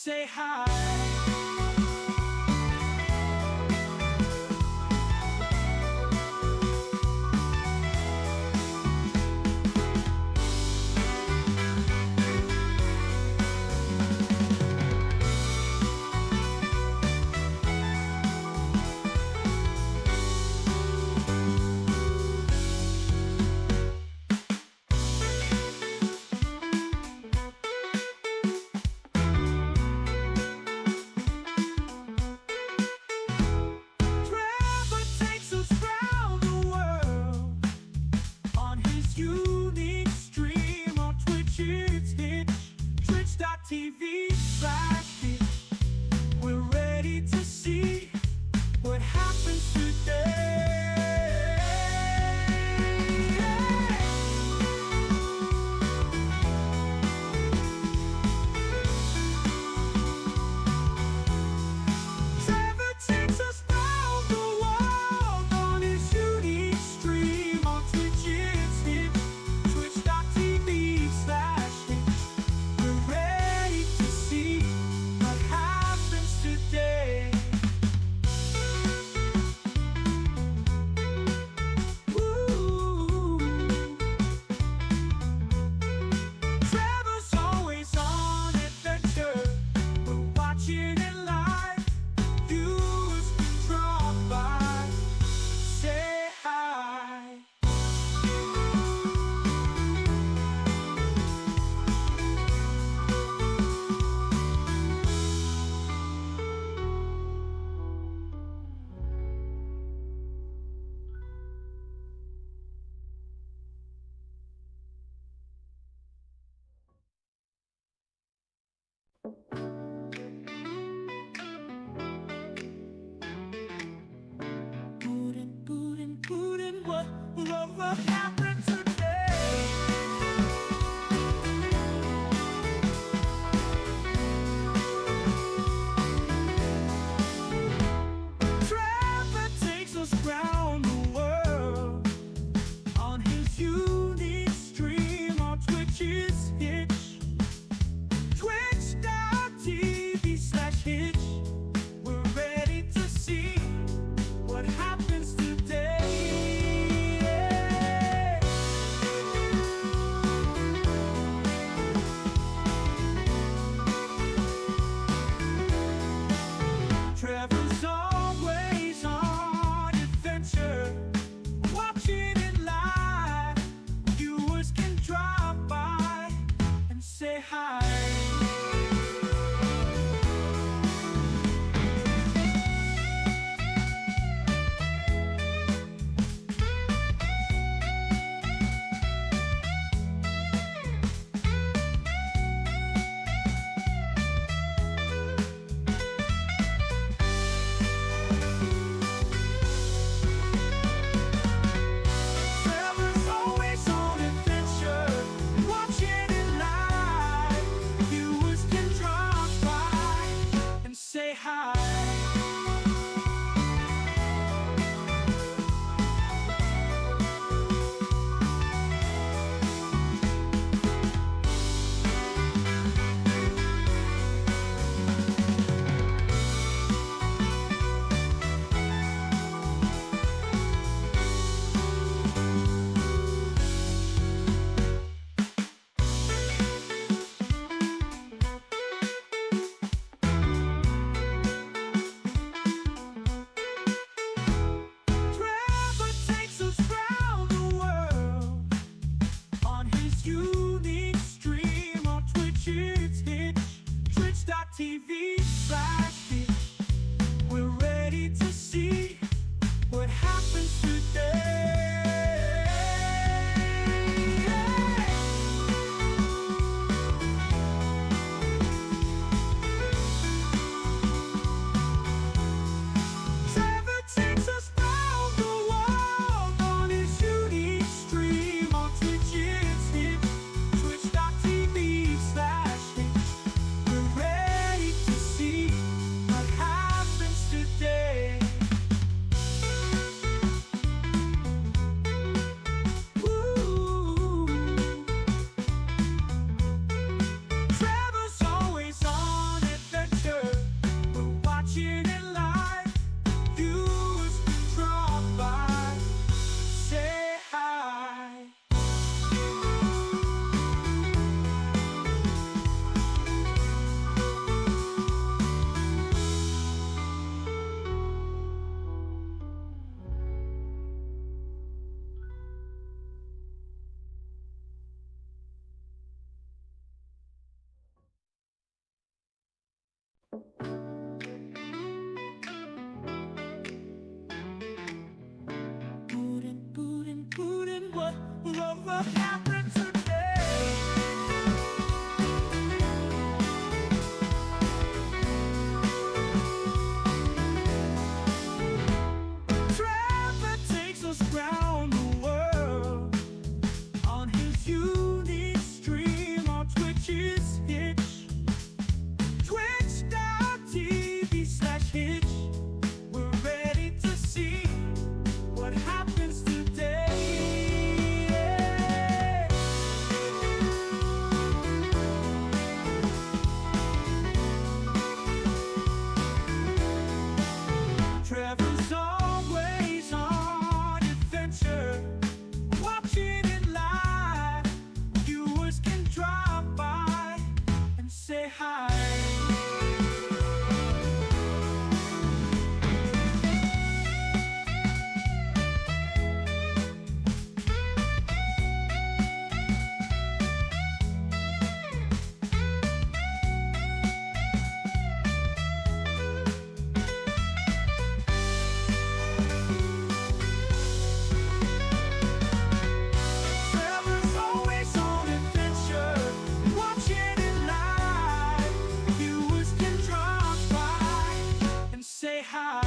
say hi. TV/Hitch. We're ready to see what happens today. Trevor takes us round the world on his unique stream. On Twitch it's Hitch, twitch.tv/Hitch. We're ready to see what happens today. Woo. Trevor's always on adventure. We're watching it live. Viewers can drop by, say hi. What will happen today? Trevor takes us round the world on his unique stream. On Twitch it's Hitch, twitch.tv/Hitch. We're ready to see what happens today. Trevor's always on adventure, watching it live. Viewers can drop by and say hi. Trevor's always on adventure, watching it live. Viewers can drop by and say hi. Trevor takes us round the world on his unique stream. On Twitch it's Hitch, twitch.tv/Hitch. We're ready to see what happens today. Trevor takes us round the world on his unique stream. On Twitch it's Hitch, twitch.tv/Hitch. We're ready to Putin, what will happen today? Trevor takes us round the world on his unique stream on Twitch's Hitch. Twitch.tv/Hitch. We're ready to see what happens today. Trevor's always on adventure, watching it live. Viewers can drop by and say hi. Trevor's always on adventure, watching it live. Viewers can drop by and say hi.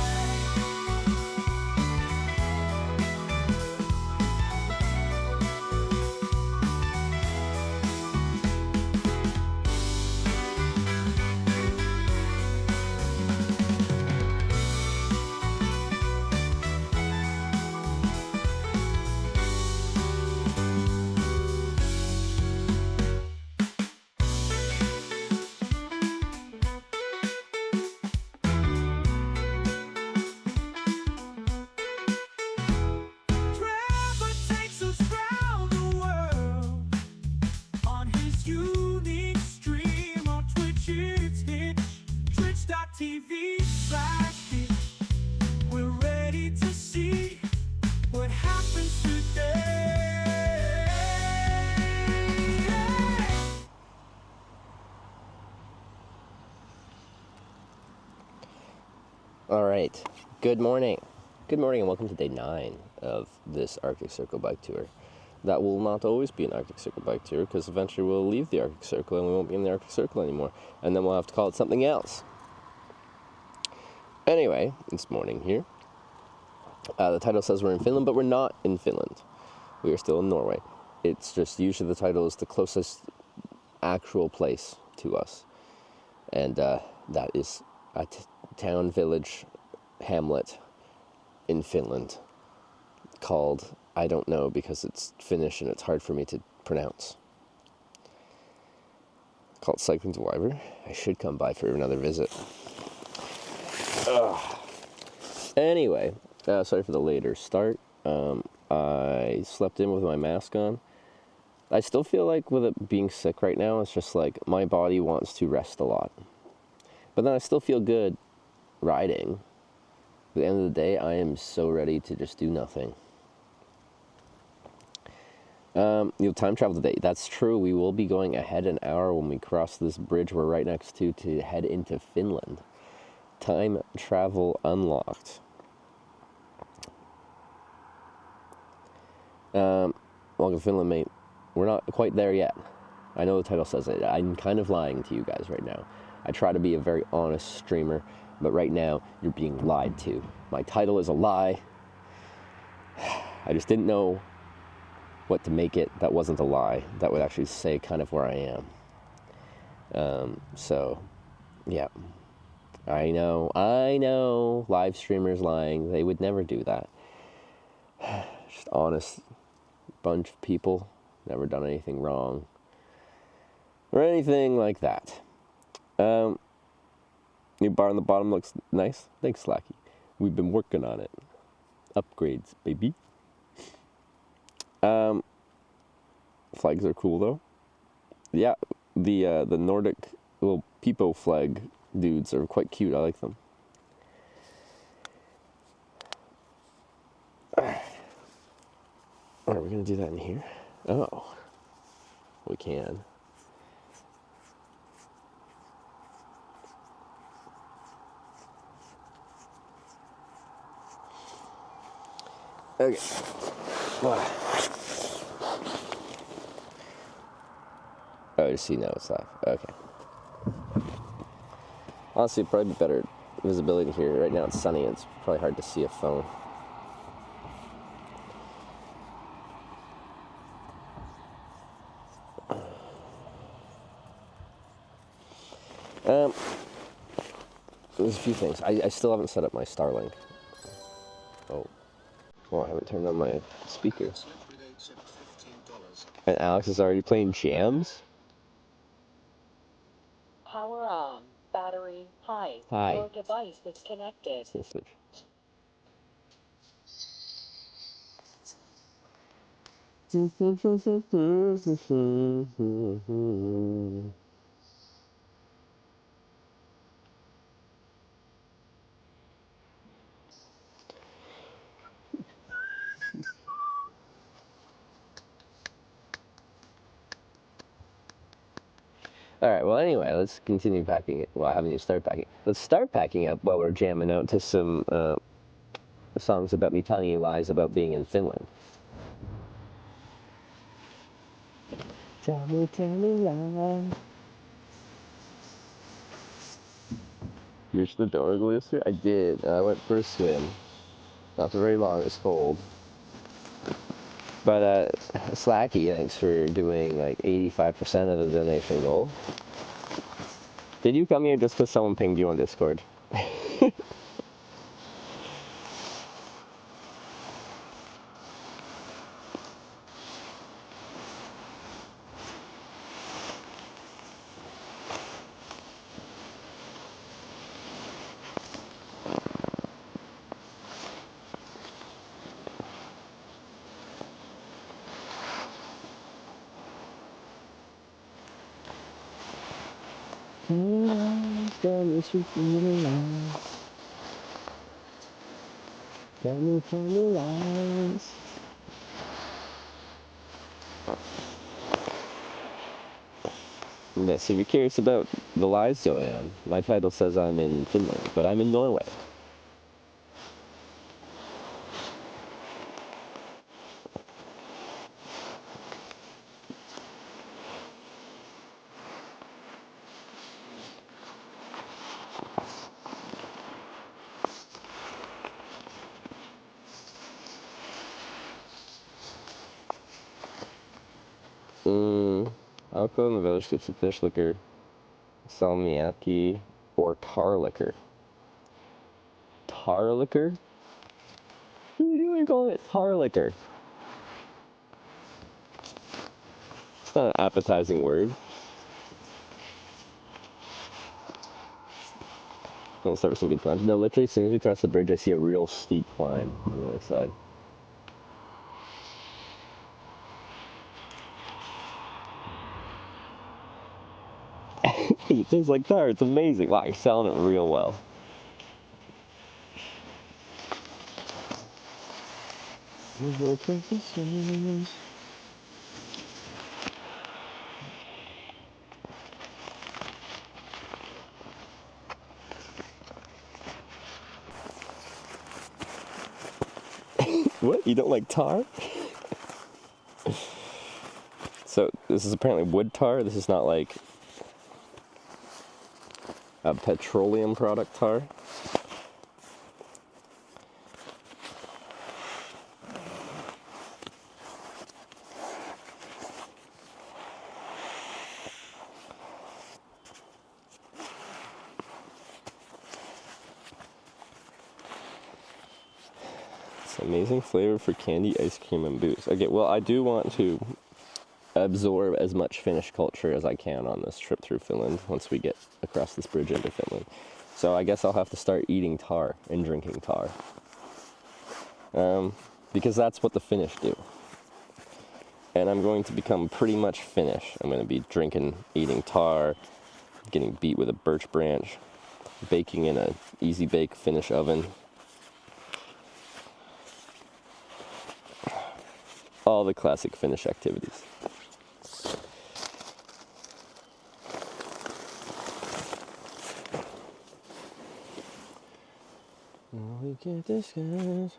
Trevor takes us round the world on his unique stream on Twitch's Hitch. Twitch.tv/Hitch. We're ready to see what happens today. All right. Good morning. Good morning and welcome to day 9 of this Arctic Circle bike tour. That will not always be an Arctic Circle bike tour because eventually we'll leave the Arctic Circle and we won't be in the Arctic Circle anymore. And then we'll have to call it something else. Anyway, it's morning here. The title says we're in Finland, but we're not in Finland. We are still in Norway. It's just usually the title is the closest actual place to us. And that is a town, village, hamlet in Finland called, I don't know because it's Finnish and it's hard for me to pronounce. Called Sidequests. I should come by for another visit. Anyway, sorry for the later start. I slept in with my mask on. I still feel like with it being sick right now, it's just like my body wants to rest a lot. But then I still feel good riding. At the end of the day, I am so ready to just do nothing. Time travel today. That's true. We will be going ahead an hour when we cross this bridge we're right next to head into Finland. Time travel unlocked. Welcome to Finland, mate. We're not quite there yet. I know the title says it. I'm kind of lying to you guys right now. I try to be a very honest streamer, but right now, you're being lied to. My title is a lie. I just didn't know what to make it that wasn't a lie. That would actually say kind of where I am. So, yeah. I know, live streamers lying. They would never do that. Just honest bunch of people, never done anything wrong. Or anything like that. New bar on the bottom looks nice. Thanks, Slacky. We've been working on it. Upgrades, baby. Flags are cool though. Yeah, the Nordic little peepo flag dudes are quite cute. I like them. Are we gonna do that in here? Oh, we can. Okay. Oh, you see, now it's live. Okay. Honestly, it'd probably be better visibility here. Right now it's sunny and it's probably hard to see a phone. There's a few things. I still haven't set up my Starlink. Oh. Well, I haven't turned on my speakers. And Alex is already playing jams? Power on. Battery high. Hi. Your device is connected. Alright, well anyway, let's continue packing it. Well, I haven't even started packing. Let's start packing up while we're jamming out to some songs about me telling you lies about being in Finland. Tell me lies. You reached the door, Gloucester? I did. I went for a swim. Not for very long, it's cold. But Slacky, thanks for doing like 85% of the donation goal. Did you come here just because someone pinged you on Discord? Tell me lies. Yes, if you're curious about the lies going on, my title says I'm in Finland, but I'm in Norway. Alcohol in the village gets a fish liquor, salmiakki, or tar liquor. Tar liquor? What are you doing calling it tar liquor? It's not an appetizing word. I'll start with some good climbs. No, literally, as soon as we cross the bridge, I see a real steep climb on the other side. It tastes like tar. It's amazing. Wow, you're selling it real well. What? You don't like tar? So, this is apparently wood tar. This is not like a petroleum product tar. It's amazing flavor for candy, ice cream, and booze. Okay, well, I do want to absorb as much Finnish culture as I can on this trip through Finland once we get across this bridge into Finland. So I guess I'll have to start eating tar and drinking tar. Because that's what the Finnish do. And I'm going to become pretty much Finnish. I'm going to be drinking, eating tar, getting beat with a birch branch, baking in a easy bake Finnish oven. All the classic Finnish activities. We get this, guys.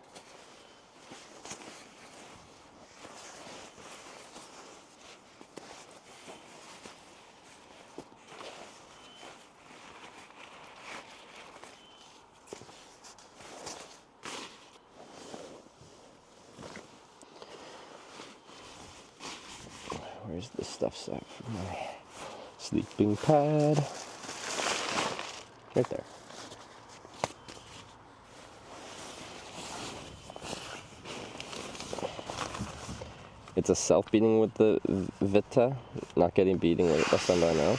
Where's the stuff set for my sleeping pad? Right there. It's a self-beating with the Vita, not getting beating with the sun by now.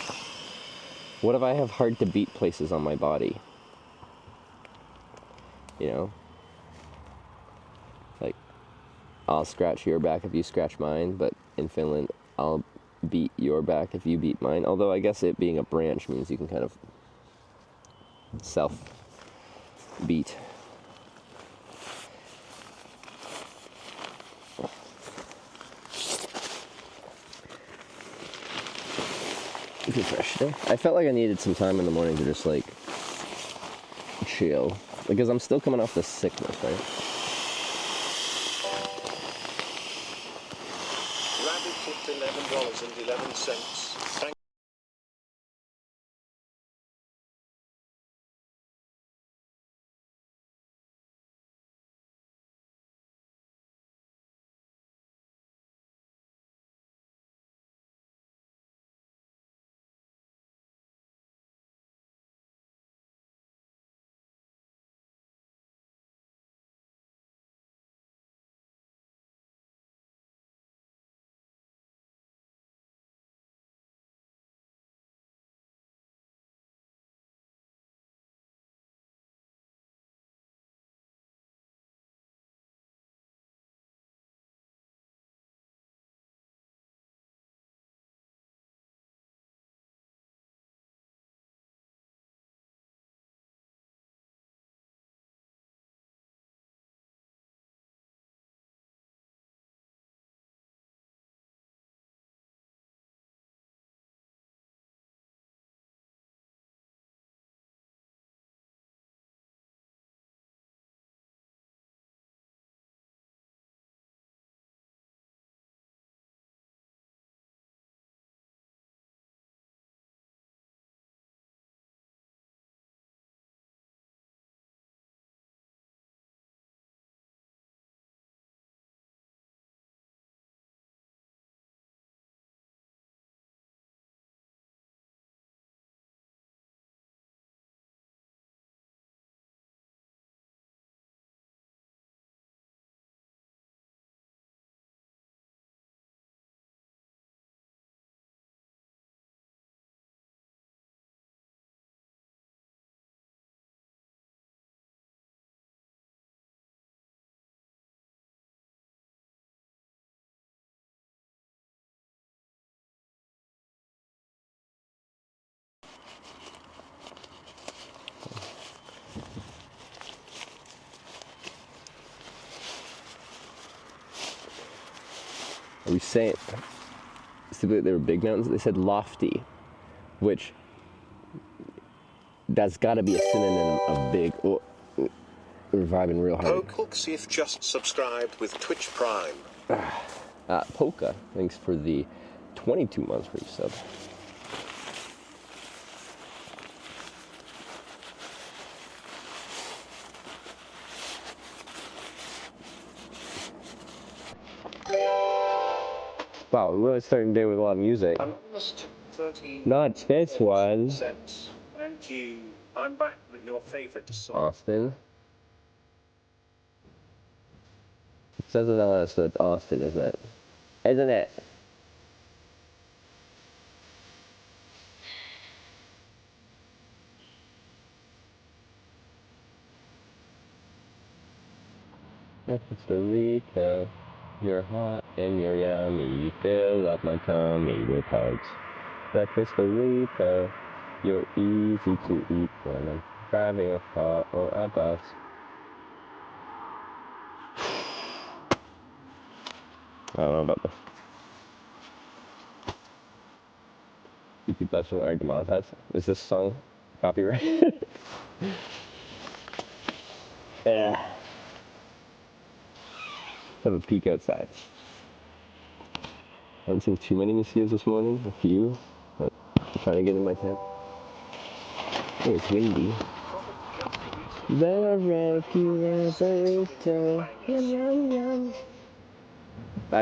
What if I have hard to beat places on my body? You know? Like, I'll scratch your back if you scratch mine, but in Finland, I'll beat your back if you beat mine. Although I guess it being a branch means you can kind of self-beat. Good fresh day. I felt like I needed some time in the morning to just like chill, because I'm still coming off this sickness, right? Rabbit tipped $11.11. Thank Are we saying simply they were big mountains? They said lofty, which that's got to be a synonym of big. Oh, we're vibing real hard. Poke just subscribed with Twitch Prime. Polka, thanks for the 22 months for your sub. Wow, we're really starting the day with a lot of music. Almost 13. Not this one. Cents. Thank you. I'm back with your favorite song. Austin. It says it on us that Austin, isn't it? Isn't it? Rita, you're hot and you're yummy. You fill up my tummy with hugs. Breakfast burrito, you're easy to eat when I'm driving a car or a bus. I don't know about this. You keep that song already demonetized. Is this song copyrighted? Yeah. Have a peek outside. I haven't seen too many mosquitoes this morning, a few, but I'm trying to get in my tent. Oh, it's windy. The regular burrito, yum yum yum.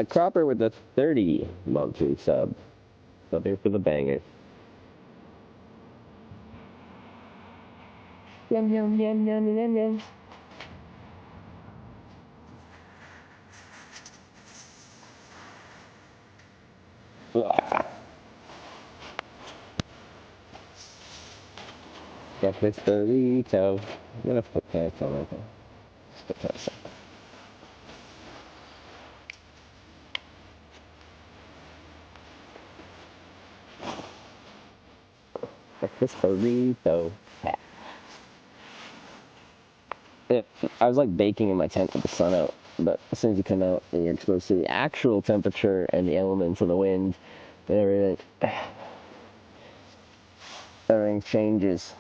Cropper with the 30 monthly sub. Something for the banger. Yum, yum, yum, yum, yum, yum. Breakfast burrito. I'm gonna put pants on it. Put pants on. Breakfast burrito. I was like baking in my tent with the sun out, but as soon as you come out and you're exposed to the actual temperature and the elements of the wind and everything changes.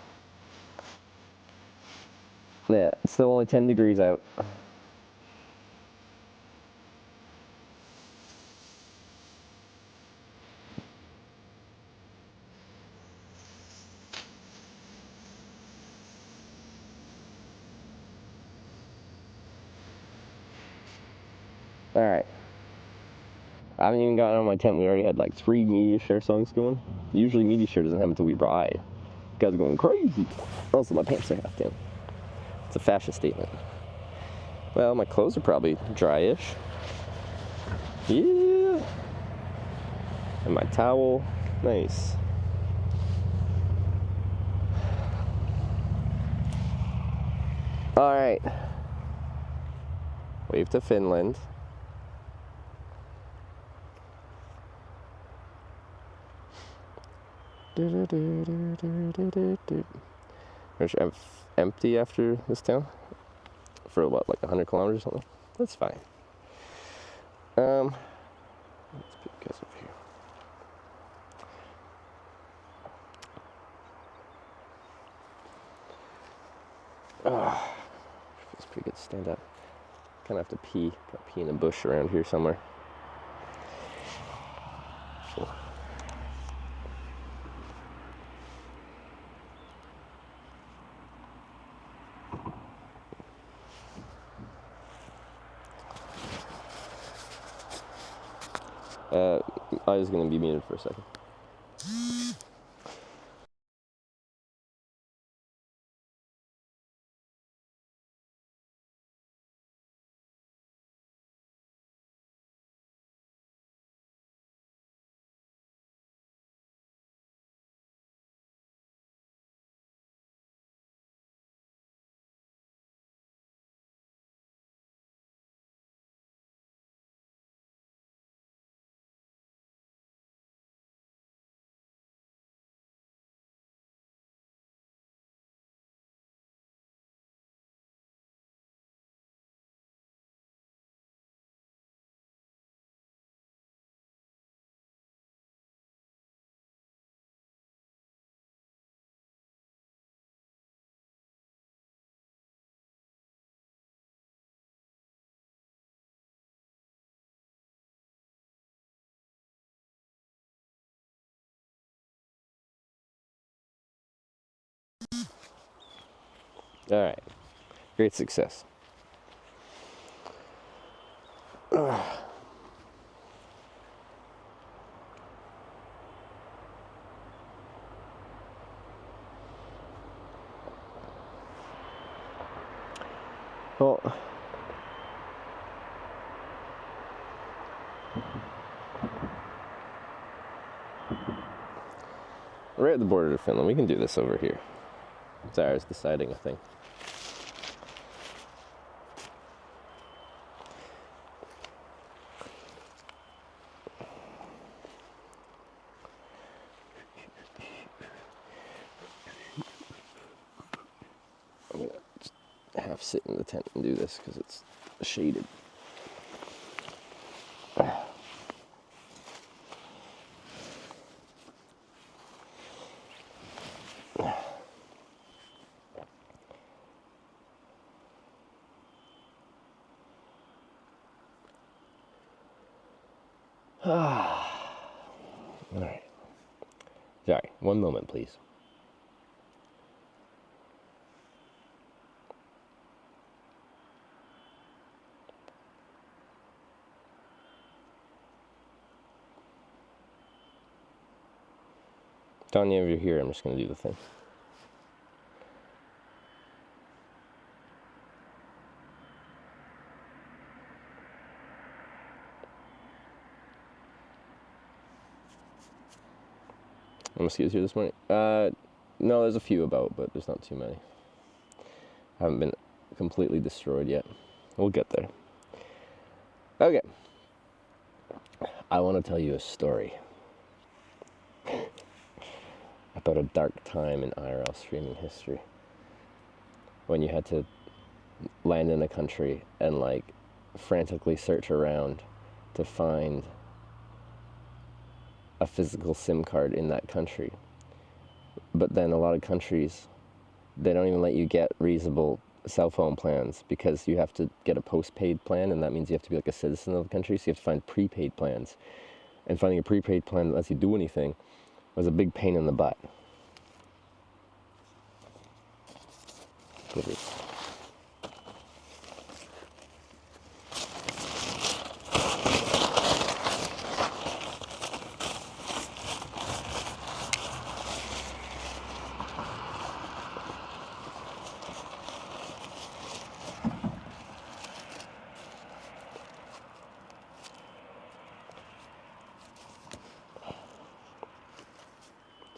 Yeah, it's still only 10 degrees out. Alright. I haven't even gotten on my tent. We already had like 3 Media Share songs going. Usually Media Share doesn't happen until we buy. Guys are going crazy. Also, my pants are half down. It's a fashion statement. Well, my clothes are probably dry-ish. Yeah. And my towel. Nice. Alright. Wave to Finland. There's empty after this town for what, like 100 kilometers or something. That's fine. Let's put you guys over here. Feels pretty good to stand up. Kind of have to pee. Got to pee in a bush around here somewhere. I was going to be muted for a second. Alright. Great success. Well, right at the border of Finland. We can do this over here. It's ours, deciding a thing. I'm gonna just half sit in the tent and do this because it's shaded. Alright. Sorry, one moment, please. Tanya, if you're here, I'm just going to do the thing. Mosquitoes here this morning? No, there's a few about, but there's not too many. Haven't been completely destroyed yet. We'll get there. Okay. I want to tell you a story about a dark time in IRL streaming history. When you had to land in a country and like frantically search around to find a physical SIM card in that country. But then a lot of countries, they don't even let you get reasonable cell phone plans because you have to get a postpaid plan, and that means you have to be like a citizen of the country, so you have to find prepaid plans. And finding a prepaid plan that lets you do anything was a big pain in the butt.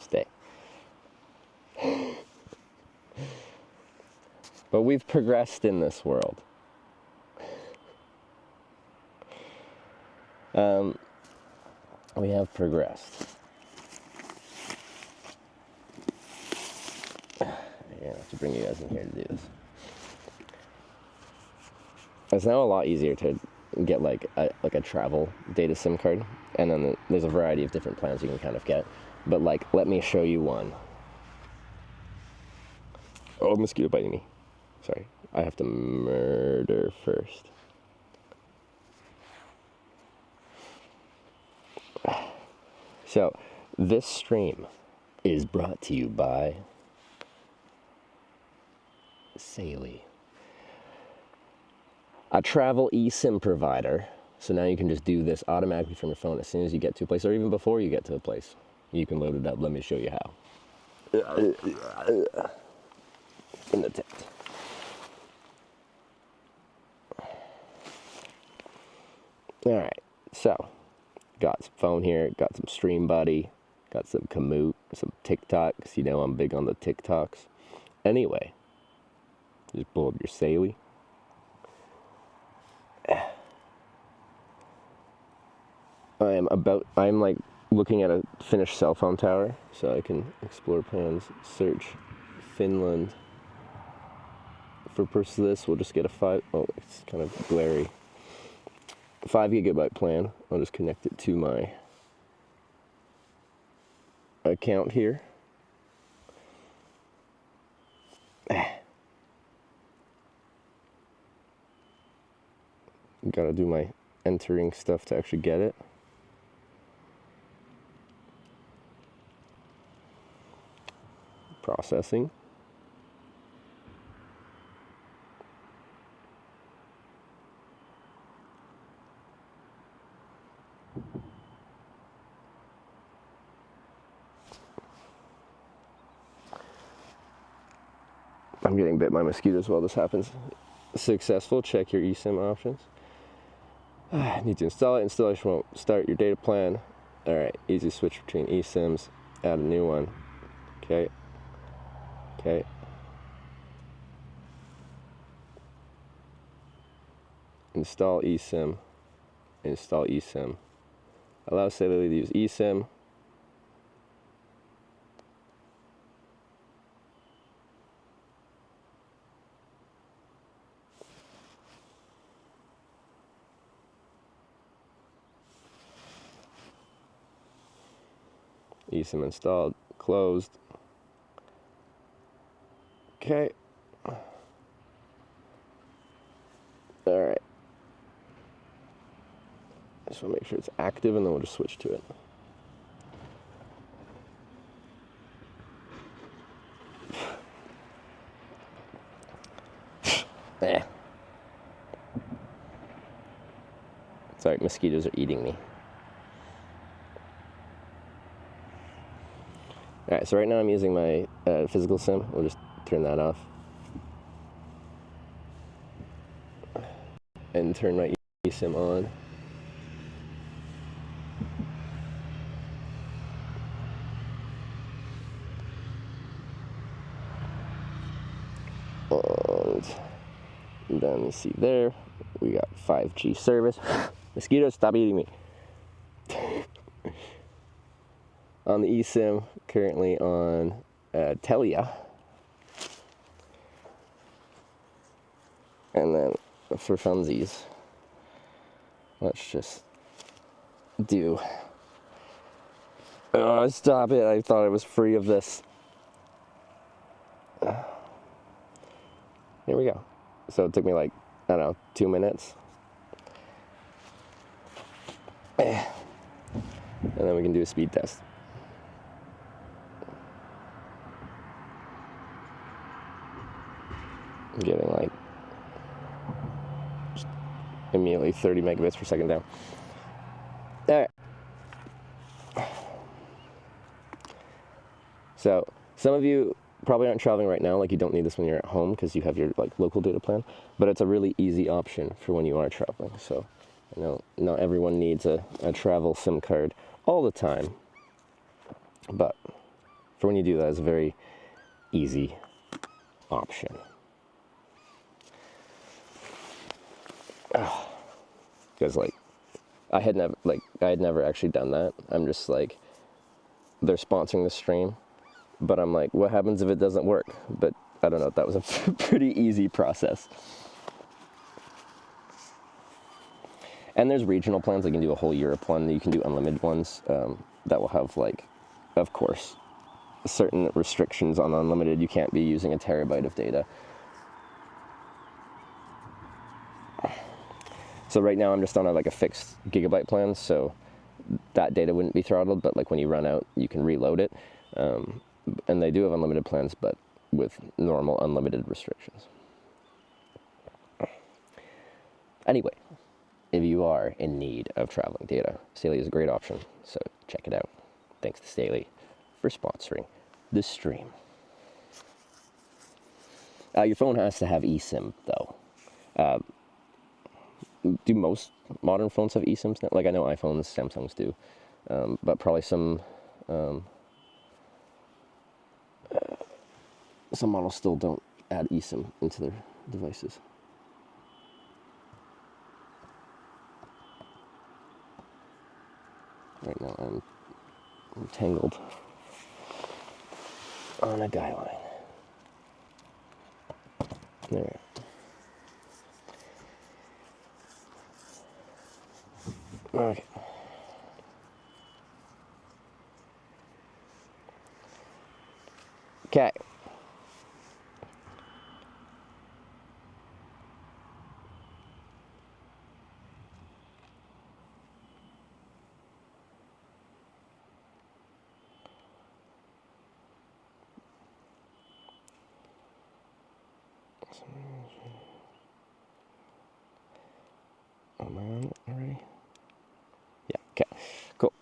Stay. But we've progressed in this world. We have progressed. I'm gonna have to bring you guys in here to do this. It's now a lot easier to get like a travel data SIM card, and then there's a variety of different plans you can kind of get. But like, let me show you one. Oh, mosquito biting me. Sorry, I have to murder first. So, this stream is brought to you by Saili, a travel eSIM provider. So now you can just do this automatically from your phone as soon as you get to a place, or even before you get to a place. You can load it up. Let me show you how. In the tent. Alright, so got some phone here, got some Stream Buddy, got some Komoot, some TikToks. You know I'm big on the TikToks. Anyway, just pull up your Saili. I'm like looking at a Finnish cell phone tower, so I can explore plans, search Finland. For purpose of this, we'll just get it's kind of glary. 5 GB plan. I'll just connect it to my account here. Gotta do my entering stuff to actually get it. Processing. I'm getting bit by mosquitoes while this happens. Successful. Check your eSIM options. Need to install it. Installation won't start your data plan. Alright, easy switch between eSIMs. Add a new one. Okay. Okay. Install eSIM. Install eSIM. Allow Saili to use eSIM. eSIM installed, closed. Okay. Alright. Just want to make sure it's active, and then we'll just switch to it. Sorry, mosquitoes are eating me. Alright, so right now I'm using my physical sim. We'll just turn that off. And turn my eSIM on. And then you see there, we got 5G service. Mosquitoes, stop eating me. On the eSIM, currently on Telia. And then for funsies, let's just do. Oh, stop it. I thought I was free of this. Here we go. So it took me like, I don't know, 2 minutes. And then we can do a speed test. I'm getting like just immediately 30 megabits per second down. All right. So some of you probably aren't traveling right now, like you don't need this when you're at home because you have your like local data plan, but it's a really easy option for when you are traveling. So I know not everyone needs a travel SIM card all the time, but for when you do that, it's a very easy option. Because like I had never actually done that. I'm just like, they're sponsoring the stream, but I'm like, what happens if it doesn't work? But I don't know, that was a pretty easy process. And there's regional plans. I can do a whole Europe one. You can do unlimited ones that will have, like, of course, certain restrictions on unlimited. You can't be using a terabyte of data. So right now I'm just on a fixed gigabyte plan, so that data wouldn't be throttled, but like when you run out, you can reload it. And they do have unlimited plans, but with normal unlimited restrictions. Anyway, if you are in need of traveling data, Staley is a great option, so check it out. Thanks to Staley for sponsoring this stream. Your phone has to have eSIM, though. Do most modern phones have eSIMs now? Like, I know iPhones, Samsungs do, but probably some models still don't add eSIM into their devices. Right now I'm entangled on a guy line. There we go. Okay. Okay. Am I on it already? Yeah, okay, cool.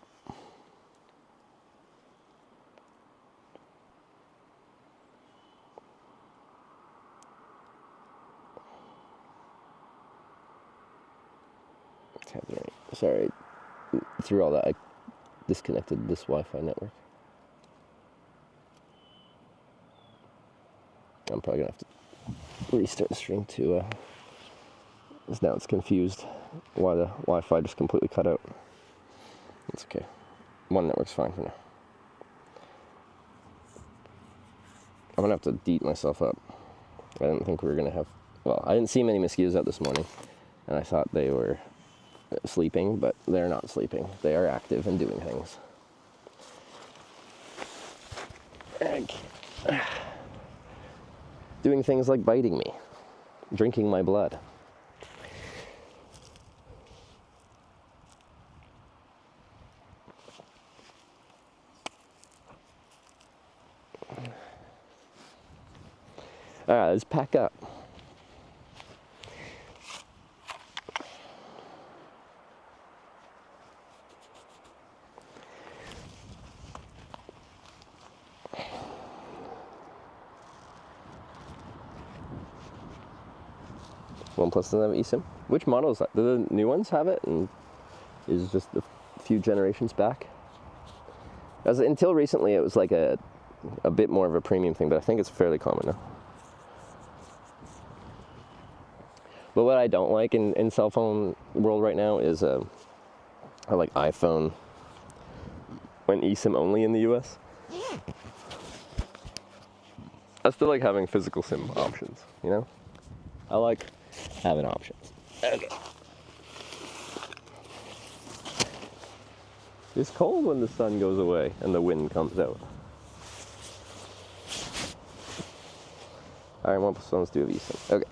Sorry, through all that, I disconnected this Wi-Fi network. I'm probably gonna have to restart the stream to, because now it's confused why the Wi-Fi just completely cut out. It's okay. One network's fine for now. I'm gonna have to deet myself up. I didn't think we were gonna have, well, I didn't see many mosquitoes out this morning, and I thought they were sleeping, but they're not sleeping. They are active and doing things. Doing things like biting me, drinking my blood. All right, let's pack up. OnePlus doesn't have eSIM. Which models? Do the new ones have it? And is it just a few generations back? As until recently, it was like a bit more of a premium thing, but I think it's fairly common now. But what I don't like in cell phone world right now is I like iPhone went eSIM only in the US. I still like having physical SIM options, you know? I like having options. Okay. It's cold when the sun goes away and the wind comes out. Alright, OnePlus phones do have eSIM. Okay.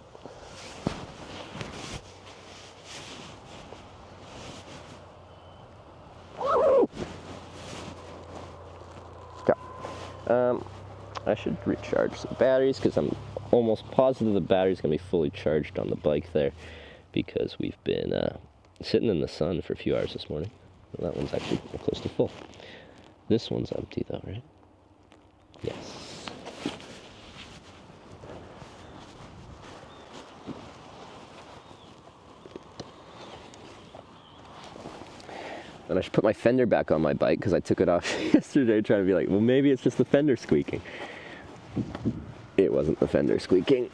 I should recharge some batteries because I'm almost positive the battery's going to be fully charged on the bike there because we've been sitting in the sun for a few hours this morning. Well, that one's actually close to full. This one's empty though, right? Yes. And I should put my fender back on my bike because I took it off yesterday trying to be like, well, maybe it's just the fender squeaking. It wasn't the fender squeaking.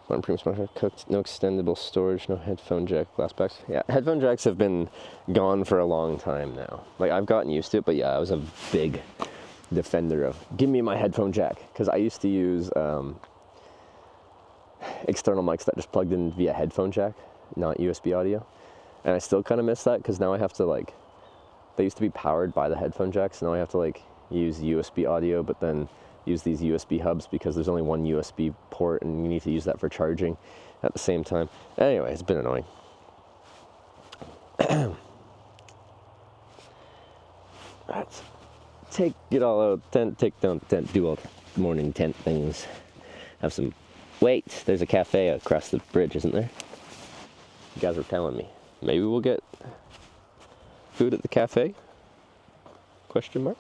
One premium smartphone cooked, no extendable storage, no headphone jack, glass backs. Yeah, headphone jacks have been gone for a long time now. Like, I've gotten used to it, but yeah, I was a big defender of, give me my headphone jack. Because I used to use external mics that just plugged in via headphone jack, not USB audio. And I still kind of miss that, because now I have to, like, they used to be powered by the headphone jacks, now I have to, like, use USB audio, but then use these USB hubs because there's only one USB port and you need to use that for charging at the same time. Anyway, it's been annoying. Let's take it all out, take down tent, do all the morning tent things. Have some, wait, there's a cafe across the bridge, isn't there? You guys were telling me. Maybe we'll get food at the cafe? Question mark?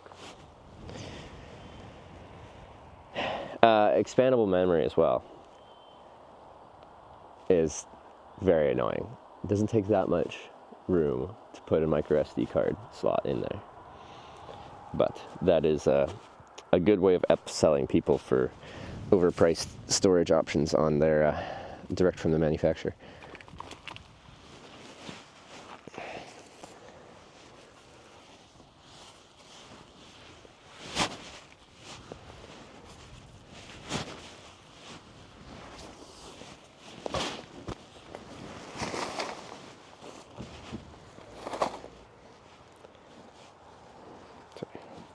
Expandable memory as well is very annoying. It doesn't take that much room to put a micro SD card slot in there. But that is a good way of upselling people for overpriced storage options on their direct from the manufacturer.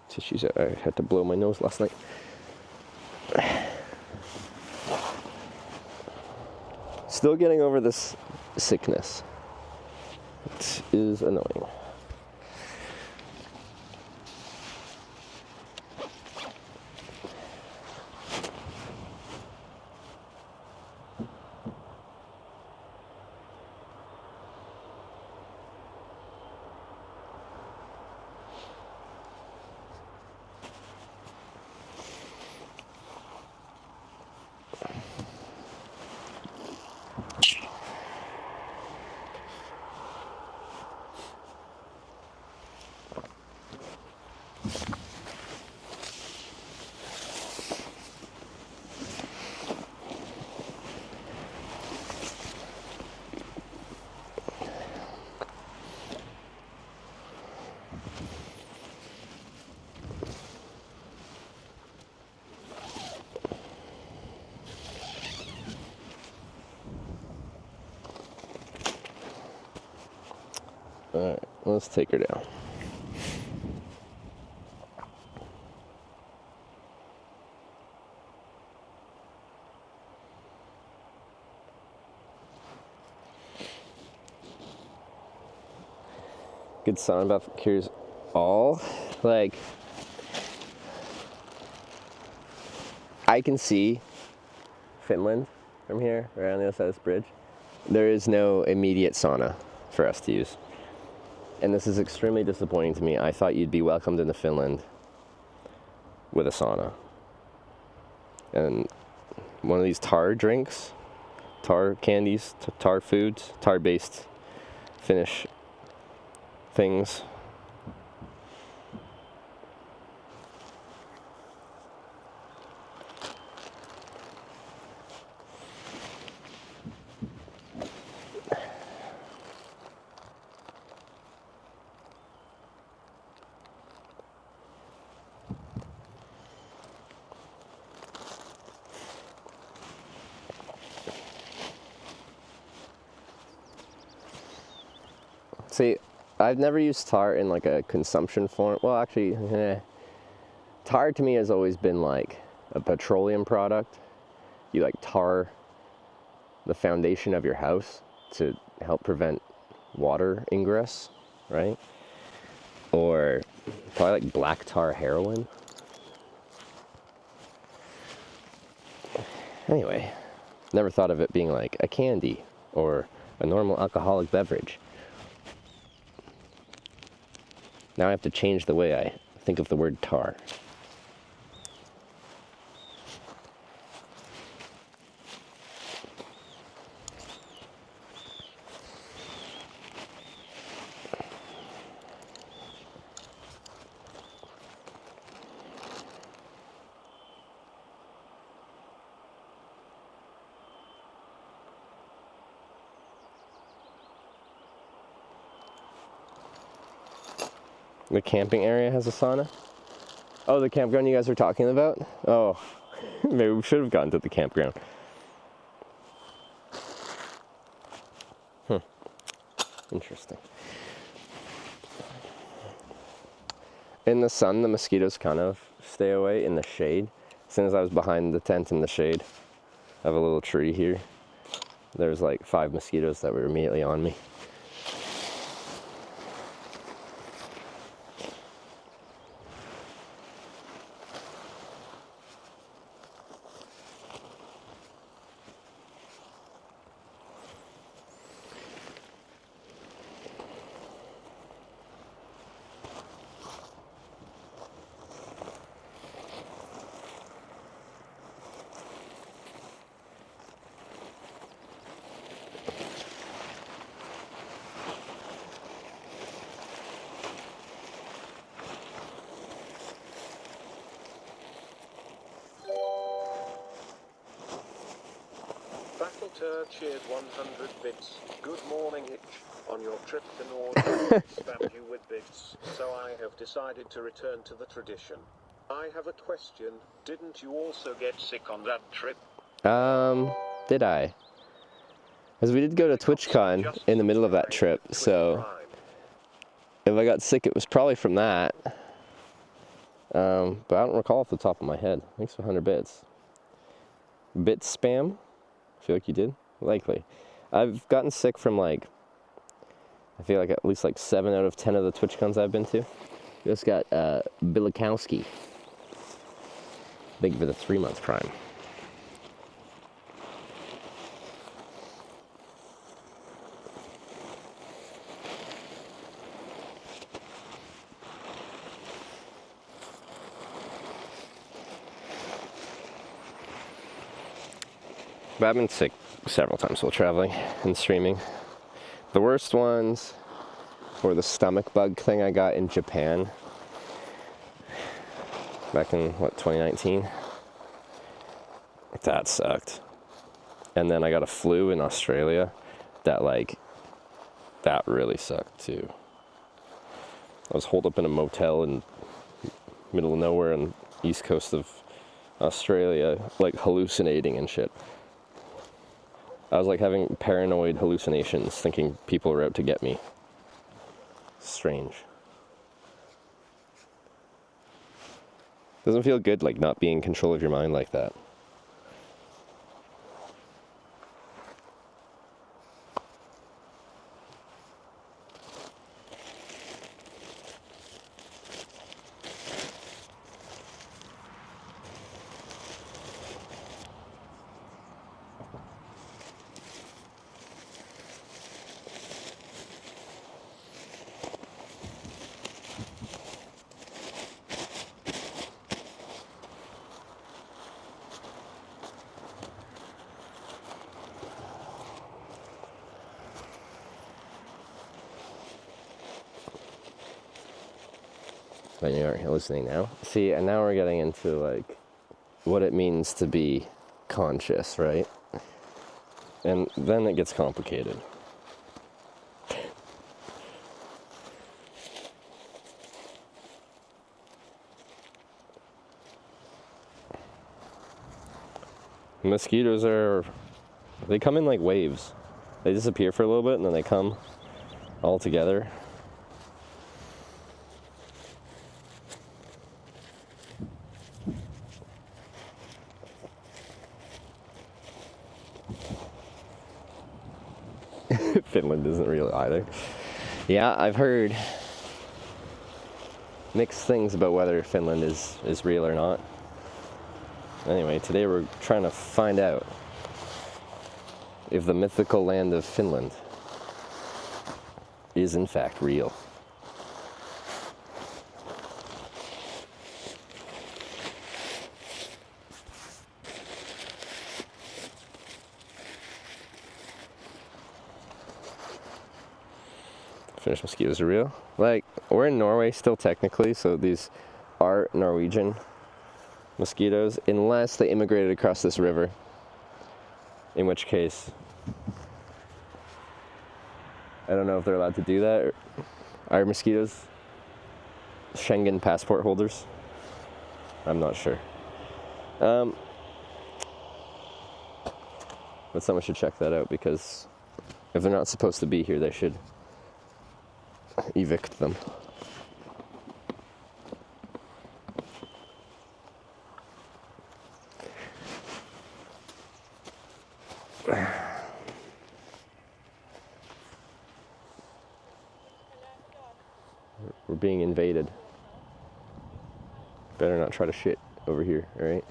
Tissues, I had to blow my nose last night. Still getting over this sickness. It is annoying. Alright, let's take her down. Good sauna bath cures all. Like, I can see Finland from here, right on the other side of this bridge. There is no immediate sauna for us to use. And this is extremely disappointing to me. I thought you'd be welcomed into Finland with a sauna. And one of these tar drinks, tar candies, tar foods, tar-based Finnish things. See, I've never used tar in like a consumption form. Well, actually, tar to me has always been like a petroleum product. You like tar the foundation of your house to help prevent water ingress, right? Or probably like black tar heroin. Anyway, never thought of it being like a candy or a normal alcoholic beverage. Now I have to change the way I think of the word tar. The camping area has a sauna? Oh, the campground you guys were talking about? Oh, maybe we should have gone to the campground. Interesting. In the sun, the mosquitoes kind of stay away. In the shade, as soon as I was behind the tent in the shade, I have a little tree here. There's like 5 mosquitoes that were immediately on me. Battletur cheered 100 bits. Good morning, Hitch. On your trip to Norway, spammed you with bits, so I have decided to return to the tradition. I have a question. Didn't you also get sick on that trip? Did I? Because we did go to TwitchCon in the middle of that trip, so if I got sick, it was probably from that. But I don't recall off the top of my head. Thanks for 100 bits. Bit spam? I feel like you did. Likely. I've gotten sick from like, I feel like at least like 7 out of 10 of the TwitchCons I've been to. Just got Bilikowski. Thank you for the 3-month prime. But I've been sick several times while traveling and streaming. The worst ones were the stomach bug thing I got in Japan back in, what, 2019? That sucked. And then I got a flu in Australia that really sucked too. I was holed up in a motel in middle of nowhere on the east coast of Australia, like hallucinating and shit. I was like having paranoid hallucinations, thinking people were out to get me. strange. Doesn't feel good, like, not being in control of your mind like that. But you aren't listening now. See, and now we're getting into, like, what it means to be conscious, right? And then it gets complicated. Mosquitoes they come in like waves. They disappear for a little bit and then they come all together. Finland isn't real either. Yeah, I've heard mixed things about whether Finland is real or not. Anyway, today we're trying to find out if the mythical land of Finland is in fact real. Finnish mosquitoes are real. Like, we're in Norway still technically, so these are Norwegian mosquitoes, unless they immigrated across this river, in which case I don't know if they're allowed to do that. Are mosquitoes Schengen passport holders? I'm not sure. But someone should check that out, because if they're not supposed to be here, they should evict them. We're being invaded. Better not try to shit over here, alright?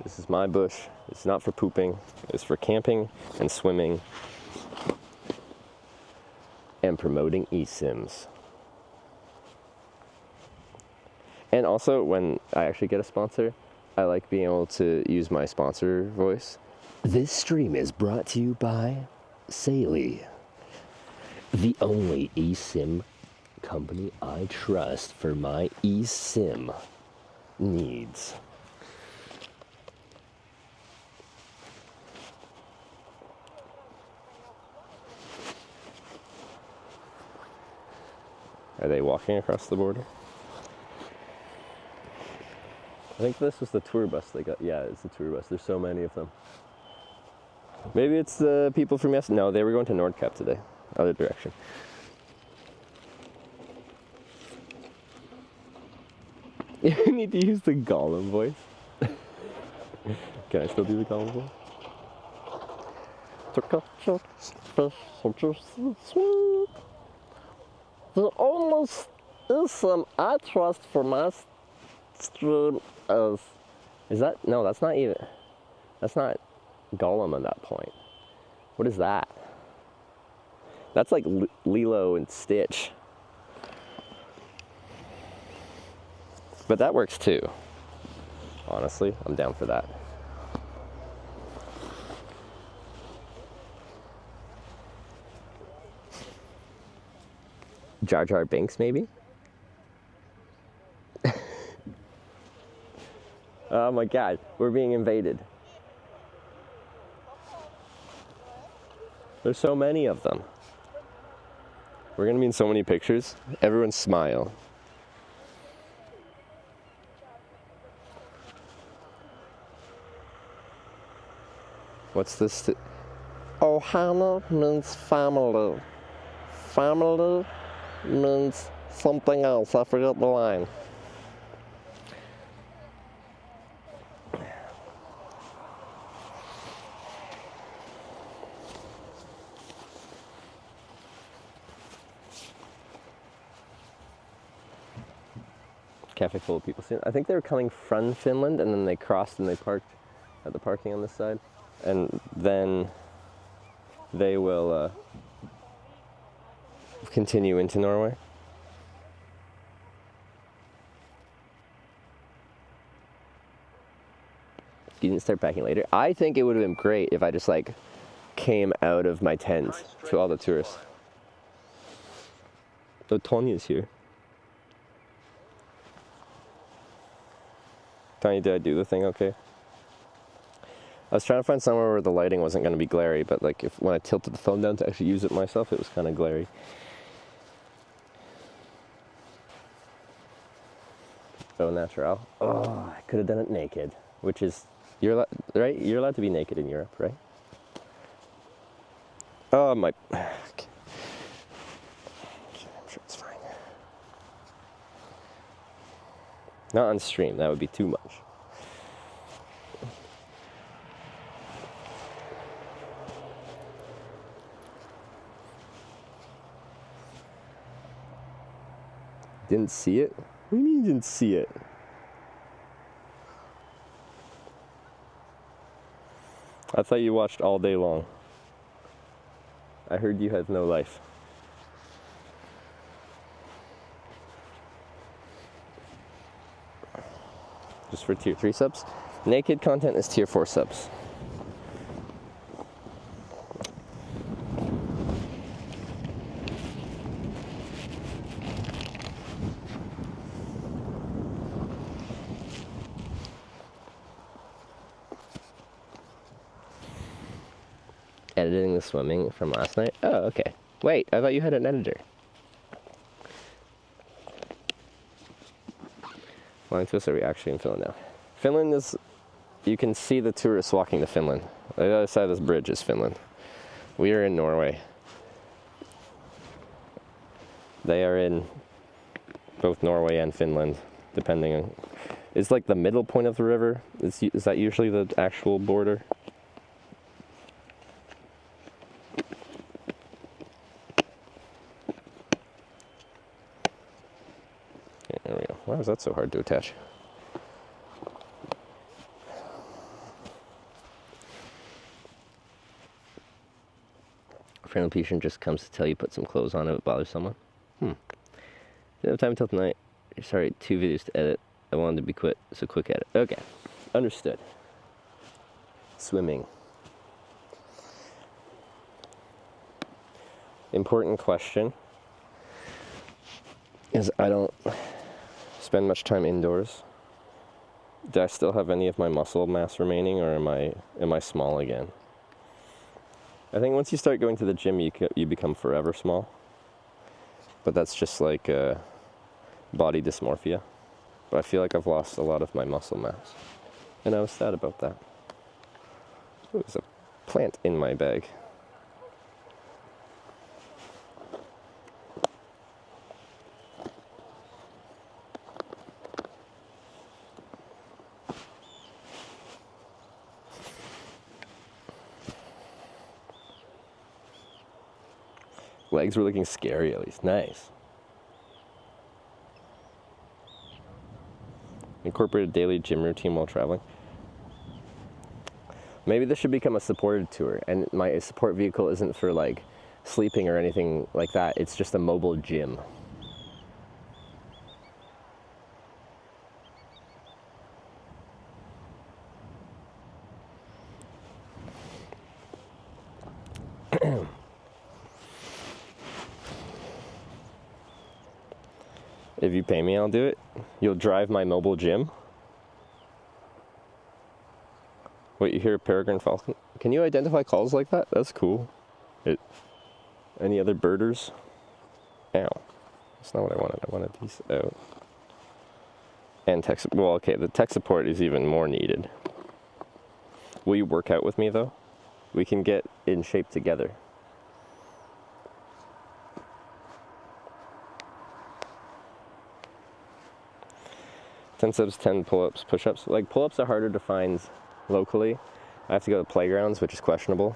This is my bush. It's not for pooping. It's for camping and swimming and promoting eSIMs. And also, when I actually get a sponsor, I like being able to use my sponsor voice. This stream is brought to you by Saley, the only eSIM company I trust for my eSIM needs. Are they walking across the border? I think this was the tour bus they got. Yeah, it's the tour bus. There's so many of them. Maybe it's the people from yesterday. No, they were going to Nordkapp today. Other direction. You need to use the Gollum voice. Can I still do the Gollum voice? The only Esim I trust for my stream is that? No, that's not even. That's not Gollum at that point. What is that? That's like Lilo and Stitch. But that works too. Honestly, I'm down for that. Jar Jar Binks, maybe? Oh my god, we're being invaded. There's so many of them. We're gonna be in so many pictures. Everyone smile. What's this? Ohana means family. Family means something else. I forgot the line. Cafe full of people. I think they were coming from Finland, and then they crossed and they parked at the parking on this side, and then they will continue into Norway. You didn't start packing later. I think it would have been great if I just like came out of my tent to all the tourists. Oh, Tanya's here. Tanya, did I do the thing okay? I was trying to find somewhere where the lighting wasn't going to be glary, but like when I tilted the phone down to actually use it myself, it was kind of glary. Oh, natural. Oh, I could have done it naked, which is, right? You're allowed to be naked in Europe, right? Oh, my. Okay. I'm sure it's fine. Not on stream, that would be too much. Didn't see it? What do you mean you didn't see it? I thought you watched all day long. I heard you had no life. Just for tier 3 subs. Naked content is tier 4 subs. Editing the swimming from last night? Oh, okay. Wait, I thought you had an editor. Flying to us, are we actually in Finland now? Finland is, you can see the tourists walking to Finland. The other side of this bridge is Finland. We are in Norway. They are in both Norway and Finland, depending on, it's like the middle point of the river. Is that usually the actual border? There we go. Why was that so hard to attach? Friendly patient just comes to tell you put some clothes on if it bothers someone. Didn't have time until tonight. Sorry, 2 videos to edit. I wanted to be quick, so quick edit. Okay, understood. Swimming. Important question is I don't spend much time indoors. Do I still have any of my muscle mass remaining, or am I small again? I think once you start going to the gym, you become forever small. But that's just like body dysmorphia. But I feel like I've lost a lot of my muscle mass. And I was sad about that. Ooh, there's a plant in my bag. Legs were looking scary at least. Nice. Incorporate a daily gym routine while traveling. Maybe this should become a supported tour, and my support vehicle isn't for like sleeping or anything like that. It's just a mobile gym. If you pay me, I'll do it. You'll drive my mobile gym. Wait, you hear a peregrine falcon? Can you identify calls like that? That's cool. Any other birders? Ow. That's not what I wanted. I wanted these out. And tech, well, okay, the tech support is even more needed. Will you work out with me though? We can get in shape together. 10 sit-ups, 10 pull-ups, push-ups. Like, pull-ups are harder to find locally. I have to go to playgrounds, which is questionable.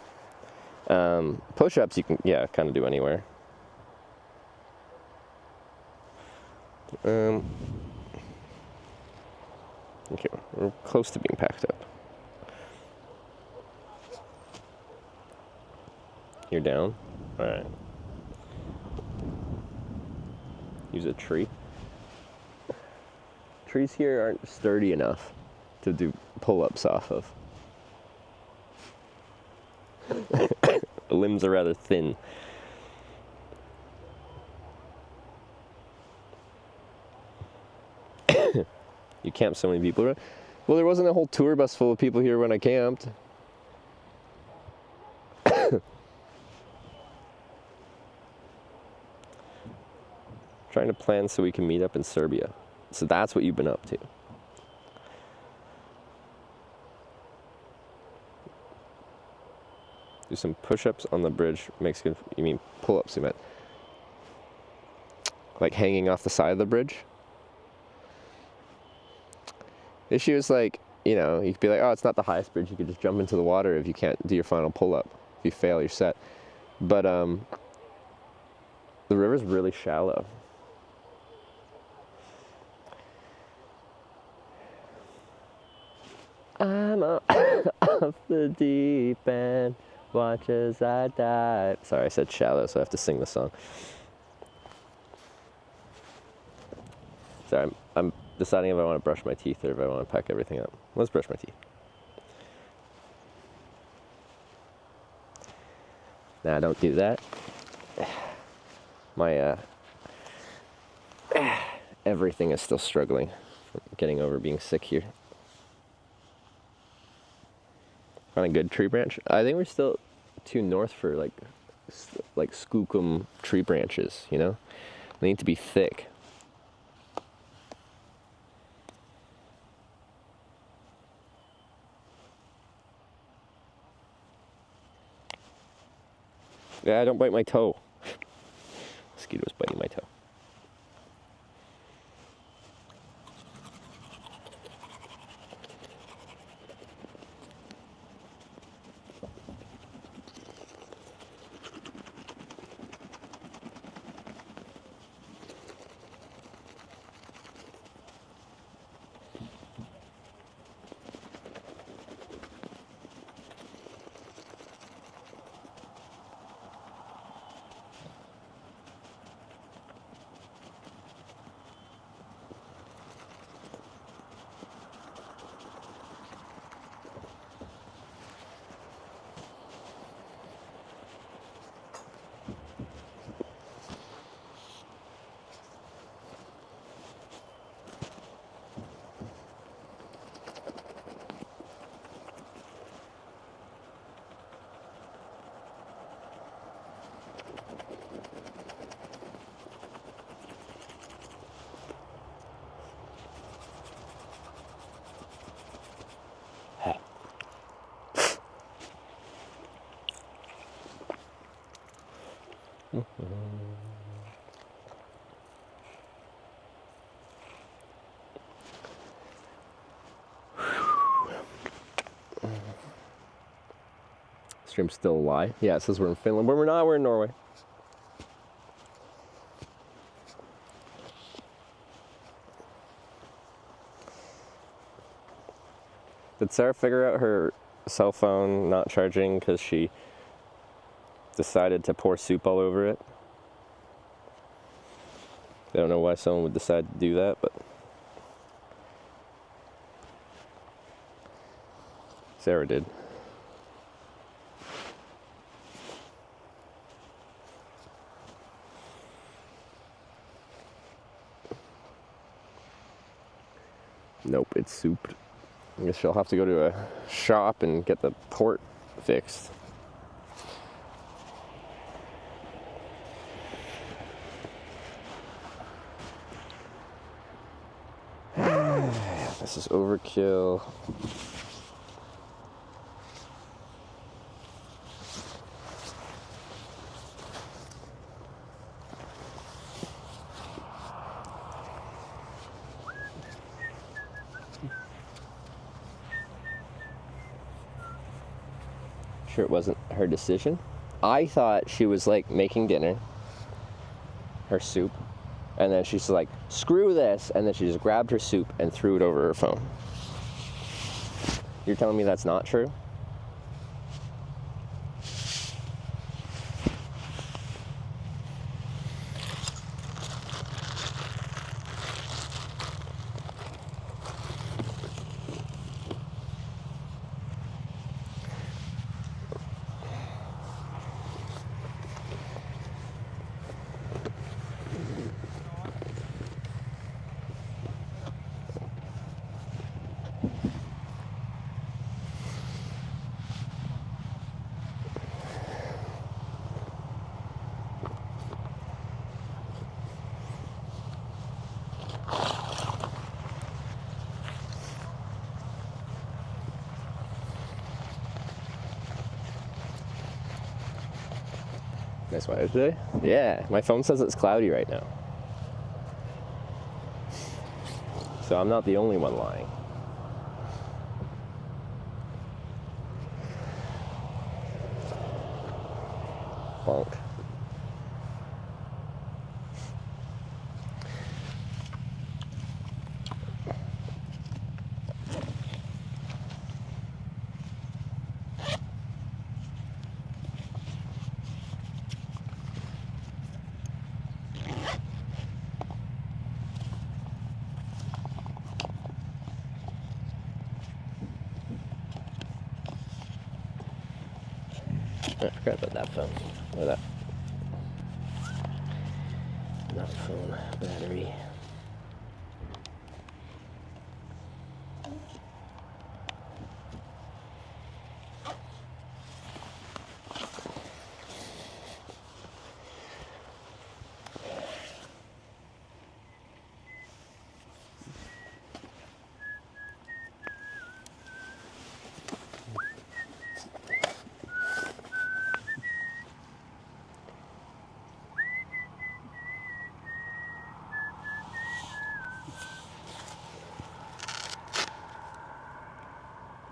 Push-ups, you can, yeah, kind of do anywhere. Okay, we're close to being packed up. You're down? Alright. Use a tree. Trees here aren't sturdy enough to do pull-ups off of. The limbs are rather thin. You camped so many people. Well, there wasn't a whole tour bus full of people here when I camped. Trying to plan so we can meet up in Serbia. So that's what you've been up to. Do some push-ups on the bridge. Mexican, you mean pull-ups, you meant. Like hanging off the side of the bridge. The issue is, like, you know, you could be like, oh, it's not the highest bridge. You could just jump into the water if you can't do your final pull-up. If you fail, you're set. But the river's really shallow. I'm off the deep end, watch as I dive. Sorry, I said shallow, so I have to sing the song. Sorry, I'm deciding if I want to brush my teeth or if I want to pack everything up. Let's brush my teeth. Nah, don't do that. My, everything is still struggling from getting over being sick here. On a good tree branch. I think we're still too north for like skookum tree branches, you know? They need to be thick. Yeah, don't bite my toe. Mosquito's biting my toe. Stream's still a lie. Yeah, it says we're in Finland, but we're not, we're in Norway. Did Sarah figure out her cell phone not charging because she decided to pour soup all over it? I don't know why someone would decide to do that, but Sarah did. Nope, it's souped. I guess she'll have to go to a shop and get the port fixed. This is overkill. sure it wasn't her decision. I thought she was like making dinner, her soup, and then she's like, screw this, and then she just grabbed her soup and threw it over her phone. You're telling me that's not true? Nice weather today? Yeah, my phone says it's cloudy right now. So I'm not the only one lying. Bonk. I forgot about that phone. Or that. Not phone, battery.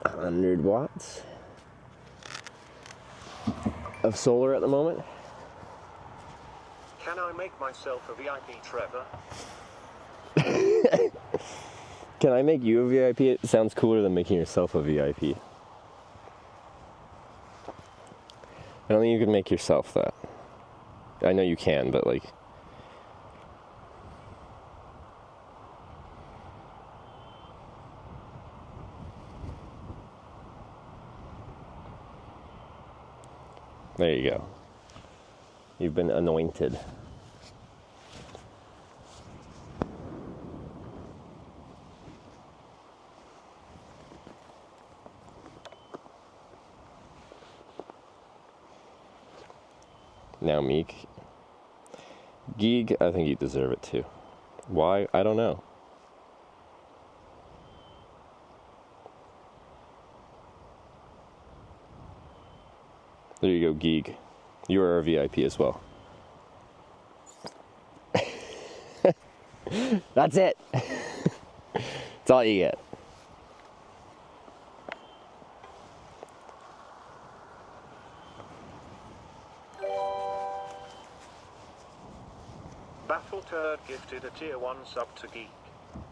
$100 of solar at the moment. Can I make myself a VIP, Trevor? Can I make you a VIP? It sounds cooler than making yourself a VIP. I don't think you can make yourself that. I know you can, but like... There you go. You've been anointed. Now Meek. Geeg, I think you deserve it too. Why? I don't know. There you go, Geeg. You are a VIP as well. That's it. That's all you get. Baffle Turd gifted a tier 1 sub to Geek.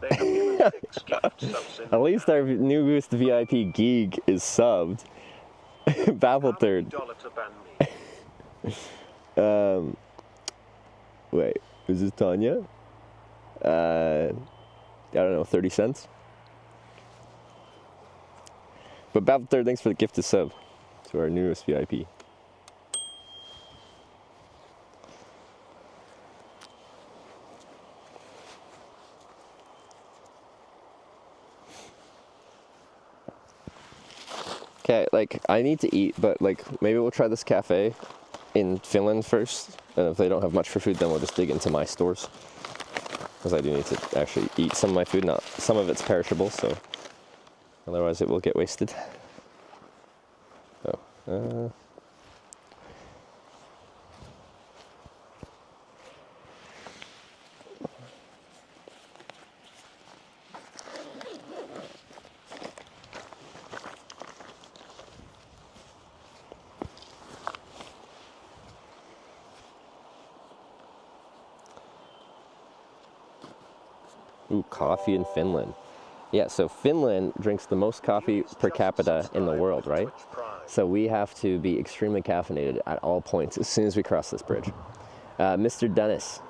They have given 6 gift subs in At least our newest VIP Geeg is subbed. Baffle Third. $1 to ban me. Wait, is this Tanya? I don't know, 30 cents? But Baffle Third, thanks for the gift to sub to our newest VIP. Okay, like, I need to eat, but, like, maybe we'll try this cafe in Finland first, and if they don't have much for food, then we'll just dig into my stores. Because I do need to actually eat some of my food, not some of it's perishable, so otherwise it will get wasted. Oh, Ooh, coffee in Finland. Yeah, so Finland drinks the most coffee per capita in the world, right? So we have to be extremely caffeinated at all points as soon as we cross this bridge. Mr. Dennis,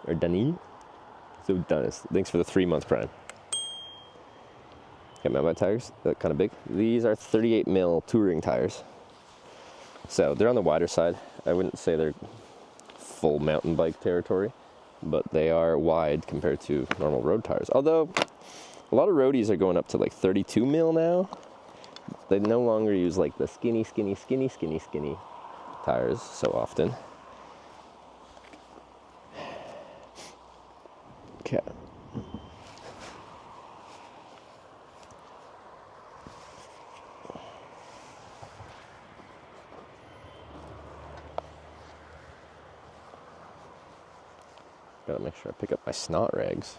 or Dunny? So Dennis, thanks for the 3-month prime. Got my tires, they're kind of big. These are 38 mil touring tires. So they're on the wider side. I wouldn't say they're full mountain bike territory, but they are wide compared to normal road tires. Although a lot of roadies are going up to like 32 mil now. They no longer use like the skinny tires so often. Okay. Gotta make sure I pick up my snot rags.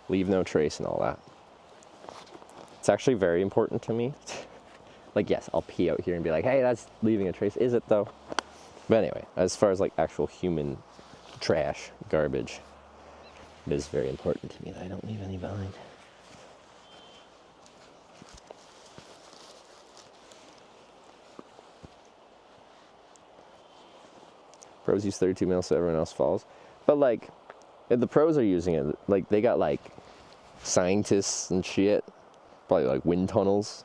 Leave no trace and all that. It's actually very important to me. Like, yes, I'll pee out here and be like, hey, that's leaving a trace. Is it though? But anyway, as far as like actual human trash, garbage, it is very important to me that I don't leave any behind. Pros use 32 mil so everyone else falls. But like, if the pros are using it, like they got like scientists and shit, probably like wind tunnels.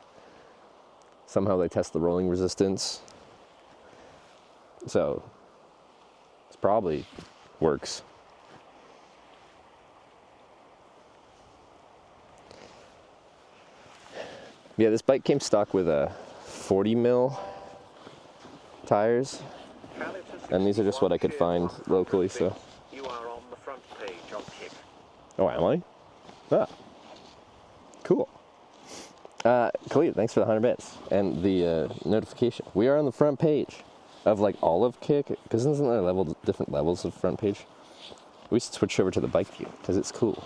Somehow they test the rolling resistance. So it probably works. Yeah, this bike came stock with a 40 mil tires. And these are just what I could find locally, so. You are on the front page on Kick. Oh, am I? Ah. Cool. Khalid, thanks for the 100 bits and the notification. We are on the front page of like all of Kick, because isn't there different levels of front page? We should switch over to the bike view, because it's cool.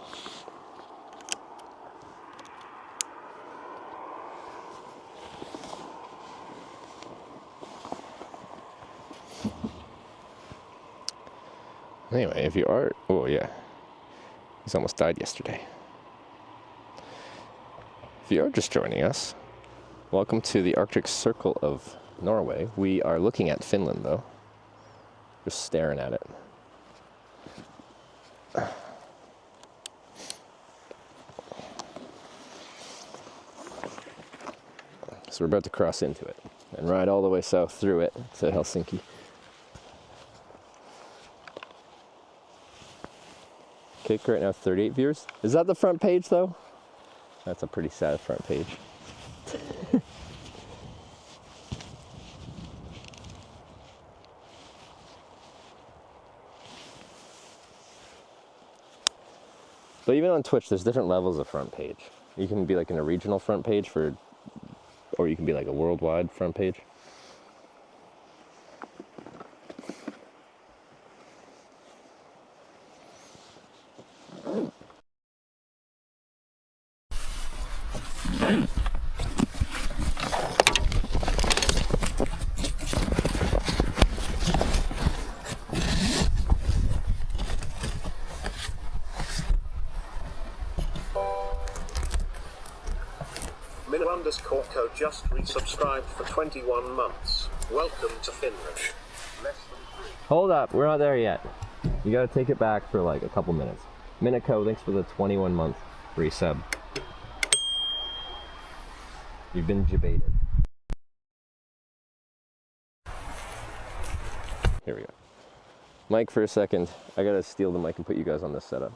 Anyway, if you are, oh yeah, he's almost died yesterday. If you are just joining us, welcome to the Arctic Circle of Norway. We are looking at Finland though, just staring at it. So we're about to cross into it and ride all the way south through it to Helsinki. Kick right now, 38 viewers. Is that the front page though? That's a pretty sad front page. But even on Twitch, there's different levels of front page. You can be like in a regional front page or you can be like a worldwide front page. Minna_Corco just resubscribed for 21 months. Welcome to Finland. Less than 3. Hold up, we're not there yet. You gotta take it back for like a couple minutes. Minako, thanks for the 21-month resub. You've been debated. Here we go. Mic for a second. I gotta steal the mic and put you guys on this setup.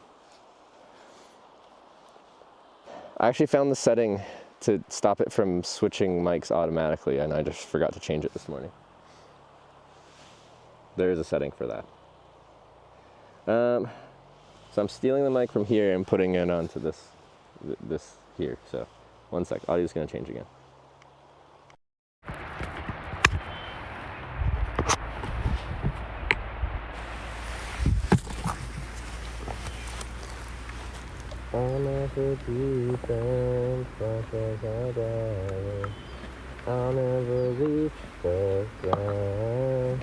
I actually found the setting to stop it from switching mics automatically, and I just forgot to change it this morning. There is a setting for that. So I'm stealing the mic from here and putting it onto this here. So 1 sec, audio's gonna change again. I'll never be friends, such as I die. I'll never reach the ground.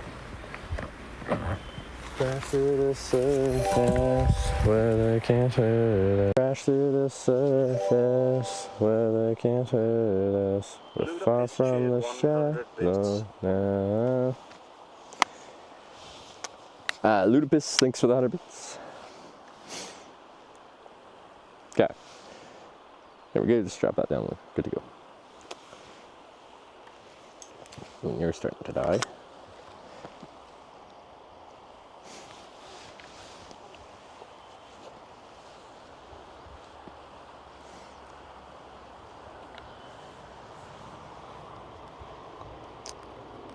Crash to the surface where they can't hurt us. Crash to the surface where they can't hurt us. We're far from the shadow now. Ludipus, thanks for the 100 bits. Okay. There we go, just drop that down. Good to go. Ooh, you're starting to die.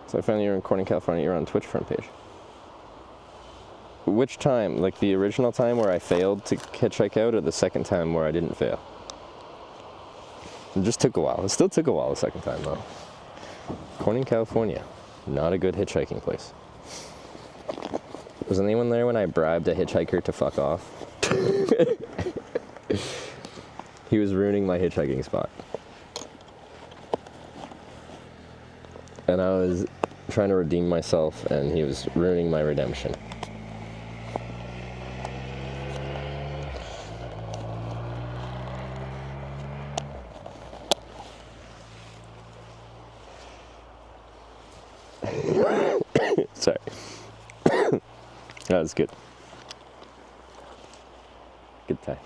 So I found you're in Corning, California. You're on Twitch front page. Which time? Like the original time where I failed to hitchhike out, or the second time where I didn't fail? It just took a while. It still took a while the second time though. Corning, California. Not a good hitchhiking place. Was anyone there when I bribed a hitchhiker to fuck off? He was ruining my hitchhiking spot. And I was trying to redeem myself, and he was ruining my redemption. Sorry. That was good. Good times.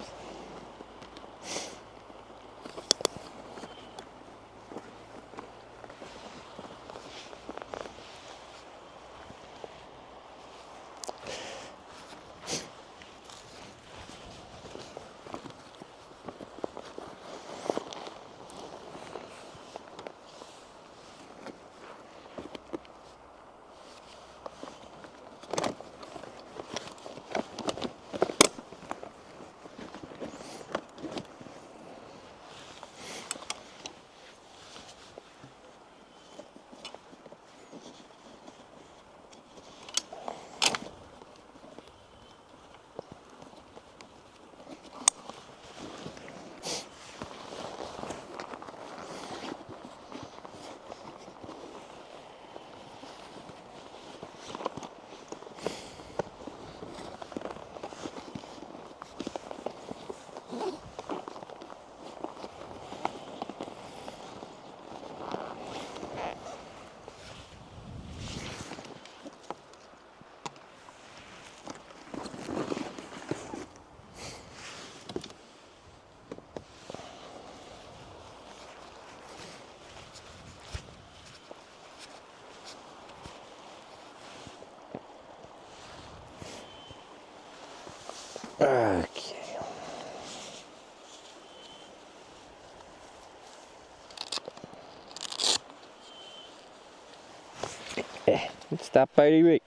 Okay. Stop biting me.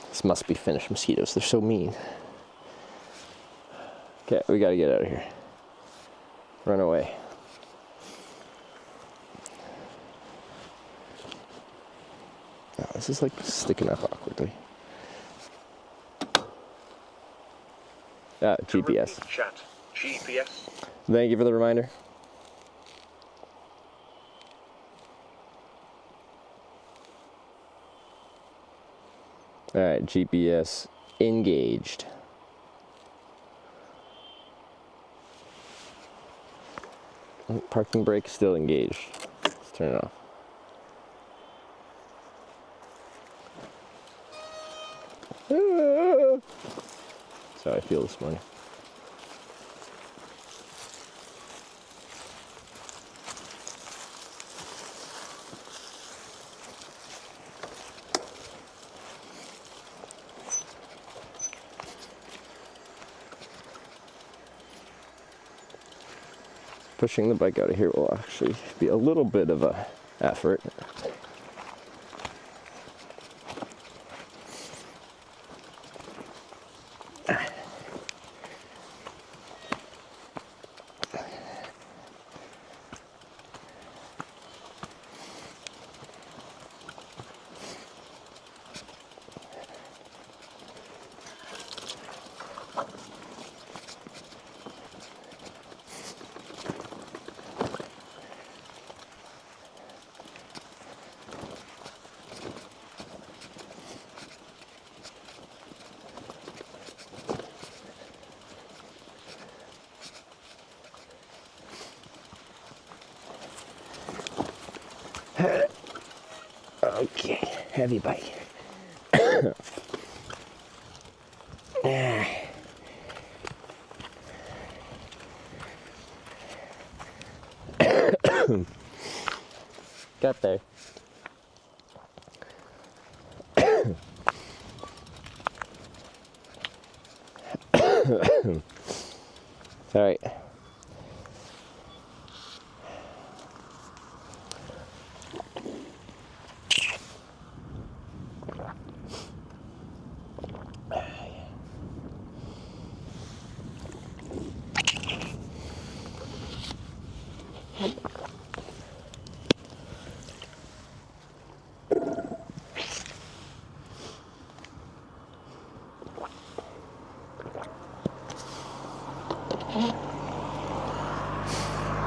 This must be Finnish mosquitoes. They're so mean. Okay, we gotta get out of here. Run away. Oh, this is like sticking up awkwardly. GPS. Chat. GPS. Thank you for the reminder. Alright, GPS engaged. Parking brake still engaged. Let's turn it off. That's how I feel this morning. Pushing the bike out of here will actually be a little bit of a effort. Okay, heavy bite. Got there. All right.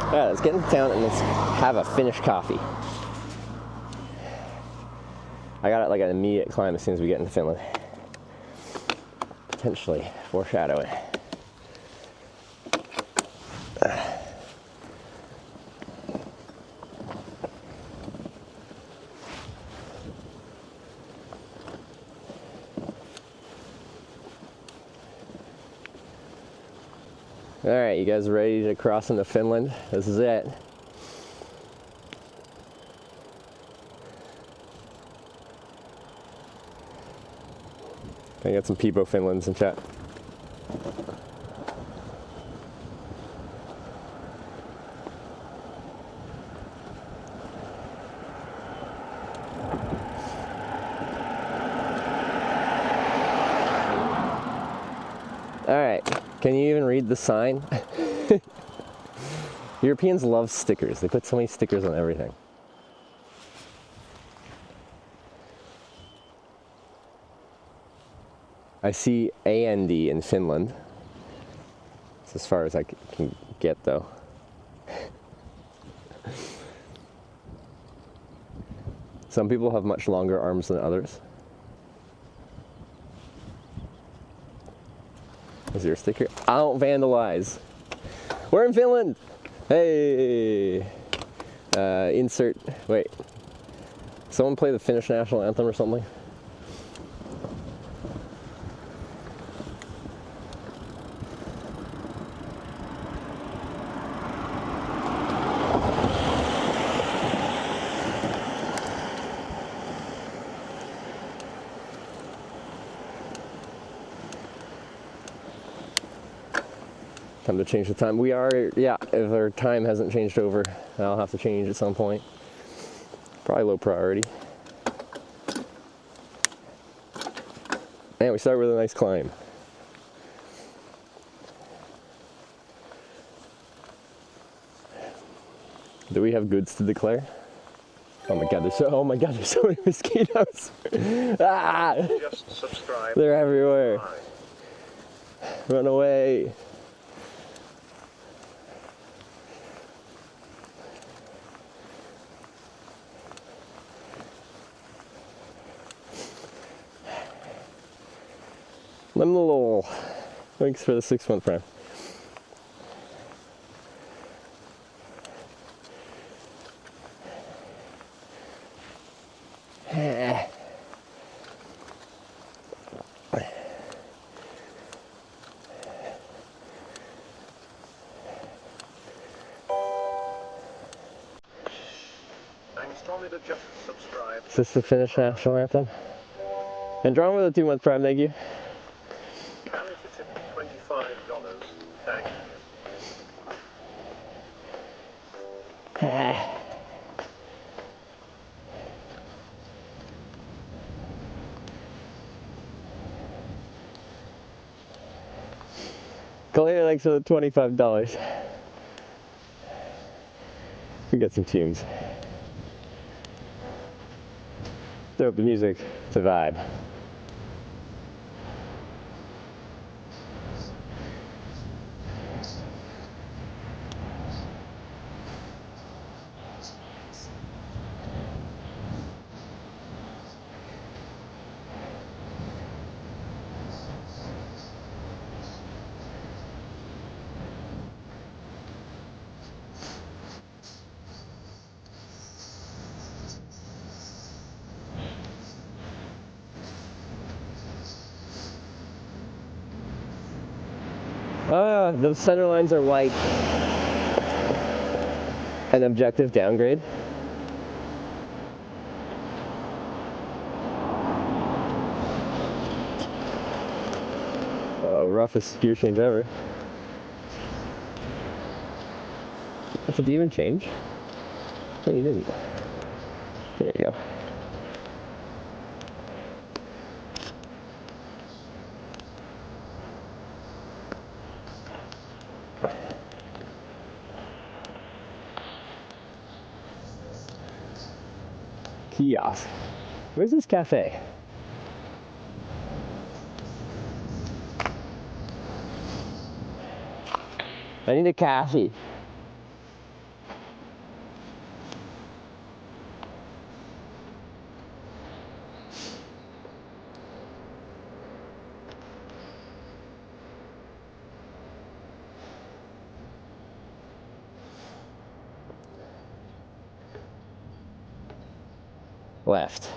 All right, let's get into town and let's have a Finnish coffee. I got it like an immediate climb as soon as we get into Finland. Potentially foreshadowing. All right, you guys ready to cross into Finland? This is it. I got some Peepo Finlands in chat. All right, can you even read the sign? Europeans love stickers. They put so many stickers on everything. I see AND in Finland. It's as far as I can get though. Some people have much longer arms than others. Is there a sticker? I don't vandalize. We're in Finland. Hey. Insert. Wait. Someone play the Finnish national anthem or something. Time to change the time. We are, yeah, if our time hasn't changed over, I'll have to change at some point. Probably low priority. And we start with a nice climb. Do we have goods to declare? Oh my god, there's so many mosquitoes. Ah! Just subscribe. They're everywhere. Run away. Lemlol. Thanks for the 6-month prime. Andromeda just subscribed. Is this the Finnish national anthem? Andromeda 2-month prime, thank you. Carry for tip $25. Thank you. Kalea likes the $25. We got some tunes. Throw up the music. It's a vibe. The center lines are white. An objective downgrade. Roughest gear change ever. Did you even change? No, you didn't. There you go. Kiosk. Where's this cafe? I need a coffee. Left.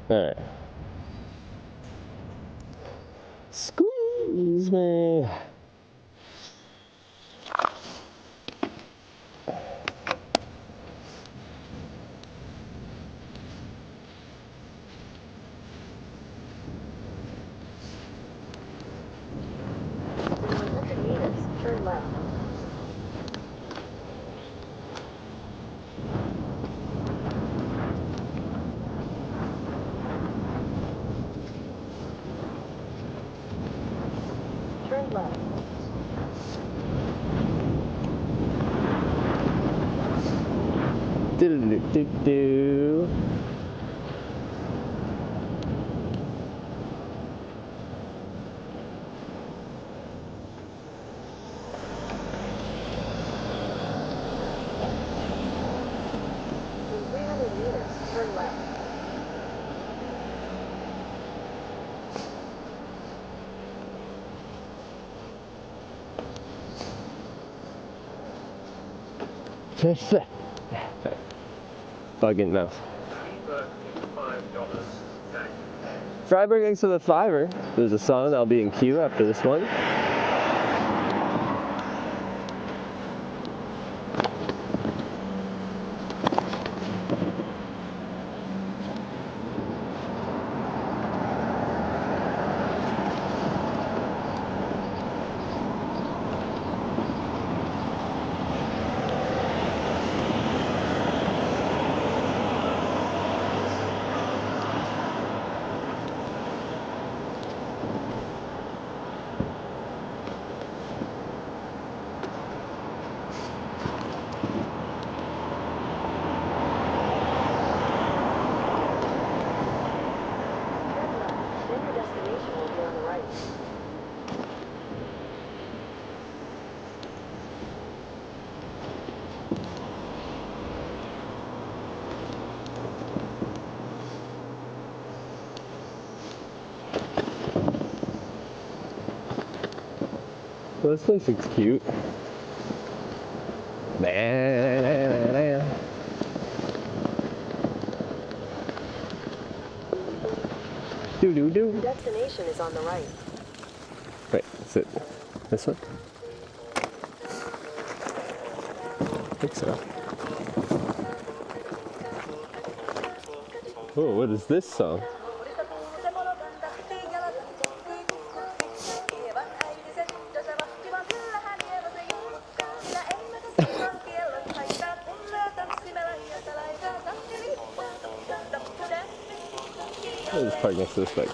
All right. Squeeze me. Turn left. Turn left. Do. In 300 meters, turn left. Bugging mouth. $5. Thanks. Freiburg, thanks for the $5. There's a song that'll be in queue after this one. Then your destination will be on the right. Well, this place looks cute. Do. Your destination is on the right. Wait, is it this one? I think so. Oh, what is this song? I'll just park next to this bike.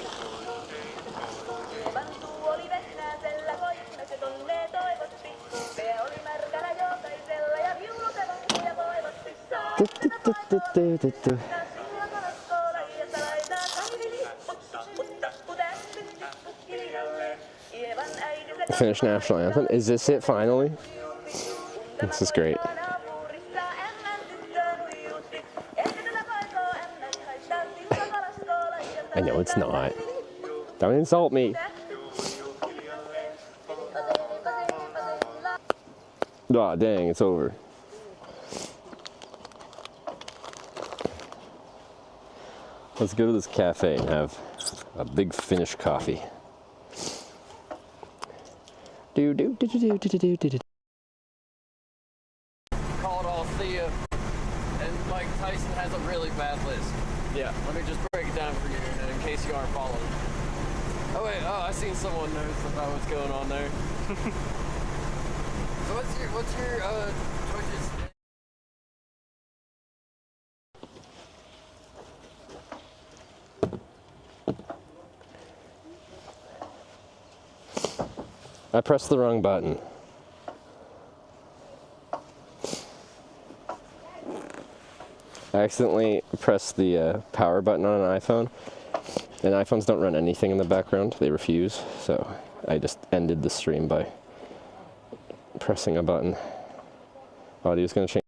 Finnish national anthem. Is this it finally? This is great. I know it's not. Don't insult me. Aw, dang, it's over. Let's go to this cafe and have a big Finnish coffee. Do do do do do do do do. Call it all Thea, and Mike Tyson has a really bad list. Yeah, let me just break it down for you in case you aren't following. Oh wait, I seen someone knows about what's going on there. So what's your choices? I pressed the wrong button. I accidentally pressed the power button on an iPhone, and iPhones don't run anything in the background. They refuse, so I just ended the stream by pressing a button. Audio's gonna change.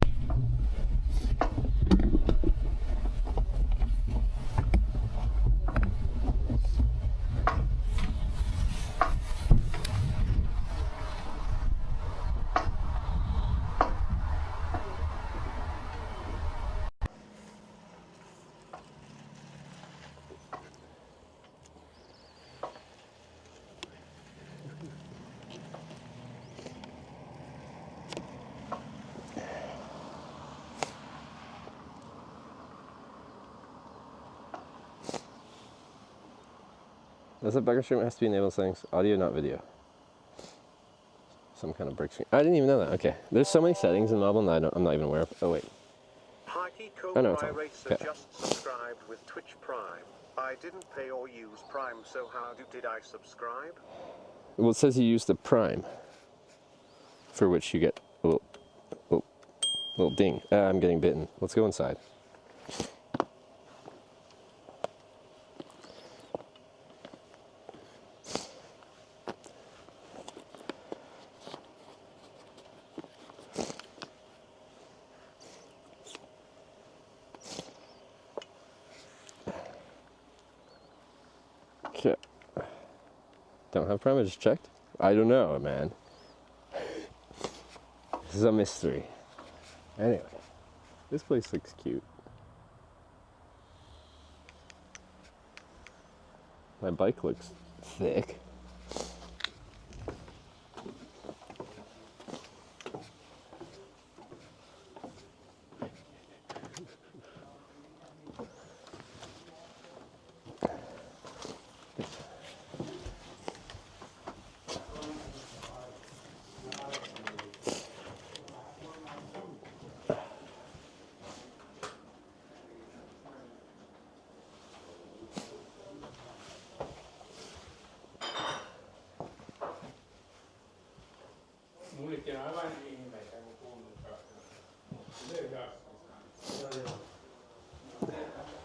Does it bugger stream? It has to be enabled settings. Audio, not video. Some kind of break screen. I didn't even know that. Okay. There's so many settings in mobile that I'm not even aware of. Oh, wait. Hikey Oh, no, it's Cobra on. Racer Okay. just subscribed with Twitch Prime. I didn't pay or use Prime, so how did I subscribe? Well, it says you use the Prime, for which you get a little ding. I'm getting bitten. Let's go inside. Okay. Don't have Prime, I just checked. I don't know, man. This is a mystery. Anyway, this place looks cute. My bike looks thick.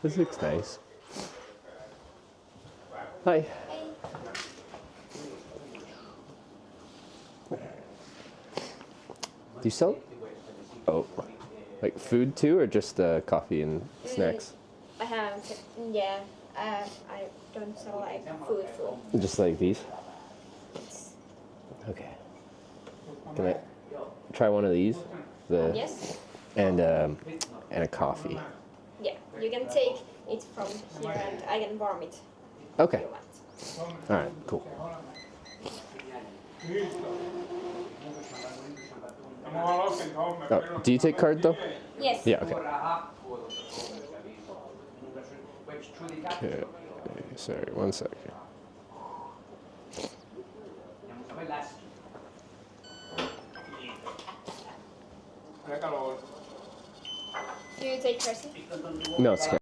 This looks nice. Hi. Do you sell? Oh, like food too, or just coffee and snacks? I have, yeah, I don't sell like food. Just like these? Okay. Can I try one of these? Yes? And a coffee. Yeah, you can take it from here and I can warm it Okay. if you want. All right. Cool. Oh, do you take card though? Yes. Yeah. Okay. Okay. Sorry. 1 second. Do you take person? No, it's okay.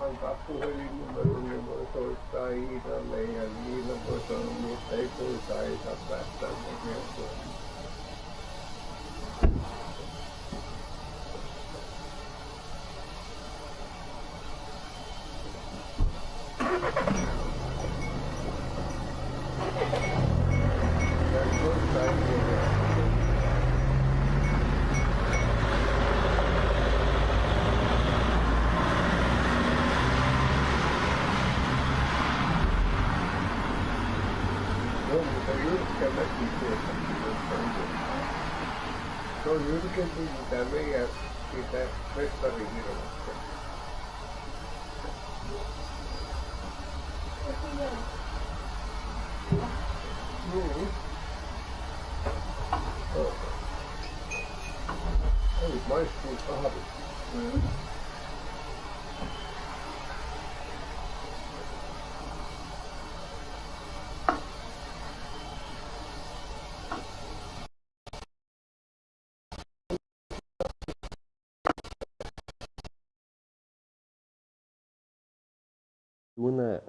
Antaa puhelinnumeron ja voi soittaa Iidalle ja Iida voi sanoa, että ei poika ei saa päästää Se on jyrkempi mitä meidän siitä mestarivirrasta. Niin. Ei maistuu kahvi. Doing that,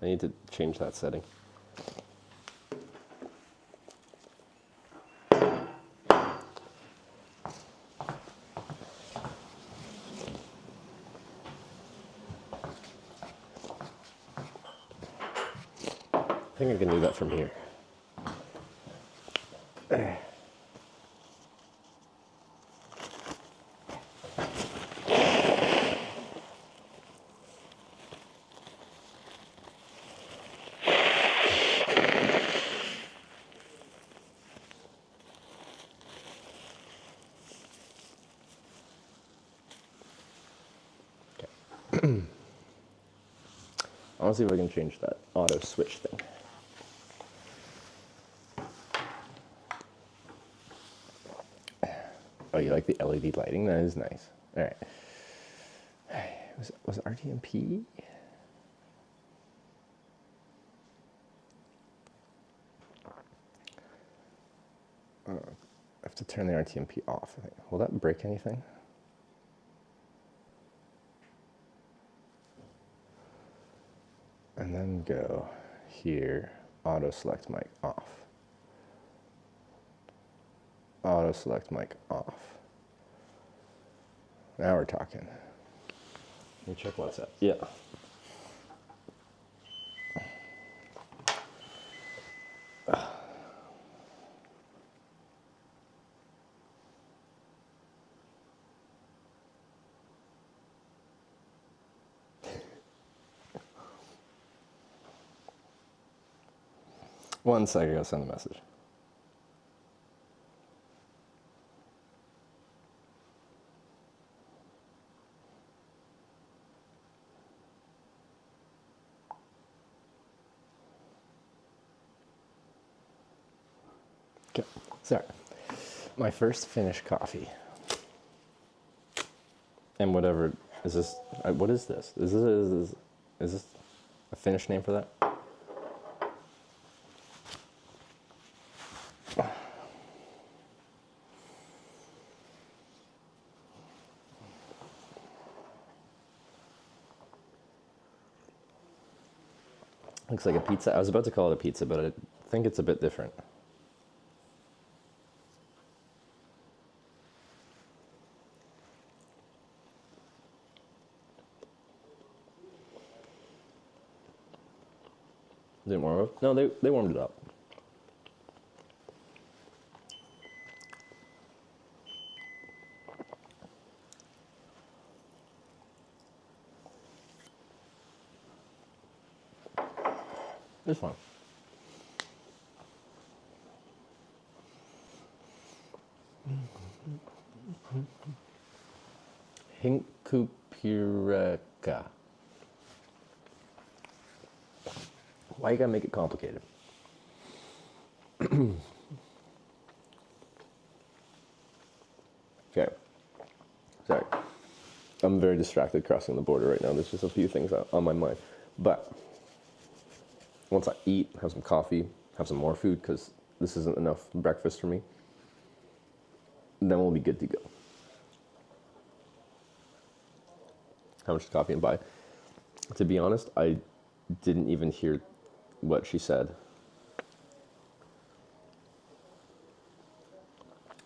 I need to change that setting. I think I can do that from here. I want to see if I can change that auto switch thing. Oh, you like the LED lighting? That is nice. All right. Was RTMP? I have to turn the RTMP off, I think. Will that break anything? And then go here, auto select mic off. Auto select mic off. Now we're talking. Let me check what's up. Yeah. One second, I'll send a message. Okay, sorry. My first Finnish coffee. And whatever, is this, what is this? Is this a Finnish name for that? Looks like a pizza. I was about to call it a pizza, but I think it's a bit different. Is it warm up? No, they warmed it up. It's fine. Hinkupureka. Why you gotta make it complicated? Okay. Sorry. I'm very distracted crossing the border right now. There's just a few things on my mind. But once I eat, have some coffee, have some more food, because this isn't enough breakfast for me, then we'll be good to go. How much coffee and buy? To be honest, I didn't even hear what she said.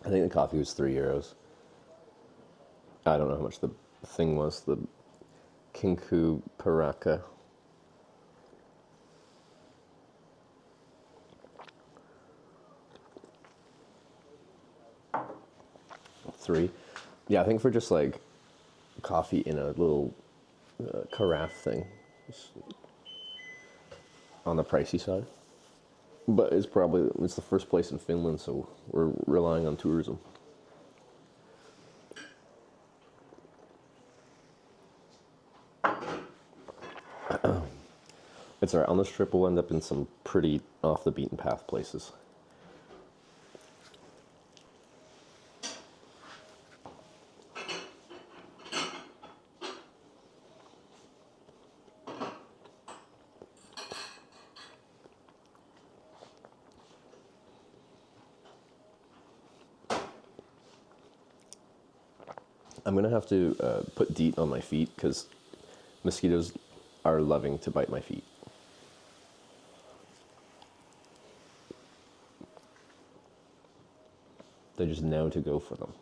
I think the coffee was €3. I don't know how much the thing was, the Kinku Paraka. $3. Yeah, I think for just like coffee in a little carafe thing, it's on the pricey side. But it's the first place in Finland, so we're relying on tourism. It's alright, on this trip we'll end up in some pretty off the beaten path places. I'm gonna have to put DEET on my feet because mosquitoes are loving to bite my feet. They just know to go for them.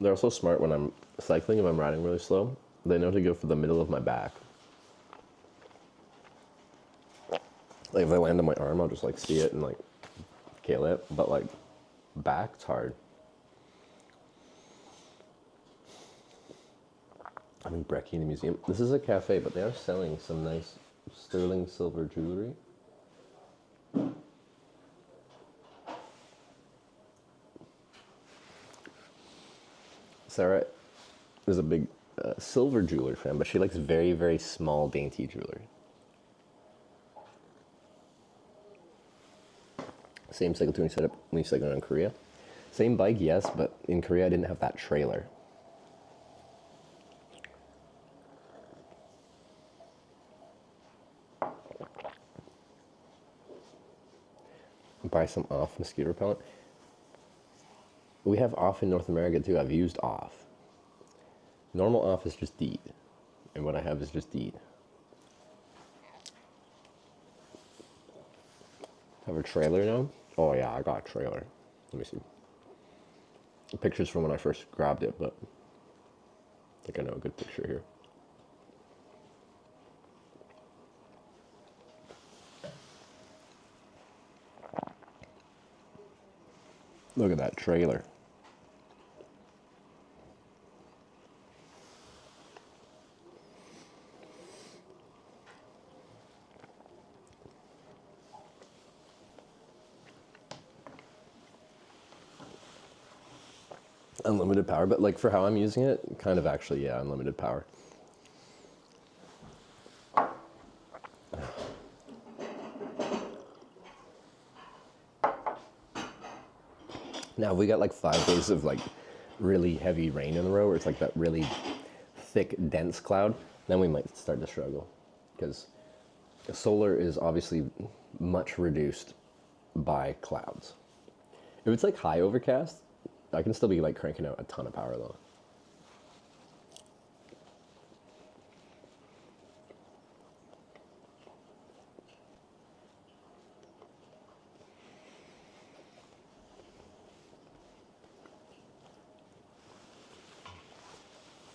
They're also smart when I'm cycling, if I'm riding really slow. They know to go for the middle of my back. Like if I land on my arm, I'll just like see it and like kill it. But like back's hard. I'm in Rovaniemi Museum. This is a cafe, but they are selling some nice sterling silver jewelry. Sarah is a big silver jeweler fan, but she likes very, very small, dainty jewelry. Same cycle tuning setup when you cycle around Korea. Same bike, yes, but in Korea I didn't have that trailer. Buy some off mosquito repellent. We have off in North America too. I've used off. Normal off is just DEET, and what I have is just DEET. Have a trailer now? Oh yeah, I got a trailer. Let me see. Pictures from when I first grabbed it, but I think I know a good picture here. Look at that trailer. Unlimited power, but like for how I'm using it, kind of actually, yeah, unlimited power. Now, if we got like 5 days of like really heavy rain in a row, where it's like that really thick, dense cloud, then we might start to struggle. Because solar is obviously much reduced by clouds. If it's like high overcast, I can still be like cranking out a ton of power though.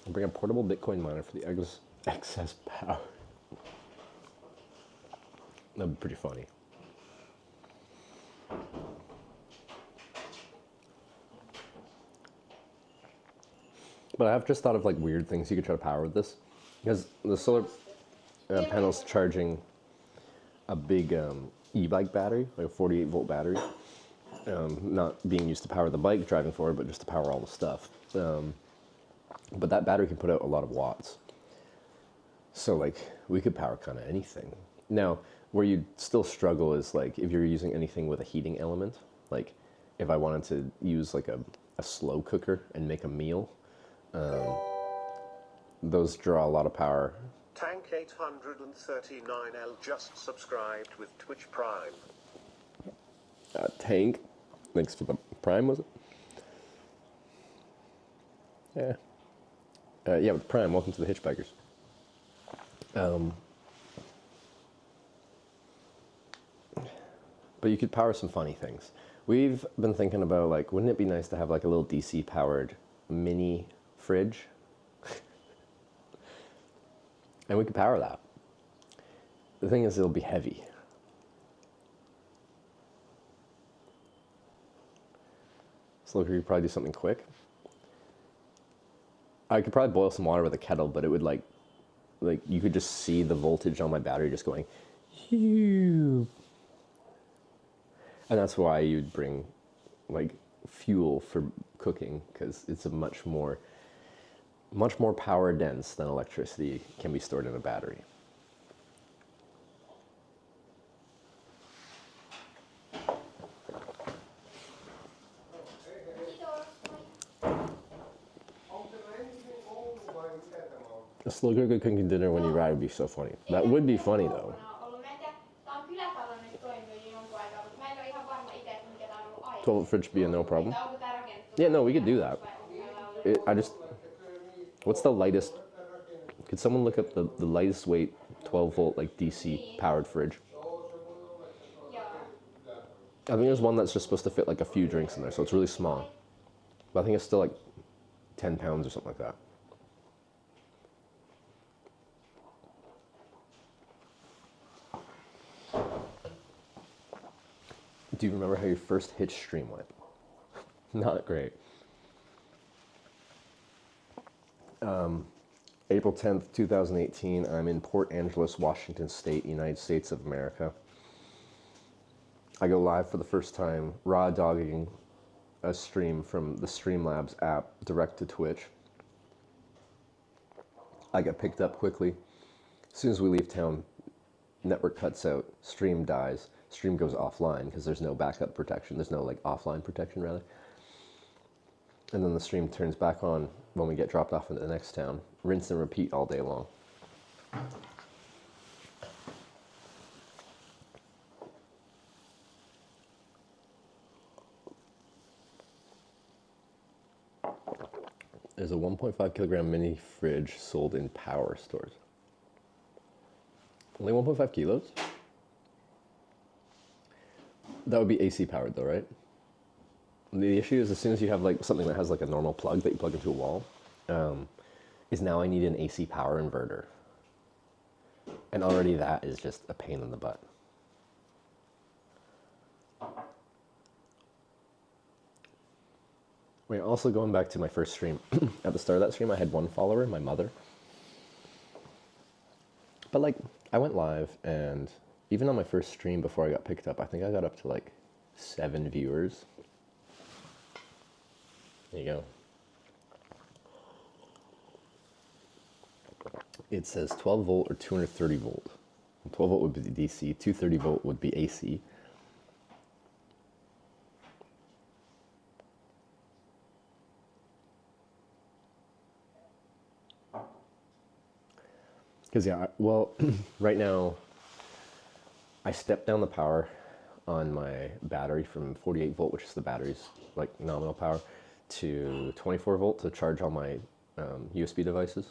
I'll bring a portable Bitcoin miner for the excess power. That'd be pretty funny. But I've just thought of like weird things you could try to power with this, because the solar panel's charging a big e-bike battery, like a 48-volt battery, not being used to power the bike driving forward, but just to power all the stuff. But that battery can put out a lot of watts. So like we could power kind of anything. Now, where you'd still struggle is like if you're using anything with a heating element, like if I wanted to use like a slow cooker and make a meal, those draw a lot of power. Tank 839L just subscribed with Twitch Prime. Tank, thanks for the Prime, was it? Yeah. Yeah, with Prime, welcome to the Hitchhikers. But you could power some funny things. We've been thinking about like, wouldn't it be nice to have like a little DC powered mini fridge? And we could power that. The thing is, it'll be heavy. So we could probably do something quick. I could probably boil some water with a kettle, but it would like like you could just see the voltage on my battery just going, phew. And that's why you'd bring like fuel for cooking, because it's a much more power dense than electricity can be stored in a battery. A slow cooker cooking dinner when you ride would be so funny. That would be funny though. Tää on kylätalo nyt toiminut jo jonkun aikaa, mutta mä en ole ihan varma itse, että mikä tää on ollut aiemmin. 12 fridge be no problem. Että onko tää rakennettu? Yeah, no, we could do that. What's the lightest? Could someone look up the lightest weight 12 volt like DC powered fridge? I think there's one that's just supposed to fit like a few drinks in there, so it's really small. But I think it's still like 10 pounds or something like that. Do you remember how your first Hitch stream went? Not great. April 10th, 2018, I'm in Port Angeles, Washington State, United States of America. I go live for the first time, raw dogging a stream from the Streamlabs app direct to Twitch. I get picked up quickly. As soon as we leave town, network cuts out, stream dies, stream goes offline because there's no backup protection. There's no like offline protection rather. And then the stream turns back on when we get dropped off in the next town. Rinse and repeat all day long. There's a 1.5 kilogram mini fridge sold in power stores. Only 1.5 kilos? That would be AC powered though, right? The issue is as soon as you have like something that has like a normal plug that you plug into a wall, is now I need an AC power inverter. And already that is just a pain in the butt. Wait, also going back to my first stream, at the start of that stream I had one follower, my mother. But like, I went live and even on my first stream before I got picked up, I think I got up to like 7 viewers. There you go. It says 12 volt or 230 volt. 12 volt would be DC, 230 volt would be AC. Because yeah, well, right now, I stepped down the power on my battery from 48 volt, which is the battery's like nominal power, to 24 volt to charge all my USB devices.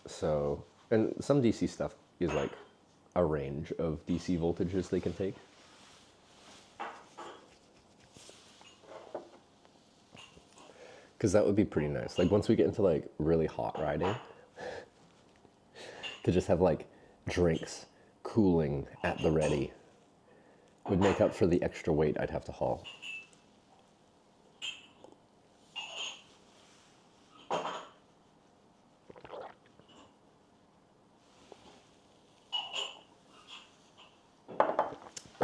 So, and some DC stuff is like a range of DC voltages they can take. Because that would be pretty nice. Like once we get into like really hot riding, to just have like drinks cooling at the ready would make up for the extra weight I'd have to haul.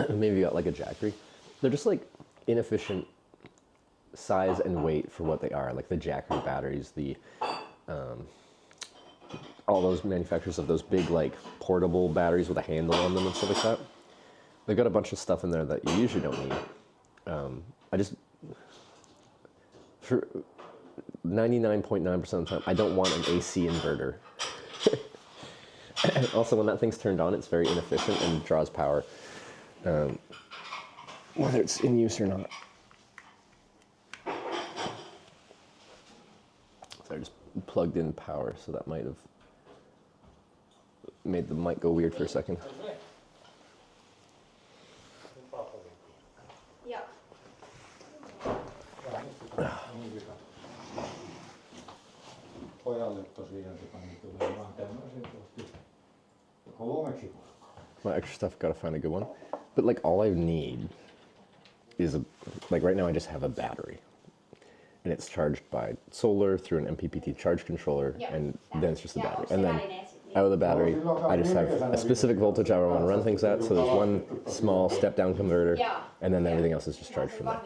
Maybe got like a Jackery. They're just like inefficient size and weight for what they are. Like the Jackery batteries, the all those manufacturers of those big like portable batteries with a handle on them and stuff like that. They've got a bunch of stuff in there that you usually don't need. I just, for 99.9% of the time, I don't want an AC inverter. Also, when that thing's turned on, it's very inefficient and draws power, whether it's in use or not. So I just plugged in power, so that might have made the mic go weird for a second. Joo. My extra stuff, gotta find a good one. But like all I need is like right now I just have a battery. and it's charged by solar through an MPPT charge controller, and then it's just the battery. And then out of the battery, I just have a specific voltage I want to run things at. So there's one small step-down converter, and then everything else is just charged from there.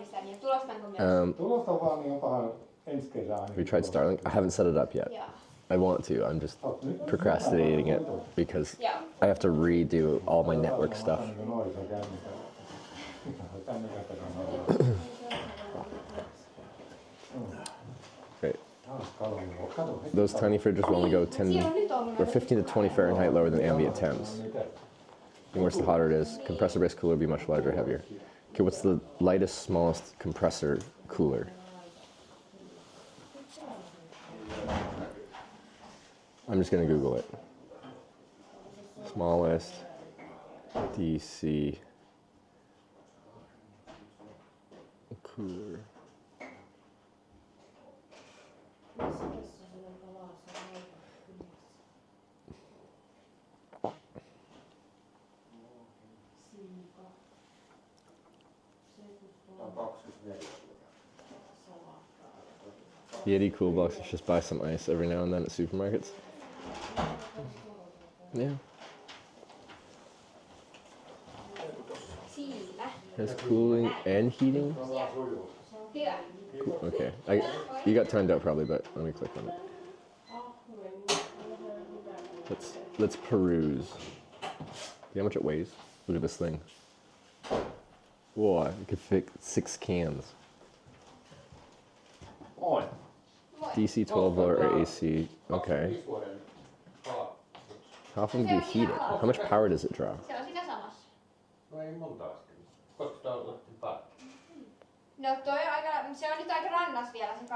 Have you tried Starlink? I haven't set it up yet. I want to. I'm just procrastinating it because I have to redo all my network stuff. Great. Those tiny fridges will only go 10 or 15 to 20 Fahrenheit lower than ambient temps. The worse the hotter it is, compressor-based cooler will be much larger, heavier. Okay, what's the lightest, smallest compressor cooler? I'm just going to Google it. Smallest DC cooler. Yeti cool boxes, just buy some ice every now and then at supermarkets. Yeah. Has cooling and heating? Cool. Okay. You got timed out probably, but let me click on it. Let's peruse. See how much it weighs? Look at this thing. Whoa, it could fit 6 cans. DC 12 volt or AC. Okay. How often do you heat it? How much power does it draw?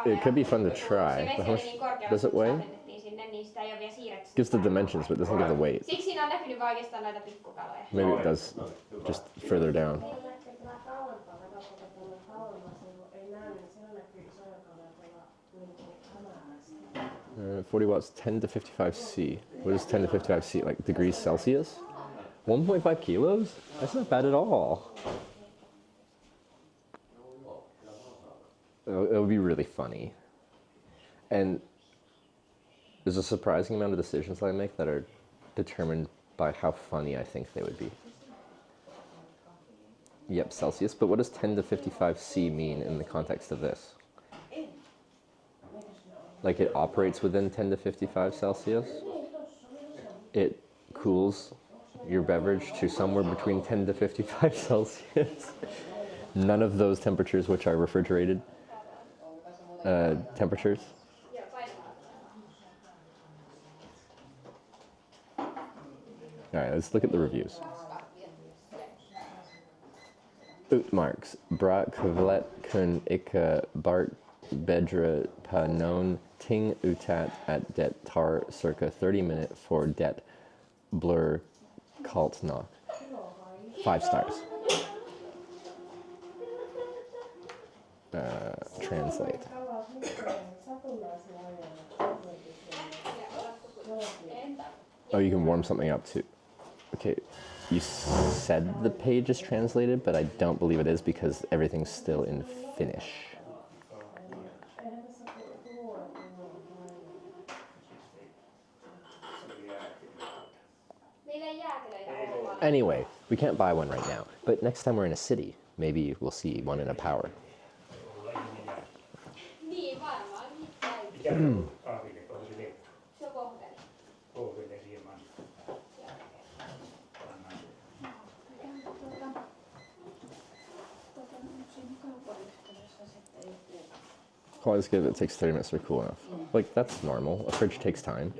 It could be fun to try, but how much does it weigh? Gives the dimensions, but doesn't give the weight. Maybe it does just further down. 40 watts, 10 to 55 C. What is 10 to 55 C? Like degrees Celsius? 1.5 kilos? That's not bad at all. It would be really funny. And there's a surprising amount of decisions that I make that are determined by how funny I think they would be. Yep, Celsius. But what does 10 to 55 C mean in the context of this? Like it operates within 10 to 55 Celsius. It cools your beverage to somewhere between 10 to 55 Celsius. None of those temperatures, which are refrigerated temperatures. All right, let's look at the reviews. Utmarks. Bra kvelet kun ikke bart bedre pa noen ting utat at det tar cirka 30 minutes for det blur kalt nok. 5 stars. Translate. Oh, you can warm something up too. Okay, you said the page is translated, but I don't believe it is because everything's still in Finnish. Anyway, we can't buy one right now, but next time we're in a city, maybe we'll see one in a power. Quality's good, it takes 30 minutes to cool enough. Like, that's normal. A fridge takes time.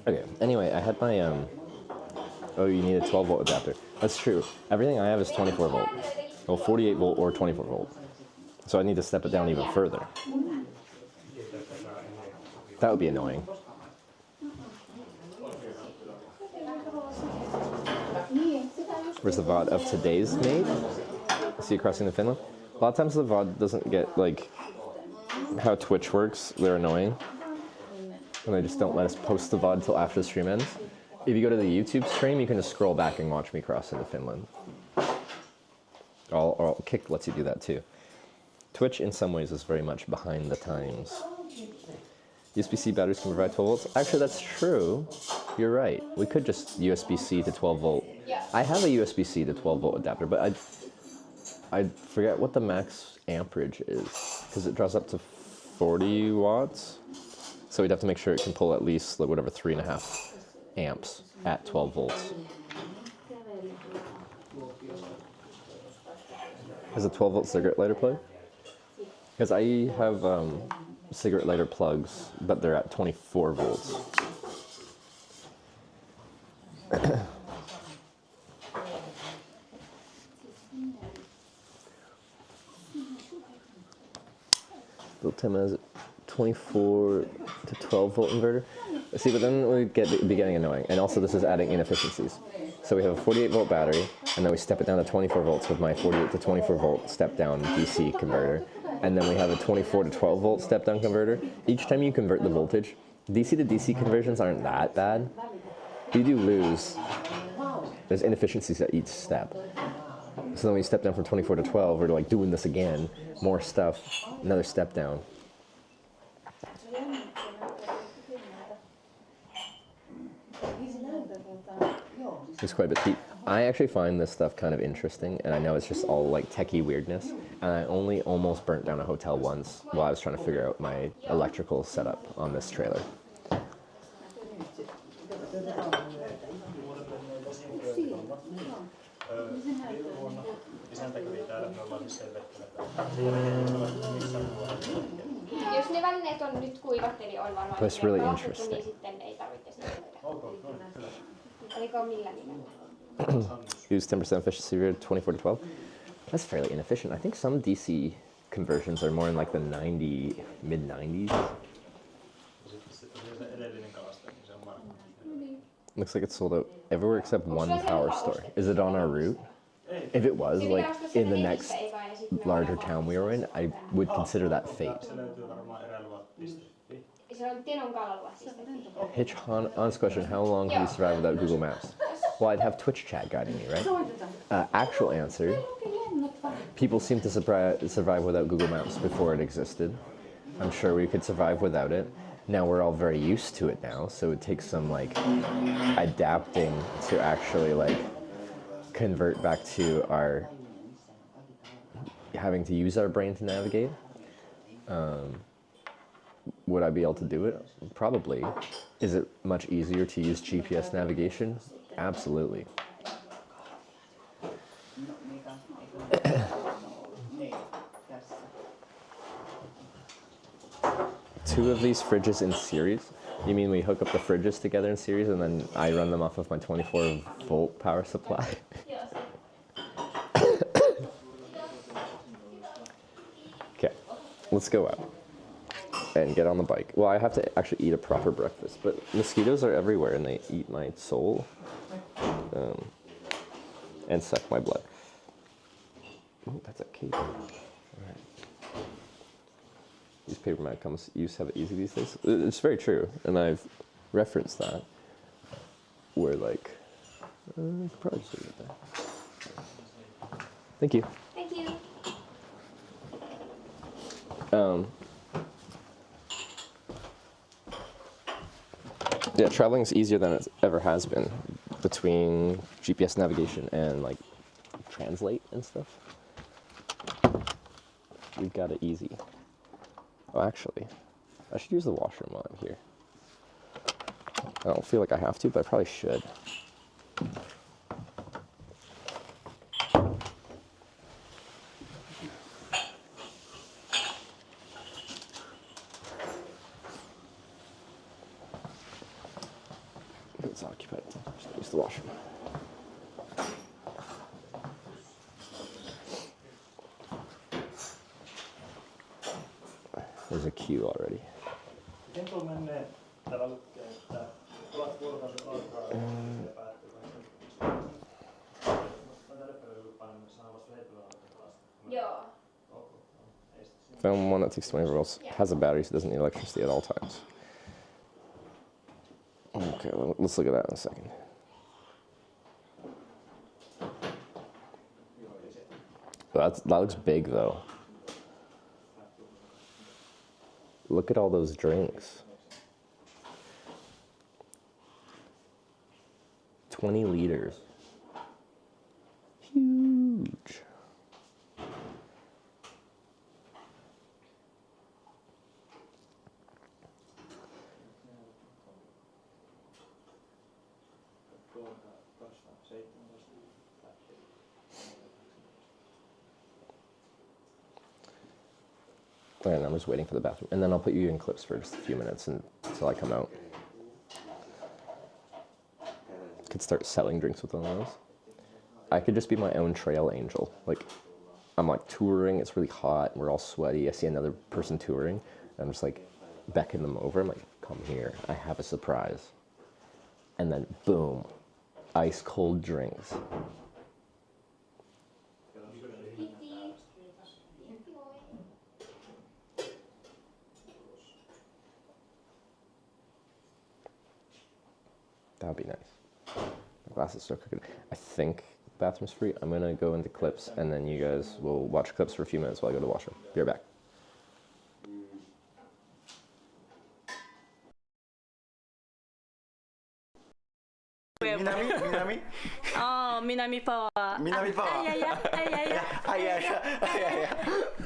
Okay, anyway, I had my, oh, you need a 12 volt adapter. That's true. Everything I have is 24 volt. Well, 48 volt or 24 volt. So I need to step it down even further. That would be annoying. Where's the VOD of today's made? See it crossing to Finland? A lot of times the VOD doesn't get, like, how Twitch works. They're annoying. And they just don't let us post the VOD till after the stream ends. If you go to the YouTube stream, you can just scroll back and watch me cross into Finland. Or Kick lets you do that too. Twitch, in some ways, is very much behind the times. USB-C batteries can provide 12 volts. Actually, that's true. You're right. We could just USB-C to 12 volt. I have a USB-C to 12 volt adapter, but I forget what the max amperage is, because it draws up to 40 watts. So we'd have to make sure it can pull at least like, whatever 3.5 amps at 12 volts. Is a 12 volt cigarette lighter plug? Because I have cigarette lighter plugs, but they're at 24 volts. Built time has 24 to 12 volt inverter. See, but then we be getting annoying. And also this is adding inefficiencies. So we have a 48 volt battery, and then we step it down to 24 volts with my 48 to 24 volt step down DC converter. And then we have a 24 to 12 volt step down converter. Each time you convert the voltage, DC to DC conversions aren't that bad. You do lose, there's inefficiencies at each step. So then when you step down from 24 to 12, we're like doing this again, more stuff, another step down. There's quite a bit deep. I actually find this stuff kind of interesting, and I know it's just all like techie weirdness, and I only almost burnt down a hotel once while I was trying to figure out my electrical setup on this trailer. Jos ne välineet on nyt kuivatteli on varmaan That's really interesting. niin sitten ei tarvitse sitä. Oliko millä nimellä? Use 10% efficiency rate 24 to 12. That's fairly inefficient. I think some DC conversions are more in like the mid 90s. Looks like it's sold out everywhere except one power store. Is it on our route? If it was, like, in the next larger town we were in, I would consider that fate. Hitch, honest question, how long can you survive without Google Maps? Well, I'd have Twitch chat guiding me, right? Actual answer, people seem to survive without Google Maps before it existed. I'm sure we could survive without it. Now we're all very used to it now, so it takes some, like, adapting to actually, like, convert back to our having to use our brain to navigate. Would I be able to do it? Probably. Is it much easier to use GPS navigation? Absolutely. Two of these fridges in series? You mean we hook up the fridges together in series and then I run them off of my 24 volt power supply? Okay, let's go out and get on the bike. Well, I have to actually eat a proper breakfast, but mosquitoes are everywhere and they eat my soul and suck my blood. Oh, that's a cape. All right. These paper mat comes used to have it easy these days. It's very true, and I've referenced that. Where like, I could probably just leave it there. Thank you. Thank you. Yeah, traveling is easier than it ever has been between GPS navigation and like translate and stuff. We've got it easy. Oh, actually, I should use the washroom while I'm here. I don't feel like I have to, but I probably should. It's occupied. Just use the washroom. There's a queue already. Found one that takes 24 volts, has a battery, so it doesn't need electricity at all times. Okay, well, Let's look at that in a second. That looks big though. Look at all those drinks. 20 liters. Huge. And I'm just waiting for the bathroom. And then I'll put you in clips for just a few minutes until I come out. Could start selling drinks with one of those. I could just be my own trail angel. Like, I'm like touring, it's really hot, we're all sweaty. I see another person touring, and I'm just like beckon them over. I'm like, come here, I have a surprise. And then boom, ice cold drinks. That would be nice. My glasses start cooking. I think the bathroom's free. I'm gonna go into clips, and then you guys will watch clips for a few minutes while I go to the washroom. Be right back. Minami? Oh, Minami Power. Minami Power.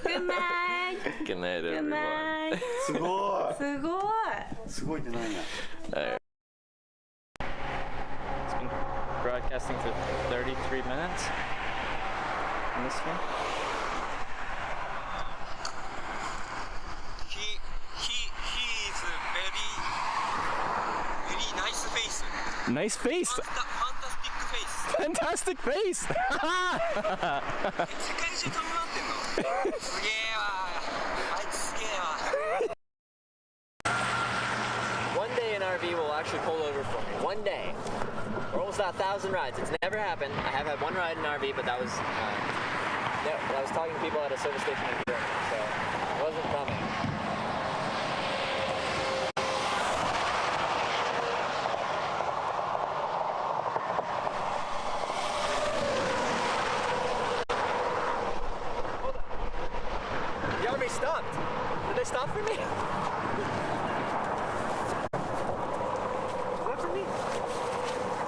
Good night. Good night, Good everyone. night. すごい。すごい。すごいって何や。 It's been broadcasting for 33 minutes on this one. He is very nice face. Nice face! Fantastic face. Fantastic face! 世界中飛び回ってんのすげえわあいつすげえわ One day an RV will actually pull over for me. One day. We're almost at 1,000 rides. It's never happened. I have had one ride in an RV, but that was I was talking to people at a service station in Germany, so it wasn't coming. The RV stopped. Did they stop for me?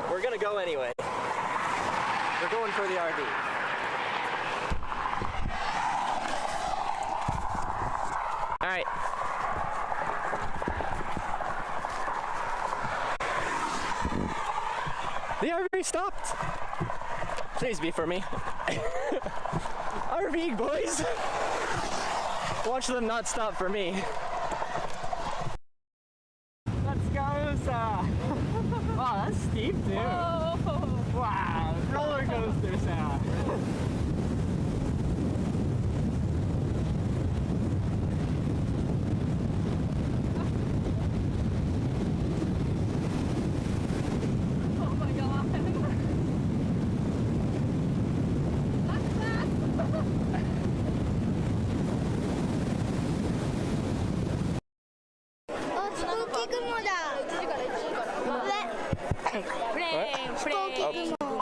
We're gonna go anyway. We're going for the RV. All right. The RV stopped. Please be for me. RV boys. Watch them not stop for me. Let's go, sir. Wow, that's steep too. Oh. Wow, roller coaster sound. Oh my god.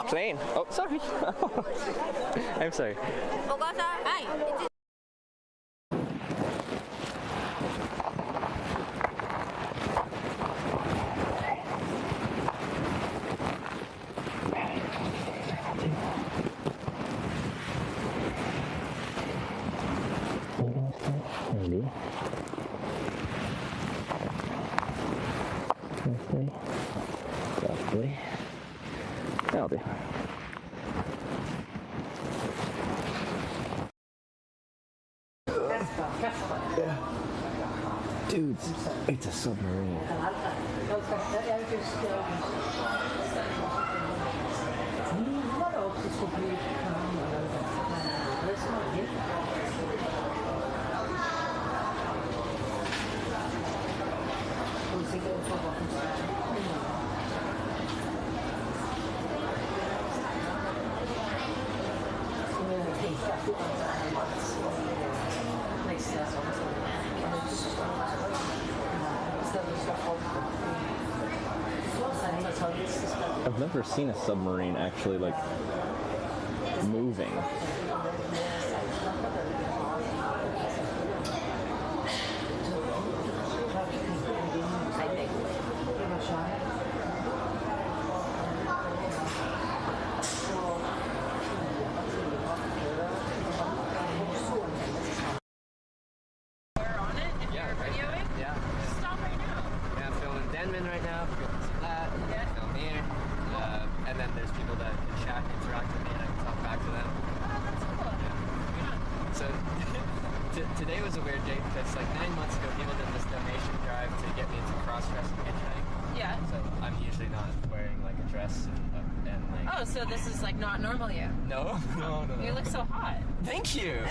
Plane. Oh, sorry. I'm sorry. お母さん、はい。Ready? Softly. Softly. That'll do. Dude, it's a submarine. I've never seen a submarine actually like moving. Right now, if you want to see that, film here, and then there's people that can chat, interact with me, and I can talk back to them. Oh, that's cool. Yeah. So today was a weird day because like 9 months ago, people did this donation drive to get me into cross-dressing hitchhiking. Yeah. So I'm usually not wearing like a dress and like. Oh, so this is like not normal yet. No. You look so hot. Thank you.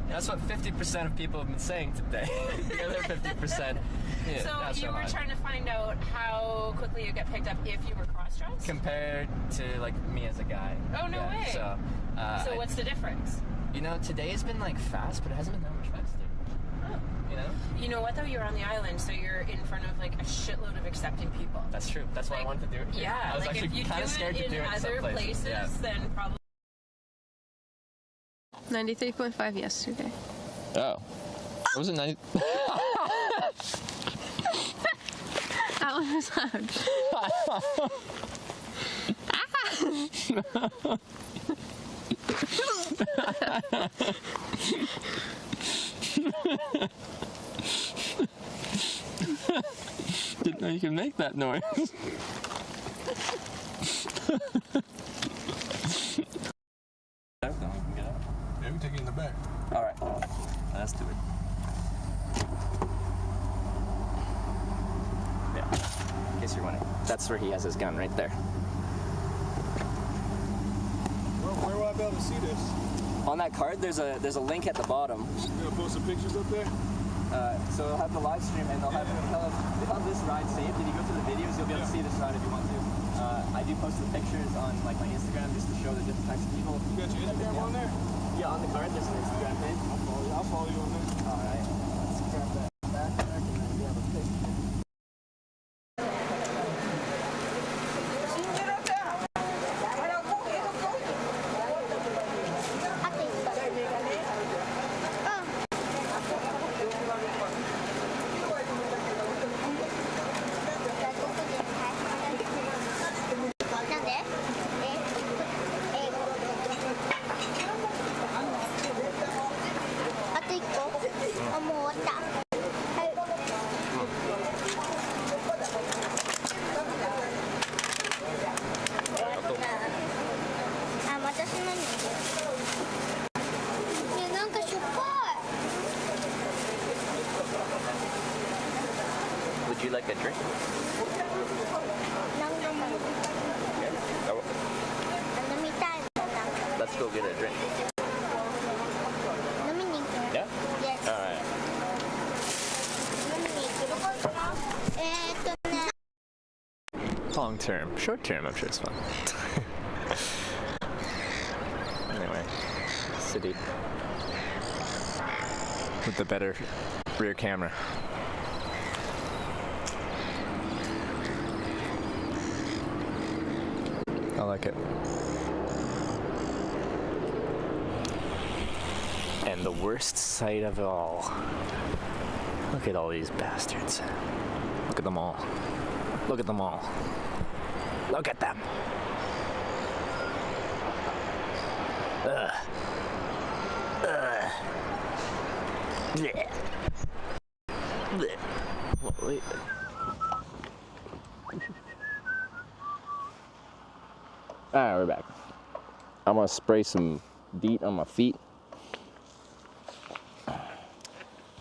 That's what 50% of people have been saying today. The other 50%. Yeah, so you were trying to find out how quickly you get picked up if you were cross-dressed? Compared to like me as a guy. Oh, no way. So what's the difference? You know, today has been like fast, but it hasn't been that much faster. Oh. You know? You know what though? You're on the island, so you're in front of like a shitload of accepting people. That's true. That's why I wanted to do it here. Yeah, I was like actually if you kind do of scared it to do in it other places, then probably. 93.5 yesterday. Oh. What was it 90? That one was loud. Didn't know you could make that noise. Yeah, we take it in the back. Alright. Let's do it. Yeah. In case you're wondering. That's where he has his gun right there. Where will I be able to see this? On that card, there's a link at the bottom. You gonna post some pictures up there? So they'll have the live stream and they'll have this ride saved. If you go to the videos, you'll be able to see this ride if you want to. I do post the pictures on like my Instagram just to show the different types of people. You got your Instagram on there? Yeah, on the card there's an Instagram page. I'll follow you on there. Alright, let's grab that backpack and then we have a picture. Would you like a drink? Let's go get a drink. Yeah? Yes. Alright. Long term. Short term, I'm sure it's fun. Anyway. City. With the better rear camera. I like it. And the worst sight of it all. Look at all these bastards. Look at them all. Look at them all. Look at them. Ugh. Ugh. Blech. Blech. Well, wait. Alright, we're back. I'm gonna spray some DEET on my feet.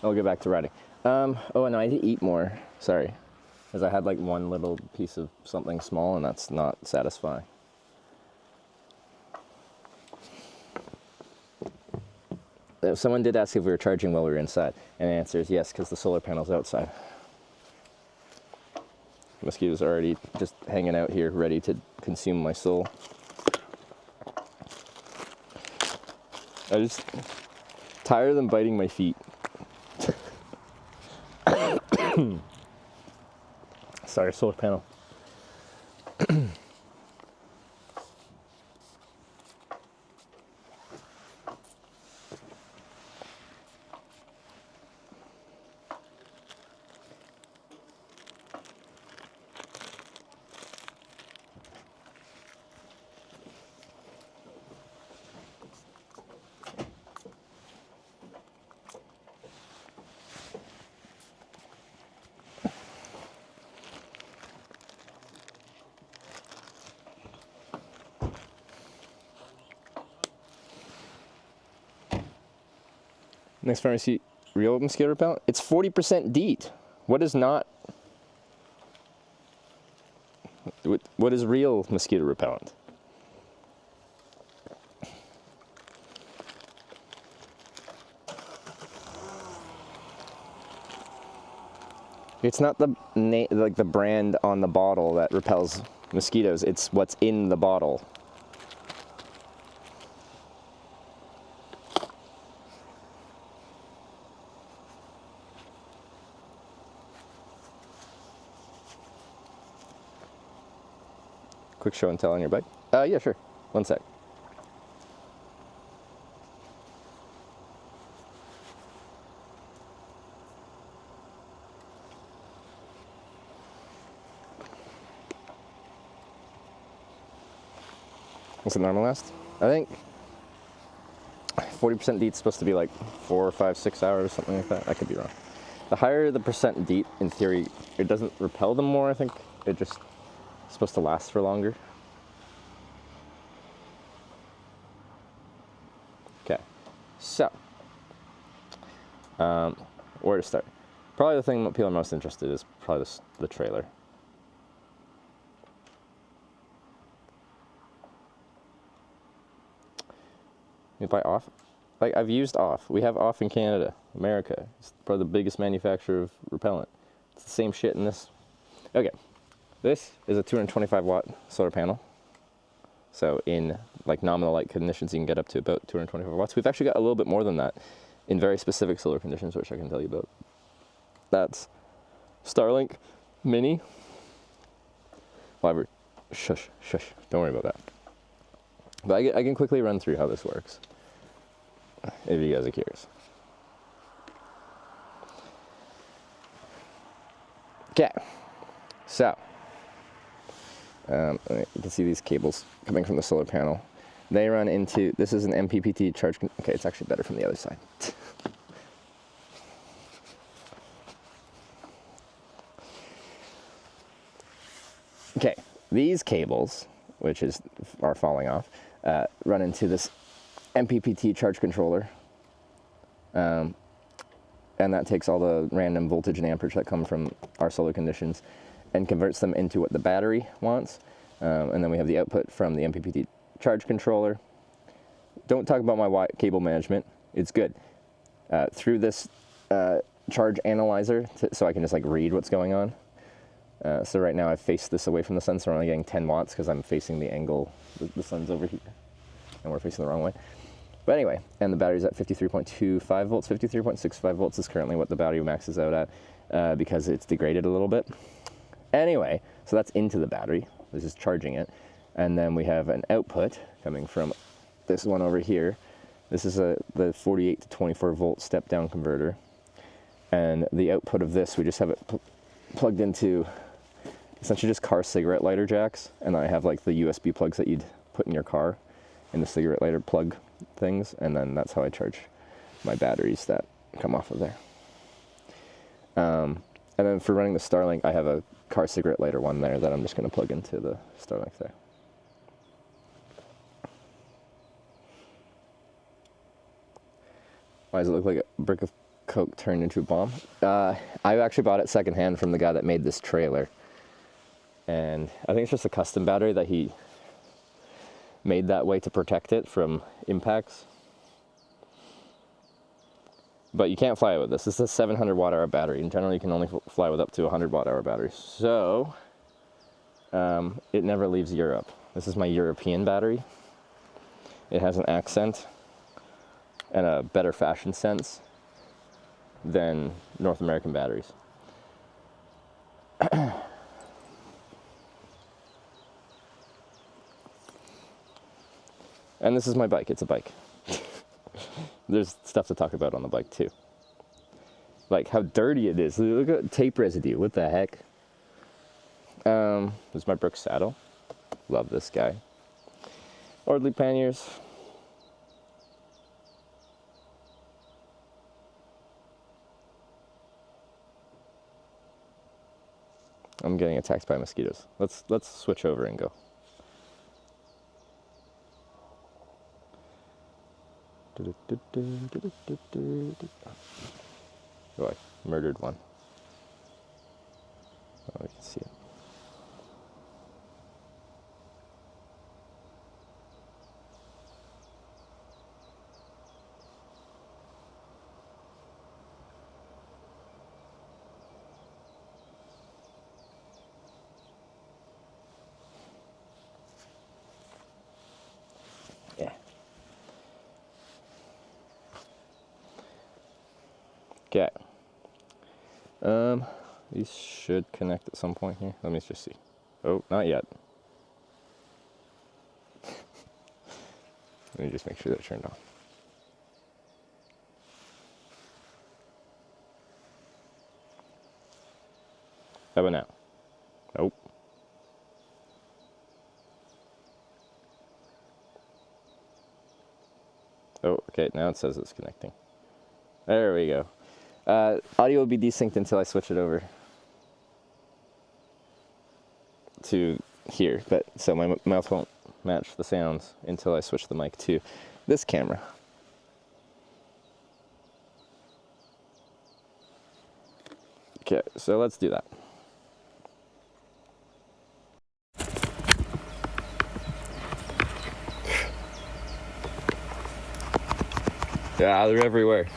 I'll get back to riding. Oh, and I need to eat more. Sorry. Because I had like one little piece of something small and that's not satisfying. Someone did ask if we were charging while we were inside, and the answer is yes, because the solar panel's outside. Mosquitoes are already just hanging out here, ready to consume my soul. I just tired of them biting my feet. Sorry, solar panel. Next pharmacy, real mosquito repellent. It's 40% DEET. What is not? What is real mosquito repellent? It's not the like the brand on the bottle that repels mosquitoes. It's what's in the bottle. Quick show and tell on your bike? Yeah, sure. One sec. What's the normal last? I think 40% DEET is supposed to be like 4 or 5, 6 hours, something like that. I could be wrong. The higher the percent DEET, in theory, it doesn't repel them more, I think. It just supposed to last for longer. Okay, so where to start? Probably the thing that people are most interested in is probably the trailer. You buy Off? Like, I've used Off. We have Off in Canada, America. It's probably the biggest manufacturer of repellent. It's the same shit in this. Okay. This is a 225 watt solar panel. So in like nominal light conditions, you can get up to about 225 watts. We've actually got a little bit more than that in very specific solar conditions, which I can tell you about. That's Starlink Mini. However, shush, don't worry about that. But I can quickly run through how this works, if you guys are curious. Okay, so you can see these cables coming from the solar panel. They run into, this is an MPPT charge, okay, it's actually better from the other side. Okay, these cables, which are falling off, run into this MPPT charge controller. And that takes all the random voltage and amperage that come from our solar conditions and converts them into what the battery wants. And then we have the output from the MPPT charge controller. Don't talk about my cable management. It's good. Through this charge analyzer, so I can just like read what's going on. So right now I've faced this away from the sun, so we're only getting 10 watts because I'm facing the angle, the sun's over here, and we're facing the wrong way. But anyway, and the battery's at 53.25 volts. 53.65 volts is currently what the battery maxes out at because it's degraded a little bit. Anyway, so that's into the battery. This is charging it. And then we have an output coming from this one over here. This is the 48 to 24 volt step down converter. And the output of this, we just have it plugged into essentially just car cigarette lighter jacks. And then I have like the USB plugs that you'd put in your car in the cigarette lighter plug things. And then that's how I charge my batteries that come off of there. And then for running the Starlink, I have a car cigarette lighter one there that I'm just going to plug into the Starlink there. Why does it look like a brick of Coke turned into a bomb? I actually bought it secondhand from the guy that made this trailer. And I think it's just a custom battery that he made that way to protect it from impacts. But you can't fly it with this. This is a 700 watt hour battery. In general, you can only fly with up to 100 watt hour batteries. So it never leaves Europe. This is my European battery. It has an accent and a better fashion sense than North American batteries. And this is my bike. It's a bike. There's stuff to talk about on the bike too. Like how dirty it is. Look at tape residue. What the heck? This is my Brooks saddle. Love this guy. Ordley panniers. I'm getting attacked by mosquitoes. Let's switch over and go. Oh, I murdered one. Oh, you can see it. Yeah. Okay. These should connect at some point here. Let me just see. Oh, not yet. Let me just make sure they're turned on. How about now? Nope. Oh, okay, now it says it's connecting. There we go. Audio will be desynced until I switch it over to here, but so my mouth won't match the sounds until I switch the mic to this camera. Okay, so let's do that. Yeah, they're everywhere.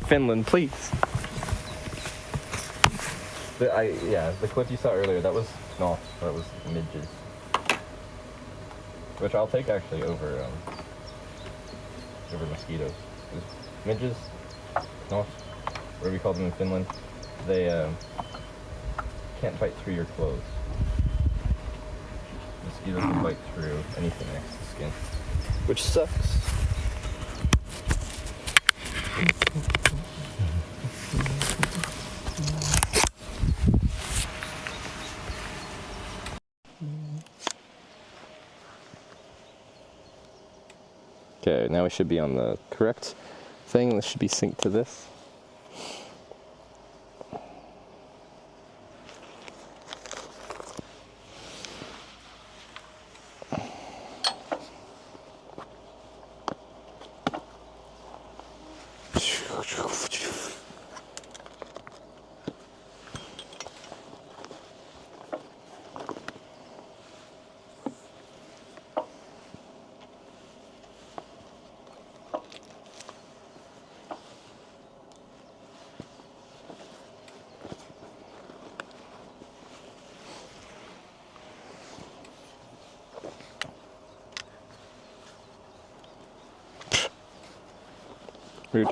Finland, please. The clip you saw earlier, that was midges. Which I'll take actually over mosquitoes. Midges, whatever we call them in Finland, they can't bite through your clothes. Mosquitoes can bite through anything next to the skin, which sucks. Okay, now we should be on the correct thing. This should be synced to this. Rude.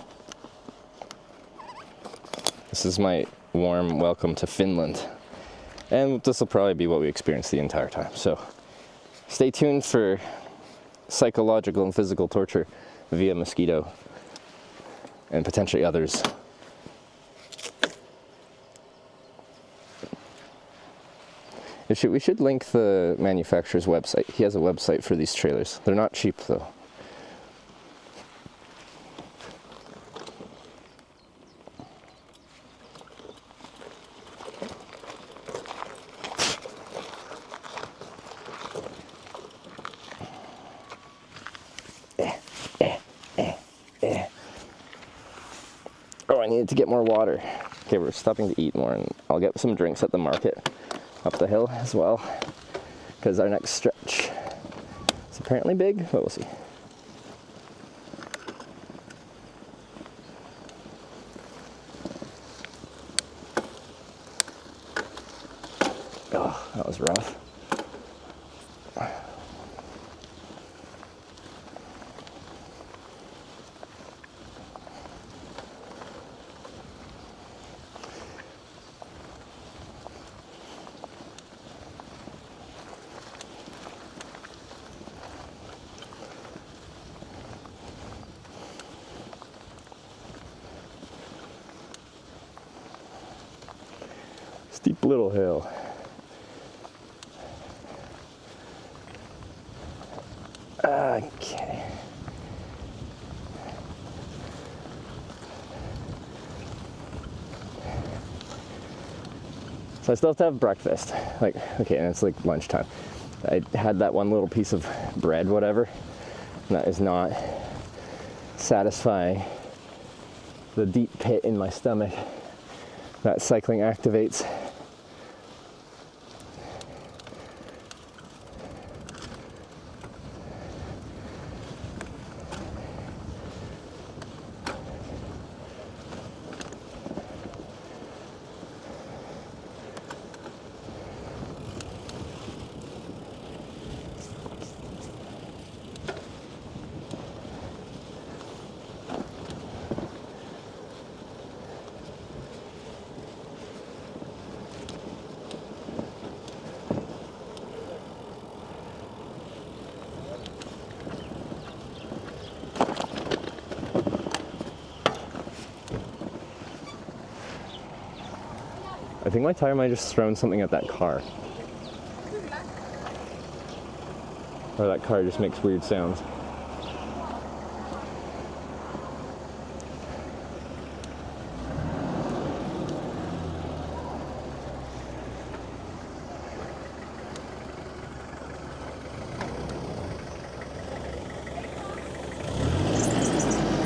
This is my warm welcome to Finland. And this will probably be what we experience the entire time. So stay tuned for psychological and physical torture via mosquito and potentially others. We should link the manufacturer's website. He has a website for these trailers. They're not cheap though. Oh, I needed to get more water. Okay, we're stopping to eat more, and I'll get some drinks at the market up the hill as well, because our next stretch is apparently big, but we'll see. Oh, that was rough. Steep little hill. Okay. So I still have to have breakfast. Okay, and it's like lunchtime. I had that one little piece of bread, whatever, and that is not satisfying the deep pit in my stomach that cycling activates. I think my tire might have just thrown something at that car. Or that car just makes weird sounds.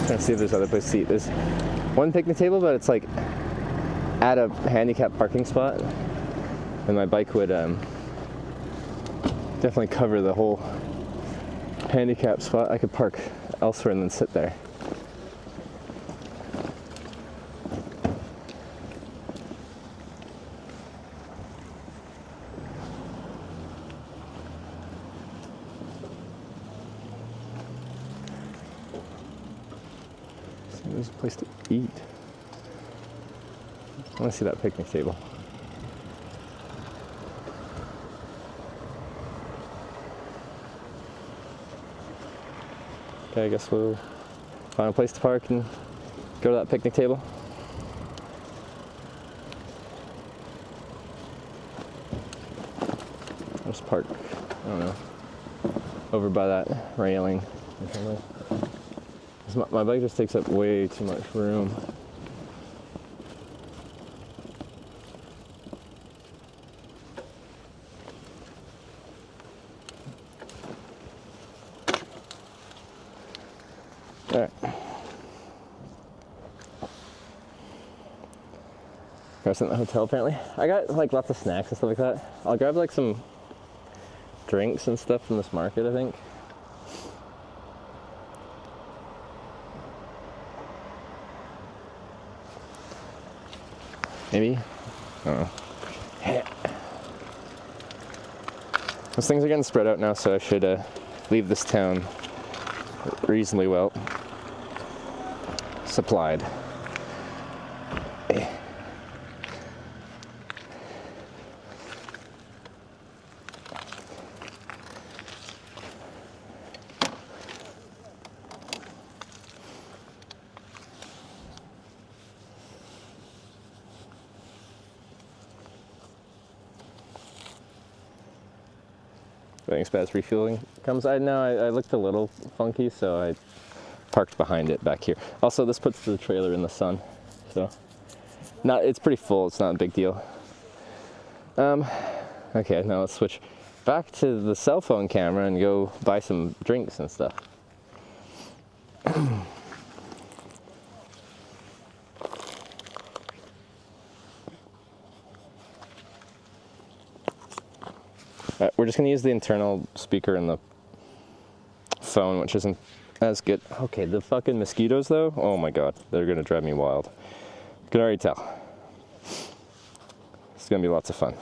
Trying to see if there's other place to eat. There's one picnic table, but it's like at a handicap parking spot, and my bike would definitely cover the whole handicap spot. I could park elsewhere and then sit there. So there's a place to eat. I want to see that picnic table. Okay, I guess we'll find a place to park and go to that picnic table. I'll just park, I don't know, over by that railing or something. My bike just takes up way too much room. Alright. Got something at the hotel apparently. I got like lots of snacks and stuff like that. I'll grab like some drinks and stuff from this market, I think. Maybe? I don't know. Those things are getting spread out now, so I should leave this town reasonably well supplied. As bad as refueling comes. I know I looked a little funky, so I parked behind it back here. Also, this puts the trailer in the sun, so it's pretty full. It's not a big deal. Okay, now let's switch back to the cell phone camera and go buy some drinks and stuff. We're just gonna use the internal speaker in the phone, which isn't as good. Okay, the fucking mosquitoes though, oh my god, they're gonna drive me wild. You can already tell. It's gonna be lots of fun.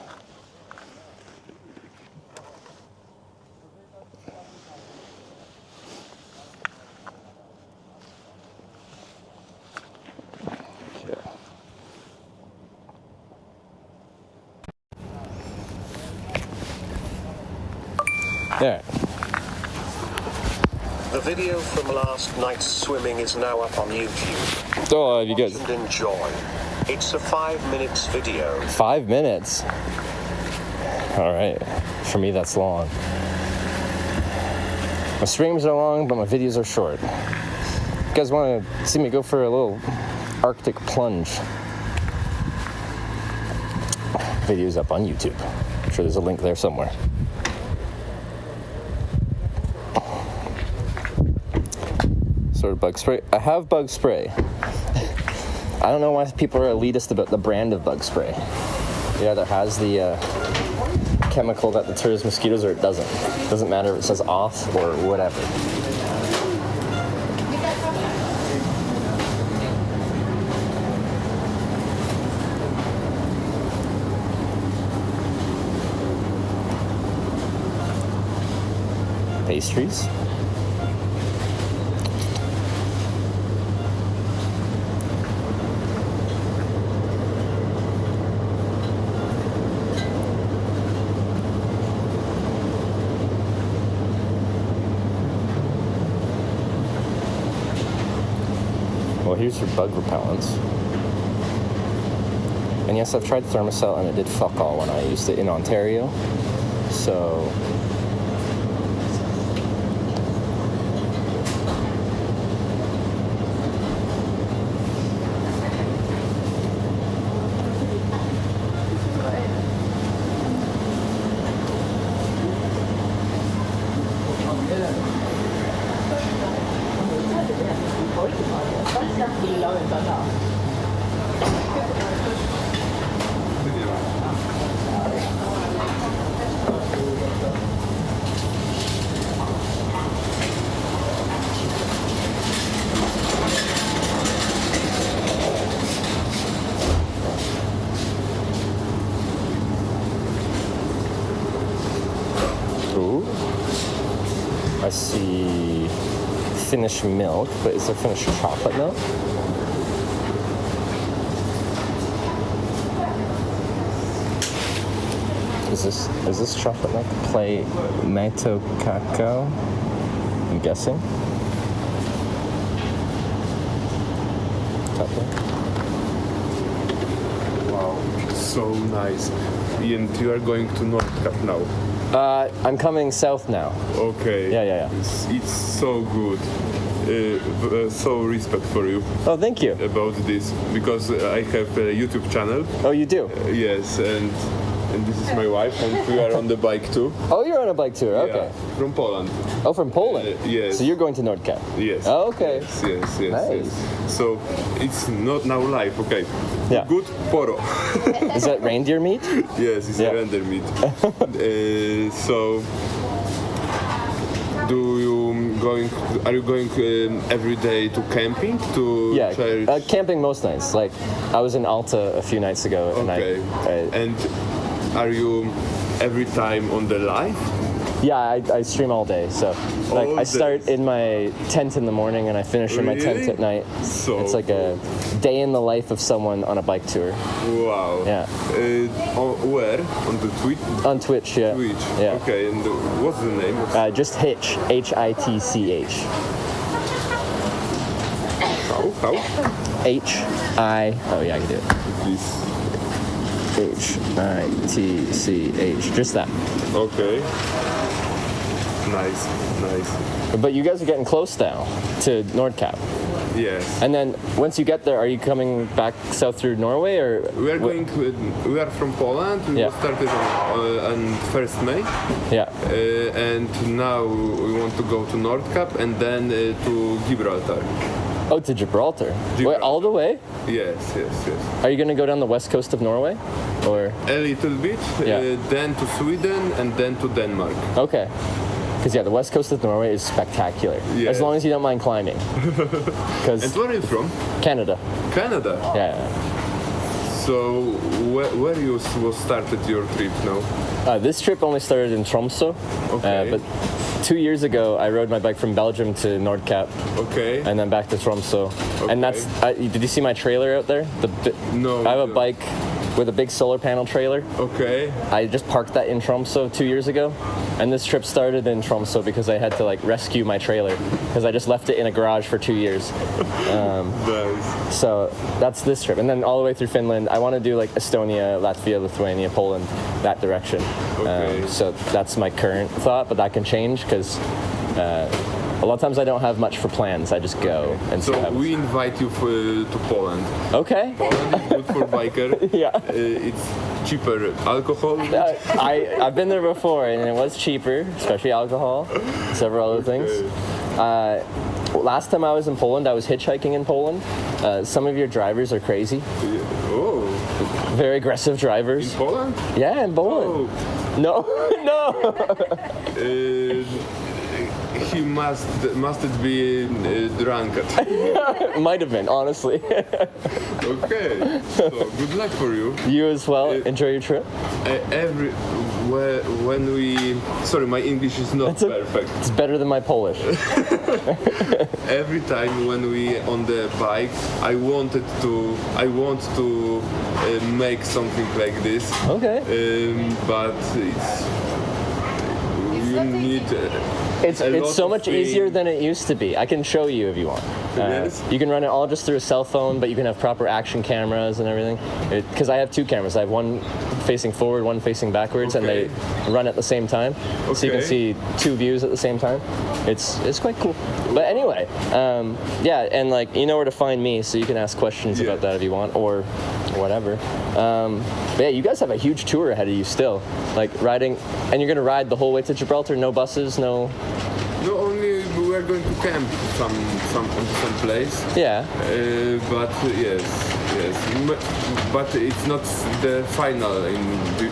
There. The video from last night's swimming is now up on YouTube. Oh, you guys and enjoy. It's a 5 minutes video. 5 minutes? Alright. For me, that's long. My streams are long, but my videos are short. You guys want to see me go for a little Arctic plunge? Video's up on YouTube. I'm sure there's a link there somewhere. sort of bug spray. I have bug spray. I don't know why people are elitist about the brand of bug spray. It either has the chemical that deters mosquitoes or it doesn't. It doesn't matter if it says off or whatever. Pastries. Well, here's your bug repellents. And yes, I've tried Thermacell and it did fuck all when I used it in Ontario. So ooh. I see Finnish milk, but is there Finnish chocolate milk? Is this chocolate milk? Play Maito Cacao? I'm guessing. Chocolate. Wow, so nice. And you are going to Nordkapp now. I'm coming south now. Okay. Yeah. It's so good. So respect for you. Oh, thank you. About this, because I have a YouTube channel. Oh, you do? Yes, and this is my wife, and we are on the bike too. Oh, you're on a bike tour. Okay. Yeah, from Poland. Oh, from Poland. Yes. So you're going to Nordkapp. Yes. Oh, okay. Yes. Nice. Yes. So it's not now live. Okay. Yeah. Good poro. Is that reindeer meat? Yes, it's a reindeer meat. So. Are you going every day to camping to church? Camping most nights. Like I was in Alta a few nights ago, okay. And are you every time on the live? Yeah, I stream all day. So like I start in my tent in the morning and I finish in my tent at night. So it's like a day in the life of someone on a bike tour. Wow. Yeah. Where? On the Twitch? On Twitch, yeah. Twitch. Yeah. Okay, and what's the name? Just Hitch. Hitch. How? H-I... Oh, yeah, I can do it. Please. Hitch. Just that. Okay. Nice. But you guys are getting close now to Nordkapp. Yes. And then once you get there, are you coming back south through Norway or? We are from Poland. We started on 1st May. Yeah. And now we want to go to Nordkapp and then to Gibraltar. Oh, to Gibraltar. Wait, all the way? Yes. Are you going to go down the west coast of Norway? Or? A little bit. Then to Sweden and then to Denmark. Okay. Because the west coast of Norway is spectacular. Yes. As long as you don't mind climbing. And where are you from? Canada. Canada? Yeah. So where you started your trip now? This trip only started in Tromsø. Okay. But 2 years ago, I rode my bike from Belgium to Nordkapp. Okay. And then back to Tromsø. Okay. And that's... did you see my trailer out there? No. I have a bike with a big solar panel trailer. Okay. I just parked that in Tromsø 2 years ago. And this trip started in Tromsø because I had to rescue my trailer because I just left it in a garage for 2 years. Nice. So that's this trip. And then all the way through Finland. I want to do Estonia, Latvia, Lithuania, Poland, that direction. Okay. So that's my current thought, but that can change because a lot of times I don't have much for plans. I just go and see what happens. So we invite you to Poland. Okay. Poland is good for biker. Yeah. It's cheaper alcohol. I've been there before and it was cheaper, especially alcohol, several other things. last time I was in Poland, I was hitchhiking in Poland. Some of your drivers are crazy. Oh. Very aggressive drivers. In Poland? Yeah, in Poland. Oh. No, no. He must be drunk. Might have been, honestly. Okay. So good luck for you. You as well. Enjoy your trip. When we sorry, my English is not perfect. It's better than my Polish. Every time when we on the bike, I want to make something like this. Okay. But you need. It's so much easier than it used to be. I can show you if you want. Yes. You can run it all just through a cell phone, but you can have proper action cameras and everything. Because I have two cameras. I have one facing forward, one facing backwards, and they run at the same time. Okay. So you can see two views at the same time. It's quite cool. But anyway, yeah, and like you know where to find me, so you can ask questions about that if you want, or whatever. But yeah, you guys have a huge tour ahead of you still. Like riding, and you're gonna ride the whole way to Gibraltar. No buses, no. No, only we are going to camp some place. Yeah. But yes. But it's not the final in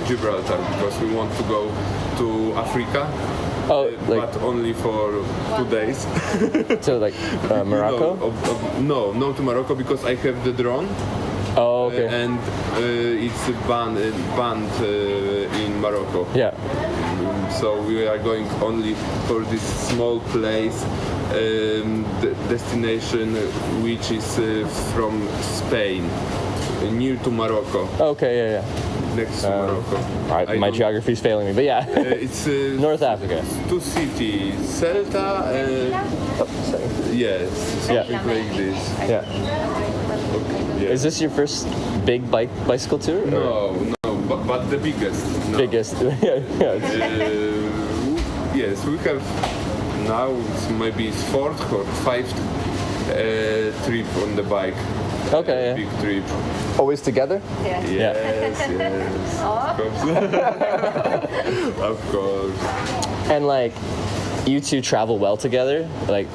Gibraltar because we want to go to Africa. Oh, but only for 2 days. So like Morocco? No, to Morocco because I have the drone. Oh, okay. And it's banned in Morocco. Yeah. So we are going only for this small place, destination which is from Spain, near to Morocco. Okay, yeah. Next to Morocco. My geography's failing me, but yeah. It's North Africa. 2 cities, Celta and yes, something like this. Yeah. Okay, yeah. Is this your first big bicycle tour? No, but the biggest. No. Biggest, yeah. Yes, we have now maybe 4th or 5th trip on the bike. Okay, yeah. Big trip. Always together? Yeah. Yes. Of course. Of course. And like, you two travel well together? Like,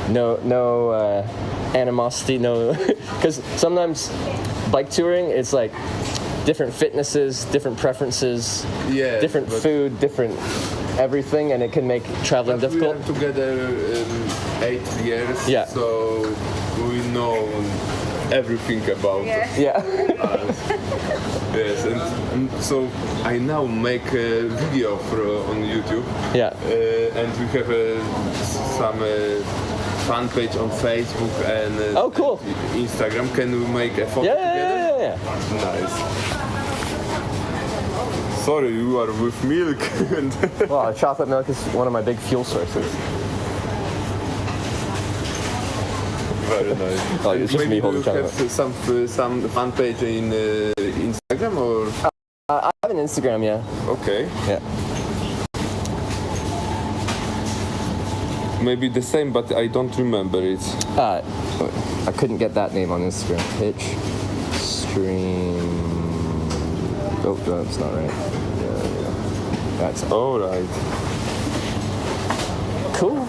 no animosity, no, because sometimes bike touring, it's like different fitnesses, different preferences, different food, different everything, and it can make traveling difficult. We are together 8 years, so we know everything about us. Yes, and so I now make a video on YouTube. Yeah. And we have some fan page on Facebook and oh, cool. Instagram. Can we make a photo together? Yeah. Nice. Sorry, you are with milk. Well, chocolate milk is one of my big fuel sources. Very nice. Oh, it's just maybe me holding you chocolate. have some fan page in Instagram or? I have an Instagram, yeah. Okay. Yeah. Maybe the same, but I don't remember it. I couldn't get that name on Instagram. Hitch stream. Oh, that's not right. Yeah. That's all right. Cool.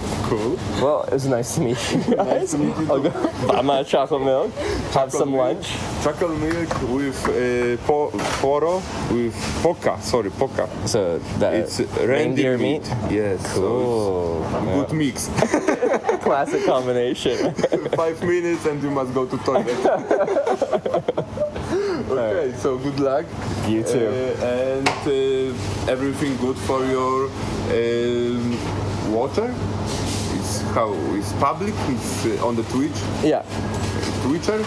Well, it was nice to meet you guys. Nice to meet you. I'll go buy my chocolate milk, have some lunch. Chocolate milk with poro, with poka. So it's reindeer meat. Yes. Cool. So good mix. Classic combination. 5 minutes and you must go to toilet. Okay, so good luck. You too. And everything good for your water? It's public? It's on the Twitch? Yeah. Twitter?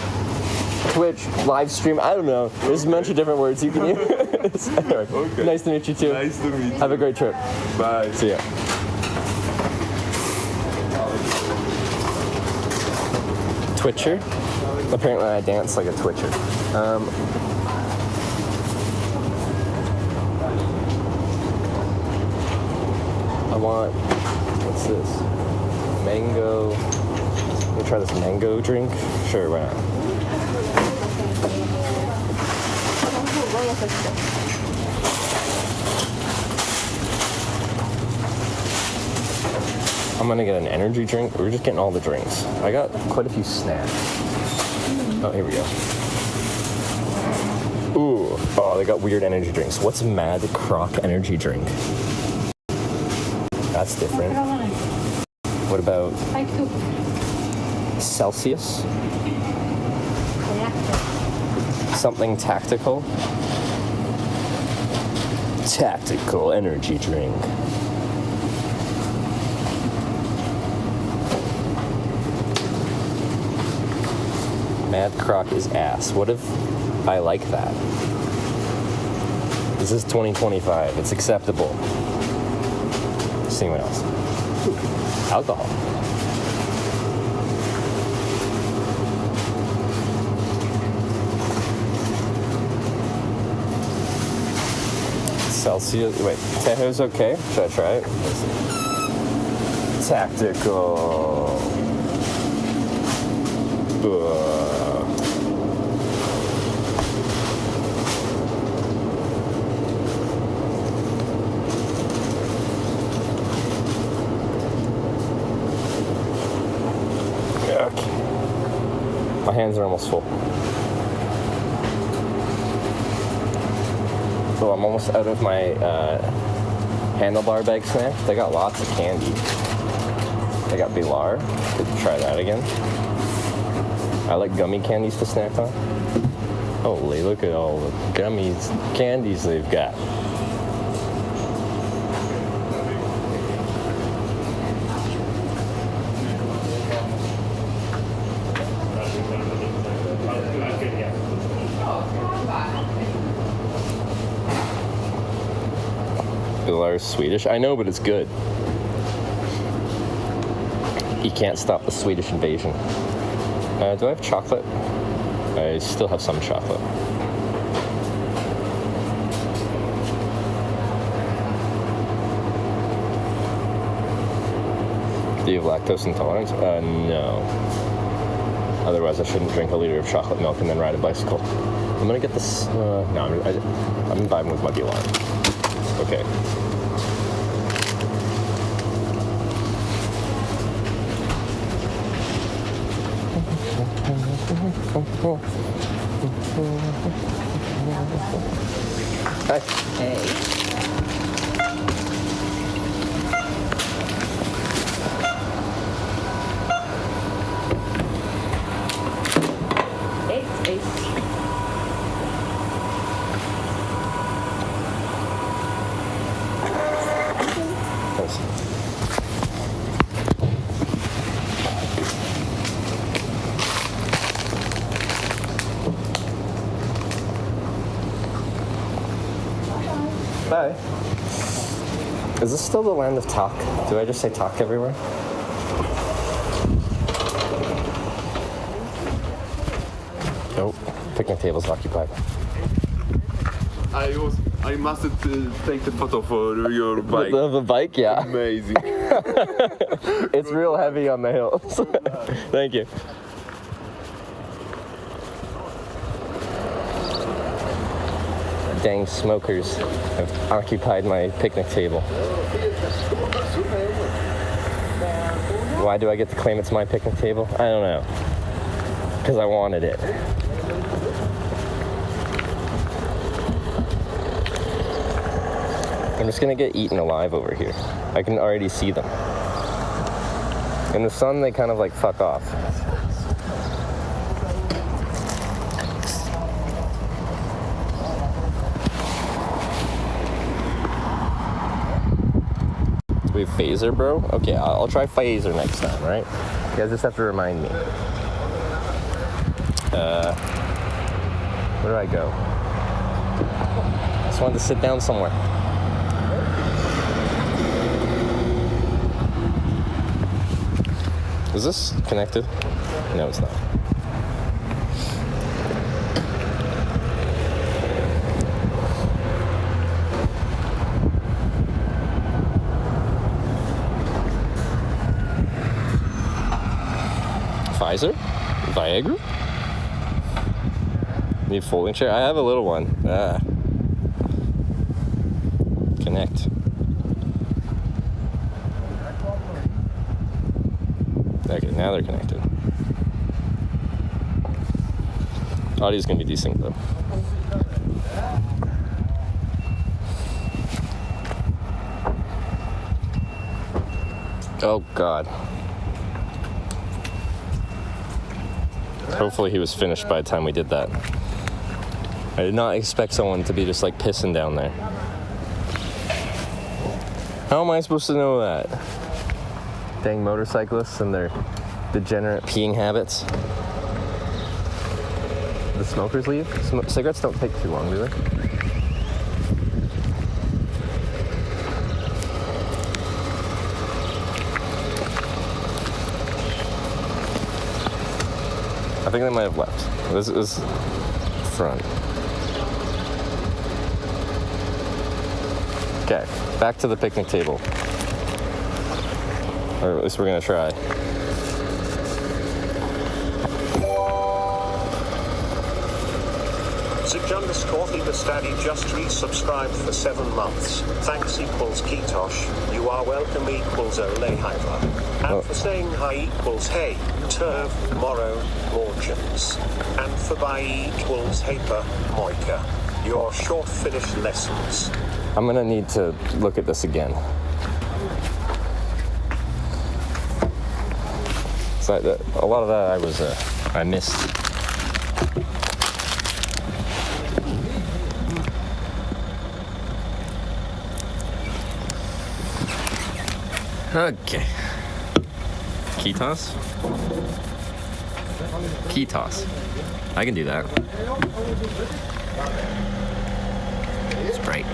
Twitch, live stream, I don't know. There's a bunch of different words you can use. Anyway, okay. Nice to meet you too. Nice to meet you. Have a great trip. Bye. See ya. Twitcher? Apparently I dance like a Twitcher. I want, what's this? Mango. Let me try this mango drink. Sure, why not? I'm I'm gonna get an energy drink. We're just getting all the drinks. I got quite a few snacks. Oh, here we go. Ooh, oh, they got weird energy drinks. What's Mad Croc energy drink? That's different. What about Celsius? Something tactical? Tactical energy drink. Mad Croc is ass. What if I like that? This is 2025. It's acceptable. Let's see what else. Alcohol. Celsius. Wait, Tejo's okay? Should I try it? Tactical. Okay. My hands are almost full. So I'm almost out of my handlebar bag snack. They got lots of candy. They got Bilar. Could try that again. I like gummy candies to snack on. Holy, look at all the gummies, candies they've got. Bilar's Swedish. I know, but it's good. You can't stop the Swedish invasion. Do I have chocolate? I still have some chocolate. Do you have lactose intolerance? No. Otherwise, I shouldn't drink a liter of chocolate milk and then ride a bicycle. I'm gonna get this. No, I'm vibing with my Bilar. Okay. Hi. Hey. Bye. Is this still the land of talk? Do I just say talk everywhere? Nope. Picnic table's occupied. I must take the photo for your bike. The bike, yeah. Amazing. It's real heavy on the hills. Thank you. Dang smokers have occupied my picnic table. Why do I get to claim it's my picnic table? I don't know. Because I wanted it. I'm just gonna get eaten alive over here. I can already see them. In the sun, they kind of like fuck off. We have phaser, bro? Okay, I'll try phaser next time, right? You guys just have to remind me. Where do I go? I just wanted to sit down somewhere. Is this connected? No, it's not. Pfizer? Viagra? Need a folding chair? I have a little one. Connect. Now they're connected. Audio's gonna be decent though. Oh God. Hopefully he was finished by the time we did that. I did not expect someone to be just like pissing down there. How am I supposed to know that? Dang motorcyclists and their degenerate peeing habits. The smokers leave? Cigarettes don't take too long, do they? I think they might have left. This is front. Okay, back to the picnic table. Or at least we're gonna try. Zig_Daddy just resubscribed for 7 months. Thanks equals Kitosh. You are welcome equals Olehaiva. And for saying hi equals hey, Turv, Morrow, Morgens. And for bye equals Haper, Moika. Your short Finnish lessons. I'm gonna need to look at this again. So a lot of that I missed. Okay. Kitos? Kitos. I can do that. Sprite.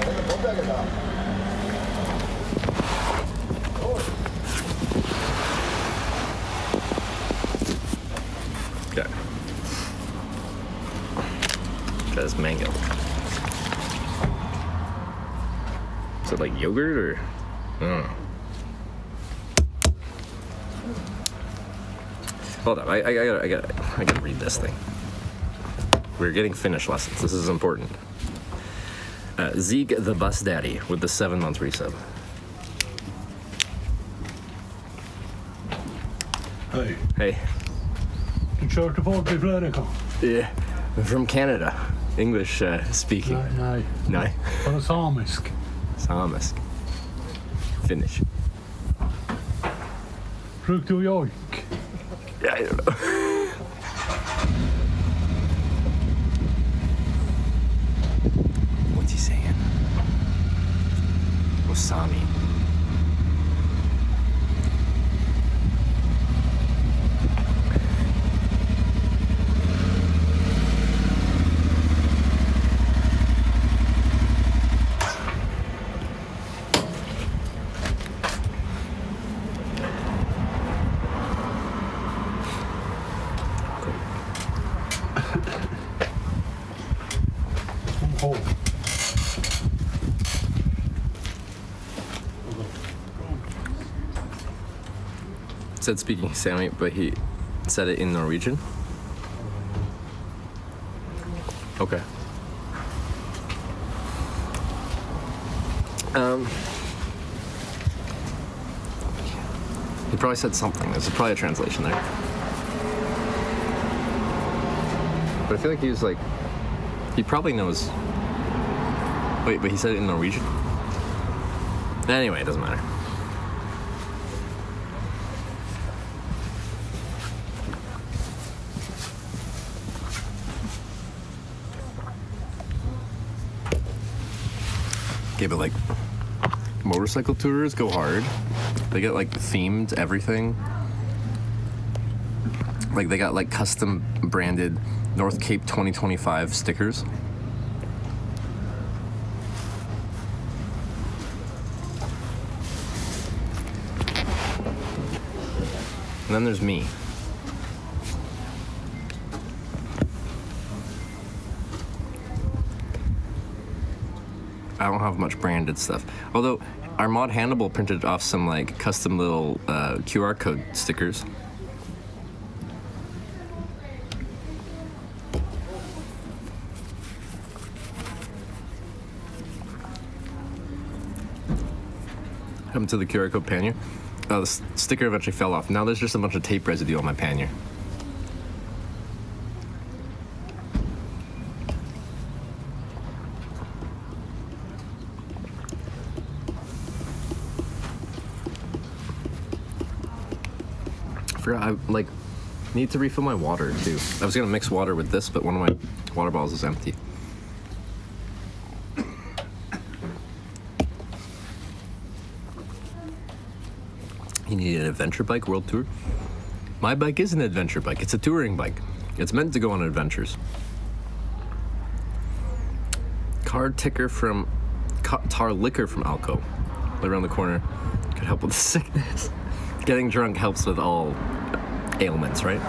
Okay. Try this mango. Is it like yogurt or? I don't know. Hold on, I gotta read this thing. We're getting Finnish lessons. This is important. Zig the Bus Daddy with the 7-month resub. Hey. Hey. Du kör till folk i Flödeko? Yeah, I'm from Canada. English speaking. Nej. Nej. Var det samisk? Samisk. Finnish. Bruk du joik? Yeah, I don't know. What's he saying? Wasami. Said speaking Sami, but he said it in Norwegian. Okay. He probably said something. There's probably a translation there. But I feel like he was like, he probably knows. Wait, but he said it in Norwegian? Anyway, it doesn't matter. Okay, but like motorcycle tours go hard. They get like themed everything. Like they got like custom branded North Cape 2025 stickers. And then there's me. I don't have much branded stuff. Although our mod Hannibal printed off some like custom little QR code stickers. Come to the QR code panel. Oh, the sticker eventually fell off. Now there's just a bunch of tape residue on my pannier. I forgot, I need to refill my water too. I was gonna mix water with this, but one of my water bottles is empty. You need an adventure bike world tour? My bike is an adventure bike. It's a touring bike. It's meant to go on adventures. Tar liquor from Alco, right around the corner, could help with sickness. Getting drunk helps with all ailments, right?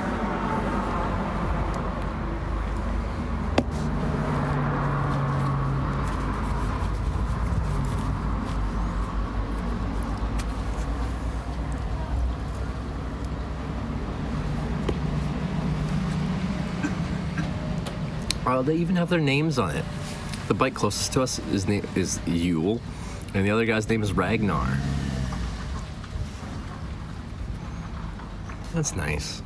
They even have their names on it. The bike closest to us is Yule, and the other guy's name is Ragnar. That's nice.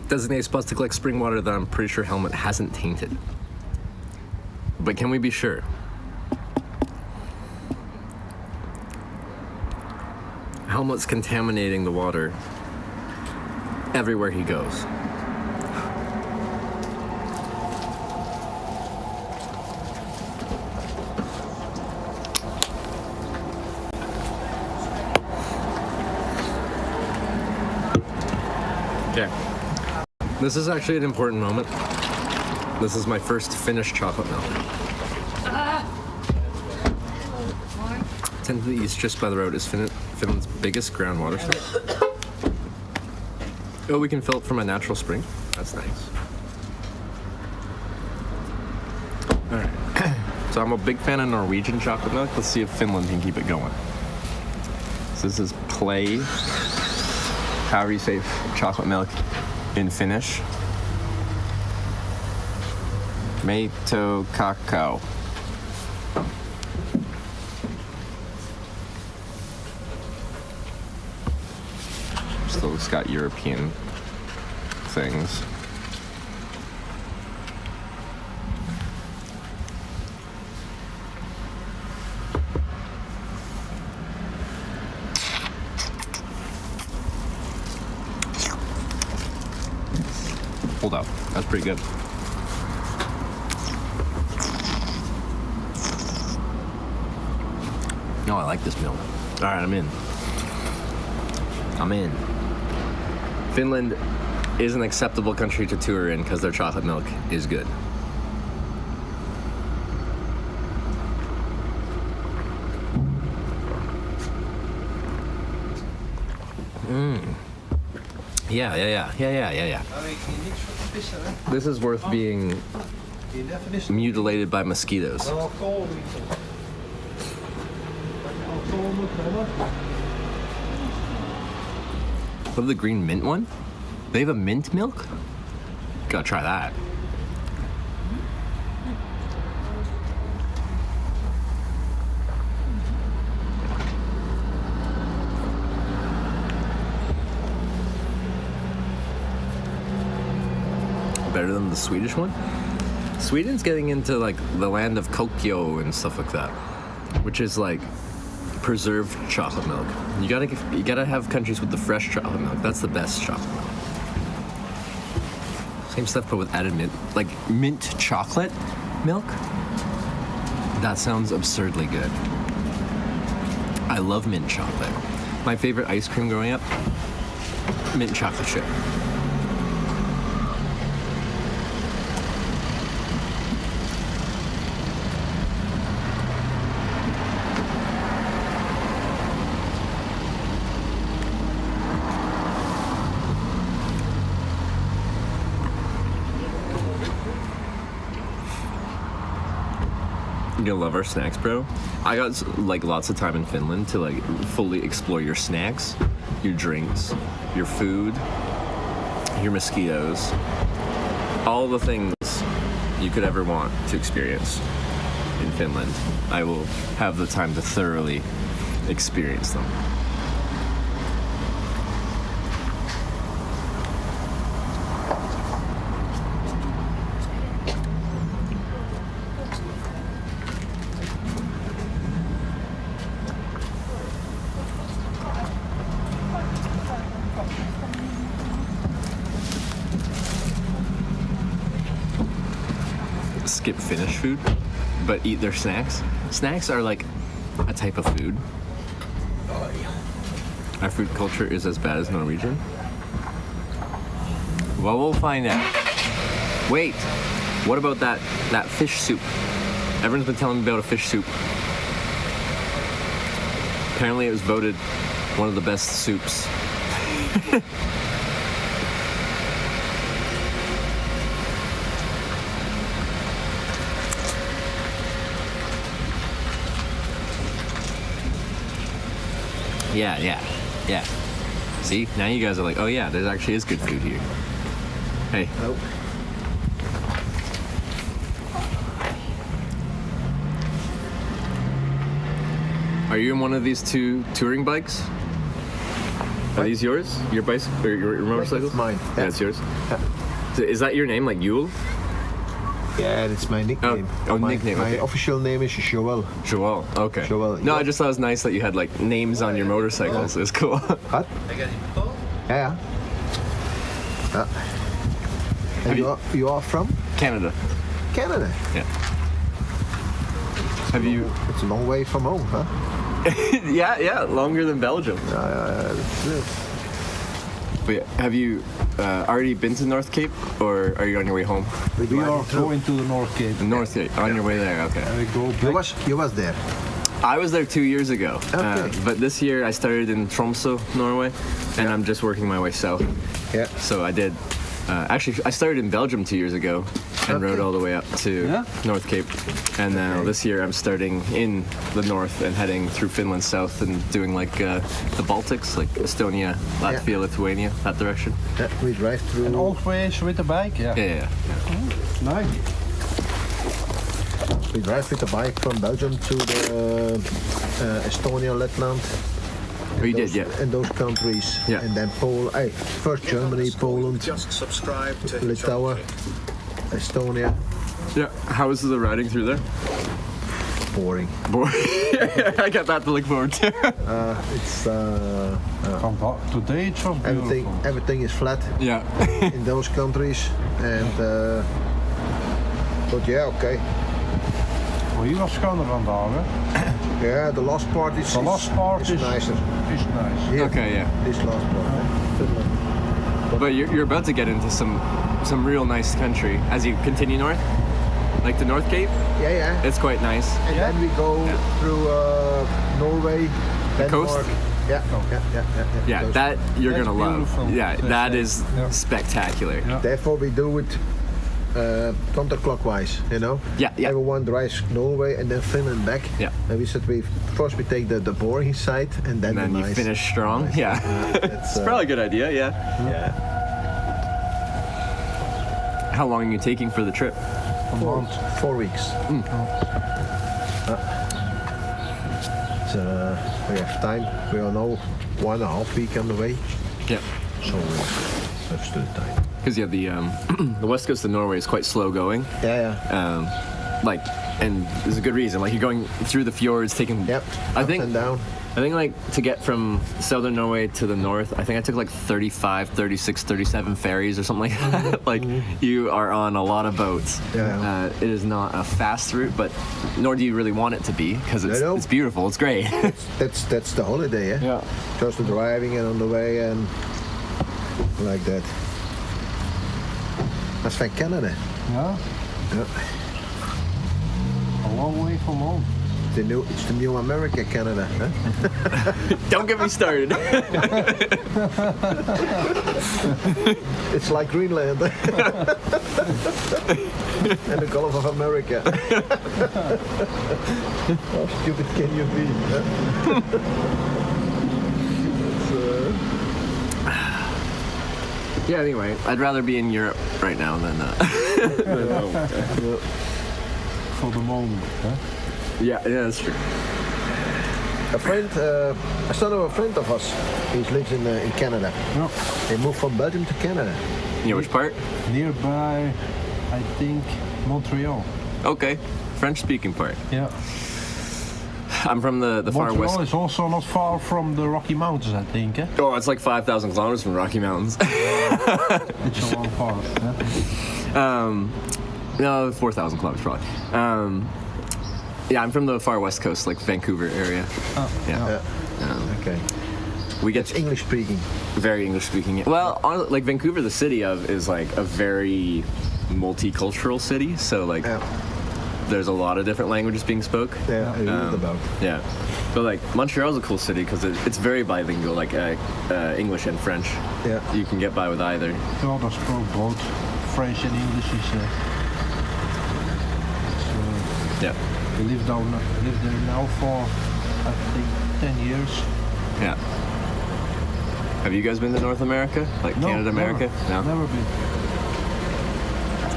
Designated spots to collect spring water that I'm pretty sure Helmet hasn't tainted. But can we be sure? Helmet's contaminating the water everywhere he goes. Okay. This is actually an important moment. This is my first Finnish chocolate milk. 10 to the east, just by the road, is Finland's biggest groundwater source. Oh, we can fill it from a natural spring. That's nice. All right. So I'm a big fan of Norwegian chocolate milk. Let's see if Finland can keep it going. So this is play, however you say chocolate milk in Finnish. Meito kakao. Still, it's got European things. Hold up, that's pretty good. No, I like this milk. All right, I'm in. Finland is an acceptable country to tour in because their chocolate milk is good. Yeah. This is worth being mutilated by mosquitoes. What, the green mint one? They have a mint milk? Gotta try that. Better than the Swedish one? Sweden's getting into like the land of Kokio and stuff like that, which is like preserved chocolate milk. You gotta have countries with the fresh chocolate milk. That's the best chocolate milk. Same stuff, but with added mint, like mint chocolate milk. That sounds absurdly good. I love mint chocolate. My favorite ice cream growing up, mint chocolate chip. You're gonna love our snacks, bro. I got like lots of time in Finland to like fully explore your snacks, your drinks, your food, your mosquitoes, all the things you could ever want to experience in Finland. I will have the time to thoroughly experience them. Skip Finnish food, but eat their snacks. Snacks are like a type of food. Our food culture is as bad as Norwegian. Well, we'll find out. Wait, what about that fish soup? Everyone's been telling me about a fish soup. Apparently it was voted one of the best soups. Yeah. See, now you guys are like, oh yeah, there actually is good food here. Hey. Nope. Are you in one of these two touring bikes? Are these yours? Your bicycle or your motorcycles? It's mine. Yeah, it's yours. Yeah. So is that your name, like Yule? Yeah, that's my nickname. Nickname. My Okay. official name is Joel. Joel. Okay. Joel. No, I just thought it was nice that you had like names on your motorcycles. It's cool. What? Yeah. And you are from? Canada. Canada. Yeah. Have you? It's a long way from home, huh? yeah, longer than Belgium. That's it. But yeah, have you already been to North Cape, or are you on your way home? We are going to the North Cape. The North Cape, on your way there, okay. We go back. You was there? I was there 2 years ago, Okay. but this year I started in Tromsø, Norway, and I'm just working my way south. Yeah. So I did. Actually, I started in Belgium 2 years ago and rode all the way up to North Cape. And now this year I'm starting in the north and heading through Finland south and doing like the Baltics, like Estonia, Latvia, Lithuania, that direction. Yeah, we drive through. And always with the bike, yeah. Yeah. Nice. We drive with the bike from Belgium to the Estonia, Letland. Oh, you did, yeah. In those countries. Yeah. And then Poland. First Germany, Poland, Just subscribe to Lithuania, Estonia. Yeah. How was the riding through there? Boring. I got that to look forward to. It's today it was beautiful. Everything is flat. Yeah. In those countries, and but yeah, okay. Well, hier was schoner dan daar, hè? Yeah, the last part is. The last part is nicer. Is nice. Here, Okay, yeah. This last part. But you're about to get into some real nice country as you continue north, like the North Cape. Yeah. It's quite nice. And then we go through Norway, Denmark. coast? Yeah. Yeah, Coast. that you're That's gonna love. beautiful. Yeah, that is Yeah. spectacular. Yeah. Therefore, we do it counterclockwise. You know. Yeah. Everyone drives Norway and then Finland back. Yeah. And we said we take the boring side and then And then the you nice. finish strong. nice. Yeah. It's probably a good idea. Yeah. How long are you taking for the trip? 4 weeks. So we have time. We are now 1.5 weeks on the way. Yeah. So that's still time. Because yeah, the west coast of Norway is quite slow going. Yeah. Like, and there's a good reason. Like you're going through the fjords, taking. Yep. I Up think. and down. I think like to get from southern Norway to the north, I think I took like 35, 36, 37 ferries or something like that. Like you are on a lot of boats. Yeah. It is not a fast route, but nor do you really want it to be because it's beautiful. It's great. That's the holiday, yeah. Yeah. Just the driving and on the way and like that. That's van Canada. Yeah. Yeah. A long way from home. It's the new America, Canada. Huh? Don't get me started. It's like Greenland and the Gulf of America. How stupid can you be? Huh? Yeah, anyway, I'd rather be in Europe right now than For the moment, huh? Yeah, that's true. A son of a friend of us, he lives in Canada. Yeah. They moved from Belgium to Canada. Yeah, which part? Nearby, I think, Montreal. Okay, French-speaking part. Yeah. I'm from the far west. Montreal is also not far from the Rocky Mountains, I think. Eh? Oh, it's like 5,000 kilometers from Rocky Mountains. It's a long part. Huh? No, 4,000 kilometers probably. Yeah, I'm from the far west coast, like Vancouver area. Oh, yeah. Okay. We get English speaking. Very English speaking. Well, like Vancouver, the city is like a very multicultural city. So like, there's a lot of different languages being spoke. Yeah, I read about. Yeah, but like Montreal's a cool city because it's very bilingual, like English and French. Yeah. You can get by with either. My father spoke both French and English. Yeah. He lived there now for, I think, 10 years. Yeah. Have you guys been to North America? Like No, Canada, America? Never. No? Never been.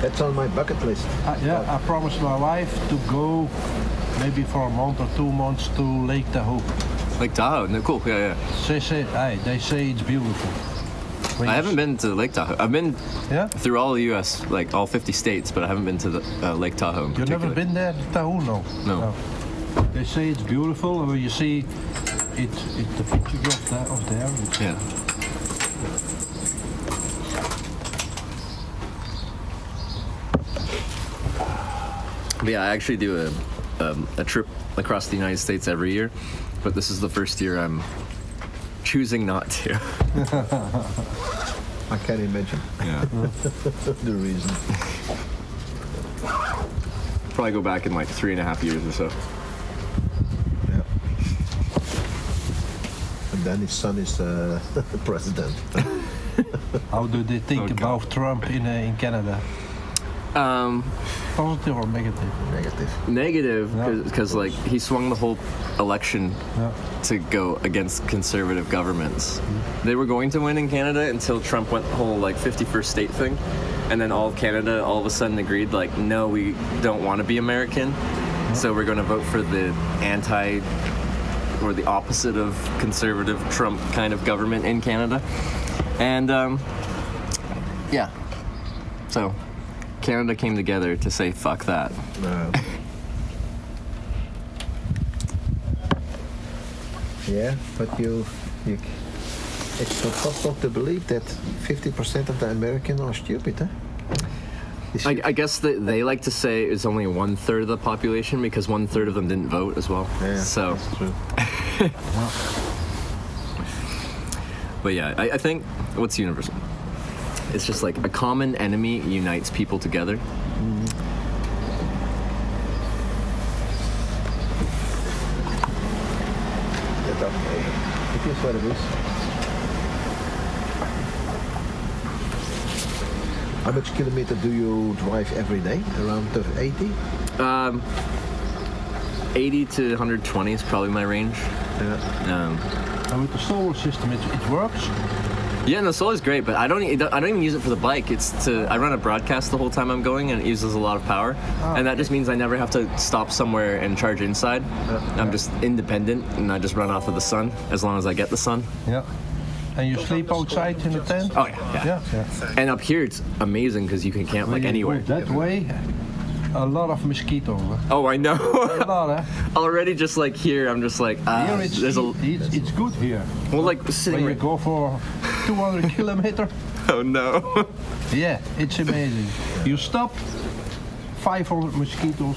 That's on my bucket list. I promised my wife to go maybe for a month or 2 months to Lake Tahoe. Lake Tahoe? No, cool. Yeah. They say it's beautiful. I haven't been to Lake Tahoe. I've been through all the U.S., like all 50 states, but I haven't been to the Lake Tahoe in You've particular. never been there, Tahoe? No. They say it's beautiful. When you see it's the picture of there. Yeah. But yeah, I actually do a trip across the United States every year, but this is the first year I'm choosing not to. I can't imagine. Yeah. The reason. Probably go back in like 3.5 years or so. Yeah. And then his son is president. How do they think about Trump in Canada? Positive or negative? Negative. Because like he swung the whole election to go against conservative governments. They were going to win in Canada until Trump went the whole like 51st state thing, and then all of Canada all of a sudden agreed like, no, we don't want to be American, so we're going to vote for the anti or the opposite of conservative Trump kind of government in Canada, and yeah, so Canada came together to say fuck that. Yeah, but it's impossible to believe that 50% of the Americans are stupid, huh? I guess that they like to say it's only 1/3 of the population because 1/3 of them didn't vote as well. Yeah, so. that's true. But yeah, I think what's universal? It's just like a common enemy unites people together. It is what it is. How much kilometer do you drive every day? Around 80? 80 to 120 is probably my range. Yeah. And with the solar system, it works? Yeah, and the solar's great, but I don't even use it for the bike. I run a broadcast the whole time I'm going, and it uses a lot of power. And that just means I never have to stop somewhere and charge inside. I'm just independent, and I just run off of the sun as long as I get the sun. Yeah. And you sleep outside in the tent? Oh yeah. And up here it's amazing because you can camp like anywhere. That way, a lot of mosquitoes. Oh, I know. A lot, eh? Already, just like here, I'm just like, here it's good here. Well, like sitting. When you go for 200 kilometers. Oh no. Yeah, it's amazing. You stop, 500 mosquitoes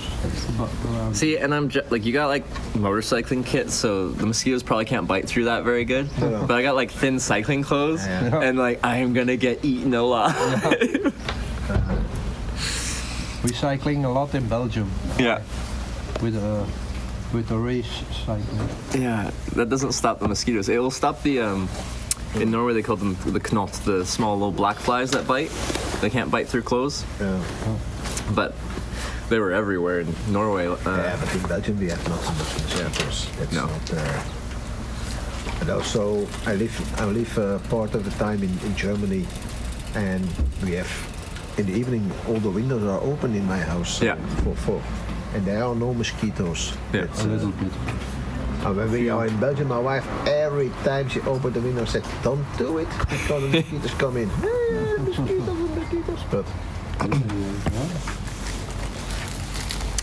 around. See, and I'm like, you got like motorcycling kit, so the mosquitoes probably can't bite through that very good. Yeah. But I got like thin cycling clothes, and like I am gonna get eaten alive. We're cycling a lot in Belgium. Yeah. With with the race cycle. Yeah, that doesn't stop the mosquitoes. It will stop the, in Norway they call them the knot, the small little black flies that bite. They can't bite through clothes. Yeah. But they were everywhere in Norway. Yeah, but in Belgium we have not so much mosquitoes. That's No. not. And also, I live part of the time in Germany, and we have in the evening all the windows are open in my house. Yeah. And there are no mosquitoes. Yeah. It's, A little bit. And when we are in Belgium, my wife every time she opened the window said, "Don't do it because the mosquitoes come in." Mosquitoes. But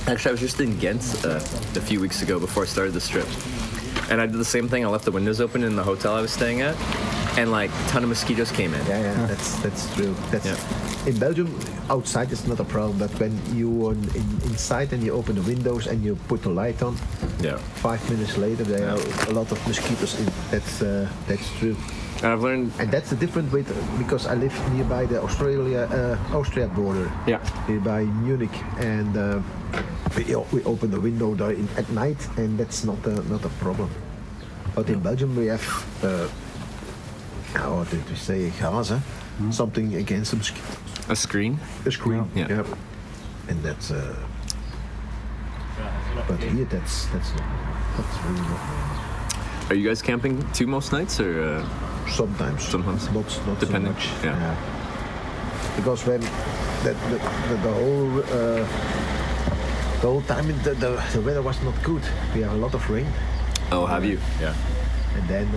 Actually, I was just in Ghent a few weeks ago before I started this trip. And I did the same thing. I left the windows open in the hotel I was staying at, and like a ton of mosquitoes came in. Yeah, that's true. In Belgium, outside it's not a problem, but when you are inside and you open the windows and you put the light on, 5 minutes later there are a lot of mosquitoes in. That's true. And I've learned, and that's a different way because I live nearby the Austria border. Yeah. Nearby Munich, and we open the window there at night, and that's not a problem. But in Belgium we have how did we say gaze, something against the mosquitoes. A screen. A screen. Yeah. And that's. But here that's really not. Are you guys camping too most nights, or? Sometimes. Not depending. So much. Yeah. Because when the whole time the weather was not good. We have a lot of rain. Oh, have you? Yeah. And then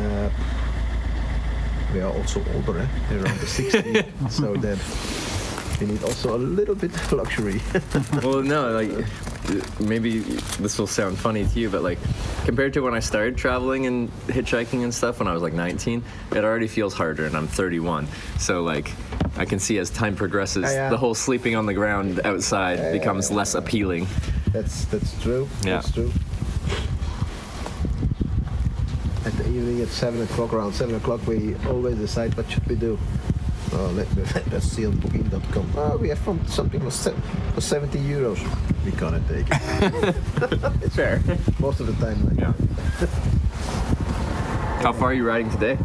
we are also older, around the 60s, so that we need also a little bit of luxury. Well, no, like maybe this will sound funny to you, but like compared to when I started traveling and hitchhiking and stuff when I was like 19, it already feels harder, and I'm 31. So like I can see as time progresses, the whole sleeping on the ground outside becomes less appealing. That's true. Yeah. That's true. At the evening at 7 o'clock, around 7 o'clock, we always decide what should we do. Let's see on booking.com. Oh, we have found something for 70 euros. We can't take it. It's fair. Most of the time. Like How far are you riding today?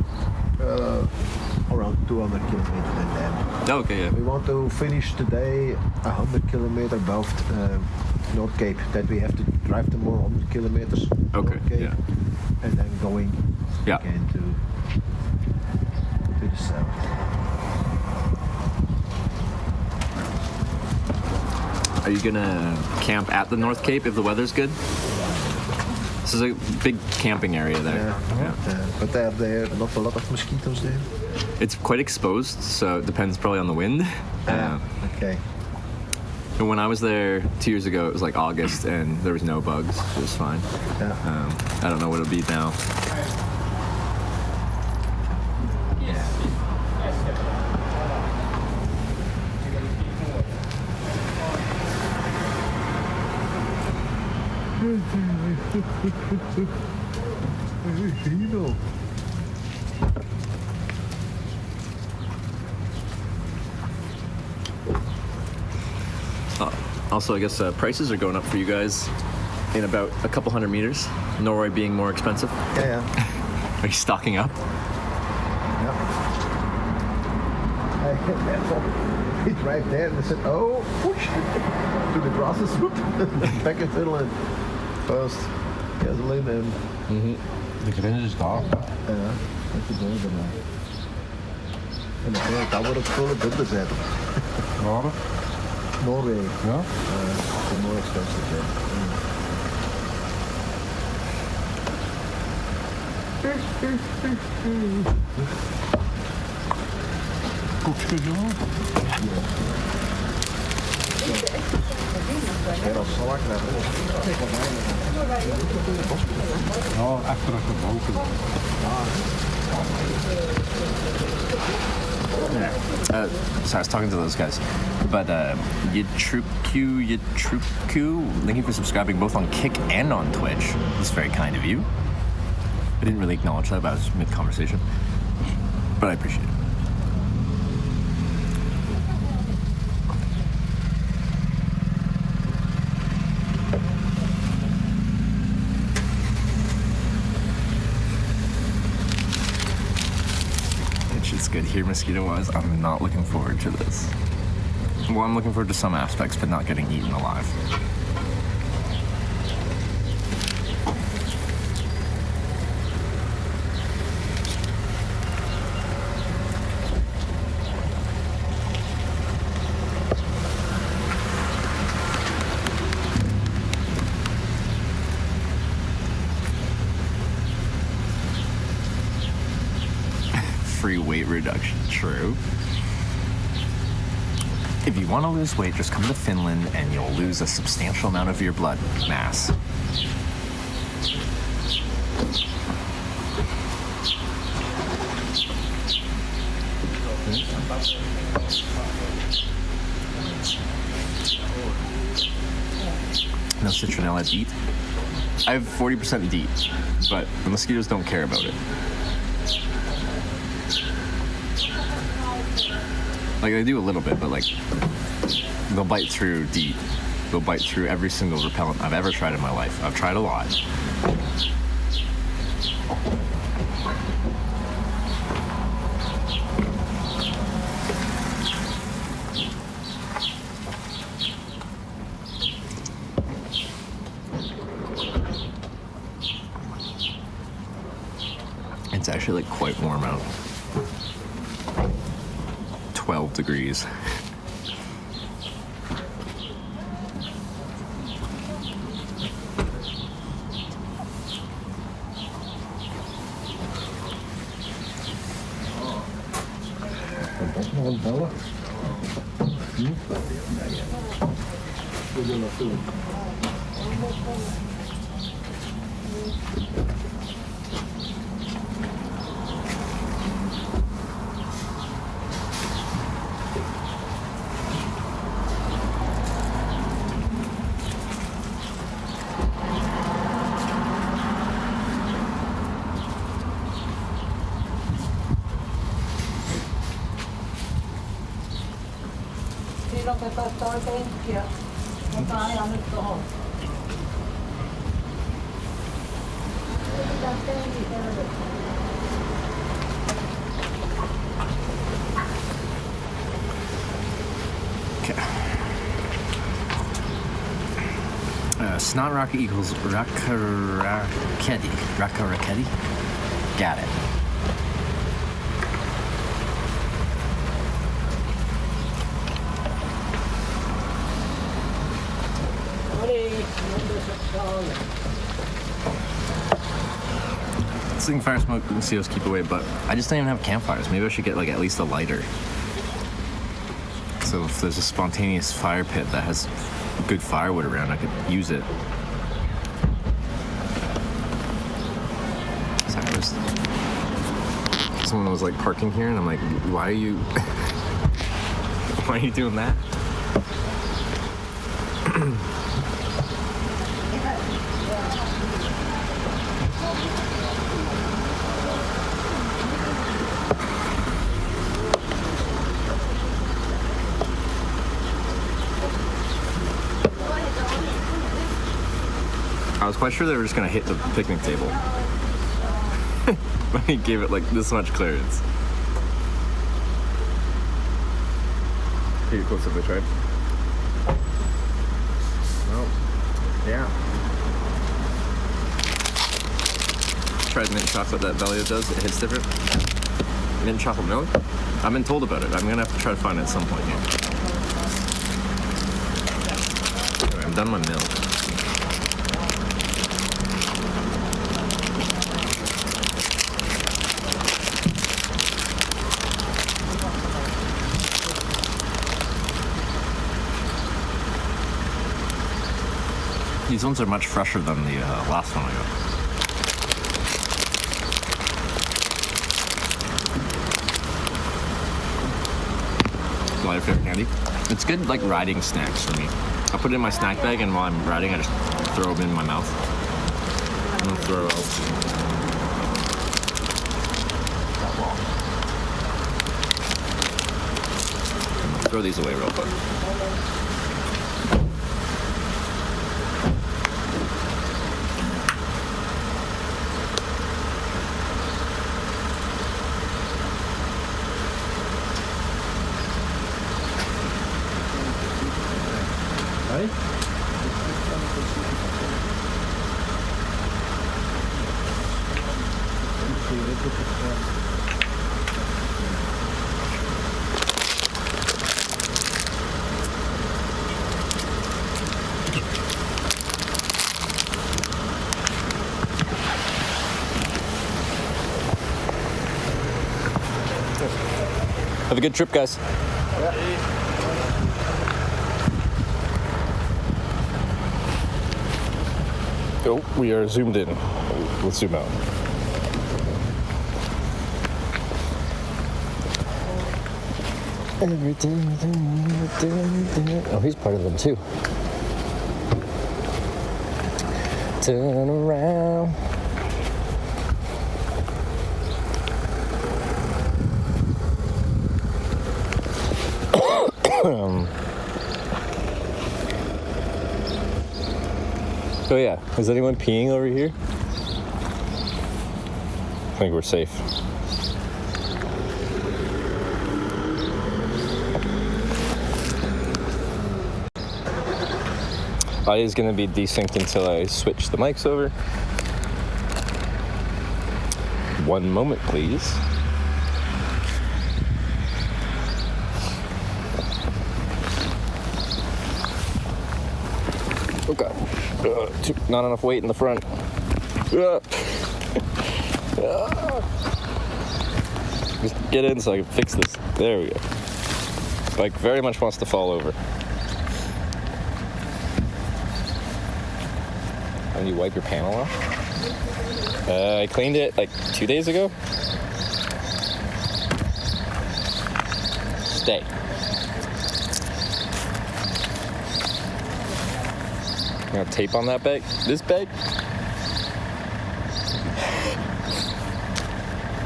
Around 200 kilometers and then. Oh, okay, yeah. We want to finish today 100 kilometers above North Cape. That we have to drive to more 100 kilometers. Okay. North Cape, and then going again to the south. Are you gonna camp at the North Cape if the weather's good? This is a big camping area there. But there are not a lot of mosquitoes there. It's quite exposed, so it depends probably on the wind. Okay. And when I was there 2 years ago, it was like August, and there was no bugs. So it was fine. I don't know what it'll be now. Also, I guess prices are going up for you guys in about a couple hundred meters. Norway being more expensive. Yeah. Are you stocking up? We drive there and they said, "Oh, push to the grasses." Back in Finland, first gasoline and. De grens is daar. Ja, dat is mooi daarna. En dan wordt het volle dubbel zetten. Waar? Noorwegen. Ja? Dat is mooi expensive. Koekje zo? Ja, dat is zwak. Ja, achter de boven. So I was talking to those guys, but Yitruku, thank you for subscribing both on Kick and on Twitch. That's very kind of you. I didn't really acknowledge that, but I was mid-conversation. But I appreciate it. good here mosquito-wise. I'm not looking forward to this. Well, I'm looking forward to some aspects, but not getting eaten alive. Free weight reduction, true. If you want to lose weight, just come to Finland and you'll lose a substantial amount of your blood mass. No citronella DEET. I have 40% DEET, but the mosquitoes don't care about it. Like, they do a little bit, but like, they'll bite through DEET. They'll bite through every single repellent I've ever tried in my life. I've tried a lot. It's actually like quite warm out. 12 degrees. Otetaan toi penkki ja otetaan ajan nyt tohon. Pitää penkki tervetä. Okay. Snot rocket equals Rakaraketi. Rakaraketi? Got it. Setting fire smoke mosquitoes keep away, but I just don't even have campfires. Maybe I should get like at least a lighter. So if there's a spontaneous fire pit that has good firewood around, I could use it. Sorry, someone was like parking here, and I'm like, why are you? Why are you doing that? I was quite sure they were just gonna hit the picnic table. But he gave it like this much clearance. Pretty close to the tribe. Well, yeah. Tried mint chocolate that Valio does, it hits different. Mint chocolate milk? I've been told about it. I'm gonna have to try to find it at some point here. Anyway, I'm done my milk. These ones are much fresher than the last one I got. Is that your favorite candy? It's good like riding snacks for me. I put it in my snack bag, and while I'm riding, I just throw them in my mouth. And then throw it out. Throw these away real quick. Have a good trip, guys. Oh, we are zoomed in. Let's zoom out. Oh, he's part of them too. Turn around. Oh yeah, is anyone peeing over here? I think we're safe. Audio is going to be desynced until I switch the mics over. One moment, please. Oh god. Not enough weight in the front. Just get in so I can fix this. There we go. Bike very much wants to fall over. When you wipe your panel off? I cleaned it like 2 days ago. Stay. You got tape on that bag? This bag?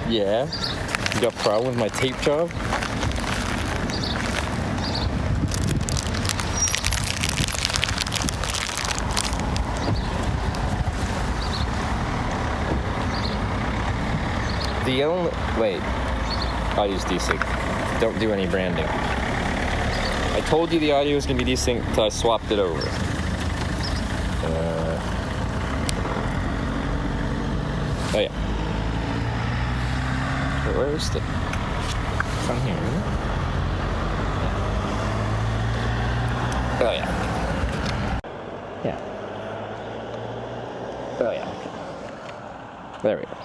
Yeah. You got a problem with my tape job? The only... Wait. I'll use desync. Don't do any branding. I told you the audio was going to be desync until I swapped it over. Oh yeah. Where's the... It's on here, isn't it? Oh yeah. Yeah. Oh yeah. There we go.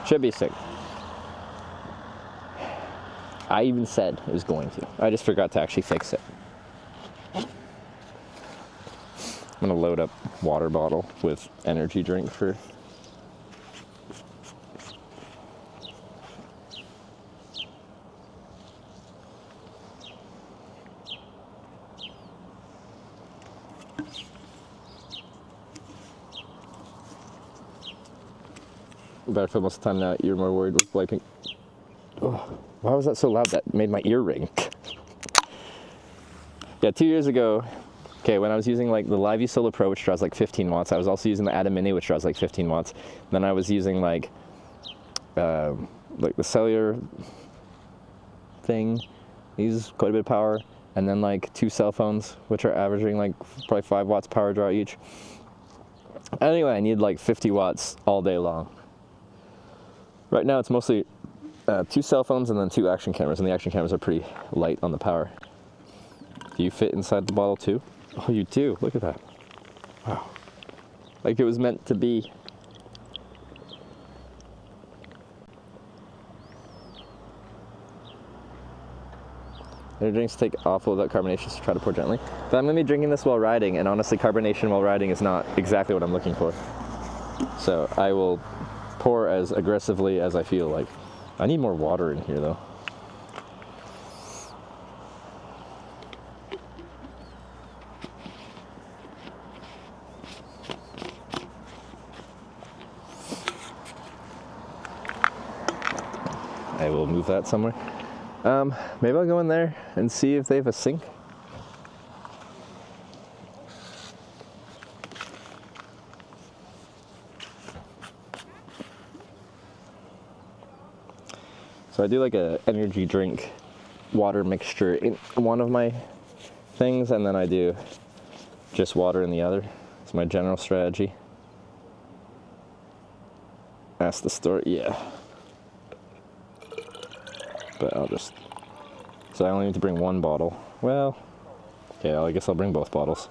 Should be sick. I even said it was going to. I just forgot to actually fix it. I'm gonna load up water bottle with energy drink for... Better for most of the time now, you're more worried with wiping. Oh, why was that so loud? That made my ear ring. Yeah, 2 years ago, okay, when I was using like the Liveview Solar Pro, which draws like 15 watts, I was also using the Atom Mini, which draws like 15 watts. Then I was using like the cellular thing, these quite a bit of power, and then like 2 cell phones, which are averaging like probably 5 watts power draw each. Anyway, I need like 50 watts all day long. Right now it's mostly 2 cell phones and then 2 action cameras, and the action cameras are pretty light on the power. Do you fit inside the bottle too? Oh, you do. Look at that. Wow. Like it was meant to be. Their drinks take awful without carbonation, so try to pour gently. But I'm going to be drinking this while riding, and honestly, carbonation while riding is not exactly what I'm looking for. So I will pour as aggressively as I feel like. I need more water in here though. I will move that somewhere. Maybe I'll go in there and see if they have a sink. So I do like a energy drink water mixture in one of my things, and then I do just water in the other. It's my general strategy. Ask the store, yeah. but I'll just... So I only need to bring one bottle. Well, yeah, I guess I'll bring both bottles.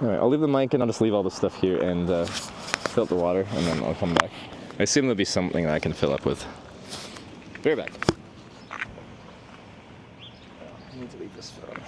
Alright, I'll leave the mic and I'll just leave all the stuff here and fill up the water, and then I'll come back. I assume there'll be something that I can fill up with. Be right back. I need to leave this phone.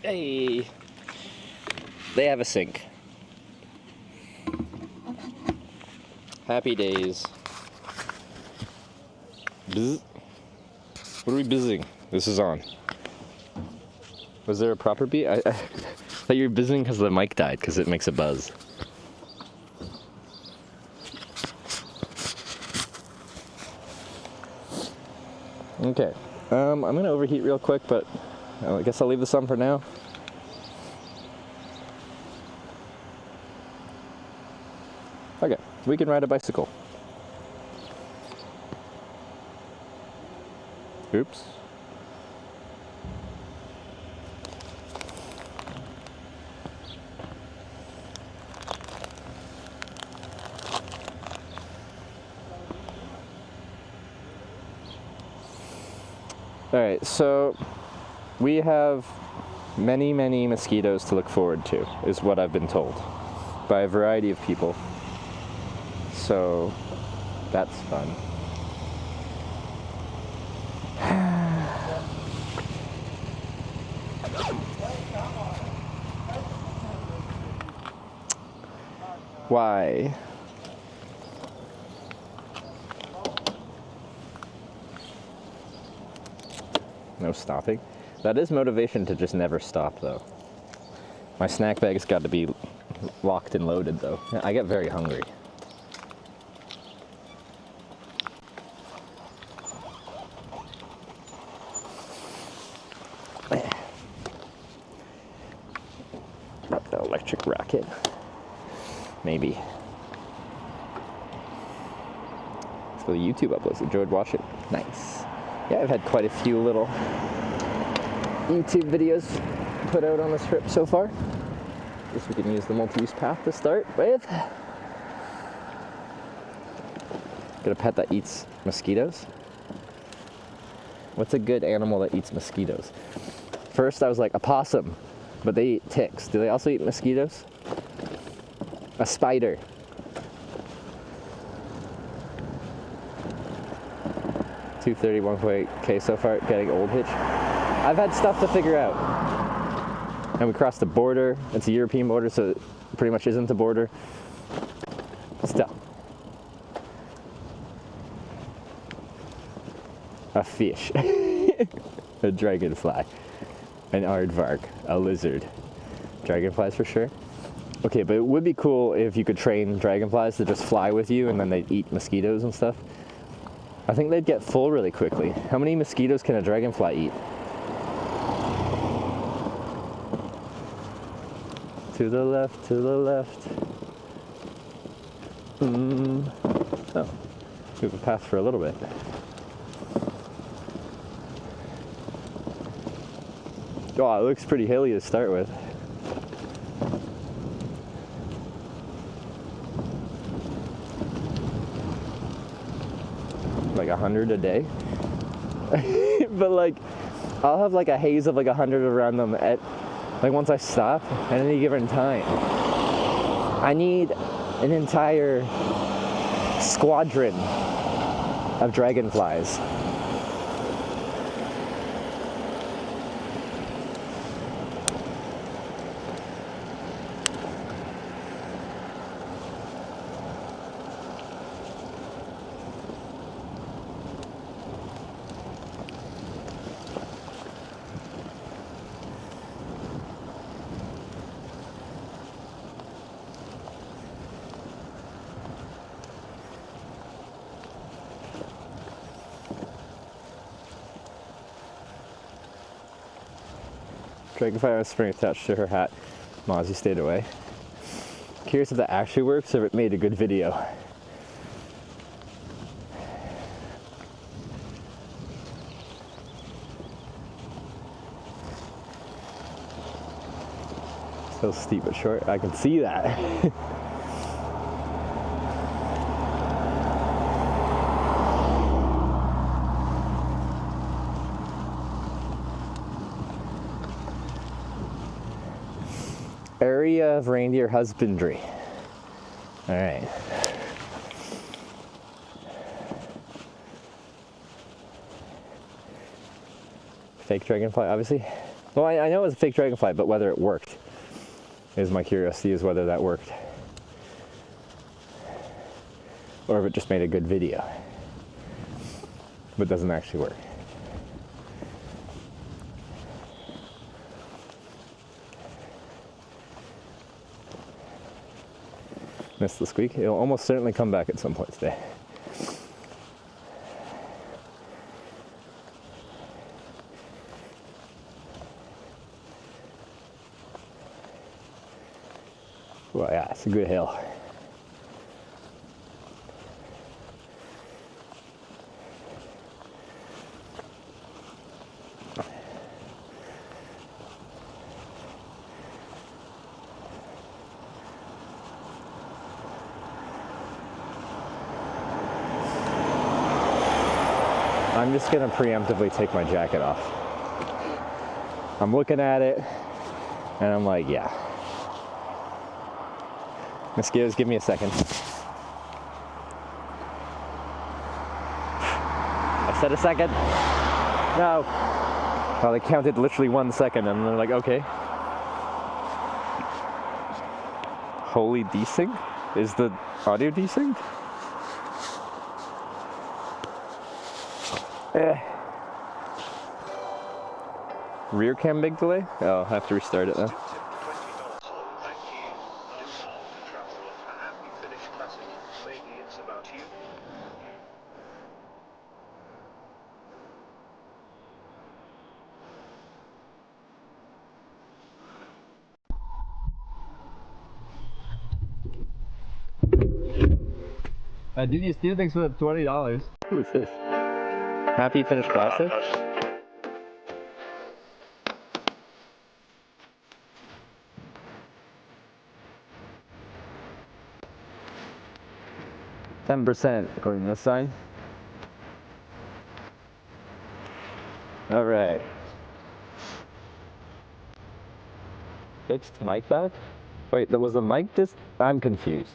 Hey, they have a sink. Happy days. Bzz. What are we buzzing? This is on. Was there a proper beat? I thought you were buzzing because the mic died, because it makes a buzz. Okay, I'm gonna overheat real quick, but I guess I'll leave this on for now. Okay, we can ride a bicycle. Oops. Alright, so we have many, many mosquitoes to look forward to, is what I've been told by a variety of people. So that's fun. Why? No stopping? That is motivation to just never stop, though. My snack bag's got to be locked and loaded, though. I get very hungry. kit. Maybe. Let's go to YouTube uploads. Enjoyed watching. Nice. Yeah, I've had quite a few little YouTube videos put out on this trip so far. Guess we can use the multi-use path to start with. Got a pet that eats mosquitoes. What's a good animal that eats mosquitoes? First I was like, a possum, but they eat ticks. Do they also eat mosquitoes? A spider. $231.8K so far, getting old Hitch. I've had stuff to figure out. And we crossed the border. It's a European border, so it pretty much isn't a border. Still. A fish. A dragonfly. An aardvark. A lizard. Dragonflies for sure. Okay, but it would be cool if you could train dragonflies to just fly with you and then they'd eat mosquitoes and stuff. I think they'd get full really quickly. How many mosquitoes can a dragonfly eat? To the left, to the left. Oh, we have a path for a little bit. Oh, it looks pretty hilly to start with. Like 100 a day. But like, I'll have like a haze of like 100 around them at, like once I stop at any given time. I need an entire squadron of dragonflies. Dragonfly has a spring attached to her hat. Mozzie stayed away. Curious if that actually works or if it made a good video. So steep but short. I can see that. Area of reindeer husbandry. All right. Fake dragonfly, obviously. Well, I know it was a fake dragonfly, but whether it worked is my curiosity, is whether that worked. Or if it just made a good video, but doesn't actually work. Missed the squeak. It'll almost certainly come back at some point today. Well, yeah, it's a good hill. I'm just gonna preemptively take my jacket off. I'm looking at it and I'm like, yeah. Mosquitoes, give me a second. I said a second. No. Well, they counted literally 1 second and they're like, okay. Holy desync? Is the audio desynced? Rear cam big delay? Oh, I'll have to restart it then. Dude, Steve, thanks for the $20. Who is this? Happy Finnish Classic? %, according to this sign. All right. Fixed mic back? Wait, there was a mic this? I'm confused.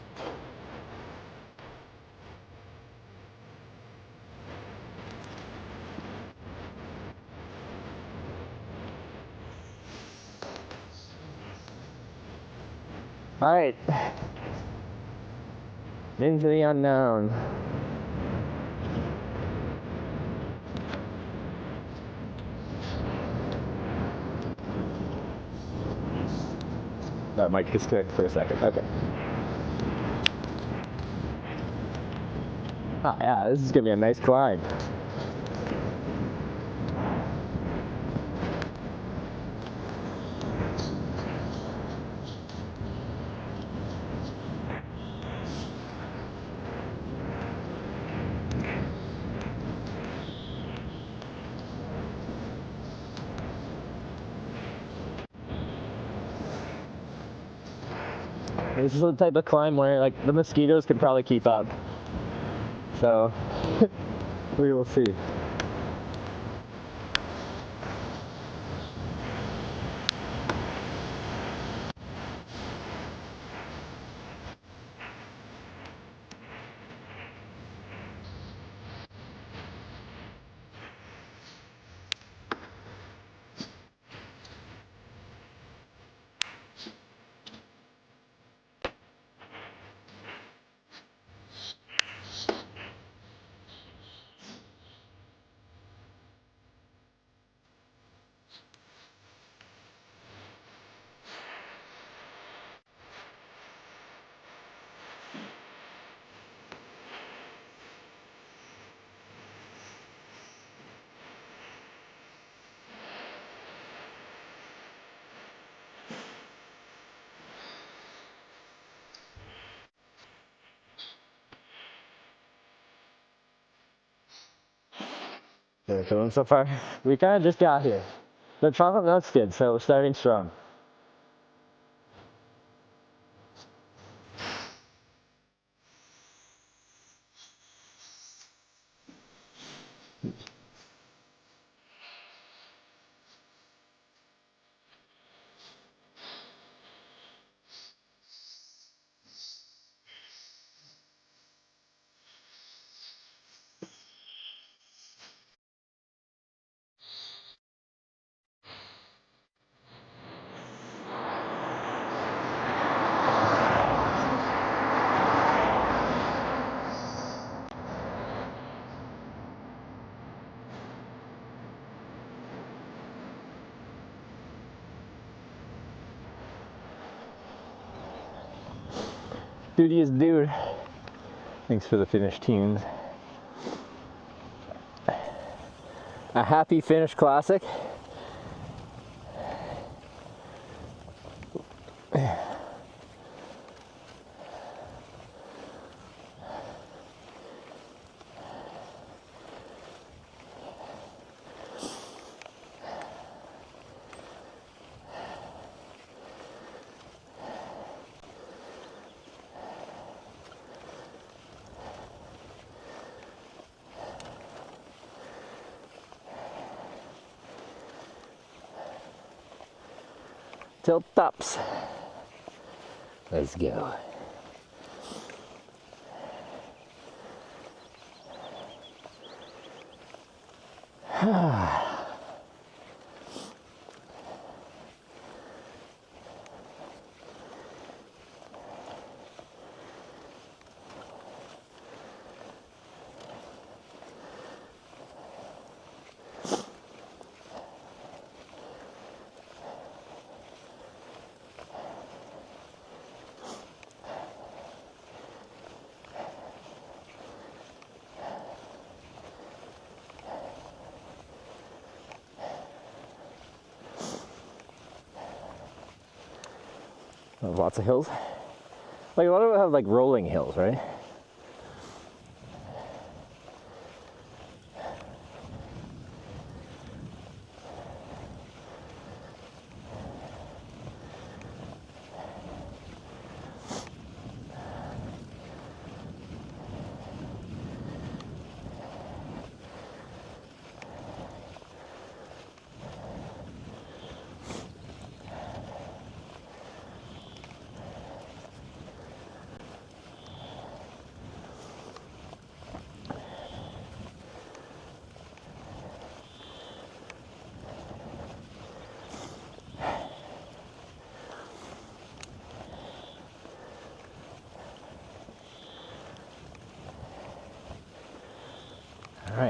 All right. Into the unknown. That mic disconnected for a second. Okay. Ah, yeah, this is gonna be a nice climb. This is the type of climb where like the mosquitoes could probably keep up. So we will see. They're going so far. We kind of just got here. The chocolate milk's good, so we're starting strong. Dudiest dude. Thanks for the Finnish tunes. A happy Finnish classic. Till tops. Let's go. Lots of hills. Like a lot of them have like rolling hills, right?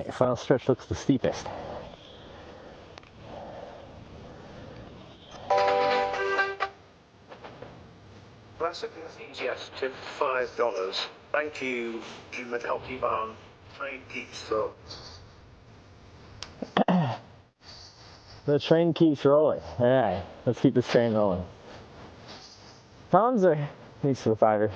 Alright, final stretch looks the steepest. Classic suggested $5. Thank you, Human Healthy Barn. Train keeps though. The train keeps rolling. Alright, let's keep this train rolling. Pounds are needs for the $5.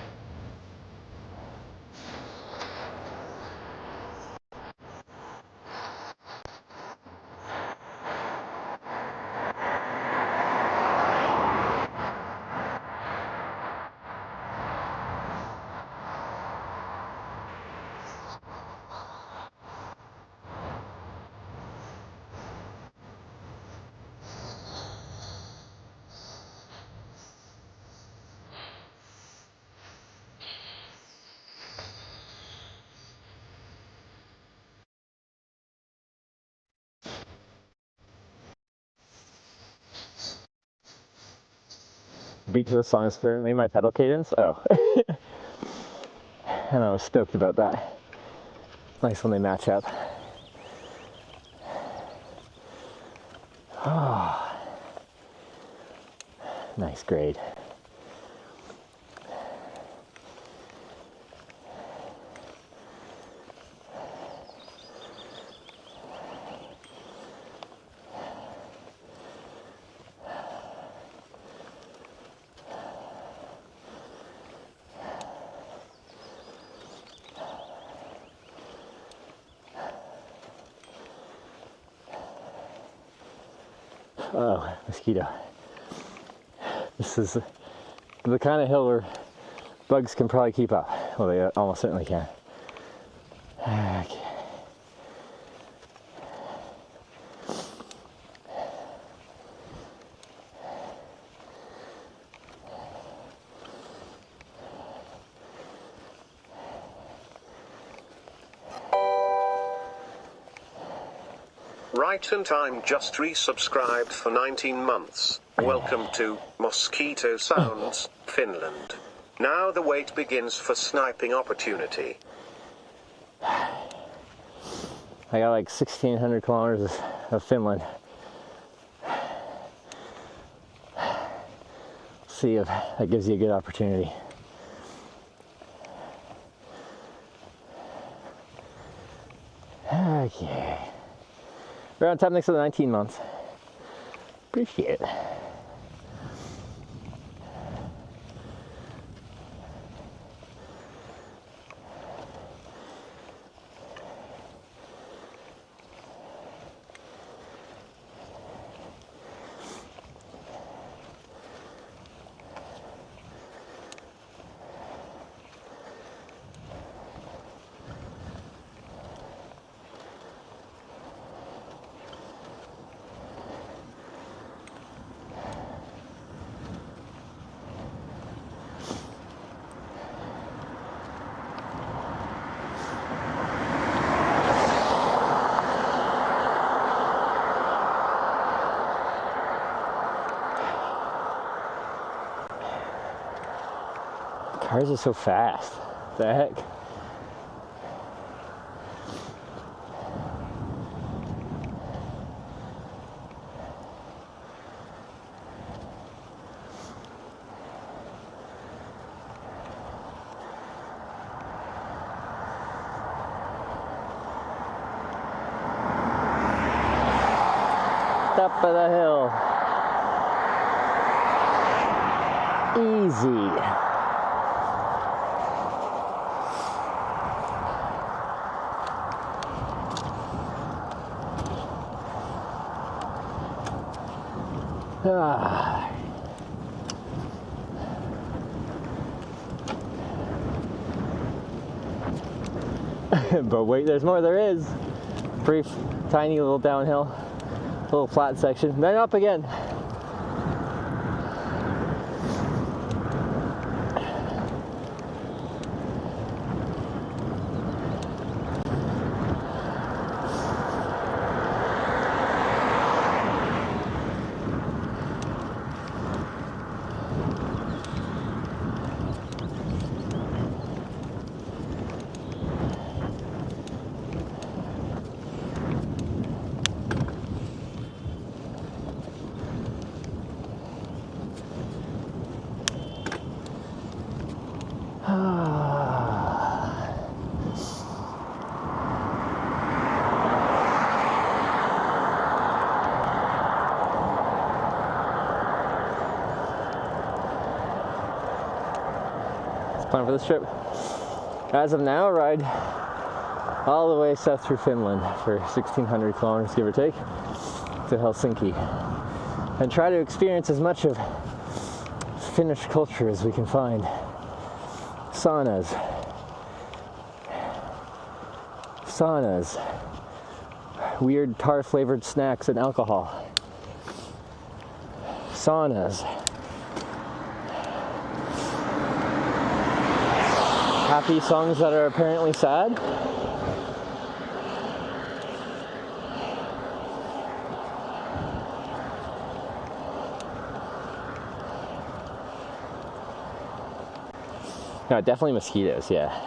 Beat to the song is currently my pedal cadence. Oh. And I was stoked about that. Nice when they match up. Oh. Nice grade. Oh, mosquito. This is the kind of hill where bugs can probably keep up. Well, they almost certainly can. Okay. Right, and I'm just resubscribed for 19 months. Welcome to Mosquito Sounds, Finland. Now the wait begins for sniping opportunity. I got like 1,600 kilometers of Finland. See if that gives you a good opportunity. Okay. We're on time next to the 19 months. Appreciate it. Cars are so fast. What the heck? Top of the hill. Easy. Ah. But wait, there's more. There is. Brief, tiny little downhill, little flat section, then up again. Plan for this trip? As of now, ride all the way south through Finland for 1,600 kilometers, give or take, to Helsinki, and try to experience as much of Finnish culture as we can find. Saunas, weird tar-flavored snacks and alcohol. Saunas, happy songs that are apparently sad. No, definitely mosquitoes, yeah.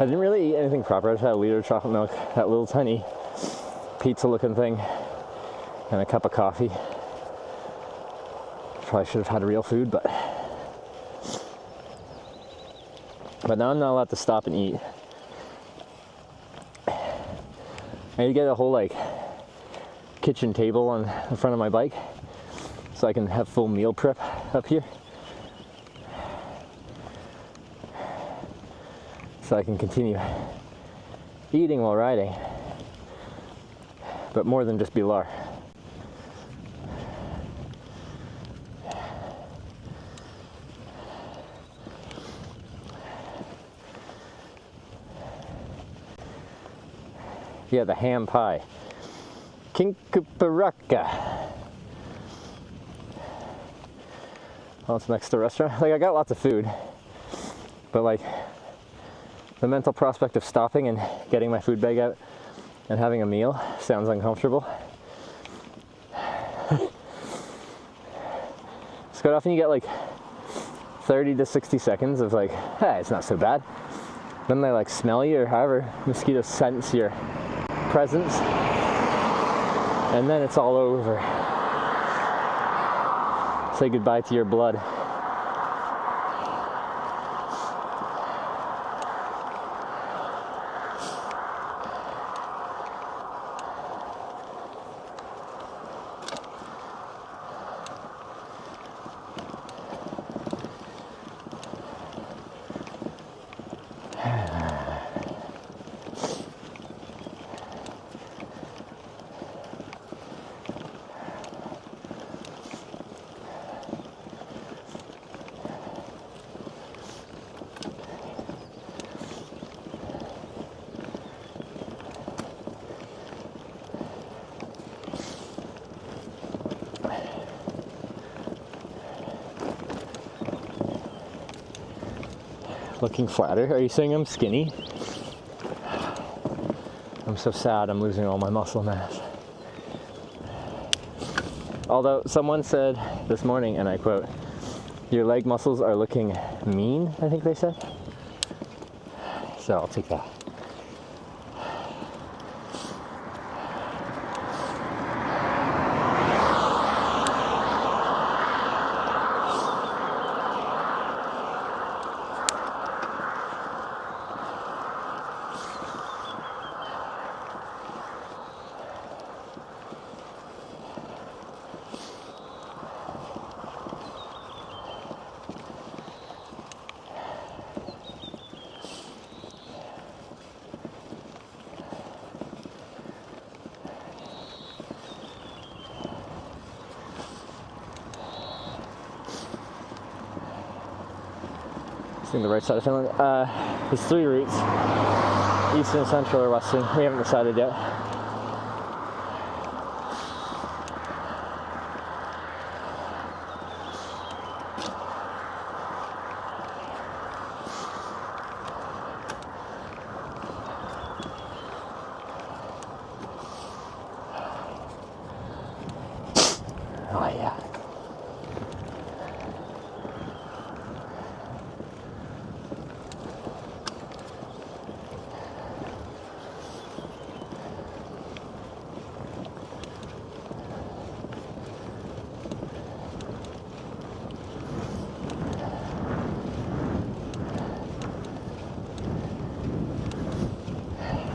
I didn't really eat anything proper. I just had a liter of chocolate milk, that little tiny pizza looking thing, and a cup of coffee. Probably should have had real food, but now I'm not allowed to stop and eat. I need to get a whole like kitchen table on the front of my bike so I can have full meal prep up here. So I can continue eating while riding, but more than just Bilar. Yeah, the ham pie. Kinkuparaka. Well, it's next to a restaurant. Like, I got lots of food, but like, the mental prospect of stopping and getting my food bag out and having a meal sounds uncomfortable. So quite often you get like 30 to 60 seconds of like, hey, it's not so bad. Then they like smell you, or however mosquitoes sense your presence, and then it's all over. Say goodbye to your blood. Looking flatter. Are you saying I'm skinny? I'm so sad I'm losing all my muscle mass. Although someone said this morning, and I quote, "Your leg muscles are looking mean," I think they said. So I'll take that. The right side of Finland. There's 3 routes: eastern, central, or western. We haven't decided yet.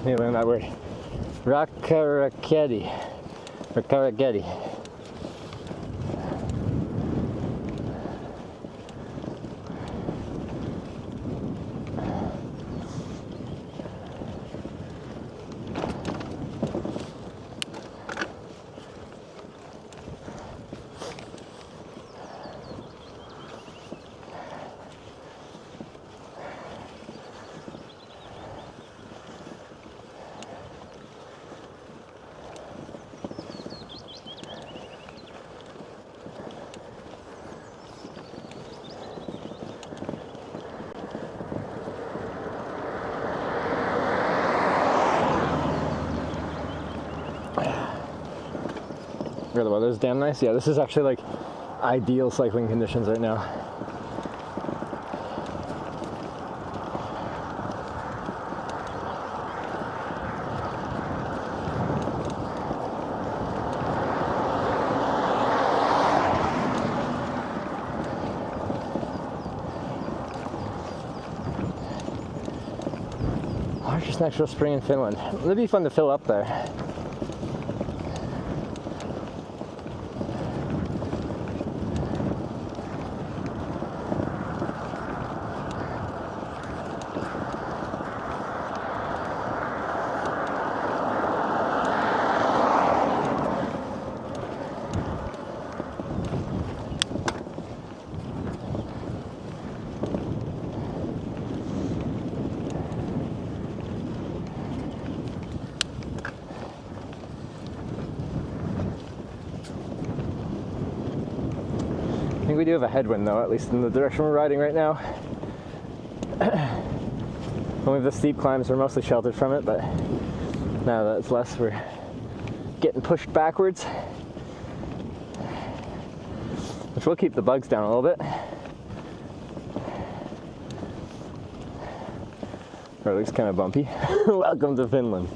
Let me learn that word. Rakaraketi. Rakaraketi. The weather's damn nice. Yeah, this is actually like ideal cycling conditions right now. Largest natural spring in Finland. It'd be fun to fill up there. I think we do have a headwind though, at least in the direction we're riding right now. When we have the steep climbs, we're mostly sheltered from it, but now that it's less, we're getting pushed backwards, which will keep the bugs down a little bit. Or at least kind of bumpy. Welcome to Finland.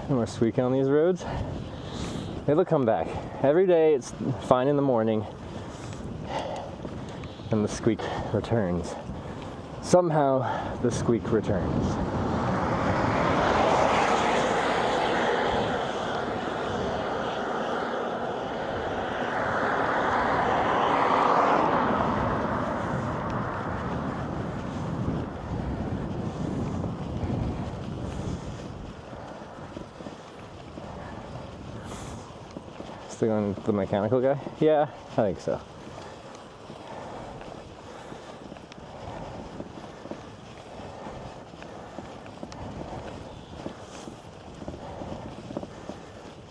And we're squeaking on these roads. It'll come back. Every day it's fine in the morning and the squeak returns. Somehow the squeak returns. Still going with the mechanical guy? Yeah, I think so.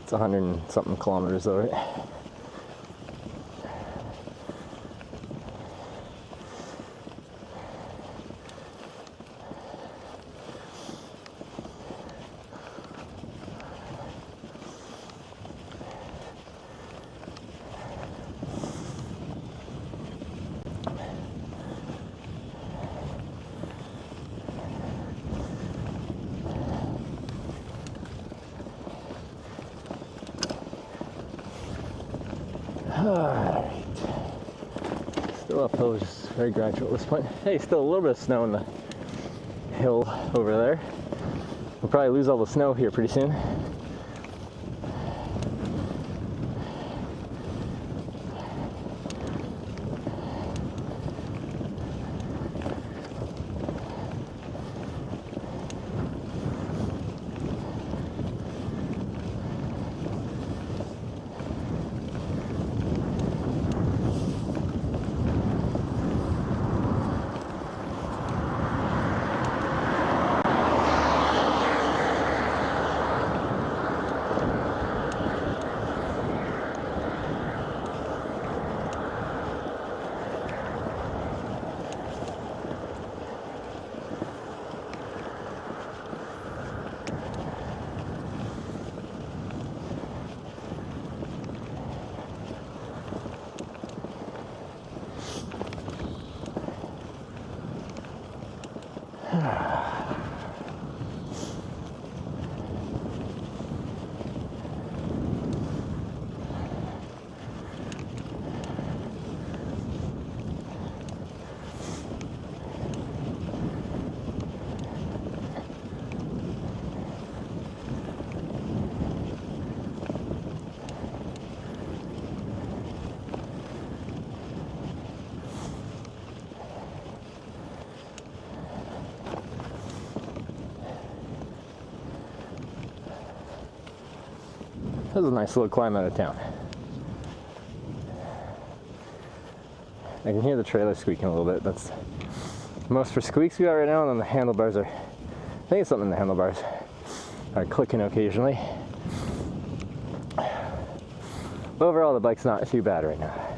It's 100 and something kilometers though, right? Alright. Still uphill, just very gradual at this point. Hey, still a little bit of snow in the hill over there. We'll probably lose all the snow here pretty soon. That was a nice little climb out of town. I can hear the trailer squeaking a little bit. That's most for squeaks we got right now, and then the handlebars are, I think it's something in the handlebars, are clicking occasionally. But overall, the bike's not too bad right now.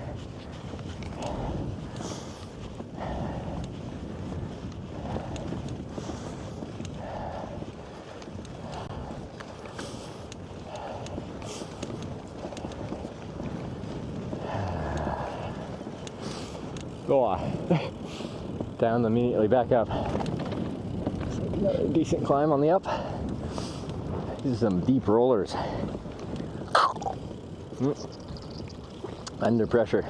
Go on. Down, immediately back up. So another decent climb on the up. These are some deep rollers. Under pressure.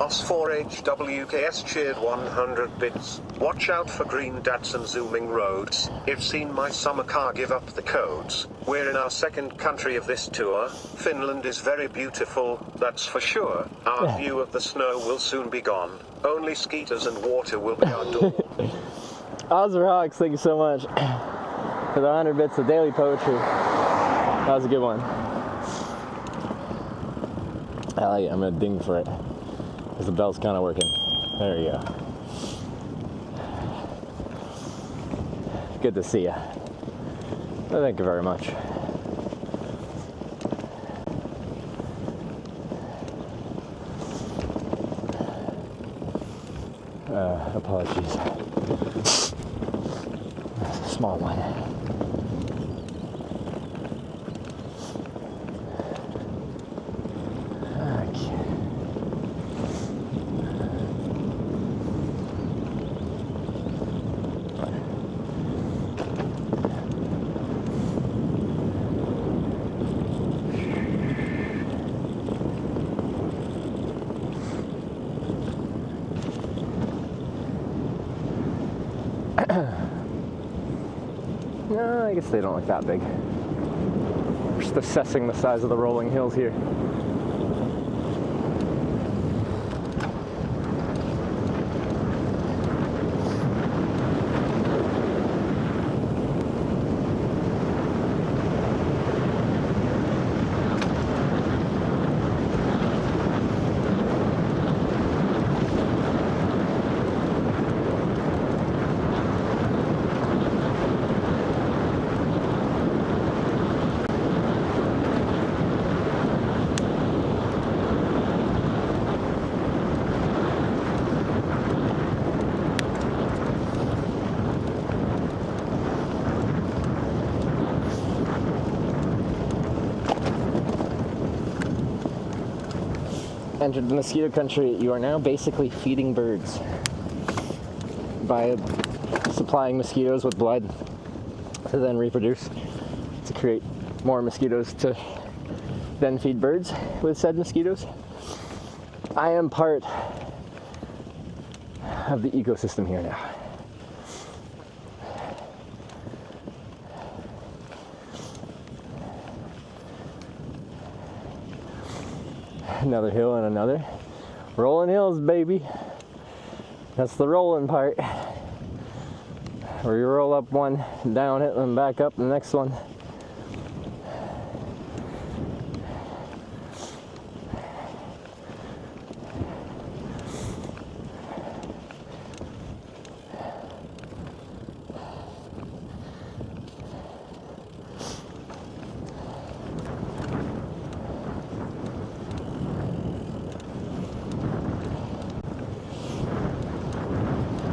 Os4HWKS cheered 100 bits. Watch out for green dots and zooming roads. If seen my summer car, give up the codes. We're in our second country of this tour. Finland is very beautiful, that's for sure. Our view of the snow will soon be gone. Only skeeters and water will be our door. Ozrocks, thank you so much for the 100 bits of daily poetry. That was a good one. I like it. I'm gonna ding for it. Because the bell's kind of working. There you go. Good to see you. Well, thank you very much. Apologies. That's a small one. No, I guess they don't look that big. Just assessing the size of the rolling hills here. Entered the mosquito country. You are now basically feeding birds. by supplying mosquitoes with blood to then reproduce, to create more mosquitoes to then feed birds with said mosquitoes. I am part of the ecosystem here now. Another hill and another. Rolling hills, baby. That's the rolling part. Where you roll up one, down it, and back up the next one.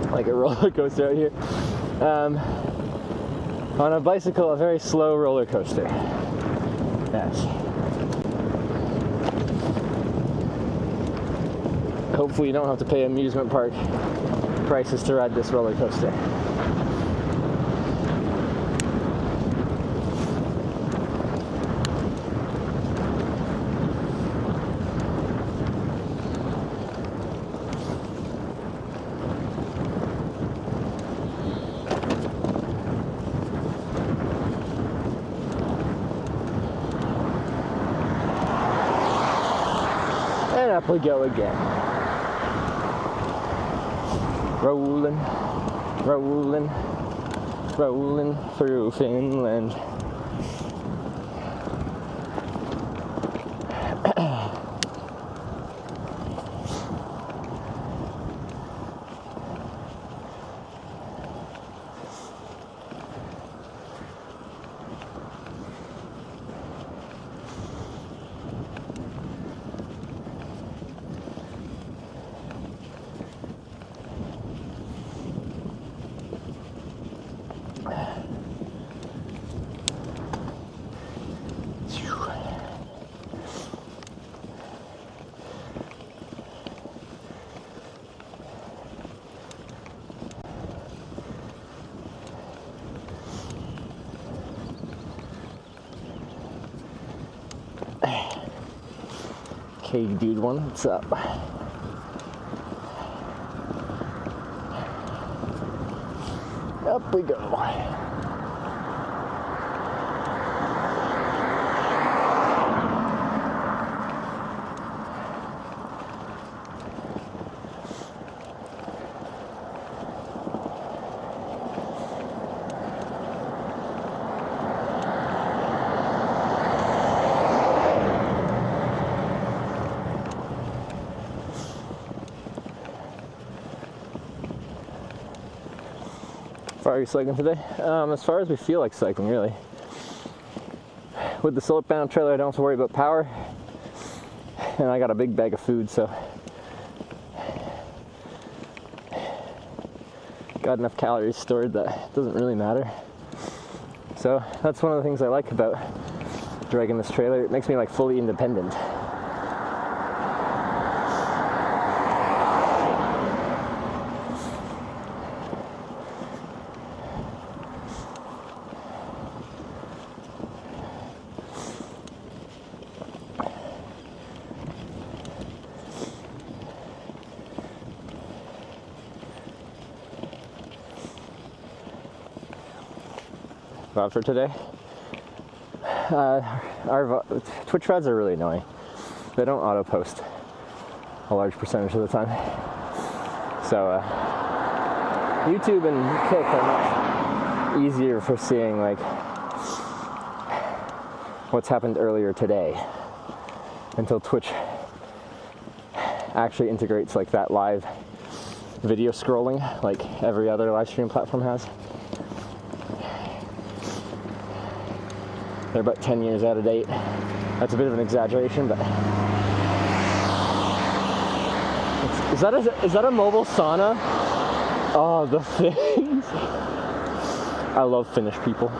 Like a roller coaster out here. On a bicycle, a very slow roller coaster. Yes. Hopefully you don't have to pay amusement park prices to ride this roller coaster. And up we go again. Rolling, rolling, rolling through Finland. Okay, dude one, what's up? Up we go. Are you cycling today? As far as we feel like cycling, really. With the slope-bound trailer, I don't have to worry about power, and I got a big bag of food, so got enough calories stored that it doesn't really matter. So that's one of the things I like about dragging this trailer. It makes me like fully independent. For today, our Twitch VODs are really annoying. They don't auto post a large percentage of the time, so YouTube and Kick are much easier for seeing like what's happened earlier today, until Twitch actually integrates like that live video scrolling like every other live stream platform has. They're about 10 years out of date. That's a bit of an exaggeration, but is that a mobile sauna? Oh, the things! I love Finnish people.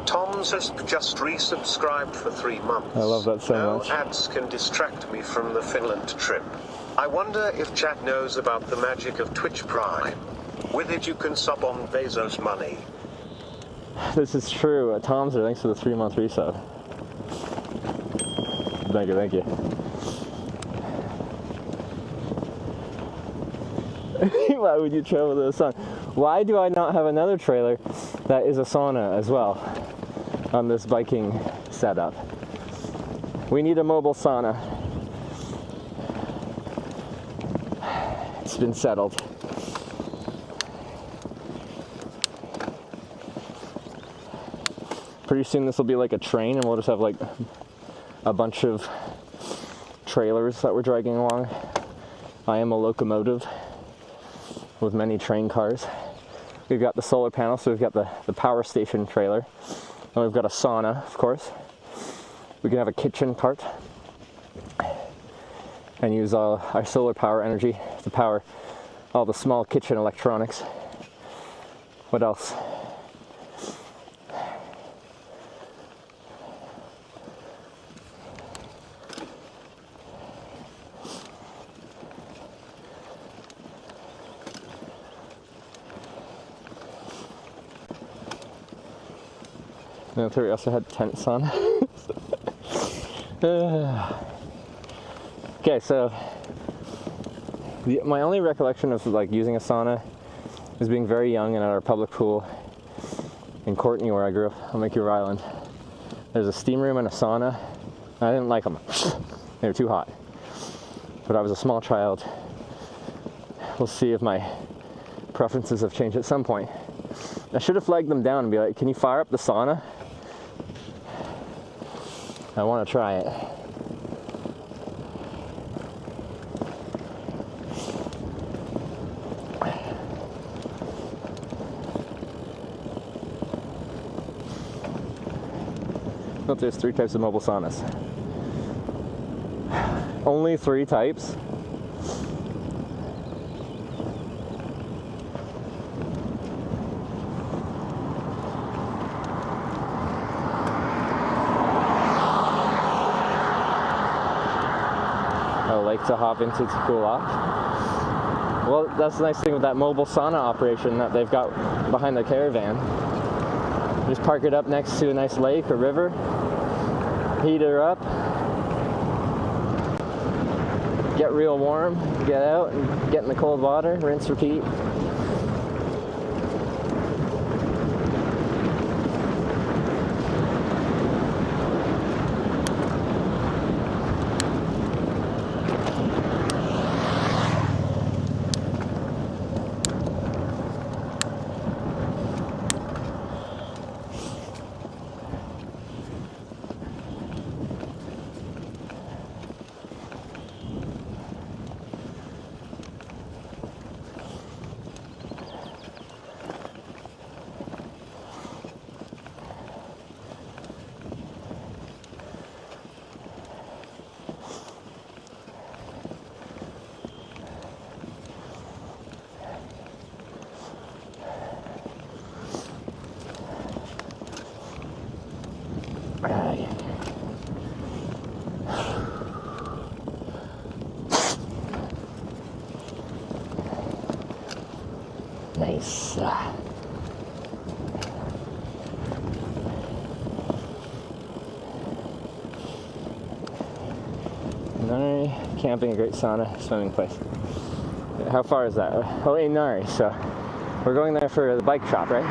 Tom's has just resubscribed for 3 months. I love that so much. No ads can distract me from the Finland trip. I wonder if chat knows about the magic of Twitch Prime. With it you can sub on Bezos money. This is true. Tom's here. Thanks for the 3-month resub. Thank you, thank you. Why would you travel to the sun? Why do I not have another trailer that is a sauna as well on this biking setup? We need a mobile sauna. It's been settled. Pretty soon this will be like a train and we'll just have like a bunch of trailers that we're dragging along. I am a locomotive with many train cars. We've got the solar panel, so we've got the power station trailer. And we've got a sauna, of course. We can have a kitchen cart and use all our solar power energy to power all the small kitchen electronics. What else? No, we also had tents on. Okay, so my only recollection of like using a sauna is being very young and at our public pool in Courtenay, where I grew up on Vancouver Island. There's a steam room and a sauna. I didn't like them. They were too hot. But I was a small child. We'll see if my preferences have changed at some point. I should have flagged them down and be like, can you fire up the sauna? I want to try it. Note there's 3 types of mobile saunas. Only 3 types? To hop into to cool off. Well, that's the nice thing with that mobile sauna operation that they've got behind the caravan. Just park it up next to a nice lake or river, heat her up, get real warm, get out and get in the cold water, rinse, repeat. Nice. Nari, camping, a great sauna, swimming place. How far is that? Oh, in Nari, so we're going there for the bike shop, right?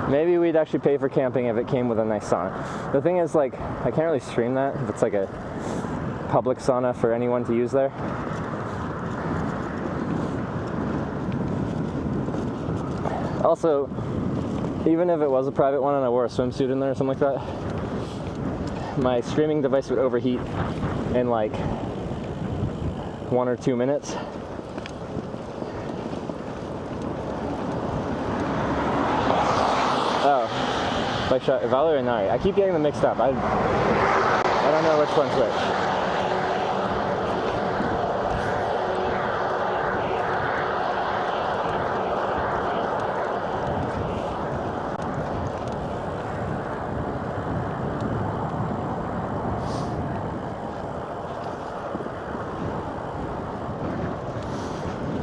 Maybe we'd actually pay for camping if it came with a nice sauna. The thing is, like, I can't really stream that if it's like a public sauna for anyone to use there. Also, even if it was a private one and I wore a swimsuit in there or something like that, my streaming device would overheat in like 1 or 2 minutes. Oh, bike shot, Valerie and Nari. I keep getting them mixed up. I don't know which one's which.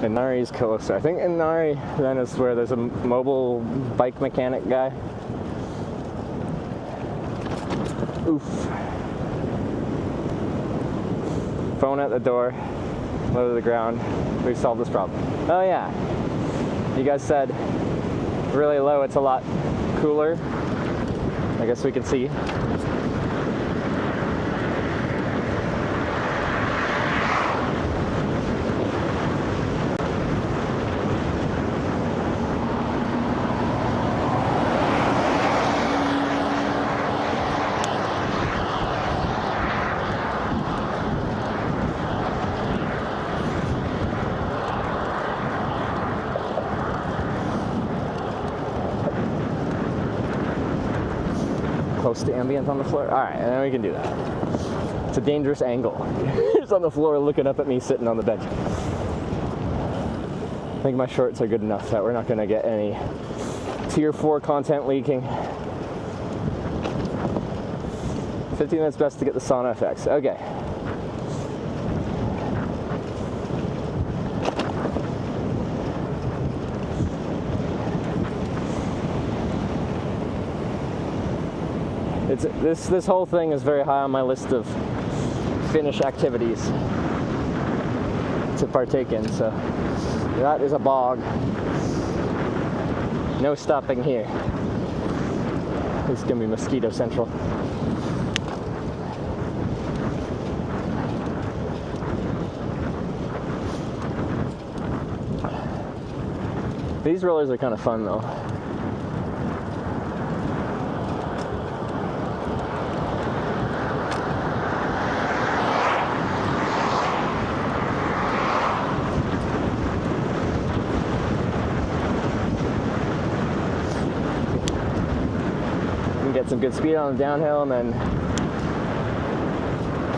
Inari's closer. I think Inari then is where there's a mobile bike mechanic guy. Oof. Phone at the door, low to the ground. We solved this problem. Oh yeah. You guys said really low, it's a lot cooler. I guess we can see. Close to ambient on the floor. All right, and then we can do that. It's a dangerous angle. He's on the floor looking up at me sitting on the bench. I think my shorts are good enough that we're not going to get any tier 4 content leaking. 15 minutes best to get the sauna effects. Okay. This whole thing is very high on my list of Finnish activities to partake in. So that is a bog. No stopping here. This is gonna be mosquito central. These rollers are kind of fun though. Get some good speed on the downhill and then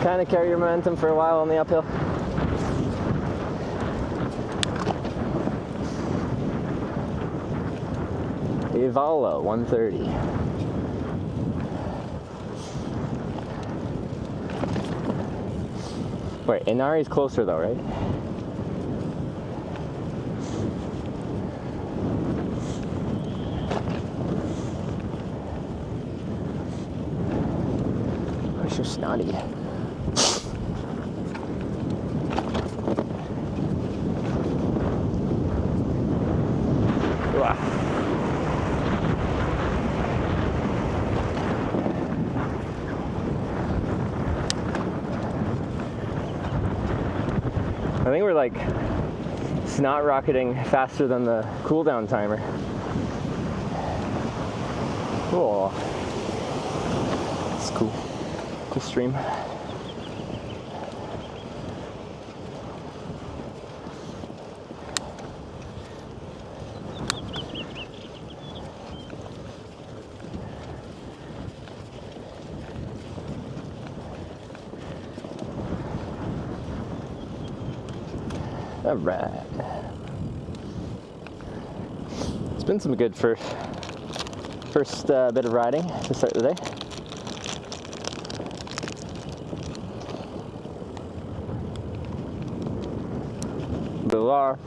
kind of carry your momentum for a while on the uphill. Ivalo 130. Wait, Inari's closer though, right? So snotty. I think we're like snot rocketing faster than the cooldown timer. Cool. It's cool. Cool stream. All right. It's been some good first bit of riding to start the day. Bizarre.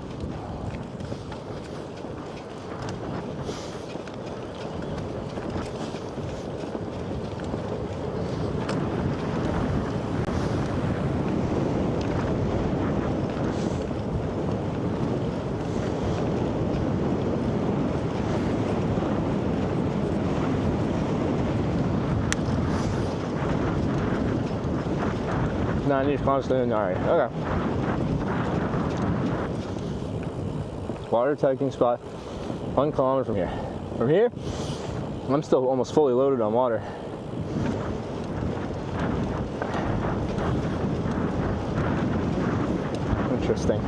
No, I need to constantly Inari. Okay. Water taking spot 1 kilometer from here. From here, I'm still almost fully loaded on water. Interesting.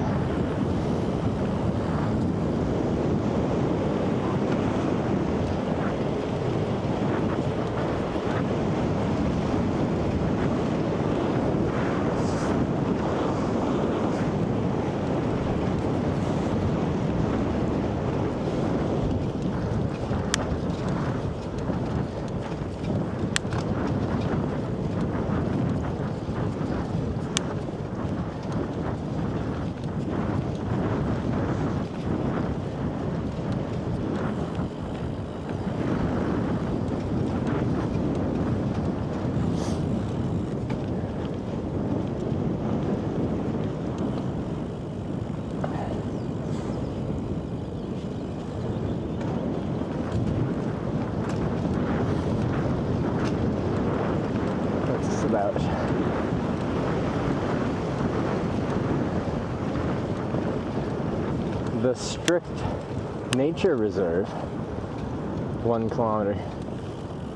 about. The strict nature reserve, 1 kilometer.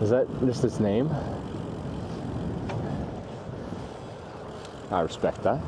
Is that just its name? I respect that.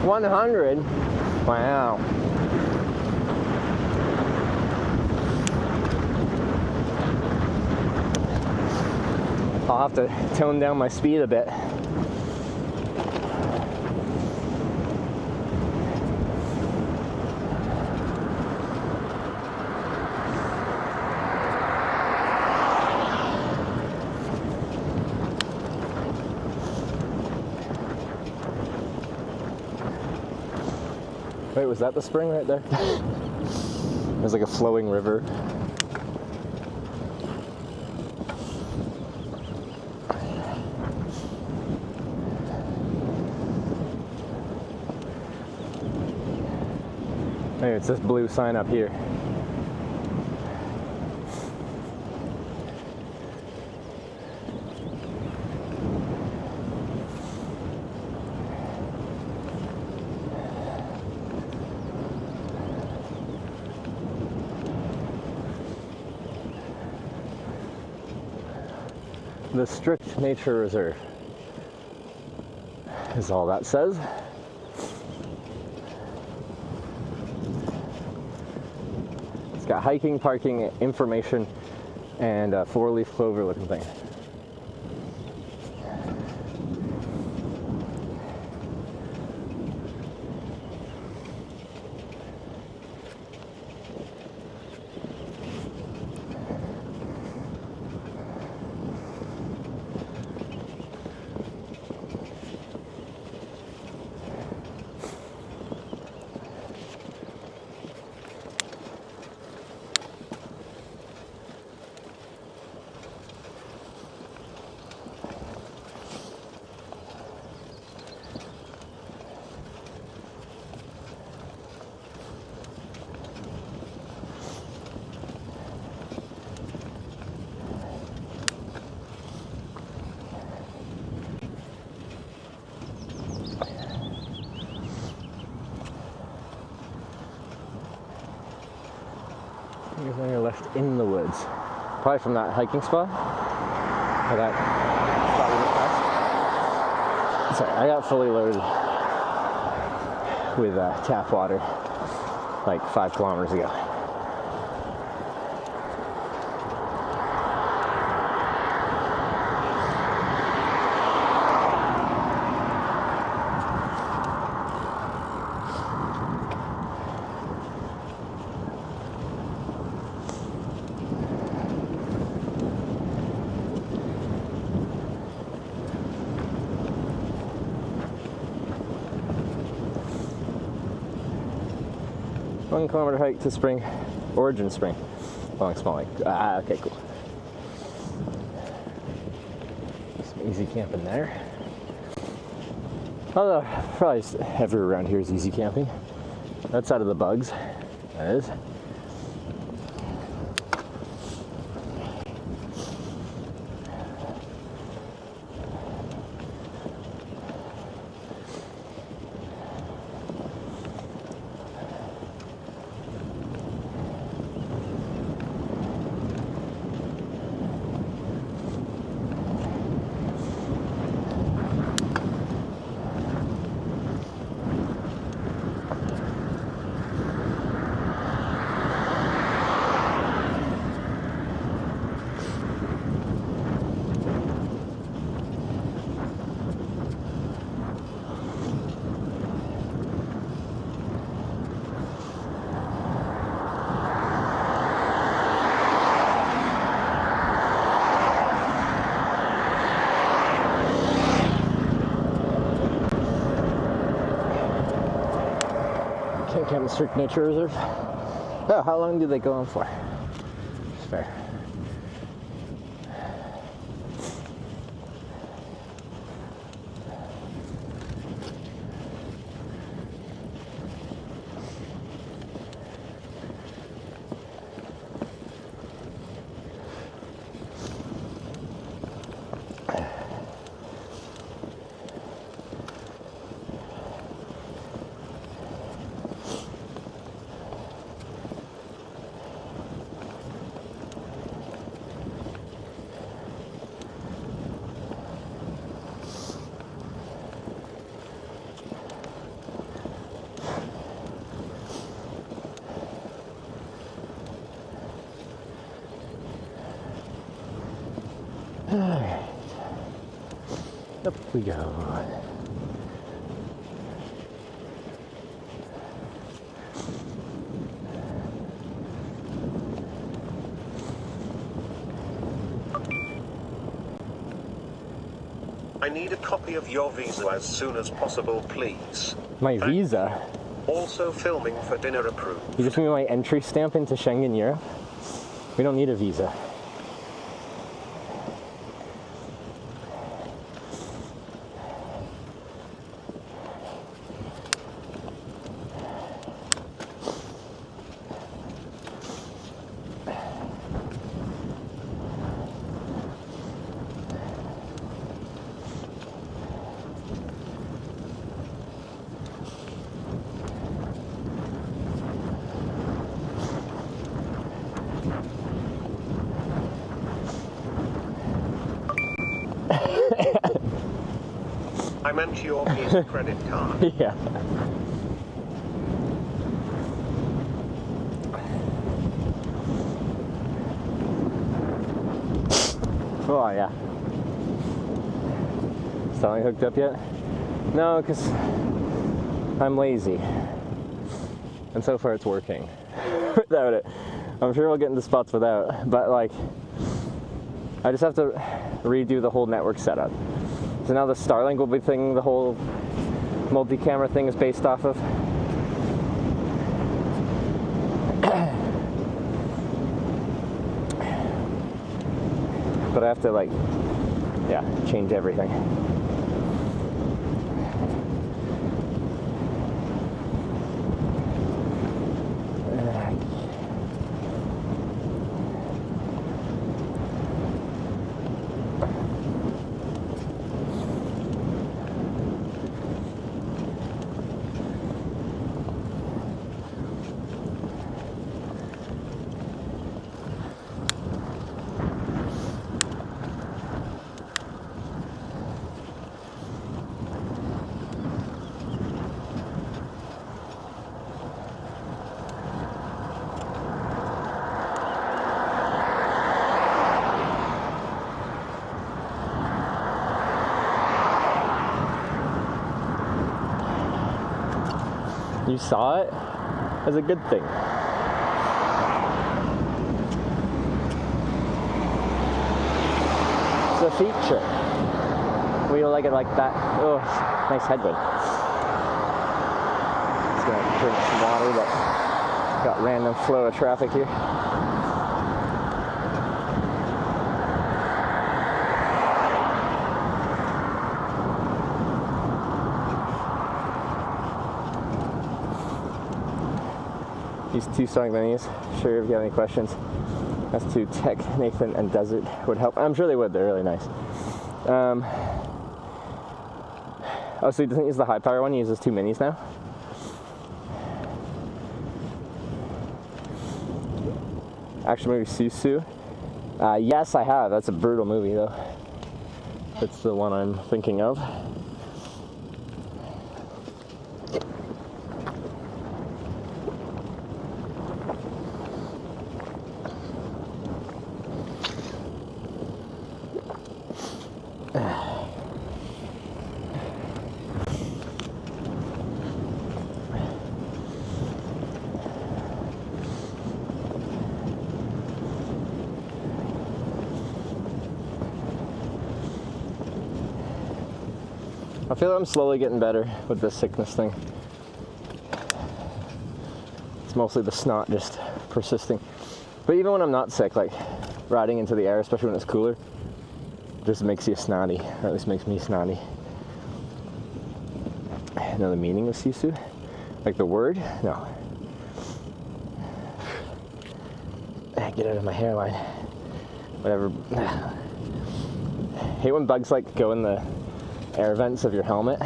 $100? Wow. I'll have to tone down my speed a bit. Wait, was that the spring right there? There's like a flowing river. Maybe it's this blue sign up here. The strict nature reserve is all that says. It's got hiking, parking, information, and a 4-leaf clover looking thing. Here's when you're left in the woods. Probably from that hiking spot. Or that spot we went past. Sorry, I got fully loaded with tap water like 5 kilometers ago. One kilometer hike to spring, Origin Spring, Long Small Lake. Okay, cool. Some easy camping there. Although, probably everywhere around here is easy camping. That's out of the bugs, that is. Kempton Strict Nature Reserve. Oh, how long do they go on for? Fair. Alright, up we go. I need a copy of your visa as soon as possible, please. My visa? Also filming for dinner approved. You just mean my entry stamp into Schengen Europe? We don't need a visa. I meant your Visa credit card. Yeah. Oh, yeah. Starting hooked up yet? No, because I'm lazy. And so far it's working without it. I'm sure we'll get into spots without, but like, I just have to redo the whole network setup. So now the Starlink will be thing, the whole multi-camera thing is based off of. But I have to like, yeah, change everything. You saw it as a good thing. It's a feature. We like it like that. Oh, nice headwind. Just gonna drink some water, but got random flow of traffic here. These two song venues, sure if you have any questions as to Tech, Nathan, and Desert would help. I'm sure they would, they're really nice. Oh, so he doesn't use the high power one, he uses two minis now? Action movie Susu? Yes, I have. That's a brutal movie, though. That's the one I'm thinking of. I feel like I'm slowly getting better with this sickness thing. It's mostly the snot just persisting. But even when I'm not sick, like riding into the air, especially when it's cooler, just makes you snotty, or at least makes me snotty. Know the meaning of sisu? Like the word? No. Get out of my hairline. Whatever. Hate when bugs like go in the air vents of your helmet.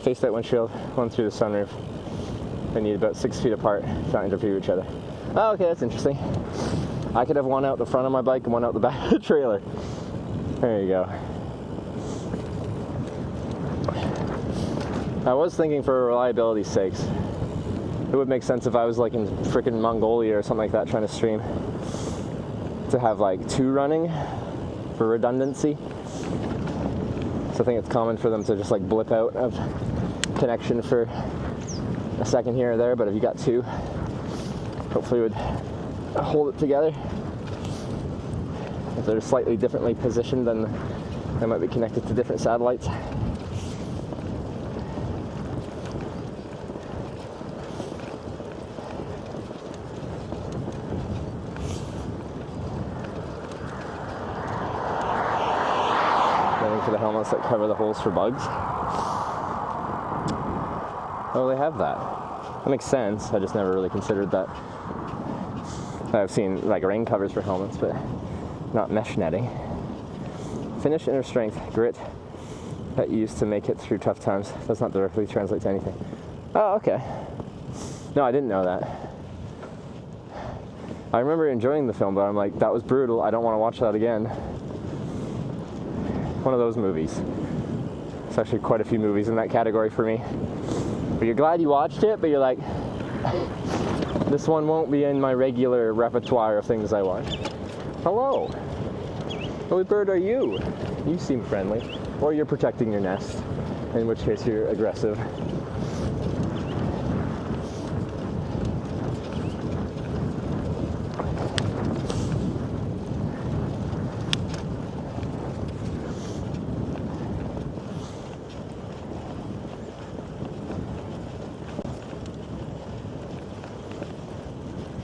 Face that windshield, one through the sunroof. They need about 6 feet apart to not interfere with each other. Oh, okay, that's interesting. I could have one out the front of my bike and one out the back of the trailer. There you go. I was thinking for reliability's sakes, it would make sense if I was like in freaking Mongolia or something like that trying to stream, to have like 2 running for redundancy. So I think it's common for them to just like blip out of connection for a second here or there, but if you got 2, hopefully it would hold it together. If they're slightly differently positioned, then they might be connected to different satellites. For the helmets that cover the holes for bugs. Oh, they have that. That makes sense. I just never really considered that. I've seen like rain covers for helmets, but not mesh netting. Finnish inner strength, grit that you use to make it through tough times. Does not directly translate to anything. Oh, okay. No, I didn't know that. I remember enjoying the film, but I'm like, that was brutal. I don't want to watch that again. One of those movies. There's actually quite a few movies in that category for me. But you're glad you watched it, but you're like, this one won't be in my regular repertoire of things I watch. Hello. What bird are you? You seem friendly. Or you're protecting your nest, in which case you're aggressive.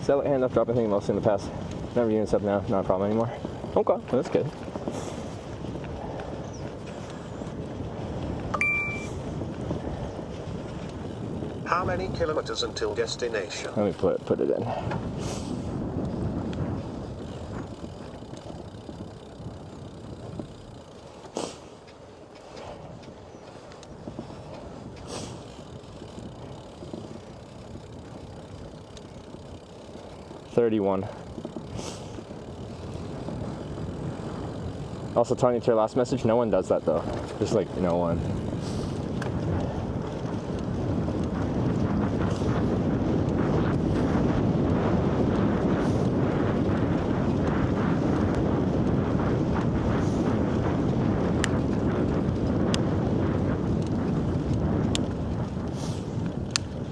Sell it, hand up, drop anything mostly in the past. Never units up now, not a problem anymore. Okay, well, that's good. How many kilometers until destination? Let me put it in. $31. Also, Tony, to your last message, no one does that though. Just like no one.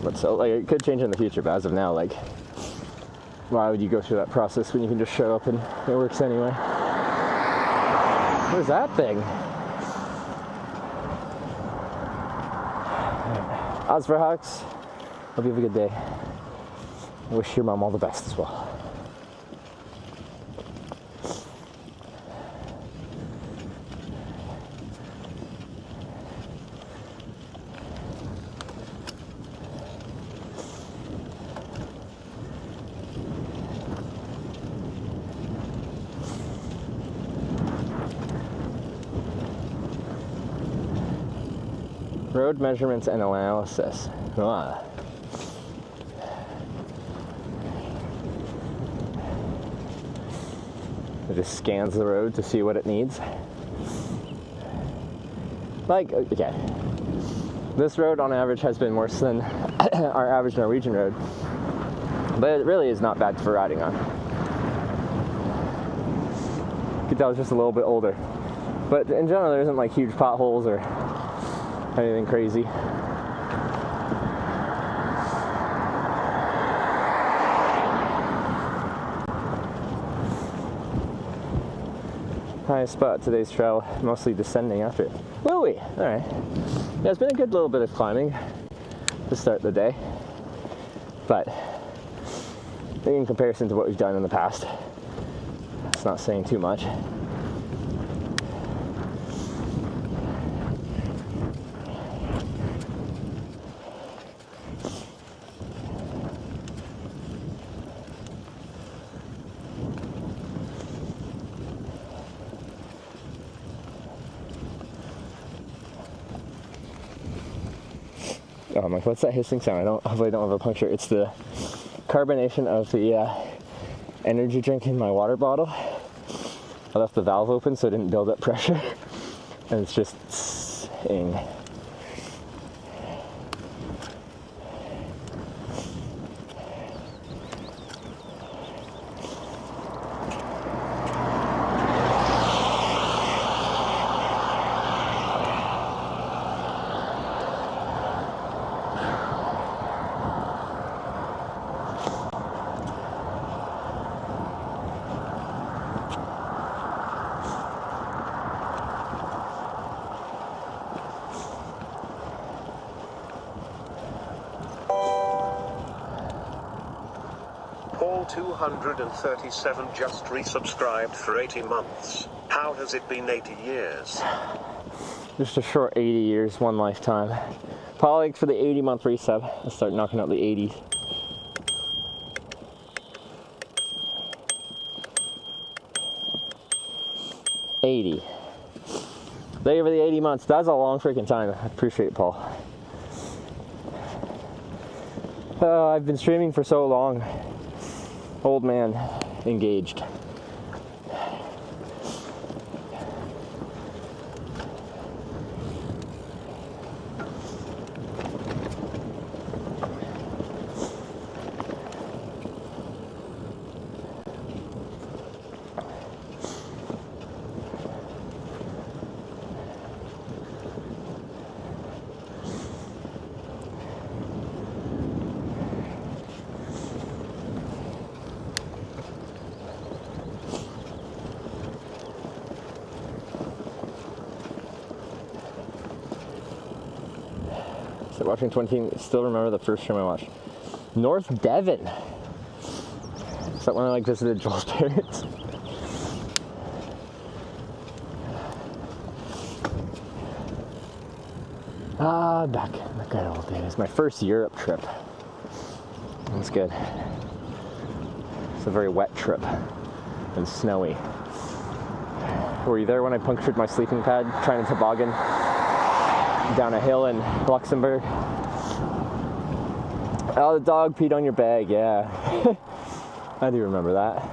But so, like, it could change in the future, but as of now, like, why would you go through that process when you can just show up and it works anyway? What is that thing? Odds for Hawks. Hope you have a good day. I wish your mom all the best as well. Road measurements and analysis. Ah. It just scans the road to see what it needs. Like, okay. This road on average has been worse than our average Norwegian road, but it really is not bad for riding on. You can tell it's just a little bit older. But in general, there isn't like huge potholes or anything crazy. highest spot of today's trail, mostly descending after it. Woo-wee! Alright. Yeah, it's been a good little bit of climbing to start the day. But in comparison to what we've done in the past, it's not saying too much. Oh, I'm like, what's that hissing sound? Hopefully I don't have a puncture. It's the carbonation of the energy drink in my water bottle. I left the valve open so it didn't build up pressure. And it's just sing. Paul 237 just resubscribed for 80 months. How has it been 80 years? Just a short 80 years, one lifetime. Paul, thanks for the 80-month resub. Let's start knocking out the 80s. Thank you for the 80 months. That's a long freaking time. I appreciate it, Paul. I've been streaming for so long. Old man, engaged. So watching 20, still remember the first stream I watched. North Devon. Is that when I like visited Joel's parents? Back in the good old days. My first Europe trip. That's good. It's a very wet trip and snowy. Were you there when I punctured my sleeping pad trying to toboggan down a hill in Luxembourg? Oh, the dog peed on your bag, yeah. I do remember that.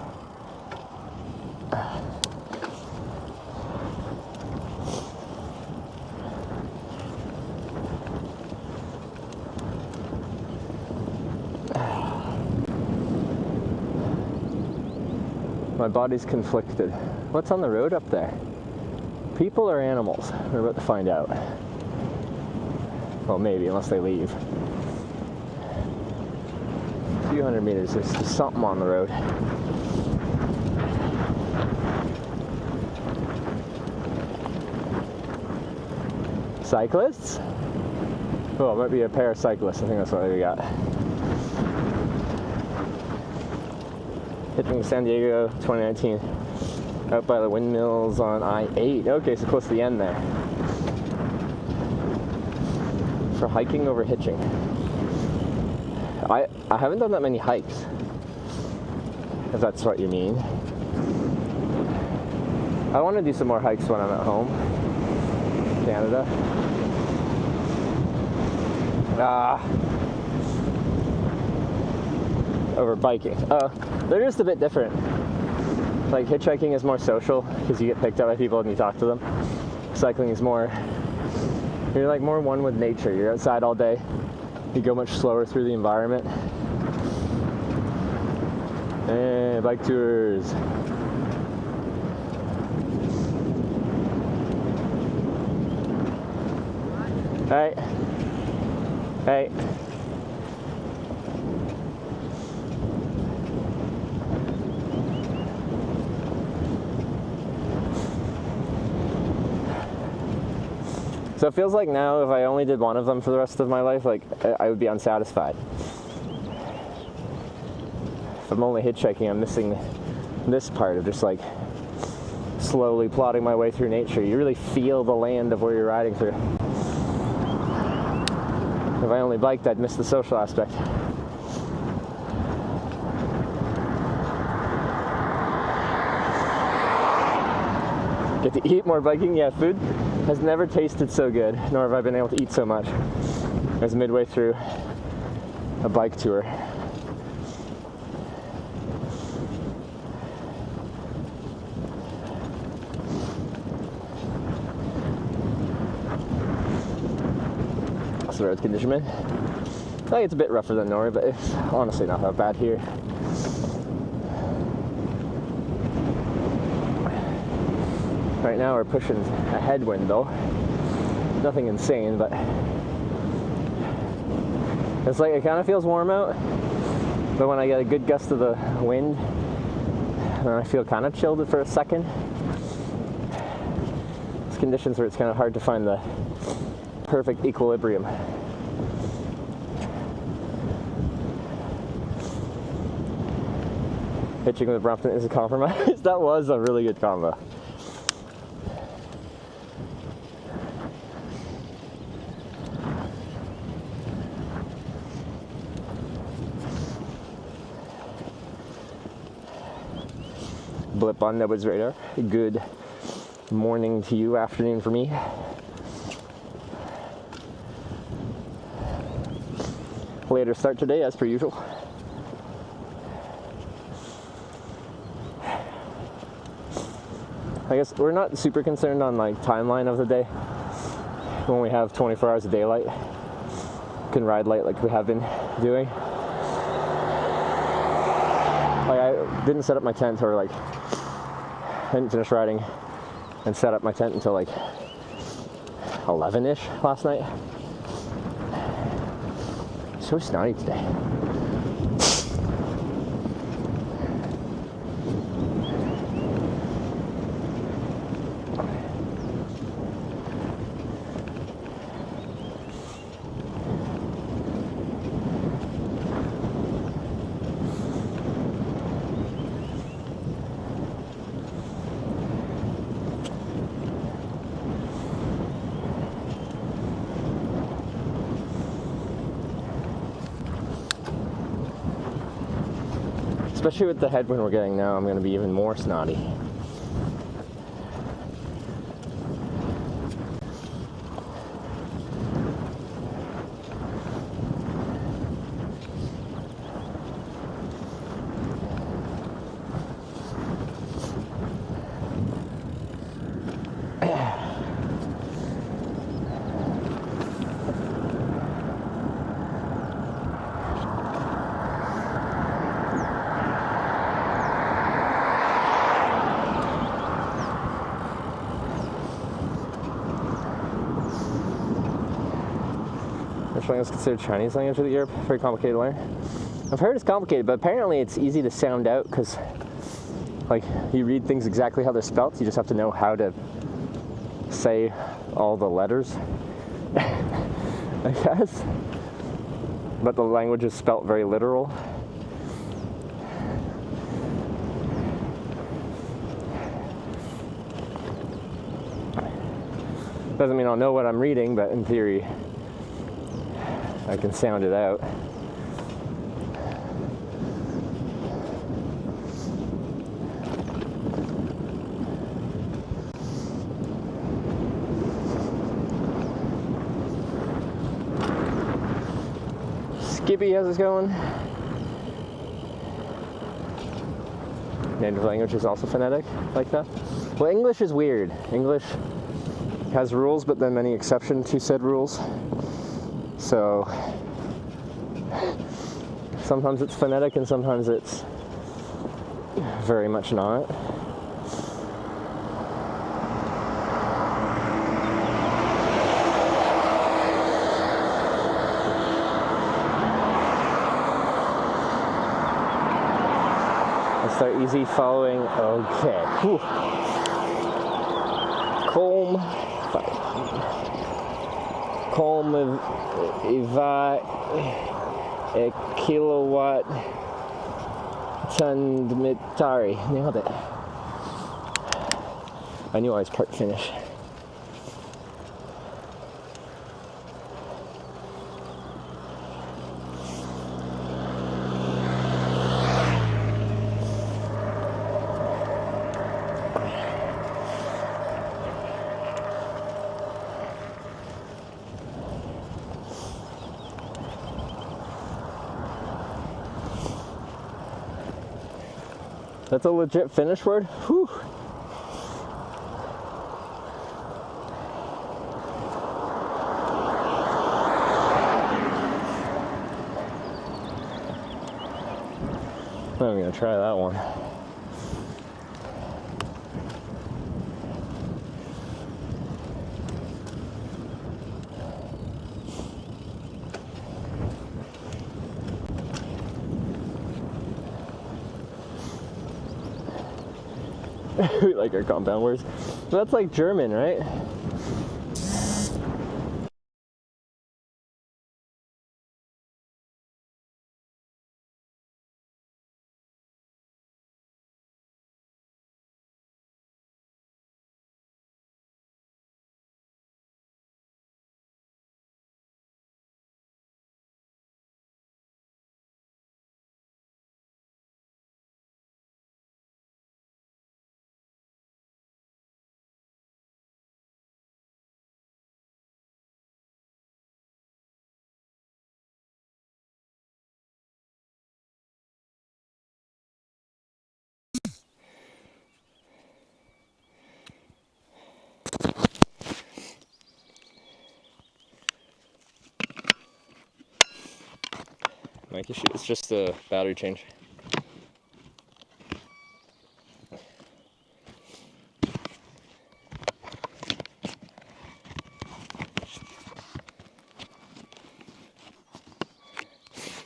My body's conflicted. What's on the road up there? People or animals? We're about to find out. Well, maybe, unless they leave. A few hundred meters, there's something on the road. Cyclists? Oh, it might be a pair of cyclists. I think that's what we got. Hitchhiking San Diego 2019. Out by the windmills on I-8. Okay, so close to the end there. For hiking over hitching. I haven't done that many hikes, if that's what you mean. I want to do some more hikes when I'm at home. Canada. Over biking. They're just a bit different. Like hitchhiking is more social because you get picked up by people and you talk to them. Cycling is more, you're like more one with nature. You're outside all day. You go much slower through the environment. And bike tours. Hey. Hey. So it feels like now if I only did one of them for the rest of my life, like I would be unsatisfied. If I'm only hitchhiking, I'm missing this part of just like slowly plodding my way through nature. You really feel the land of where you're riding through. If I only biked, I'd miss the social aspect. Get to eat more biking. Yeah, food has never tasted so good, nor have I been able to eat so much as midway through a bike tour. That's the road condition, man. I think it's a bit rougher than Norway, but it's honestly not that bad here. Right now we're pushing a headwind though. Nothing insane, but it's like it kind of feels warm out, but when I get a good gust of the wind, I feel kind of chilled for a second. It's conditions where it's kind of hard to find the perfect equilibrium. Hitching with Brompton is a compromise. That was a really good combo. Blip on Nebwood's radar. Good morning to you, afternoon for me. Later start today as per usual. I guess we're not super concerned on like timeline of the day. When we have 24 hours of daylight, we can ride light like we have been doing. Like I didn't set up my tent, or like I didn't finish riding and set up my tent until like 11-ish last night. So snotty today. Especially with the headwind we're getting now, I'm going to be even more snotty. Is considered Chinese language of the Europe. Very complicated to learn. I've heard it's complicated, but apparently it's easy to sound out because, like, you read things exactly how they're spelt. You just have to know how to say all the letters, I guess. But the language is spelt very literal. Doesn't mean I'll know what I'm reading, but in theory, I can sound it out. Skippy, how's it going? Native language is also phonetic like that? Well, English is weird. English has rules, but then many exceptions to said rules. So sometimes it's phonetic and sometimes it's very much not. Let's start easy following. Okay. Whew. Calm. kilowatt tundimitari. Nailed it. I knew I was part Finnish. That's a legit Finnish word? Whew. I'm gonna try that one. We like our compound words. That's like German, right? Mic issue. It's just a battery change.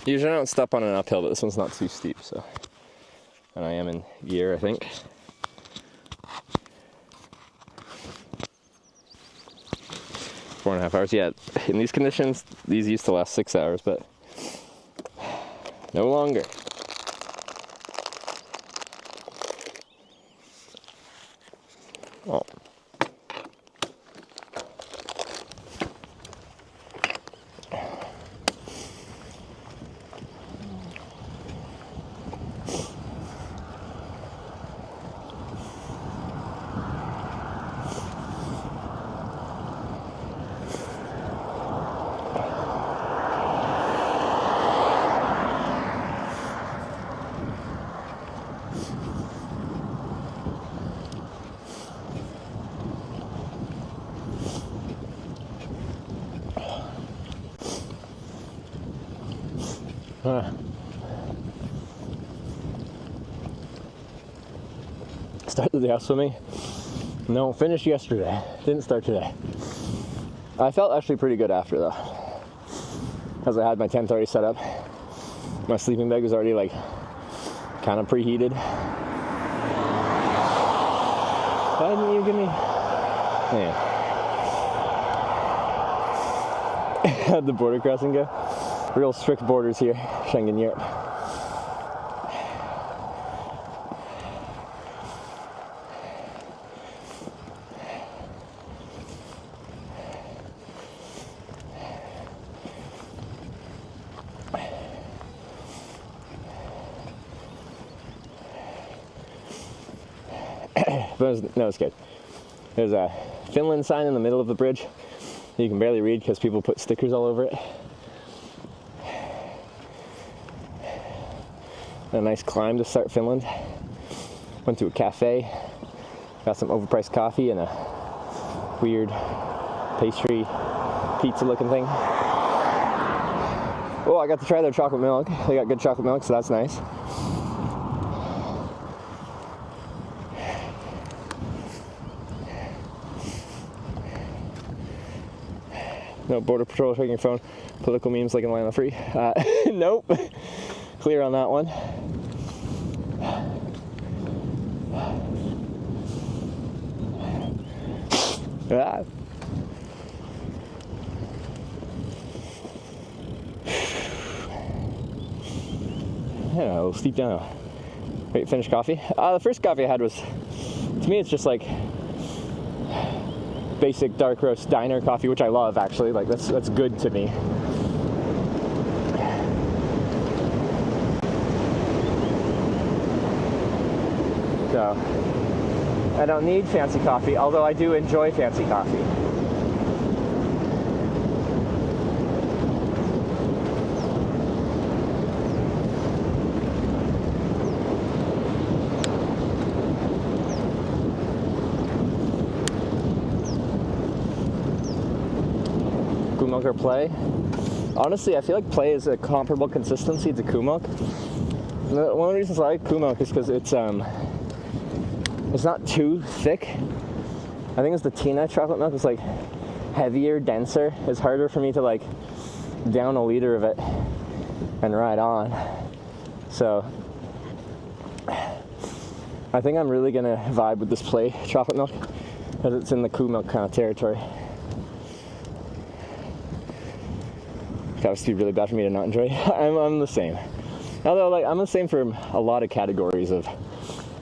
Usually I don't step on an uphill, but this one's not too steep, so. And I am in gear, I think. Four and a half hours. Yeah, in these conditions, these used to last 6 hours, but no longer. Oh. Started the house swimming. No, finished yesterday. Didn't start today. I felt actually pretty good after though, because I had my tent already set up. My sleeping bag was already like kind of preheated. Why didn't you give me? Yeah. How'd the border crossing go? Real strict borders here, Schengen Europe. No, it's good. There's a Finland sign in the middle of the bridge. You can barely read because people put stickers all over it. A nice climb to start Finland. Went to a cafe, got some overpriced coffee and a weird pastry pizza looking thing. Oh, I got to try their chocolate milk. They got good chocolate milk, so that's nice. No border patrol checking your phone. Political memes like in Lima Free. Nope. Clear on that one. I'll sleep down. Wait, Finnish coffee? The first coffee I had was, to me, it's just like basic dark roast diner coffee, which I love actually. Like that's good to me. So I don't need fancy coffee, although I do enjoy fancy coffee. Kuhmilk or Play? Honestly, I feel like Play is a comparable consistency to Kuhmilk. One of the reasons I like Kuhmilk is because it's not too thick. I think it's the Tina chocolate milk is like heavier, denser. It's harder for me to like down a liter of it and ride on. So I think I'm really gonna vibe with this Play chocolate milk because it's in the Kuhmilk kind of territory. That would be really bad for me to not enjoy. I'm the same. Although, like, I'm the same for a lot of categories of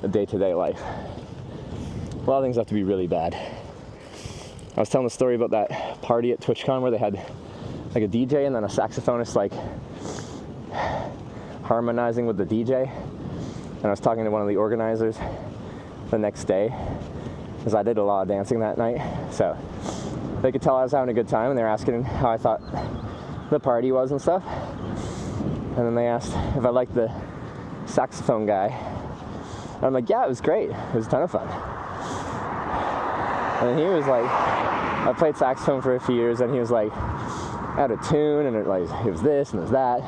day-to-day life. A lot of things have to be really bad. I was telling the story about that party at TwitchCon where they had like a DJ and then a saxophonist like harmonizing with the DJ. And I was talking to one of the organizers the next day because I did a lot of dancing that night. So they could tell I was having a good time and they were asking how I thought the party was and stuff. And then they asked if I liked the saxophone guy. And I'm like, yeah, it was great. It was a ton of fun. And he was like, I played saxophone for a few years and he was like out of tune and it was this and it was that.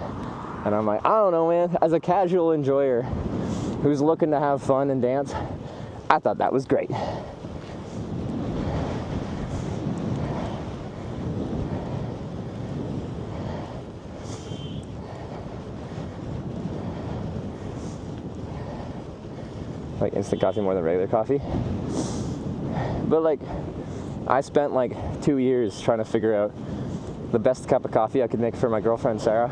And I'm like, I don't know, man. As a casual enjoyer who's looking to have fun and dance, I thought that was great. Like instant coffee more than regular coffee. But like, I spent like 2 years trying to figure out the best cup of coffee I could make for my girlfriend Sarah.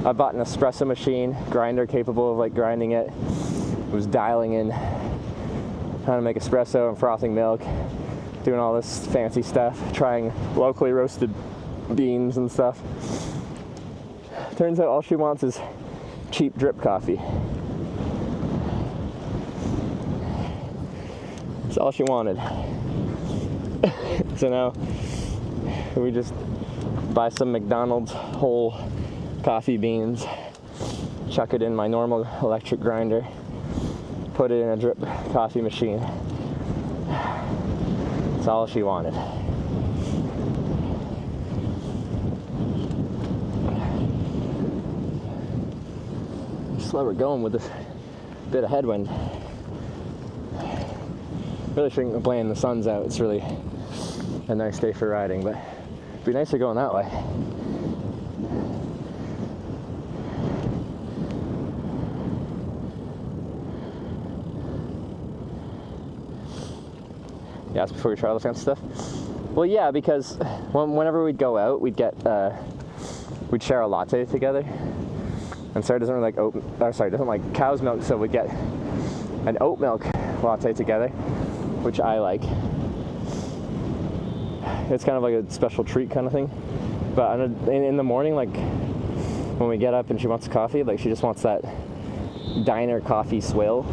I bought an espresso machine, grinder capable of like grinding it. Was dialing in, trying to make espresso and frothing milk, doing all this fancy stuff, trying locally roasted beans and stuff. Turns out all she wants is cheap drip coffee. That's all she wanted. So now we just buy some McDonald's whole coffee beans, chuck it in my normal electric grinder, put it in a drip coffee machine. That's all she wanted. Slower going with this bit of headwind. Really shouldn't complain, the sun's out. It's really a nice day for riding, but it'd be nicer going that way. Yeah, that's before we try all the fancy stuff. Well, yeah, because whenever we'd go out, we'd we'd share a latte together. And Sarah doesn't really like doesn't like cow's milk, so we'd get an oat milk latte together, which I like. It's kind of like a special treat kind of thing. But in the morning, like when we get up and she wants coffee, like she just wants that diner coffee swill.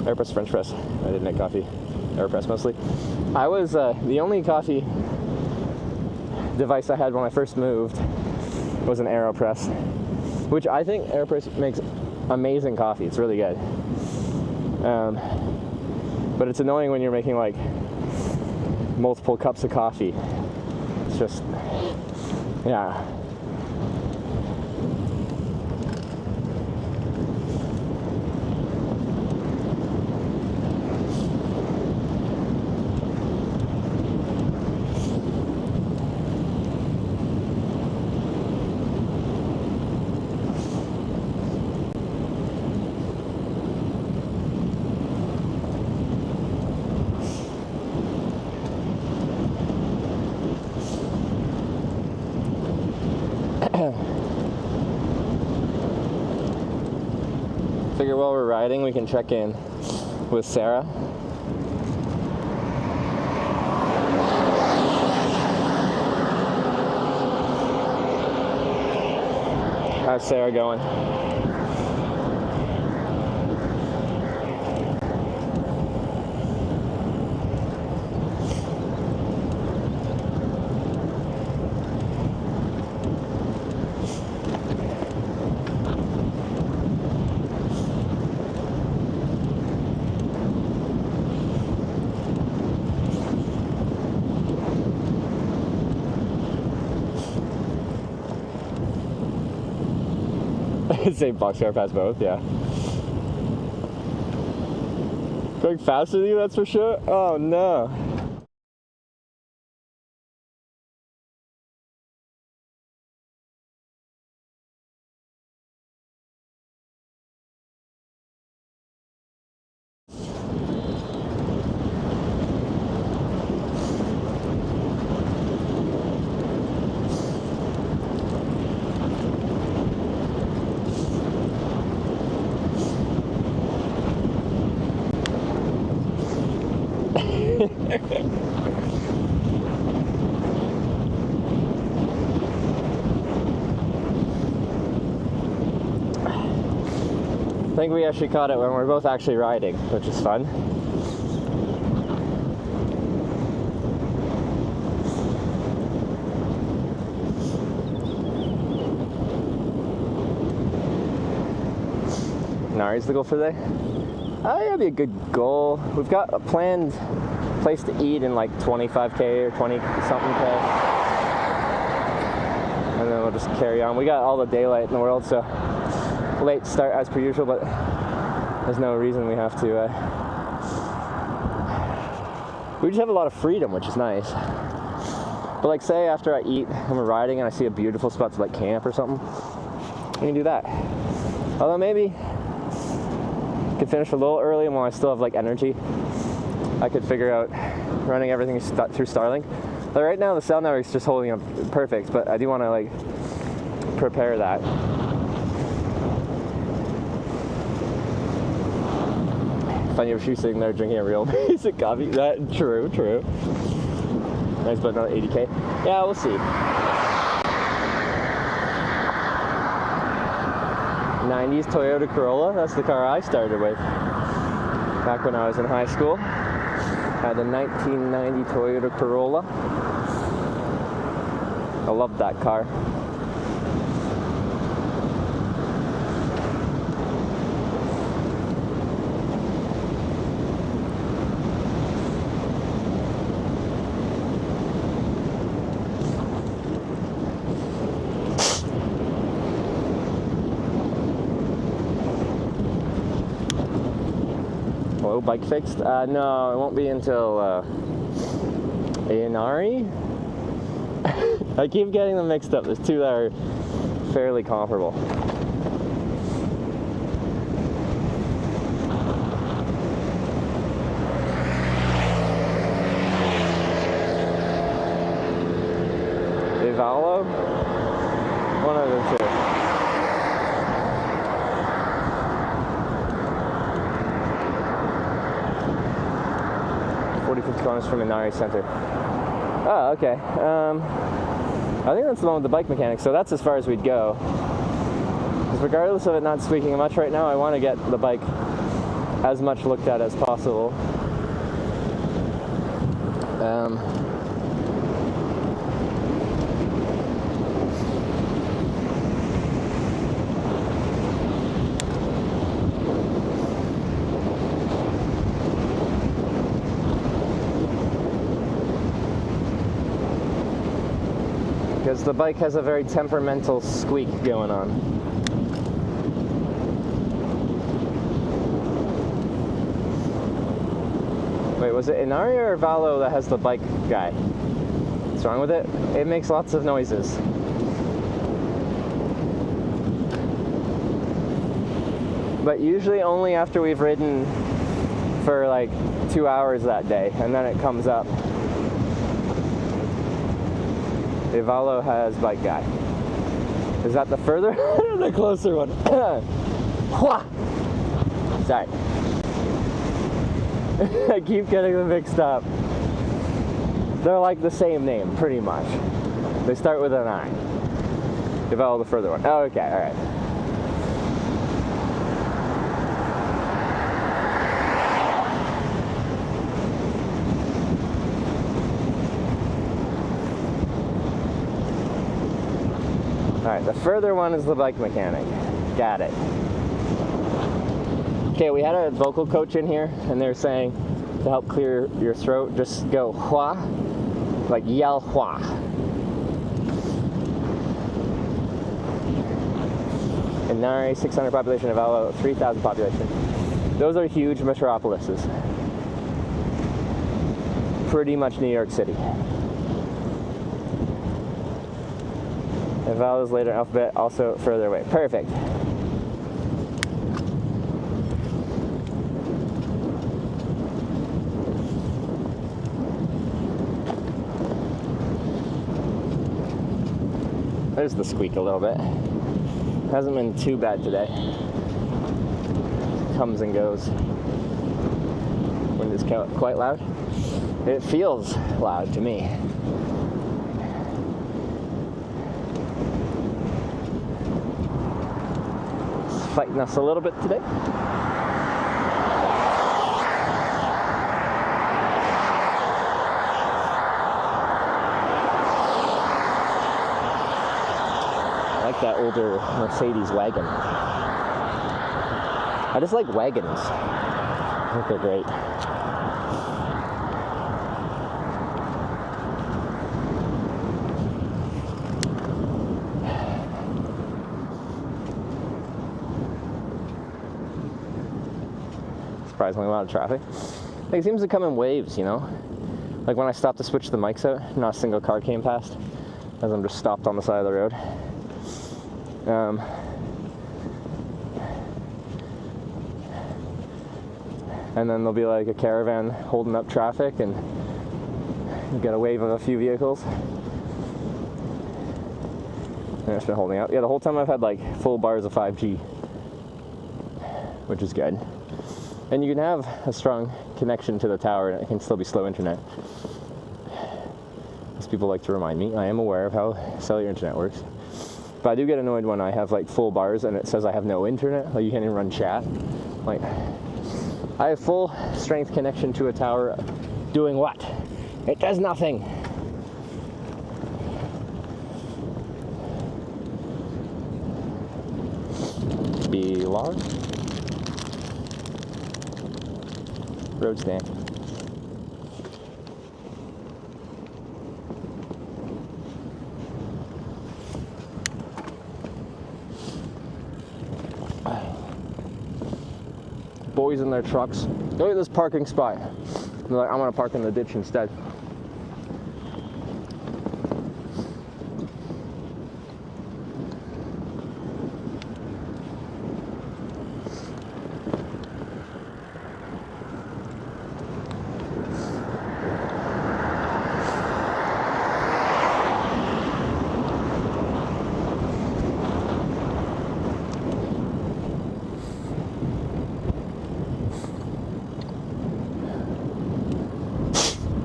Airpress, French press. I didn't make coffee. Airpress mostly. I was the only coffee device I had when I first moved was an AeroPress, which I think AeroPress makes amazing coffee. It's really good. But it's annoying when you're making like multiple cups of coffee. It's just, yeah. figure while we're riding, we can check in with Sarah. How's Sarah going? Same boxcar pass both, yeah. Going faster than you, that's for sure? Oh no. I think we actually caught it when we're both actually riding, which is fun. Nari's the goal for today? That'd be a good goal. We've got a planned place to eat in like 25K or 20 something K. And then we'll just carry on. We got all the daylight in the world, so late start as per usual, but there's no reason we have to. We just have a lot of freedom, which is nice. But like say after I eat and we're riding and I see a beautiful spot to like camp or something, we can do that. Although maybe I could finish a little early and while I still have like energy, I could figure out running everything through Starlink. But right now the cell network's just holding up perfect, but I do want to like prepare that. Funny if she's sitting there drinking a real basic coffee. That true. Nice, but another 80K. Yeah, we'll see. 90s Toyota Corolla. That's the car I started with back when I was in high school. Had a 1990 Toyota Corolla. I loved that car. Bike fixed? No, it won't be until Inari. I keep getting them mixed up. There's two that are fairly comparable. Ivalo? One of the two. 40-50 kilometers from Inari Center. Oh, okay. I think that's the one with the bike mechanic, so that's as far as we'd go. Because regardless of it not squeaking much right now, I want to get the bike as much looked at as possible. Because the bike has a very temperamental squeak going on. Wait, was it Inari or Valo that has the bike guy? What's wrong with it? It makes lots of noises. But usually only after we've ridden for like 2 hours that day, and then it comes up. Ivalo has bike guy. Is that the further or the closer one? Sorry. I keep getting them mixed up. They're like the same name, pretty much. They start with an I. Develop the further one. Oh, okay, alright. Alright, the further one is the bike mechanic. Got it. Okay, we had a vocal coach in here, and they're saying to help clear your throat, just go hua, like yell hua. Inari, 600 population, Avalo, 3,000 population. Those are huge metropolises. Pretty much New York City. Avalo's later alphabet, also further away. Perfect. There's the squeak a little bit. Hasn't been too bad today. Comes and goes. Wind is quite loud. It feels loud to me. It's fighting us a little bit today. That older Mercedes wagon. I just like wagons. I think they're great. Surprisingly a lot of traffic. Like, it seems to come in waves, you know? Like when I stopped to switch the mics out, not a single car came past as I'm just stopped on the side of the road. And then there'll be like a caravan holding up traffic, and you get a wave of a few vehicles. And it's been holding up. Yeah, the whole time I've had like full bars of 5G, which is good. And you can have a strong connection to the tower, and it can still be slow internet. As people like to remind me, I am aware of how cellular internet works. But I do get annoyed when I have like full bars and it says I have no internet, like you can't even run chat. Like, I have full strength connection to a tower doing what? It does nothing. Bilar? Road stand. Boys in their trucks. Look at this parking spot. They're like, I'm gonna park in the ditch instead.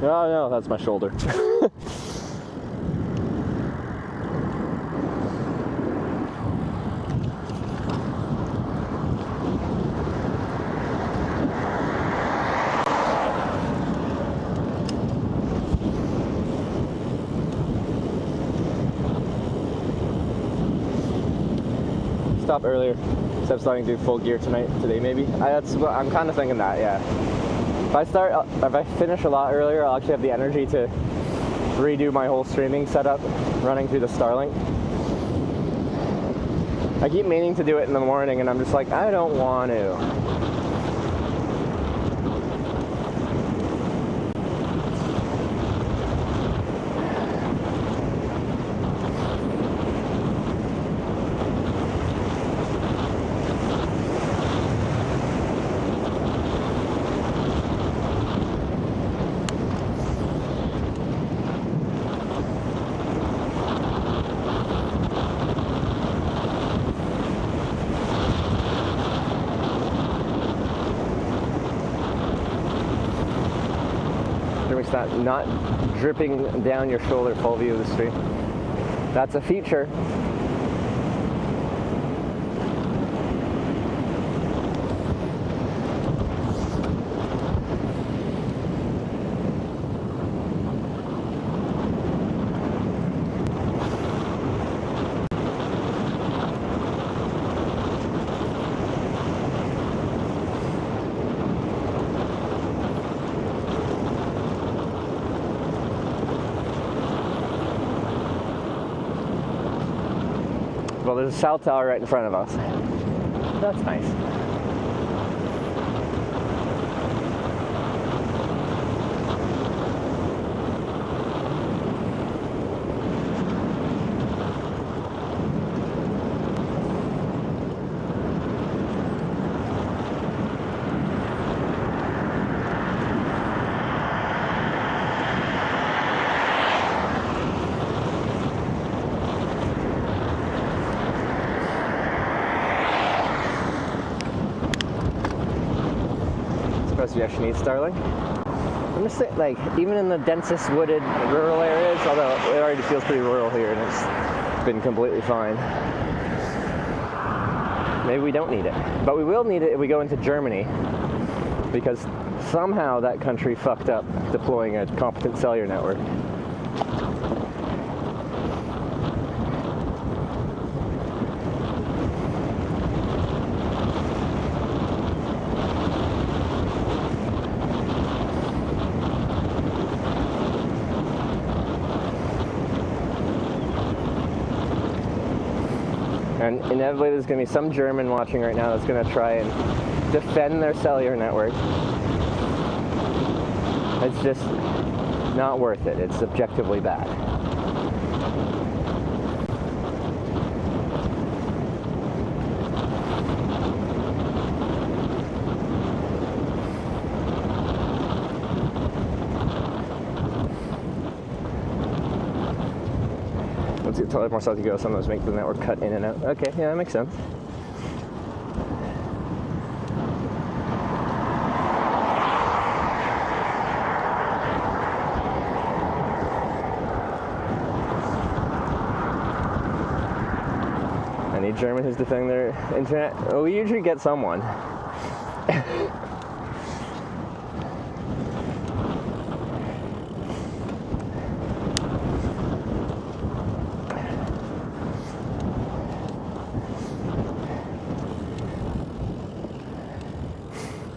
Oh no, that's my shoulder. Stop earlier. Instead of starting to do full gear today maybe. I'm kind of thinking that, yeah. If I finish a lot earlier, I'll actually have the energy to redo my whole streaming setup running through the Starlink. I keep meaning to do it in the morning, and I'm just like, I don't want to. not dripping down your shoulder, full view of the stream. That's a feature. Well, there's a cell tower right in front of us. That's nice. Yes, you need Starling. I'm just saying, like, even in the densest wooded rural areas, although it already feels pretty rural here and it's been completely fine. Maybe we don't need it. But we will need it if we go into Germany, because somehow that country fucked up deploying a competent cellular network. And inevitably there's going to be some German watching right now that's going to try and defend their cellular network. It's just not worth it. It's objectively bad. The more south you go, sometimes make the network cut in and out. Okay, yeah, that makes sense. Any German who's defending their internet? Well, we usually get someone.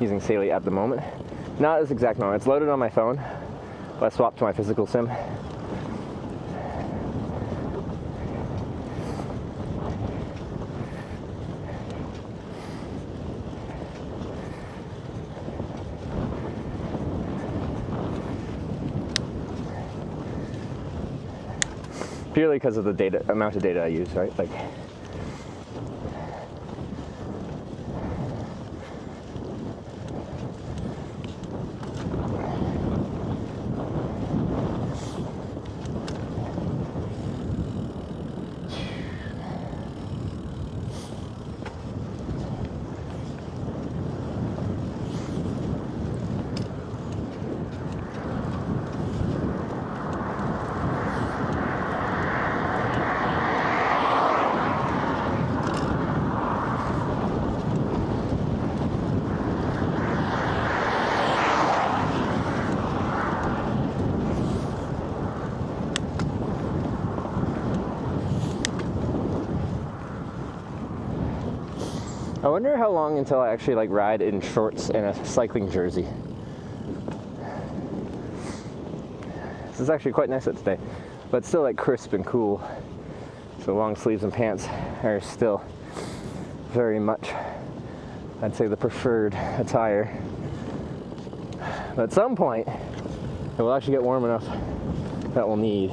Using Saley at the moment. Not at this exact moment. It's loaded on my phone, but I swapped to my physical SIM. Purely because of the amount of data I use, right? Like, I wonder how long until I actually like ride in shorts and a cycling jersey. This is actually quite nice out today, but still like crisp and cool. So long sleeves and pants are still very much, I'd say, the preferred attire. But at some point, it will actually get warm enough that we'll need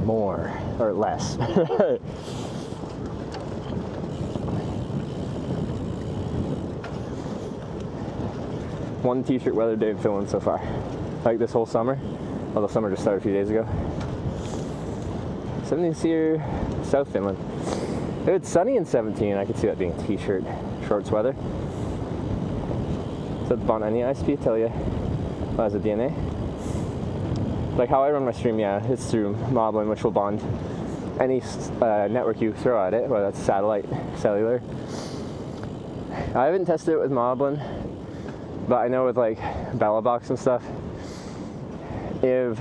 more or less. One t-shirt weather day in Finland so far. Like this whole summer. Well, the summer just started a few days ago. 70s here, South Finland. If it's sunny in 17, I could see that being t-shirt, shorts weather. Så att barnen i ISP tell you vad är DNA? like how I run my stream, yeah, it's through Moblin, which will bond any network you throw at it, whether that's satellite, cellular. I haven't tested it with Moblin, but I know with like BellaBox and stuff, if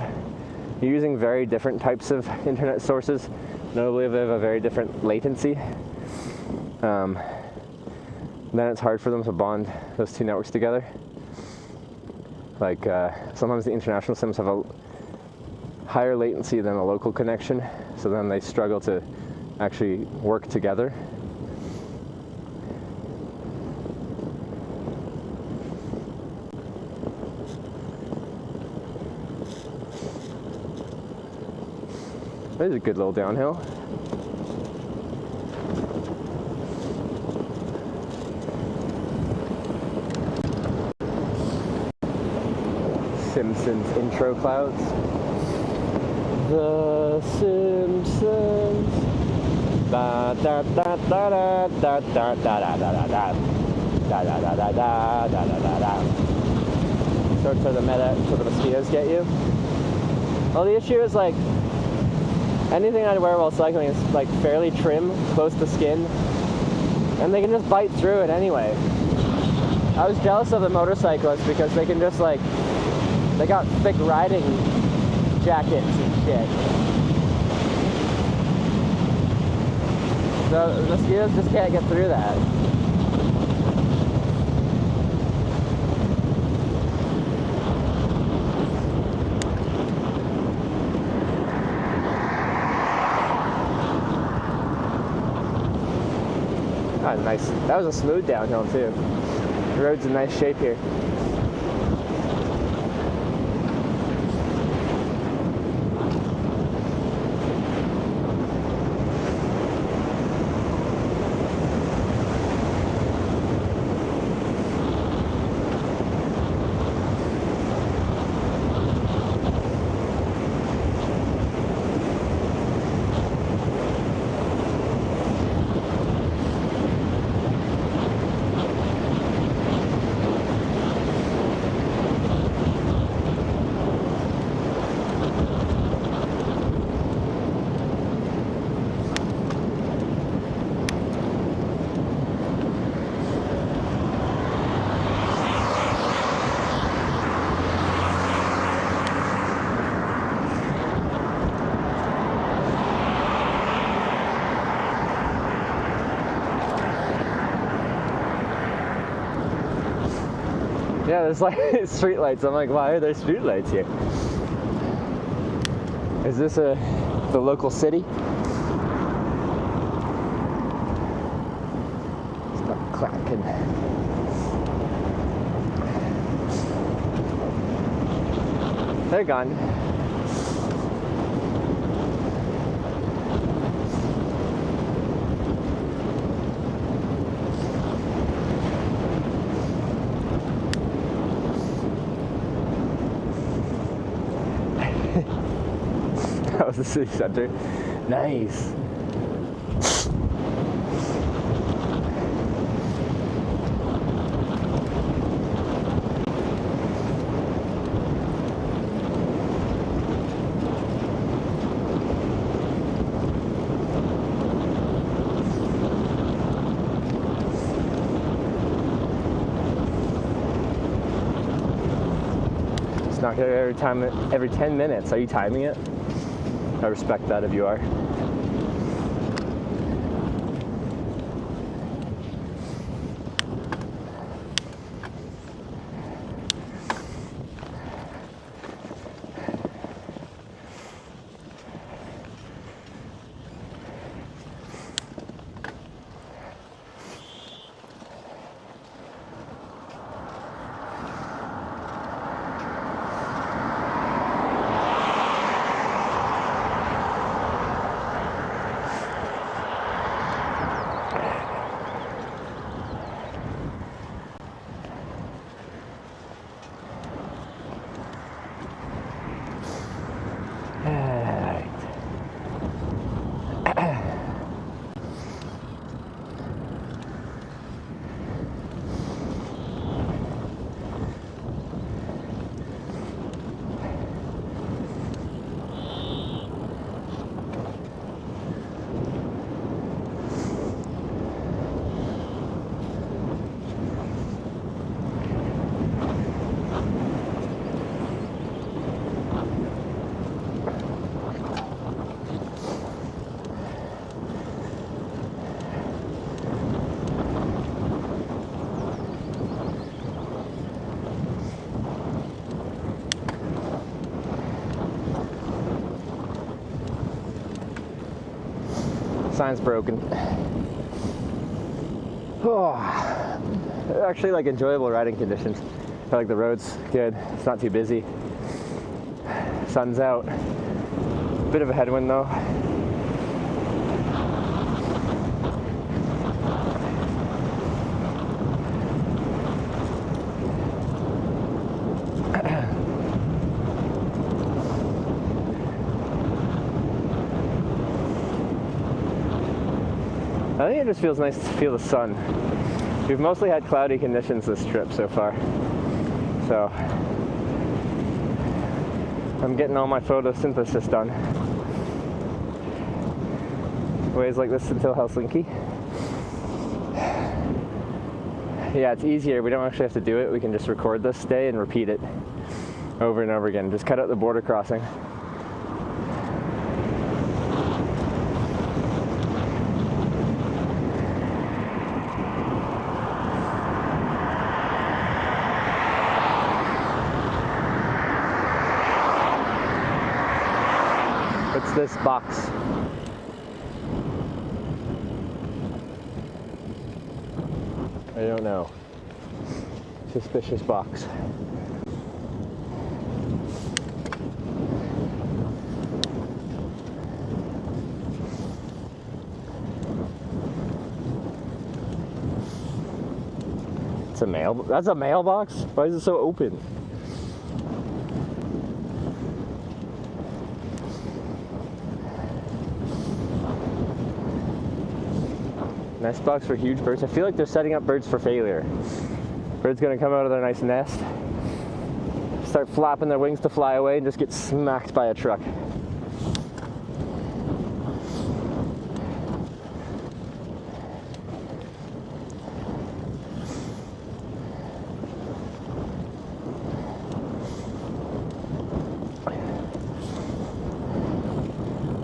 you're using very different types of internet sources, notably if they have a very different latency, then it's hard for them to bond those two networks together. Like sometimes the international SIMs have a higher latency than a local connection, so then they struggle to actually work together. There's a good little downhill. Simpsons intro clouds. The Simpsons. Da da da da da da da da da da da da da da da da da da. So to the meta, so the mosquitoes get you. Well, the issue is like anything I'd wear while cycling is like fairly trim, close to skin, and they can just bite through it anyway. I was jealous of the motorcyclists because they can just like, they got thick riding jackets and shit. The mosquitoes just can't get through that. Ah, nice. That was a smooth downhill too. The road's in nice shape here. Yeah, there's like street lights. I'm like, why are there street lights here? Is this the local city? It's not clacking. They're gone. That was the city center. Nice. It's not here every 10 minutes. Are you timing it? I respect that if you are. Sign's broken. Oh, actually like enjoyable riding conditions. I feel like the road's good. It's not too busy. Sun's out. Bit of a headwind though. I think it just feels nice to feel the sun. We've mostly had cloudy conditions this trip so far. So I'm getting all my photosynthesis done. Ways like this until Helsinki. Yeah, it's easier. We don't actually have to do it. We can just record this day and repeat it over and over again. Just cut out the border crossing. What's this box? I don't know. Suspicious box. It's a mail. That's a mailbox? Why is it so open? Nest box for huge birds. I feel like they're setting up birds for failure. Bird's gonna come out of their nice nest, start flapping their wings to fly away, and just get smacked by a truck.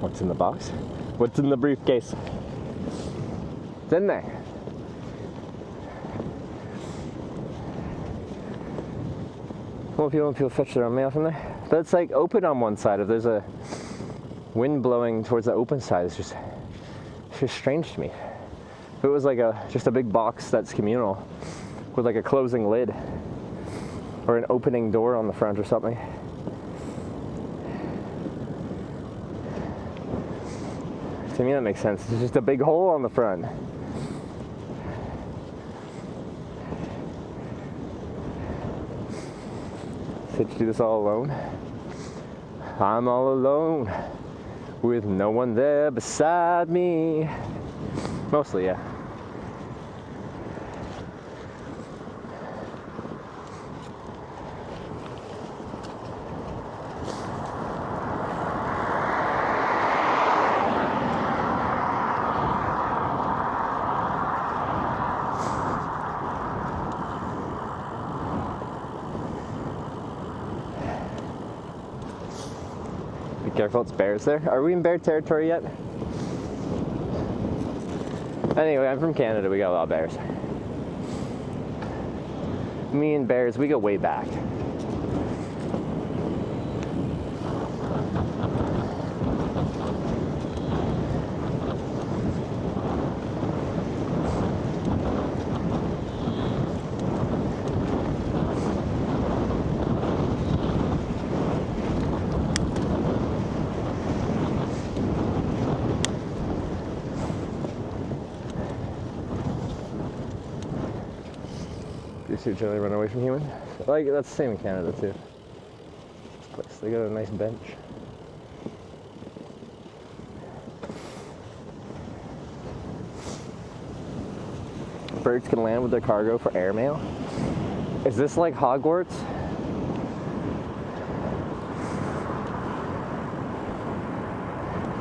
What's in the box? What's in the briefcase? It's in there. Well, people fetch their own mail from there. But it's like open on one side. If there's a wind blowing towards the open side, it's just strange to me. If it was like just a big box that's communal with like a closing lid or an opening door on the front or something. To me that makes sense. It's just a big hole on the front. Did you do this all alone? I'm all alone with no one there beside me. Mostly, yeah. Careful, it's bears there. Are we in bear territory yet? Anyway, I'm from Canada. We got a lot of bears. Me and bears, we go way back. Do you generally run away from humans? Like, that's the same in Canada too. This place, they got a nice bench. Birds can land with their cargo for airmail. Is this like Hogwarts?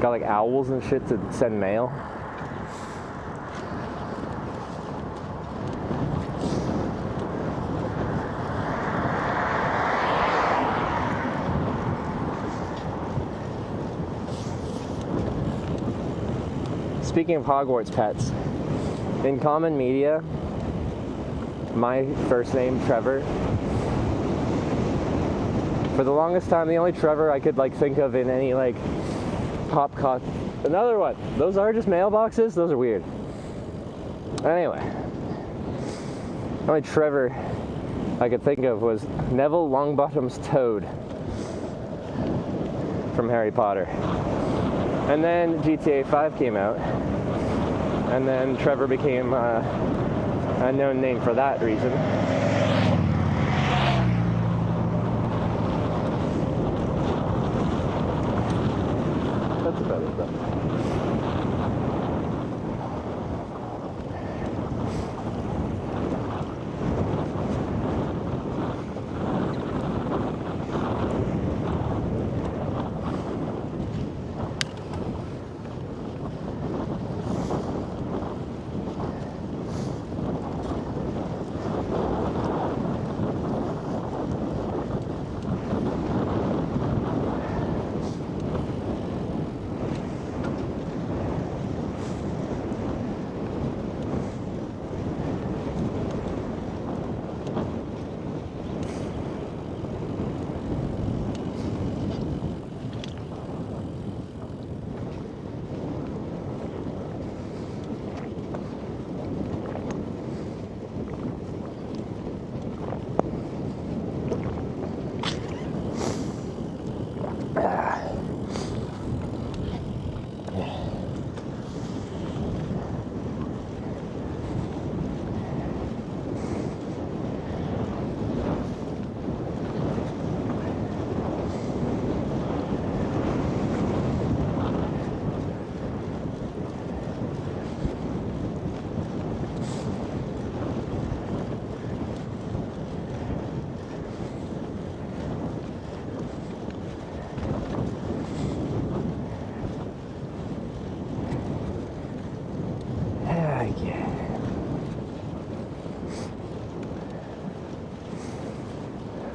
Got like owls and shit to send mail. Speaking of Hogwarts pets, in common media, my first name, Trevor, for the longest time, the only Trevor I could like think of in any like Popcorn. Another one. Those are just mailboxes? Those are weird. Anyway. The only Trevor I could think of was Neville Longbottom's Toad from Harry Potter. And then GTA 5 came out. And then Trevor became a known name for that reason. That's about it though.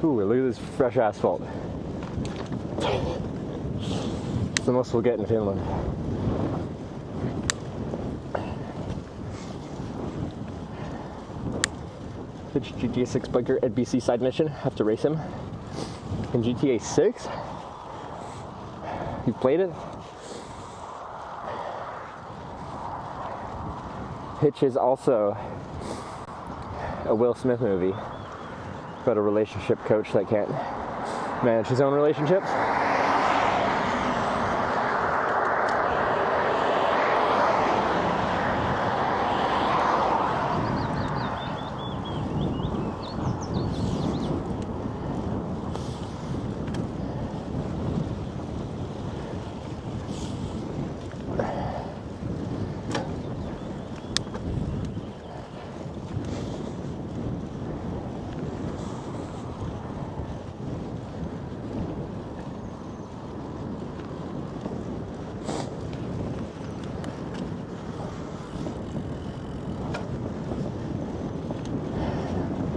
Ooh, look at this fresh asphalt. It's the most we'll get in Finland. Hitch GTA 6 biker at BC side mission. Have to race him. In GTA 6? You've played it? Hitch is also a Will Smith movie about a relationship coach that can't manage his own relationships.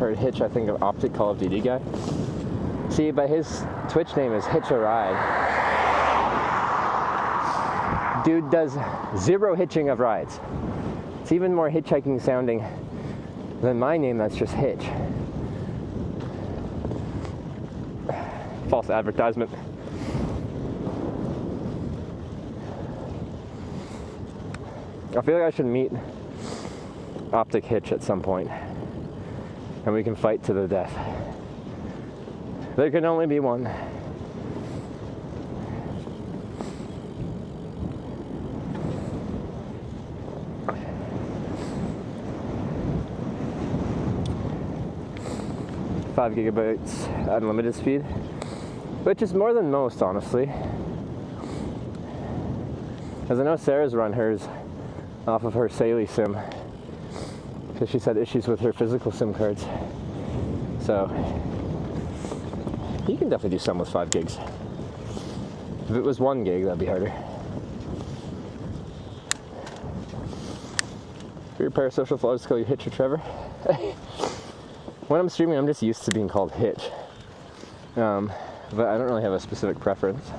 Or Hitch, I think of Optic Call of Duty guy. See, but his Twitch name is Hitch a Ride. Dude does zero hitching of rides. It's even more hitchhiking sounding than my name that's just Hitch. False advertisement. I feel like I should meet Optic Hitch at some point. And we can fight to the death. There can only be one. Five gigabytes unlimited speed, which is more than most, honestly. As I know Sarah's run hers off of her Saily sim, because she's had issues with her physical SIM cards. So, you can definitely do some with 5 gigs. If it was 1 gig, that'd be harder. For your parasocial flaws, call you Hitch or Trevor. When I'm streaming, I'm just used to being called Hitch. But I don't really have a specific preference.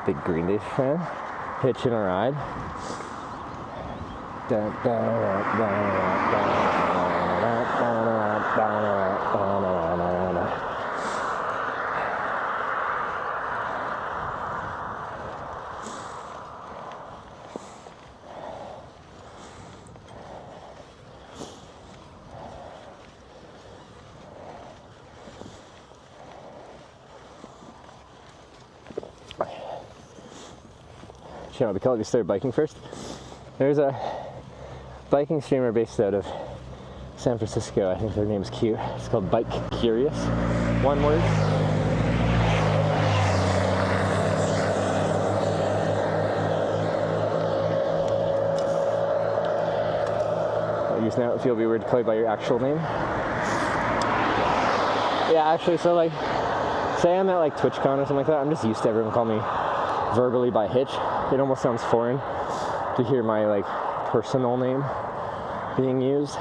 Big Green Day fan. hitching a ride. You know what we call it? We started biking first. There's a biking streamer based out of San Francisco. I think their name's cute. It's called Bike Curious. One word. I'll use now if you'll be weird to call you by your actual name. Yeah, actually, so like, say I'm at like TwitchCon or something like that, I'm just used to everyone calling me verbally by Hitch. It almost sounds foreign to hear my like personal name being used.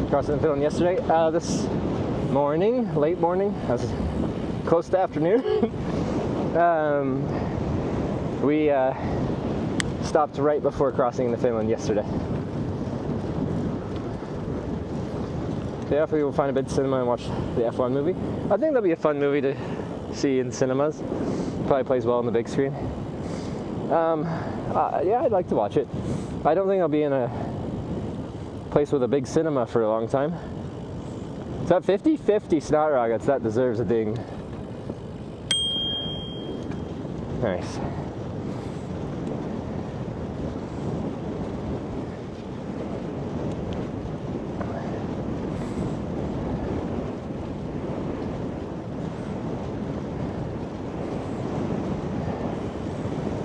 Crossing Finland yesterday. This morning, late morning, I was close to afternoon. We stopped right before crossing into Finland yesterday. So yeah, if we will find a bit of cinema and watch the F1 movie. I think that'll be a fun movie to see in cinemas. Probably plays well on the big screen. Yeah, I'd like to watch it. I don't think I'll be in a place with a big cinema for a long time. It's at 50-50 snot rockets. That deserves a ding. Nice.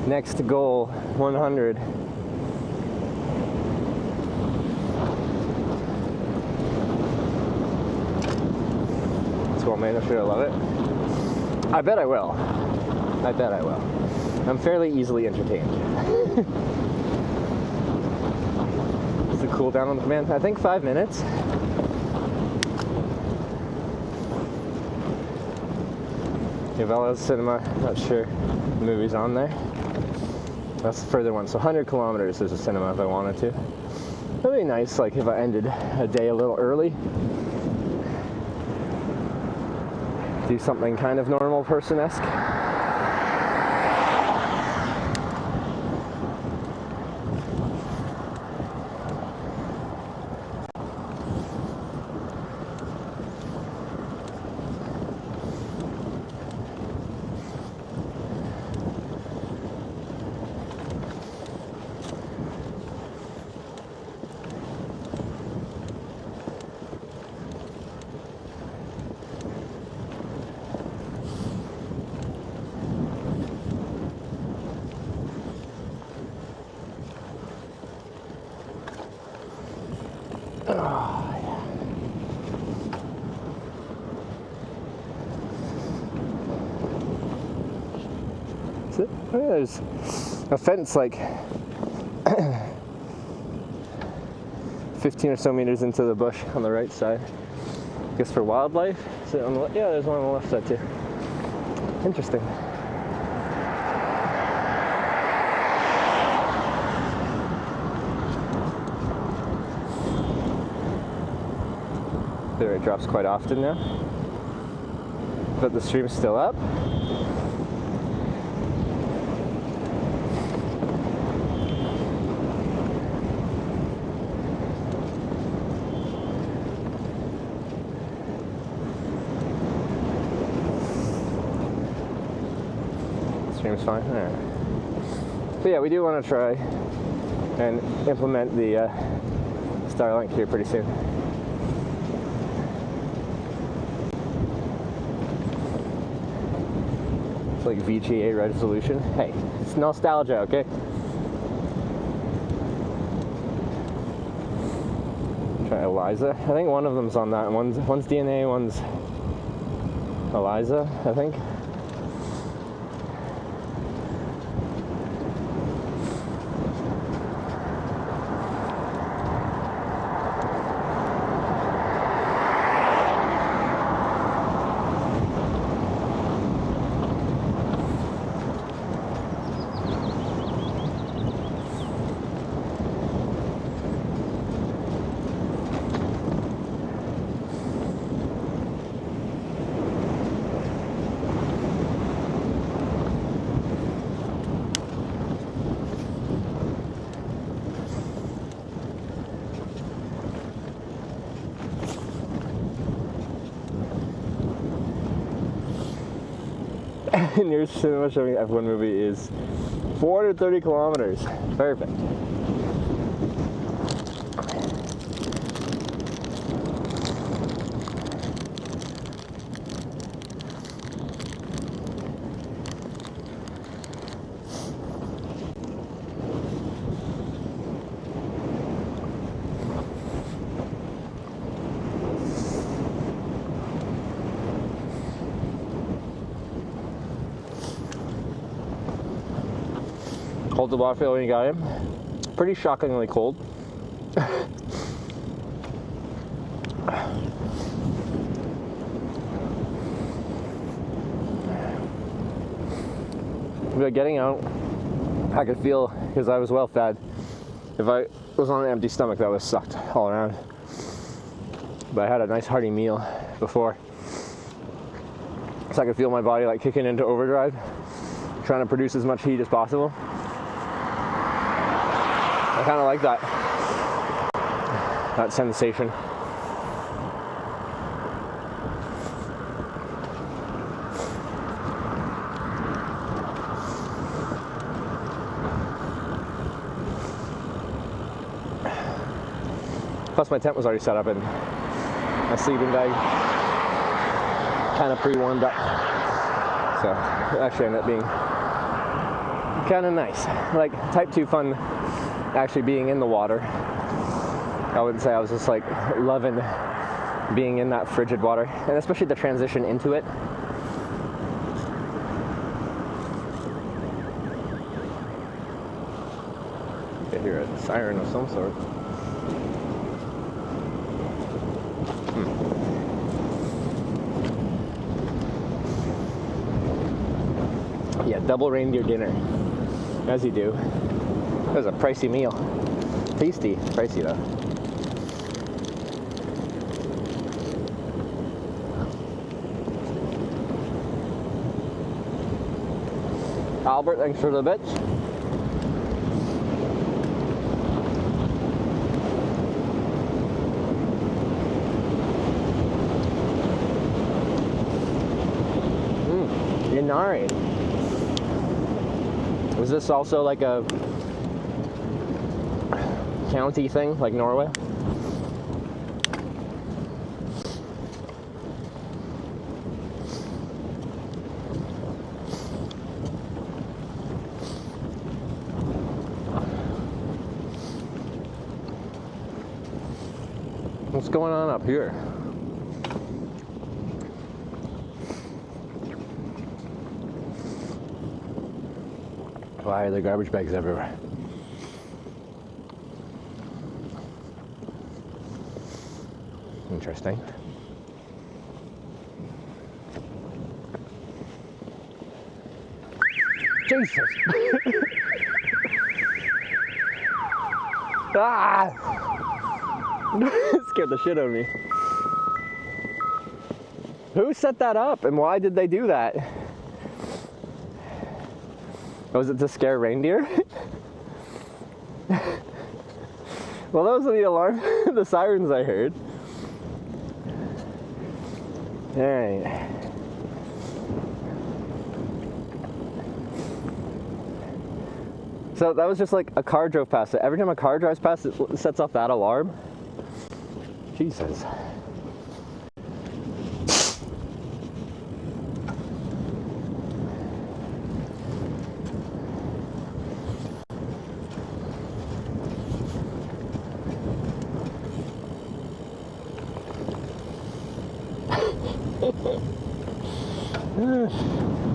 Next goal, 100. Man, I'm sure I love it. I bet I will. I bet I will. I'm fairly easily entertained. What's the cooldown on the command? I think 5 minutes. Novellas Cinema, not sure the movie's on there. That's the further one. So 100 kilometers is a cinema if I wanted to. That'd be nice, like if I ended a day a little early. Do something kind of normal person-esque. Oh, yeah, there's a fence like 15 or so meters into the bush on the right side. I guess for wildlife. So on the yeah, there's one on the left side too. Interesting. There, it drops quite often now, but the stream's still up. Stream's fine. All right. So yeah, we do want to try and implement the Starlink here pretty soon. It's like VGA resolution. Hey, it's nostalgia, okay? Try Eliza. I think one of them's on that. One's DNA, one's Eliza, I think. Nearest cinema showing F1 movie is 430 kilometers. Perfect. Cold to Blufffield when you got him. Pretty shockingly cold. But getting out, I could feel, because I was well fed, if I was on an empty stomach that was sucked all around. But I had a nice hearty meal before, so I could feel my body like kicking into overdrive, trying to produce as much heat as possible. I kind of like that sensation. Plus my tent was already set up and my sleeping bag kind of pre-warmed up. So it actually ended up being kind of nice. Like type 2 fun actually being in the water. I wouldn't say I was just like loving being in that frigid water, and especially the transition into it. I hear a siren of some sort. Yeah, double reindeer dinner, as you do. That was a pricey meal. Tasty, pricey though. Albert, thanks for the bits. Inari. Is this also like a county thing, like Norway? What's going on up here? Why are there garbage bags everywhere? Interesting. Jesus! Ah! It scared the shit out of me. Who set that up and why did they do that? Was it to scare reindeer? Well, those are the alarm, the sirens I heard. Alright. So that was just like a car drove past it. Every time a car drives past it, sets off that alarm. Jesus.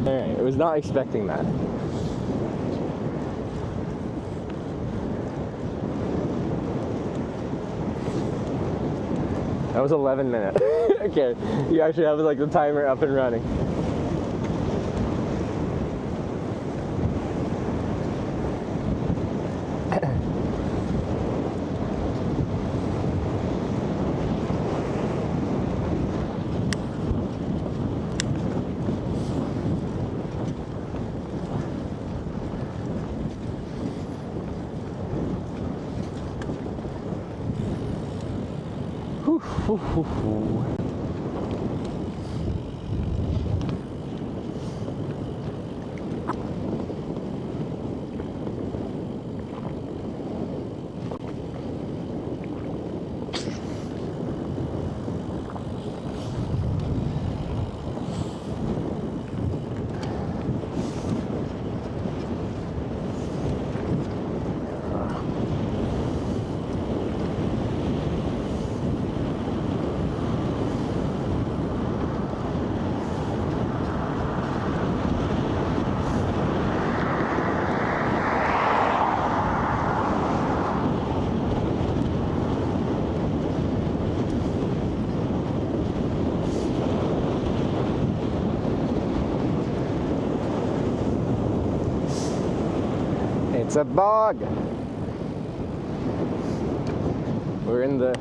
Alright, I was not expecting that. That was 11 minutes. Okay, you actually have like the timer up and running. It's a bog. We're in the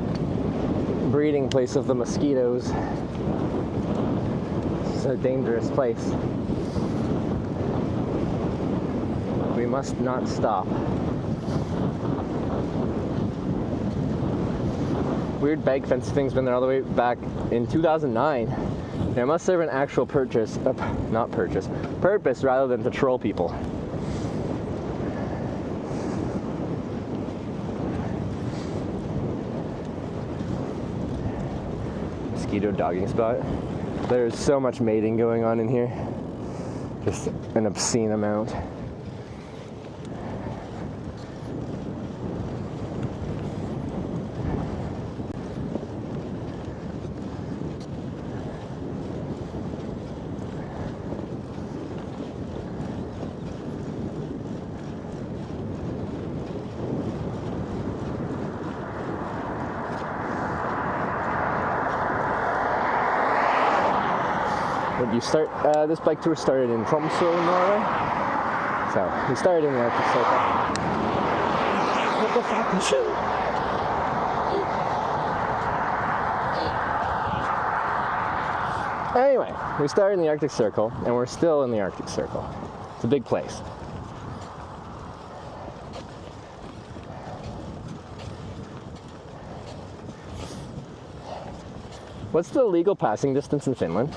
breeding place of the mosquitoes. It's a dangerous place. We must not stop. Weird bag fence thing's been there all the way back in 2009. There must serve an actual purpose rather than to troll people. Mosquito dogging spot. There's so much mating going on in here. Just an obscene amount. You start this bike tour started in Tromsø, Norway. So we started in the Arctic Circle. What the fuck is it? Anyway, we started in the Arctic Circle, and we're still in the Arctic Circle. It's a big place. What's the legal passing distance in Finland?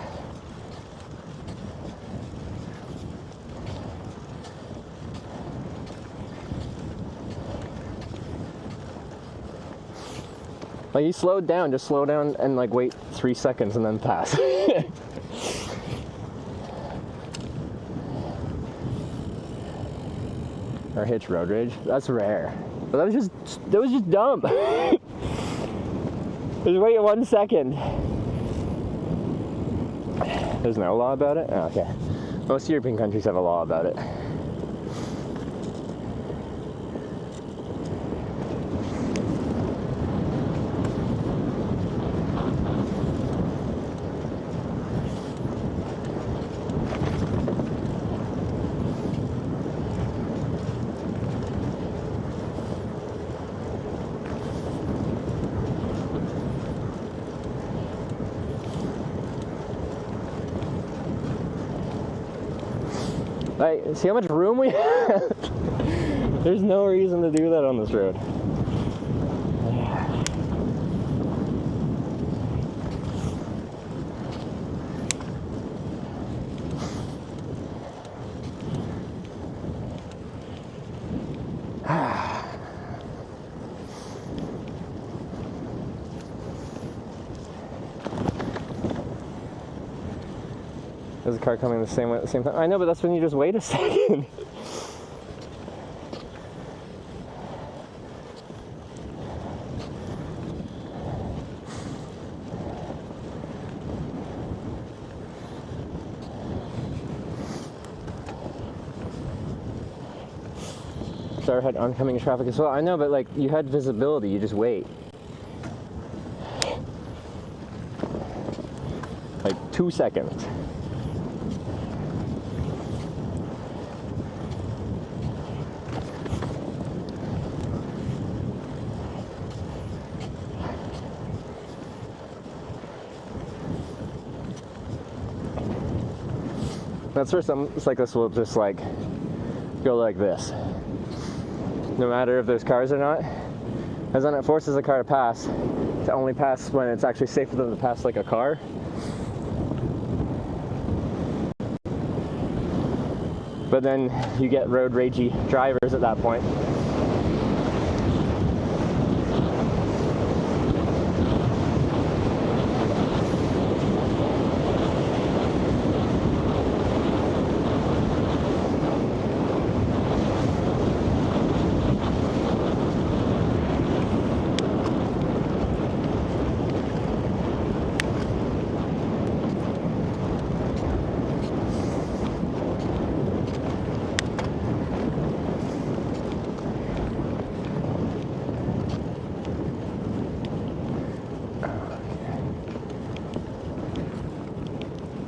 Like, you slowed down, just slow down and like wait 3 seconds and then pass. Or hitch road rage. That's rare. But that was just dumb. Just wait 1 second. There's no law about it? Oh, okay. Most European countries have a law about it. Like, see how much room we have? There's no reason to do that on this road. There's a car coming the same way at the same time. I know, but that's when you just wait a second. Sorry, had oncoming traffic as well. I know, but like you had visibility, you just wait. Like 2 seconds. That's where some cyclists will just like go like this, no matter if there's cars or not, as then it forces a car to pass, to only pass when it's actually safe for them to pass like a car. But then you get road ragey drivers at that point.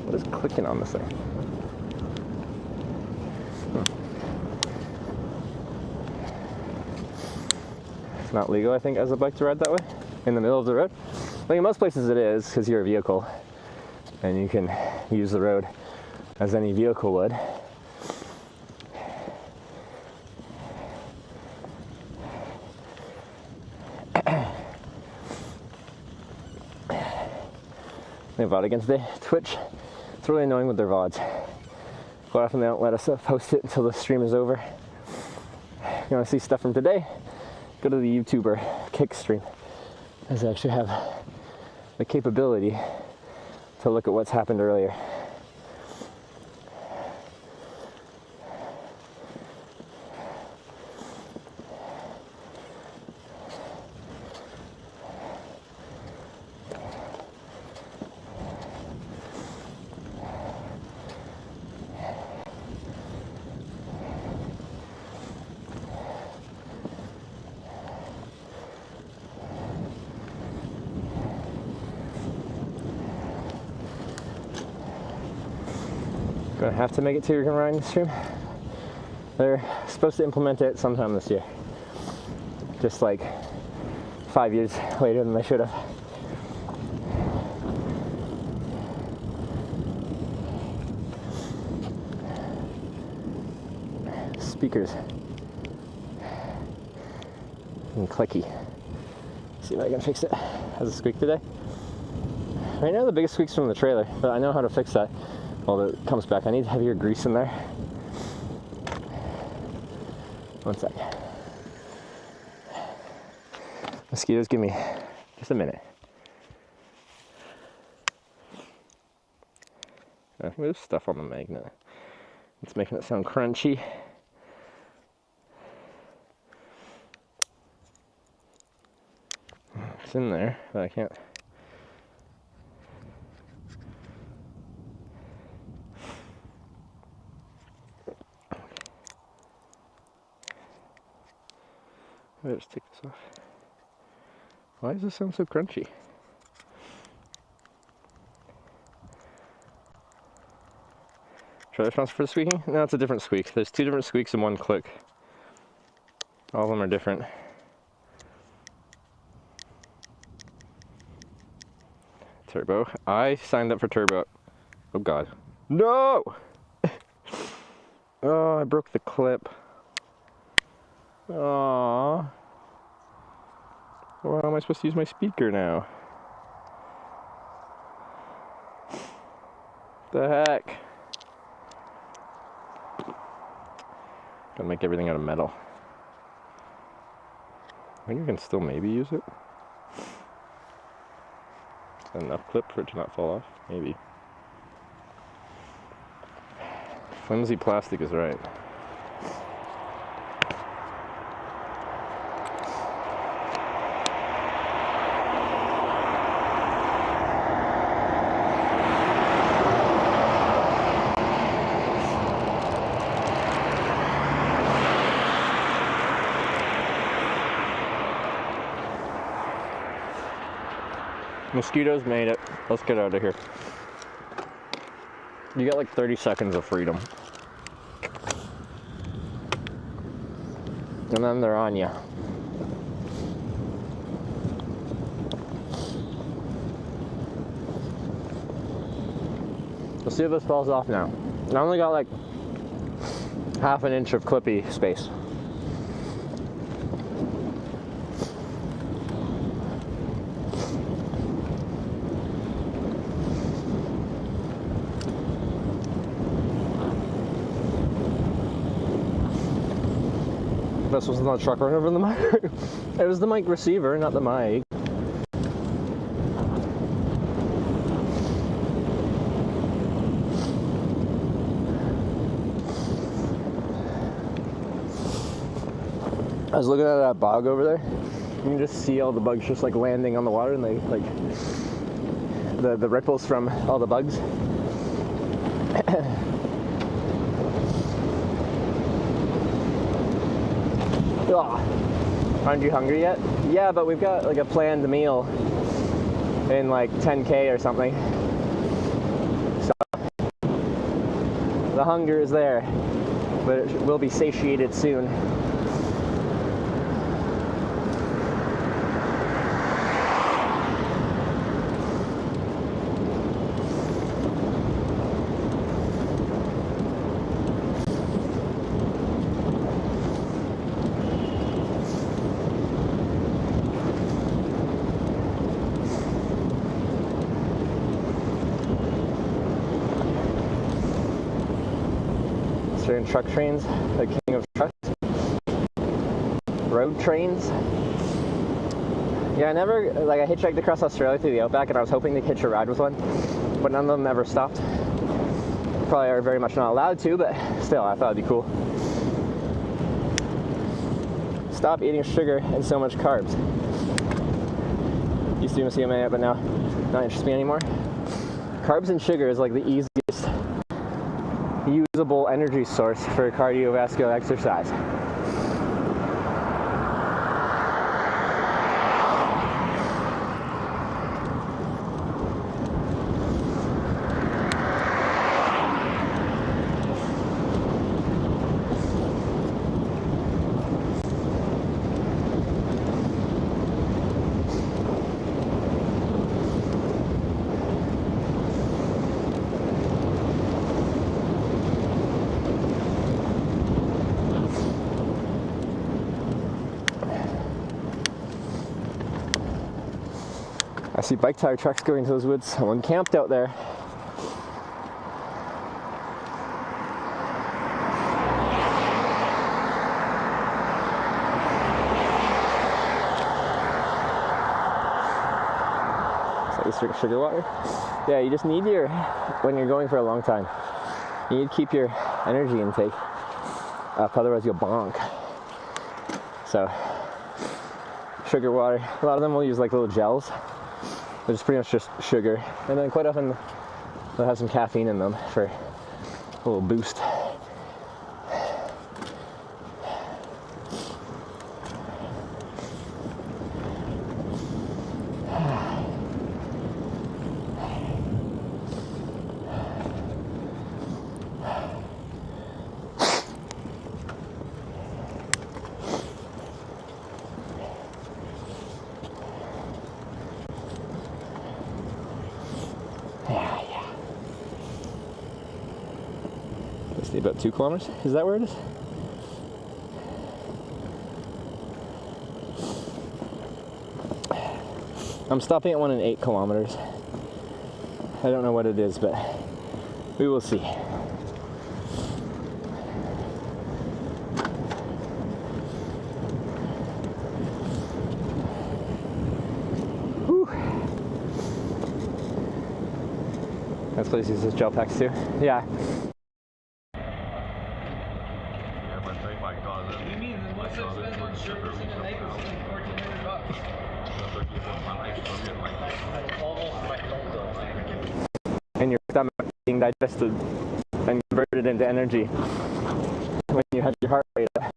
What is clicking on this thing? It's not legal, I think, as a bike to ride that way, in the middle of the road. Like in most places it is, because you're a vehicle, and you can use the road as any vehicle would. They VOD again today. Twitch, it's really annoying with their VODs. Quite often they don't let us post it until the stream is over. If you want to see stuff from today, go to the YouTuber Kick stream, as they actually have the capability to look at what's happened earlier. Gonna have to make it to your riding stream. They're supposed to implement it sometime this year. Just like 5 years later than they should have. Speakers. And clicky. See if I can fix it. Has a squeak today? Right now the biggest squeak's from the trailer, but I know how to fix that. Well, it comes back. I need heavier grease in there. One sec. Mosquitoes, give me just a minute. There's stuff on the magnet. It's making it sound crunchy. It's in there, but I can't. Let's take this off. Why does this sound so crunchy? Trailer response for the squeaking? No, it's a different squeak. There's two different squeaks in one click. All of them are different. Turbo. I signed up for turbo. Oh god. No! Oh, I broke the clip. Aww. Well, how am I supposed to use my speaker now? The heck? Gotta make everything out of metal. I think I can still maybe use it. Enough clip for it to not fall off? Maybe. Flimsy plastic is right. Mosquitoes made it. Let's get out of here. You got like 30 seconds of freedom. And then they're on you. Let's see if this falls off now. I only got like half an inch of clippy space. This wasn't the truck running over the mic. It was the mic receiver, not the mic. I was looking at that bog over there. You can just see all the bugs just like landing on the water, and they like the ripples from all the bugs. Aren't you hungry yet? Yeah, but we've got like a planned meal in like 10K or something. So the hunger is there, but it will be satiated soon. Truck trains, the king of trucks. Road trains. Yeah, I hitchhiked across Australia through the outback, and I was hoping to hitch a ride with one, but none of them ever stopped. Probably are very much not allowed to, but still, I thought it'd be cool. Stop eating sugar and so much carbs. Used to see a minute, but now not interested me anymore. Carbs and sugar is like the easiest usable energy source for cardiovascular exercise. I see bike tire trucks going to those woods. Someone camped out there. Is that just drink sugar water? Yeah, you just need when you're going for a long time, you need to keep your energy intake up, otherwise you'll bonk. So, sugar water. A lot of them will use like little gels. They're just pretty much just sugar, and then quite often they'll have some caffeine in them for a little boost. About 2 kilometers? Is that where it is? I'm stopping at one in 8 kilometers. I don't know what it is, but we will see. Whew. This place uses gel packs too. Yeah. that being digested and converted into energy when you have your heart rate up.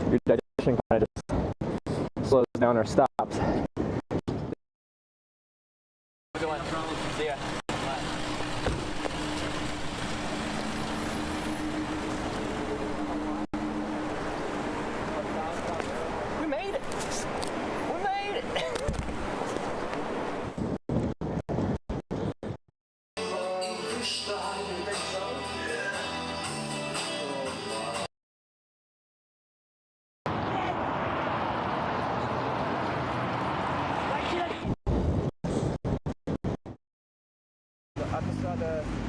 Your digestion kind of just slows down or stops. See ya. We made it! We made it!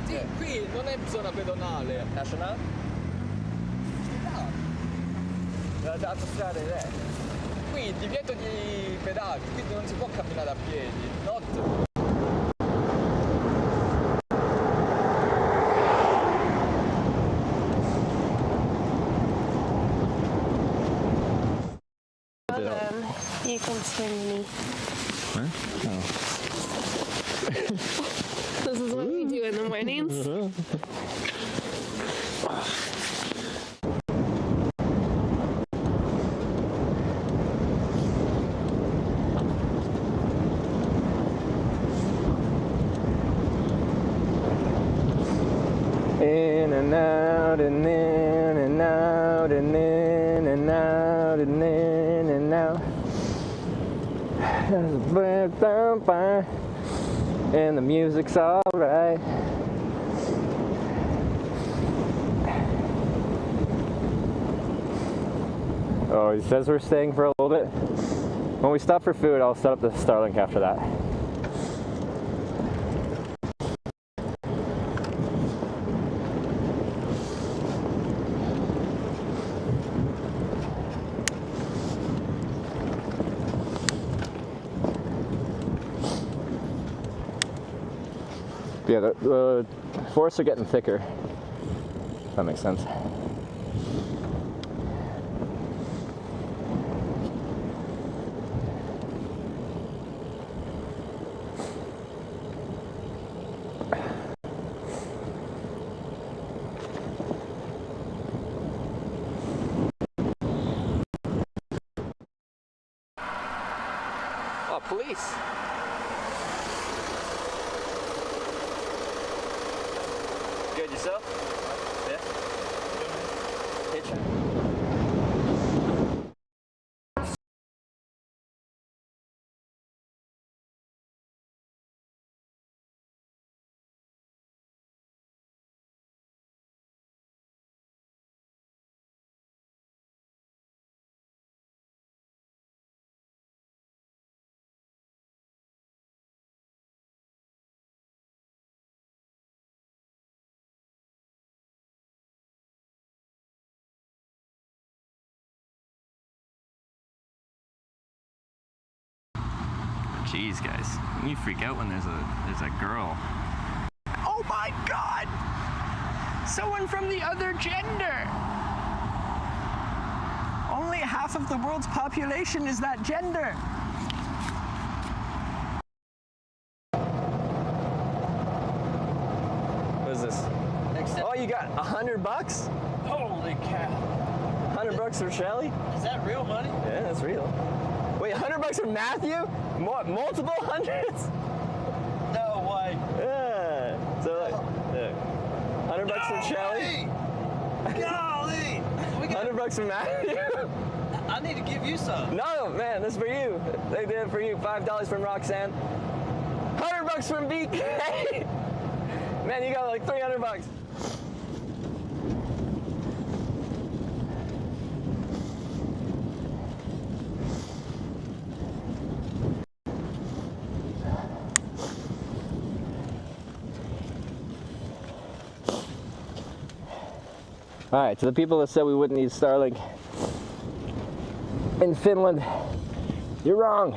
Sì, qui non è zona pedonale. National? L'autostrada è. Qui il divieto di pedali, quindi non si può camminare a piedi. Notte. You can swing me. What? Oh. This is what we do in the mornings. In and out and in and out and in and out and in and out. And the music's alright. Oh, he says we're staying for a little bit. When we stop for food, I'll set up the Starlink after that. Yeah, the forests are getting thicker. That makes sense. Oh, police! Good, yourself? Yeah? Hitchhiking. Jeez, guys, you freak out when there's a girl. Oh my God! Someone from the other gender. Only half of the world's population is that gender. What is this? Oh, you got $100? Holy cow. $100 for Shelly? Is that real money? Yeah, that's real. Wait, $100 for Matthew? Multiple hundreds? No way. Yeah. So, look. $100 for Shelly? Golly! $100 for Matthew? I need to give you some. No, man, this is for you. They did it for you. $5 from Roxanne. $100 from BK. Man, you got like $300. All right, to the people that said we wouldn't need Starlink in Finland, you're wrong.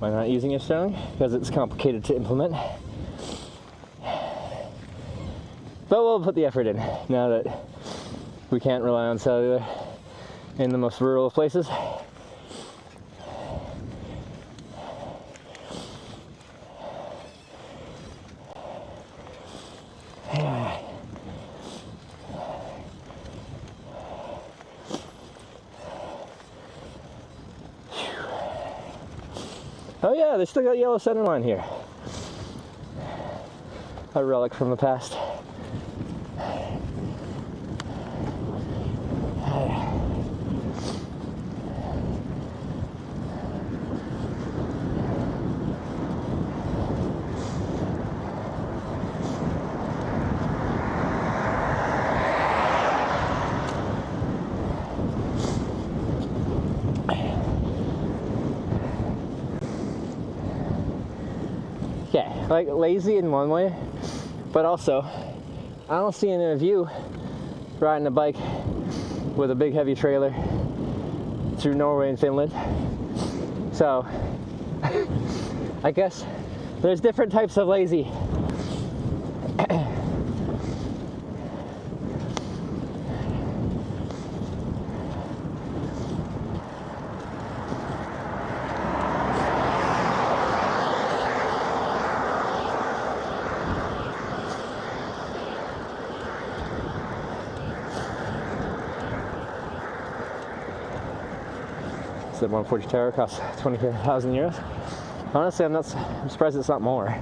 Why not using a stone? Because it's complicated to implement. But we'll put the effort in now that we can't rely on cellular in the most rural of places. Oh yeah, they still got yellow center line here. A relic from the past. Yeah, like lazy in one way, but also I don't see any of you riding a bike with a big heavy trailer through Norway and Finland. So I guess there's different types of lazy. The 140 tower costs 20,000 euros. Honestly, I'm surprised it's not more.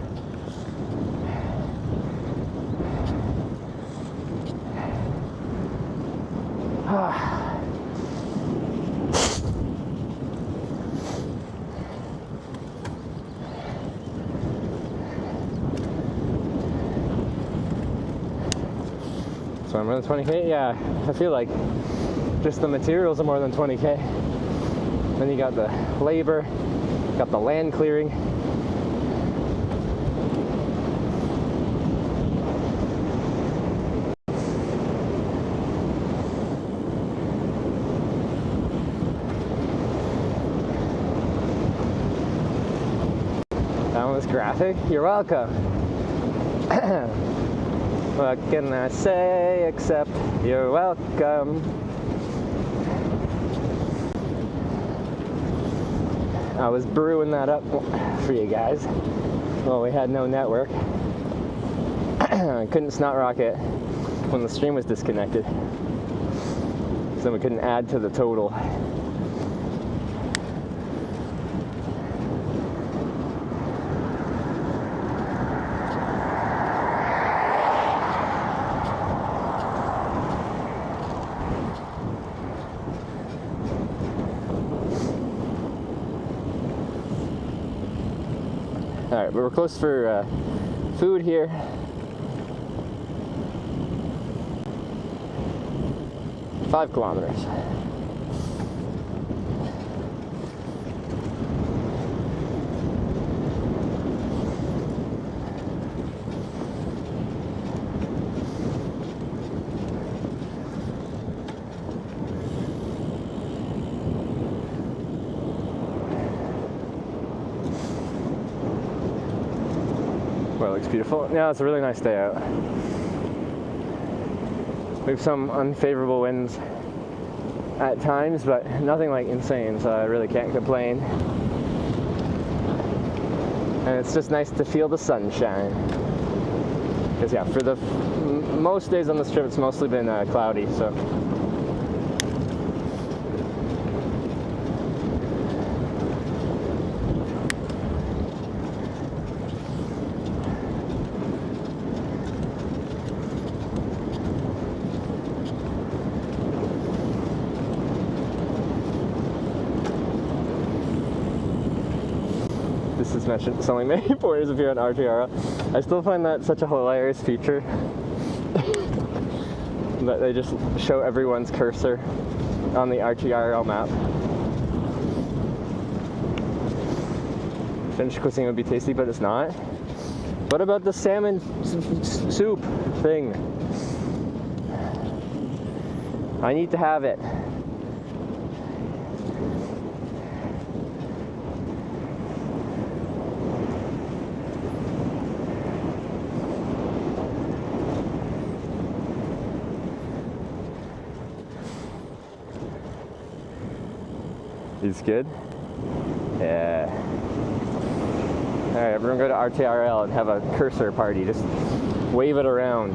So I'm running 20k? Yeah, I feel like just the materials are more than 20k. Then you got the labor, got the land clearing. That one was graphic. You're welcome. What can I say except you're welcome? I was brewing that up for you guys. Well, we had no network. I couldn't snot rocket when the stream was disconnected, so we couldn't add to the total. Alright, but we're close for food here. Five kilometers. Well, it looks beautiful. Yeah, it's a really nice day out. We have some unfavorable winds at times, but nothing like insane, so I really can't complain. And it's just nice to feel the sunshine. Because yeah, for the most days on this trip, it's mostly been cloudy, so. This is mentioned something many pointers appear on RTRL. I still find that such a hilarious feature that they just show everyone's cursor on the RTRL map. Finnish cuisine would be tasty, but it's not. What about the salmon soup thing? I need to have it. He's good? Yeah. Alright, everyone go to RTRL and have a cursor party. Just wave it around.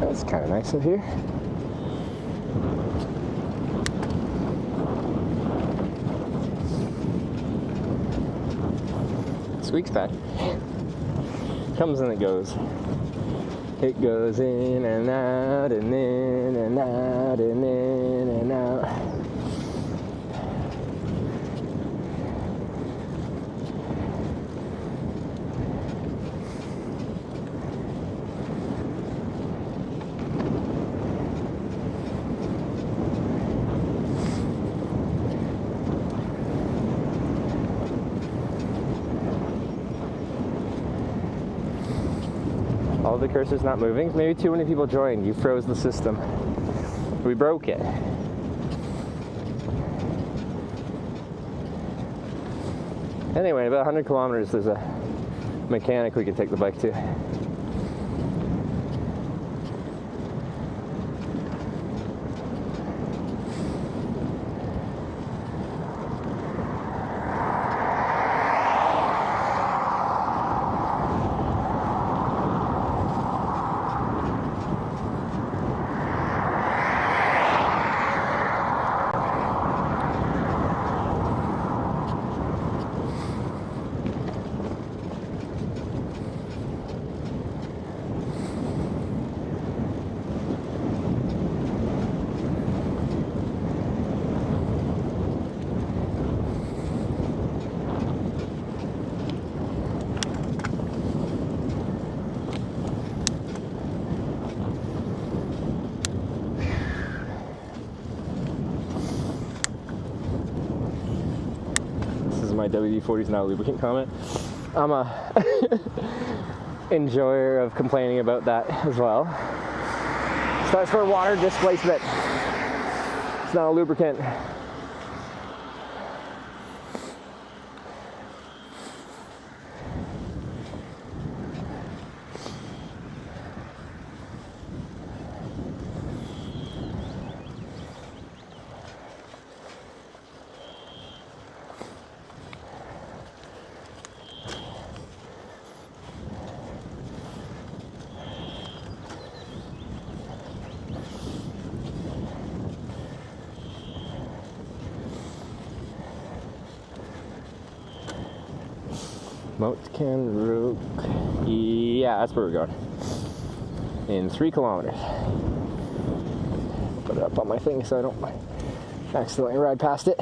That's kind of nice up here. Squeaks back. Comes and it goes. It goes in and out and in and out and in and out. All the cursor's not moving. Maybe too many people joined. You froze the system. We broke it. Anyway, about 100 kilometers, there's a mechanic we can take the bike to. My WD-40 is not a lubricant comment. I'm a enjoyer of complaining about that as well. Starts for water displacement. It's not a lubricant. Motkenrook. Yeah, that's where we're going. In 3 kilometers. Put it up on my thing so I don't accidentally ride past it.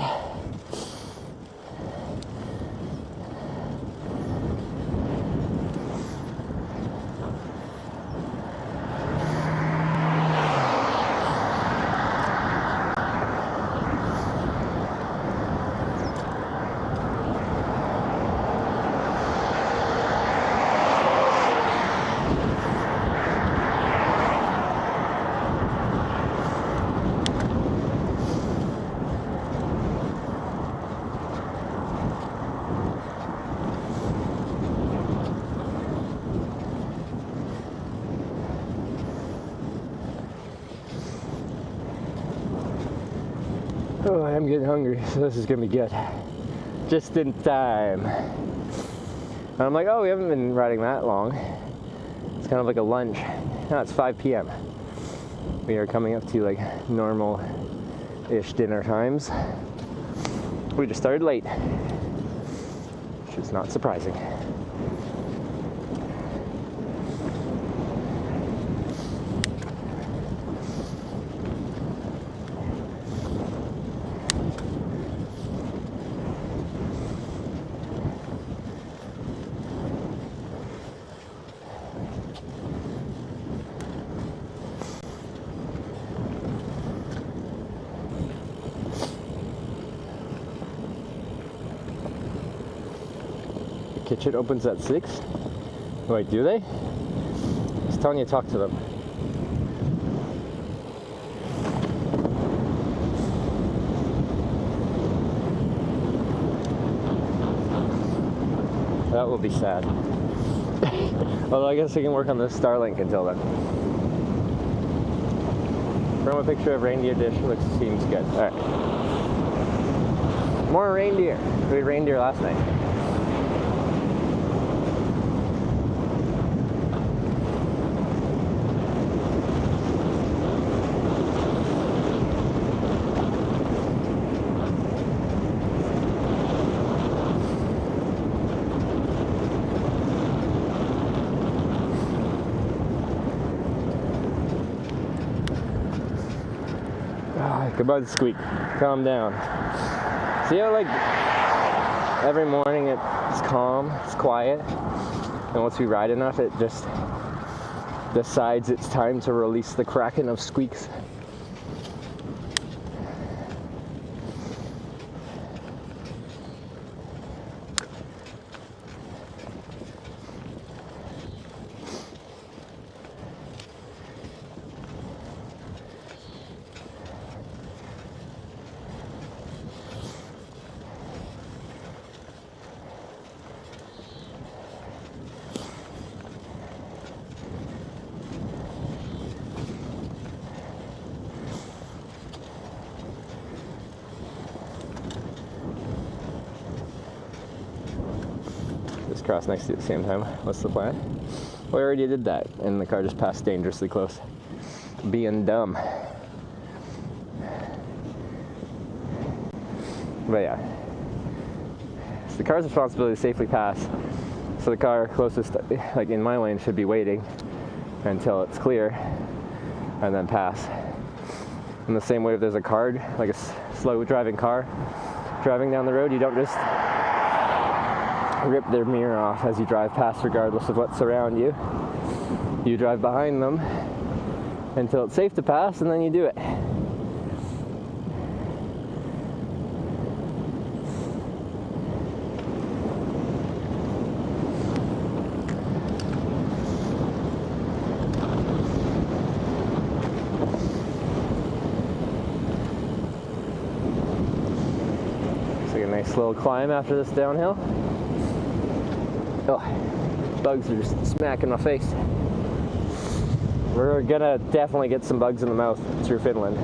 Oh, I'm getting hungry, so this is gonna be good. Just in time. And I'm like, oh, we haven't been riding that long. It's kind of like a lunch. Now it's 5 p.m. We are coming up to like normal-ish dinner times. We just started late, which is not surprising. kitchen opens at 6. Wait, do they? I was telling you to talk to them. That will be sad. Although I guess we can work on the Starlink until then. From a picture of reindeer dish seems good. Alright. More reindeer. We had reindeer last night. Goodbye the squeak. Calm down. See how like every morning it's calm, it's quiet, and once we ride enough it just decides it's time to release the kraken of squeaks. Cross next to you at the same time. What's the plan? We already did that, and the car just passed dangerously close. Being dumb. But yeah, it's the car's responsibility to safely pass. So the car closest, like in my lane, should be waiting until it's clear, and then pass. In the same way, if there's a car, like a slow driving car, driving down the road, you don't just rip their mirror off as you drive past regardless of what's around you. You drive behind them until it's safe to pass, and then you do it. Looks like a nice little climb after this downhill. Oh, bugs are just smacking my face. We're gonna definitely get some bugs in the mouth through Finland.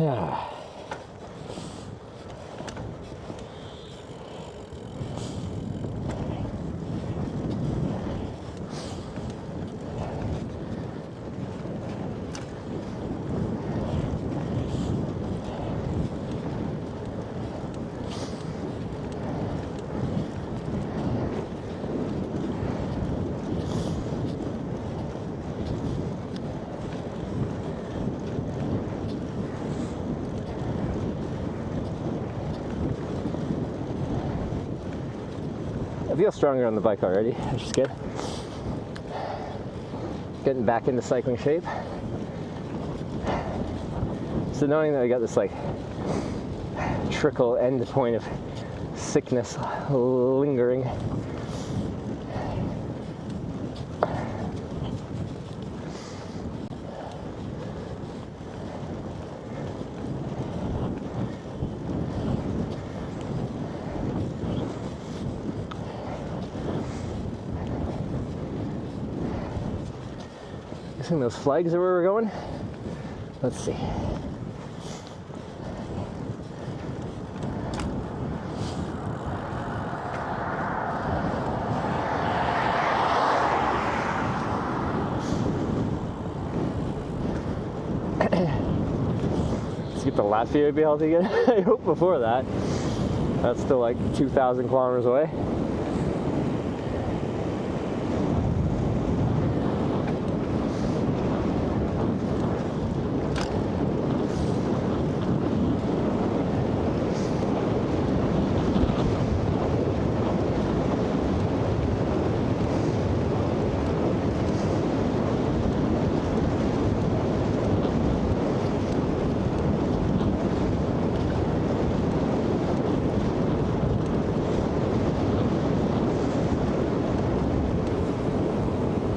Yeah. I feel stronger on the bike already, which is good. Getting back into cycling shape. So knowing that I got this like trickle end point of sickness lingering. Guessing those flags are where we're going. Let's see. Let's get to Latvia to be healthy again. I hope before that. That's still like 2,000 kilometers away.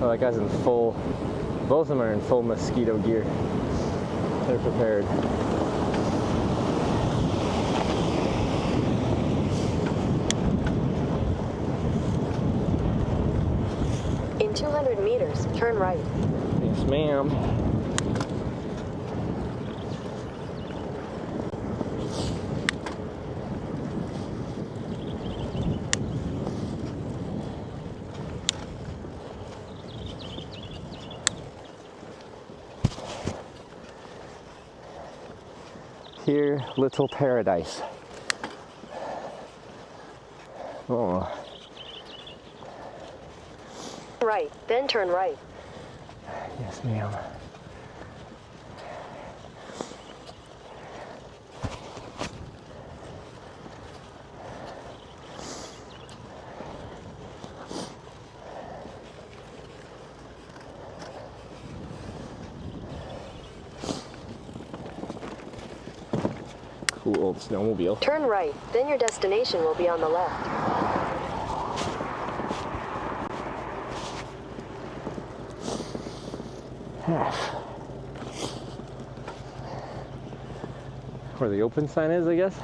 Oh, that guy's in full, both of them are in full mosquito gear. They're prepared. In 200 meters, turn right. Yes, ma'am. Here, little paradise. Oh. Right, then turn right. Yes, ma'am. Cool old snowmobile. Turn right, then your destination will be on the left. Where the open sign is, I guess.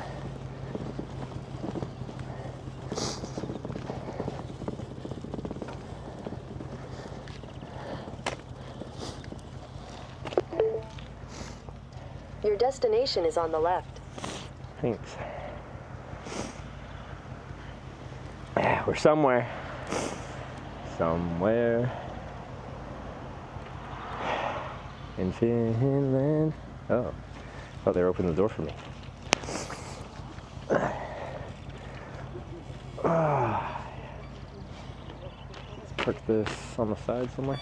Your destination is on the left. Thanks. We're somewhere. Somewhere. In Finland. Oh. Thought they were opening the door for me. Let's park this on the side somewhere.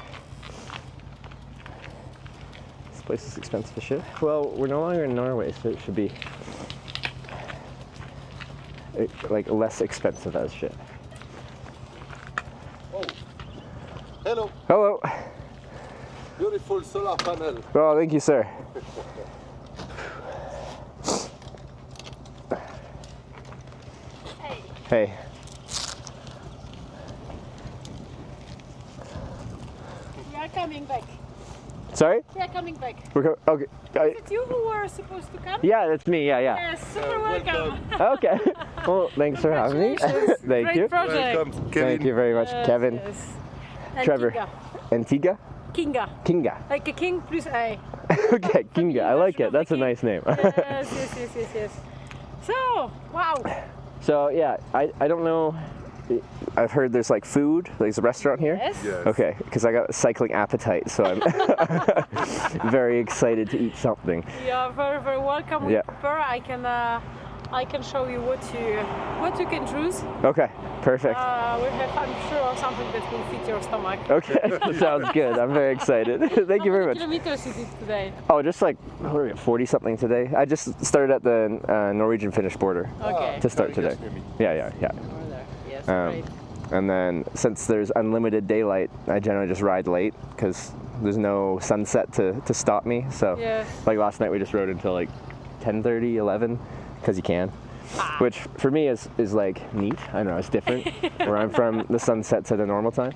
This place is expensive as shit. Well, we're no longer in Norway, so it should be like less expensive as shit. Oh. Hello. Hello. Beautiful solar panel. Oh, thank you, sir. Hey. We are coming back. Sorry? We are coming back. We're okay. Is it you who were supposed to come? Yeah, that's me. Yeah. Yes, super welcome. Okay. Well, thanks for having me. Thank Great you. project. Welcome, Thank you very much, Yes, Kevin. yes. And Trevor. Kinga. Antigua? Kinga. Kinga. Like a king plus I. Okay, Kinga. I like it. That's a nice name. Yes. So, wow. So yeah, I don't know. I've heard there's like food. There's a restaurant here. Yes. Okay, because I got a cycling appetite, so I'm very excited to eat something. You're very, very welcome. Yeah. I can show you what you can choose. Okay, perfect. We have, I'm sure, something that will fit your stomach. Okay, sounds good. I'm very excited. Thank you very much. How many kilometers you did today? Oh, just like 40 something today. I just started at the Norwegian-Finnish border to start today. Yeah. Yes, great. And then since there's unlimited daylight, I generally just ride late because there's no sunset to stop me. So like last night we just rode until like 10:30, 11 because you can. Which for me is like neat. I don't know, it's different. Where I'm from, the sun sets at a normal time.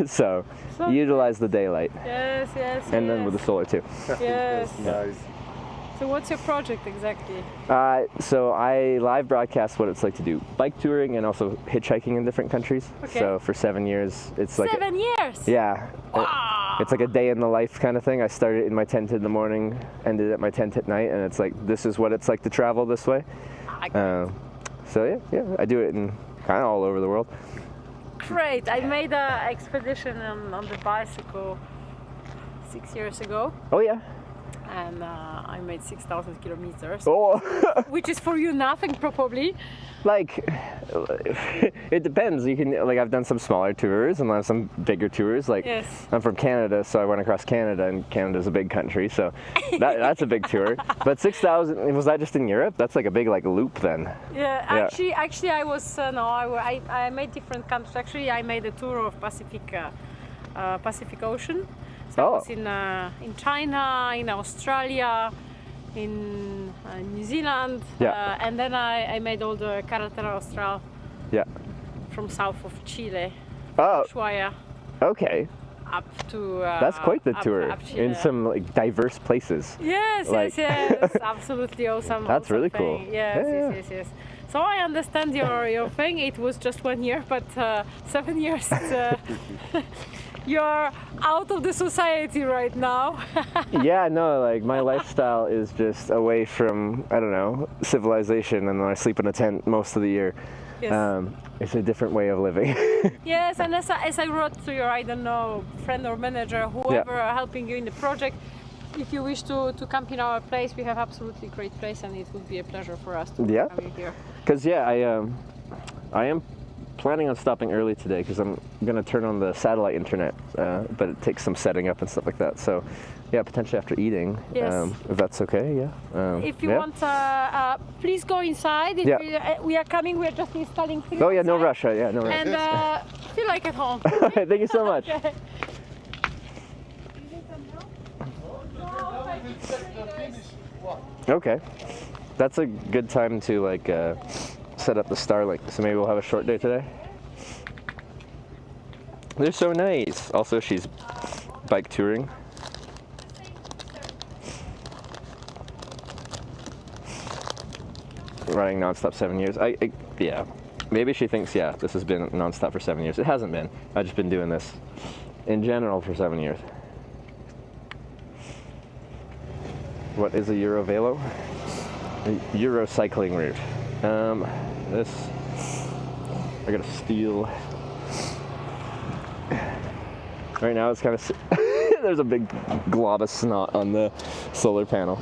So utilize the daylight. Yes. And then with the solar too. Yes. Nice. So what's your project exactly? So I live broadcast what it's like to do bike touring and also hitchhiking in different countries. Okay. So for 7 years, it's like 7 years? Yeah. Wow. It's like a day in the life kind of thing. I started in my tent in the morning, ended at my tent at night, and it's like this is what it's like to travel this way. So yeah, I do it in kind of all over the world. Great. I made an expedition on the bicycle 6 years ago. Oh yeah. And I made 6,000 kilometers. Oh. Which is for you nothing probably. Like, it depends. You can like I've done some smaller tours and I've some bigger tours. Like I'm from Canada, so I went across Canada, and Canada's a big country, so that's a big tour. But 6,000, was that just in Europe? That's like a big like loop then. Yeah. Actually, I was I made different countries. Actually, I made a tour of Pacific Ocean. So I was in China, in Australia, in New Zealand, and then I made all the Carretera Austral from south of Chile, Ushuaia, up to that's quite the tour up in some like diverse places. Yes, absolutely awesome. That's really cool. Yes. So I understand your thing. It was just 1 year, but 7 years. You're out of the society right now. Yeah, no, like my lifestyle is just away from, I don't know, civilization, and then I sleep in a tent most of the year. Yes. It's a different way of living. Yes, and as I wrote to your, I don't know, friend or manager, whoever helping you in the project, if you wish to camp in our place, we have absolutely great place, and it would be a pleasure for us to have you here. Because I am planning on stopping early today because I'm going to turn on the satellite internet, but it takes some setting up and stuff like that. So, yeah, potentially after eating, if that's okay, if you want, please go inside. If we are coming, we are just installing things. Oh, yeah, no rush. No rush. And feel like at home. Thank you so much. Okay. That's a good time to, like, set up the Starlink, so maybe we'll have a short day today. They're so nice. Also, she's bike touring. Running nonstop 7 years. Yeah. Maybe she thinks, this has been nonstop for 7 years. It hasn't been. I've just been doing this in general for 7 years. What is a Eurovelo? A Euro cycling route. This, I gotta steal. Right now it's kind of, there's a big glob of snot on the solar panel.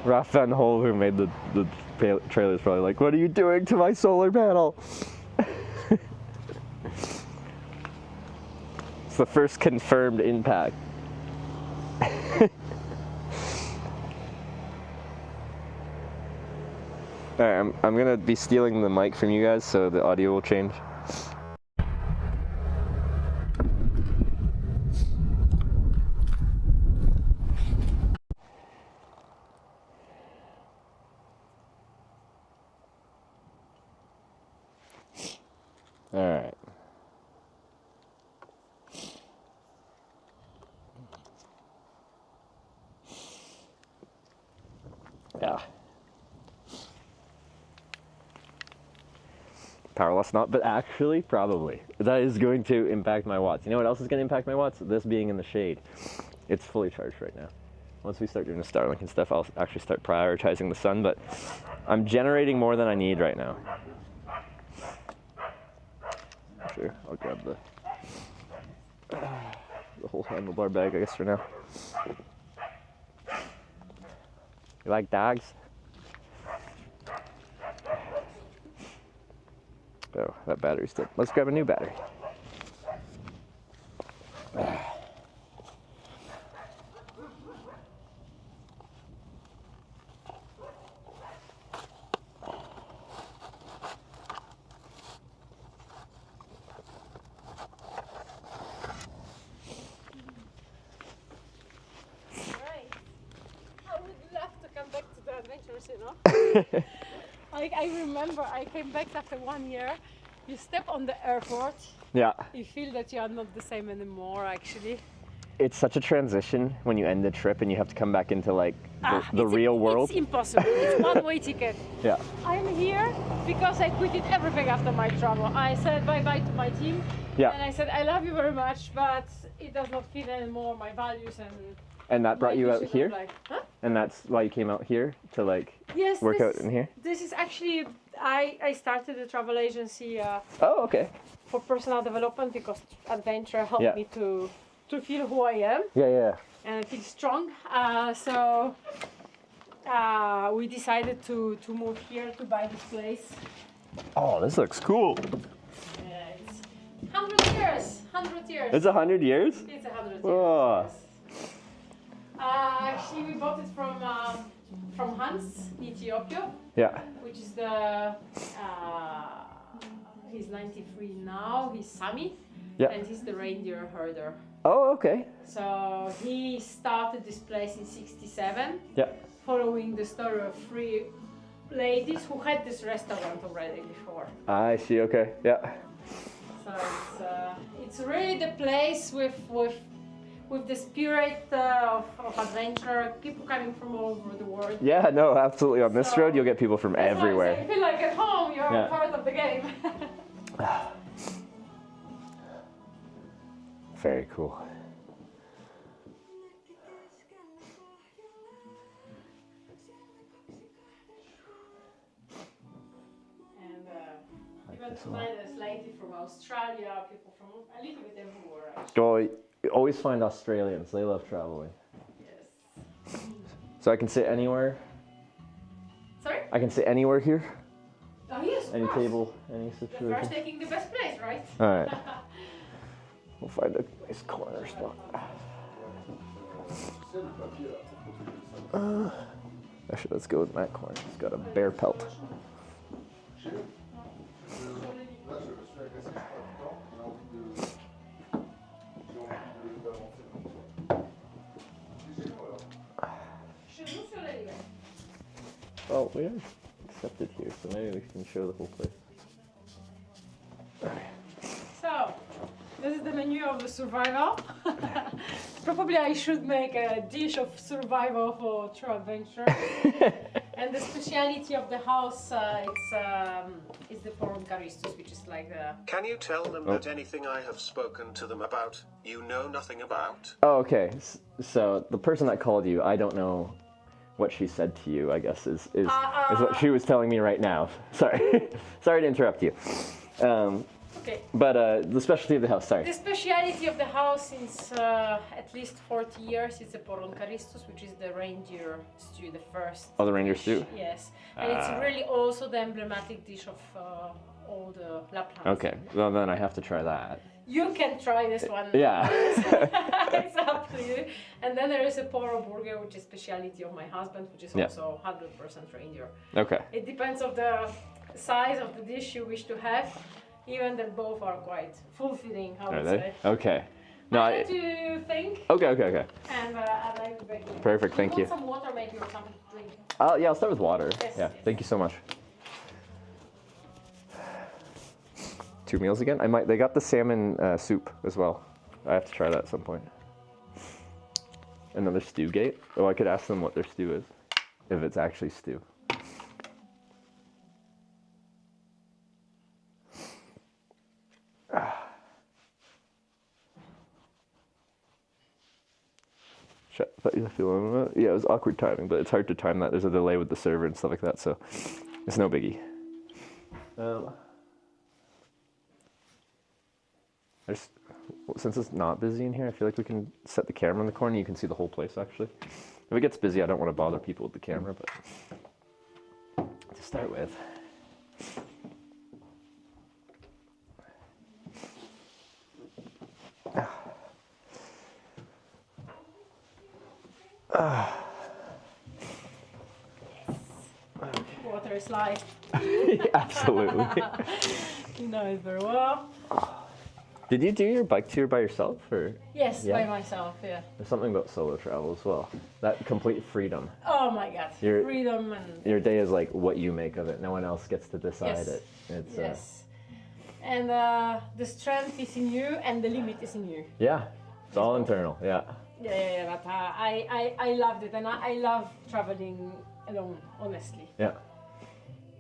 Raf Van Hol, who made the trailer, is probably like, what are you doing to my solar panel? It's the first confirmed impact. Alright, I'm gonna be stealing the mic from you guys, so the audio will change. Alright. Yeah. Powerless not, but actually, probably. that is going to impact my watts. You know what else is going to impact my watts? This being in the shade. It's fully charged right now. Once we start doing the Starlink and stuff, I'll actually start prioritizing the sun, but I'm generating more than I need right now. Sure, I'll grab the whole handlebar bag, I guess, for now. You like dogs? Oh, that battery's dead. Let's grab a new battery. You know? I remember I came back after 1 year. You step on the airport. Yeah. You feel that you are not the same anymore, actually. It's such a transition when you end the trip and you have to come back into like the real world. It's impossible. It's one-way ticket. Yeah. I'm here because I quitted everything after my travel. I said bye-bye to my team. Yeah. And I said I love you very much, but it does not fit anymore my values And that brought you out here? Like, huh? And that's why you came out here to like yes, work out in here? This is actually, I started a travel agency oh, okay. for personal development because adventure helped me to feel who I am. Yeah. And feel strong. So we decided to move here to buy this place. Oh, this looks cool. Yeah, it's 100 years. 100 years. It's 100 years? It's 100 years. Oh. Yes. Actually, we bought it from Hans, Ethiopia. Yeah. Which is the he's 93 now. He's Sami. Yeah. And he's the reindeer herder. Oh, okay. So he started this place in '67. Yeah. Following the story of 3 ladies who had this restaurant already before. I see. Okay. Yeah. So it's really the place with the spirit of adventure, people coming from all over the world. Yeah, no, absolutely. On this road, you'll get people from everywhere. You feel like at home, you're Yeah. part of the game. Very cool. And even tonight there's lady from Australia, people from a little bit everywhere. Actually. Oh, you always find Australians. They love traveling. Yes. So I can sit anywhere? Sorry? I can sit anywhere here? Oh yes, of Any course. table, any The situation? first taking the best place, right? Alright. We'll find a nice corner spot. Actually, let's go with that corner. It's got a bear pelt. Oh, we are accepted here, so maybe we can show the whole place. So, this is the menu of the survival. Probably I should make a dish of survival for true adventure. And the speciality of the house is the pork Karistus, which is like the... Can you tell them that anything I have spoken to them about, you know nothing about? Oh, okay. So the person that called you, I don't know what she said to you, I guess, is what she was telling me right now. Sorry. Sorry to interrupt you. Okay. But the specialty of the house, sorry. The speciality of the house since at least 40 years is the poron Karistus, which is the reindeer stew, the first. Oh, the reindeer stew? Yes. And it's really also the emblematic dish of all the Lapland. Okay, well then I have to try that. You can try this one. Yeah. It's up to you. And then there is a poro burger, which is speciality of my husband, which is also 100% reindeer. Okay. It depends on the size of the dish you wish to have. Even that both are quite fulfilling, I would say. Okay. No, I like to think. Okay. And I like the baking. Perfect, thank you. Want some water maybe or something to drink? Yeah, I'll start with water. Yes, Yeah, yes. thank you so much. 2 meals again? They got the salmon soup as well. I have to try that at some point. Another stew gate? Oh, I could ask them what their stew is, if it's actually stew. Yeah, it was awkward timing, but it's hard to time that. There's a delay with the server and stuff like that, so it's no biggie. Since it's not busy in here, I feel like we can set the camera in the corner. You can see the whole place, actually. If it gets busy, I don't want to bother people with the camera, but to start with. Water is life. Absolutely. You know it very well. Did you do your bike tour by yourself, or? Yes, by myself, yeah. There's something about solo travel as well. That complete freedom. Oh my God, freedom and... Your day is like what you make of it. No one else gets to decide it. It's, yes. And the strength is in you and the limit is in you. Yeah, it's all internal, yeah. Yeah, but I loved it, and I love traveling alone, honestly. Yeah.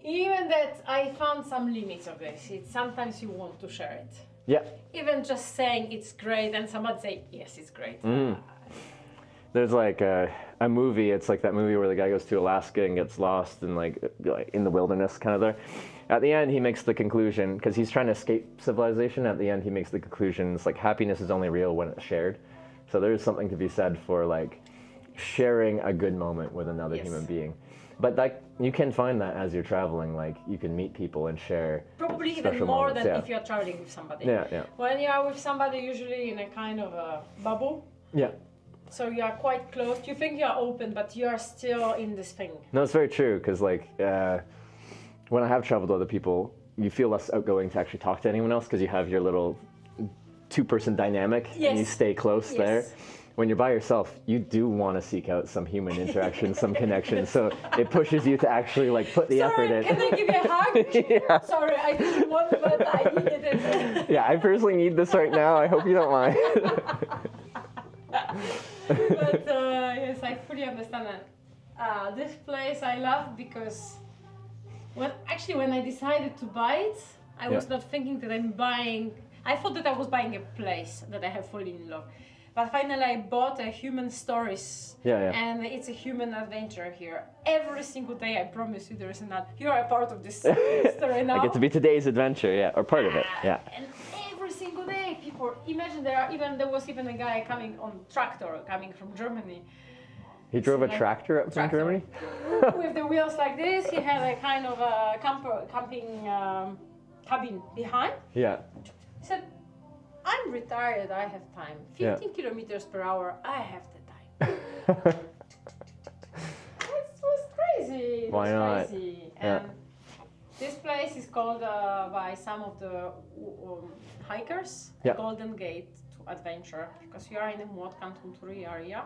Even that I found some limits of this. It's sometimes you want to share it. Yeah. Even just saying it's great and somebody say, yes, it's great. There's like a movie, it's like that movie where the guy goes to Alaska and gets lost and like in the wilderness kind of there. At the end, he makes the conclusion, because he's trying to escape civilization, at the end he makes the conclusion, it's like happiness is only real when it's shared. So there's something to be said for like sharing a good moment with another human being. But like you can find that as you're traveling, like you can meet people and share probably special even more moments. than if you're traveling with somebody. Yeah. When you are with somebody, usually in a kind of a bubble. Yeah. So you are quite close. You think you are open, but you are still in this thing. No, it's very true, because like when I have traveled with other people, you feel less outgoing to actually talk to anyone else because you have your little two-person dynamic and you stay close there. When you're by yourself, you do want to seek out some human interaction, some connection. So it pushes you to actually like put the effort in. Can I give you a hug? Yeah. Sorry, I didn't want, but I needed it. Yeah, I personally need this right now. I hope you don't mind. But yes, I fully understand that. This place I love because when I decided to buy it, I was not thinking that I'm buying. I thought that I was buying a place that I have fallen in love. But finally I bought a human stories. And it's a human adventure here. Every single day, I promise you, there is another. You are a part of this story now. I get to be today's adventure, or part of it, And every single day, people, imagine there was even a guy coming on tractor, coming from Germany. He drove a tractor up from Germany? With the wheels like this, he had a kind of a camping cabin behind. Yeah. He said, I'm retired, I have time. 15 kilometers per hour, I have the time. It was crazy. Why not? Crazy. And this place is called by some of the hikers, Golden Gate to Adventure, because you are in a Muot Kantunturi area.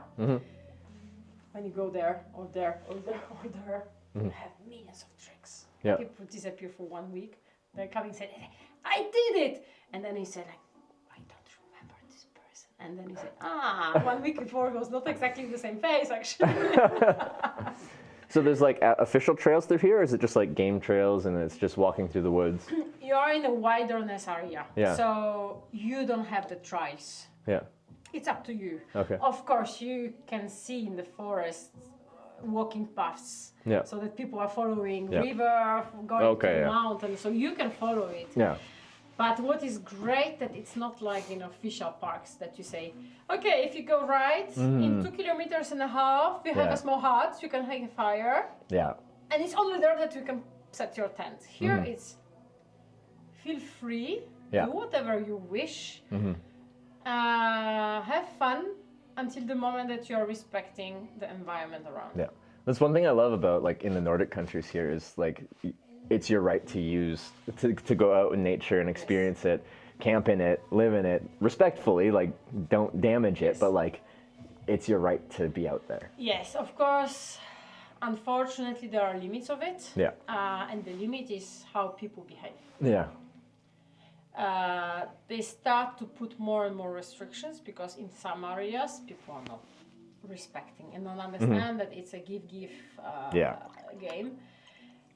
When you go there, or there, or there, or there, you have millions of tricks. People disappear for 1 week. They're coming and say, I did it! And then he said, I don't remember this person. And then he said, 1 week before it was not exactly the same face, actually. So there's like official trails through here, or is it just like game trails and it's just walking through the woods? You are in a wilderness area, so you don't have the trails. It's up to you. Of course, you can see in the forest walking paths, so that people are following river, going to the mountain, so you can follow it. But what is great that it's not like in official parks that you say, okay, if you go right, in 2.5 kilometers, you have a small hut, you can hang a fire. And it's only there that you can set your tent. Here it's feel free, do whatever you wish, have fun until the moment that you are respecting the environment around. That's one thing I love about like in the Nordic countries here is like it's your right to use to go out in nature and experience it, camp in it, live in it respectfully, like don't damage it, but like it's your right to be out there. Yes, of course. Unfortunately, there are limits of it. And the limit is how people behave. They start to put more and more restrictions because in some areas people are not respecting and don't understand that it's a give-give game.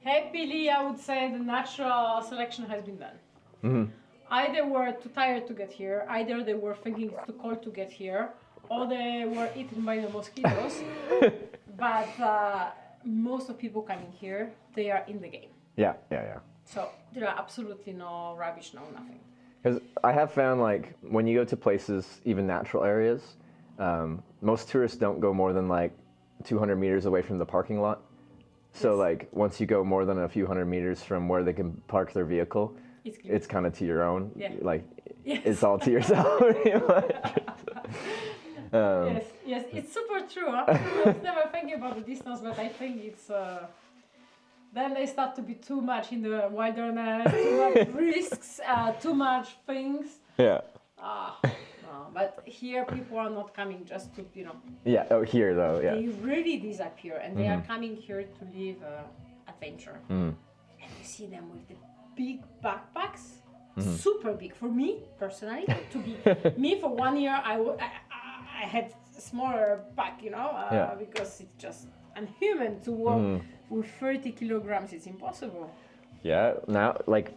Happily, I would say the natural selection has been done. Either were too tired to get here, either they were thinking it's too cold to get here, or they were eaten by the mosquitoes. But most of people coming here, they are in the game. Yeah. So there are absolutely no rubbish, no nothing. Because I have found, like, when you go to places, even natural areas, most tourists don't go more than like 200 meters away from the parking lot. So like once you go more than a few hundred meters from where they can park their vehicle, it's kind of to your own. Yeah. Like it's all to yourself. Yes, it's super true. Huh? I was never thinking about the distance, but I think it's. Then they start to be too much in the wilderness, too much risks, too much things. Yeah. No, but here people are not coming just to, Yeah. Oh, here though. Yeah. They really disappear, and they are coming here to live adventure. And you see them with the big backpacks, super big. For me personally, to be me for 1 year, I had a smaller pack, because it's just unhuman to walk with 30 kilograms. It's impossible. Yeah. Now, like,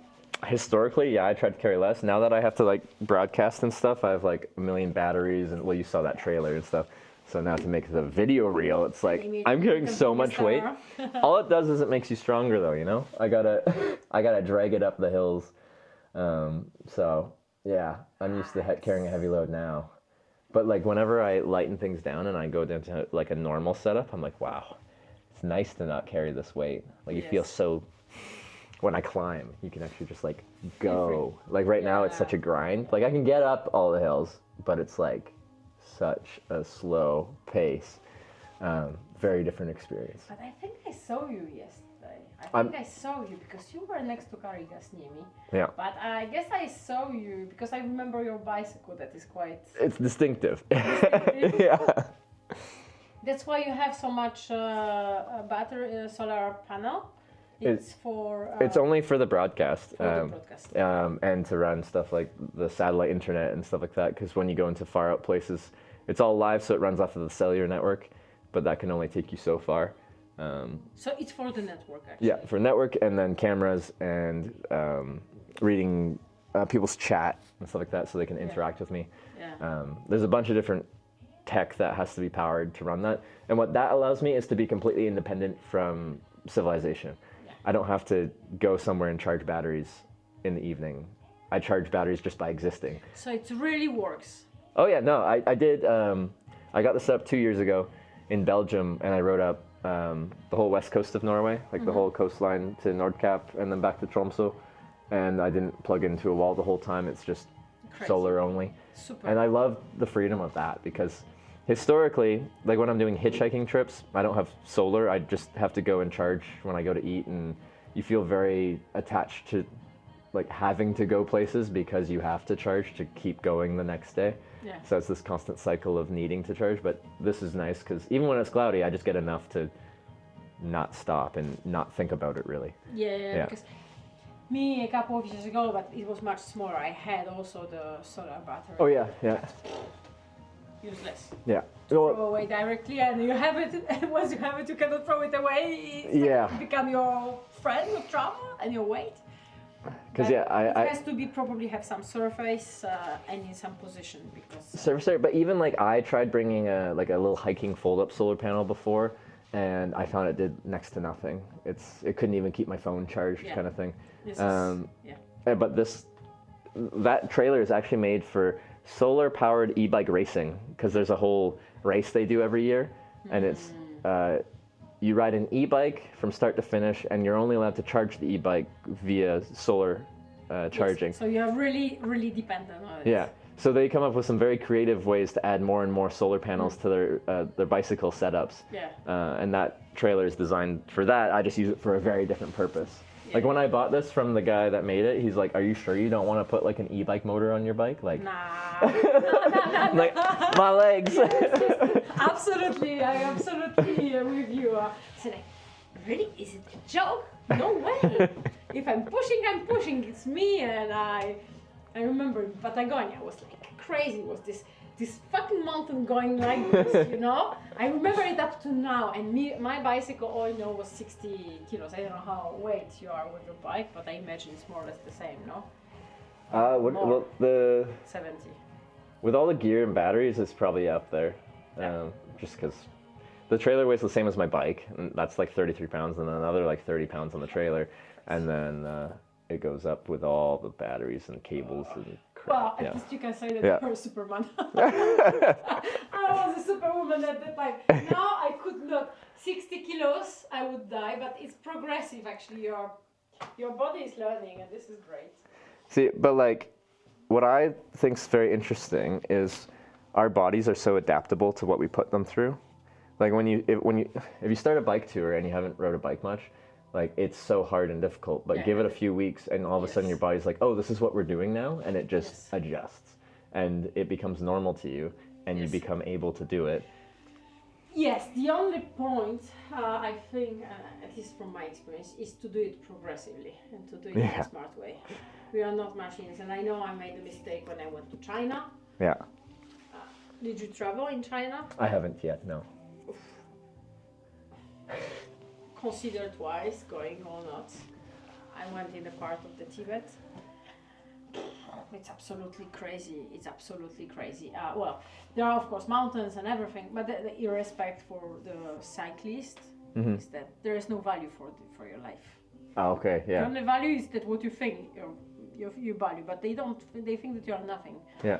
historically, I tried to carry less. Now that I have to like broadcast and stuff, I have like a million batteries, and well, you saw that trailer and stuff. So now to make the video reel, it's like I'm carrying so much weight. All it does is it makes you stronger, though. I gotta drag it up the hills. So yeah, I'm used to carrying a heavy load now. But like whenever I lighten things down and I go down to like a normal setup, I'm like, wow, it's nice to not carry this weight. Like you feel so. When I climb, you can actually just like go. Like right now, it's such a grind. Like I can get up all the hills, but it's like such a slow pace. Very different experience. But I think I saw you yesterday. I saw you because you were next to Karigasniemi. Yeah. But I guess I saw you because I remember your bicycle. That is quite. It's distinctive. Yeah. That's why you have so much battery solar panel. It's for. It's only for the broadcast. For the broadcast. And to run stuff like the satellite internet and stuff like that. Because when you go into far out places, it's all live, so it runs off of the cellular network, but that can only take you so far. So it's for the network, actually. Yeah, for network, and then cameras and reading people's chat and stuff like that, so they can interact with me. Yeah. There's a bunch of different tech that has to be powered to run that, and what that allows me is to be completely independent from civilization. I don't have to go somewhere and charge batteries in the evening. I charge batteries just by existing. So it really works. Oh yeah, no, I did. I got this up 2 years ago in Belgium, and I rode up the whole west coast of Norway, like the whole coastline to Nordkapp, and then back to Tromsø. And I didn't plug into a wall the whole time. It's just solar only. Super. And I love the freedom of that because historically, like when I'm doing hitchhiking trips, I don't have solar. I just have to go and charge when I go to eat, and you feel very attached to like having to go places because you have to charge to keep going the next day. Yeah. So it's this constant cycle of needing to charge, but this is nice because even when it's cloudy, I just get enough to not stop and not think about it really. Yeah. Because me a couple of years ago, but it was much smaller, I had also the solar battery. Oh yeah. Useless. Yeah. Throw away directly, and you have it. Once you have it, you cannot throw it away. It's become your friend, your trauma, and your weight. Because it has to be probably have some surface and in some position because. Surface area, but even like I tried bringing a little hiking fold-up solar panel before, and I found it did next to nothing. It couldn't even keep my phone charged, kind of thing. But that trailer is actually made for solar-powered e-bike racing because there's a whole race they do every year, and it's you ride an e-bike from start to finish, and you're only allowed to charge the e-bike via solar charging. Yes, so you're really, really dependent on it. Yeah. So they come up with some very creative ways to add more and more solar panels to their bicycle setups. Yeah. And that trailer is designed for that. I just use it for a very different purpose. Like when I bought this from the guy that made it, he's like, "Are you sure you don't want to put like an e-bike motor on your bike?" Like, nah. Like my legs. Yes, absolutely, I absolutely with you. So like, really, is it a joke? No way. If I'm pushing. It's me, and I remember in Patagonia, I was like crazy. Was this fucking mountain going like this, you know? I remember it up to now, and my bicycle all I know was 60 kilos. I don't know how weight you are with your bike, but I imagine it's more or less the same, no? What the 70. With all the gear and batteries, it's probably up there. Just because the trailer weighs the same as my bike, and that's like 33 pounds, and then another like 30 pounds on the trailer, and then it goes up with all the batteries and cables and Well, yeah. at least you can say that Yeah. you're a Superman. I was a superwoman at the time. Now I could not. 60 kilos, I would die, but it's progressive actually. Your body is learning, and this is great. See, but like, what I think is very interesting is our bodies are so adaptable to what we put them through. Like if you start a bike tour and you haven't rode a bike much, like it's so hard and difficult. But give it a few weeks, and all of a sudden your body's like, oh, this is what we're doing now, and it just adjusts, and it becomes normal to you, and you become able to do it. Yes, the only point I think, at least from my experience, is to do it progressively and to do it in a smart way. We are not machines, and I know I made a mistake when I went to China. Yeah. Did you travel in China? I haven't yet, no. Consider twice going or not. I went in the part of the Tibet. It's absolutely crazy. It's absolutely crazy. Well, there are of course mountains and everything, but the irrespect for the cyclist is that there is no value for your life. Oh, okay, yeah. The only value is that what you think you value, but they don't. They think that you are nothing. Yeah.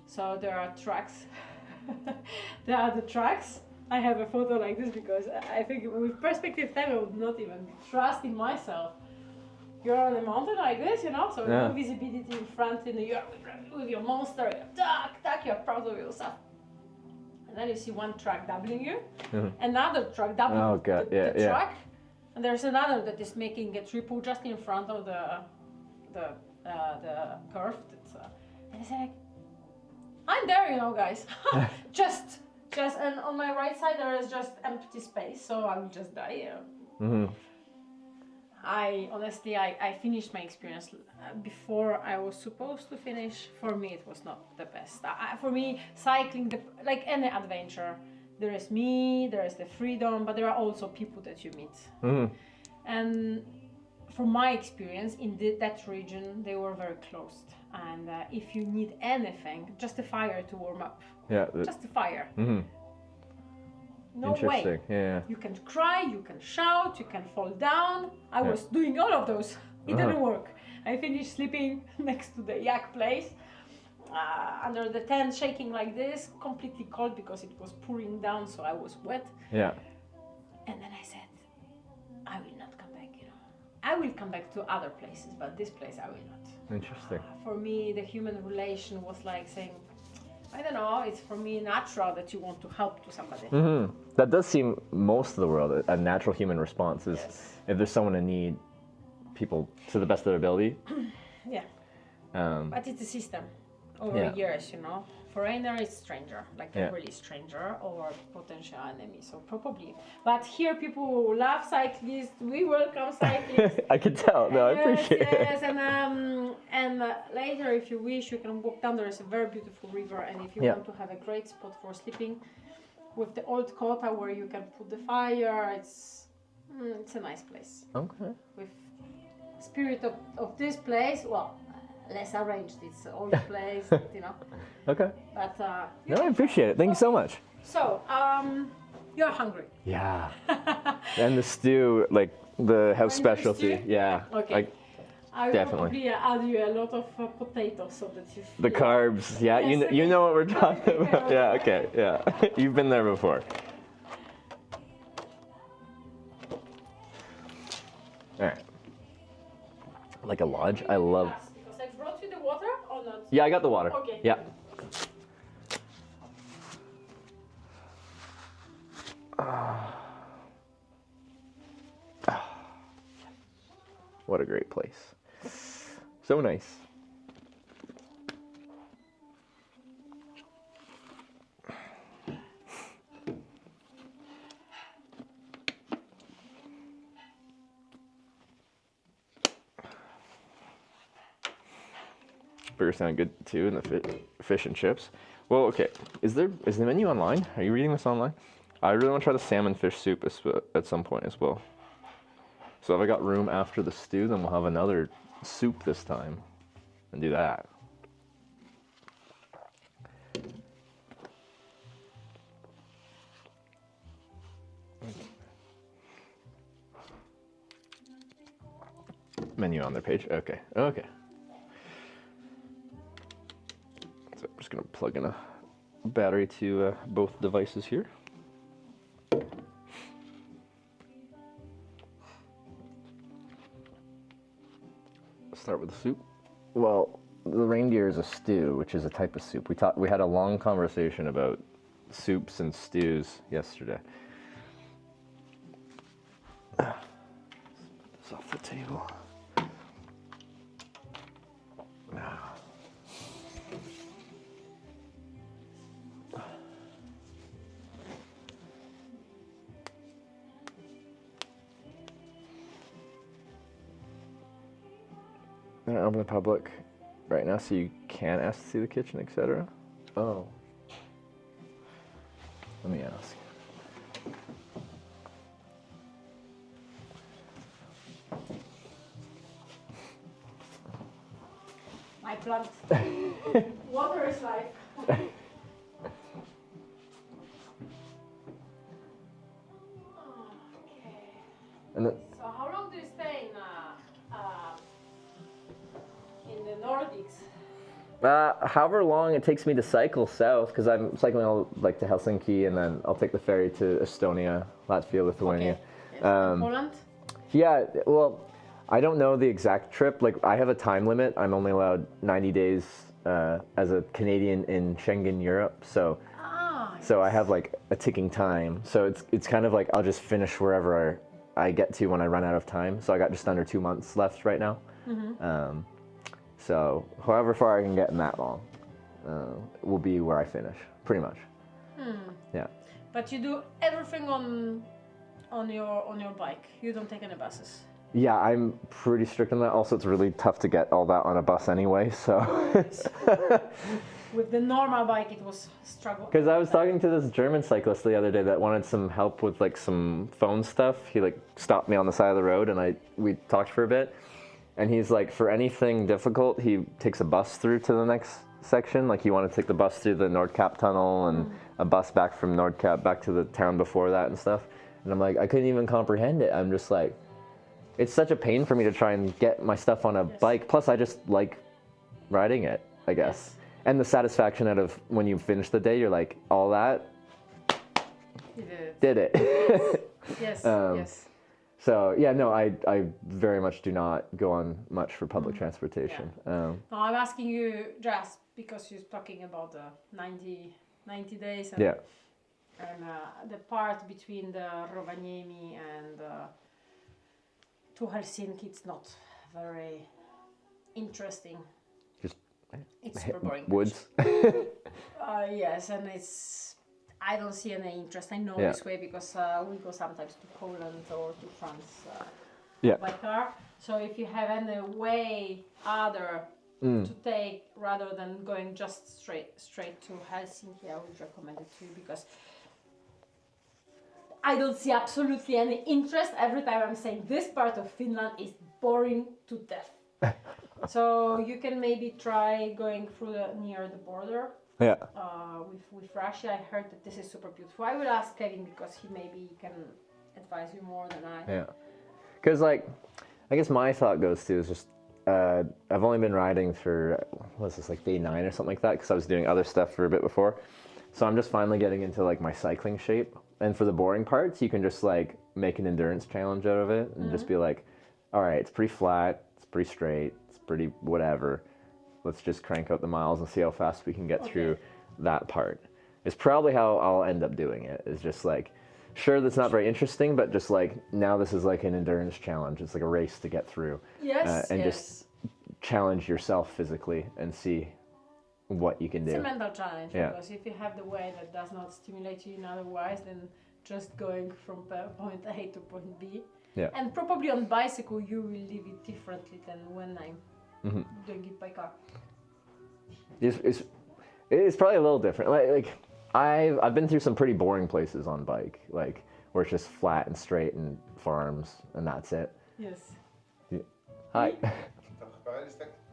So there are tracks. There are the tracks. I have a photo like this because I think with perspective time I would not even trust in myself. You're on a mountain like this, you know, so no visibility in front, and you're with your monster, you're proud of yourself. And then you see one truck doubling you, another truck doubling the truck, and there's another that is making a triple just in front of the curve. And I say, like, I'm there, you know, guys. just, and on my right side there is just empty space, so I will just die. I honestly, I finished my experience before I was supposed to finish. For me, it was not the best. For me, cycling, like any adventure, there is me, there is the freedom, but there are also people that you meet. And from my experience in that region, they were very closed. And if you need anything, just a fire to warm up. Yeah. Just a fire. No way. Yeah. You can cry, you can shout, you can fall down. I was doing all of those. It didn't work. I finished sleeping next to the yak place, under the tent, shaking like this, completely cold because it was pouring down, so I was wet. Yeah. And then I said, I will not come back, you know. I will come back to other places, but this place I will not. Interesting. For me, the human relation was like saying, I don't know, it's for me natural that you want to help to somebody. That does seem most of the world, a natural human response is if there's someone in need, people to the best of their ability. Yeah. But it's a system over years, you know. Foreigner is stranger, like a really stranger or potential enemy. So probably. But here people love cyclists. We welcome cyclists. I can tell. No, I appreciate it. Yes, and later, if you wish, you can walk down. There is a very beautiful river, and if you want to have a great spot for sleeping, with the old kota where you can put the fire, it's a nice place. Okay. With spirit of this place, well, less arranged. It's an old place, you know. Okay. But no, I appreciate it. Thank you so much. So, you're hungry. Yeah. And the stew, like the house specialty. Yeah. Okay. I will definitely probably add you a lot of potatoes so that you feel the carbs. Yeah. Yes, you know what we're talking about. Yeah. Okay. Yeah. You've been there before. All right. Like a lodge. I love. Because I brought you the water or not? Yeah, I got the water. Okay. Yeah. What a great place. So nice. Burgers sound good too, and the fish and chips. Well, okay. Is the menu online? Are you reading this online? I really want to try the salmon fish soup at some point as well. So if I got room after the stew, then we'll have another soup this time and do that. menu on their page. Okay, okay. So I'm just gonna plug in a battery to both devices here. Start with the soup. Well, the reindeer is a stew, which is a type of soup. We had a long conversation about soups and stews yesterday. Put this off the table. They're open to the public right now, so you can ask to see the kitchen, etc. Oh. Let me ask. My plant. Water is life. And then, So how long do you stay in the Nordics? however long it takes me to cycle south, because I'm cycling all like to Helsinki, and then I'll take the ferry to Estonia, Latvia, Lithuania. Okay. Yes. Poland? Yeah, well, I don't know the exact trip. Like, I have a time limit. I'm only allowed 90 days as a Canadian in Schengen, Europe. So, so I have like a ticking time. So it's kind of like I'll just finish wherever I get to when I run out of time. So I got just under 2 months left right now. Mm-hmm. So however far I can get in that long will be where I finish, pretty much. Yeah. But you do everything on your bike. You don't take any buses. Yeah, I'm pretty strict on that. Also, it's really tough to get all that on a bus anyway, so. With the normal bike, it was a struggle. Because I was talking to this German cyclist the other day that wanted some help with like some phone stuff. He like stopped me on the side of the road, and we talked for a bit. And he's like, for anything difficult, he takes a bus through to the next section. Like, he wanted to take the bus through the Nordkap tunnel and a bus back from Nordkap back to the town before that and stuff. And I'm like, I couldn't even comprehend it. I'm just like, it's such a pain for me to try and get my stuff on a bike. Plus, I just like riding it, I guess. Yes. And the satisfaction out of when you finish the day, you're like, all that, did it. Yes, yes. So, yeah, no, I very much do not go on much for public transportation. No, I'm asking you just because you're talking about the 90 days and, and the part between the Rovaniemi and to Helsinki, it's not very interesting. It's super boring. Woods. Yes, and I don't see any interest. I know this way because we go sometimes to Poland or to France by car. So if you have any way other to take rather than going just straight to Helsinki, I would recommend it to you because I don't see absolutely any interest. Every time I'm saying this part of Finland is boring to death. So you can maybe try going through near the border. With Russia. I heard that this is super beautiful. I will ask Kevin because he maybe can advise you more than I. Yeah, because like, I guess my thought goes to is just I've only been riding for what's this, like day 9 or something like that, because I was doing other stuff for a bit before. So I'm just finally getting into like my cycling shape. And for the boring parts, you can just like make an endurance challenge out of it and just be like, all right, it's pretty flat, it's pretty straight, it's pretty whatever. Let's just crank out the miles and see how fast we can get through that part. It's probably how I'll end up doing it. Is just like, sure, that's not very interesting, but just like, now this is like an endurance challenge. It's like a race to get through. Yes, and just challenge yourself physically and see what you can do. It's a mental challenge, because if you have the way that does not stimulate you in otherwise, then just going from point A to point B. Yeah. And probably on bicycle, you will live it differently than when I'm doing it by car. It's probably a little different. Like I've been through some pretty boring places on bike, like where it's just flat and straight and farms and that's it. Yes. Yeah. Hi.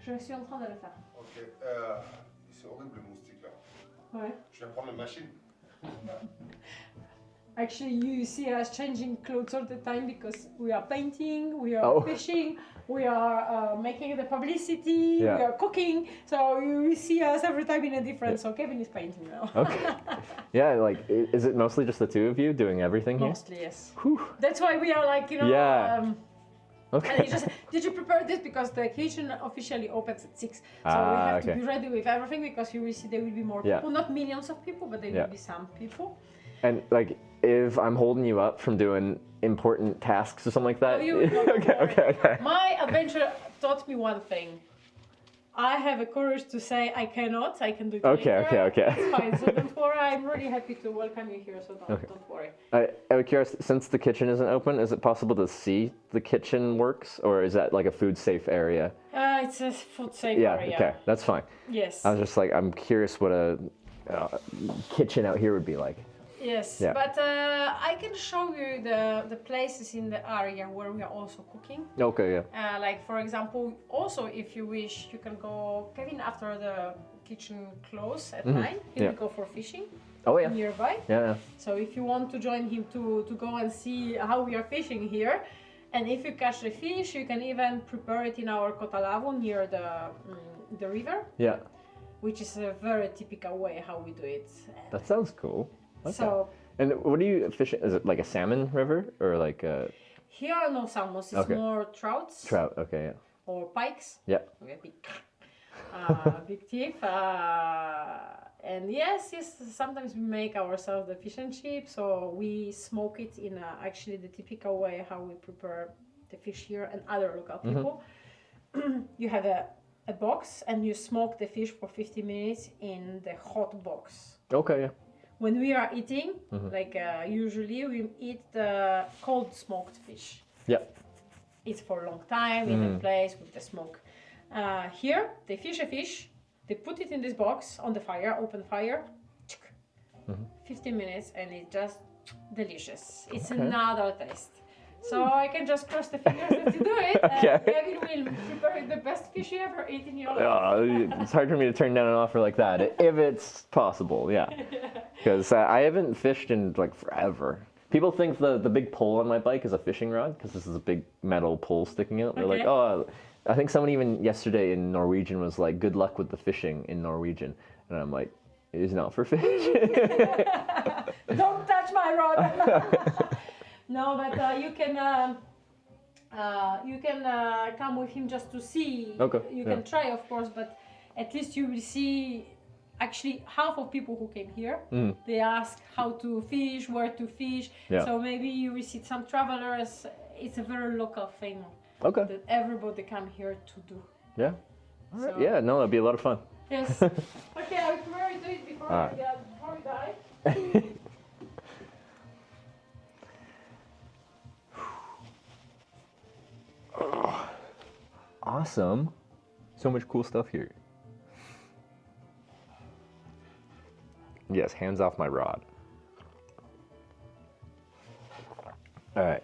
Je suis en train de le faire. Ok. C'est horrible le moustique là. Ouais. Je viens prendre la machine. Actually, you see us changing clothes all the time because we are painting, we are fishing, we are making the publicity, we are cooking. So you see us every time in a different. So Kevin is painting now. Okay. Yeah, like, is it mostly just the two of you doing everything here? Mostly, yes. That's why we are like, you know. Yeah. Okay. And just, did you prepare this? Because the kitchen officially opens at 6. So we have to be ready with everything because you will see there will be more people. Not millions of people, but there will be some people. And like, if I'm holding you up from doing important tasks or something like that. Okay. My adventure taught me one thing. I have a courage to say I cannot. I can do it later. Okay. It's fine. So don't worry. I'm really happy to welcome you here. So don't worry. I'm curious, since the kitchen isn't open, is it possible to see the kitchen works, or is that like a food safe area? It's a food safe area. Yeah. Okay, that's fine. Yes. I was just like, I'm curious what a kitchen out here would be like. Yes, but I can show you the places in the area where we are also cooking. Okay, yeah. Like for example, also if you wish, you can go, Kevin, after the kitchen close at 9, he will go for fishing. Oh yeah. Nearby. Yeah. So if you want to join him to go and see how we are fishing here, and if you catch the fish, you can even prepare it in our kotalavu near the river. Yeah. Which is a very typical way how we do it. That sounds cool. Okay. So, and what are you fishing? Is it like a salmon river or like a? Here are no salmons. It's more trouts. Trout. Okay. Yeah. Or pikes. Yeah. Big teeth. And yes, sometimes we make ourselves the fish and chips, or we smoke it in actually the typical way how we prepare the fish here and other local people. You have a box and you smoke the fish for 50 minutes in the hot box. Okay. Yeah. When we are eating, like usually we eat the cold smoked fish. Yeah. It's for a long time in a place with the smoke. Here, they fish a fish, they put it in this box on the fire, open fire, 15 minutes, and it's just delicious. It's another taste. So I can just cross the fingers that you do it, and Kevin will prepare the best fish you ever eat in your life. It's hard for me to turn down an offer like that, if it's possible, yeah. Because I haven't fished in like forever. People think the big pole on my bike is a fishing rod, because this is a big metal pole sticking out. They're like, oh, I think someone even yesterday in Norwegian was like, good luck with the fishing in Norwegian. And I'm like, it is not for fish. Don't touch my rod. No, but you can come with him just to see. You can try, of course, but at least you will see. Actually, half of people who came here, they ask how to fish, where to fish. So maybe you will see some travelers. It's a very local thing that everybody come here to do. Yeah. So, yeah. No, that'd be a lot of fun. Yes. Okay, I will prepare to it before we die. Oh, awesome. So much cool stuff here. Yes, hands off my rod. All right.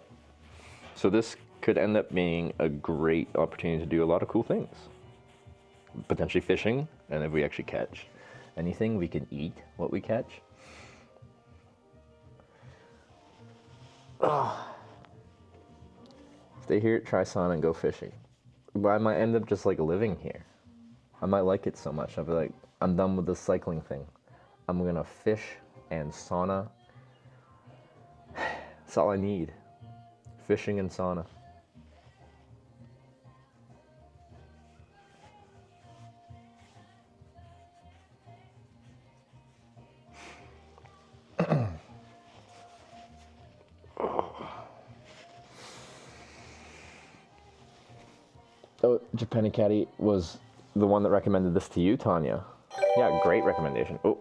So this could end up being a great opportunity to do a lot of cool things. Potentially fishing, and if we actually catch anything, we can eat what we catch. Oh. Stay here, try sauna, and go fishing. But I might end up just like living here. I might like it so much. I'll be like, I'm done with this cycling thing. I'm gonna fish and sauna. That's all I need. Fishing and sauna. Oh, Japan Caddy was the one that recommended this to you, Tanya. Yeah, great recommendation. Oh.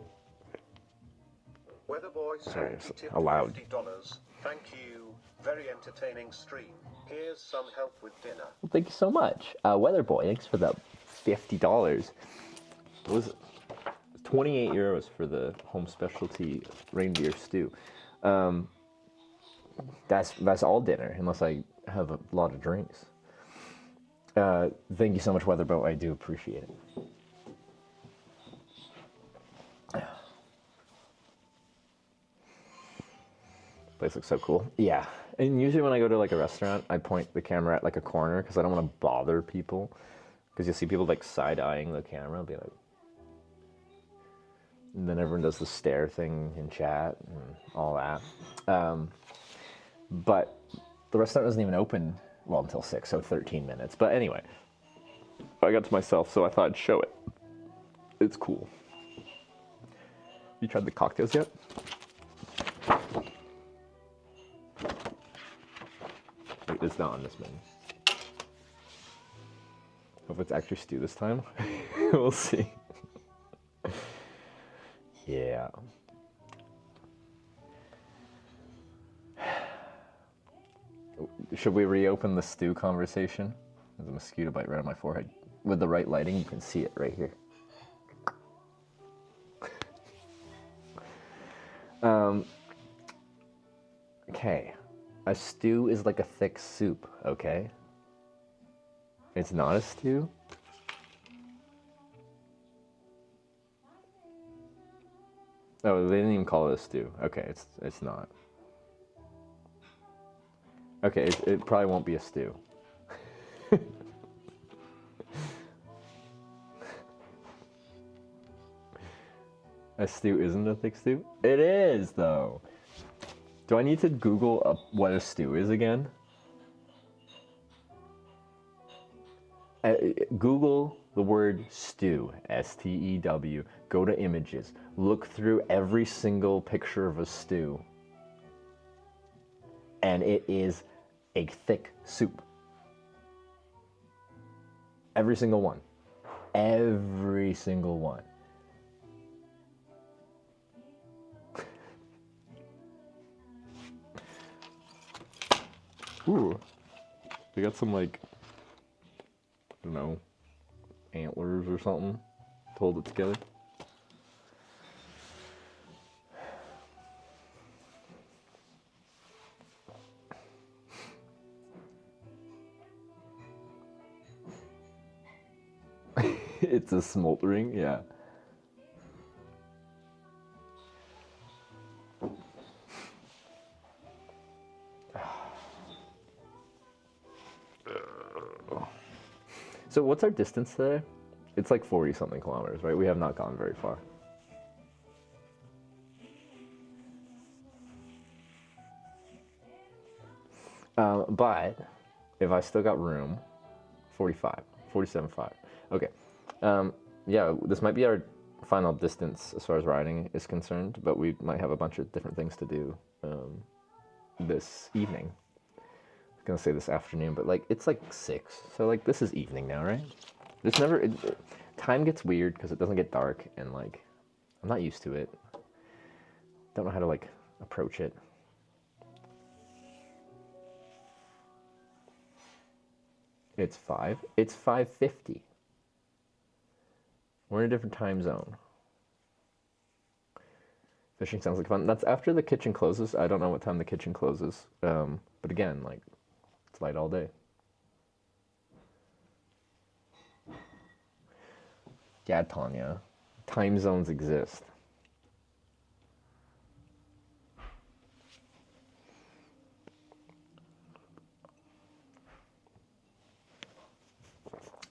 Weatherboy Sorry, said he tipped allowed. $50. Thank you. Very entertaining stream. Here's some help with dinner. Well, thank you so much. Weatherboy, thanks for the $50. It was 28 euros for the home specialty reindeer stew. That's all dinner, unless I have a lot of drinks. Thank you so much, Weatherboat. I do appreciate it. Place looks so cool. Yeah, and usually when I go to like a restaurant, I point the camera at like a corner because I don't want to bother people. Because you'll see people like side-eyeing the camera, be like, and then everyone does the stare thing in chat and all that. But the restaurant doesn't even open, well, until 6, so 13 minutes. But anyway, I got to myself, so I thought I'd show it. It's cool. You tried the cocktails yet? Wait, it's not on this menu. Hope it's actually stew this time. We'll see. Yeah. Should we reopen the stew conversation? There's a mosquito bite right on my forehead. With the right lighting, you can see it right here. Okay. A stew is like a thick soup, okay? It's not a stew? Oh, they didn't even call it a stew. Okay, it's not. Okay, it probably won't be a stew. A stew isn't a thick stew? It is, though. Do I need to Google what a stew is again? Google the word stew, S-T-E-W, go to images, look through every single picture of a stew, and it is a thick soup. Every single one. Every single one. Ooh, they got some like, I don't know, antlers or something to hold it together. It's a smoldering, yeah. So what's our distance today? It's like 40 something kilometers, right? We have not gone very far. But if I still got room, 47.5. Okay. Yeah, this might be our final distance as far as riding is concerned, but we might have a bunch of different things to do this evening. I was gonna say this afternoon, but like it's like 6, so like this is evening now, right? There's never time gets weird because it doesn't get dark, and like I'm not used to it. Don't know how to like approach it. It's 5. It's 5:50. We're in a different time zone. Fishing sounds like fun. That's after the kitchen closes. I don't know what time the kitchen closes. But again, like, it's light all day. Yeah, Tanya. Time zones exist.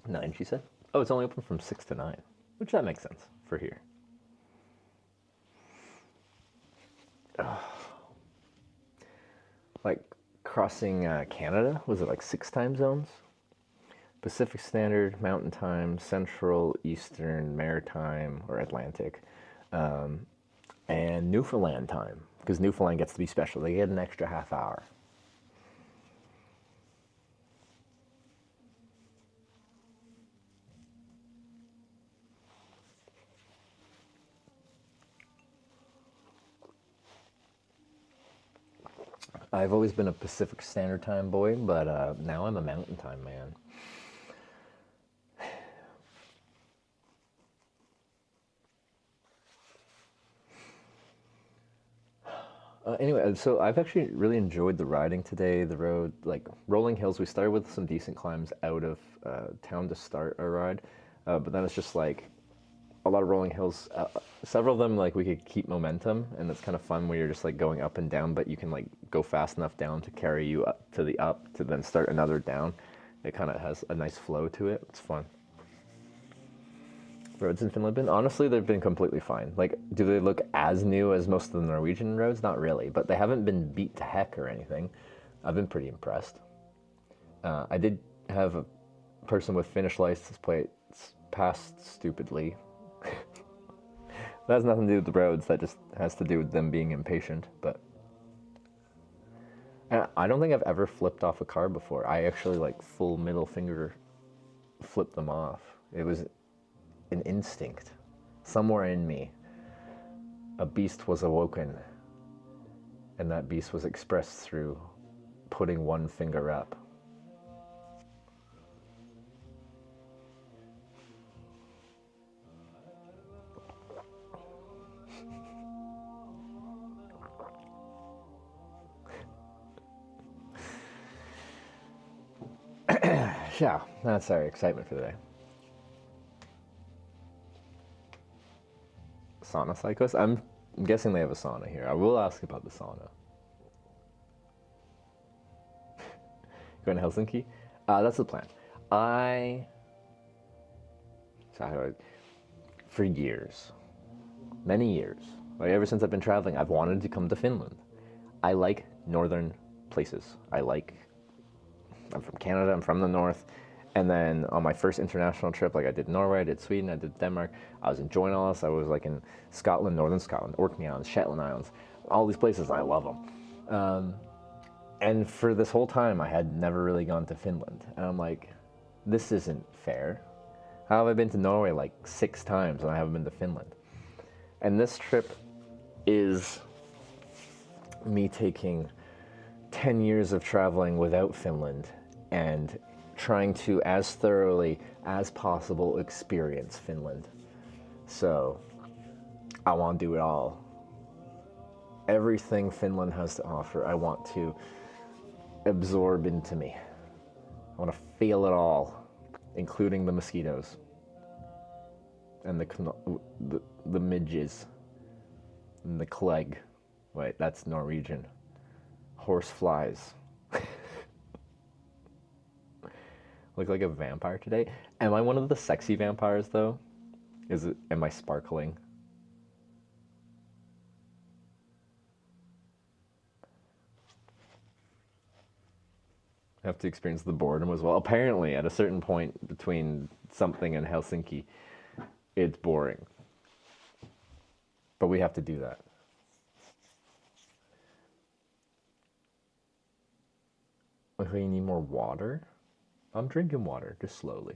Nine, she said. Oh, it's only open from 6 to 9. Which that makes sense for here. Like crossing Canada, was it like 6 time zones? Pacific Standard, Mountain Time, Central, Eastern, Maritime, or Atlantic, and Newfoundland time, because Newfoundland gets to be special. They get an extra half hour. I've always been a Pacific Standard Time boy, but now I'm a Mountain Time man. Anyway, so I've actually really enjoyed the riding today. The road, like rolling hills, we started with some decent climbs out of town to start our ride, but then it's just like a lot of rolling hills. Several of them, like, we could keep momentum, and it's kind of fun where you're just like going up and down, but you can like go fast enough down to carry you up to then start another down. It kind of has a nice flow to it. It's fun. Roads in Finland been? Honestly, they've been completely fine. Like, do they look as new as most of the Norwegian roads? Not really, but they haven't been beat to heck or anything. I've been pretty impressed. I did have a person with Finnish license plates pass stupidly. That has nothing to do with the roads, that just has to do with them being impatient, but I don't think I've ever flipped off a car before. I actually like full middle finger flipped them off. It was an instinct. Somewhere in me, a beast was awoken, and that beast was expressed through putting one finger up. Yeah, that's our excitement for the day. Sauna cyclist? I'm guessing they have a sauna here. I will ask about the sauna. Going to Helsinki? That's the plan. For years, many years, like ever since I've been traveling, I've wanted to come to Finland. I like northern places. I'm from Canada, I'm from the north, and then on my first international trip, like I did Norway, I did Sweden, I did Denmark, I was enjoying all this. I was like in Scotland, northern Scotland, Orkney Islands, Shetland Islands, all these places, I love them. And for this whole time, I had never really gone to Finland, and I'm like, this isn't fair. How have I been to Norway like 6 times and I haven't been to Finland? And this trip is me taking 10 years of traveling without Finland and trying to, as thoroughly as possible, experience Finland. So I want to do it all. Everything Finland has to offer, I want to absorb into me. I want to feel it all, including the mosquitoes and the midges and the clegg. Wait, that's Norwegian. Horse flies. Look like a vampire today. Am I one of the sexy vampires though? Am I sparkling? I have to experience the boredom as well. Apparently, at a certain point between something and Helsinki, it's boring. But we have to do that. Okay, you need more water? I'm drinking water, just slowly.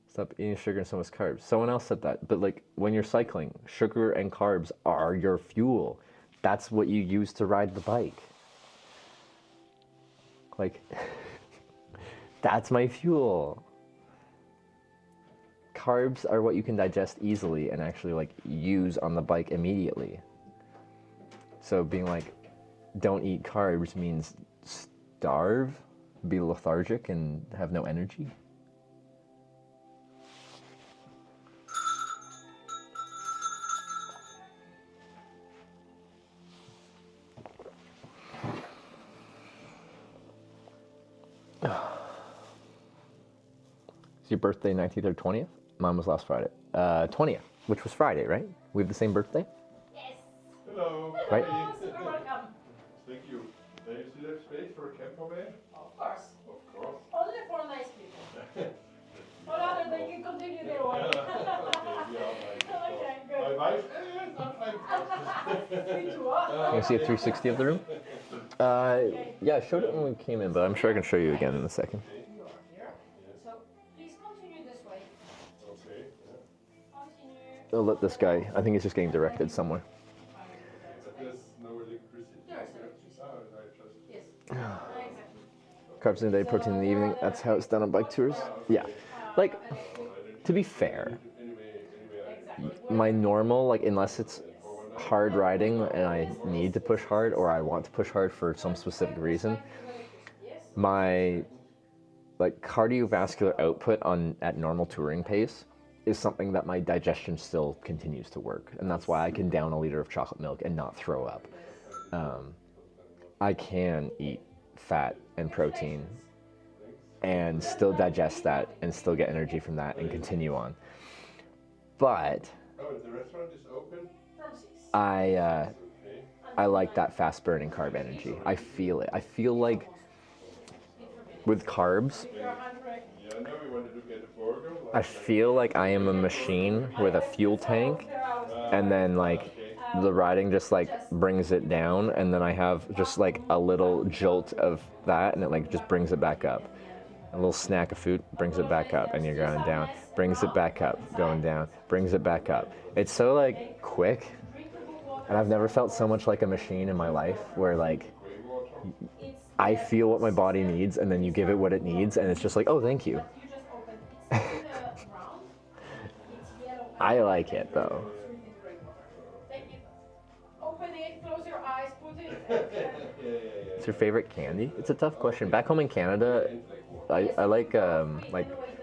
Stop eating sugar and so much carbs. Someone else said that, but like when you're cycling, sugar and carbs are your fuel. That's what you use to ride the bike. Like, that's my fuel. Carbs are what you can digest easily and actually like use on the bike immediately. So being like, don't eat carbs means starve, be lethargic, and have no energy. Is your birthday 19th or 20th? Mine was last Friday. 20th, which was Friday, right? We have the same birthday? Yes. Hello. Right? Hello, super welcome. Thank you. Do you still have space for a camper van? Of course. Of course. Only for nice people. Or rather, they can continue their way. Okay, good. My wife, not like Me too, huh? You want to see a 360 of the room? Yeah, I showed it when we came in, but I'm sure I can show you again in a second. So, please continue this way. Okay. Continue. I'll let this guy, I think he's just getting directed somewhere. But there's no electricity. There's Yes. Carbs in the day, protein in the evening. That's how it's done on bike tours. Yeah. Like, to be fair, my normal, like, unless it's hard riding and I need to push hard or I want to push hard for some specific reason, my like cardiovascular output at normal touring pace is something that my digestion still continues to work, and that's why I can down a liter of chocolate milk and not throw up. I can eat fat and protein and still digest that and still get energy from that and continue on. But the restaurant is open? I like that fast burning carb energy. I feel it. I feel like with carbs, I feel like I am a machine with a fuel tank, and then like the riding just like brings it down, and then I have just like a little jolt of that, and it like just brings it back up. A little snack of food brings it back up, and you're going down. Brings it back up, going down. Brings it back up. It's so like quick, and I've never felt so much like a machine in my life, where like I feel what my body needs, and then you give it what it needs, and it's just like, oh, thank you. I like it though. Open it, close your eyes, put it. What's your favorite candy? It's a tough question. Back home in Canada, I like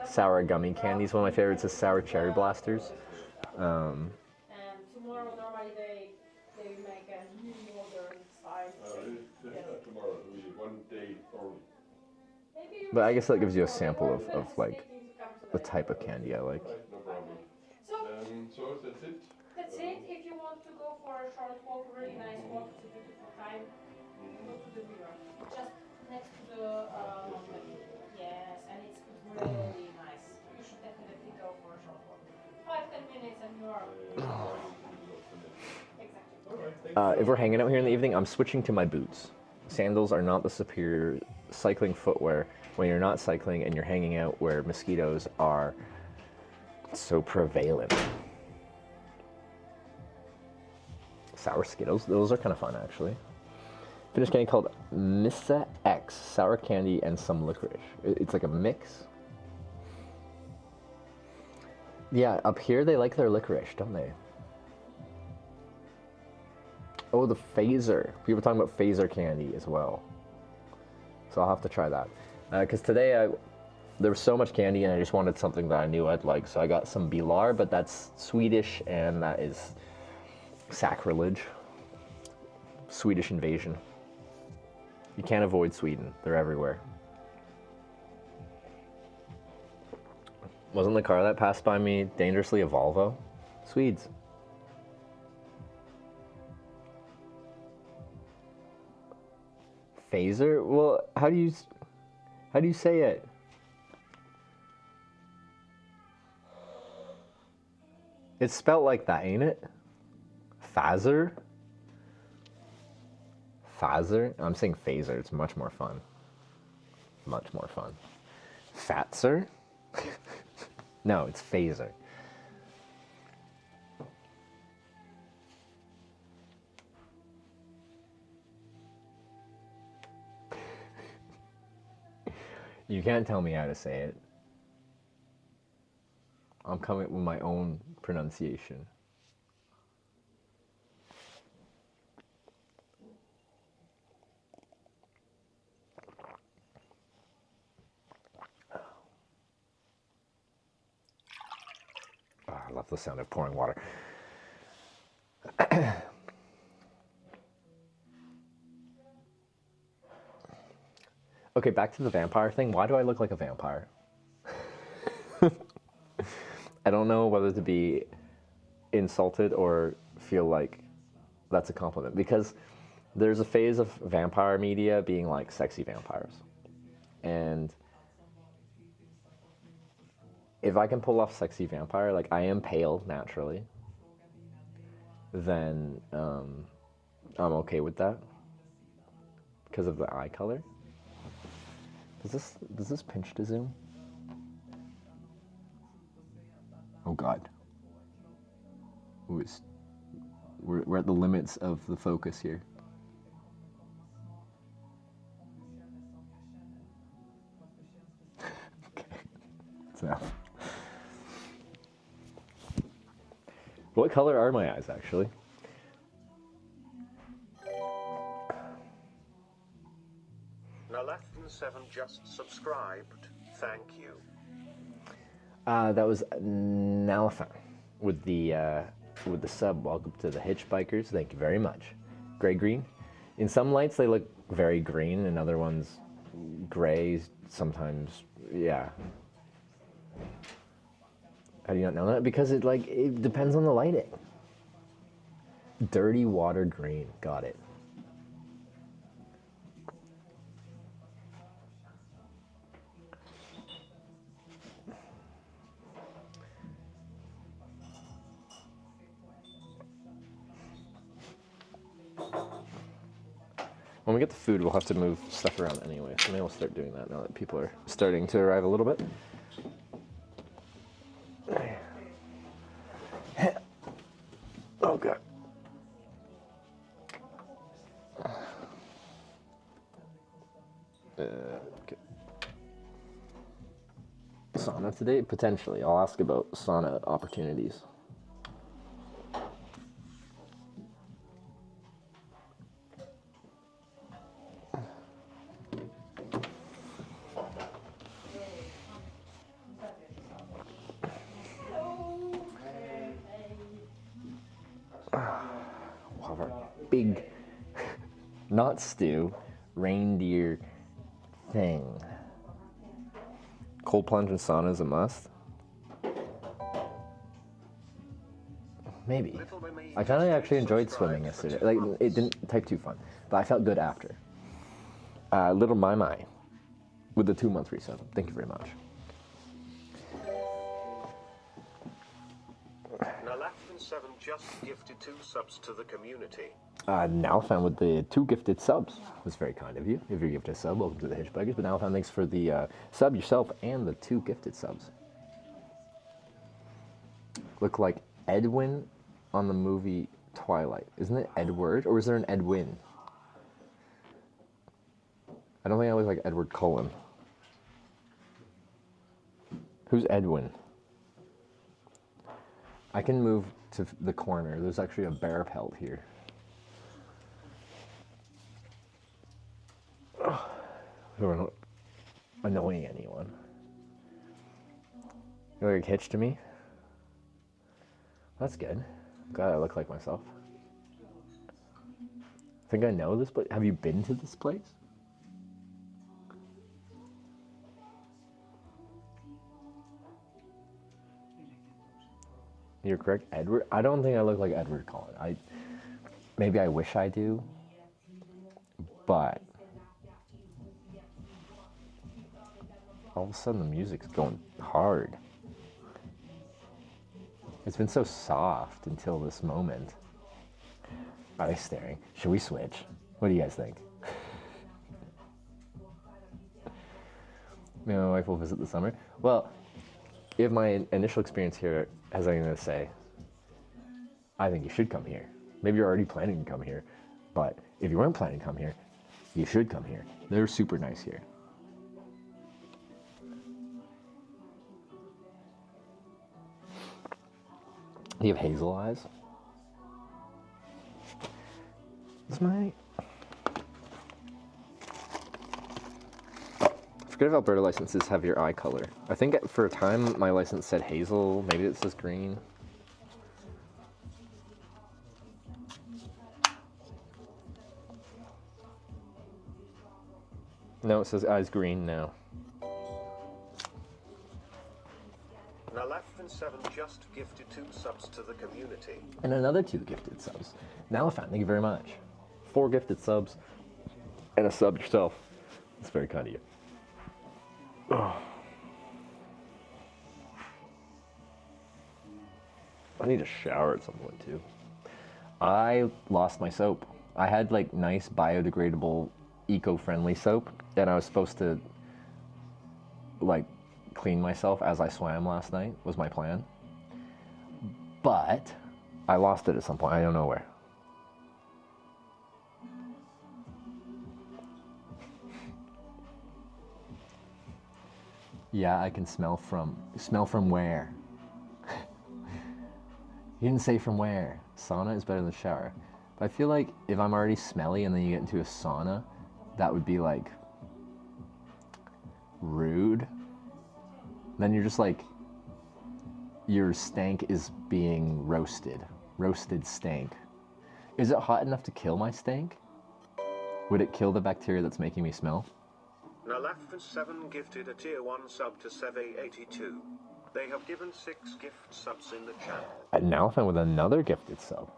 sour gummy candies. One of my favorites is sour cherry blasters. And tomorrow normally they make a new modern style. This is not tomorrow, it will be 1 day only. But I guess that gives you a sample of like the type of candy I like. No problem. So that's it? That's it. If you want to go for a short walk, really nice walk, it's a beautiful time, go to the river. Just next to the mountain. Yes, and it's really nice. You should definitely go for a short walk. 5-10 minutes and you are. Exactly. If we're hanging out here in the evening, I'm switching to my boots. Sandals are not the superior cycling footwear when you're not cycling and you're hanging out where mosquitoes are so prevalent. Sour Skittles, those are kind of fun actually. Finnish candy called Missa X, sour candy and some licorice. It's like a mix. Yeah, up here they like their licorice, don't they? Oh, the phaser. People are talking about phaser candy as well. So I'll have to try that. Because today there was so much candy and I just wanted something that I knew I'd like. So I got some Bilar, but that's Swedish and that is sacrilege. Swedish invasion. You can't avoid Sweden. They're everywhere. Wasn't the car that passed by me dangerously a Volvo? Swedes. Phaser? Well, how do you say it? It's spelled like that, ain't it? Phaser? Phaser? I'm saying phaser. It's much more fun. Much more fun. Fatser? No, it's phaser. You can't tell me how to say it. I'm coming with my own pronunciation. Oh, I love the sound of pouring water. Okay, back to the vampire thing. Why do I look like a vampire? I don't know whether to be insulted or feel like that's a compliment, because there's a phase of vampire media being like sexy vampires. And if I can pull off sexy vampire, like I am pale naturally, then I'm okay with that because of the eye color. Does this pinch to zoom? Oh God. Ooh, we're at the limits of the focus here. Okay, that's enough. What color are my eyes actually? Nalathan7 just subscribed. thank you. That was Nalafan with the sub. Welcome to the Hitchbikers. Thank you very much. Gray green. In some lights they look very green, and other ones gray. Sometimes, yeah. How do you not know that? Because it depends on the lighting. Dirty water green. Got it. When we get the food, we'll have to move stuff around anyway, so maybe we'll start doing that now that people are starting to arrive a little bit. Oh, God. Okay. Sauna today? Potentially. I'll ask about sauna opportunities. We'll have our big, not stew, reindeer thing. Cold plunge and sauna is a must. Maybe. I kind of actually enjoyed swimming yesterday. Like, it didn't take too fun, but I felt good after. Little My with the 2-month resub. Thank you very much. Nalafin7 just gifted 2 subs to the community. Nalfan with the 2 gifted subs. It was very kind of you. If you gifted a sub, welcome to the Hitchbikers. But Nalfan, thanks for the sub yourself and the 2 gifted subs. Look like Edwin on the movie Twilight. Isn't it Edward, or is there an Edwin? I don't think I look like Edward Cullen. Who's Edwin? I can move to the corner. There's actually a bear pelt here. We're not annoying anyone. You look like Hitch to me? That's good. I'm glad I look like myself. I think I know this place. Have you been to this place? You're correct, Edward. I don't think I look like Edward Cullen. Maybe I wish I do, but all of a sudden the music's going hard. It's been so soft until this moment. Are they staring? Should we switch? What do you guys think? Maybe my wife will visit this summer. Well, if my initial experience here has anything to say, I think you should come here. Maybe you're already planning to come here, but if you weren't planning to come here, you should come here. They're super nice here. Do you have hazel eyes? I forget if Alberta licenses have your eye color. I think for a time my license said hazel, maybe it says green. No, it says eyes green now. Nalafin7 just gifted 2 subs to the community. And another 2 gifted subs. Nalafan, thank you very much. 4 gifted subs and a sub yourself. That's very kind of you. Oh. I need a shower at some point too. I lost my soap. I had like nice biodegradable, eco-friendly soap, and I was supposed to like clean myself as I swam last night, was my plan. But I lost it at some point. I don't know where. Yeah, I can smell from where? You didn't say from where. Sauna is better than shower. But I feel like if I'm already smelly and then you get into a sauna, that would be like rude. Then you're just like, your stank is being roasted. Roasted stank. Is it hot enough to kill my stank? Would it kill the bacteria that's making me smell? Nalaf7 gifted a tier 1 sub to Seve82. They have given 6 gift subs in the channel. And Nalfan with another gifted sub.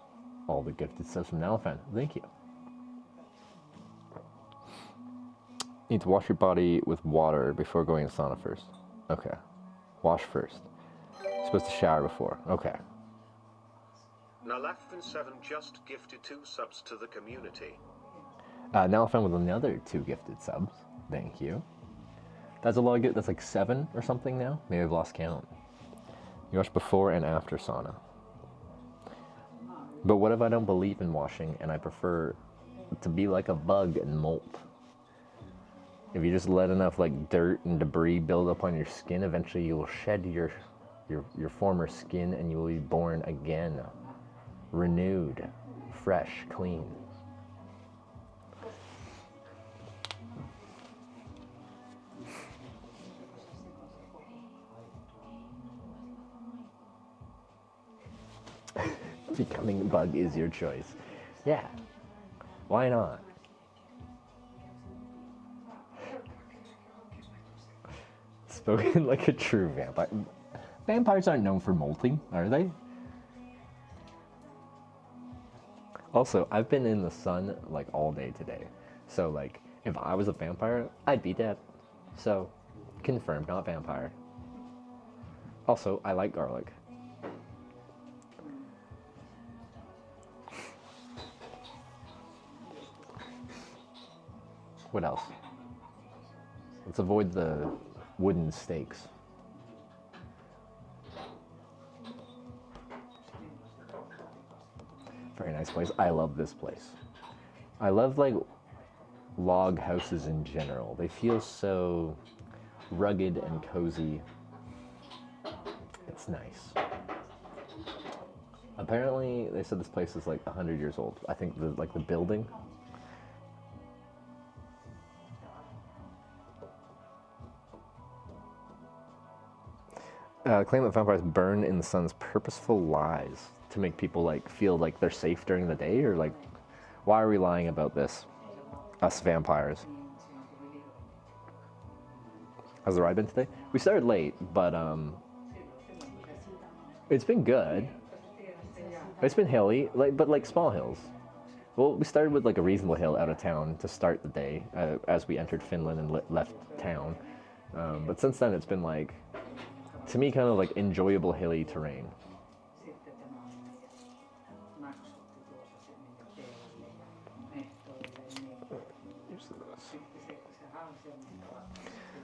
All the gifted subs from Nalfan. Thank you. Need to wash your body with water before going to sauna first. Okay. Wash first. You're supposed to shower before. Okay. Nalaf7 just gifted 2 subs to the community. Nalfan with another 2 gifted subs. Thank you. That's a lot of good. That's like 7 or something now. Maybe I've lost count. You wash before and after sauna. But what if I don't believe in washing and I prefer to be like a bug and molt? If you just let enough like dirt and debris build up on your skin, eventually you will shed your former skin and you will be born again. Renewed, fresh, clean. Becoming a bug is your choice. Yeah. Why not? Spoken like a true vampire. Vampires aren't known for molting, are they? Also, I've been in the sun like all day today. So like, if I was a vampire, I'd be dead. So, confirmed, not vampire. Also, I like garlic. What else? Let's avoid the wooden stakes. Very nice place. I love this place. I love like log houses in general. They feel so rugged and cozy. It's nice. Apparently, they said this place is like 100 years old. I think the building. Claim that vampires burn in the sun's purposeful lies to make people like feel like they're safe during the day, or like, why are we lying about this? Us vampires. How's the ride been today? We started late, but it's been good. It's been hilly, but like small hills. Well, we started with like a reasonable hill out of town to start the day as we entered Finland and left town. But since then, it's been like, to me, kind of like enjoyable hilly terrain.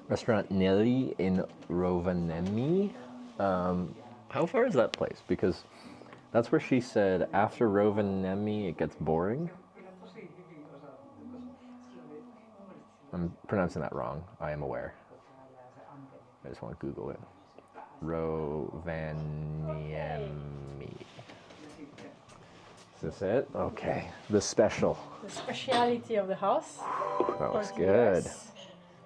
Restaurant Nelly in Rovaniemi. How far is that place? Because that's where she said after Rovaniemi it gets boring. I'm pronouncing that wrong. I am aware. I just want to Google it. Rovaniemi. Is this it? Okay. The special. The speciality of the house. That looks good.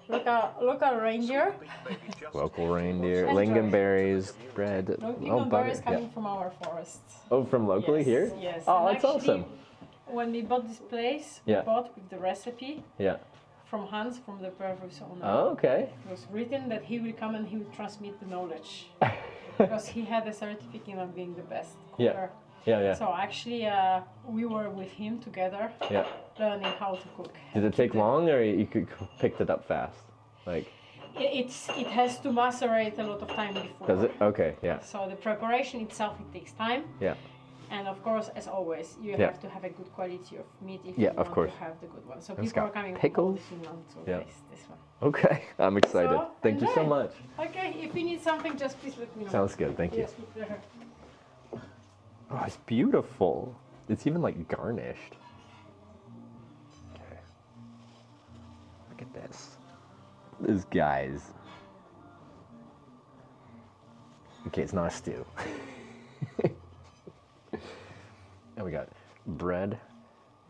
Local reindeer. Local reindeer. Lingonberries, bread. Lingonberries coming from our forest. Oh, from locally yes, here? Yes. Oh, and that's actually, awesome. When we bought this place, we bought with the recipe. Yeah. From Hans, from the previous owner. Oh, okay. It was written that he will come and he will transmit the knowledge. Because he had a certificate of being the best cooker. Yeah. So actually, we were with him together, learning how to cook. Did it take long, or you picked it up fast? Like. It has to macerate a lot of time before. Does it? Okay, yeah. So the preparation itself, it takes time. Yeah. And of course, as always, you have to have a good quality of meat if you of course. want to have the good one. So It's people got are coming pickles. from all over Finland to taste this one. Okay, I'm excited. So, Thank you so enjoy. much. Okay, if you need something, just please let me know. Sounds good, thank you. Yes, with pleasure. Oh, it's beautiful. It's even like garnished. Okay. Look at this. This guy's. Okay, it's not a stew. And we got bread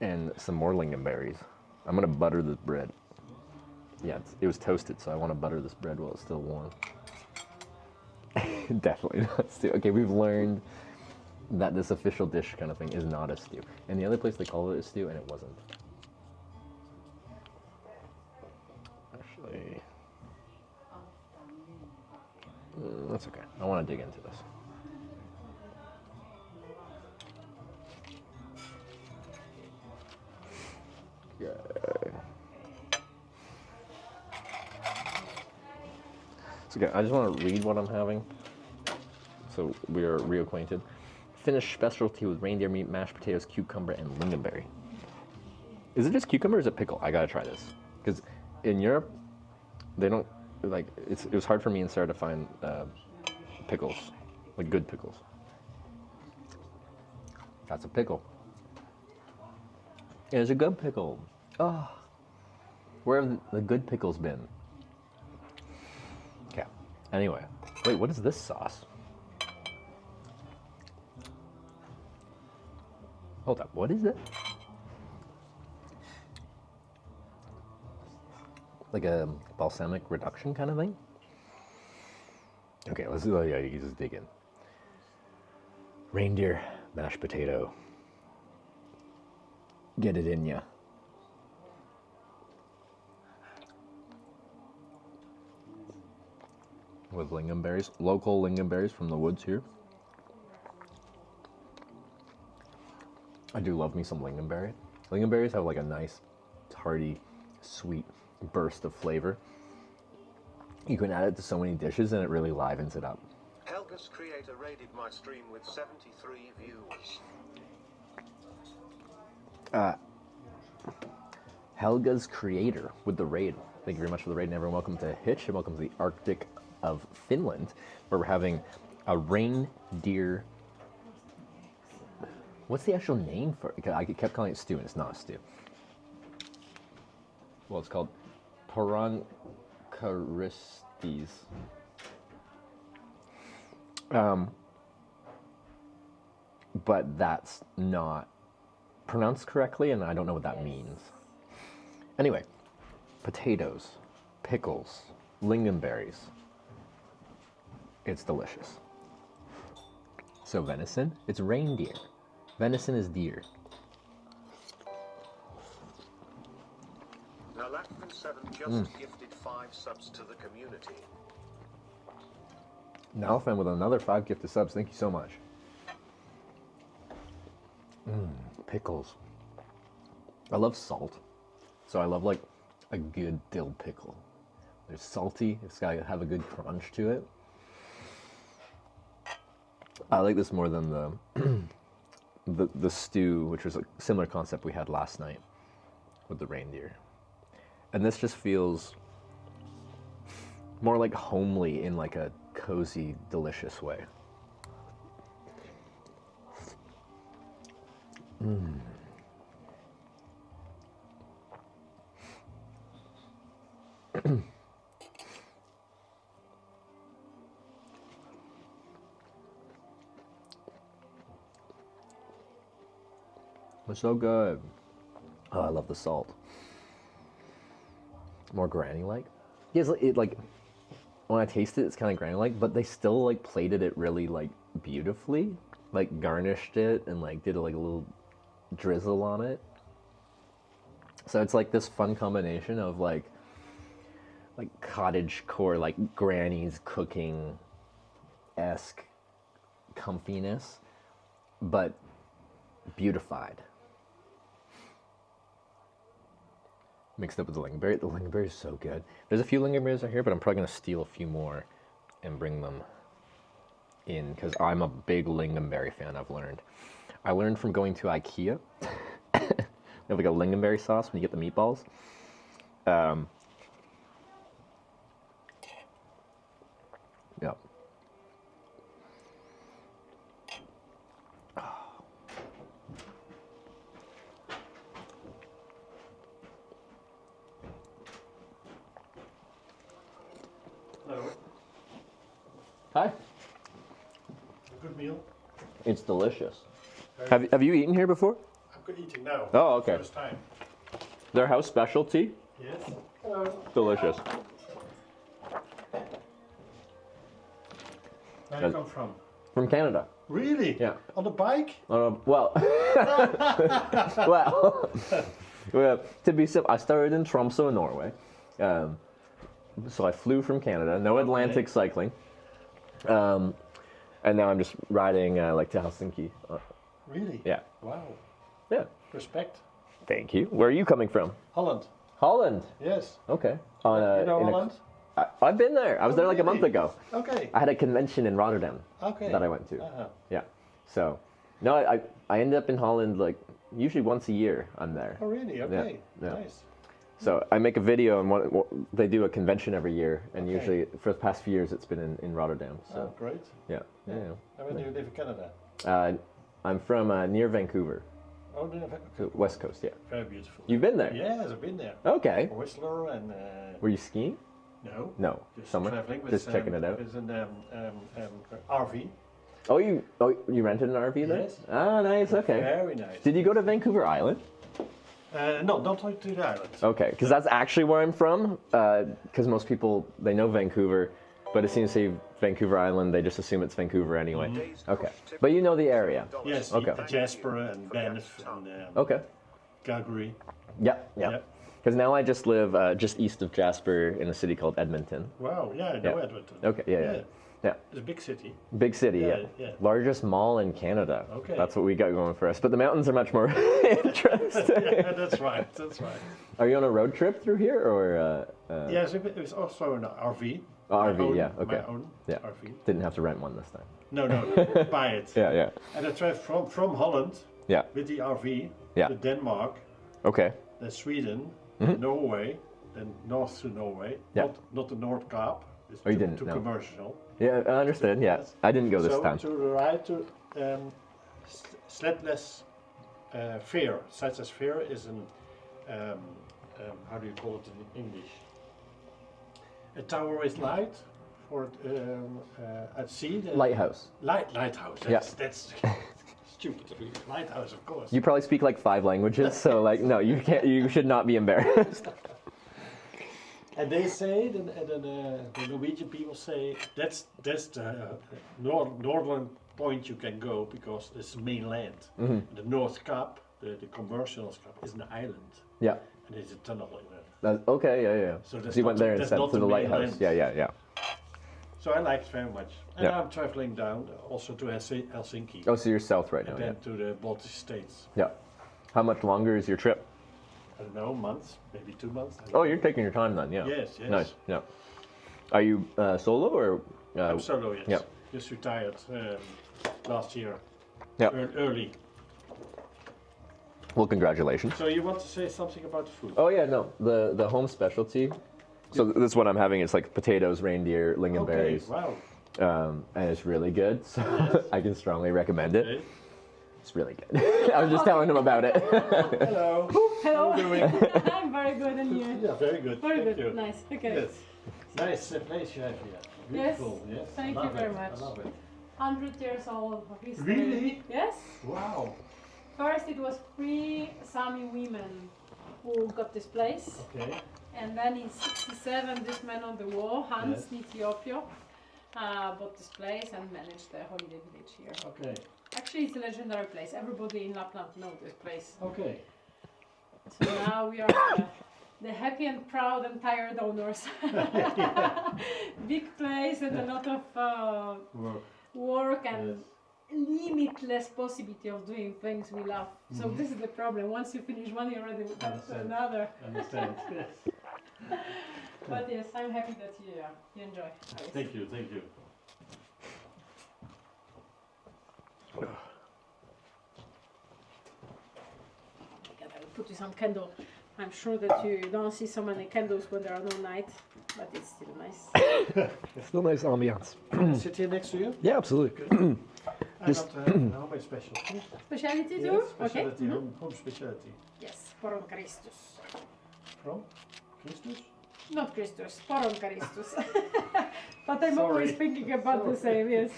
and some more lingonberries. I'm gonna butter this bread. Yeah, it was toasted, so I want to butter this bread while it's still warm. Definitely not stew. Okay, we've learned that this official dish kind of thing is not a stew. And the other place they call it a stew, and it wasn't. Actually, that's okay. I want to dig into this. Okay. So, okay, I just want to read what I'm having, so we are reacquainted. Finnish specialty with reindeer meat, mashed potatoes, cucumber, and lingonberry. Is it just cucumber or is it pickle? I gotta try this. Because in Europe, they don't, like, it was hard for me and Sarah to find pickles, like good pickles. That's a pickle. It is a good pickle. Oh, where have the good pickles been? Okay, anyway. Wait, what is this sauce? Hold up, what is it? Like a balsamic reduction kind of thing? Okay, let's you just dig in. Reindeer mashed potato. Get it in ya. With lingonberries, local lingonberries from the woods here. I do love me some lingonberry. Lingonberries have like a nice, hearty, sweet burst of flavor. You can add it to so many dishes and it really livens it up. Helga's creator raided my stream with 73 views. Helga's creator with the raid. Thank you very much for the raid, and everyone welcome to Hitch, and welcome to the Arctic of Finland, where we're having a reindeer. What's the actual name for it? I kept calling it stew, and it's not a stew. Well, it's called Karigasniemi. But that's not pronounced correctly, and I don't know what that means. Anyway, potatoes, pickles, lingonberries. It's delicious. So venison, it's reindeer. Venison is deer. Now Latman7 just gifted 5 subs to the community. Nalfan with another 5 gifted subs. Thank you so much. Pickles. I love salt. So I love like a good dill pickle. They're salty. It's got to have a good crunch to it. I like this more than the stew, which was a similar concept we had last night with the reindeer. And this just feels more like homely in like a cozy, delicious way. It's so good. Oh, I love the salt. More granny-like. Yes, it like when I taste it, it's kind of granny-like, but they still like plated it really like beautifully, like garnished it and like did like a little drizzle on it. So it's like this fun combination of like cottagecore, like granny's cooking-esque comfiness, but beautified. Mixed up with the lingonberry. The lingonberry is so good. There's a few lingonberries out here, but I'm probably going to steal a few more and bring them in because I'm a big lingonberry fan, I've learned. I learned from going to IKEA. They have like a lingonberry sauce when you get the meatballs. Yep. Hello. Hi. A good meal. It's delicious. Have you eaten here before? I'm good eating now. Oh, okay. First time. Their house specialty? Yes. Hello. Delicious. Where do you come from? From Canada. Really? Yeah. On a bike? Well, well, to be simple, I started in Tromsø, Norway. So I flew from Canada, no Atlantic cycling. And now I'm just riding like to Helsinki. Really? Yeah. Wow. Yeah. Respect. Thank you. Where are you coming from? Holland. Holland? Yes. Okay. You know Holland? I've been there. I was there like a month ago. Okay. I had a convention in Rotterdam that I went to. Yeah. So, no, I ended up in Holland like usually once a year. I'm there. Oh, really? Okay. Nice. So I make a video and they do a convention every year, and usually for the past few years it's been in Rotterdam. So. Oh, great. Yeah. And where do you live in Canada? I'm from near Vancouver. Oh, near So West Coast, yeah. Very beautiful. You've been there? Yes, I've been there. Okay. Whistler and. Were you skiing? No. No. Just Summer? traveling with, Just checking it out. With an RV. Oh, you rented an RV there? Yes. Ah, nice. Okay. Very nice. Did you go to Vancouver Island? No, not to the island. Okay, because that's actually where I'm from. Because most people they know Vancouver, but as soon as you say Vancouver Island, they just assume it's Vancouver anyway. Okay, but you know the area. Yes. Okay. Jasper and Banff and. Okay. Calgary. Yeah. Because now I just live just east of Jasper in a city called Edmonton. Wow. Yeah, I know Edmonton. Okay. Yeah. It's a big city. Big city, yeah. Largest mall in Canada. Okay. That's what we got going for us. But the mountains are much more interesting. Yeah, that's right. That's right. Are you on a road trip through here, or? Yes, it was also an RV. Oh, RV, own, okay. My own RV. Didn't have to rent one this time. No, buy it. Yeah. And I traveled from Holland. Yeah. With the RV. Yeah. To Denmark. Okay. Then Sweden. Mhm. Norway. Then north to Norway. Yeah. Not the North Cape. It's you didn't? too No. commercial. Yeah, I understand. Yeah, I didn't go this time. So to the right to Sledless Fair. Sledless Fair is an how do you call it in English? A tower with light for at sea. Lighthouse. Lighthouse. That's stupid. Lighthouse, of course. You probably speak like 5 languages, so like no, you can't. You should not be embarrassed. And they say, the Norwegian people say, that's the northern point you can go because it's mainland. Mhm. The North Cape, the commercial Cape, is an island. Yeah. And there's a tunnel in there. Okay, yeah. So So you went there instead to the lighthouse. mainland. Yeah. So I like it very much. And Yeah. I'm traveling down also to Helsinki. Oh, so you're south right now. And Yeah. then to the Baltic states. Yeah. How much longer is your trip? I don't know, months, maybe 2 months. Oh, you're taking your time then. Yeah. Yes. Nice. Yeah. Are you solo or? I'm solo, yes. Yeah. Just retired last year. Yeah. Early. Well, congratulations. So you want to say something about the food? Oh yeah, no. The home specialty. So this one I'm having is like potatoes, reindeer, lingonberries. Wow. And it's really good. So I can strongly recommend it. Okay. It's really good. I was just telling him about it. Hello. Hello. How are you doing? I'm very good, and you? Yeah, very good. Very Thank good. you. Nice. Okay. Yes. Nice place you have here. Beautiful. Yes. Thank I you love very it. much. I love it. 100 years old of history. Really? Yes. Wow. First, it was 3 Sami women who got this place. Okay. And then in 67, this man on the wall, Hans in Ethiopia, bought this place and managed the holiday village here. Okay. Actually, it's a legendary place. Everybody in Lapland knows this place. Okay. So now we are the happy and proud and tired owners. Big place and a lot of work and limitless possibility of doing things we love. So this is the problem. Once you finish one, you're ready to another. Understand. Yes. But yes, I'm happy that you enjoy. Thank you. Thank you. I will put you some candle. I'm sure that you don't see so many candles when there are no night, but it's still nice. Still nice ambiance. Sit here next to you? Yeah, absolutely. Just home specialty. Specialty too? Yes, Okay. specialty, home specialty. Yes, Poron Christus. From Christus? Not Christus, Poron Christus. But I'm Sorry. always thinking about the same, yes.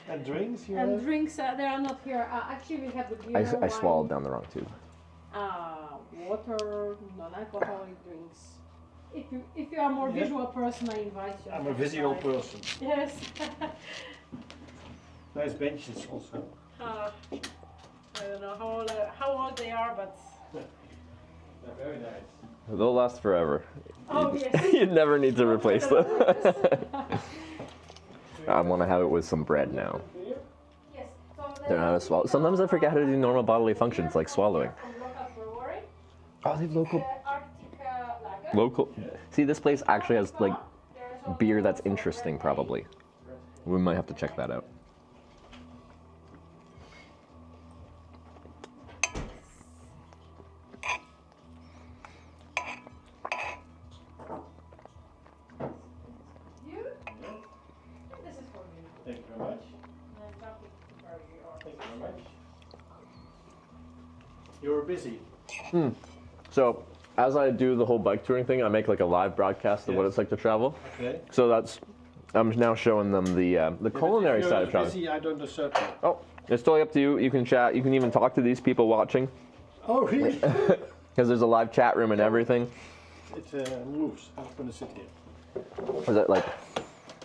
And drinks you And have? drinks, they are not here. Actually, we have the beer, I wine, swallowed down the wrong tube. water, non-alcoholic drinks. If you are a more visual person, I invite you. I'm a visual person. Yes. Nice benches also. I don't know how old they are, but they're very nice. They'll last forever. Oh, yes. You never need to replace them. I want to have it with some bread now. Yes. Don't know how to swallow. Sometimes I forget how to do normal bodily functions like swallowing. Oh, they have local. See, this place actually has like beer that's interesting. Probably, we might have to check that out. Thank you very much. Thank you very much. You're busy. So, as I do the whole bike touring thing, I make like a live broadcast of what it's like to travel. Okay. So I'm now showing them the culinary side of traveling. Busy, I don't disturb you. Oh, it's totally up to you. You can chat. You can even talk to these people watching. Oh, really? Because there's a live chat room and everything. It moves. I'm going to sit here. Is that like,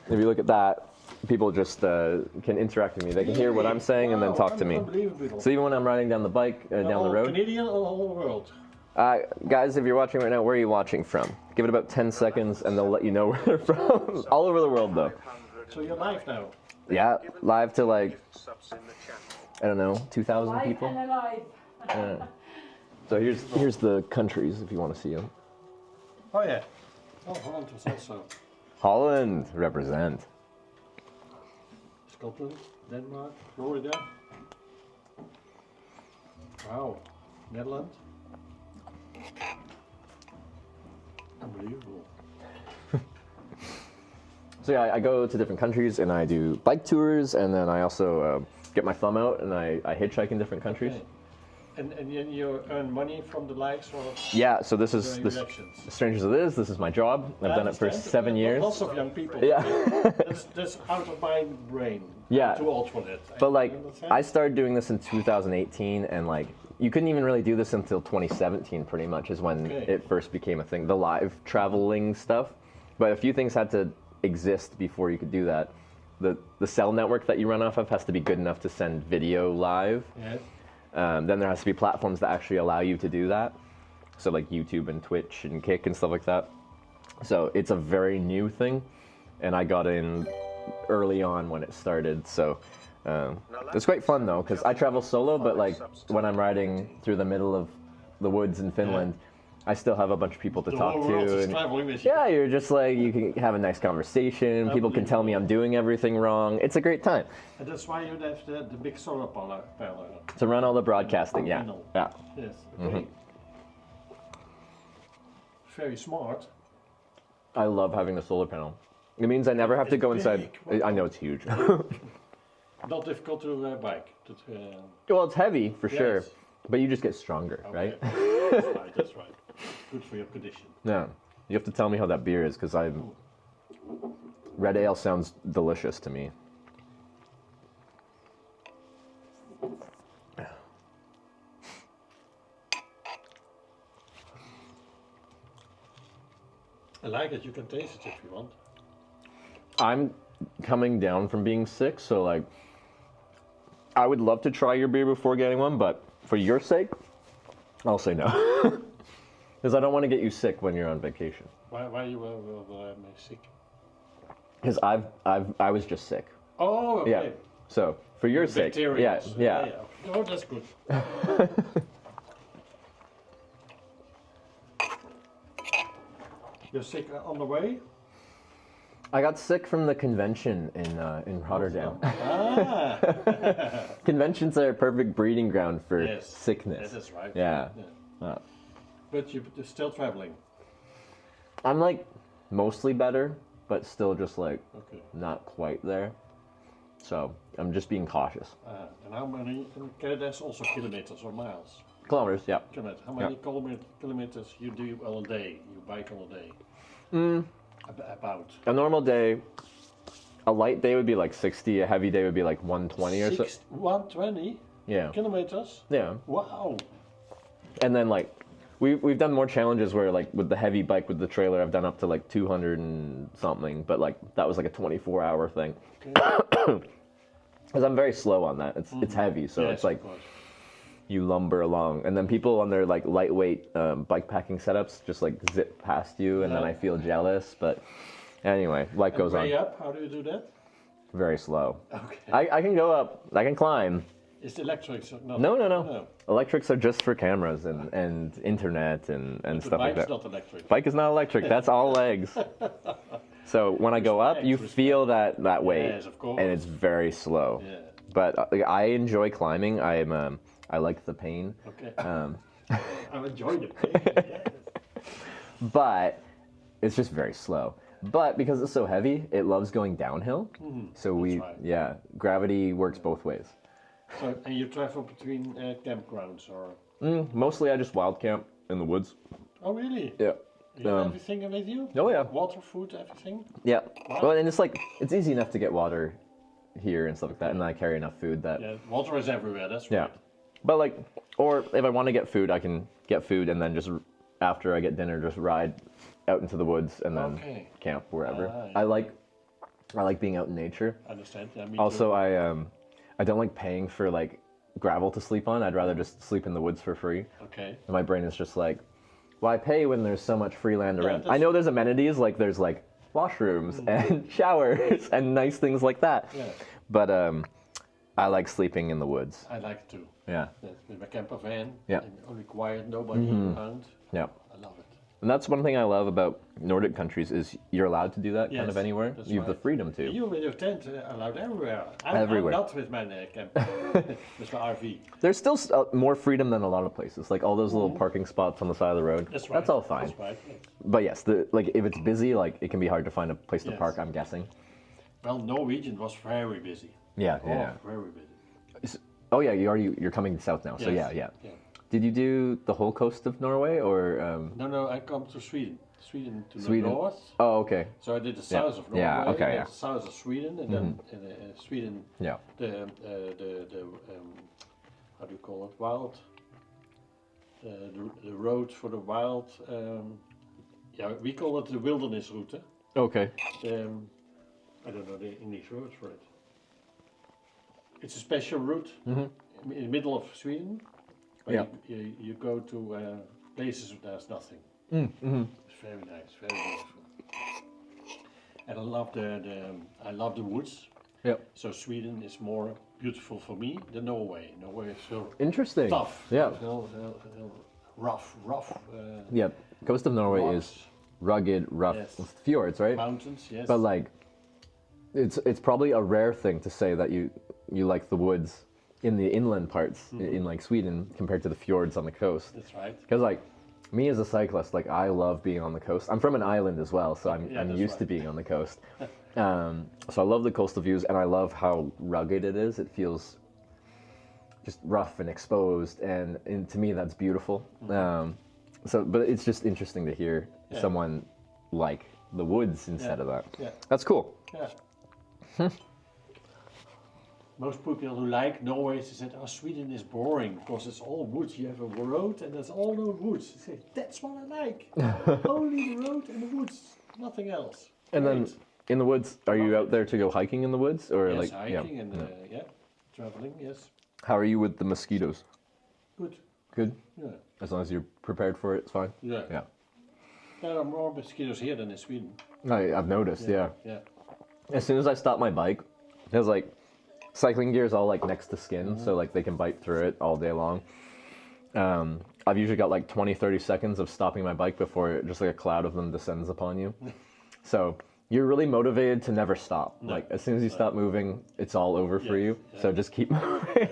if you look at that, people just can interact with me. They can hear what I'm saying and then talk to me. Unbelievable. So even when I'm riding down the bike, down the road. Canadian or the whole world? Guys, if you're watching right now, where are you watching from? Give it about 10 seconds and they'll let you know where they're from. All over the world though. So you're live now? Yeah, live to like, I don't know, 2,000 people. And alive. Yeah. So here's the countries if you want to see them. Oh yeah. Oh, Holland was also. Holland, represent. Scotland, Denmark, Florida. Wow. Netherlands. Unbelievable. So yeah, I go to different countries and I do bike tours, and then I also get my thumb out and I hitchhike in different countries. Okay. And then you earn money from the likes or? Yeah, so this is Strangers of This. This is my job. I've done it for 7 years. Lots of young people. Yeah. that's out of my brain. Yeah. I'm too old for that. But like, I started doing this in 2018, and like, you couldn't even really do this until 2017, pretty much, is when it first became a thing. The live traveling stuff. But a few things had to exist before you could do that. The cell network that you run off of has to be good enough to send video live. Yes. Then there has to be platforms that actually allow you to do that. So like YouTube and Twitch and Kick and stuff like that. So it's a very new thing. And I got in early on when it started. So it's quite fun though, because I travel solo, but like when I'm riding through the middle of the woods in Finland, I still have a bunch of people to talk to. And yeah, you're just like, you can have a nice conversation. People can tell me I'm doing everything wrong. It's a great time. And that's why you have the big solar panel. To run all the broadcasting, yeah. Yeah. Yes, okay. Very smart. I love having the solar panel. It means I never have to go inside. I know it's huge. Not difficult to bike. Well, it's heavy for sure, but you just get stronger, right? That's right. Good for your condition. Yeah. You have to tell me how that beer is, because red ale sounds delicious to me. I like it. You can taste it if you want. I'm coming down from being sick, so like, I would love to try your beer before getting one, but for your sake, I'll say no. Because I don't want to get you sick when you're on vacation. Why you were sick? Because I was just sick. Oh, okay. Yeah. So for your sake, yeah. Oh, that's good. You're sick on the way? I got sick from the convention in Rotterdam. Ah. Conventions are a perfect breeding ground for sickness. Yes, that's right. Yeah. But you're still traveling? I'm like mostly better, but still just like not quite there. So I'm just being cautious. And how many, in Canada is also kilometers or miles? Kilometers, yeah. Kilometers. How many kilometers you do on a day? You bike on a day? About? A normal day, a light day would be like 60, a heavy day would be like 120 or so. 120? Yeah. Kilometers? Yeah. Wow. And then like, we've done more challenges where like with the heavy bike with the trailer, I've done up to like 200 and something, but like that was like a 24-hour thing. Because I'm very slow on that. It's heavy, so it's like you lumber along, and then people on their like lightweight bike packing setups just like zip past you, and then I feel jealous. But anyway, life goes on. Way up, how do you do that? Very slow. Okay. I can go up. I can climb. Is the electrics not? No. Electrics are just for cameras and internet and stuff like that. Bike's not electric. Bike is not electric. That's all legs. So when I go up, you feel that weight, Yes, of course. and it's very slow. Yeah. But I enjoy climbing. I like the pain. Okay. I enjoy the pain. Yes. But it's just very slow. But because it's so heavy, it loves going downhill. So gravity works both ways. So, and you travel between campgrounds or? Mostly I just wild camp in the woods. Oh, really? Yeah. You have everything with you? Oh, yeah. Water, food, everything? Yeah. Wow. Well, and it's easy enough to get water here and stuff like that, and I carry enough food that... Yeah, water is everywhere, that's right. Yeah. But like, or if I want to get food, I can get food and then just, after I get dinner, just ride out into the woods and then camp wherever. Yeah. I like being out in nature. I understand, yeah, me Also, too. I don't like paying for like gravel to sleep on. I'd rather just sleep in the woods for free. Okay. And my brain is just like, why pay when there's so much free land around? I know there's amenities, like there's like washrooms and showers and nice things like that. Yeah. But I like sleeping in the woods. I like to. Yeah. With my camper van. Yeah. And only quiet, nobody around. Yeah. I love it. And that's one thing I love about Nordic countries is you're allowed to do that kind of Yes, anywhere. that's You have the right. freedom to. You with your tent allowed everywhere. Everywhere. I'm not with my camper, with my RV. There's still more freedom than a lot of places. Like all those little parking spots on the side of the road. That's right. That's all fine. That's right. But yes, like if it's busy, like it can be hard to find a place to Yes. park, I'm guessing. Well, Norwegian was very busy. Yeah, Oh, yeah. very busy. Oh yeah, you're coming south now. So Yes, yeah. yeah. Did you do the whole coast of Norway or? No, I come to Sweden. Sweden to Sweden. the north. Oh, okay. So I did the south of Norway, Yeah, okay, and yeah. the south of Sweden, and then Sweden. Yeah. The how do you call it? Wild. The road for the wild. We call it the wilderness route. Okay. I don't know the English word for it. It's a special route in the middle of Sweden. Where you go to places where there's nothing. It's very nice, very beautiful. And I love the woods. Yeah. So Sweden is more beautiful for me than Norway. Norway is so Interesting. tough. Yeah. Rough. Yeah. Coast of Norway Rocks. is rugged, rough Yes. fjords, right? Mountains, yes. But like, it's probably a rare thing to say that you like the woods in the inland parts in like Sweden compared to the fjords on the coast. That's right. Because like me as a cyclist, like I love being on the coast. I'm from an island as well, so I'm used to being on the coast. So I love the coastal views, and I love how rugged it is. It feels just rough and exposed, and to me that's beautiful. But it's just interesting to hear someone like the woods instead of that. Yeah. That's cool. Yeah. Most people who like Norway, they said, "Oh, Sweden is boring because it's all woods. You have a road and there's all no woods." They say, "That's what I like. Only the road and the woods, nothing else." And then in the woods, are you out there to go hiking in the woods, or Yes, like hiking and traveling. Yes, How are you with the mosquitoes? good. Good. Yeah. As long as you're prepared for it, it's fine. Yeah. Yeah. There are more mosquitoes here than in Sweden. I've noticed. Yeah. Yeah. As soon as I stop my bike, there's like cycling gear is all like next to skin, so like they can bite through it all day long. I've usually got like 20-30 seconds of stopping my bike before just like a cloud of them descends upon you. So you're really motivated to never stop. No. Like as soon as you stop moving, it's all over for you. Yeah. So just keep moving.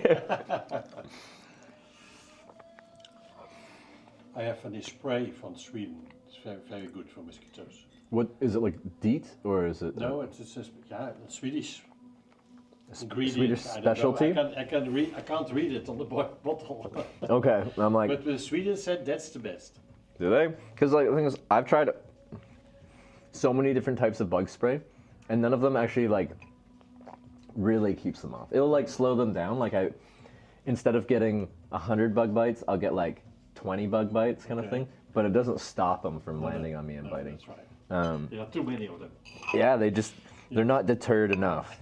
I have a spray from Sweden. It's very, very good for mosquitoes. What is it, like DEET or is it? No, it's Swedish. Ingredient. Swedish I don't know. specialty? I can't read it on the bottle. Okay, I'm like. But Sweden said that's the best. Do they? Because like the thing is, I've tried so many different types of bug spray, and none of them actually like really keeps them off. It'll like slow them down. Like instead of getting 100 bug bites, I'll get like 20 bug bites kind of thing, but it doesn't stop them from landing on me and biting. That's right. There are too many of them. Yeah, they're not deterred enough.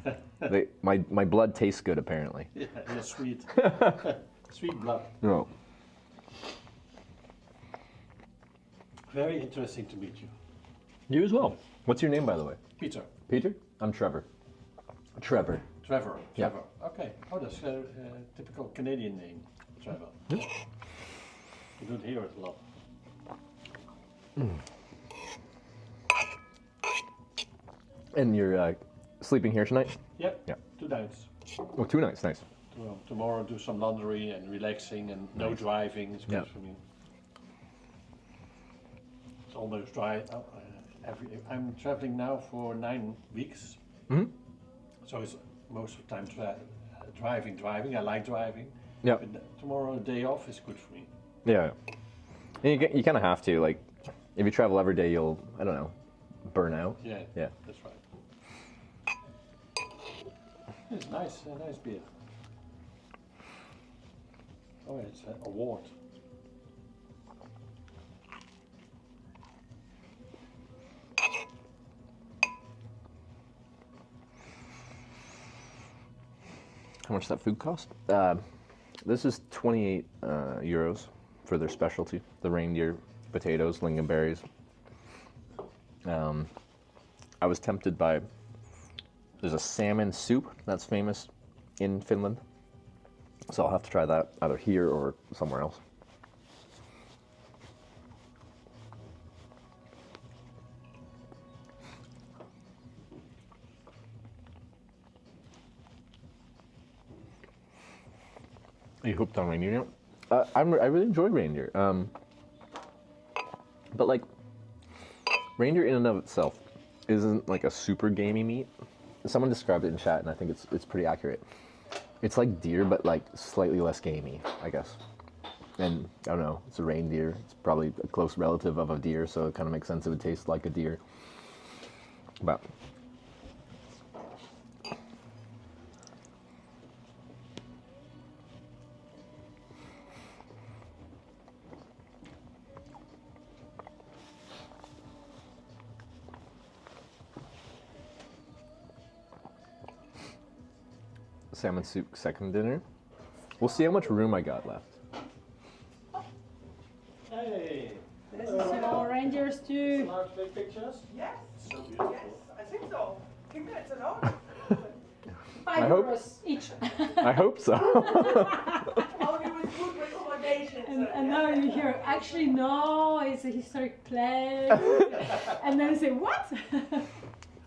My blood tastes good apparently. Yeah, they're sweet. Sweet blood. No. Very interesting to meet you. You as well. What's your name, by the way? Peter. Peter? I'm Trevor. Trevor. Trevor. Yeah. Trevor. Okay. Oh, that's a typical Canadian name, Trevor. Yeah. You don't hear it a lot. And you're sleeping here tonight? Yep. Yeah. 2 nights. Oh, 2 nights. Nice. Tomorrow do some laundry and relaxing and no driving. It's good for me. It's almost dry. I'm traveling now for 9 weeks. Mm-hmm. So it's most of the time driving. I like driving. Yeah. But tomorrow a day off is good for me. Yeah. And you kind of have to, like, if you travel every day, you'll, I don't know, burn out. Yeah. Yeah. That's right. It's nice, a nice beer. Oh, it's an award. How much does that food cost? This is 28 euros for their specialty, the reindeer potatoes, lingonberries. I was tempted by, there's a salmon soup that's famous in Finland, so I'll have to try that either here or somewhere else. Are you hooked on reindeer now? I really enjoy reindeer. But like, reindeer in and of itself isn't like a super gamey meat. Someone described it in chat, and I think it's pretty accurate. It's like deer, but like slightly less gamey, I guess. And I don't know, it's a reindeer. It's probably a close relative of a deer, so it kind of makes sense it would taste like a deer. But salmon soup second dinner. We'll see how much room I got left. Hey! This is your reindeers too. Large big pictures? Yes. So beautiful. Yes, I think so. Give me it's an order. 5 I hope- euros each. I hope so. Only with good recommendations. And now you hear, actually no, it's a historic place. And then you say, what?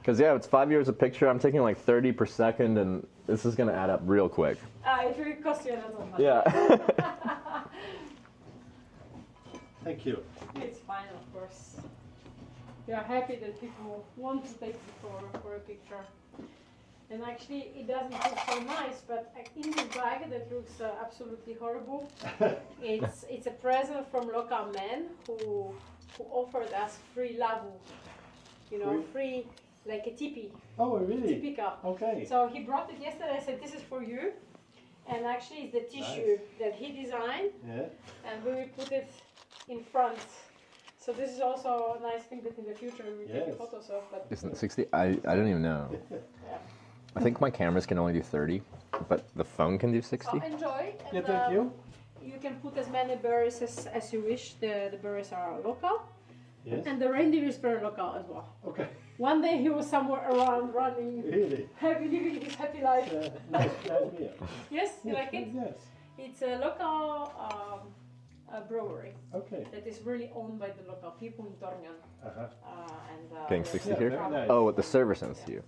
Because yeah, it's 5 years a picture. I'm taking like 30 per second, and this is gonna add up real quick. It will cost you a lot of money. Yeah. Thank you. It's fine, of course. We are happy that people want to take you for a picture. And actually, it doesn't look so nice, but in this bag that looks absolutely horrible, it's a present from local men who offered us free lavu. You know, free like a tipi. Oh, really? Tipika. Okay. So he brought it yesterday. I said, this is for you. And actually, it's the tissue that he designed. Yeah. And we will put it in front. So this is also a nice thing that in the future we will take photos of. But Isn't it 60? I don't even know. yeah. I think my cameras can only do 30, but the phone can do 60. So enjoy. And, Yeah, thank you. You can put as many berries as you wish. The berries are local. Yes. And the reindeer is very local as well. Okay. One day he was somewhere around running, Really? living his happy life. Nice beer. Yes, you like it? Yes. It's a local brewery. Okay. That is really owned by the local people in Tornion. Getting 60 they're here? very nice. Oh, what the server sends to you.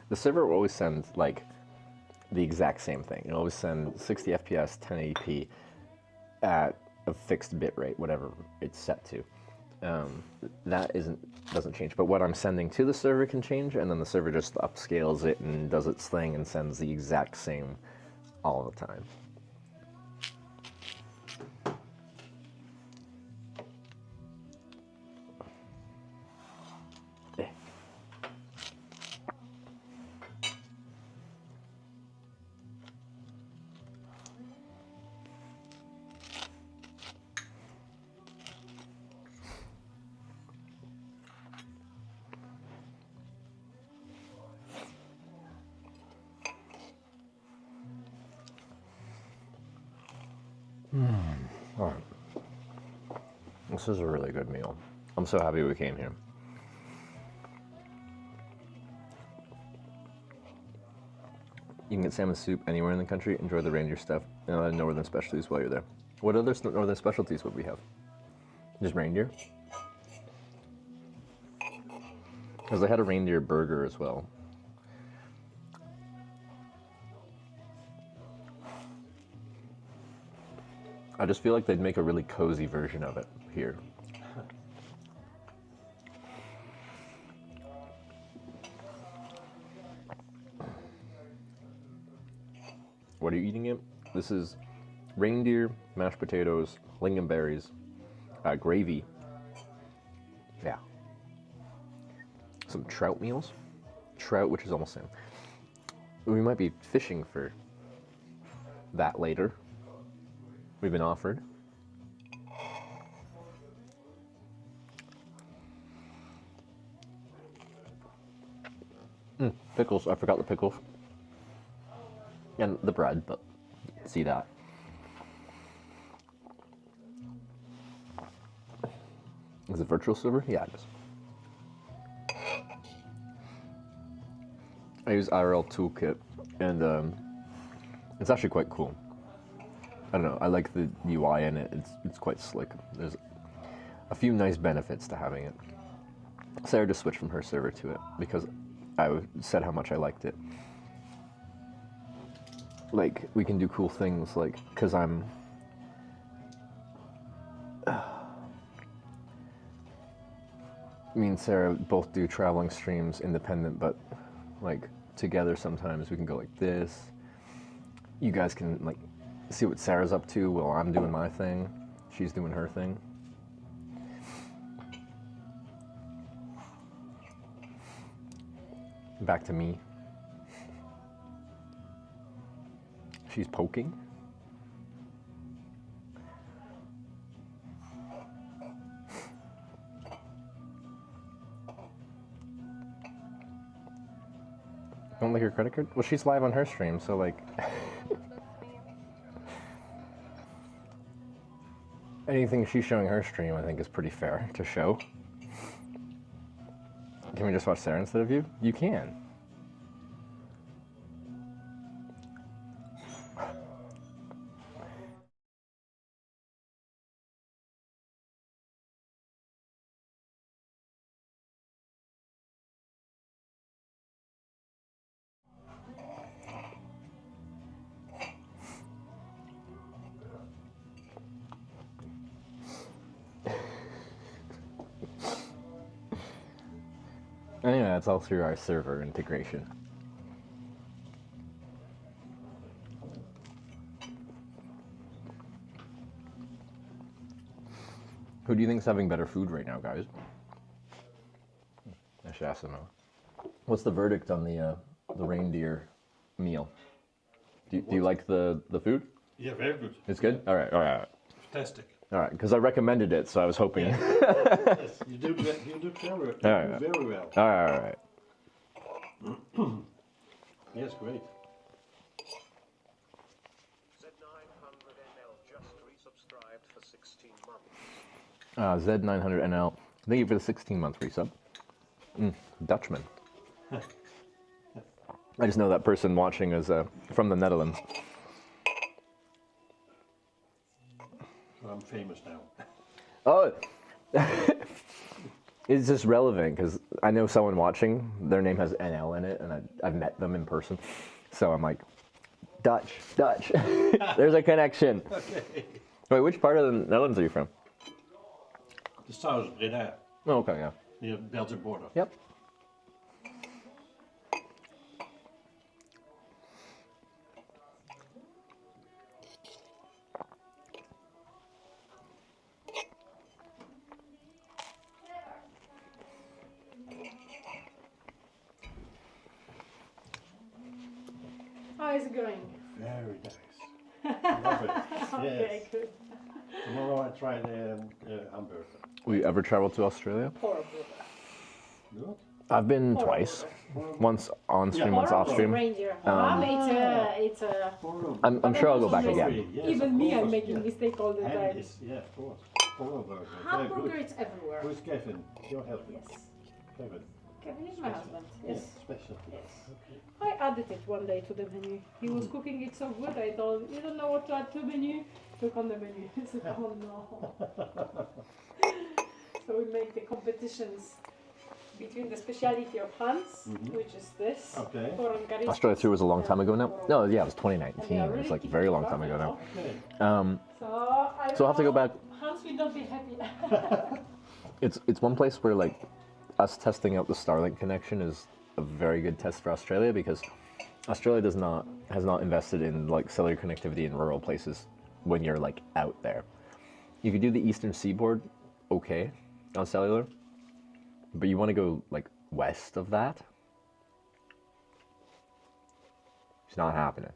The server will always send like the exact same thing. It'll always send 60 FPS, 1080p at a fixed bit rate, whatever it's set to. That doesn't change. But what I'm sending to the server can change, and then the server just upscales it and does its thing and sends the exact same all the time. All right. This is a really good meal. I'm so happy we came here. You can get salmon soup anywhere in the country. Enjoy the reindeer stuff and other northern specialties while you're there. What other northern specialties would we have? Just reindeer? Because they had a reindeer burger as well. I just feel like they'd make a really cozy version of it here. What are you eating it? This is reindeer, mashed potatoes, lingonberries, gravy. Yeah. Some trout meals. Trout, which is almost the same. We might be fishing for that later. We've been offered. Pickles. I forgot the pickles. And the bread, but see that. Is it virtual silver? Yeah, it is. I use IRL Toolkit, and it's actually quite cool. I don't know, I like the UI in it. It's quite slick. There's a few nice benefits to having it. Sarah just switched from her server to it because I said how much I liked it. Like, we can do cool things, like, because me and Sarah both do traveling streams independent, but like together sometimes we can go like this. You guys can like see what Sarah's up to while I'm doing my thing. She's doing her thing. Back to me. She's poking. Don't like her credit card? Well, she's live on her stream, so like... anything she's showing her stream, I think, is pretty fair to show. Can we just watch Sarah instead of you? You can. Anyway, that's all through our server integration. Who do you think's having better food right now, guys? I should ask them. What's the verdict on the reindeer meal? Do you like the food? Yeah, very good. It's good? All right, all right. Fantastic. All right, because I recommended it, so I was hoping. Yeah. Yes, you do very well. All right. Yes, great. Z900NL just resubscribed for 16 months. Z900NL, thank you for the 16-month resub. Dutchman. I just know that person watching is from the Netherlands. I'm famous now. Oh, it's just relevant because I know someone watching, their name has NL in it, and I've met them in person. So I'm like, Dutch. There's a connection. Okay. Wait, which part of the Netherlands are you from? The south of Breda. Oh, okay, yeah. Near the Belgian border. Yep. How is it going? Very nice. Love it. Okay, Yes. good. Tomorrow I try the hamburger. Will you ever travel to Australia? Horrible. Good. I've been twice. Once on stream, once off stream. I'm sure I'll go back again. Even me, I'm making mistake all the time. Yeah, of course. Hamburger. Hamburger, it's everywhere. Who's Kevin? Your husband? Yes. Kevin. Kevin is my husband. Yes. Special. Yes. I added it one day to the menu. He was cooking it so good. I told him, you don't know what to add to the menu. Look on the menu. He said, oh no. So we make the competitions between the speciality of Hans, which is this. Okay. Australia 3 was a long time ago now. No, yeah, it was 2019. It was like a very long time ago now. So I'll have to go back. Hans will not be happy. It's one place where like us testing out the Starlink connection is a very good test for Australia, because Australia has not invested in like cellular connectivity in rural places when you're like out there. You could do the eastern seaboard okay on cellular, but you want to go like west of that. It's not happening.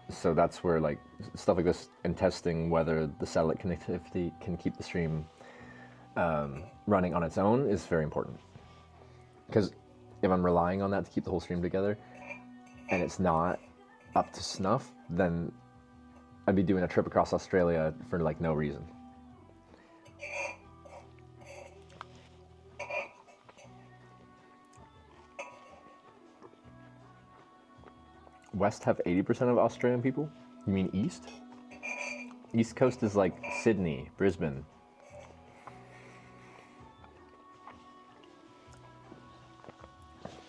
So that's where like stuff like this and testing whether the satellite connectivity can keep the stream running on its own is very important. Because if I'm relying on that to keep the whole stream together and it's not up to snuff, then I'd be doing a trip across Australia for like no reason. West have 80% of Australian people? You mean East? East Coast is like Sydney, Brisbane.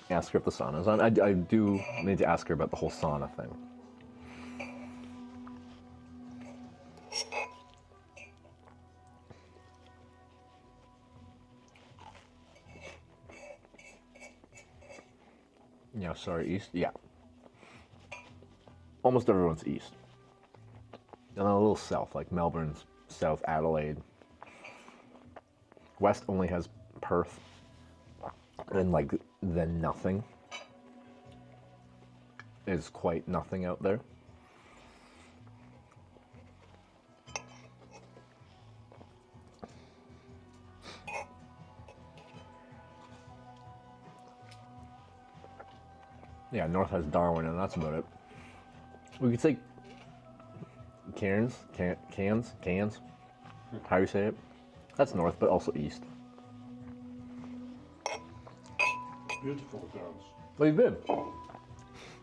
Ask her if the sauna's on. I do need to ask her about the whole sauna thing. Yeah, sorry, East? Yeah. Almost everyone's East. And a little south, like Melbourne's South Adelaide. West only has Perth. And like, then nothing. Is quite nothing out there. Yeah, North has Darwin, and that's about it. We could say Cairns, how do you say it? That's north, but also east. Beautiful girls. Well, you've been.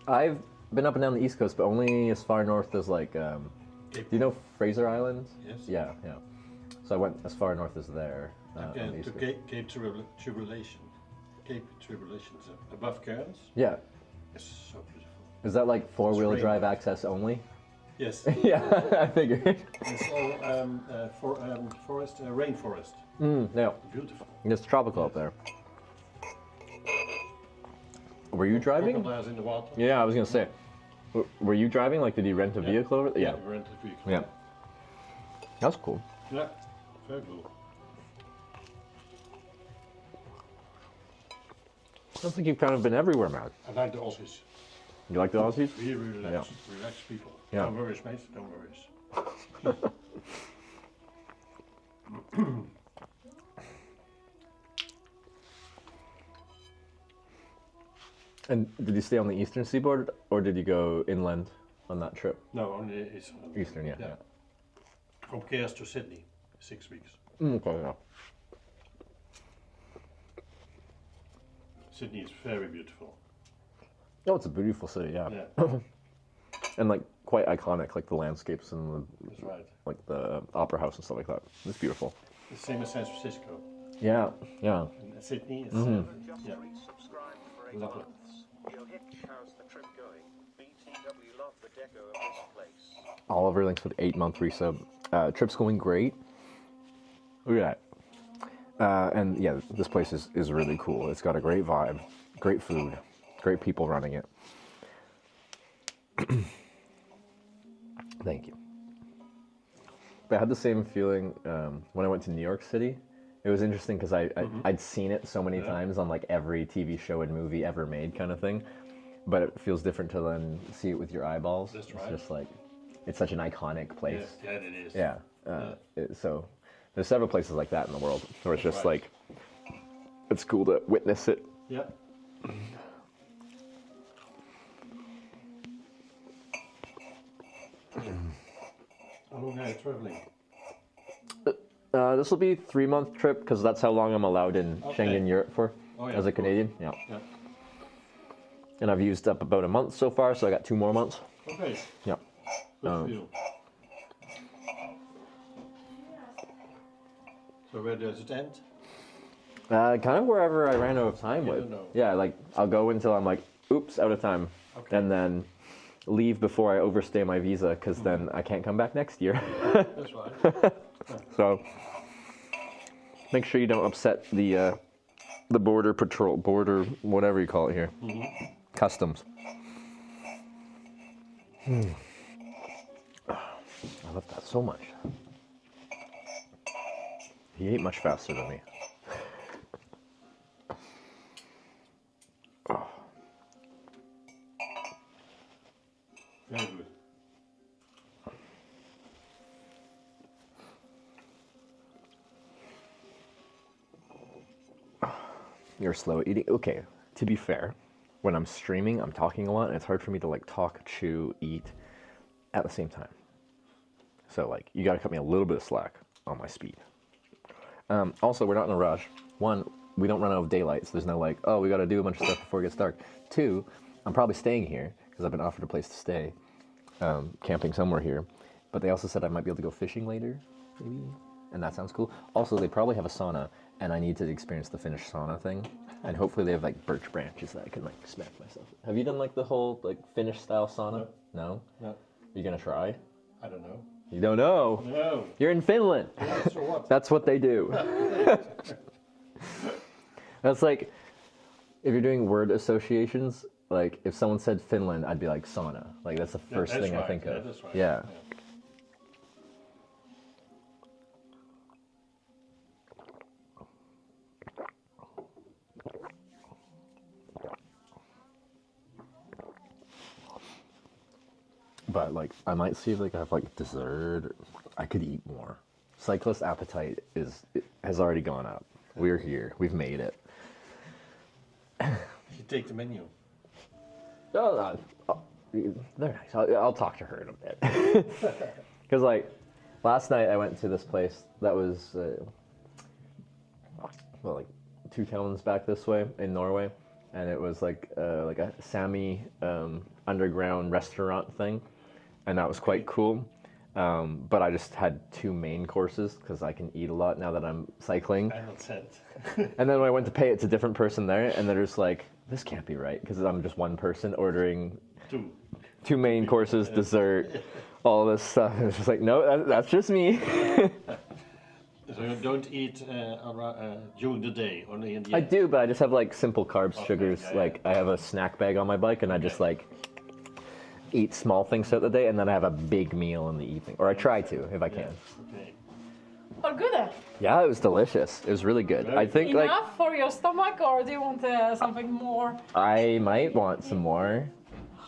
I've been up and down the east coast, but only as far north as like, do you know Fraser Island? Yes. Yeah, yeah. So I went as far north as there. Again, to Cape Tribulation. Cape Tribulation is above Cairns. Yeah. It's so beautiful. Is that like four-wheel drive access only? Yes. Yeah, I figured. It's all forest, rainforest. Yeah. Beautiful. It's tropical up there. Were you driving? Crocodiles in the water. Yeah, I was gonna say. Were you driving? Like, did you rent a vehicle over there? Yeah, we rented a vehicle. Yeah. That's cool. Yeah, very cool. Sounds like you've kind of been everywhere, man. I like the Aussies. You like the Aussies? Really relaxed, relaxed people. Yeah. Don't worry, mate. Don't worry. And did you stay on the eastern seaboard, or did you go inland on that trip? No, only Eastern. Eastern, yeah. From Cairns to Sydney, 6 weeks. Okay, yeah. Sydney is very beautiful. Oh, it's a beautiful city, yeah. And like quite iconic, like the landscapes and the, That's right. like the opera house and stuff like that. It's beautiful. The same as San Francisco. Yeah, yeah. And Sydney is yeah. Lovely. Oliver, thanks for the 8-month resub. Trip's going great. Look at that. And yeah, this place is really cool. It's got a great vibe, great food, great people running it. Thank you. But I had the same feeling when I went to New York City. It was interesting because I'd seen it so many times on like every TV show and movie ever made kind of thing. But it feels different to then see it with your eyeballs. That's right. It's just like, it's such an iconic place. Yeah, it is. Yeah. So There's several places like that in the world where it's just like, it's cool to witness it. Yeah. How long are you traveling? This will be a 3-month trip because that's how long I'm allowed in Schengen Europe for as a Canadian. Yeah. And I've used up about a month so far, so I got 2 more months. Okay. Yeah. Good for you. So where does it end? Kind of wherever I ran out of time with. Yeah, like I'll go until I'm like, oops, out of time, and then leave before I overstay my visa because then I can't come back next year. That's right. So make sure you don't upset the border patrol, whatever you call it here, customs. I love that so much. He ate much faster than me. Very good. You're slow eating. Okay, to be fair, when I'm streaming, I'm talking a lot, and it's hard for me to like talk, chew, eat at the same time. So like, you gotta cut me a little bit of slack on my speed. Also, we're not in a rush. 1, we don't run out of daylight, so there's no like, oh, we gotta do a bunch of stuff before it gets dark. 2, I'm probably staying here because I've been offered a place to stay, camping somewhere here. But they also said I might be able to go fishing later, maybe, and that sounds cool. Also, they probably have a sauna, and I need to experience the Finnish sauna thing. And hopefully they have like birch branches that I can like smack myself. Have you done like the whole like Finnish style sauna? No? No. Are you gonna try? I don't know. You don't know? No. You're in Finland. Yeah, so what? That's what they do. That's like, if you're doing word associations, like if someone said Finland, I'd be like sauna. Like that's the first thing I think of. That's right. Yeah. But like, I might see if like I have like dessert. I could eat more. Cyclist appetite has already gone up. We're here. We've made it. You take the menu. Oh, they're nice. I'll talk to her in a bit. Because like, last night I went to this place that was, well, like 2 towns back this way in Norway, and it was like a Sami underground restaurant thing, and that was quite cool. But I just had 2 main courses because I can eat a lot now that I'm cycling. And then when I went to pay, it's a different person there, and they're just like, this can't be right because I'm just one person ordering 2 main courses, dessert, all this stuff. And it's just like, no, that's just me. So you don't eat during the day, only in the I do, but I just have like simple carbs, sugars. Like I have a snack bag on my bike, and I just like eat small things throughout the day, and then I have a big meal in the evening, or I try to if I can. Okay. Oh, good. Yeah, it was delicious. It was really good. I think Enough like for your stomach, or do you want something more? I might want some more.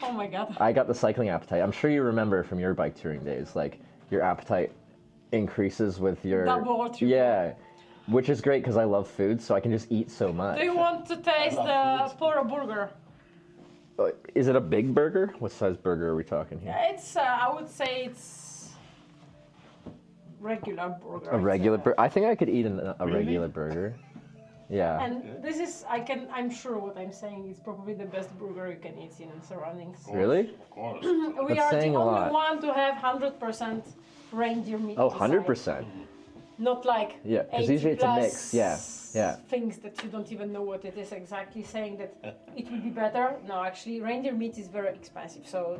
Oh my god. I got the cycling appetite. I'm sure you remember from your bike touring days, like your appetite increases with your Double or triple. Yeah, which is great because I love food, so I can just eat so much. Do you want to taste the Poro burger? Is it a big burger? What size burger are we talking here? It's, I would say it's regular burger. A regular burger? I think I could eat a regular burger. Yeah. And this is, I'm sure what I'm saying is probably the best burger you can eat in surroundings. Really? Of course. We are the only one to have 100% reindeer meat. Oh, inside. 100%. Not like Yeah, because usually it's a mix. Yeah, yeah. Things that you don't even know what it is exactly, saying that it would be better. No, actually, reindeer meat is very expensive, so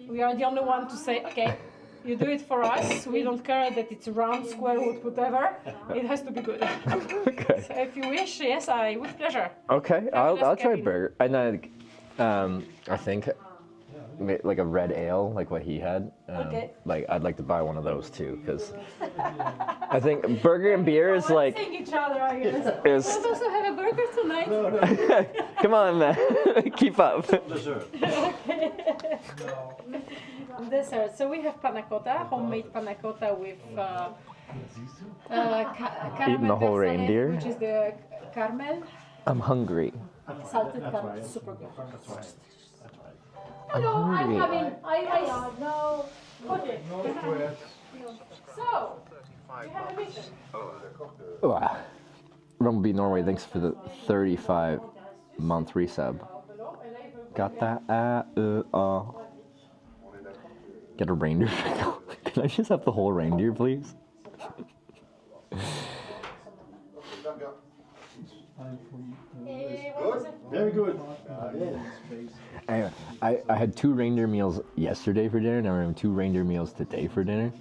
we are the only one to say, okay, you do it for us. We don't care that it's round, square, wood, whatever. It has to be good. Okay. So if you wish, yes, with pleasure. Okay, I'll try burger. And then I think like a red ale, like what he had. Okay. Like I'd like to buy one of those too, because I think burger and beer is like. Seeing each other, I guess. Is- Let's also have a burger tonight. Come on, man, keep up. Dessert. Okay. Dessert. So we have panna cotta, homemade panna cotta with Eating the whole reindeer? Which is the caramel. I'm hungry. Salted caramel, super good. I'm hungry. I no. Okay. So, you have a mission. Rumblebee Norway, thanks for the 35-month resub. Got that? Get a reindeer. Can I just have the whole reindeer, please? Very good. Anyway, I had 2 reindeer meals yesterday for dinner, and I'm having 2 reindeer meals today for dinner.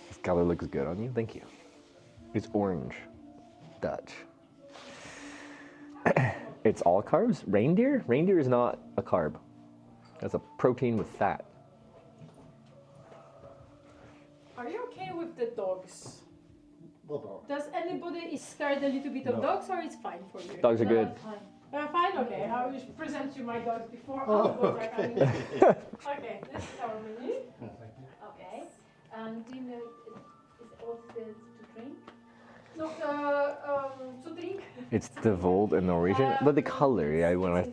This color looks good on you, thank you. It's orange, Dutch. It's all carbs? Reindeer? Reindeer is not a carb. That's a protein with fat. Are you okay with the dogs? Does anybody is scared a little bit of dogs, or it's fine for you? Dogs are good. Fine, okay. I will present you my dogs before Oh, all dogs are coming. Okay, this is our menu. Okay. And do you know what's the to drink? So, to drink. It's the Vold in Norwegian, but the color, yeah, when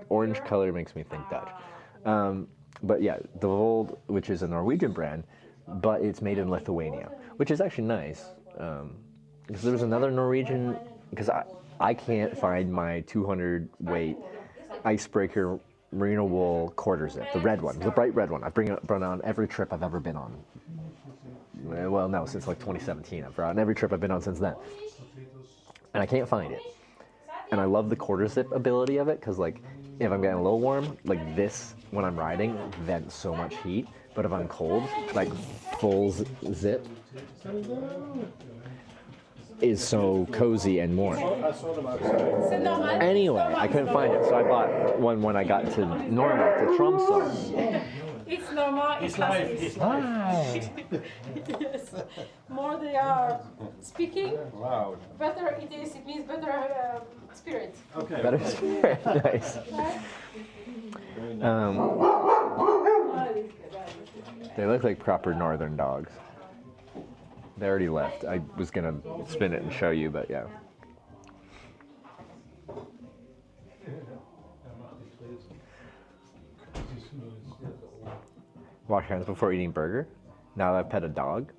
orange color makes me think Dutch. But yeah, the Vold, which is a Norwegian brand, but it's made in Lithuania, which is actually nice. Because there was another Norwegian, because I can't find my 200 weight icebreaker merino wool quarter zip, the red one, the bright red one. I bring it on every trip I've ever been on. Well, no, since like 2017. I've brought on every trip I've been on since then. And I can't find it. And I love the quarter zip ability of it, because like, if I'm getting a little warm, like this, when I'm riding, vents so much heat. But if I'm cold, like full zip is so cozy and warm. Anyway, I couldn't find it, so I bought one when I got to Norway, to Tromsø. It's normal. It's live. It's live. Yes. More they are speaking, Wow. better it is. It means better spirit. Okay. Better spirit. Nice. They look like proper northern dogs. They already left. I was gonna spin it and show you, but yeah. Wash hands before eating burger. Now that I've pet a dog.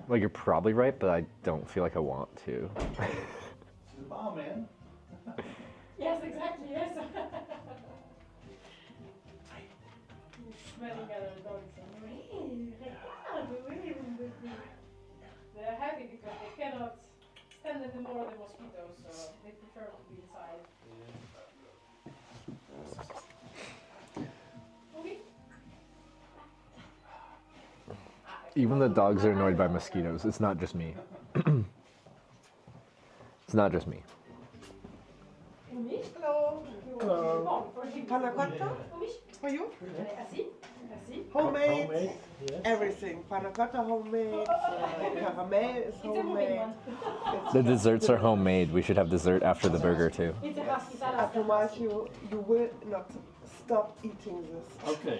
Well, you're probably right, but I don't feel like I want to. Oh, man. Yes, exactly. Yes. Smelling other dogs. They're happy because they cannot stand anymore the mosquitoes, so they prefer to be inside. Even the dogs are annoyed by mosquitoes. It's not just me. It's not just me. Hello. Hello. Panna cotta for you? Homemade. Homemade, yes. Everything. Panna cotta homemade. Caramel is homemade. The desserts are homemade. We should have dessert after the burger too. I promise you will not stop eating this. Okay.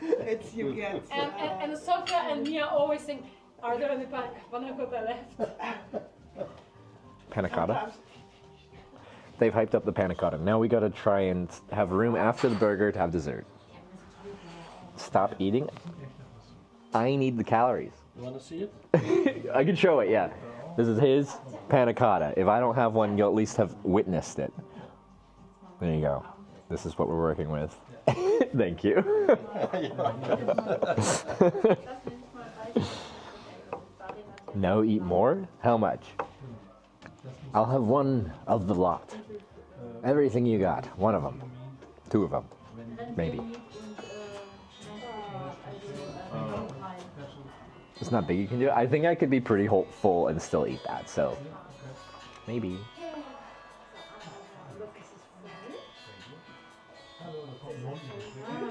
It's you get. And Sofia and Mia always think, are there any panna cotta left? Panna cotta? They've hyped up the panna cotta. Now we gotta try and have room after the burger to have dessert. Stop eating? I need the calories. You want to see it? I can show it, yeah. This is his panna cotta. If I don't have one, you'll at least have witnessed it. There you go. This is what we're working with. Thank you. No, eat more? How much? I'll have one of the lot. Everything you got. One of them. Two of them. Maybe. It's not big, you can do it. I think I could be pretty full and still eat that, so maybe.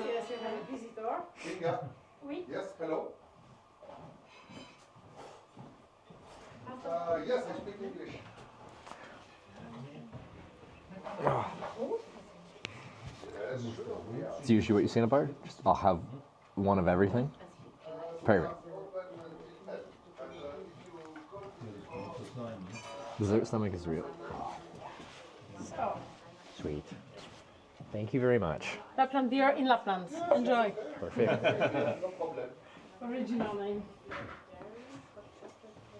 Yes, you have a visitor. Oui. Yes, hello. Yes, I speak English. It's usually what you see in a bar. Just I'll have one of everything. Perfect. Dessert stomach is real. So, Sweet. Thank you very much. Lapland beer in Lapland. Enjoy. Perfect. No problem. Original name.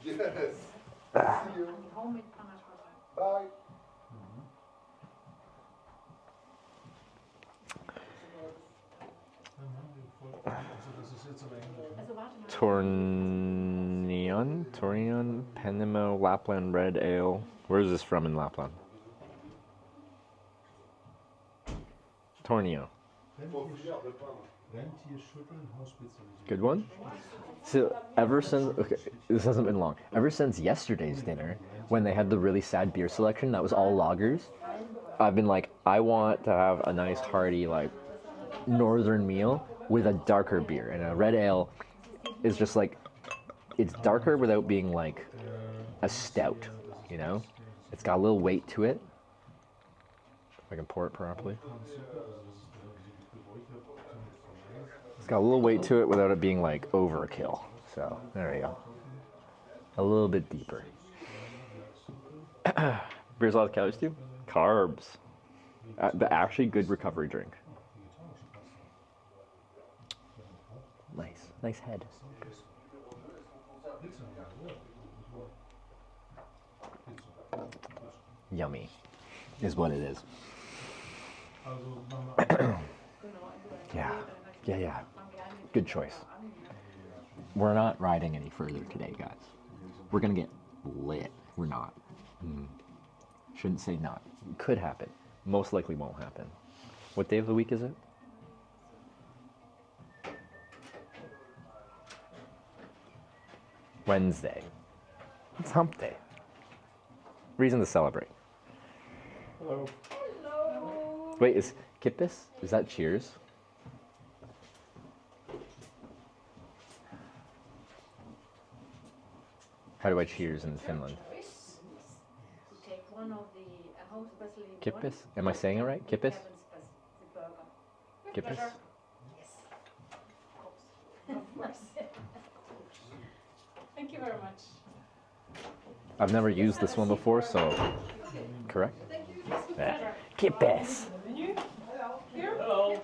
Yes. See you. Bye. Tornion, Penimo, Lapland Red Ale. Where is this from in Lapland? Tornio. Good one? So ever since, okay, this hasn't been long. Ever since yesterday's dinner, when they had the really sad beer selection, that was all lagers, I've been like, I want to have a nice hearty, like, northern meal with a darker beer. And a red ale is just like, it's darker without being like a stout, you know? It's got a little weight to it. If I can pour it properly. It's got a little weight to it without it being like overkill. So there we go. A little bit deeper. Beer's a lot of calories too. Carbs. But actually good recovery drink. Nice. Nice head. Yummy is what it is. Yeah. Good choice. We're not riding any further today, guys. We're gonna get lit. We're not. Shouldn't say not. Could happen. Most likely won't happen. What day of the week is it? Wednesday. It's hump day. Reason to celebrate. Hello. Wait, is kippis? Is that cheers? How do I cheers in Finland? Kippis? Am I saying it right? Kippis? Kippis? Of course. Thank you very much. I've never used this one before, so correct? Yeah. Kippis. Hello.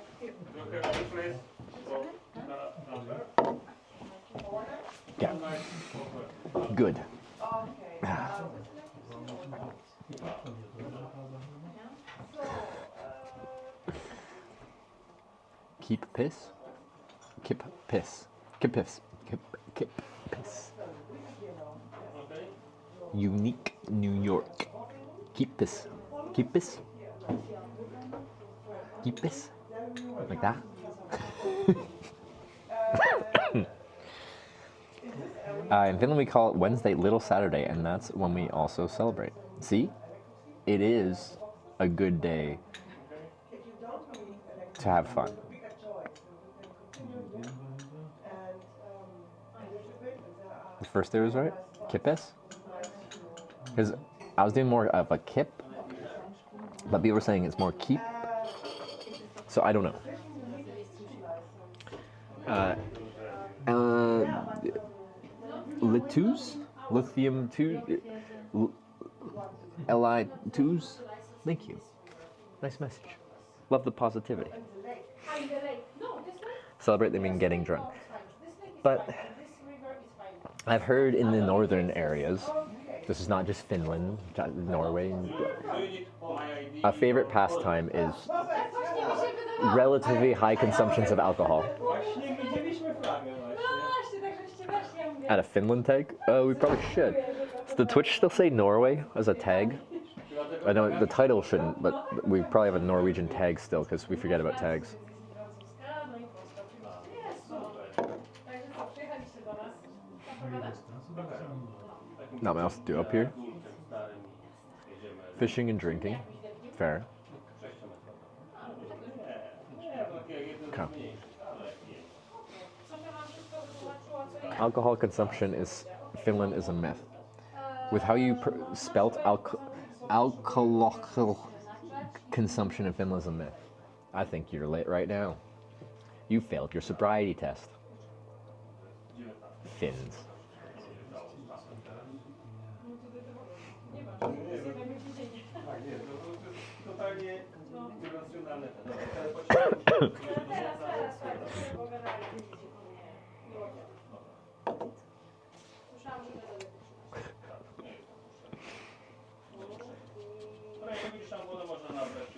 Yeah. Good. Keep piss? Kip piss. Kip piss. Kip piss. Unique New York. Keep piss. Keep piss. Keep piss. Like that. In Finland we call it Wednesday Little Saturday, and that's when we also celebrate. See? It is a good day to have fun. The first day was right? Kippis? Because I was doing more of a kip, but people were saying it's more keep. So I don't know. Litus? Lithium 2? Li2s? Thank you. Nice message. Love the positivity. Celebrate them in getting drunk. But I've heard in the northern areas, this is not just Finland, Norway, a favorite pastime is relatively high consumptions of alcohol. Add a Finland tag? We probably should. Does the Twitch still say Norway as a tag? I know the title shouldn't, but we probably have a Norwegian tag still because we forget about tags. Not much else to do up here. Fishing and drinking. Fair. Okay. Alcohol consumption is Finland is a myth. with how you spelt alcohol consumption in Finland is a myth. I think you're lit right now. You failed your sobriety test. Finns.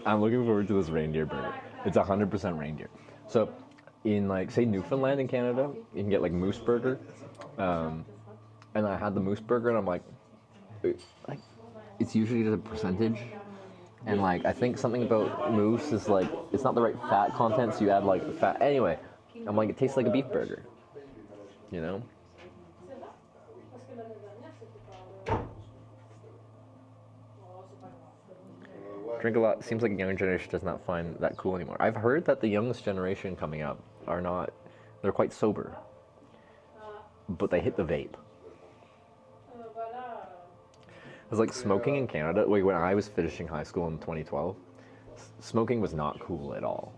I'm looking forward to this reindeer burger. It's 100% reindeer. So, in like say Newfoundland in Canada, you can get like moose burger, and I had the moose burger, and I'm like, it's usually just a percentage, and like I think something about moose is like it's not the right fat content, so you add like fat. Anyway, I'm like it tastes like a beef burger, you know. Drink a lot. Seems like a younger generation does not find that cool anymore. I've heard that the youngest generation coming up are not, they're quite sober, but they hit the vape. It was like smoking in Canada, like when I was finishing high school in 2012, smoking was not cool at all.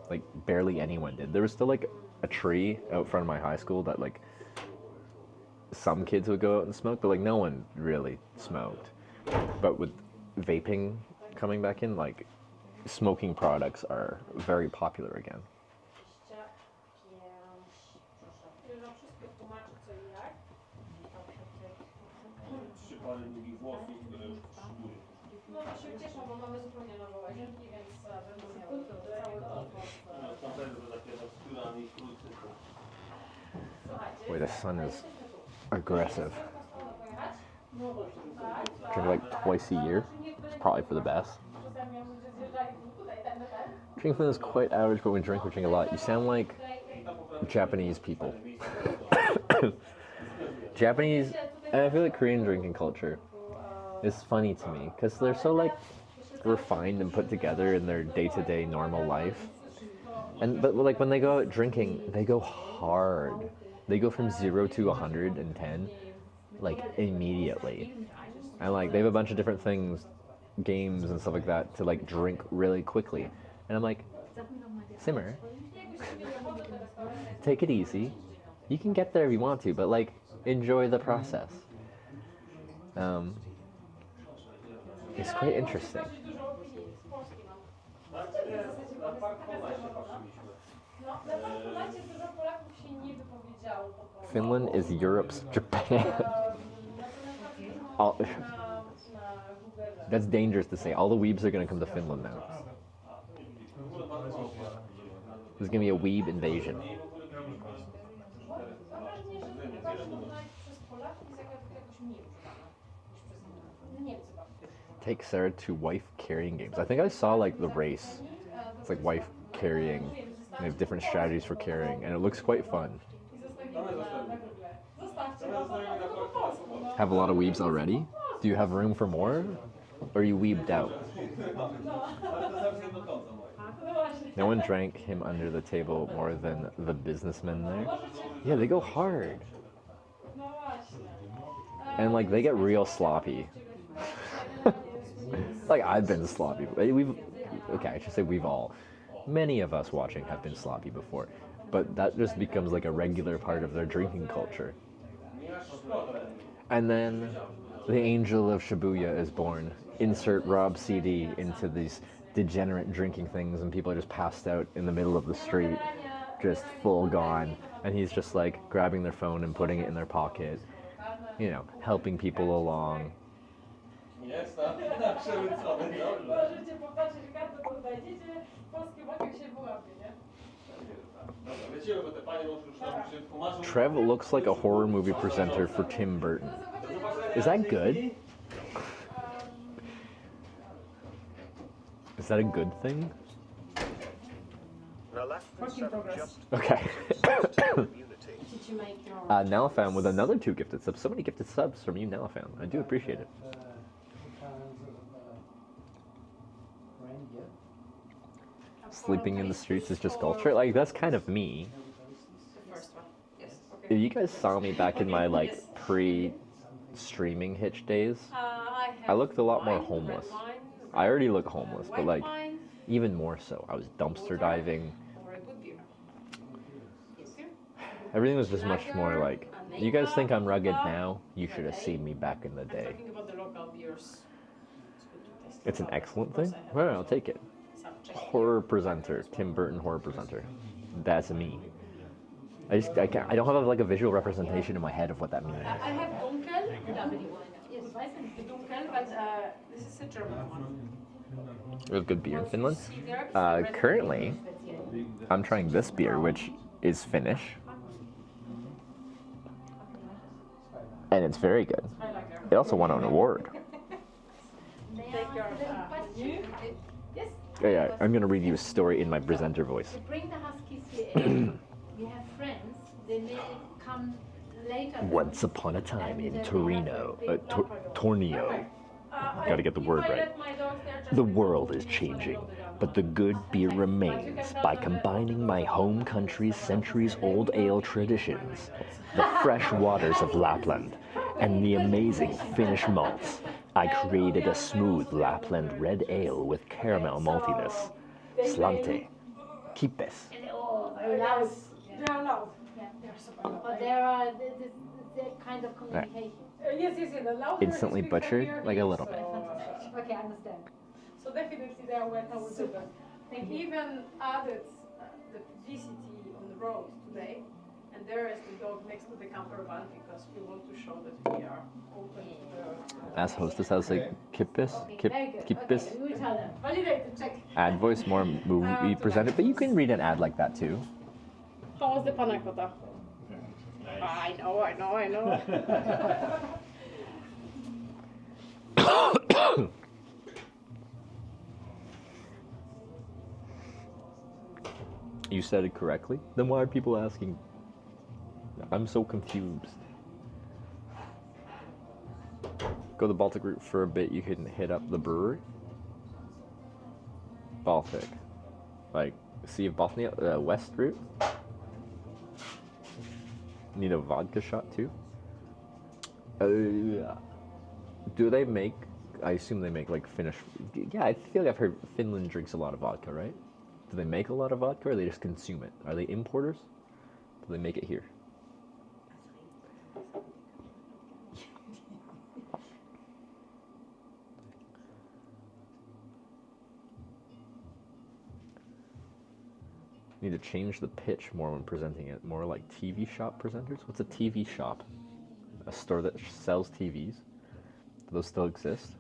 Like barely anyone did. There was still like a tree out front of my high school that like some kids would go out and smoke, but like no one really smoked. But with vaping coming back in, like smoking products are very popular again. Boy, the sun is aggressive. Drink like twice a year. It's probably for the best. Drinking Finland is quite average, but when we drink a lot. You sound like Japanese people. Japanese, and I feel like Korean drinking culture is funny to me because they're so like refined and put together in their day-to-day normal life. But like when they go out drinking, they go hard. They go from 0 to 110 like immediately. And like they have a bunch of different things, games and stuff like that to like drink really quickly. And I'm like, simmer. Take it easy. You can get there if you want to, but like enjoy the process. It's quite interesting. Finland is Europe's Japan. That's dangerous to say. All the weebs are going to come to Finland now. There's going to be a weeb invasion. Take Sarah to wife carrying games. I think I saw like the race. It's like wife carrying. They have different strategies for carrying, and it looks quite fun. Have a lot of weebs already? Do you have room for more? Or are you weebed out? No one drank him under the table more than the businessmen there. Yeah, they go hard. And like they get real sloppy. Like I've been sloppy. Okay, I should say we've all. Many of us watching have been sloppy before. But that just becomes like a regular part of their drinking culture. And then the angel of Shibuya is born. Insert Rob CD into these degenerate drinking things, and people are just passed out in the middle of the street, just full gone. And he's just like grabbing their phone and putting it in their pocket, you know, helping people along. Trev looks like a horror movie presenter for Tim Burton. Is that good? Is that a good thing? Okay. Nalafam with another 2 gifted subs. So many gifted subs from you, Nalafam. I do appreciate it. Sleeping in the streets is just culture. Like, that's kind of me. If you guys saw me back in my, like, streaming Hitch days, I I looked a lot more wine, homeless. red wine, I already look homeless, but white like wine, even more so. I was dumpster diving. or a good beer. Yes, beer. Everything was just much more like, you guys think I'm rugged vodka, now? You should have seen me back in the I'm day. talking about the local beers. It's good to taste. It's an excellent thing. Well, I'll take it. Horror presenter, Tim Burton horror presenter. That's me. I don't have like a visual representation in my head of what that means. I have Dunkel. Yes, Dunkel, but this is a German one. We have good beer in Finland. Currently, I'm trying this beer, which is Finnish. And it's very good. It also won an award. Yes. Yeah, I'm going to read you a story in my presenter voice. To bring the huskies here, we have friends. They may come later. Once upon a time in Torino, Tornio. Gotta get the word right. The world is changing, but the good beer remains by combining my home country's centuries-old ale traditions, the fresh waters of Lapland, and the amazing Finnish malts. I created a smooth Lapland red ale with caramel maltiness. Slante. Kippes. They are loud. But there are the kind of communication. Yes, the louder Instantly the speaker butchered, here, like a little bit. Okay, I understand. So definitely they are well known. Thank We you. even added the publicity on the road today, and there is the dog next to the camper van because we want to show that we are open to the... As hostess, I was like, Kippes? Very good. Kippes? Okay, we will tell them. Validate, check. Ad voice, more movie presented, but you can read an ad like that too. How was the panna cotta? I know. You said it correctly? Then why are people asking? I'm so confused. Go the Baltic route for a bit, you can hit up the brewery. Baltic. Like, Sea of Bothnia, west route. Need a vodka shot too? Do they make, I assume they make like Finnish, yeah, I feel like I've heard Finland drinks a lot of vodka, right? Do they make a lot of vodka or they just consume it? Are they importers? Do they make it here? Need to change the pitch more when presenting it. More like TV shop presenters. What's a TV shop? A store that sells TVs. Do those still exist?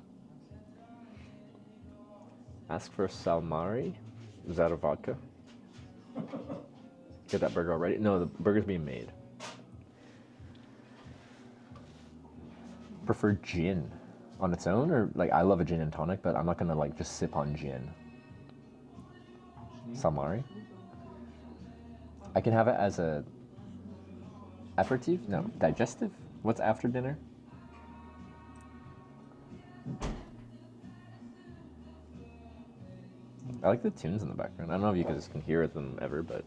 Ask for a salmari. Is that a vodka? Get that burger already? No, the burger's being made. Prefer gin on its own, or like I love a gin and tonic, but I'm not gonna like just sip on gin. Salmari. I can have it as a aperitif? No, digestive? What's after dinner? I like the tunes in the background. I don't know if you guys can hear them ever, but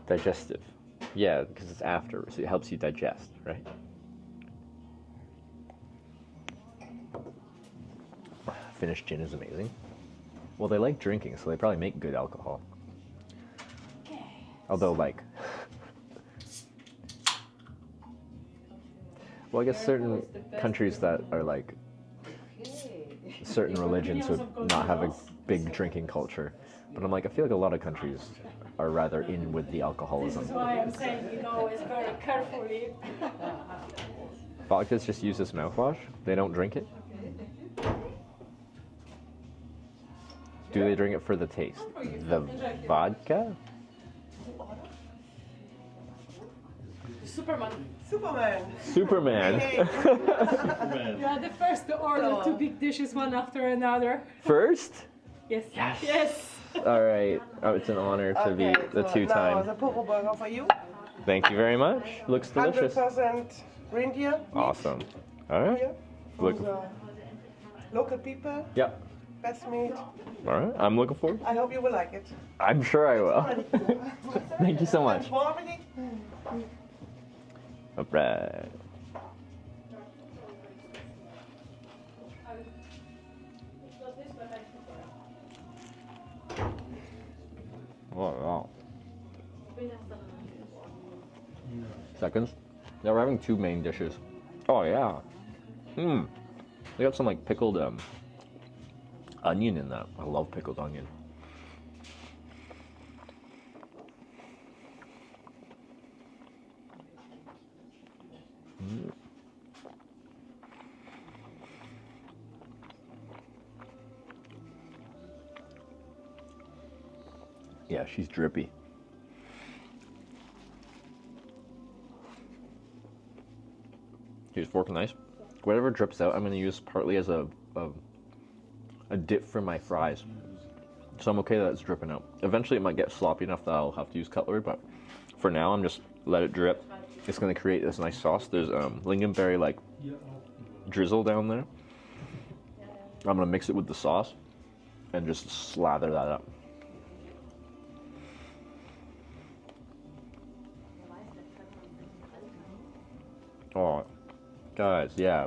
digestive. Yeah, because it's after, so it helps you digest, right? Finnish gin is amazing. Well, they like drinking, so they probably make good alcohol. Although, like, well, I guess certain countries that are like certain religions would not have a big drinking culture. But I'm like, I feel like a lot of countries are rather in with the alcoholism. This is why I'm saying, it's very carefully. Vodkas just use this mouthwash. They don't drink it. Do they drink it for the taste? The vodka? Superman. Superman. You are the first to order 2 big dishes one after another. First? Yes. Yes. All right. Oh, it's an honor to be the two-time. Now the purple burger for you. Thank you very much. Looks delicious. 100% reindeer. Awesome. All right. From the local people. Yep. Best meat. All right. I'm looking forward. I hope you will like it. I'm sure I will. Thank you so much. Warmly. All right. seconds. Now we're having two main dishes. Oh yeah. They got some like pickled onion in that. I love pickled onion. Yeah, she's drippy. Here's fork and knife. Whatever drips out, I'm going to use partly as a dip for my fries. So I'm okay that it's dripping out. Eventually it might get sloppy enough that I'll have to use cutlery, but for now I'm just let it drip. It's going to create this nice sauce. There's lingonberry like drizzle down there. I'm going to mix it with the sauce and just slather that up. Oh, guys, yeah.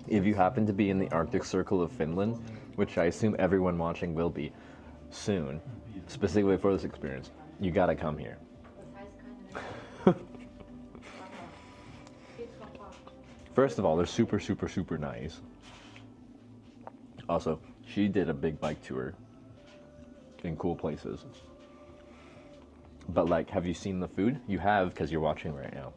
If you happen to be in the Arctic Circle of Finland, which I assume everyone watching will be soon, specifically for this experience, you gotta come here. First of all, they're super, super, super nice. Also, she did a big bike tour in cool places. But like, have you seen the food? You have, because you're watching right now.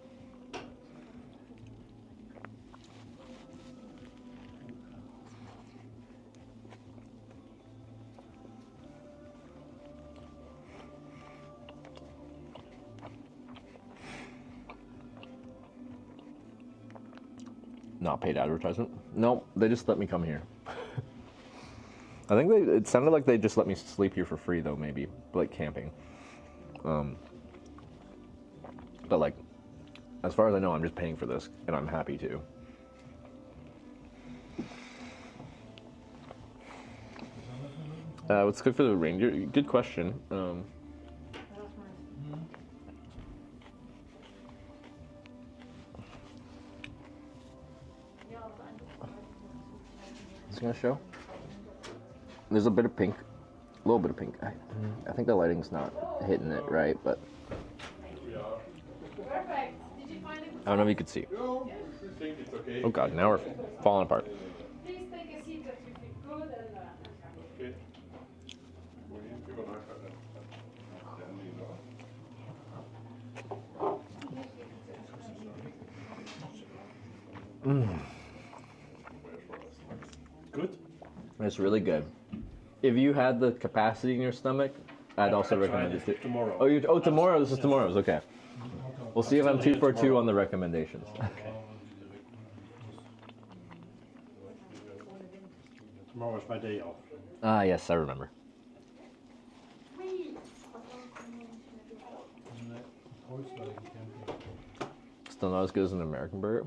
Not paid advertisement. No, they just let me come here. I think it sounded like they just let me sleep here for free though, maybe, like camping. But like, as far as I know, I'm just paying for this, and I'm happy to. What's good for the reindeer? Good question. It's gonna show. There's a bit of pink, a little bit of pink. I think the lighting's not hitting it right, but I don't know if you could see. Oh god, now we're falling apart. Please take a seat that you feel good and Good? It's really good. If you had the capacity in your stomach, I'd also recommend it. Tomorrow. Oh, tomorrow? This is tomorrow's, okay. We'll see if I'm 2 for 2 on the recommendations. Tomorrow is my day off. Ah, yes, I remember. Still not as good as an American burger.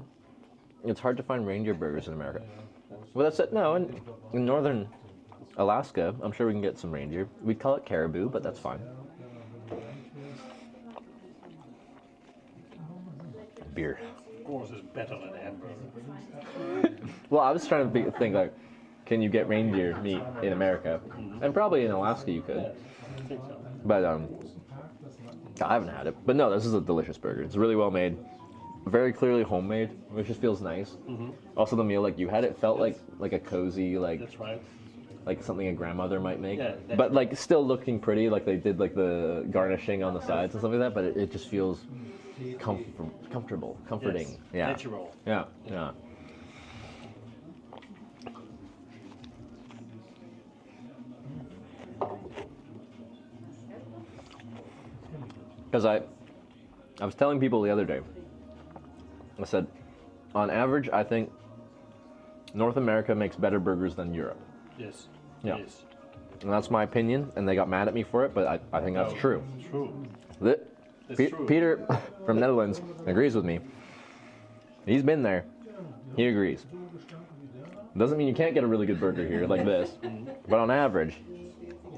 It's hard to find reindeer burgers in America. Well, that's it. No, in northern Alaska, I'm sure we can get some reindeer. We'd call it caribou, but that's fine. Beer. Of course, it's better than hamburger. Well, I was trying to think like, can you get reindeer meat in America? And probably in Alaska you could. I think so. But I haven't had it. But no, this is a delicious burger. It's really well made. Very clearly homemade, which just feels nice. Also, the meal like you had, it felt like a cozy, like that's right, like something a grandmother might make. Yeah, but like still looking pretty, like they did like the garnishing on the sides and stuff like that. But it just feels comfortable, comforting. Yes. Yeah, Natural. Yeah, yeah. Because I was telling people the other day, I said, on average, I think North America makes better burgers than Europe. Yes. Yeah. Yes. And that's my opinion, and they got mad at me for it, but I think that's true. True. True. Peter from Netherlands agrees with me. He's been there. He agrees. Doesn't mean you can't get a really good burger here like this, but on average,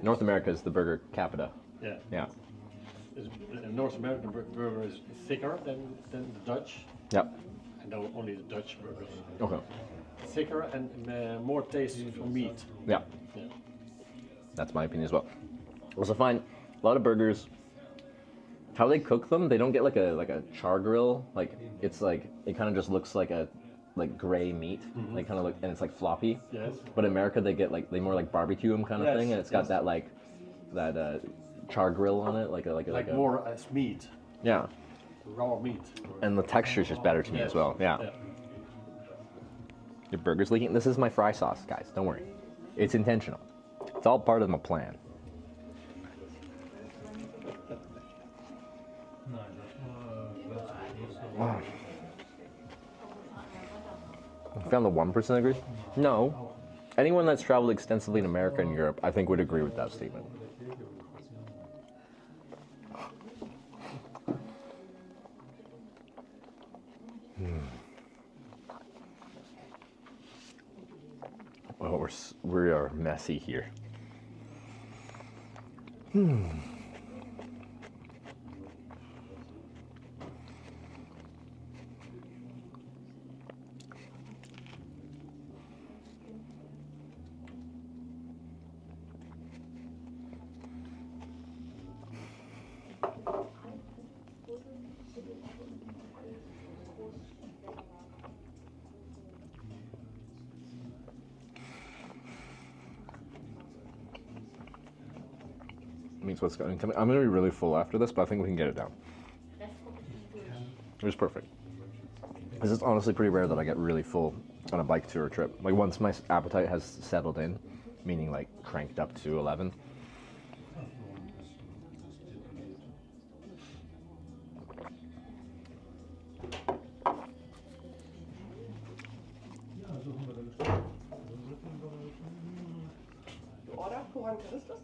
North America is the burger capita. Yeah. Yeah. The North American burger is thicker than the Dutch. Yep. I know only the Dutch burgers. Okay. Thicker and more taste for meat. Yeah. Yeah. That's my opinion as well. Also, find a lot of burgers How they cook them, they don't get like a char grill. Like it's like it kind of just looks like a gray meat. They kind of look, and it's like floppy. Yes. But in America, they get like they more like barbecue them kind of thing, and it's got that like that char grill on it, like a more as meat. Yeah. Raw meat. And the texture is just better to me as well. Yeah. Your burger's leaking. This is my fry sauce, guys. Don't worry. It's intentional. It's all part of my plan. Wow. Found the 1% agree? No. Anyone that's traveled extensively in America and Europe, I think would agree with that statement. Oh, we are messy here. Means what's going to come. I'm going to be really full after this, but I think we can get it down. It was perfect. This is honestly pretty rare that I get really full on a bike tour trip. Like once my appetite has settled in, meaning like cranked up to 11. Order Koran Christus?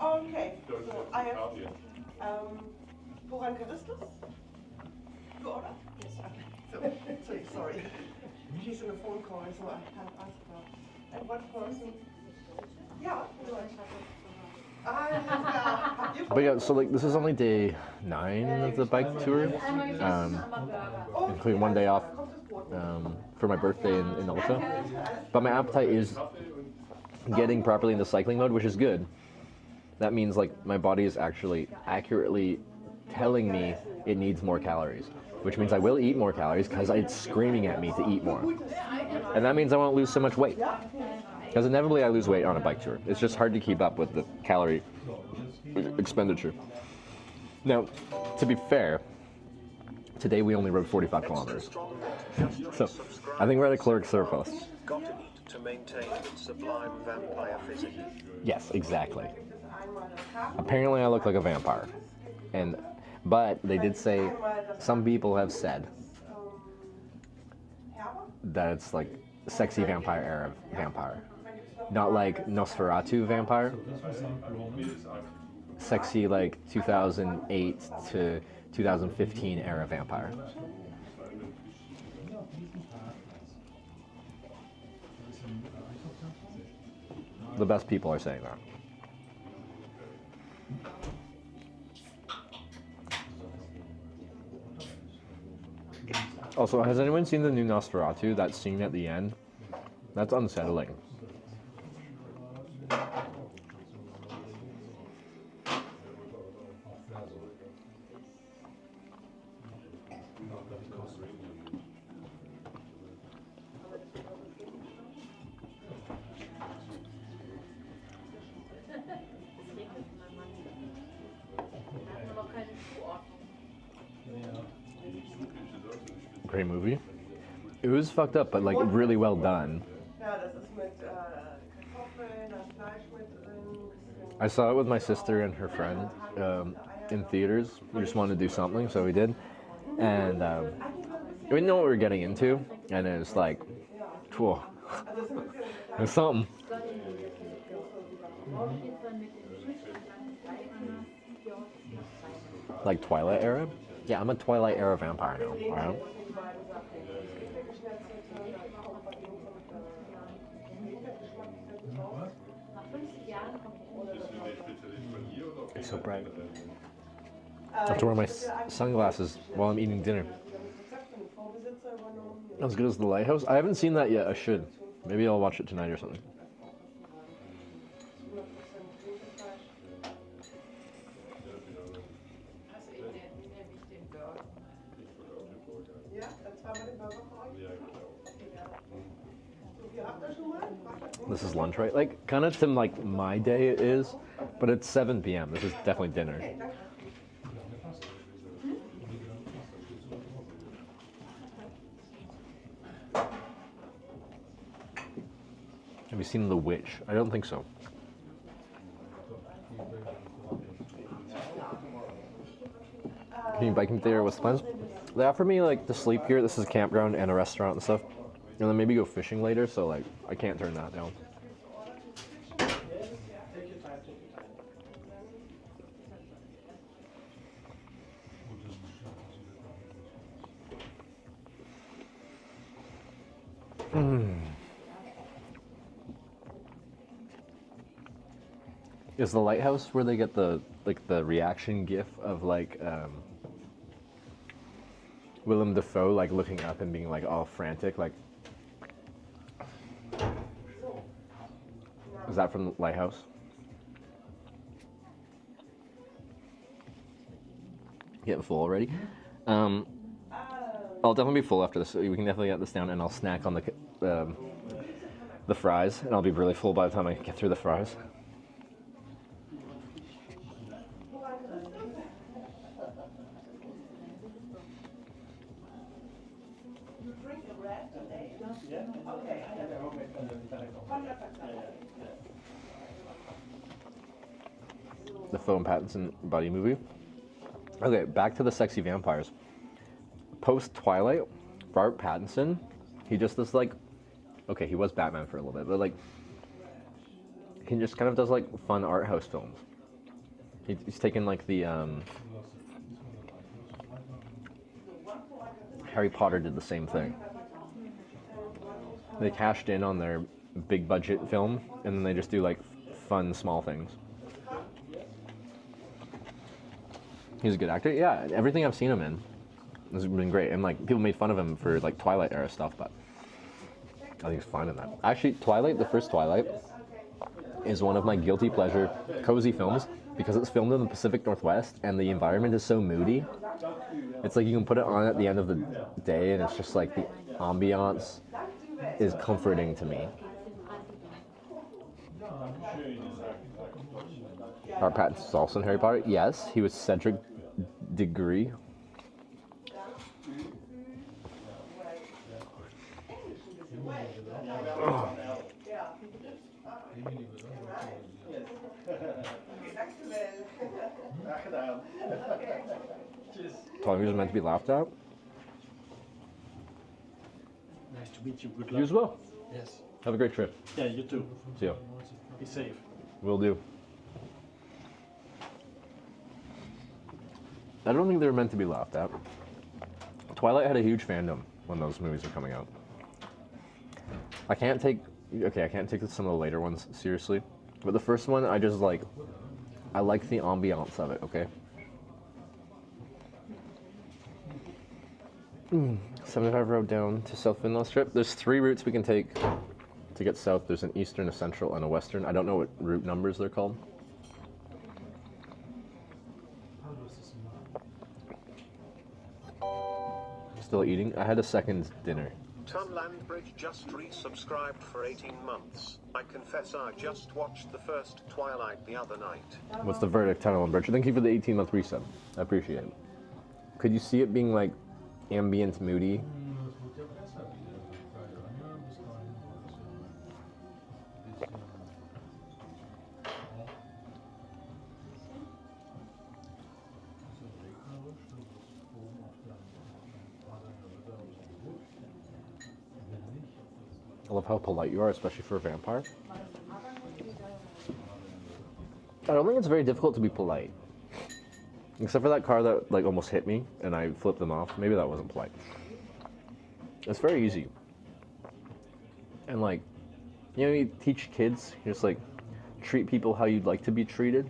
Okay, so I have Koran Christus. You order? Yes, okay. Sorry. She's in a phone call, so I can't ask her. And what person? Yeah. But yeah, so like this is only day 9 of the bike tour, including one day off for my birthday in Ulta. But my appetite is getting properly into cycling mode, which is good. That means like my body is actually accurately telling me it needs more calories, which means I will eat more calories because it's screaming at me to eat more. And that means I won't lose so much weight. Because inevitably I lose weight on a bike tour. It's just hard to keep up with the calorie expenditure. Now, to be fair, today we only rode 45 kilometers. So, I think we're at a caloric surplus. Got to eat to maintain its sublime vampire physique. Yes, exactly. Apparently I look like a vampire. But they did say, some people have said that it's like sexy vampire era vampire. Not like Nosferatu vampire. Sexy like 2008 to 2015 era vampire. The best people are saying that. Also, has anyone seen the new Nosferatu? That scene at the end? That's unsettling. Great movie. It was fucked up, but like really well done. I saw it with my sister and her friend in theaters. We just wanted to do something, so we did. And we didn't know what we were getting into, and it was like, whoa, there's something. Like Twilight era? Yeah, I'm a Twilight era vampire now, alright? It's so bright. I have to wear my sunglasses while I'm eating dinner. As good as The Lighthouse? I haven't seen that yet, I should. Maybe I'll watch it tonight or something. This is lunch, right? Like, kind of to like my day it is, but it's 7 p.m. This is definitely dinner. Have you seen The Witch? I don't think so. Can you bike me there? What's the plans? They offer me like to sleep here. This is a campground and a restaurant and stuff. And then maybe go fishing later, so like I can't turn that down. Is the lighthouse where they get the like the reaction gif of like Willem Dafoe like looking up and being like all frantic, like is that from the lighthouse? Getting full already. I'll definitely be full after this. We can definitely get this down, and I'll snack on the fries, and I'll be really full by the time I get through the fries. The Phil and Pattinson buddy movie. Okay, back to the sexy vampires. Post Twilight, Robert Pattinson, he just does like, okay, he was Batman for a little bit, but like, he just kind of does like fun art house films. He's taken like the Harry Potter did the same thing. They cashed in on their big budget film, and then they just do like fun small things. He's a good actor. Yeah, everything I've seen him in has been great. And like people made fun of him for like Twilight era stuff, but I think he's fine in that. Actually, Twilight, the first Twilight, is one of my guilty pleasure cozy films because it's filmed in the Pacific Northwest and the environment is so moody. It's like you can put it on at the end of the day and it's just like the ambiance is comforting to me. Robert Pattinson's also in Harry Potter. Yes, he was Cedric Diggory. Tommy was meant to be laughed at. Nice to meet you. Good luck. You as well. Yes. Have a great trip. Yeah, you too. See ya. Be safe. Will do. I don't think they were meant to be laughed at. Twilight had a huge fandom when those movies were coming out. I can't take some of the later ones seriously, but the first one, I like the ambiance of it, okay? 75 road down to South Finland Strip. There's 3 routes we can take to get south. There's an eastern, a central, and a western. I don't know what route numbers they're called. Still eating? I had a second dinner. Ton Landbridge just resubscribed for 18 months. I confess I just watched the first Twilight the other night. What's the verdict, Tunnel and Bridge? Thank you for the 18-month resub. I appreciate it. Could you see it being like ambient moody? I love how polite you are, especially for a vampire. I don't think it's very difficult to be polite. Except for that car that like almost hit me and I flipped them off. Maybe that wasn't polite. It's very easy. And like, you know, you teach kids, you just like treat people how you'd like to be treated.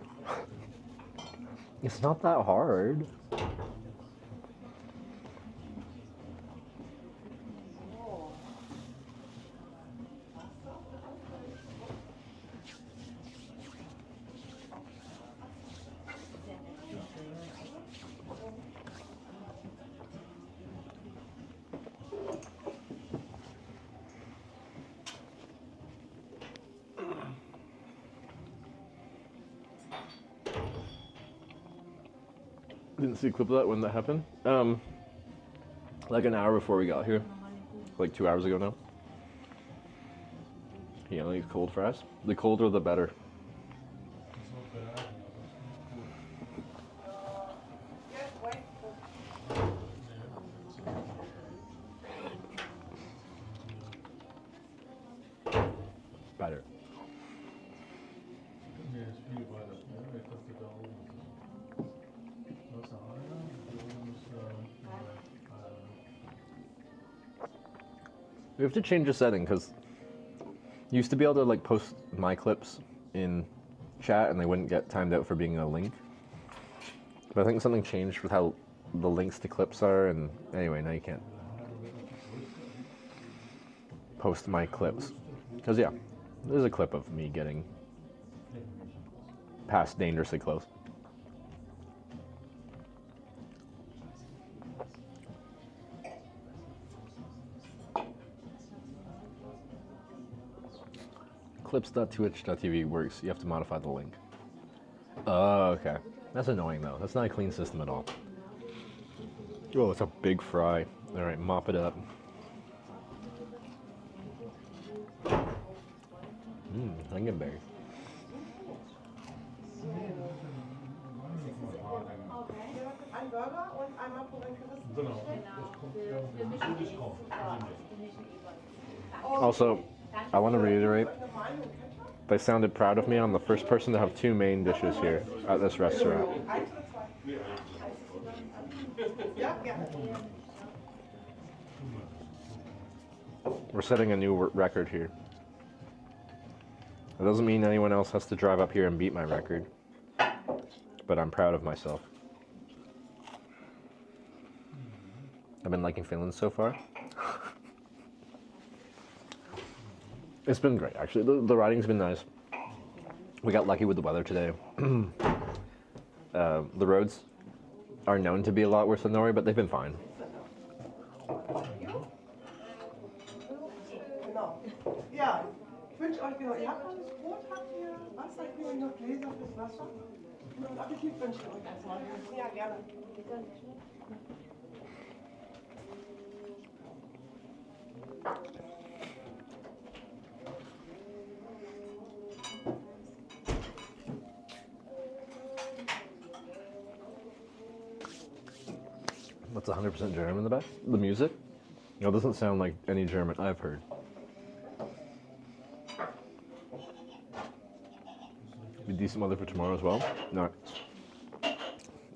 It's not that hard. Didn't see a clip of that when that happened. Like an hour before we got here. Like 2 hours ago now. He only eats cold fries. The colder the better. Better. We have to change the setting because you used to be able to like post my clips in chat and they wouldn't get timed out for being a link. But I think something changed with how the links to clips are, and anyway, now you can't post my clips. Because yeah, there's a clip of me getting past dangerously close. Clips.twitch.tv works. You have to modify the link. Oh, okay. That's annoying though. That's not a clean system at all. Oh, it's a big fry. All right, mop it up. Lingonberry. Ein Burger und einmal Also, I want to reiterate, they sounded proud of me. I'm the first person to have 2 main dishes here at this restaurant. We're setting a new record here. It doesn't mean anyone else has to drive up here and beat my record, but I'm proud of myself. I've been liking Finland so far. It's been great, actually. The riding's been nice. We got lucky with the weather today. The roads are known to be a lot worse than Norway, but they've been fine. Ja, ich wünsche euch genau, ihr habt noch das Brot, habt ihr Wasser, ich nehme noch Gläser fürs Wasser. Und Appetit wünsche ich euch erstmal. Ja, gerne. What's 100% German in the back? The music? No, it doesn't sound like any German I've heard. Be decent weather for tomorrow as well? No.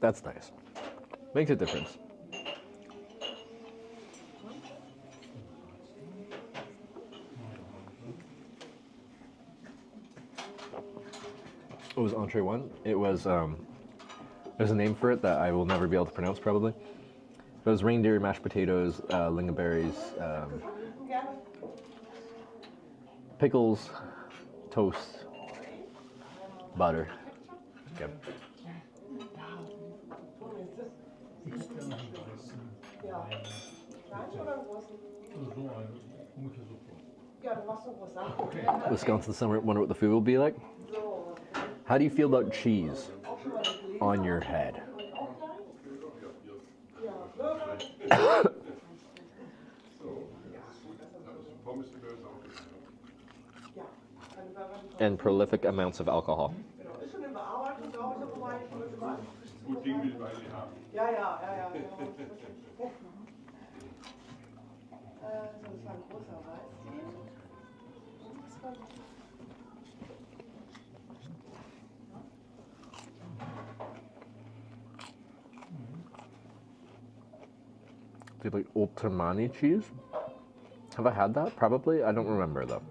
That's nice. Makes a difference. What was entree 1? It was, there's a name for it that I will never be able to pronounce probably. It was reindeer, mashed potatoes, lingonberries, pickles, toast, butter. Yep. Wisconsin summer, wonder what the food will be like. How do you feel about cheese on your head? And prolific amounts of alcohol. Ja, ja, ja, ja. So, das war ein großer Reis. Do you like Ultramani cheese? Have I had that? Probably. I don't remember though.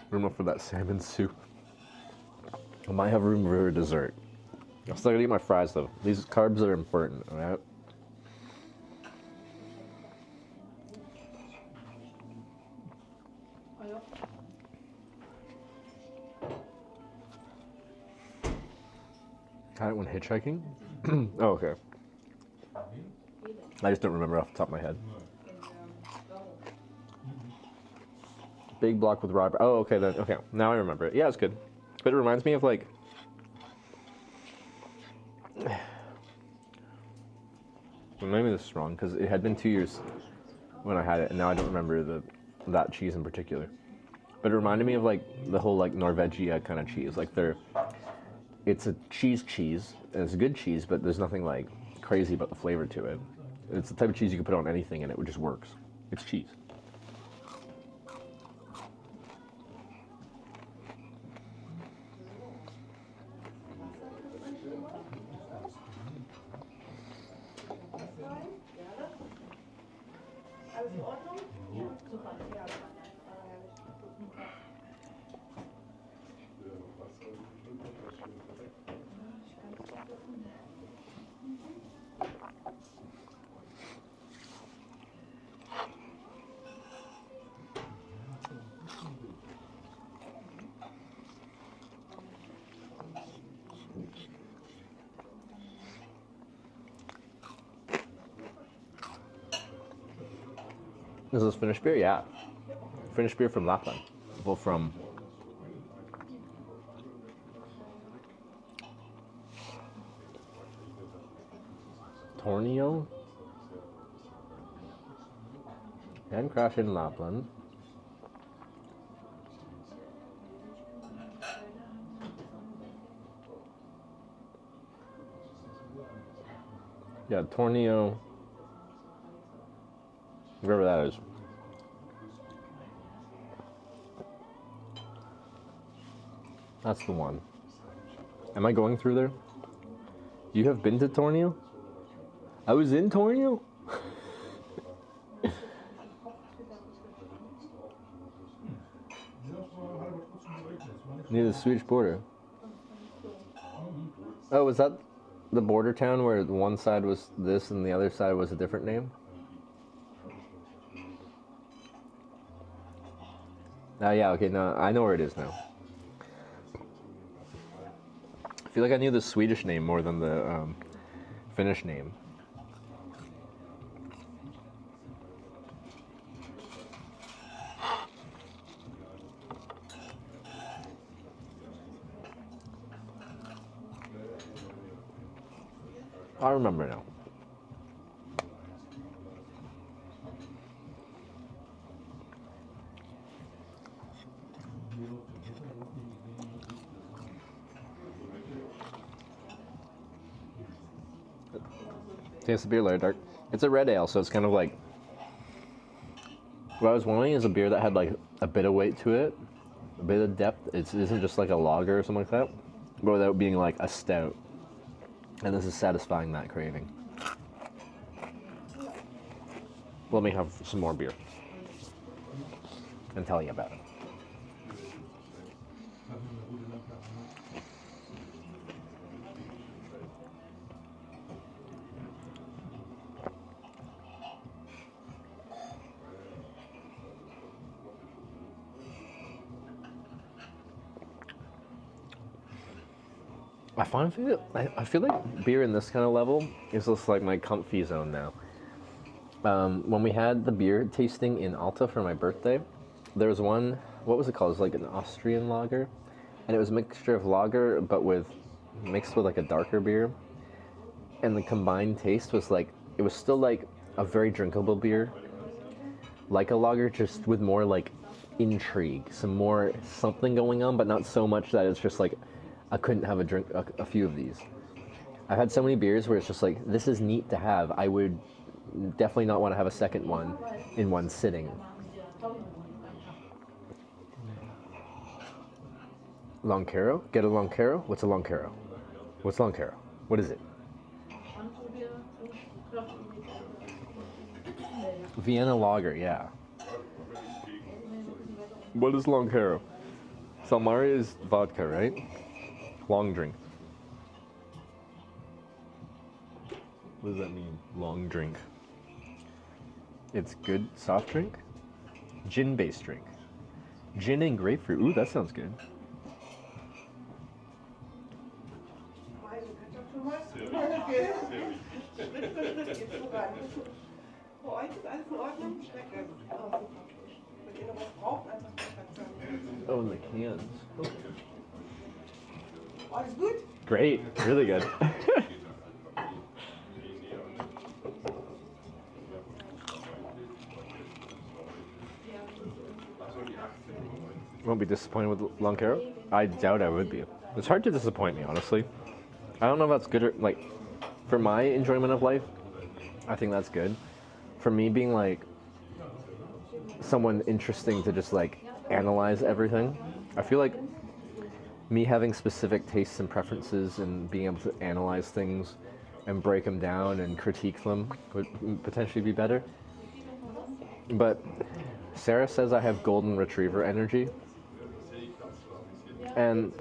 Room for that salmon soup. I might have room for dessert. I'm still gonna eat my fries though. These carbs are important, alright? Had it when hitchhiking? Oh, okay. I just don't remember off the top of my head. Big block with raw. Oh, okay then. Okay, now I remember it. Yeah, it's good. But it reminds me of like. Well, maybe this is wrong because it had been 2 years when I had it, and now I don't remember that cheese in particular. But it reminded me of like the whole like Norvegia kind of cheese. Like it's a cheese, and it's a good cheese, but there's nothing like crazy about the flavor to it. It's the type of cheese you can put on anything and it just works. It's cheese. Alles in Ordnung? Ja, super. Ja, Is this Finnish beer? Yeah. Finnish beer from Lapland. Well, from... Tornio? Handcrafted in Lapland. Yeah, Tornio. Wherever that is. That's the one. Am I going through there? You have been to Tornio? I was in Tornio? Near the Swedish border. Oh, was that the border town where one side was this and the other side was a different name? Oh yeah, okay, no, I know where it is now. I feel like I knew the Swedish name more than the Finnish name. I remember now. Taste the beer later, Dark. It's a red ale, so it's kind of like... What I was wanting is a beer that had like a bit of weight to it, a bit of depth. It isn't just like a lager or something like that, but without being like a stout. And this is satisfying that craving. Let me have some more beer and tell you about it. I feel like beer in this kind of level is just like my comfy zone now. When we had the beer tasting in Alta for my birthday, there was one, what was it called? It was like an Austrian lager, and it was a mixture of lager but mixed with like a darker beer, and the combined taste was like, it was still like a very drinkable beer, like a lager, just with more like intrigue, something going on, but not so much that it's just like I couldn't have a few of these. I've had so many beers where it's just like, this is neat to have. I would definitely not want to have a second one in one sitting. Loncaro? Get a Loncaro? What's a Loncaro? What's Loncaro? What is it? Vienna lager, yeah. What is Loncaro? Salmari is vodka, right? Long drink. What does that mean? Long drink. It's good soft drink? Gin-based drink. Gin and grapefruit. Ooh, that sounds good. Für euch ist alles in Ordnung? Schmeckt sehr gut. Oh, super. Wenn ihr noch was braucht, einfach Oh, and the cans. All is good? Great, really good. Won't be disappointed with long carrot? I doubt I would be. It's hard to disappoint me, honestly. I don't know if that's good or, like, for my enjoyment of life, I think that's good. For me being, like, someone interesting to just, like, analyze everything, I feel like me having specific tastes and preferences and being able to analyze things and break them down and critique them would potentially be better. But Sarah says I have golden retriever energy. And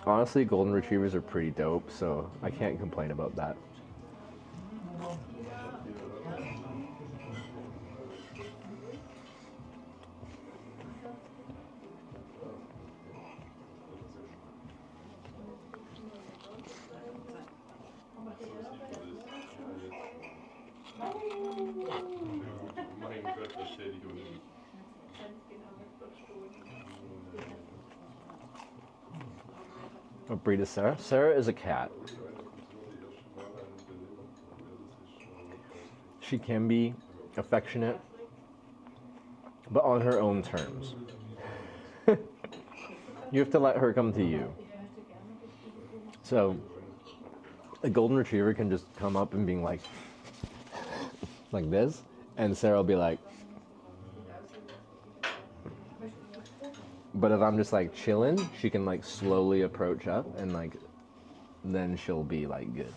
honestly, golden retrievers are pretty dope, so I can't complain about that. What breed is Sarah? Sarah is a cat. She can be affectionate, but on her own terms. You have to let her come to you. So, a golden retriever can just come up and being like this, and Sarah will be like, but if I'm just like chilling, she can like slowly approach up and like, then she'll be like good.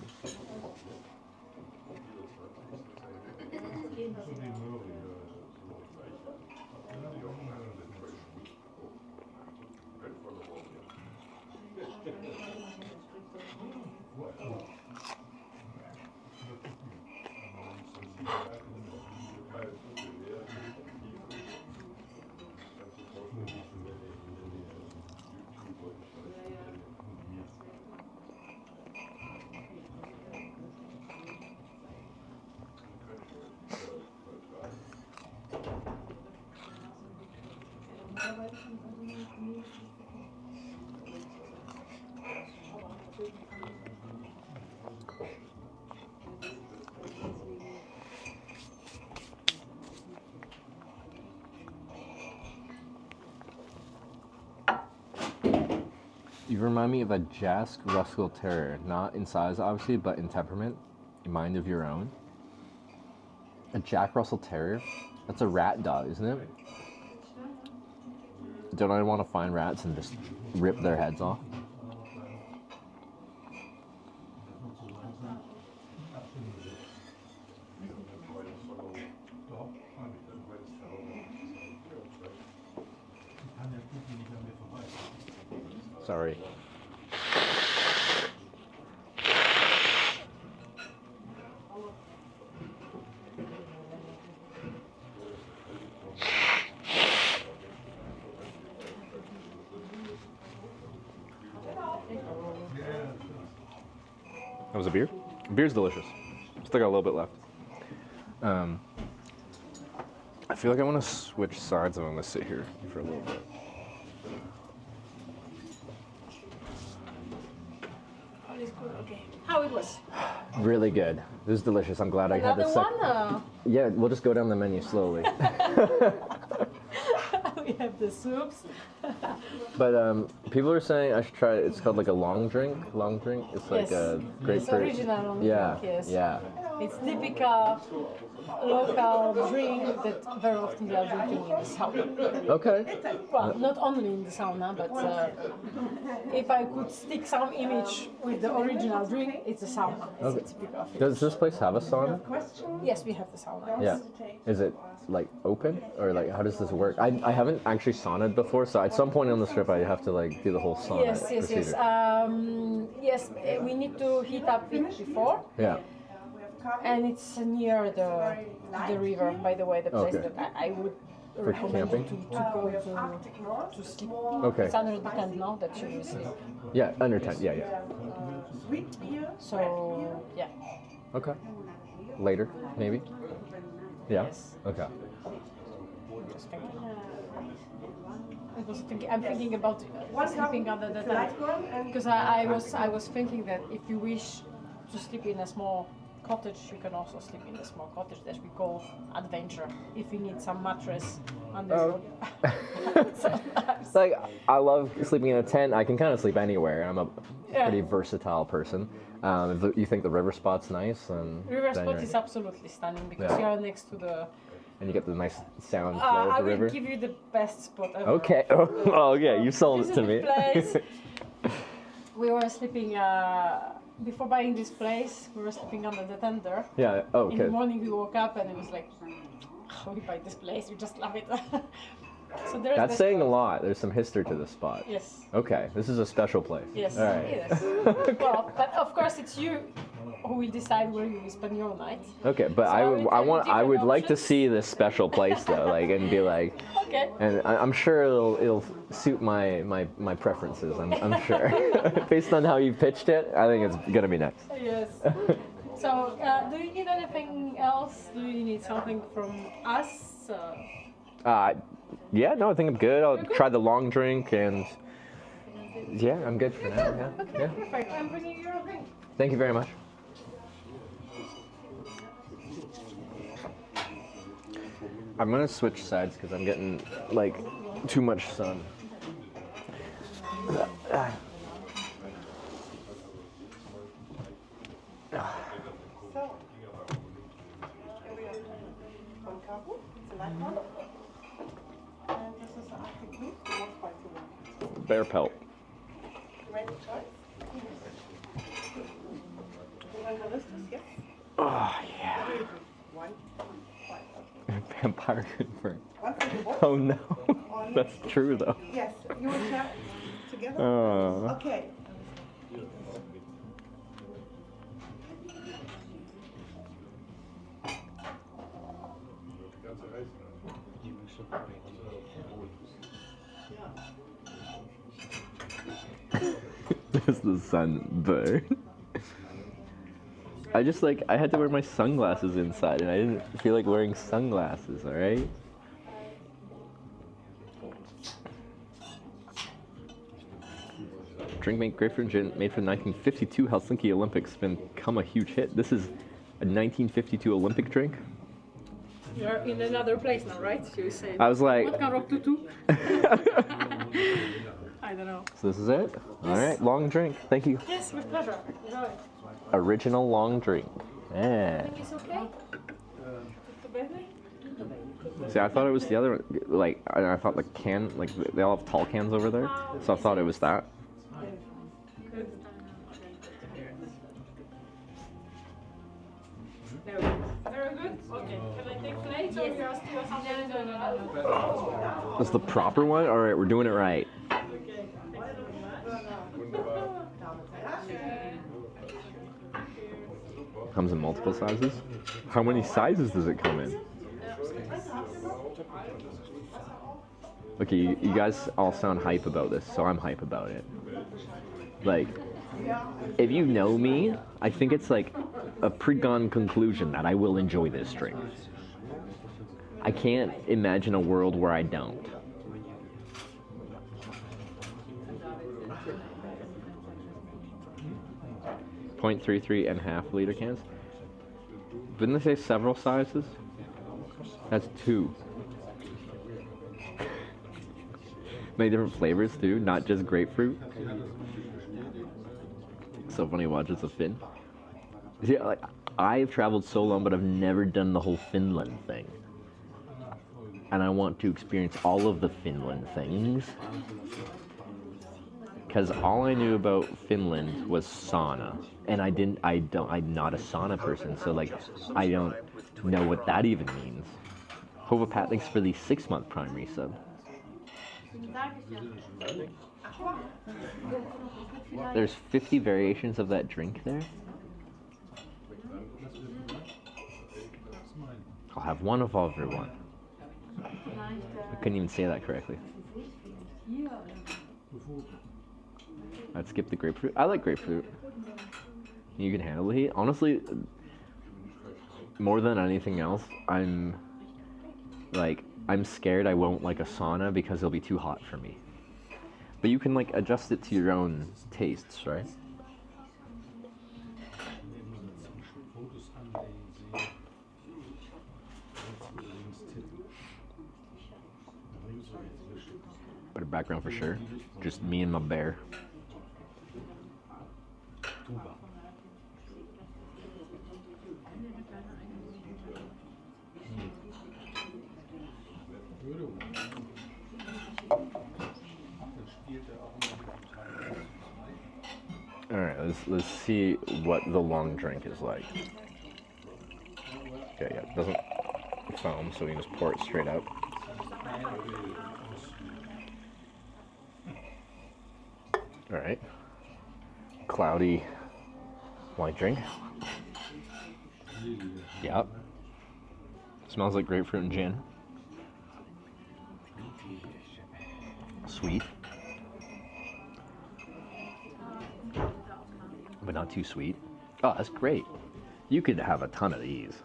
You remind me of a Jask Russell Terrier, not in size obviously, but in temperament, a mind of your own. A Jack Russell Terrier? That's a rat dog, isn't it? Don't I want to find rats and just rip their heads off? Sorry. That was a beer? Beer's delicious. Still got a little bit left. I feel like I want to switch sides and I'm going to sit here for a little bit. Okay. How it was? Really good. This is delicious. I'm glad I had Another this. one? Yeah, we'll just go down the menu slowly. We have the soups. But people are saying I should try it. It's called like a long drink. Long drink. It's like a grapefruit. It's original long yeah, drink, yes. Yeah. It's typical local drink that very often they are drinking in the sauna. Okay. Well, not only in the sauna, but if I could stick some image with the original drink, it's a sauna. It's a typical Finnish. Does this place have a sauna? Yes, we have the sauna. Yeah. Is it like open or like how does this work? I haven't actually saunaed before, so at some point on the trip I have to like do the whole sauna procedure. Yes, we need to heat up it before. Yeah. And it's near the river, by the way, the place that I would recommend you to go to sleep. Okay. It's under the tent now that you will sleep. Yeah, under tent, yeah. So, yeah. Okay. Later, maybe? Yeah? Yes. Okay. I'm thinking about sleeping under the tent because I was thinking that if you wish to sleep in a small cottage, you can also sleep in a small cottage that we call adventure. If you need some mattress under. Like, I love sleeping in a tent. I can kind of sleep anywhere. I'm a pretty versatile person. If you think the river spot's nice, river spot is absolutely stunning because you are next to the. And you get the nice sound flow of the river. I will give you the best spot ever. Okay. Oh, okay. You sold it to me. Place. We were sleeping before buying this place. We were sleeping under the tent there. Yeah. Oh, okay. In the morning we woke up and it was like, we buy this place. We just love it. So that's saying a lot. There's some history to this spot. Yes. Okay. This is a special place. Yes. All right. Yes. Well, but of course it's you who will decide where you will spend your night. Okay, but So I would like to see this special place though, like, and be like. Okay. And I'm sure it'll suit my preferences. I'm sure. Based on how you pitched it, I think it's gonna be nice. Yes. So, do you need anything else? Do you need something from us? Yeah, no, I think I'm good. I'll try the long drink and yeah, I'm good for now. Yeah. Okay, Yeah. perfect. I'm bringing you a drink. Thank you very much. I'm gonna switch sides because I'm getting like too much sun. One couple, it's a light one. And this is an Arctic blue, the most spicy one. Bear pelt. Ready choice? You want the listers? Yes. Oh yeah. One. Vampire confirmed. One for you both. Oh no. That's true though. Yes, you will share together? Oh. Okay. There's the sunburn. I had to wear my sunglasses inside and I didn't feel like wearing sunglasses, alright? Drink made grapefruit gin made for the 1952 Helsinki Olympics become a huge hit. This is a 1952 Olympic drink. You're in another place now, right? You say. I was like. What can rock tutu? I don't know. So this is it? Alright, long drink. Thank you. Yes, with pleasure. Enjoy. Original long drink. Yeah. Think it's okay? See, I thought it was the other one. Like, I thought the can, like, they all have tall cans over there. So I thought it was that. Very good. Okay. Can I take plates or you are still something? No. That's the proper one? Alright, we're doing it right. Comes in multiple sizes? How many sizes does it come in? Okay, you guys all sound hype about this, so I'm hype about it. Like, if you know me, I think it's like a pre-gone conclusion that I will enjoy this drink. I can't imagine a world where I don't. .33.5 liter cans. Didn't they say several sizes? That's 2. Many different flavors too, not just grapefruit. So funny to watch as a Finn. See, like, I've traveled so long, but I've never done the whole Finland thing. And I want to experience all of the Finland things. Because all I knew about Finland was sauna. And I'm not a sauna person, so like, I don't know what that even means. Hovapat, thanks for the 6-month Prime resub. There's 50 variations of that drink there. I'll have one of everyone. I couldn't even say that correctly. I'd skip the grapefruit. I like grapefruit. You can handle the heat. Honestly, more than anything else, I'm like I'm scared I won't like a sauna because it'll be too hot for me. But you can like adjust it to your own tastes, right? Better background for sure. Just me and my bear. All right, let's see what the long drink is like. Okay, yeah, it doesn't foam, so we can just pour it straight out. All right, cloudy white drink. Yep. Smells like grapefruit and gin. Sweet. But not too sweet. Oh, that's great. You could have a ton of these.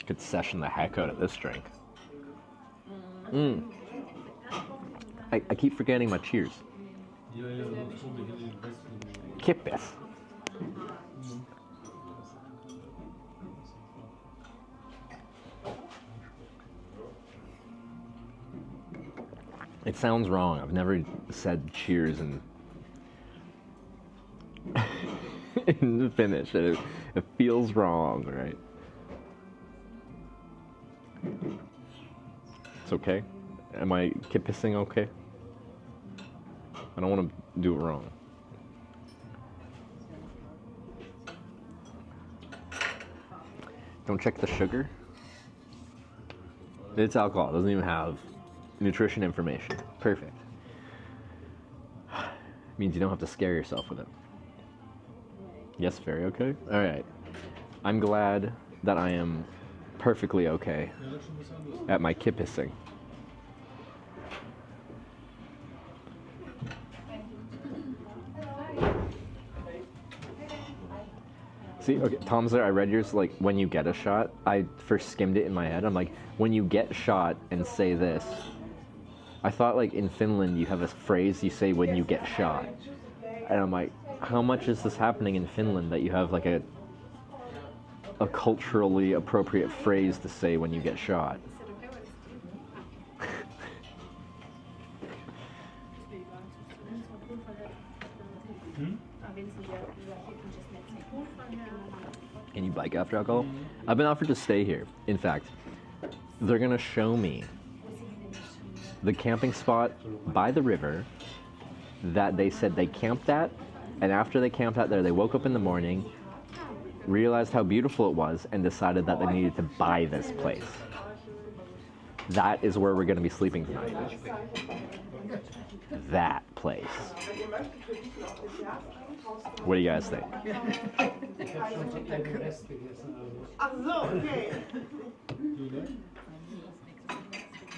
Could session the heck out of this drink. I keep forgetting my cheers. Kippis. It sounds wrong. I've never said cheers in Finnish. It feels wrong, right? It's okay. Am I kippissing okay? I don't want to do it wrong. Don't check the sugar. It's alcohol. It doesn't even have nutrition information. Perfect. Means you don't have to scare yourself with it. Yes, very okay. All right. I'm glad that I am perfectly okay at my kippissing. See, okay, Tom's there. I read yours like when you get a shot. I first skimmed it in my head. I'm like, when you get shot and say this. I thought like in Finland you have a phrase you say when you get shot. And I'm like, how much is this happening in Finland that you have like a culturally appropriate phrase to say when you get shot? Can you bike after alcohol? I've been offered to stay here. In fact, they're gonna show me the camping spot by the river that they said they camped at, and after they camped out there, they woke up in the morning, realized how beautiful it was, and decided that they needed to buy this place. That is where we're gonna be sleeping tonight. That place. What do you guys think?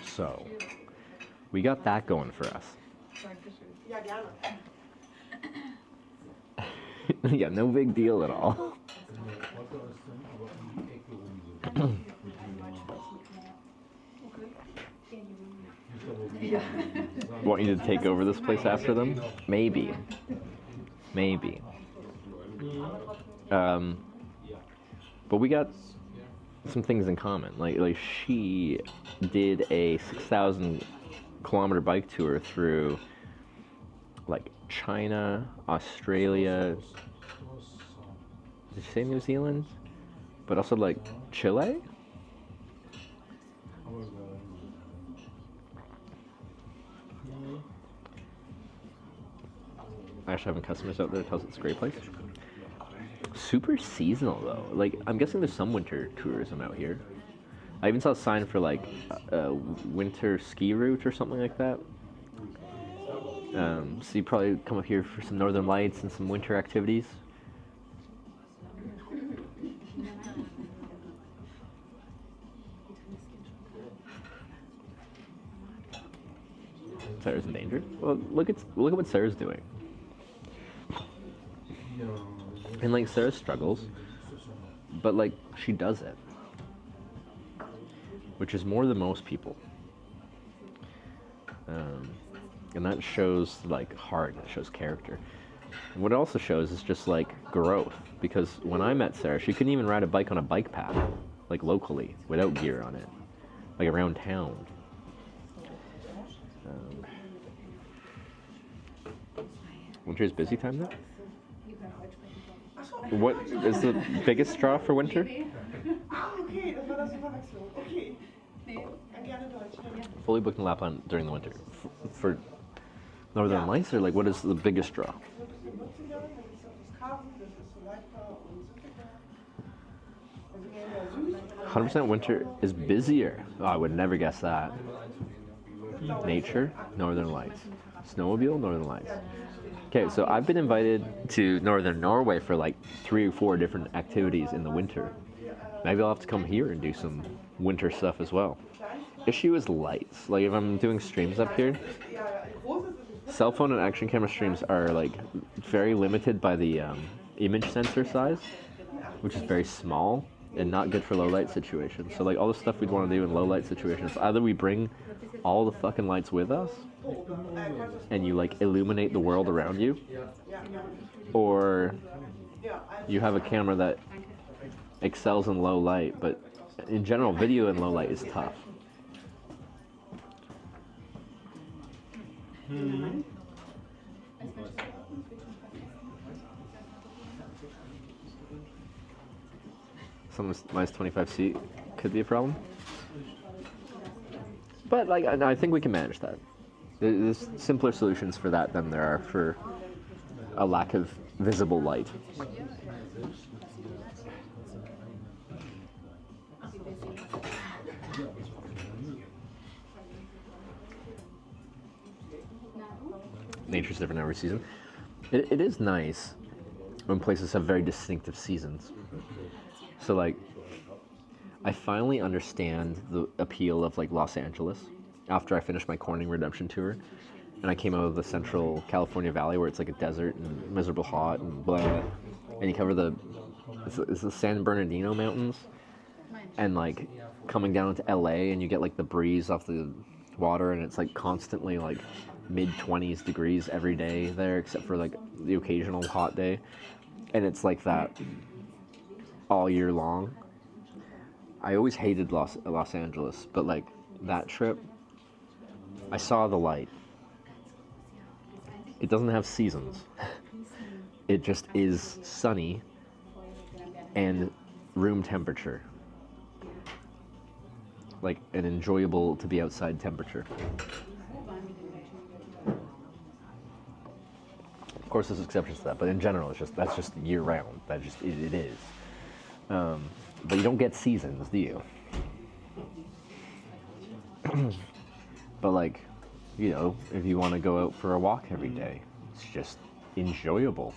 So, we got that going for us. Yeah, no big deal at all. Want you to take over this place after them? Maybe. Maybe. But we got some things in common. Like she did a 6,000 kilometer bike tour through like China, Australia, did you say New Zealand? But also like Chile? I actually having customers out there tells it's a great place. Super seasonal though. Like I'm guessing there's some winter tourism out here. I even saw a sign for like a winter ski route or something like that. So you probably come up here for some northern lights and some winter activities. Sarah's in danger. Well, look at what Sarah's doing. And like Sarah struggles, but like she does it. which is more than most people. And that shows like heart, it shows character. And what it also shows is just like growth, because when I met Sarah, she couldn't even ride a bike on a bike path, like locally, without gear on it, like around town. Winter is busy time now? What is the biggest draw for winter? Okay, das war das Verwechslung. Okay. Nee, gerne Deutsch. Fully booked in Lapland during the winter. For Northern Lights, or like what is the biggest draw? 100% winter is busier. Oh, I would never guess that. Nature, Northern Lights. Snowmobile, Northern Lights. Okay, so I've been invited to Northern Norway for like 3 or 4 different activities in the winter. Maybe I'll have to come here and do some winter stuff as well. Issue is lights. Like if I'm doing streams up here, cell phone and action camera streams are like very limited by the image sensor size, which is very small and not good for low light situations. So like all the stuff we'd want to do in low light situations, either we bring all the fucking lights with us and you like illuminate the world around you, or you have a camera that excels in low light, but in general video in low light is tough. Some minus 25C could be a problem, but like I think we can manage that. There's simpler solutions for that than there are for a lack of visible light. Nature's different every season. It is nice when places have very distinctive seasons. So like, I finally understand the appeal of like Los Angeles after I finished my Corning Redemption tour, and I came out of the Central California Valley where it's like a desert and miserable hot and blah, and you cover it's the San Bernardino Mountains, and like coming down to LA and you get like the breeze off the water, and it's like constantly like mid-20s degrees every day there, except for like the occasional hot day, and it's like that all year long. I always hated Los Angeles, but like that trip, I saw the light. It doesn't have seasons. It just is sunny and room temperature. Like an enjoyable to be outside temperature. Of course there's exceptions to that, but in general that's just year round. That just it is. But you don't get seasons, do you? But like, you know, if you want to go out for a walk every day, it's just enjoyable.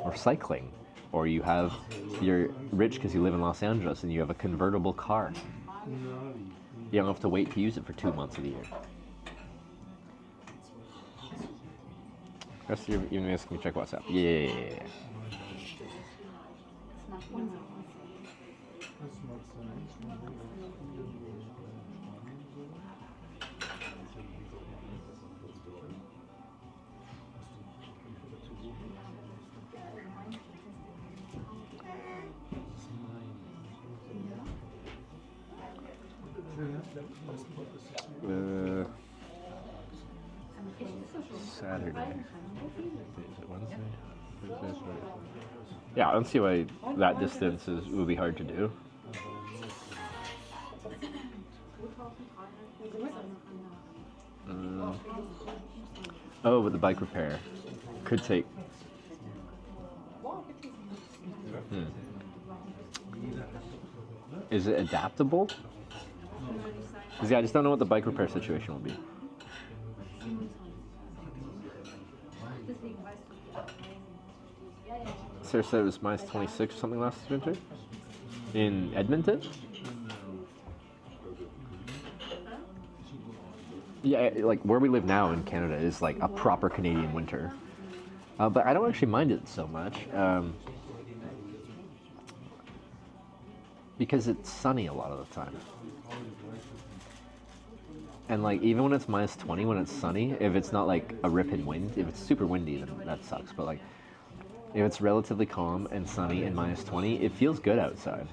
Or cycling. Or you're rich because you live in Los Angeles and you have a convertible car. You don't have to wait to use it for 2 months of the year. Rest of you guys can check WhatsApp. Yeah. Saturday. Is it Wednesday? Thursday? Yeah, I don't see why that distance would be hard to do. Oh, but the bike repair could take. Is it adaptable? Because yeah, I just don't know what the bike repair situation will be. Sarah said it was minus 26 or something last winter in Edmonton. Yeah, like where we live now in Canada is like a proper Canadian winter, but I don't actually mind it so much. because it's sunny a lot of the time. And like even when it's minus 20, when it's sunny, if it's not like a ripping wind, if it's super windy, then that sucks. But like if it's relatively calm and sunny and minus 20, it feels good outside.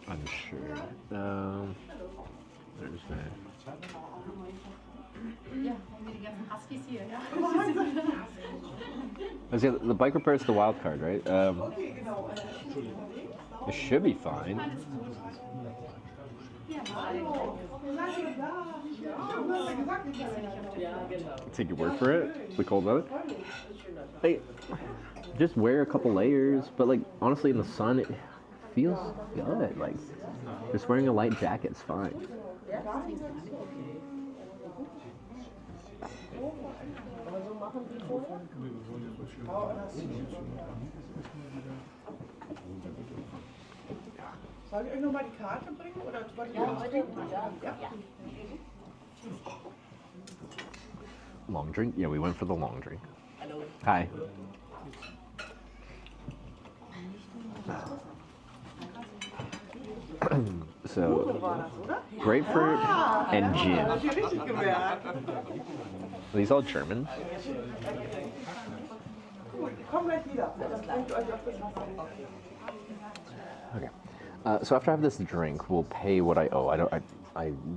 I'm sure. There's that. The bike repair is the wild card, right? It should be fine. Take your word for it. The cold weather. Hey, just wear a couple layers, but like honestly, in the sun, it feels good. Like just wearing a light jacket's fine. Soll ich euch nochmal die Karte bringen? Oder wollt ihr ja. Long drink? Yeah, we went for the long drink. Hi. So, grapefruit and gin. Are these all German? Okay. So after I have this drink, we'll pay what I owe. I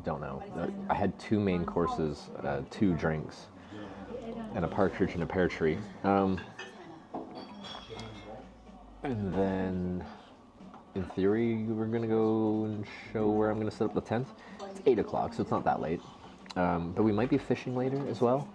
don't know. I had 2 main courses, 2 drinks, and a partridge and a pear tree. And then, in theory, we're gonna go and show where I'm gonna set up the tent. It's 8 o'clock, so it's not that late. But we might be fishing later as well.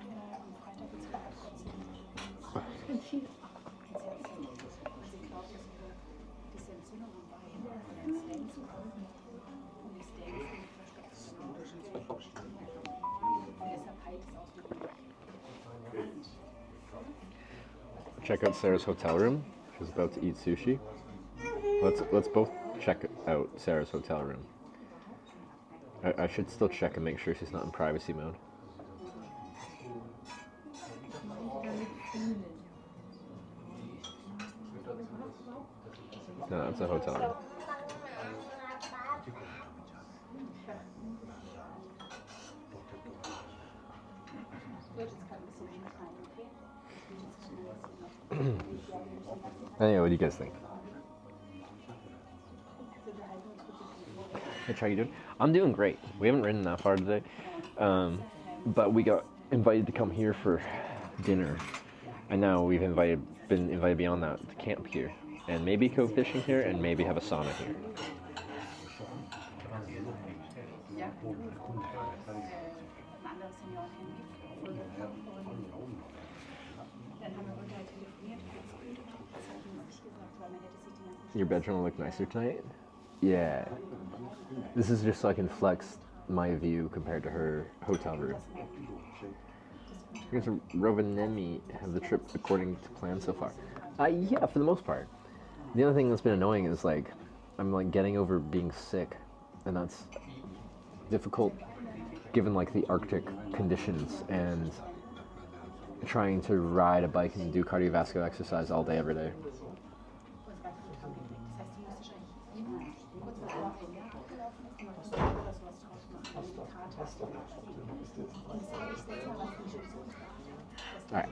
Check out Sarah's hotel room. She's about to eat sushi. Let's both check out Sarah's hotel room. I should still check and make sure she's not in privacy mode. No, that's a hotel room. Anyway, what do you guys think? Hey, how you doing? I'm doing great. We haven't ridden that far today, but we got invited to come here for dinner, and now we've been invited beyond that to camp here, and maybe go fishing here, and maybe have a sauna here. Your bedroom will look nicer tonight? Yeah. This is just so I can flex my view compared to her hotel room. Here's Rovaniemi. Have the trip according to plan so far? Yeah, for the most part. The other thing that's been annoying is like I'm like getting over being sick, and that's difficult given like the Arctic conditions and trying to ride a bike and do cardiovascular exercise all day every day. Alright.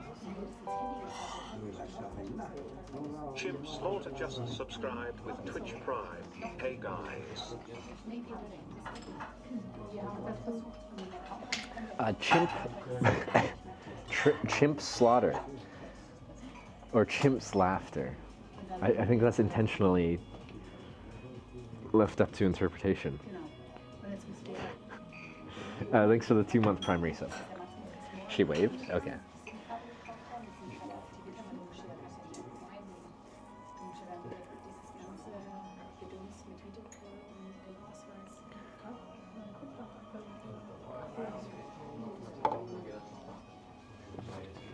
Chimps Slaughter just subscribed with Twitch Prime. Hey guys. Chimp slaughter. Or chimp's laughter. I think that's intentionally left up to interpretation. Thanks for the 2-month Prime resub. She waved? Okay.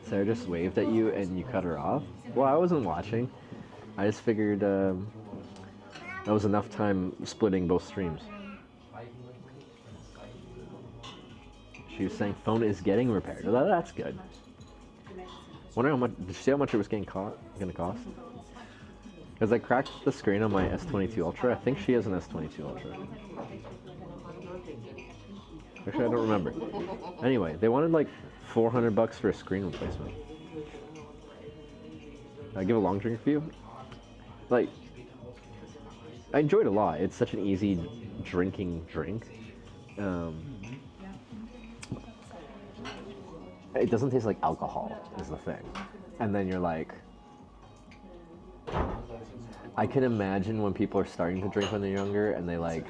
Sarah just waved at you and you cut her off? Well, I wasn't watching. I just figured That was enough time splitting both streams. She was saying phone is getting repaired. Well, that's good. Wonder how much. Did you see how much it was gonna cost? Because I cracked the screen on my S22 Ultra. I think she has an S22 Ultra. Actually, I don't remember. Anyway, they wanted like $400 for a screen replacement. I give a long drink review. Like, I enjoyed it a lot. It's such an easy drinking drink. It doesn't taste like alcohol, is the thing. And then you're like, I can imagine when people are starting to drink when they're younger and they like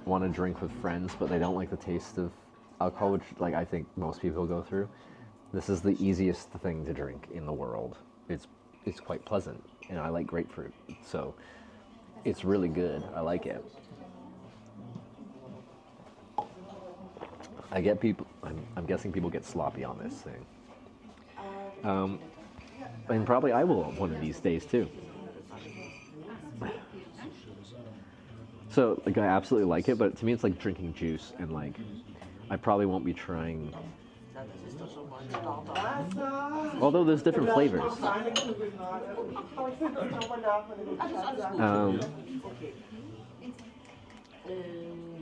want to drink with friends, but they don't like the taste of alcohol, which like I think most people go through. This is the easiest thing to drink in the world. It's quite pleasant, and I like grapefruit, so it's really good. I like it. I get people. I'm guessing people get sloppy on this thing, and probably I will one of these days too. So like I absolutely like it, but to me it's like drinking juice, and like I probably won't be trying. Although there's different flavors.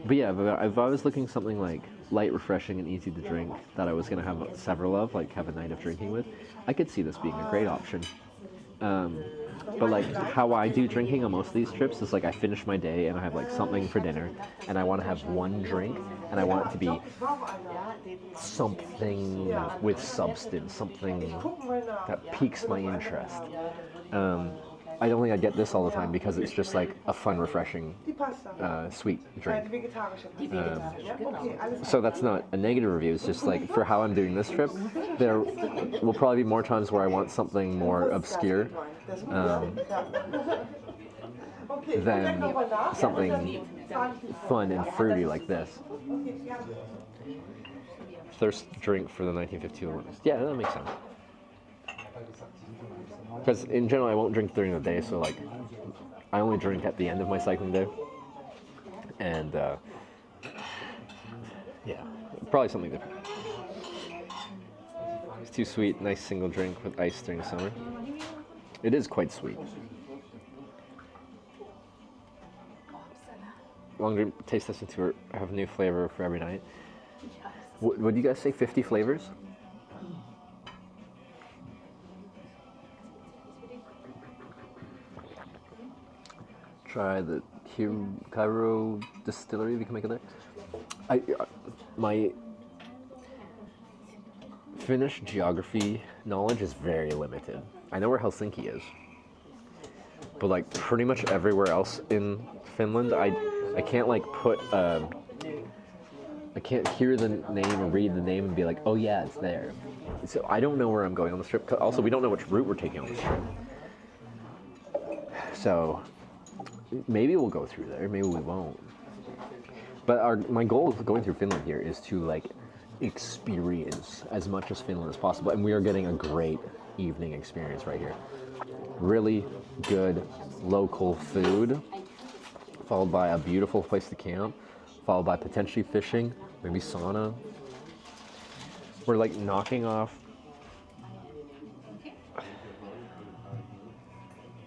But yeah, if I was looking something like light, refreshing, and easy to drink that I was going to have several of, like have a night of drinking with, I could see this being a great option. But like how I do drinking on most of these trips is like I finish my day and I have like something for dinner and I want to have one drink and I want it to be something with substance, something that piques my interest. I don't think I get this all the time because it's just like a fun, refreshing, sweet drink. So that's not a negative review. It's just like for how I'm doing this trip, there will probably be more times where I want something more obscure than something fun and fruity like this. Thirst drink for the 1952 Olympics. Yeah, that makes sense. Because in general, I won't drink during the day, so like, I only drink at the end of my cycling day. And yeah, probably something different. It's too sweet, nice single drink with ice during the summer. It is quite sweet. Long drink taste testing tour. I have a new flavor for every night. Would you guys say 50 flavors? Try the Cairo distillery if you can make it there. My Finnish geography knowledge is very limited. I know where Helsinki is, but like pretty much everywhere else in Finland, I can't like put I can't hear the name or read the name and be like, oh yeah, it's there. So I don't know where I'm going on this trip. Also, we don't know which route we're taking on this trip. So maybe we'll go through there, maybe we won't. But my goal of going through Finland here is to like experience as much as Finland as possible, and we are getting a great evening experience right here. Really good local food, followed by a beautiful place to camp, followed by potentially fishing, maybe sauna. We're like knocking off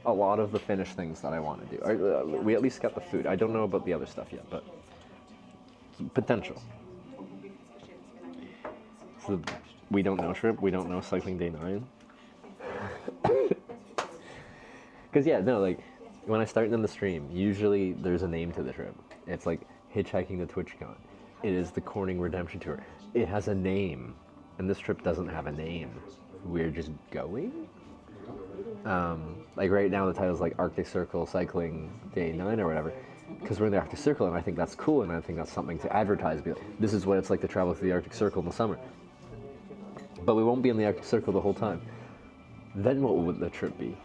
a lot of the Finnish things that I want to do. We at least got the food. I don't know about the other stuff yet, but potential. So we don't know trip. We don't know cycling day 9. Because yeah, no, like when I start in the stream, usually there's a name to the trip. It's like Hitchhiking to TwitchCon. It is the Corning Redemption Tour. It has a name, and this trip doesn't have a name. We're just going. Like right now the title's like Arctic Circle Cycling Day 9 or whatever, because we're in the Arctic Circle, and I think that's cool, and I think that's something to advertise. Be like, this is what it's like to travel through the Arctic Circle in the summer. But we won't be in the Arctic Circle the whole time. Then what would the trip be?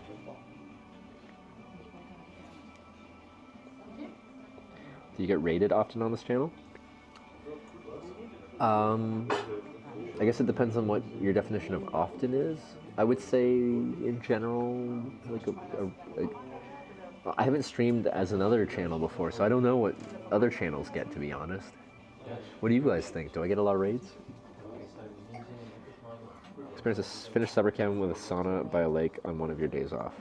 Do you get rated often on this channel? I guess it depends on what your definition of often is. I would say, in general, like I haven't streamed as another channel before, so I don't know what other channels get, to be honest. What do you guys think? Do I get a lot of raids? Experience a Finnish summer camp with a sauna by a lake on one of your days off.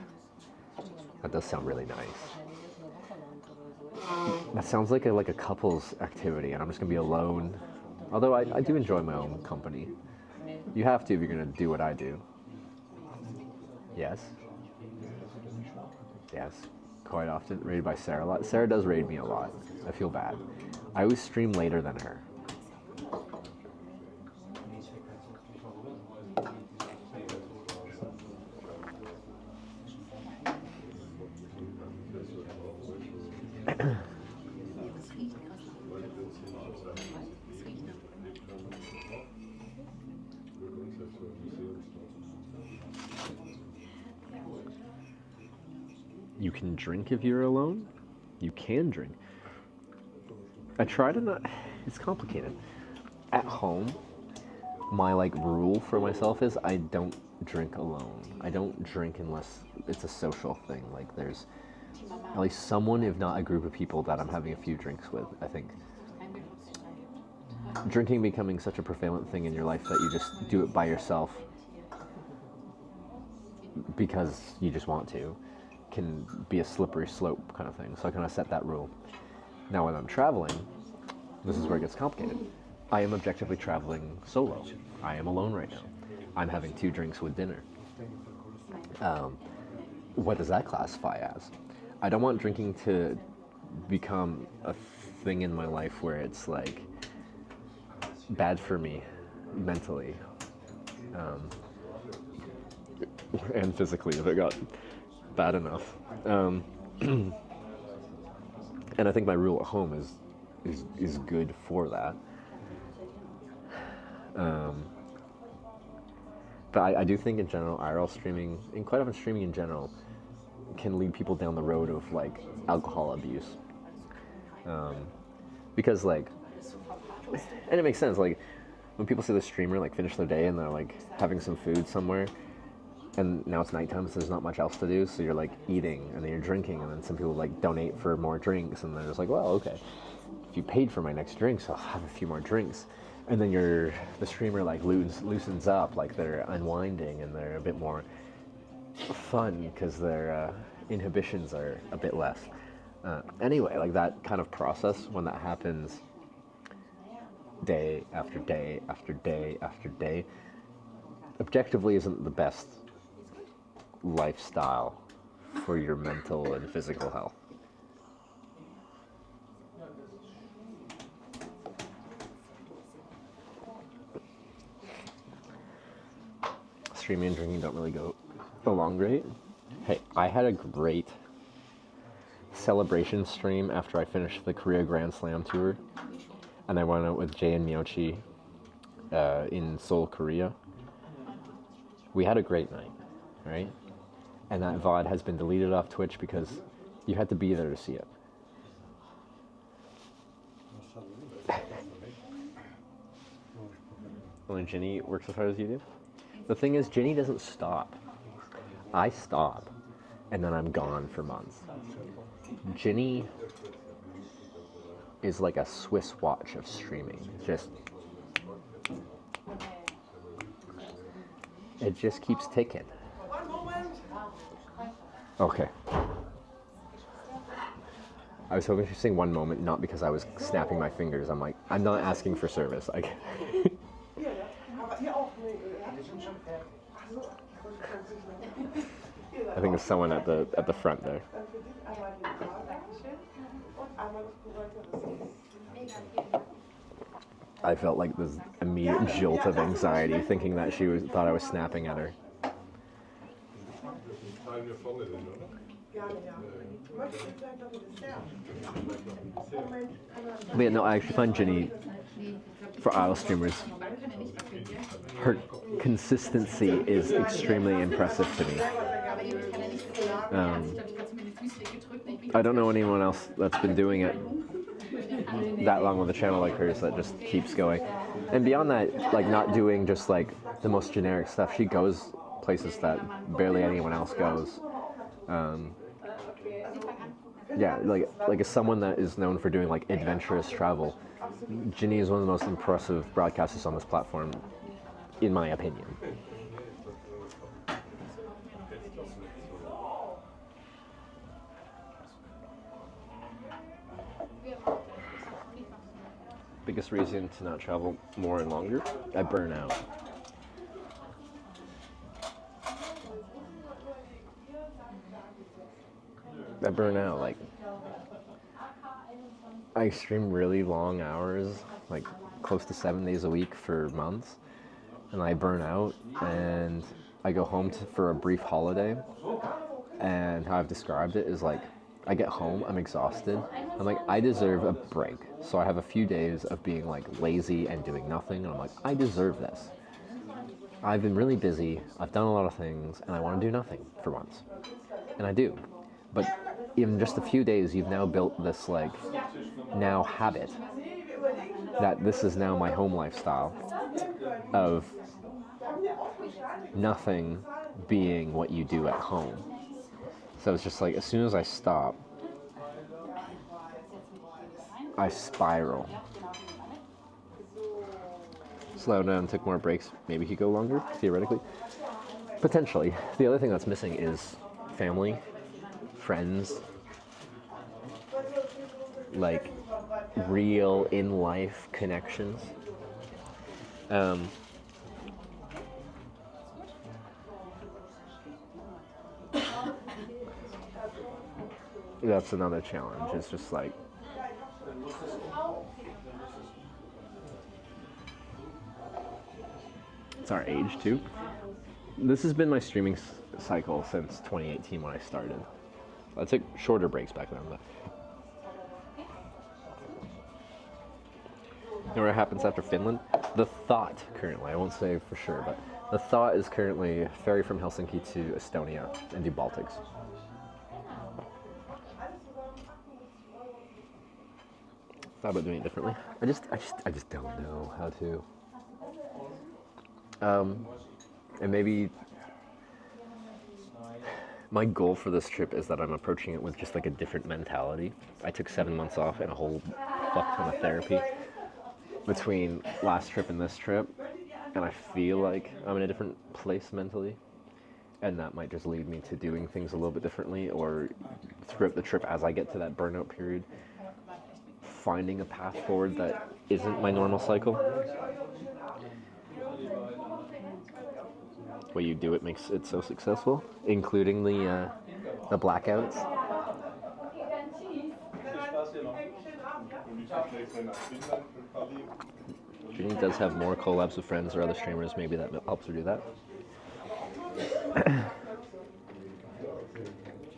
That does sound really nice. That sounds like a couple's activity, and I'm just gonna be alone. Although I do enjoy my own company. You have to if you're gonna do what I do. Yes. Yes. Quite often. Raided by Sarah a lot. Sarah does raid me a lot. I feel bad. I always stream later than her. You can drink if you're alone. You can drink. I try to not. It's complicated. At home, my rule for myself is I don't drink alone. I don't drink unless it's a social thing. Like there's at least someone, if not a group of people, that I'm having a few drinks with. I think drinking becoming such a prevalent thing in your life that you just do it by yourself because you just want to, can be a slippery slope kind of thing. So I kind of set that rule. Now when I'm traveling, this is where it gets complicated. I am objectively traveling solo. I am alone right now. I'm having 2 drinks with dinner. What does that classify as? I don't want drinking to become a thing in my life where it's like bad for me mentally and physically if it got bad enough. And I think my rule at home is good for that. But I do think in general, IRL streaming, and quite often streaming in general, can lead people down the road of alcohol abuse. Because and it makes sense, when people see the streamer finish their day and they're having some food somewhere, and now it's nighttime, so there's not much else to do, so you're eating, and then you're drinking, and then some people donate for more drinks, and they're just well, okay, if you paid for my next drink, so I'll have a few more drinks. And then the streamer loosens up, they're unwinding, and they're a bit more fun because their inhibitions are a bit less. Anyway, that kind of process, when that happens day after day after day after day, objectively isn't the best lifestyle for your mental and physical health. Streaming and drinking don't really go along great. Hey, I had a great celebration stream after I finished the Korea Grand Slam tour, and I went out with Jay and Myochi in Seoul, Korea. We had a great night, right? And that VOD has been deleted off Twitch because you had to be there to see it. Only Ginny works as hard as you do? The thing is, Ginny doesn't stop. I stop, and then I'm gone for months. Ginny is like a Swiss watch of streaming. It just keeps ticking. Okay. I was hoping she'd sing one moment, not because I was snapping my fingers. I'm not asking for service. I think there's someone at the front there. I felt this immediate jolt of anxiety, thinking that she thought I was snapping at her. But yeah, no, I actually find Ginny, for IRL streamers, her consistency is extremely impressive to me. I don't know anyone else that's been doing it that long with a channel like hers that just keeps going. And beyond that, not doing just the most generic stuff, she goes places that barely anyone else goes. Yeah, like as someone that is known for doing like adventurous travel, Ginny is one of the most impressive broadcasters on this platform, in my opinion. Biggest reason to not travel more and longer? I burn out. Like, I stream really long hours, like close to 7 days a week for months, and I burn out, and I go home for a brief holiday, and how I've described it is like, I get home, I'm exhausted, I'm like, I deserve a break. So I have a few days of being like lazy and doing nothing, and I'm like, I deserve this. I've been really busy, I've done a lot of things, and I want to do nothing for once. And I do. But in just a few days, you've now built this like, now habit, that this is now my home lifestyle, of nothing being what you do at home. So it's just like, as soon as I stop, I spiral. Slow down, took more breaks, maybe he could go longer, theoretically. Potentially. The other thing that's missing is family, friends, like real in-life connections. That's another challenge. It's just like, it's our age too. This has been my streaming cycle since 2018 when I started. I took shorter breaks back then, but you know what happens after Finland? The thought currently, I won't say for sure, but the thought is currently ferry from Helsinki to Estonia and do Baltics. Thought about doing it differently. I just don't know how to. And maybe my goal for this trip is that I'm approaching it with just like a different mentality. I took 7 months off and a whole fuck ton of therapy between last trip and this trip, and I feel like I'm in a different place mentally, and that might just lead me to doing things a little bit differently, or throughout the trip as I get to that burnout period, finding a path forward that isn't my normal cycle. Way you do it makes it so successful, including the blackouts. Ginny does have more collabs with friends or other streamers, maybe that helps her do that.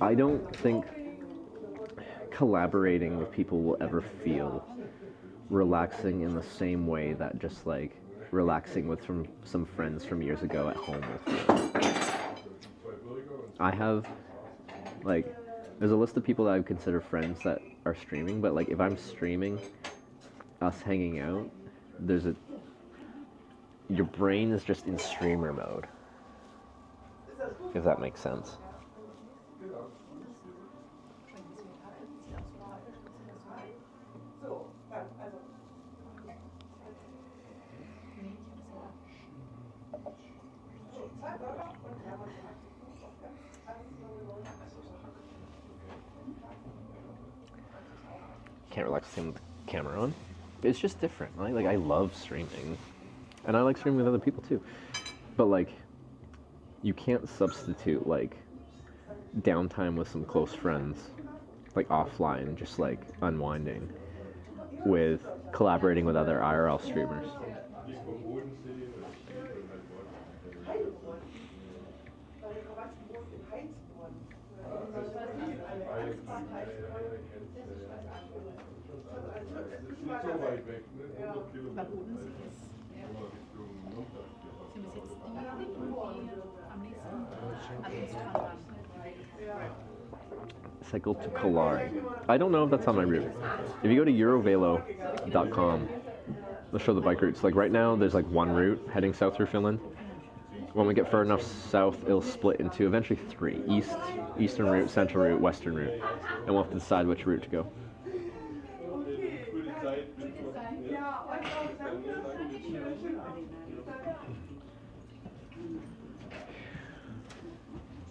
I don't think collaborating with people will ever feel relaxing in the same way that just like relaxing with some friends from years ago at home will feel. I have, like, there's a list of people that I would consider friends that are streaming, but like if I'm streaming us hanging out, your brain is just in streamer mode, if that makes sense. Can't relax with him with the camera on. It's just different. Like I love streaming, and I like streaming with other people too. But like, you can't substitute like downtime with some close friends, like offline, just like unwinding, with collaborating with other IRL streamers. Cycle to Kalari. I don't know if that's on my route. If you go to eurovelo.com, they'll show the bike routes. Like right now, there's like one route heading south through Finland. when we get far enough south, it'll split into eventually 3: eastern route, central route, western route, and we'll have to decide which route to go.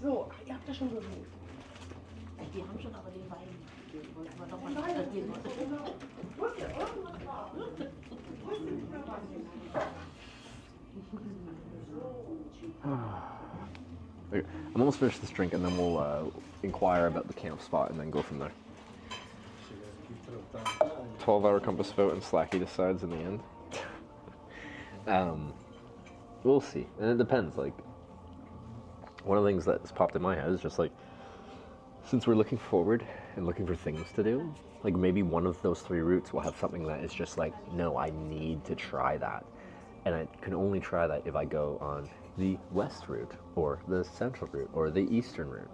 So, ihr habt das schon gewählt. Die haben schon aber den Wein. Wollten wir doch mal Okay, I'm almost finished this drink, and then we'll inquire about the camp spot and then go from there. 12-hour compass vote and Slacky decides in the end. We'll see, and it depends. Like, one of the things that's popped in my head is just like, since we're looking forward and looking for things to do, like maybe one of those 3 routes will have something that is just like, no, I need to try that, and I can only try that if I go on the west route or the central route or the eastern route.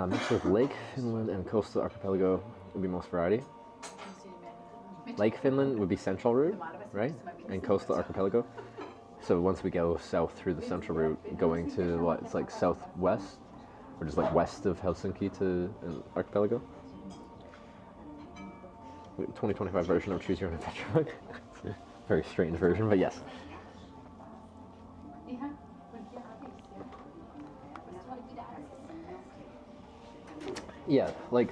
Mixed with Lake Finland and coastal archipelago would be most variety. Lake Finland would be central route, right? And coastal archipelago. So once we go south through the central route, going to what, it's like southwest, or just like west of Helsinki to an archipelago. 2025 version of Choose Your Own Adventure. Very strange version, but yes. Yeah, like,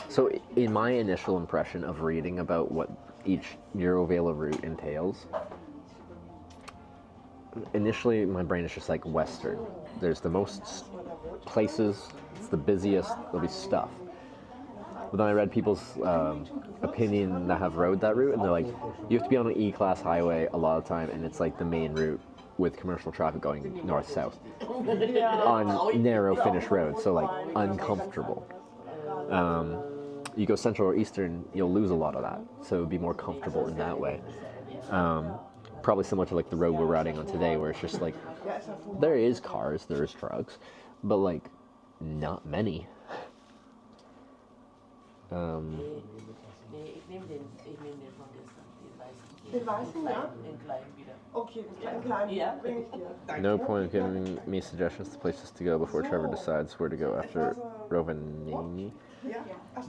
so in my initial impression of reading about what each Eurovela route entails, initially my brain is just like Western. There's the most places, it's the busiest, there'll be stuff. But then I read people's opinion that have rode that route, and they're like, you have to be on an E-class highway a lot of the time, and it's like the main route with commercial traffic going north-south on narrow Finnish roads, so like uncomfortable. You go central or eastern, you'll lose a lot of that, so it would be more comfortable in that way. Probably similar to like the road we're riding on today, where it's just like, there is cars, there is trucks, but like not many. No point in giving me suggestions to places to go before Trevor decides where to go after Rovaniemi.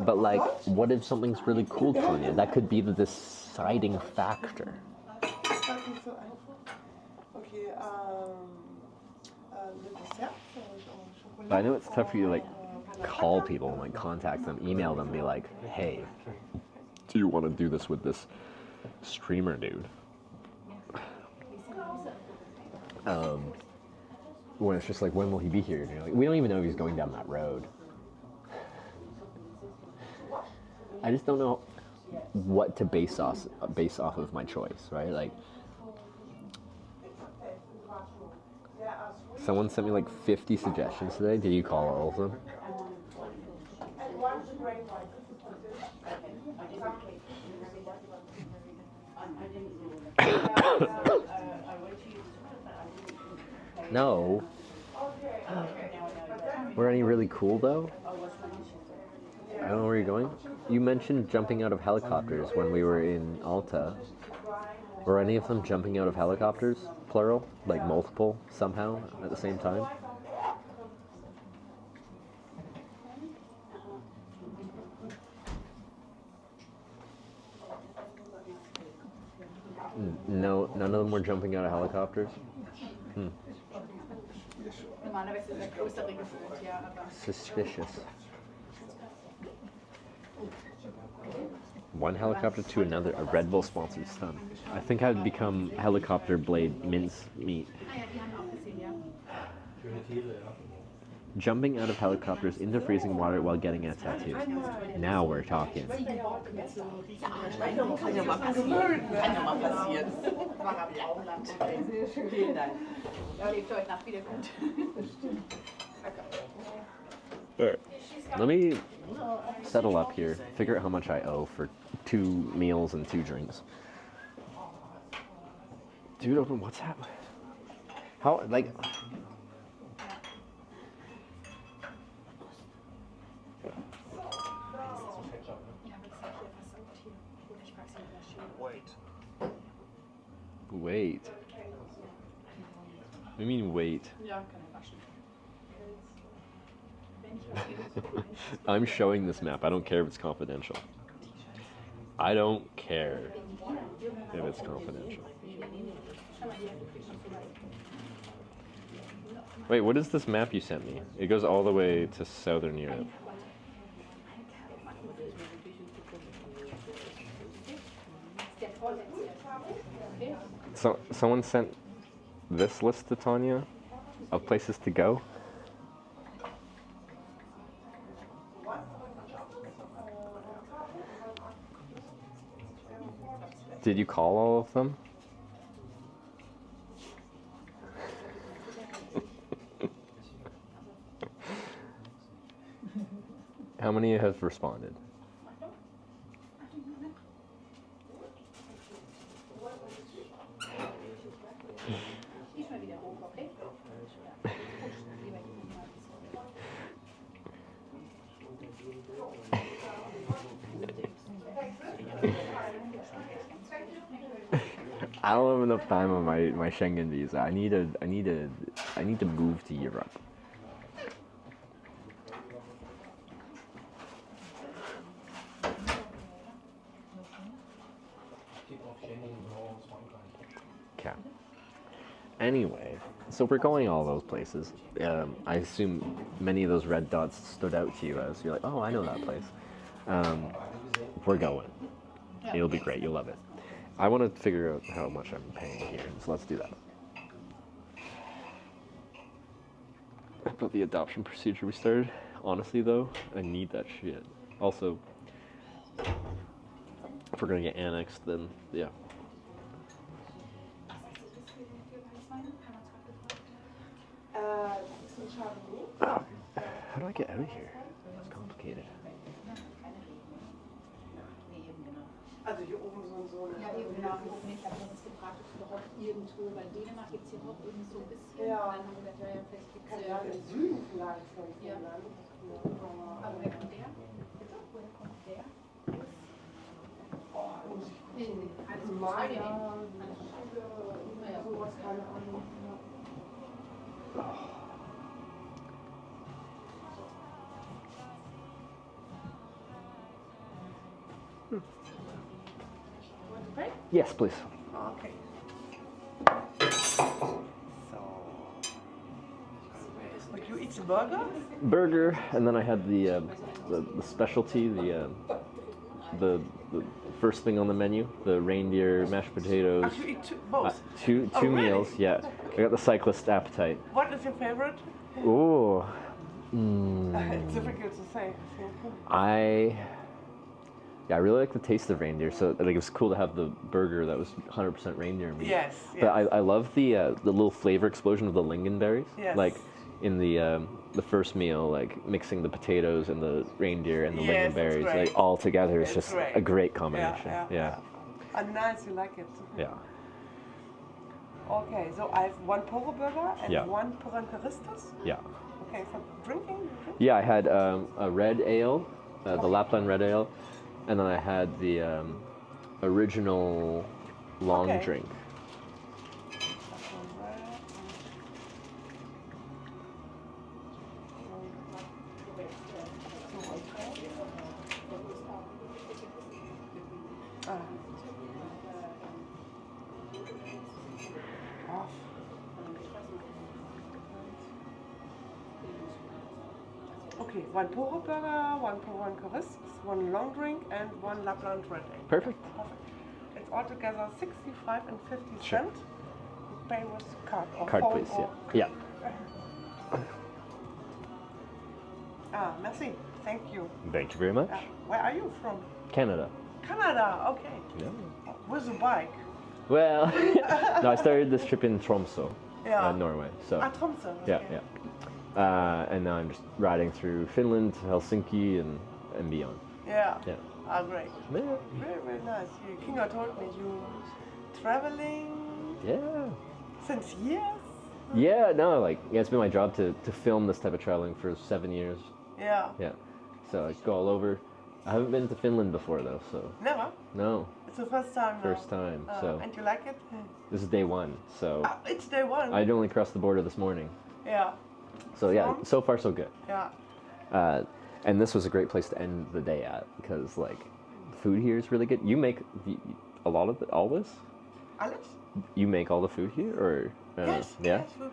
But like, what if something's really cool, Tanya? That could be the deciding factor. But I know it's tough for you to like call people and like contact them, email them, be like, hey, do you want to do this with this streamer dude? When it's just like, when will he be here? And you're like, we don't even know if he's going down that road. I just don't know what to base off of my choice, right? Like, someone sent me like 50 suggestions today. Did you call all of them? No. Were any really cool though? I don't know where you're going. You mentioned jumping out of helicopters when we were in Alta. Were any of them jumping out of helicopters, plural? Like multiple, somehow, at the same time? No, none of them were jumping out of helicopters? Suspicious. One helicopter to another, a Red Bull sponsored stunt. I think I'd become helicopter blade mince meat. Jumping out of helicopters into freezing water while getting a tattoo. Now we're talking. Alright. Let me settle up here, figure out how much I owe for 2 meals and 2 drinks. Dude, open WhatsApp. How, like... Wait. What do you mean wait? I'm showing this map. I don't care if it's confidential. I don't care if it's confidential. Wait, what is this map you sent me? It goes all the way to Southern Europe. So, someone sent this list to Tanya of places to go? Did you call all of them? How many have responded? I don't have enough time on my Schengen visa. I need to move to Europe. Okay. Anyway, so we're going all those places. I assume many of those red dots stood out to you as you're like, oh, I know that place. We're going. It'll be great. You'll love it. I want to figure out how much I'm paying here, so let's do that. About the adoption procedure we started. Honestly, though, I need that shit. Also, if we're gonna get annexed, then yeah. How do I get out of here? It's complicated. Also hier oben so eine... Ja, eben genau. Ich habe uns gefragt, ob du überhaupt irgendwo, weil Dänemark gibt es hier auch irgend so ein bisschen. Ja. Und dann haben wir gesagt, ja, vielleicht gibt es ja im Süden vielleicht von Finnland. Aber wer kommt der? Bitte? Woher kommt der? Oh, muss ich gucken. Also Maya, sowas, keine Ahnung. Yes, please. Okay. But you eat the burger? Burger, and then I had the specialty, the first thing on the menu, the reindeer mashed potatoes. Oh, you eat both? Two meals, really? yeah. I got the cyclist appetite. What is your favorite? Ooh. It's difficult to say. I really like the taste of reindeer, so like it was cool to have the burger that was 100% reindeer meat. Yes. But I love the little flavor explosion of the lingonberries. Yes. Like in the first meal, like mixing the potatoes and the reindeer and the lingonberries, like all together is just a great combination. Yeah. And nice, you like it. Yeah. Okay, so I have one Poro burger and one Porankaristas. Yeah. Okay, for drinking? Yeah, I had a red ale, the Lapland red ale, and then I had the original long drink. Okay, one Poro burger, one Porankaristas, one long drink, and one Lapland red ale. Perfect. It's altogether 65 and 50 cents. You pay with card or Card, phone please. or... Yeah. Merci. Thank you. Thank you very much. Where are you from? Canada. Canada, okay. Yeah. With a bike? Well, no, I started this trip in Tromsø, Yeah. Norway. So. Tromsø. Yeah, Okay. yeah. And now I'm just riding through Finland, Helsinki, and beyond. Yeah. Yeah. Ah, great. Yeah. Very, very nice. Kinga told me you traveling. Yeah. Since years. Yeah, no, it's been my job to film this type of traveling for 7 years. Yeah. Yeah. So I go all over. I haven't been to Finland before though, so. Never? No. It's the first time now. First time, so. And you like it? This is day one, so. It's day one. I'd only crossed the border this morning. Yeah. So yeah, so far so good. Yeah. And this was a great place to end the day at because food here is really good. You make a lot of all this? Alex? You make all the food here, or yes. Yeah. Yes,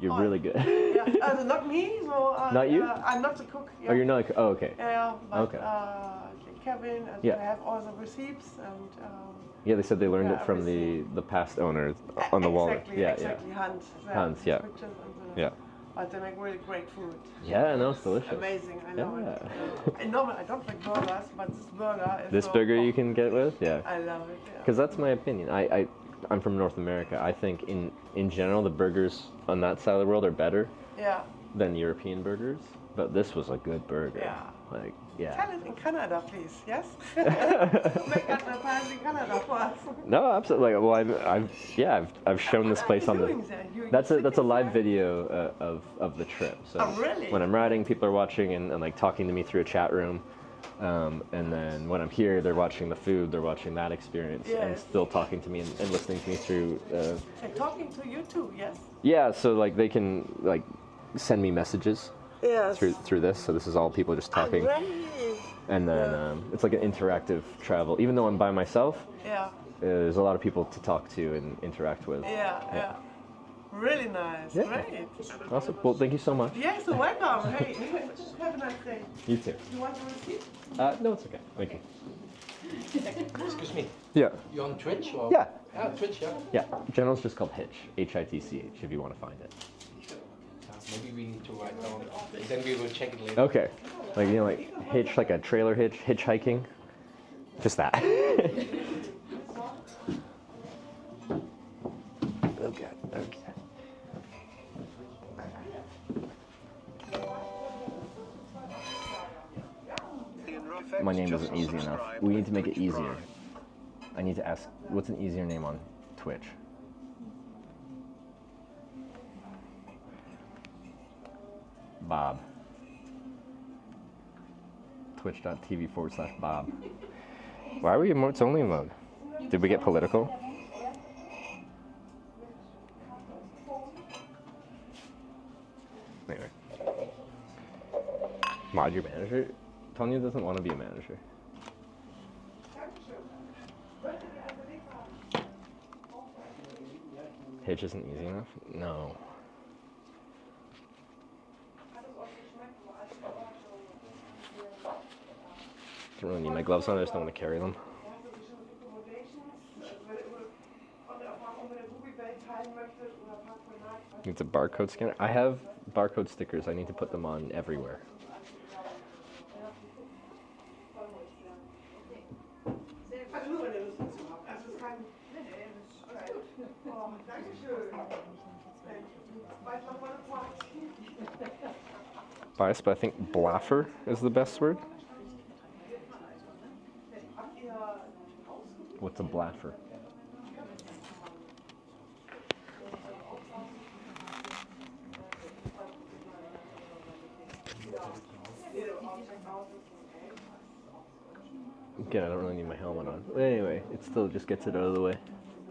You're really good. yeah. Not me. So. Not you? I'm not the cook. Yeah. Oh, you're not. Oh, okay. Yeah. But, okay. Kevin. Yeah. I have all the receipts and. Yeah, they said they learned it from the past owner on the wall. Yeah, exactly. Hans. Hans, yeah. Yeah. But they make really great food. Yeah, no, it's delicious. Amazing, I know it. Normally I don't like burgers, but this burger is This burger you can get with? Yeah. I love it, yeah. Because that's my opinion. I'm from North America. I think in general the burgers on that side of the world are better than European burgers. But this was a good burger. Yeah. Tell it in Canada, please. Yes. Make an appearance in Canada for us. No, absolutely. Well, I've shown this place on the. That's a live video of the trip. So really? When I'm riding, people are watching and talking to me through a chat room, and then when I'm here, they're watching the food, they're watching that experience, and still talking to me and listening to me through. They're talking to you too, yes. Yeah, so they can send me messages. Yes. Through this, so this is all people just talking, and then it's like an interactive travel. Even though I'm by myself, there's a lot of people to talk to and interact with. Yeah. Really nice. Yeah. Great. Awesome. Well, thank you so much. Yes, welcome. Hey, have a nice day. You too. You want a receipt? No, it's okay. Thank you. Excuse me. Yeah. You on Twitch or? Yeah. Twitch, yeah. Yeah. Channel's just called Hitch. Hitch. If you want to find it. Maybe we need to write down, then we will check it later. Okay. Hitch, like a trailer hitch, hitchhiking. Just that. Okay. My name isn't easy enough. We need to make it easier. I need to ask, what's an easier name on Twitch? Bob. Twitch.tv/Bob. Why are we in Modes Only mode? Did we get political? Anyway. Mod your manager? Tonya doesn't want to be a manager. Hitch isn't easy enough? No. Don't really need my gloves on, I just don't want to carry them. It's a barcode scanner. I have barcode stickers. I need to put them on everywhere. Biased, but I think blaffer is the best word. What's a blaffer? Again, I don't really need my helmet on. But anyway, it still just gets it out of the way.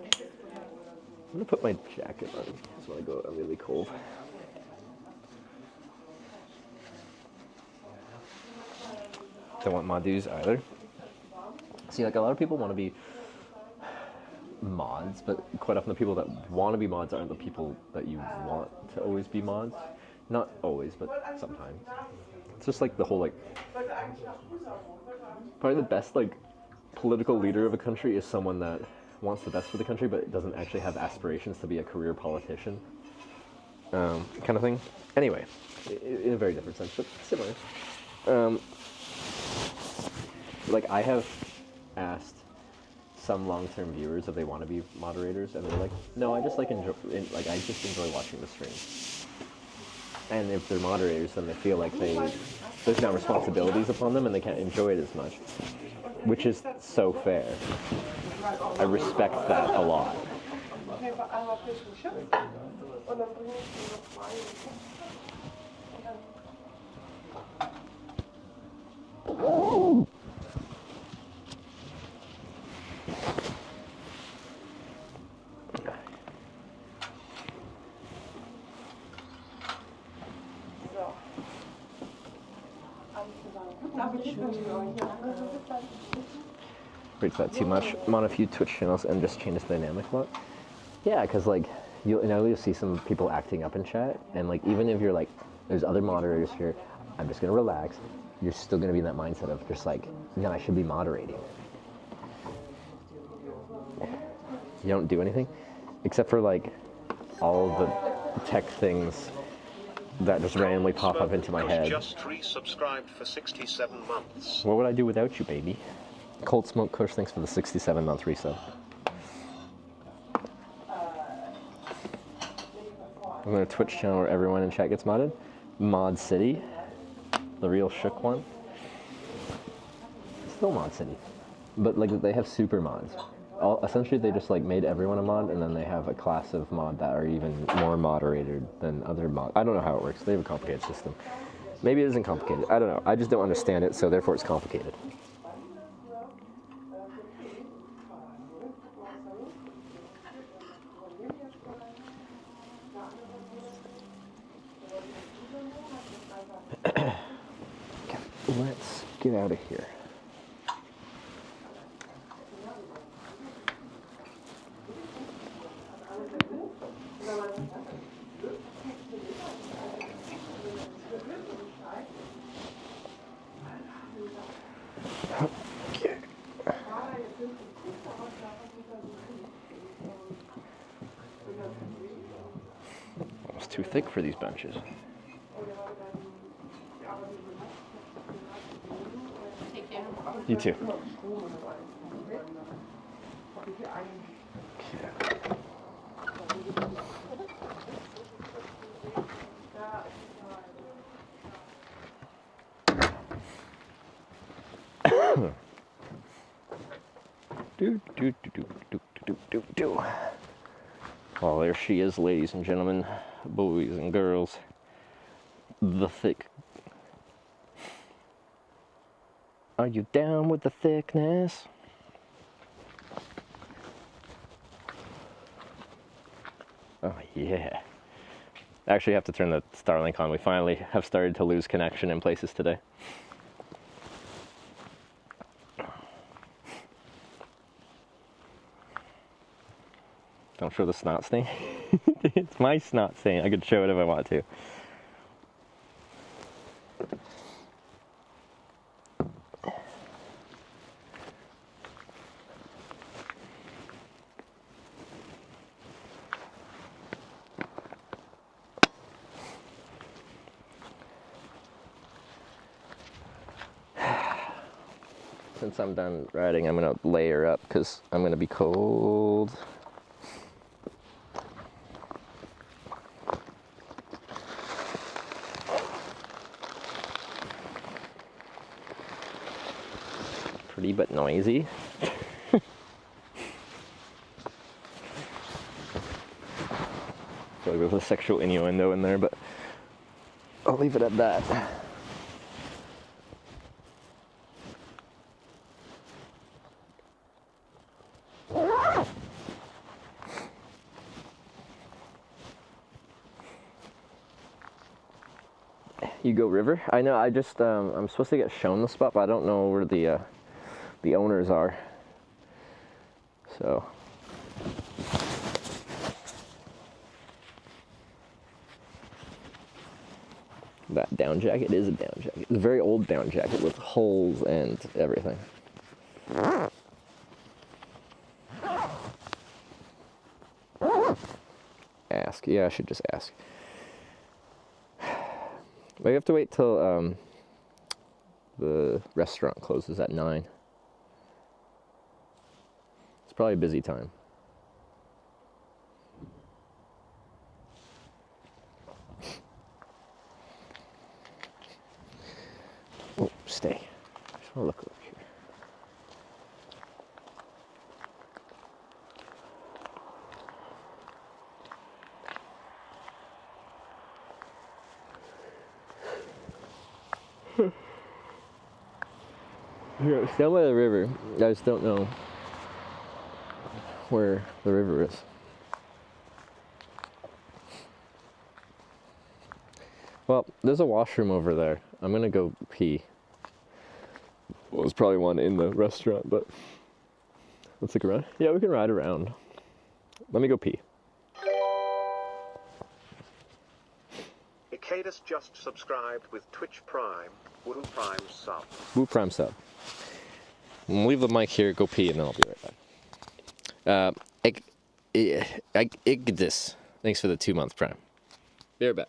I'm gonna put my jacket on because when I go out I'm really cold. Don't want mods either. See, like a lot of people want to be mods, but quite often the people that want to be mods aren't the people that you want to always be mods. Not always, but sometimes. It's just like the whole probably the best political leader of a country is someone that wants the best for the country but doesn't actually have aspirations to be a career politician. Kind of thing. Anyway, in a very different sense, but similar. I have asked some long-term viewers if they want to be moderators, and they're like, "No, I just I just enjoy watching the stream." And if they're moderators, then they feel like there's now responsibilities upon them and they can't enjoy it as much, which is so fair. I respect that a lot. Is that too much? I'm on a few Twitch channels and just change the dynamic a lot. Yeah, because like you'll see some people acting up in chat, and like even if you're like, there's other moderators here, I'm just gonna relax. You're still gonna be in that mindset of just like, no, I should be moderating. You don't do anything, except for like all the tech things that just randomly pop up into my head. Just resubscribed for 67 months. What would I do without you, baby? Cold Smoke Kush, thanks for the 67-month resub. I'm on a Twitch channel where everyone in chat gets modded. Mod City, the real shook one. Still Mod City, but like they have super mods. Essentially, they just like made everyone a mod, and then they have a class of mod that are even more moderated than other mods. I don't know how it works. They have a complicated system. Maybe it isn't complicated. I don't know. I just don't understand it, so therefore it's complicated. Let's get out of here. It's too thick for these benches. You too. Well, there she is, ladies and gentlemen, boys and girls. The thick. Are you down with the thickness? Oh, yeah. I actually have to turn the Starlink on. We finally have started to lose connection in places today. Don't show the snot stain. It's my snot stain. I could show it if I want to. Since I'm done riding, I'm gonna layer up because I'm gonna be cold. Pretty but noisy. Feel like there's a sexual innuendo in there, but I'll leave it at that. You go river? I know. I just I'm supposed to get shown the spot, but I don't know where the owners are. So that down jacket is a down jacket. It's a very old down jacket with holes and everything. Ask. Yeah, I should just ask. We have to wait till the restaurant closes at 9. It's probably a busy time. stay. I just want to look over here. Here, it's down by the river. I just don't know where the river is. Well, there's a washroom over there. I'm gonna go pee. Well, there's probably one in the restaurant, but let's look around. Yeah, we can ride around. Let me go pee. Icadus just subscribed with Twitch Prime. Woo Prime sub. Woo Prime sub. We'll leave the mic here, go pee, and then I'll be right back. Icadus. Thanks for the 2-month Prime. Be right back.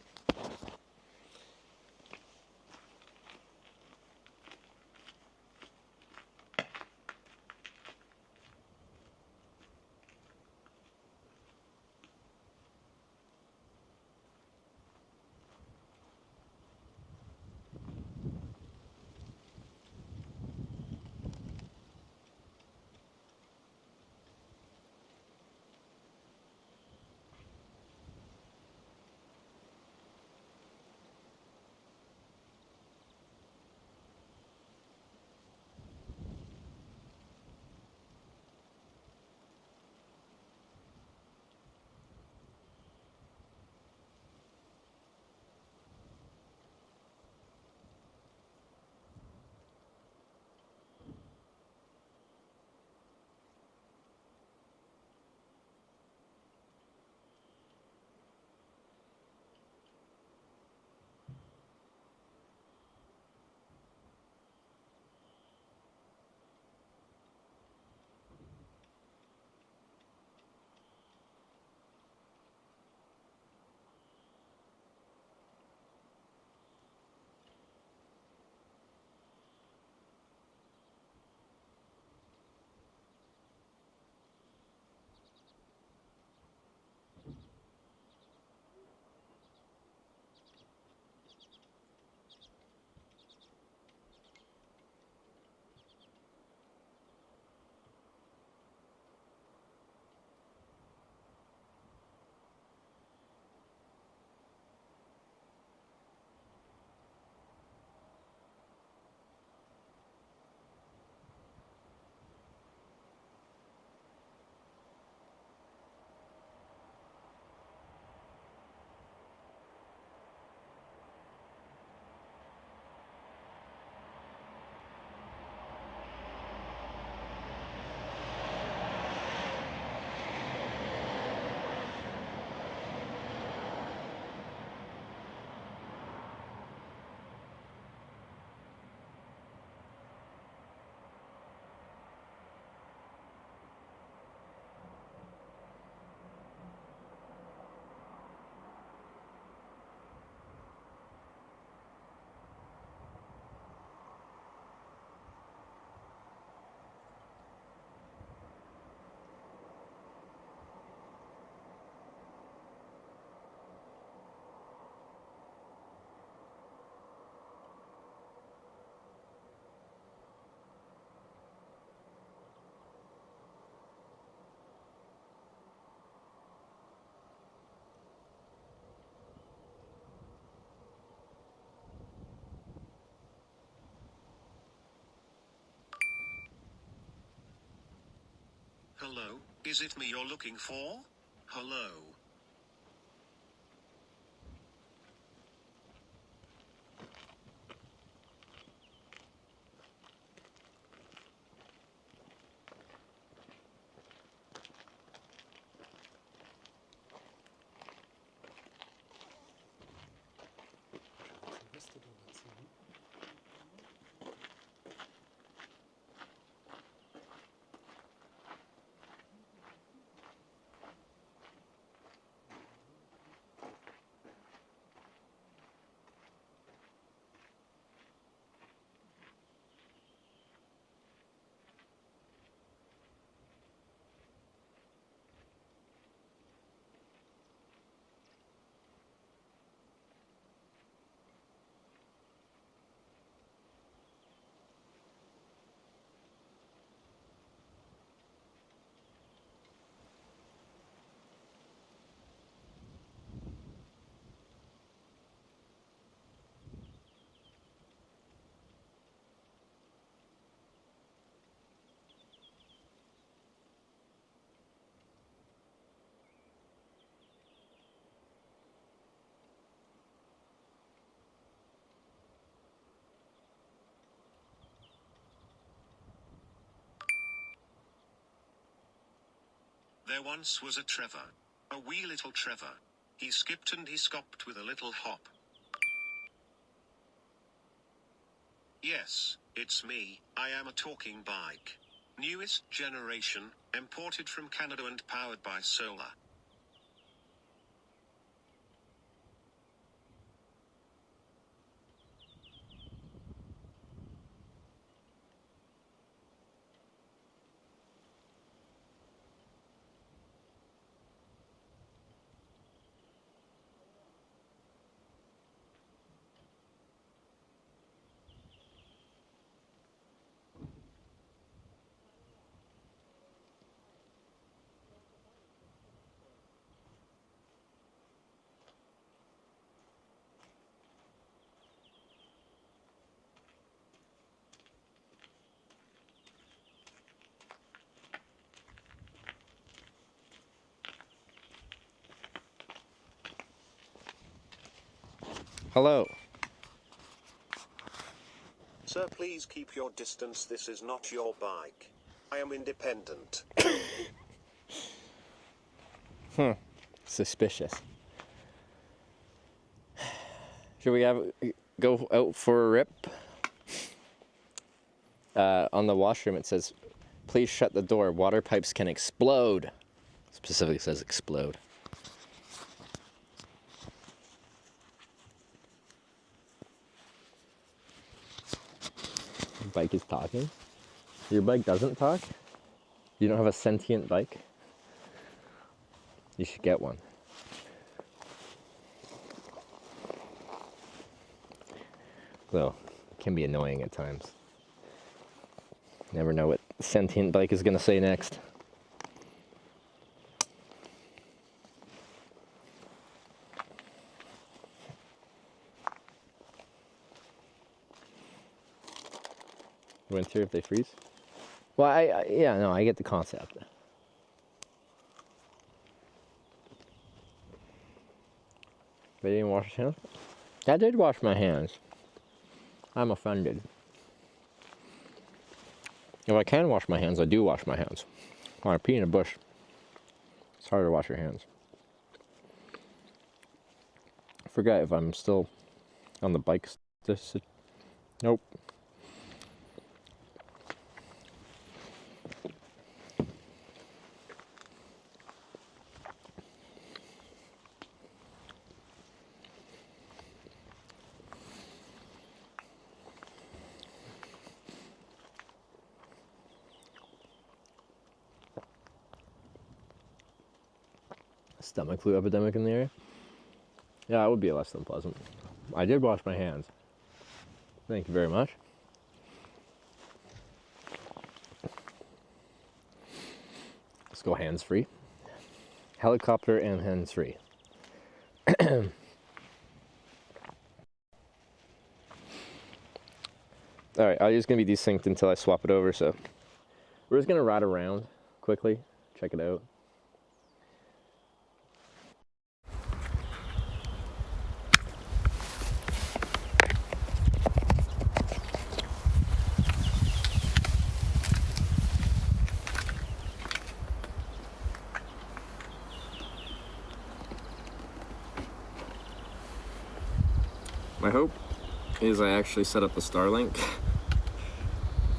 Hello, is it me you're looking for? Hello. There once was a Trevor. A wee little Trevor. He skipped and he scopped with a little hop. Yes, it's me. I am a talking bike. Newest generation, imported from Canada and powered by solar. Hello. Sir, please keep your distance. This is not your bike. I am independent. Suspicious. Should we go out for a rip? On the washroom it says, please shut the door. Water pipes can explode. Specifically says explode. Your bike is talking? Your bike doesn't talk? You don't have a sentient bike? You should get one. Though, it can be annoying at times. Never know what sentient bike is going to say next. Winter if they freeze? Well, yeah, no, I get the concept. They didn't wash his hands? I did wash my hands. I'm offended. If I can wash my hands, I do wash my hands. When I pee in a bush, it's harder to wash your hands. I forget if I'm still on the bike. Nope. Stomach flu epidemic in the area? Yeah, it would be less than pleasant. I did wash my hands. Thank you very much. Let's go hands-free. Helicopter and hands-free. Alright, audio's gonna be desynced until I swap it over, so we're just gonna ride around quickly, check it out. My hope is I actually set up the Starlink.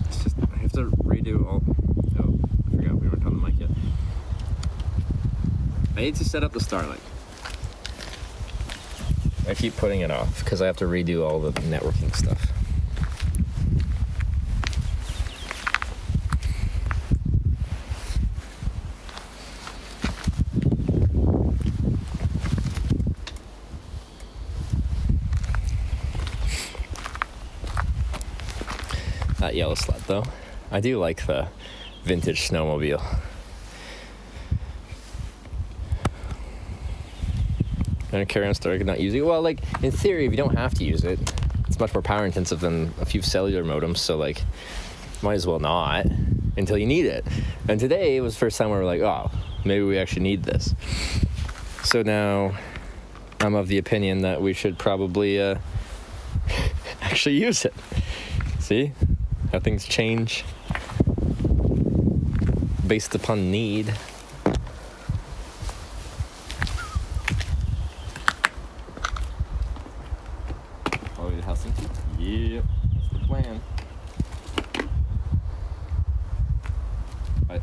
It's just, I have to redo all, oh, I forgot we weren't on the mic yet. I need to set up the Starlink. I keep putting it off because I have to redo all the networking stuff. That yellow sled though. I do like the vintage snowmobile. And carry on Starlink and not use it. Well, like in theory, if you don't have to use it, it's much more power intensive than a few cellular modems. So like, might as well not until you need it. And today was the first time where we're like, oh, maybe we actually need this. So now I'm of the opinion that we should probably actually use it. See how things change based upon need.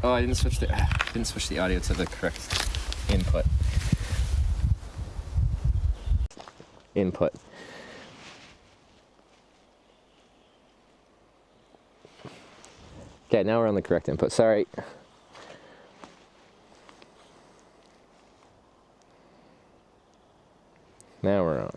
Oh, I didn't switch the audio to the correct input. Okay, now we're on the correct input. Sorry. Now we're on.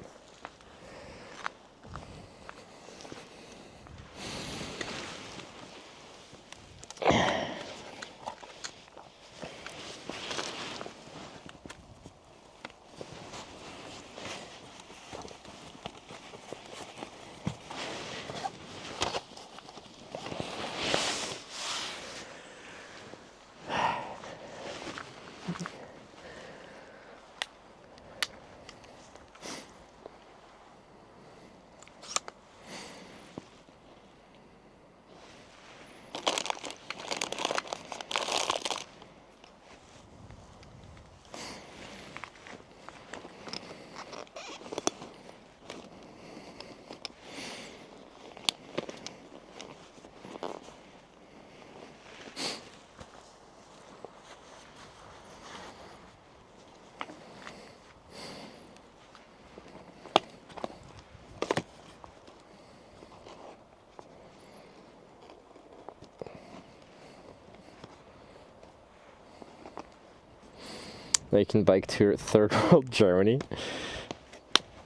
Now you can bike tour third world Germany.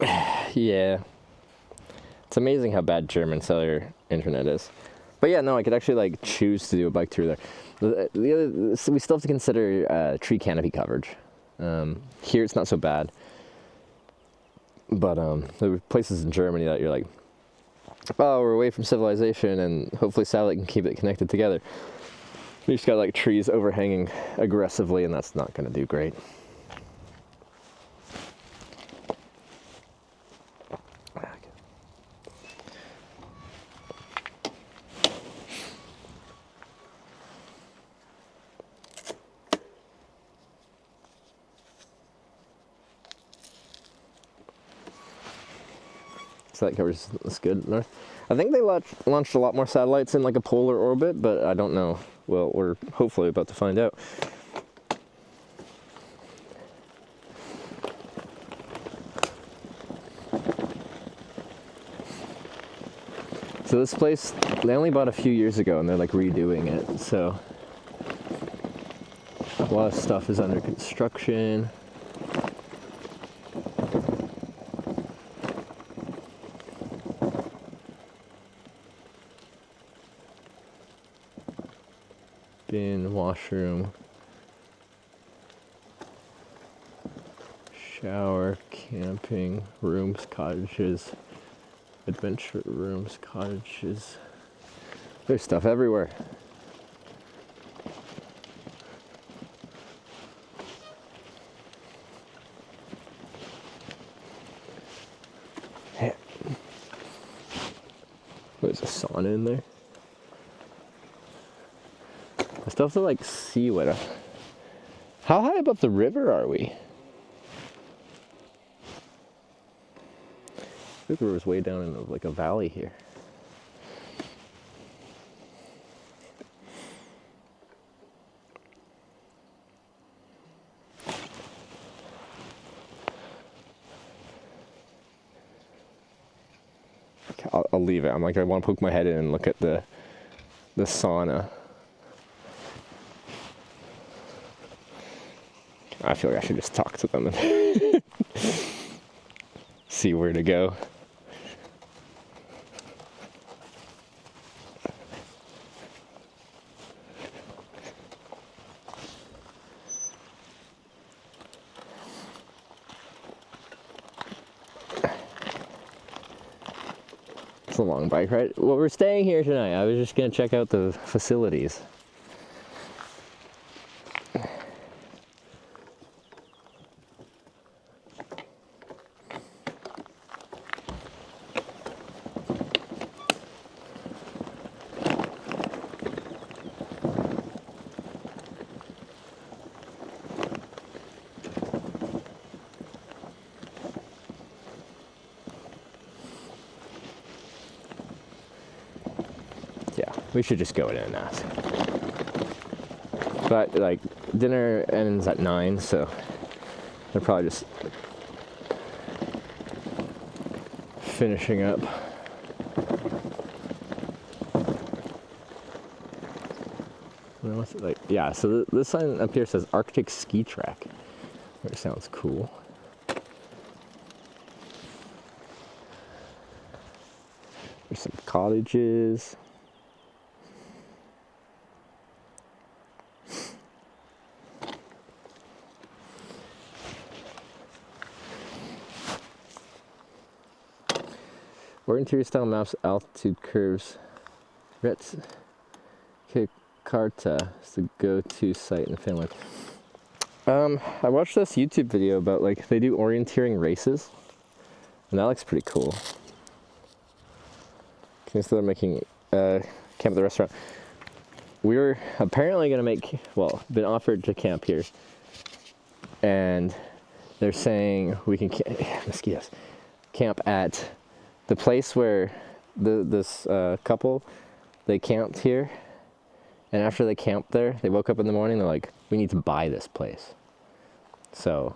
Yeah. It's amazing how bad German cellular internet is. But yeah, no, I could actually like choose to do a bike tour there. So we still have to consider tree canopy coverage. Here it's not so bad. But there are places in Germany that you're like, oh, we're away from civilization and hopefully satellite can keep it connected together. You just got like trees overhanging aggressively and that's not going to do great. So that covers this good north. I think they launched a lot more satellites in like a polar orbit, but I don't know. Well, we're hopefully about to find out. So this place, they only bought a few years ago and they're like redoing it. So a lot of stuff is under construction. Bin, washroom, shower, camping, rooms, cottages, adventure rooms, cottages. There's stuff everywhere. There's a sauna in there. I still have to like see what how high above the river are we? I think the river's way down in like a valley here. Okay, I'll leave it. I'm like, I want to poke my head in and look at the sauna. I feel like I should just talk to them and see where to go. It's a long bike ride. Well, we're staying here tonight. I was just gonna check out the facilities. We should just go in and ask. But like dinner ends at 9, so they're probably just finishing up. What's it like? Yeah, so this sign up here says Arctic Ski Track, which sounds cool. There's some cottages. Interior style maps, altitude curves. Karta is the go-to site in Finland. I watched this YouTube video about like they do orienteering races, and that looks pretty cool. Okay, so they're making camp at the restaurant. We were apparently gonna been offered to camp here, and they're saying we can mosquitoes camp at the place where this couple, they camped here, and after they camped there, they woke up in the morning, they're like, we need to buy this place. So,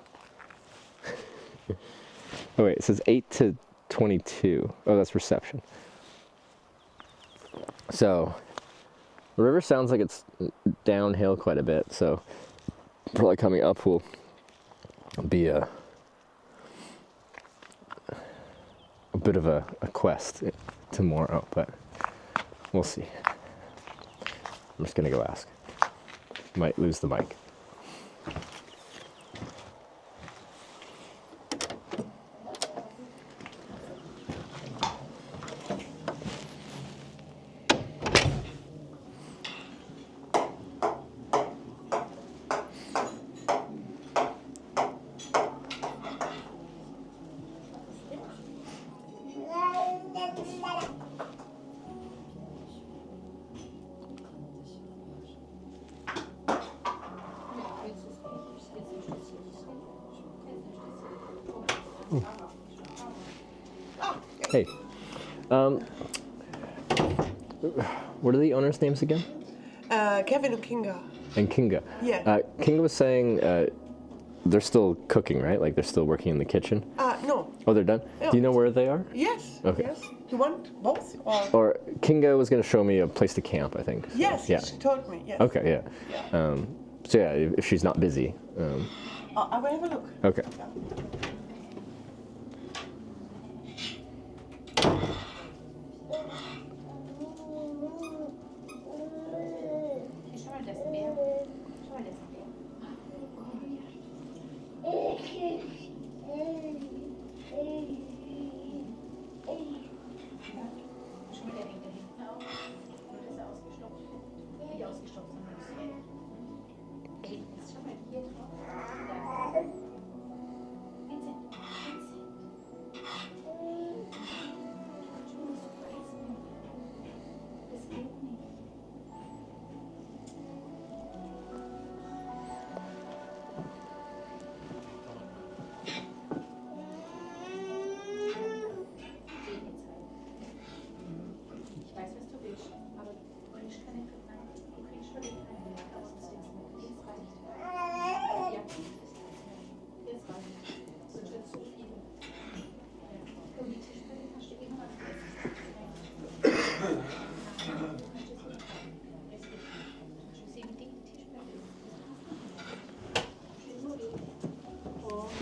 oh wait, it says 8 to 22. Oh, that's reception. So, the river sounds like it's downhill quite a bit, so probably coming up will be a bit of a quest tomorrow, but we'll see. I'm just gonna go ask. Might lose the mic. Hey, what are the owners' names again? Kevin and Kinga. And Kinga. Yeah. Kinga was saying they're still cooking, right? Like they're still working in the kitchen? No. Oh, they're done? Yeah. Do you know where they are? Yes. Okay. Yes. You want both? Or Kinga was going to show me a place to camp, I think. So, yes, yeah. she told me, yes. Okay, yeah. So yeah, if she's not busy. I will have a look. Okay. Yeah.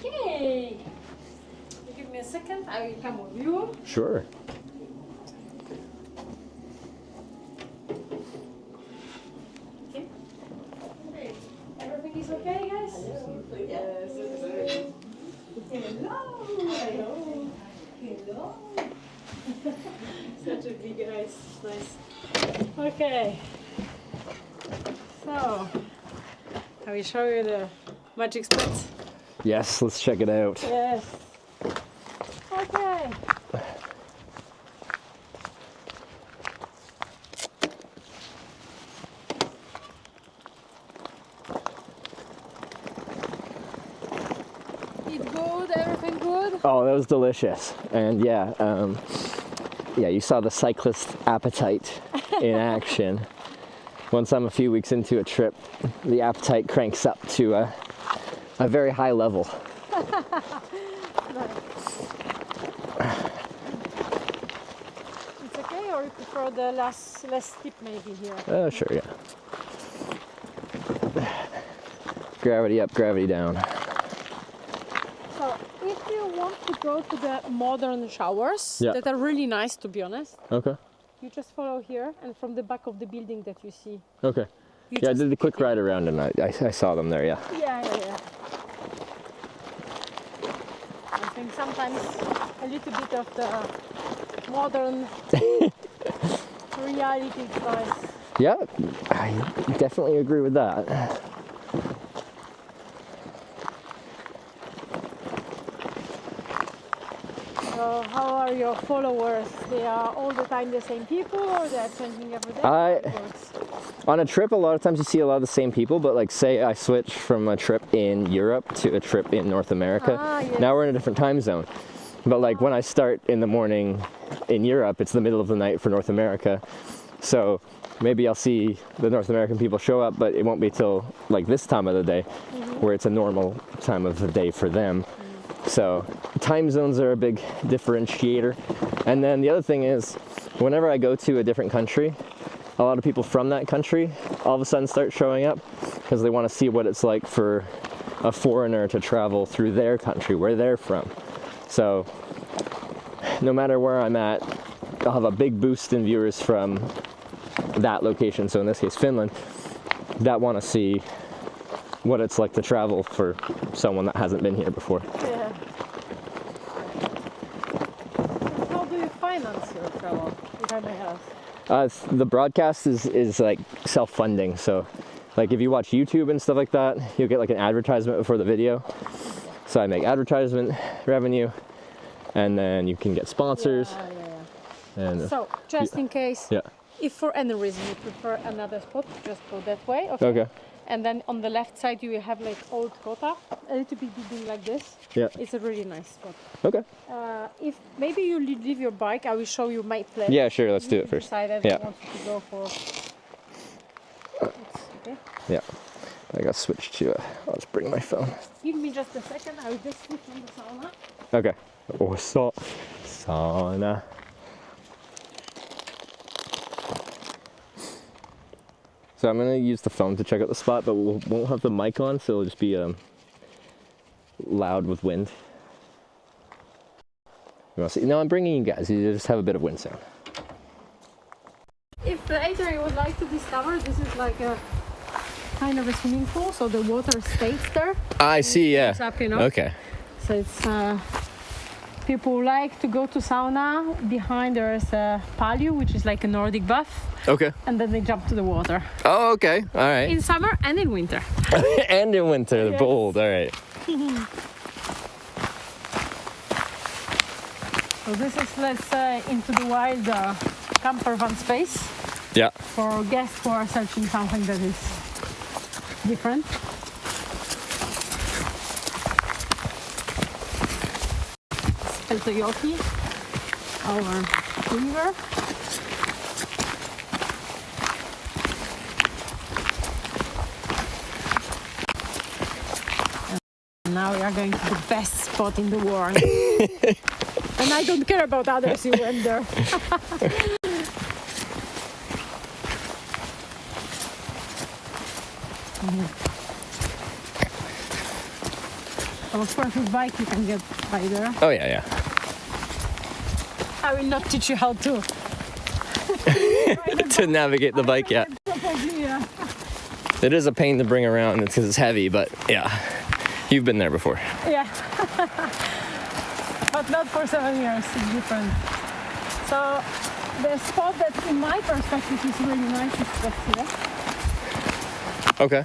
Okay. Give me a second. I will come with you. Sure. Okay. Everything is okay, guys? Yes. Hello. Hello. Hello. Such a big ice. Nice. Okay. So, I will show you the magic spots. Yes, let's check it out. Yes. Okay. Eat good, everything good? Oh, that was delicious. And yeah, you saw the cyclist appetite in action. once I'm a few weeks into a trip, the appetite cranks up to a very high level. It's okay, or you prefer the less steep maybe here? Oh, sure, yeah. Gravity up, gravity down. So, if you want to go to the modern showers, that are really nice, to be honest. Okay. You just follow here, and from the back of the building that you see. Okay. Yeah, I did the quick ride around, and I saw them there, yeah. Yeah. I think sometimes a little bit of the modern reality is nice. Yeah, I definitely agree with that. So how are your followers? They are all the time the same people, or they are changing every day? On a trip, a lot of times you see a lot of the same people, but like say I switch from a trip in Europe to a trip in North America. Now we're in a different time zone. But like when I start in the morning in Europe, it's the middle of the night for North America. So maybe I'll see the North American people show up, but it won't be till like this time of the day, where it's a normal time of the day for them. So time zones are a big differentiator. And then the other thing is, whenever I go to a different country, a lot of people from that country all of a sudden start showing up because they want to see what it's like for a foreigner to travel through their country, where they're from. So no matter where I'm at, I'll have a big boost in viewers from that location, so in this case Finland, that want to see what it's like to travel for someone that hasn't been here before. Yeah. How do you finance your travel, if I may ask? The broadcast is like self-funding, so like if you watch YouTube and stuff like that, you'll get like an advertisement before the video. So I make advertisement revenue, and then you can get sponsors. And so just in case, if for any reason you prefer another spot, just go that way. Okay. And then on the left side you will have like old Kota, a little bit building like this. Yeah. It's a really nice spot. Okay. If maybe you leave your bike, I will show you my place. Yeah, sure. Let's do it first. Decided I want to go for. Okay. Yeah. I got switched to. I'll just bring my phone. Give me just a second. I will just switch on the sauna. Okay. Oh, sauna. So I'm gonna use the phone to check out the spot, but we won't have the mic on, so it'll just be loud with wind. You want to see? No, I'm bringing you guys. You just have a bit of wind sound. If later you would like to discover, this is like a kind of a swimming pool, so the water stays there. I see. Yeah. Up, you know? Okay. So it's people like to go to sauna. Behind there's a palio, which is like a Nordic bath. Okay. And then they jump to the water. Oh, okay. All right. In summer and in winter. And in winter, bold. All right. So this is, let's say, into the wild camper van space. Yeah. For guests who are searching something that is different. Peltojoki, our river. And now we are going to the best spot in the world. And I don't care about others who went there. Of course, with bike you can get by there. Oh yeah, yeah. I will not teach you how to to navigate the bike yet. It is a pain to bring around because it's heavy, but yeah, you've been there before. Yeah, but not for 7 years. It's different. So the spot that, in my perspective, is really nice is just here. Okay.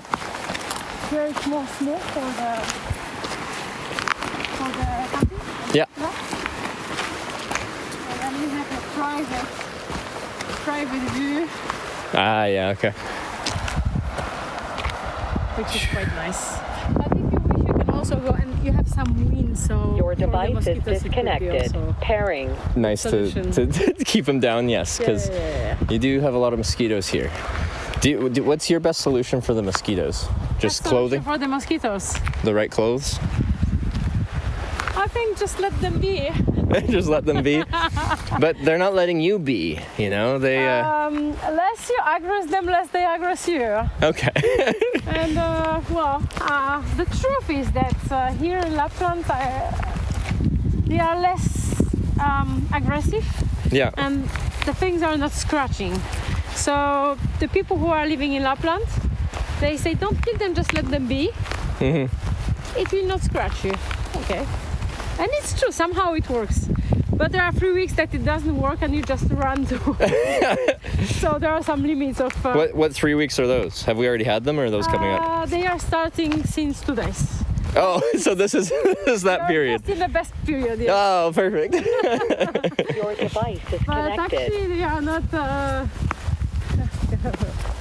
Here it's more smooth for the camping. Yeah. And then we have a private view. Ah, yeah, okay. Which is quite nice. But if you wish, you can also go, and you have some wind, so your device is disconnected. Pairing. Nice to keep them down, yes, because you do have a lot of mosquitoes here. What's your best solution for the mosquitoes? Just Best clothing? solution for the mosquitoes. The right clothes? I think just let them be. Just let them be. But they're not letting you be, you know? They Less you aggress them, less they aggress you. Okay. And the truth is that here in Lapland they are less aggressive. Yeah. And the things are not scratching. So the people who are living in Lapland, they say don't kill them, just let them be. Mm-hmm. It will not scratch you. Okay. And it's true, somehow it works. But there are 3 weeks that it doesn't work and you just run to. So there are some limits of... What 3 weeks are those? Have we already had them or are those coming up? They are starting since 2 days. Oh, so this is that period. Just in the best period, yes. Oh, perfect. Your device is But connected. actually they are not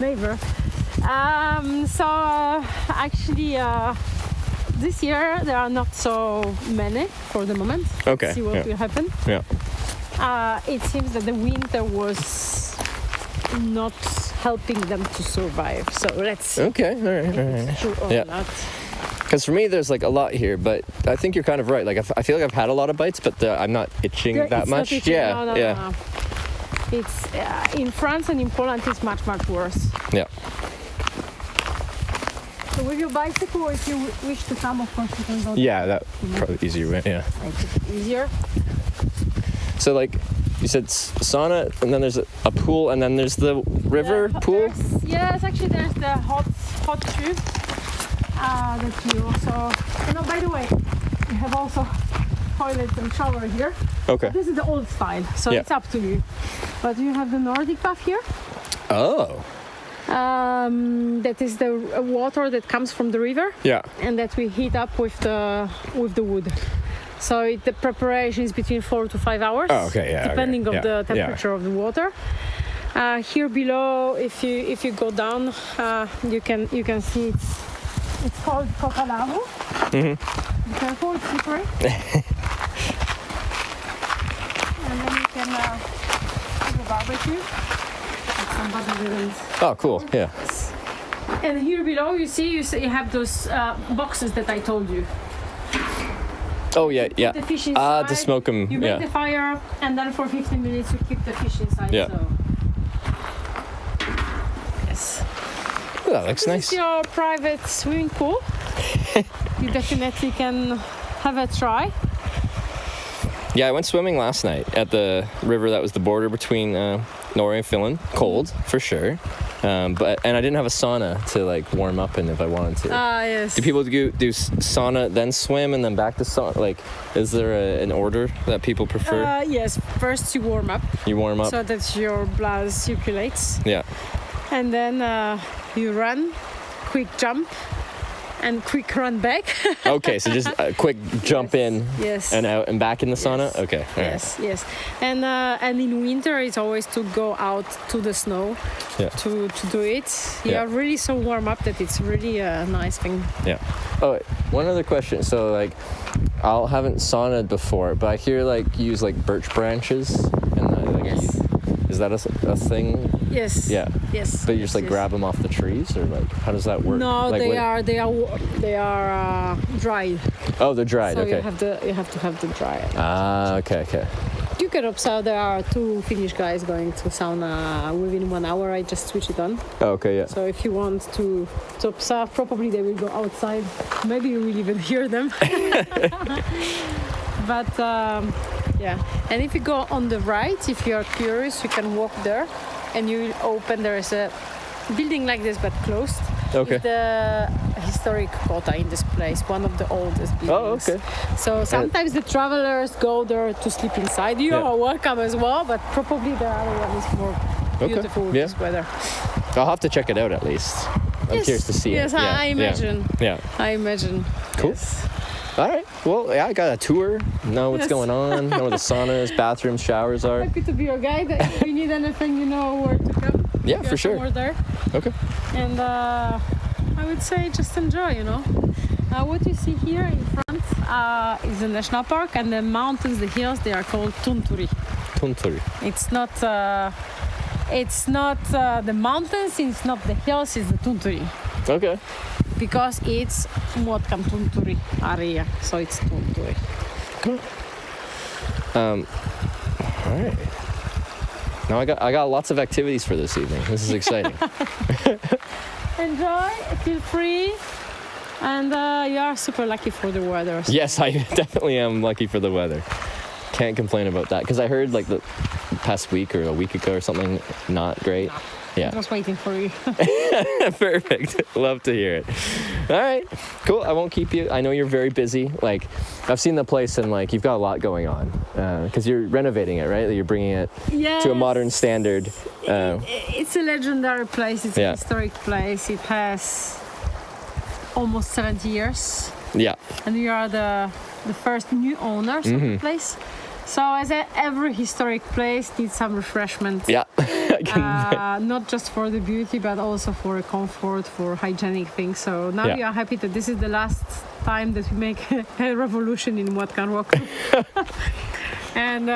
neighbor. This year there are not so many for the moment. Okay. See what will happen. Yeah. It seems that the winter was not helping them to survive. So let's see. Okay, all right. If it's true or not. Because for me, there's like a lot here, but I think you're kind of right. Like I feel like I've had a lot of bites, but I'm not itching that It's much. not itching. Yeah, No. It's in France and in Poland it's much worse. Yeah. So with your bicycle, if you wish to come, of course you can go. Yeah, that probably easier way. Yeah. Make it easier. So like you said, sauna, and then there's a pool, and then there's the river pool. Yes, actually there's the hot tube that you also. By the way, you have also toilets and shower here. Okay. This is the old style, so it's up to you. But you have the Nordic bath here. Oh. That is the water that comes from the river. Yeah. And that we heat up with the wood. So the preparation is between 4 to 5 hours. Oh, okay, yeah. Depending on the temperature of the water. Here below, if you go down, you can see it's called Kokalavu. Mm-hmm. Be careful, it's slippery. And then you can have a barbecue. Somebody didn't. Oh, cool. Yeah. And here below, you have those boxes that I told you. Oh yeah. The fish inside. To smoke them. You make the fire, and then for 15 minutes you keep the fish inside. Yeah. So. Yes. Oh, that looks nice. This is your private swimming pool. You definitely can have a try. Yeah, I went swimming last night at the river that was the border between Norway and Finland. Cold, for sure. And I didn't have a sauna to like warm up in if I wanted to. Yes. Do people do sauna, then swim, and then back to sauna? Like, is there an order that people prefer? Yes, first you warm up. You warm up? So that your blood circulates. Yeah. And then you run, quick jump, and quick run back. Okay, so just a quick jump in and out and back in the sauna? Yes. Okay. All Yes, right. Yes. And in winter, it's always to go out to the snow to do it. You are really so warm up that it's really a nice thing. Yeah. Oh, one other question. So, like, I haven't saunaed before, but I hear, like, you use, like, birch branches. Is that a thing? Yes. Yeah. Yes. But you just, like, grab them off the trees? Or, like, how does that work? No, like, they are dried. Oh, they're dried, so okay. you have to have them dry. Ah, okay. You can observe there are 2 Finnish guys going to sauna within 1 hour. I just switch it on. Oh, okay, yeah. So if you want to observe, probably they will go outside. Maybe you will even hear them. But yeah, and if you go on the right, if you are curious, you can walk there, and you will open. There is a building like this, but closed. Okay. It's the historic kota in this place, one of the oldest buildings. Oh, okay. So sometimes the travelers go there to sleep inside. You are welcome as well, but probably the other one is more beautiful with this weather. I'll have to check it out at least. I'm curious to see it. Yes, I imagine. Yeah. I imagine. Cool. Yes. All right. Well, I got a tour. Know what's going on. Know where the saunas, bathrooms, showers are. Happy to be your guide. If you need anything, you know where to come. Yeah, for sure. Somewhere there. Okay. And I would say just enjoy, What you see here in front is the national park, and the mountains, the hills, they are called Tunturi. Tunturi. It's not... it's not the mountains, it's not the hills, it's the tunturi. Okay. Because it's Muotkan tunturi area, so it's tunturi. Cool. All right. Now I got lots of activities for this evening. This is exciting. Enjoy, feel free, and you are super lucky for the weather. So. Yes, I definitely am lucky for the weather. Can't complain about that because I heard like the past week or a week ago or something not great. Yeah. I was waiting for you. Perfect. Love to hear it. All right. Cool. I won't keep you. I know you're very busy. Like, I've seen the place and like you've got a lot going on because you're renovating it, right? You're bringing it to a modern standard. It's a legendary place. It's a historic place. It has almost 70 years. Yeah. And we are the first new owners of the place. So as every historic place needs some refreshment. Yeah. Not just for the beauty, but also for comfort, for hygienic things. So now we are happy that this is the last time that we make a revolution in Muotkan Rock. and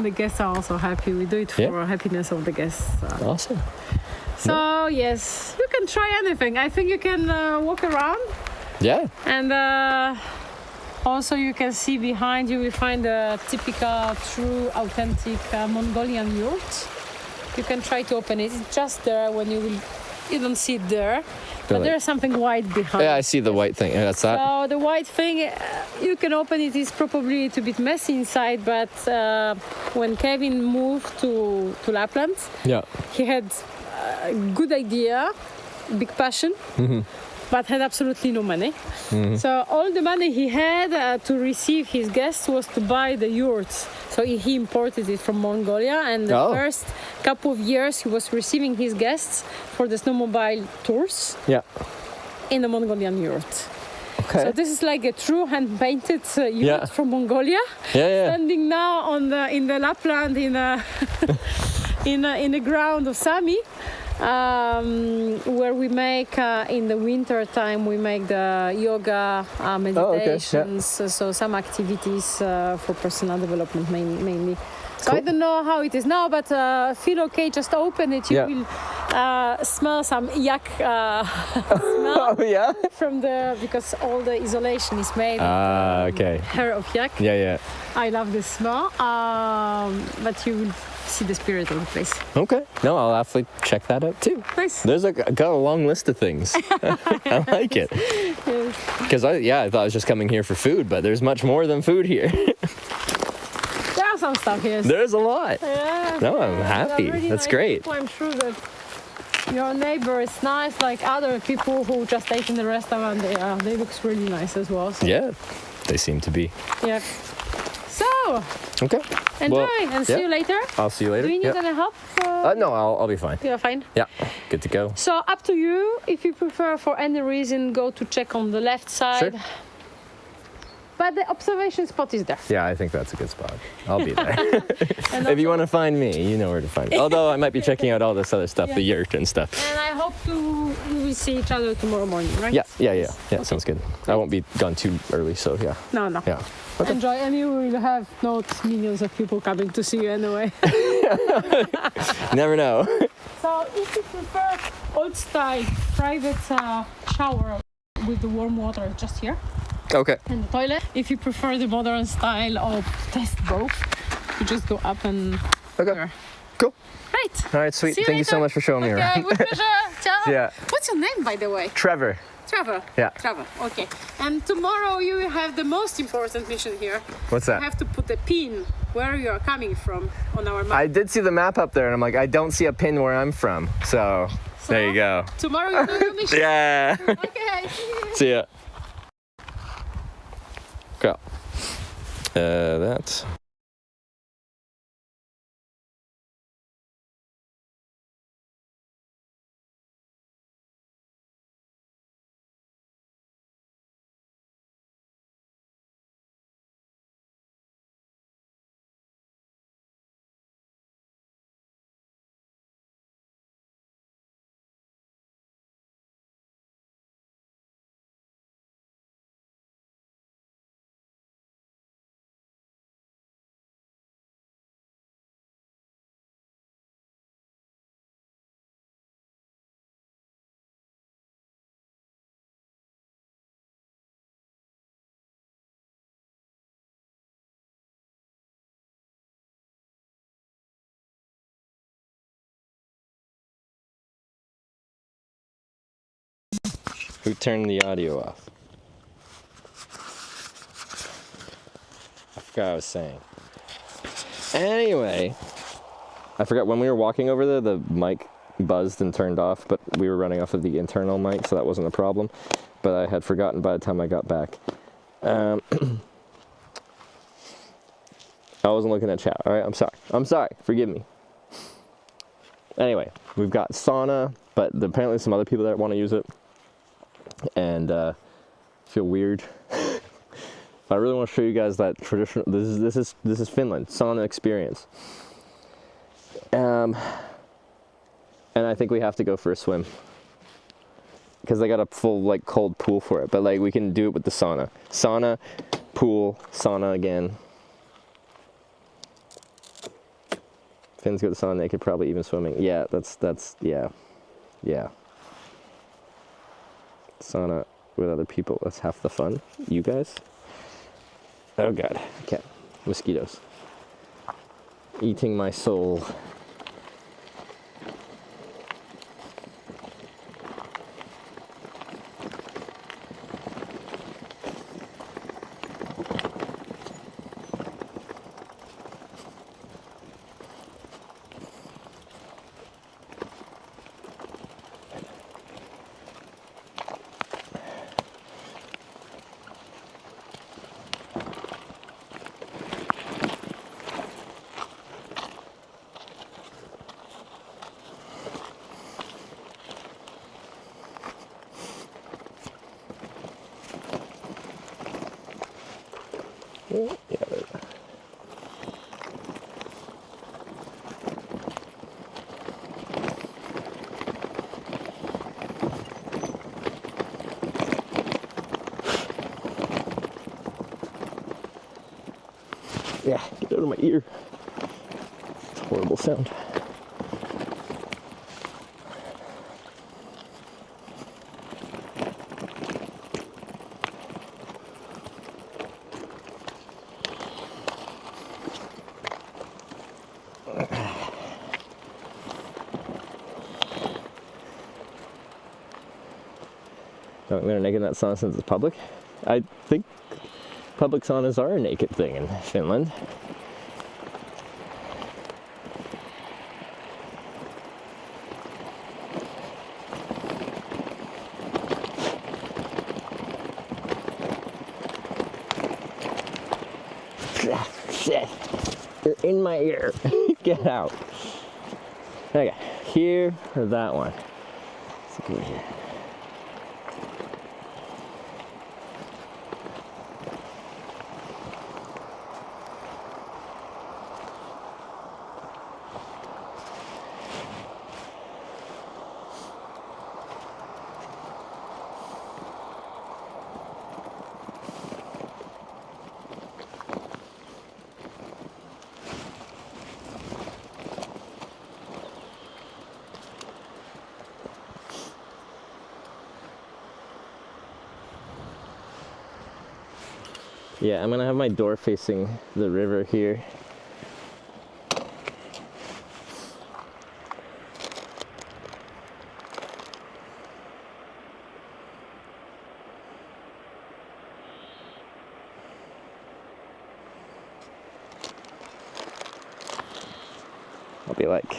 the guests are also happy. We do it for happiness of the guests. Awesome. So yes, you can try anything. I think you can walk around. Yeah. And also you can see behind you, will find a typical, true, authentic Mongolian yurt. You can try to open it. It's just there when you don't see it there. But there's something white behind. Yeah, I see the white thing. That's that. So the white thing, you can open it. It's probably a little bit messy inside, but when Kevin moved to Lapland, he had a good idea, big passion. But had absolutely no money. So all the money he had to receive his guests was to buy the yurts. So he imported it from Mongolia, and the first couple of years he was receiving his guests for the snowmobile tours in the Mongolian yurt. Okay. So this is like a true hand-painted yurt from Mongolia, standing now in the Lapland in the ground of Sami. Where we make in the winter time we make the yoga meditations, so some activities for personal development mainly. So I don't know how it is now, but feel okay, just open it. You will smell some yak smell from because all the isolation is made of hair of yak. I love the smell, but you will see the spirit of the place. Okay. No, I'll actually check that out too. Nice. There's got a long list of things. I like it. Because I thought I was just coming here for food, but there's much more than food here. There are some stuff here. There's a lot. Yeah. No, I'm happy. Really That's nice great. People. I'm sure that your neighbor is nice, like other people who just ate in the restaurant. They look really nice as well. So. Yeah, they seem to be. Yeah. So. Okay. Enjoy and see you later. I'll see you later. Do you need any help? No, I'll be fine. You're fine? Yeah, good to go. So up to you. If you prefer for any reason, go to check on the left side. Sure. But the observation spot is there. Yeah, I think that's a good spot. I'll be there. If you want to find me, you know where to find me. Although I might be checking out all this other stuff, the yurt and stuff. And I hope we will see each other tomorrow morning, right? Yeah, sounds good. I won't be gone too early, so yeah. No. Yeah. Okay. Enjoy, and you will have not millions of people coming to see you anyway. Never know. So if you prefer old style private shower with the warm water just here. Okay. And the toilet. If you prefer the modern style of test both, you just go up and there. Cool. Right. All right, sweet. See you Thank you later. so much for showing me around. Okay, with pleasure. Ciao. Yeah. What's your name, by the way? Trevor. Trevor. Yeah. Trevor. Okay. And tomorrow you will have the most important mission here. What's that? You have to put a pin where you are coming from on our map. I did see the map up there, and I'm like, I don't see a pin where I'm from. So there you go. Tomorrow you do your mission. Yeah. Okay. See ya. Go. That's. Who turned the audio off? I forgot what I was saying. Anyway, I forgot when we were walking over there, the mic buzzed and turned off, but we were running off of the internal mic, so that wasn't a problem. But I had forgotten by the time I got back. I wasn't looking at chat. All right, I'm sorry. Forgive me. Anyway, we've got sauna, but apparently some other people that want to use it, and feel weird. I really want to show you guys that traditional. This is Finland sauna experience. And I think we have to go for a swim because they got a full like cold pool for it. But like we can do it with the sauna, pool, sauna again. Finns go to sauna naked, probably even swimming. Yeah, that's yeah. Sauna with other people. That's half the fun. You guys. Oh god. Okay. Mosquitoes. Eating my soul. Yeah, get out of my ear. It's a horrible sound. Don't they're naked in that sauna since it's public? I think public saunas are a naked thing in Finland. Shit. You're in my ear. Get out. Okay, here or that one. Let's go here. Yeah, I'm gonna have my door facing the river here. I'll be like,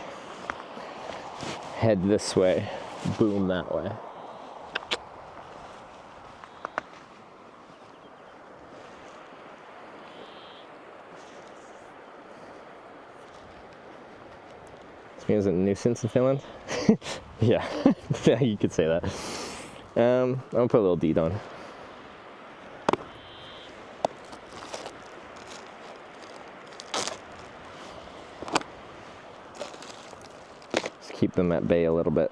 head this way, boom that way. Is it a nuisance in Finland? Yeah, yeah, you could say that. I'm gonna put a little deed on. Just keep them at bay a little bit.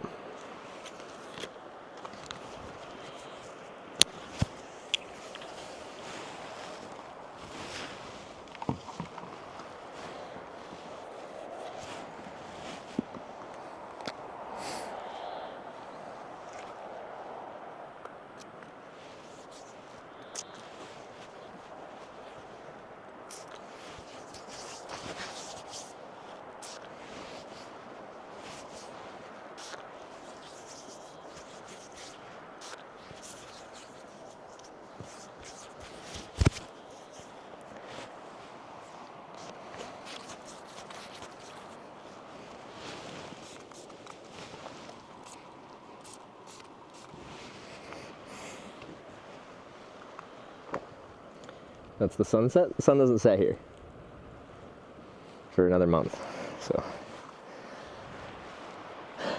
That's the sunset. The sun doesn't set here for another month, so.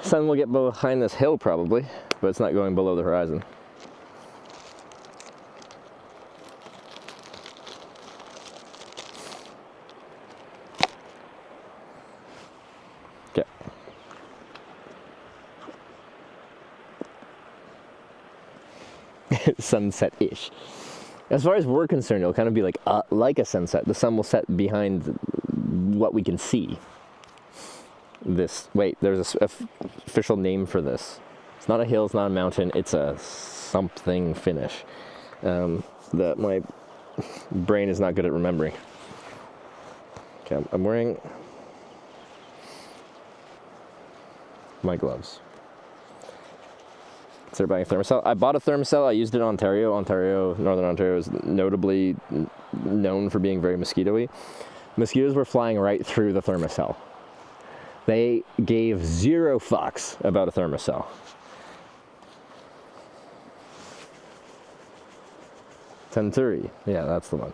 Sun will get behind this hill probably, but it's not going below the horizon. Okay. Sunset-ish. As far as we're concerned, it'll kind of be like a sunset. The sun will set behind what we can see. This, wait, there's a official name for this. It's not a hill, it's not a mountain, it's a something Finnish that my brain is not good at remembering. Okay, I'm wearing my gloves. Consider buying a thermocell. I bought a thermocell. I used it in Ontario. Northern Ontario is notably known for being very mosquito-y. Mosquitoes were flying right through the thermocell. They gave 0 fucks about a thermocell. Tenturi. Yeah, that's the one.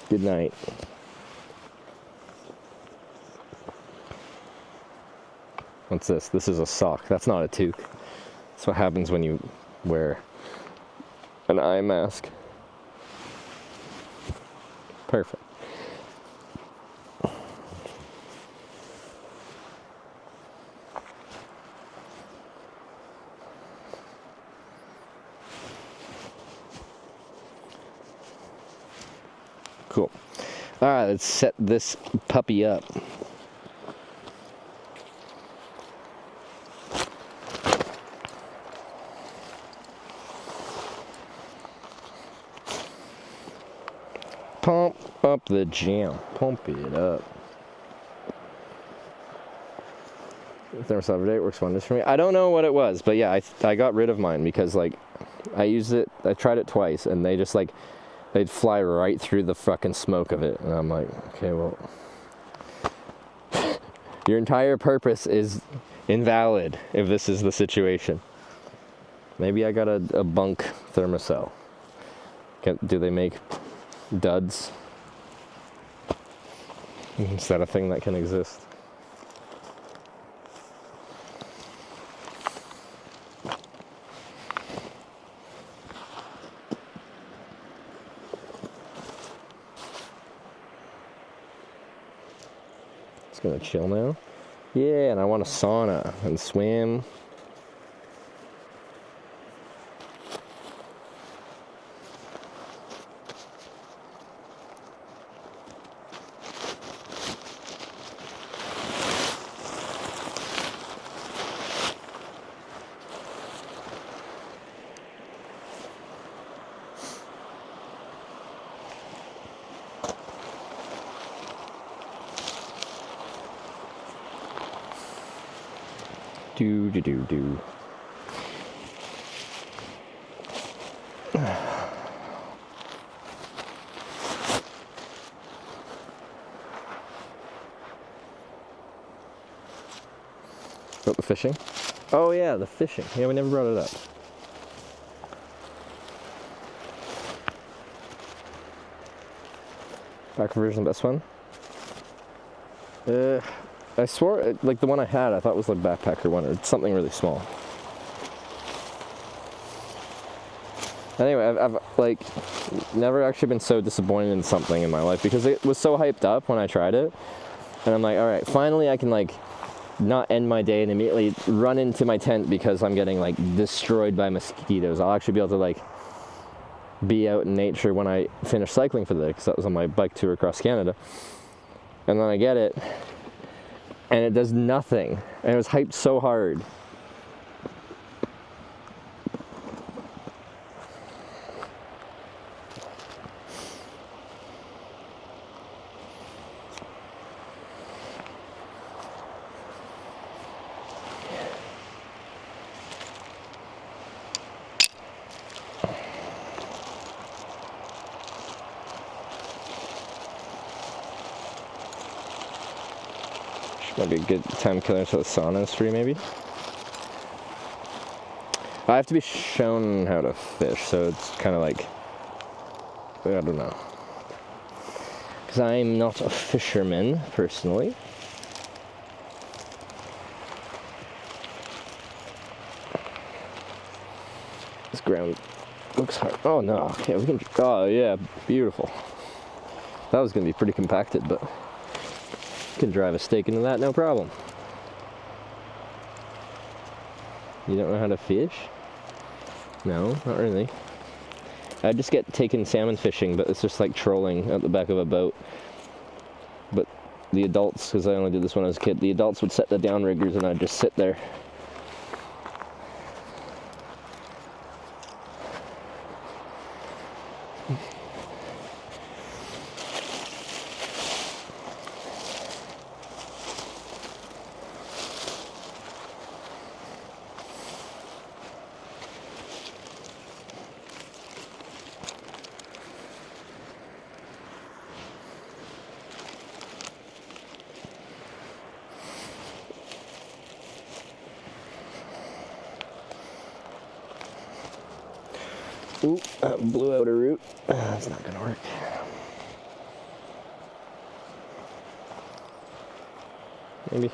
Good night. What's this? This is a sock. That's not a toque. That's what happens when you wear an eye mask. Perfect. Cool. All right, let's set this puppy up. Pump up the jam. Pump it up. Thermostat every day works wonders for me. I don't know what it was, but yeah, I got rid of mine because like I used it. I tried it twice, and they just like they'd fly right through the fucking smoke of it, and I'm like, okay, well, your entire purpose is invalid if this is the situation. Maybe I got a bunk thermocell. Do they make duds? Is that a thing that can exist? It's gonna chill now. Yeah, and I want a sauna and swim. Do. About the fishing? Oh yeah, the fishing. Yeah, we never brought it up. Back version, best one? I swore, like the one I had, I thought was like backpacker one or something really small. Anyway, I've like never actually been so disappointed in something in my life because it was so hyped up when I tried it, and I'm like, all right, finally I can like not end my day and immediately run into my tent because I'm getting like destroyed by mosquitoes. I'll actually be able to like be out in nature when I finish cycling for the day, because that was on my bike tour across Canada. And then I get it, and it does nothing, and it was hyped so hard. Might be a good time killer until the sauna is free, maybe. I have to be shown how to fish, so it's kind of like, I don't know. Because I'm not a fisherman, personally. This ground looks hard. Oh no, okay, we can, oh yeah, beautiful. That was going to be pretty compacted, but you can drive a stake into that, no problem. You don't know how to fish? No, not really. I just get taken salmon fishing, but it's just like trolling at the back of a boat. But the adults, because I only did this when I was a kid, the adults would set the downriggers and I'd just sit there. Ooh, blew out a root. That's not gonna work. Maybe.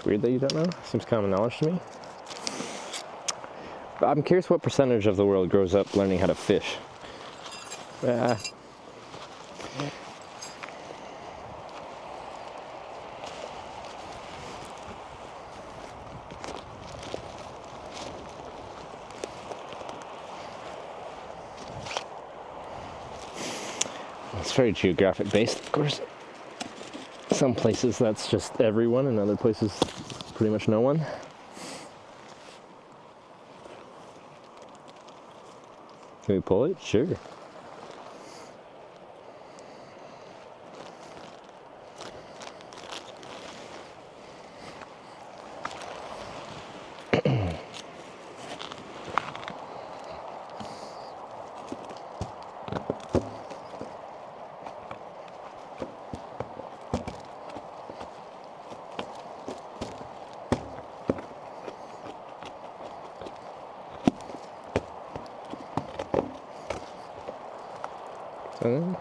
Weird that you don't know. Seems common knowledge to me. But I'm curious what percentage of the world grows up learning how to fish. It's very geographic based, of course. Some places that's just everyone, and other places pretty much no one. Can we pull it? Sure. So.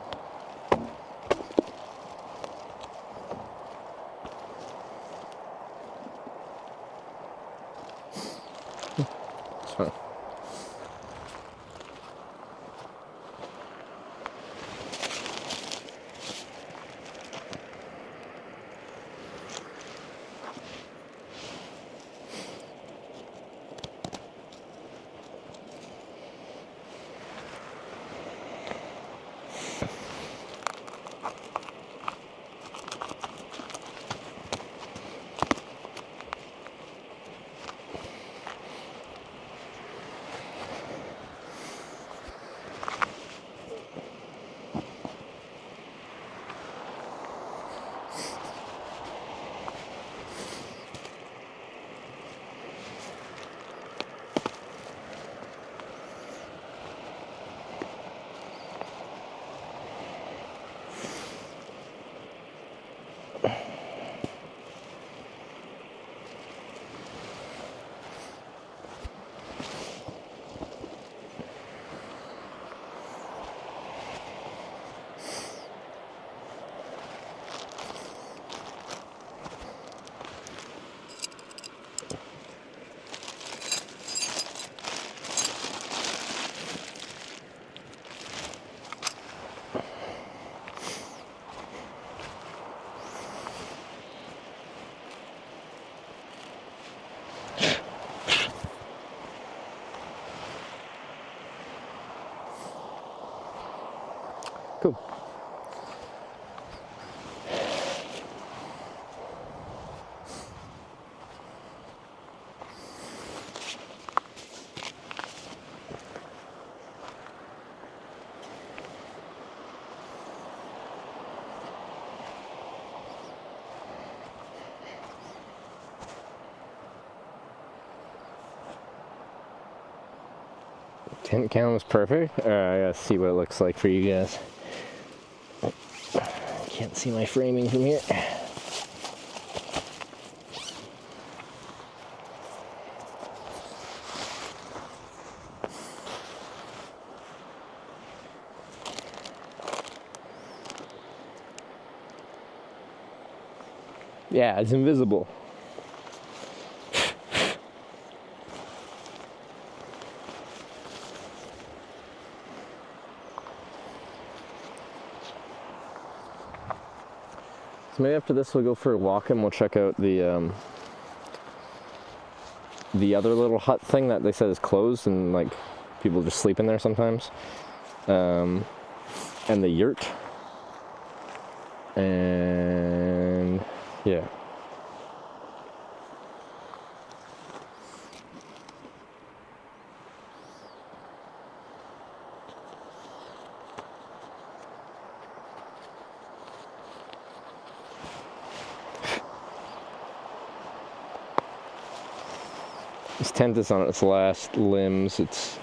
Cool. Tent count was perfect. I gotta see what it looks like for you guys. Can't see my framing from here. Yeah, it's invisible. So maybe after this we'll go for a walk and we'll check out the other little hut thing that they said is closed and like people just sleep in there sometimes. And the yurt. And yeah. This tent is on its last limbs. It's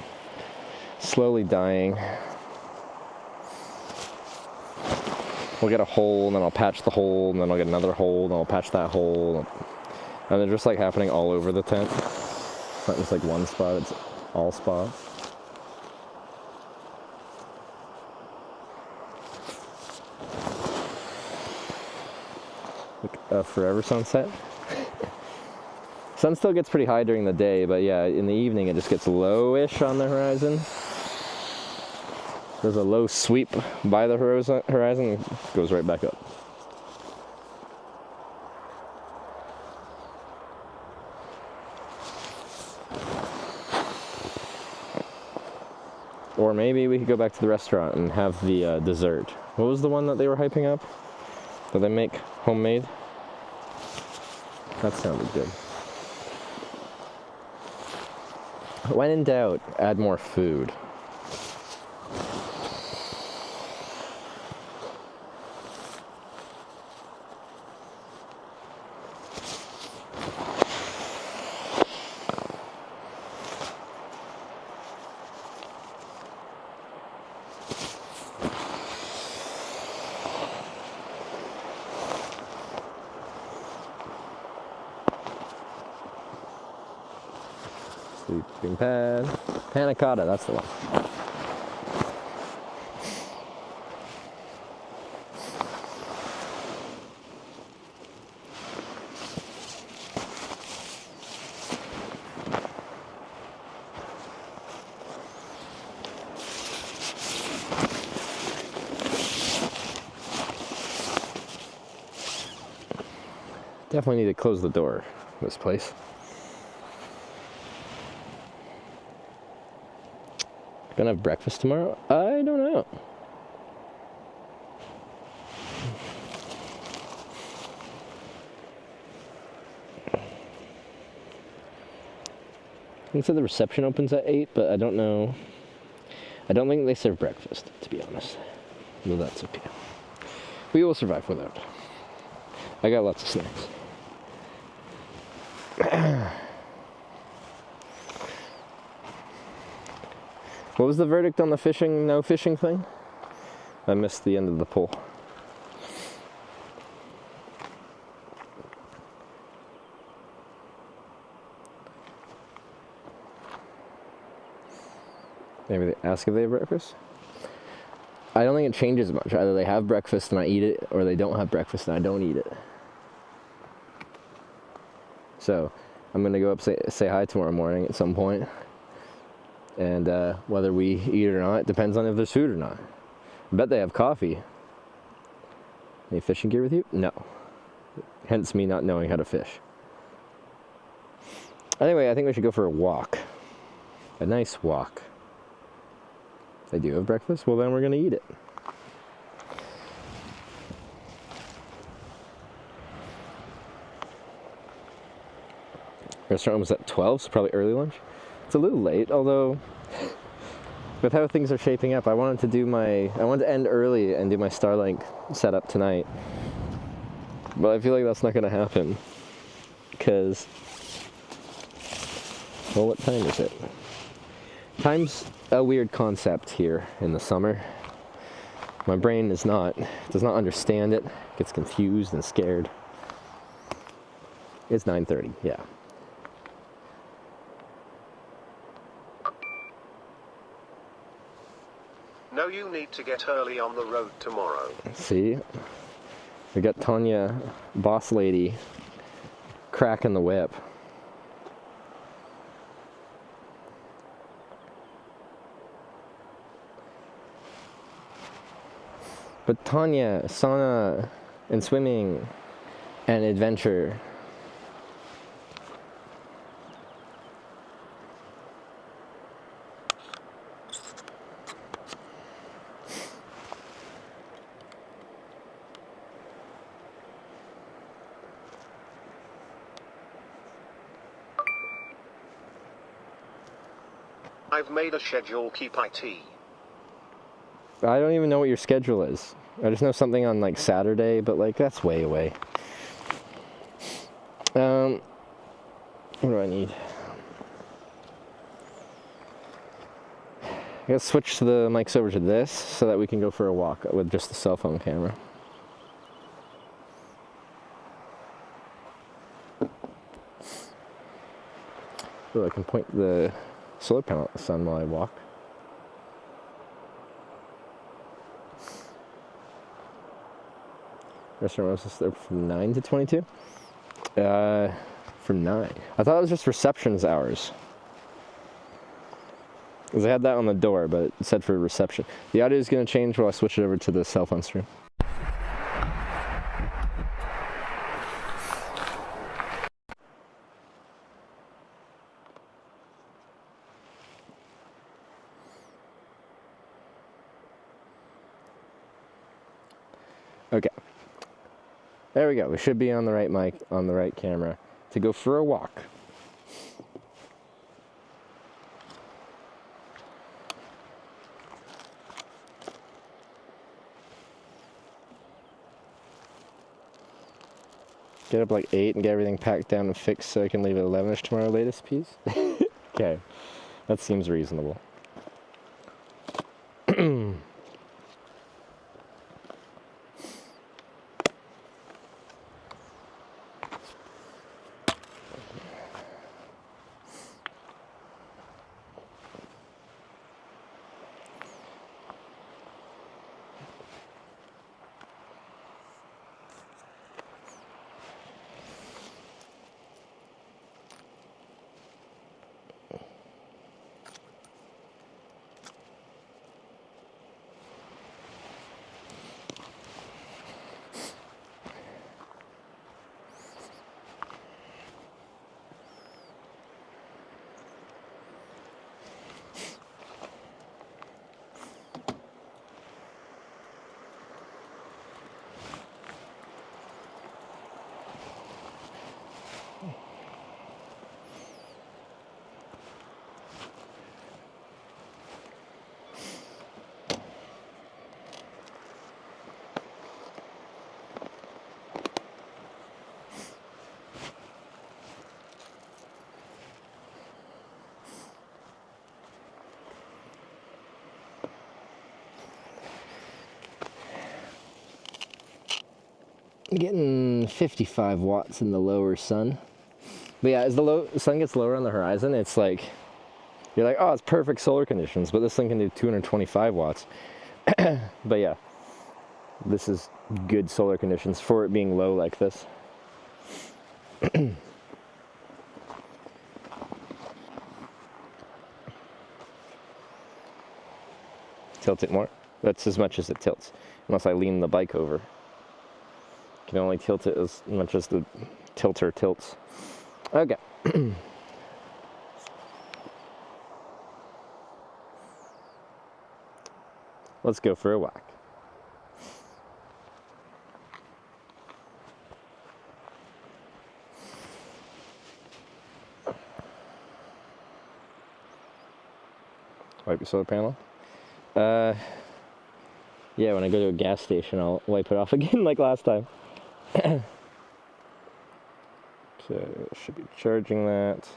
slowly dying. We'll get a hole, and then I'll patch the hole, and then I'll get another hole, and I'll patch that hole. And they're just like happening all over the tent. It's not just like one spot, it's all spots. Like a forever sunset. Sun still gets pretty high during the day, but yeah, in the evening it just gets lowish on the horizon. There's a low sweep by the horizon and it goes right back up. Or maybe we could go back to the restaurant and have the dessert. What was the one that they were hyping up? That they make homemade? That sounded good. When in doubt, add more food. Sleeping pad. Panna cotta, that's the one. Definitely need to close the door in this place. Gonna have breakfast tomorrow? I don't know. They said the reception opens at 8, but I don't know. I don't think they serve breakfast, to be honest. No, that's okay. We will survive without. I got lots of snacks. What was the verdict on the fishing, no fishing thing? I missed the end of the poll. Maybe they ask if they have breakfast? I don't think it changes much. Either they have breakfast and I eat it, or they don't have breakfast and I don't eat it. So, I'm gonna go up say hi tomorrow morning at some point. And whether we eat it or not, it depends on if there's food or not. I bet they have coffee. Any fishing gear with you? No. Hence me not knowing how to fish. Anyway, I think we should go for a walk. A nice walk. They do have breakfast? Well, then we're gonna eat it. Restaurant was at 12, so probably early lunch. It's a little late, although with how things are shaping up, I wanted to end early and do my Starlink setup tonight. But I feel like that's not going to happen because, well, what time is it? Time's a weird concept here in the summer. My brain does not understand it, gets confused and scared. It's 9:30, yeah. No, you need to get early on the road tomorrow. See? We got Tanya, boss lady, cracking the whip. But Tanya, sauna, and swimming, and adventure. I've made a schedule, keep IT. I don't even know what your schedule is. I just know something on like Saturday, but like that's way away. What do I need? I gotta switch the mics over to this so that we can go for a walk with just the cell phone camera. So I can point the solar panel at the sun while I walk. Restaurant was just there from 9 to 22? From 9. I thought it was just reception's hours. Because I had that on the door, but it said for reception. The audio is going to change while I switch it over to the cell phone stream. Okay. There we go. We should be on the right mic, on the right camera to go for a walk. Get up like 8 and get everything packed down and fixed so I can leave at 11ish tomorrow latest, please. Okay. That seems reasonable. Getting 55 watts in the lower sun. But yeah, as the sun gets lower on the horizon, it's like, you're like, oh, it's perfect solar conditions, but this thing can do 225 watts. But yeah, this is good solar conditions for it being low like this. Tilt it more. That's as much as it tilts, unless I lean the bike over. Can only tilt it as much as the tilter tilts. Okay. Let's go for a walk. Wipe your solar panel? Yeah, when I go to a gas station, I'll wipe it off again like last time. So, should be charging that.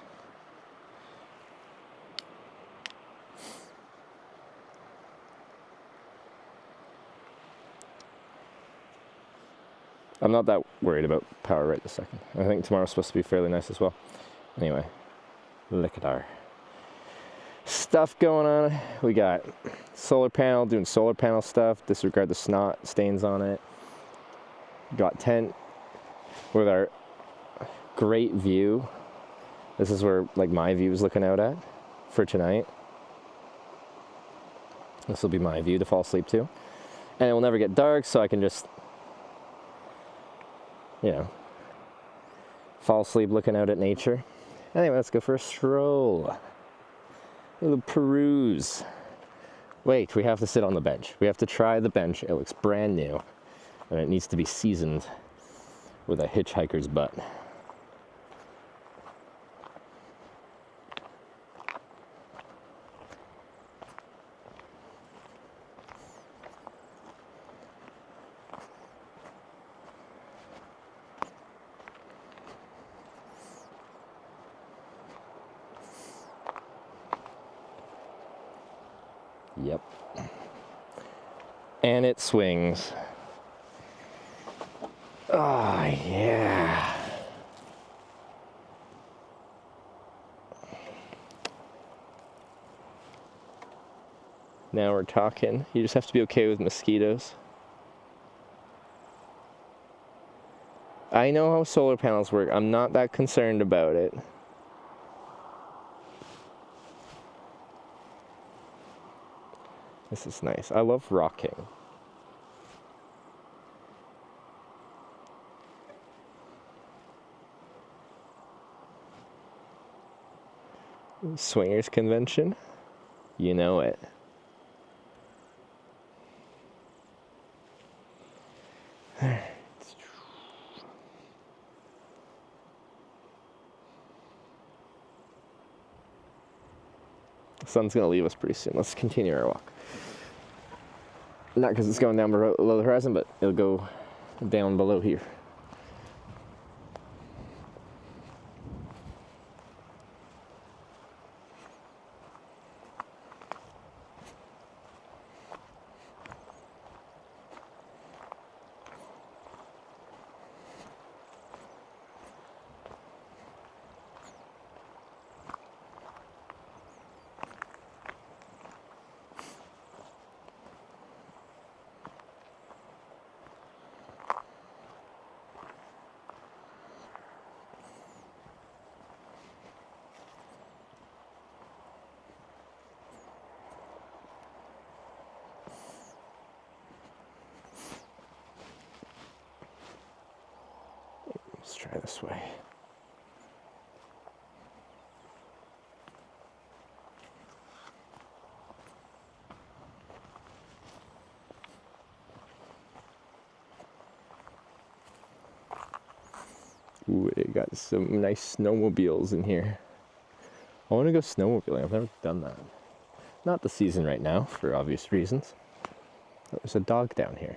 I'm not that worried about power right this second. I think tomorrow's supposed to be fairly nice as well. Anyway, look at our stuff going on. We got solar panel, doing solar panel stuff, disregard the snot stains on it. Got tent with our great view. This is where like my view is looking out at for tonight. This will be my view to fall asleep to. And it will never get dark, so I can just, you know, fall asleep looking out at nature. Anyway, let's go for a stroll. A little peruse. Wait, we have to sit on the bench. We have to try the bench. It looks brand new. And it needs to be seasoned with a hitchhiker's butt. Yep. And it swings. Oh, yeah. Now we're talking. You just have to be okay with mosquitoes. I know how solar panels work. I'm not that concerned about it. This is nice. I love rocking. Swingers convention? You know it. The sun's gonna leave us pretty soon. Let's continue our walk. Not because it's going down below the horizon, but it'll go down below here. Let's try this way. Ooh, it got some nice snowmobiles in here. I want to go snowmobiling. I've never done that. Not the season right now, for obvious reasons. There's a dog down here.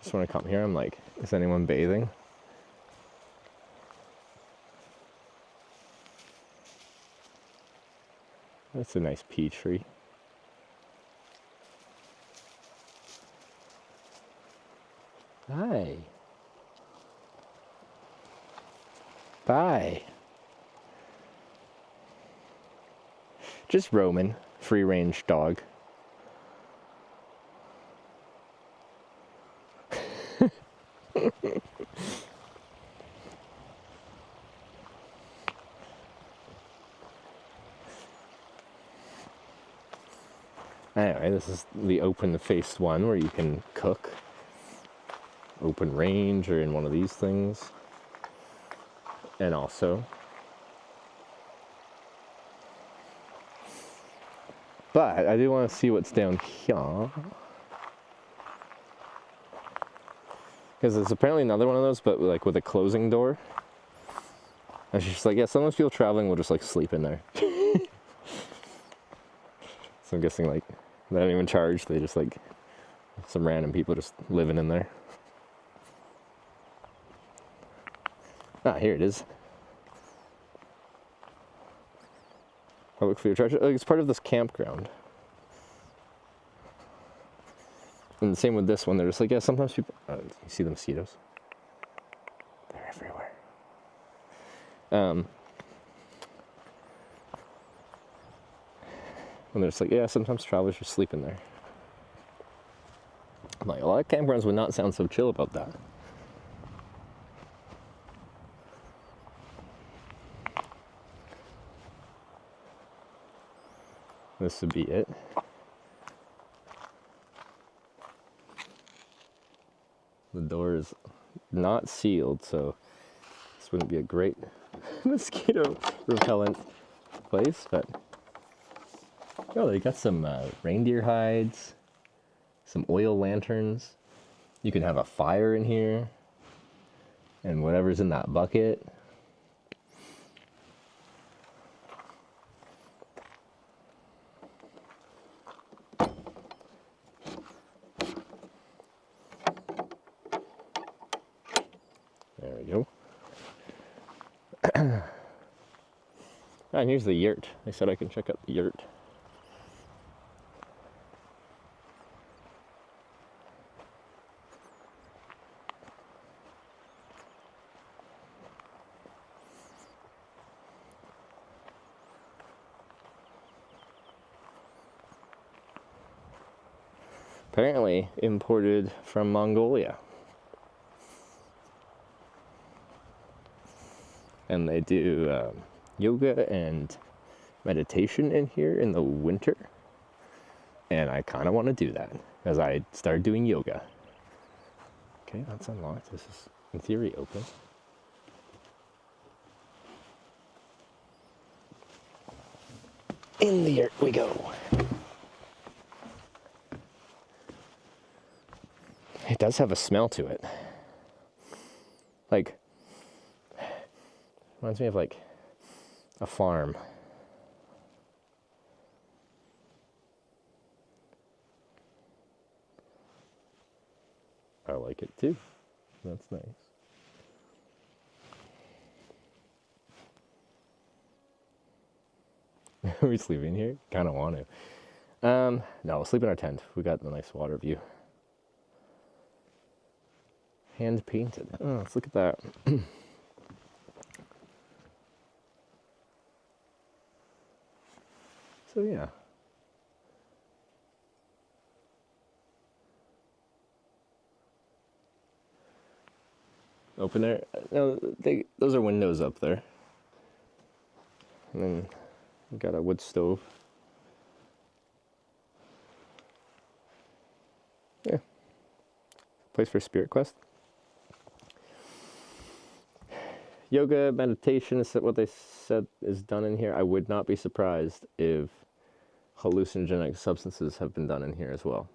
Just when I come here, I'm like, is anyone bathing? That's a nice peach tree. Hi. Bye. Just roaming, free range dog. Anyway, this is the open-faced one where you can cook. Open range or in one of these things. And also, but I do want to see what's down here. Because there's apparently another one of those, but like with a closing door. And she's just like, yeah, sometimes people traveling will just like sleep in there. So I'm guessing like they don't even charge, they just like some random people just living in there. Ah, here it is. Public free of charge. Like, it's part of this campground. And the same with this one. They're just like, yeah, sometimes people... you see the mosquitoes? They're everywhere. And they're just like, yeah, sometimes travelers just sleep in there. I'm like, a lot of campgrounds would not sound so chill about that. This would be it. The door is not sealed, so this wouldn't be a great mosquito repellent place, but oh, they got some reindeer hides, some oil lanterns. You can have a fire in here, and whatever's in that bucket. There we go. And here's the yurt. They said I can check out the yurt. Apparently imported from Mongolia. And they do yoga and meditation in here in the winter. And I kind of want to do that as I start doing yoga. Okay, that's unlocked. This is, in theory, open. In the yurt we go. It does have a smell to it. Like, reminds me of like a farm. I like it too. That's nice. Are we sleeping here? Kind of want to. No, we'll sleep in our tent. We got the nice water view. Hand painted. Oh, let's look at that. So yeah. Open air. No, those are windows up there. And then we got a wood stove. Yeah. Place for spirit quest. Yoga, meditation is what they said is done in here. I would not be surprised if hallucinogenic substances have been done in here as well.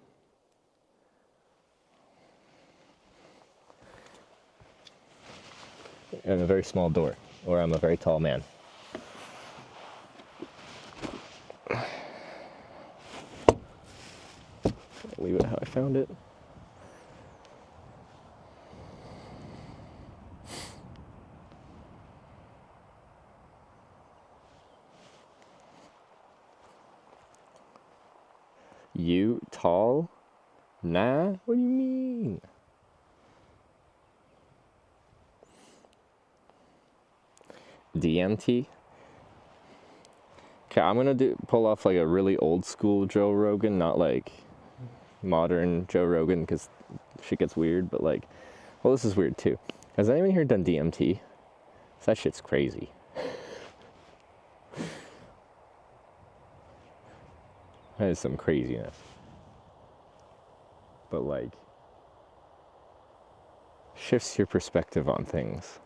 And a very small door, or I'm a very tall man. Leave it how I found it. You tall? Nah? What do you mean? DMT? Okay, I'm gonna pull off like a really old school Joe Rogan, not like modern Joe Rogan, because shit gets weird, but like, well, this is weird too. Has anyone here done DMT? That shit's crazy. That is some craziness. But like, shifts your perspective on things.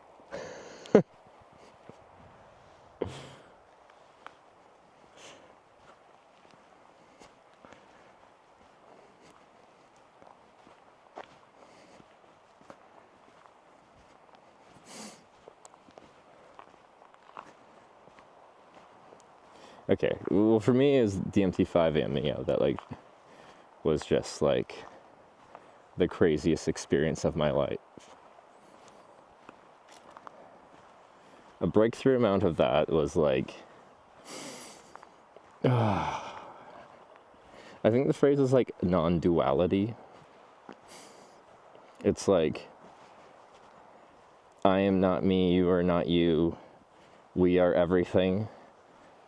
Okay, well for me it was DMT5 Amnio that like was just like the craziest experience of my life. A breakthrough amount of that was like, I think the phrase is like non-duality. It's like, I am not me, you are not you, we are everything,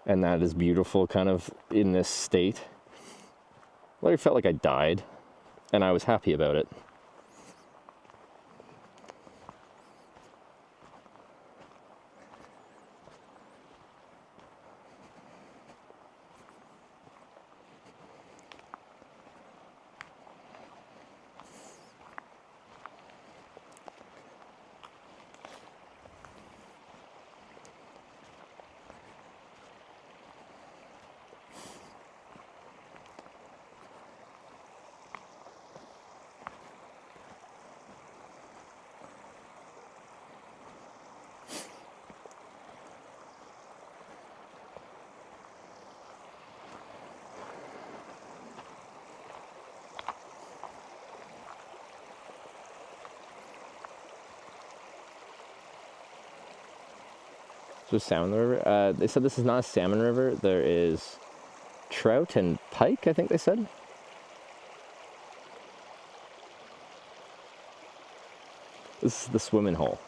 and that is beautiful kind of in this state. Well, I felt like I died, and I was happy about it. There's salmon river. They said this is not a salmon river. There is trout and pike, I think they said. This is the swimming hole.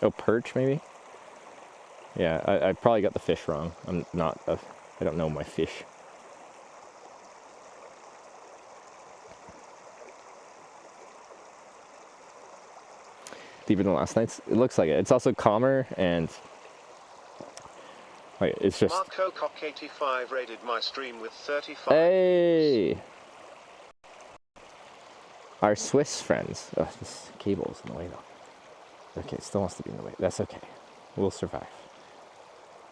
Oh, perch maybe? Yeah, I probably got the fish wrong. I don't know my fish. Deeper than last night's. It looks like it. It's also calmer and like it's just. Marco Cock 85 rated my stream with 35. Hey, our Swiss friends. Oh, this cable's in the way though. Okay, it still wants to be in the way. That's okay. We'll survive.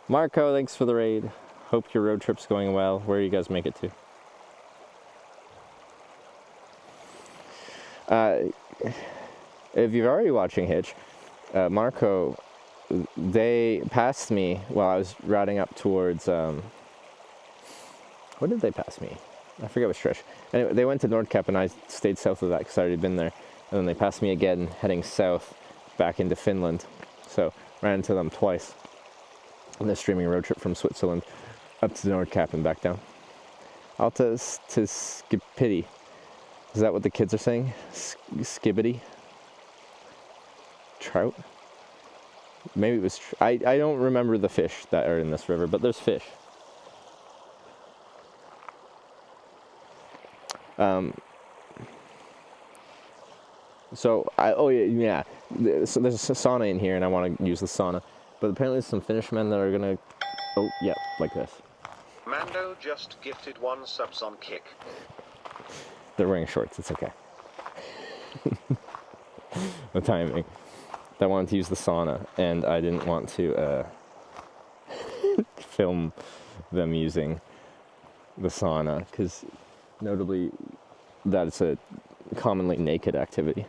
Marco, thanks for the raid. Hope your road trip's going well. Where you guys make it to? If you're already watching Hitch, Marco, they passed me while I was riding up towards, what did they pass me? I forget which stretch. Anyway, they went to Nordkapp and I stayed south of that because I'd already been there. And then they passed me again, heading south back into Finland. So, ran into them twice on this streaming road trip from Switzerland up to Nordkapp and back down. Alta to Skipity. Is that what the kids are saying? Skibbity? Trout? Maybe it was I don't remember the fish that are in this river, but there's fish. So so there's a sauna in here and I want to use the sauna, but apparently there's some Finnish men that are gonna like this. Mando just gifted 1 subs on Kick. They're wearing shorts, it's okay. The timing. I wanted to use the sauna, and I didn't want to film them using the sauna, because notably that's a commonly naked activity.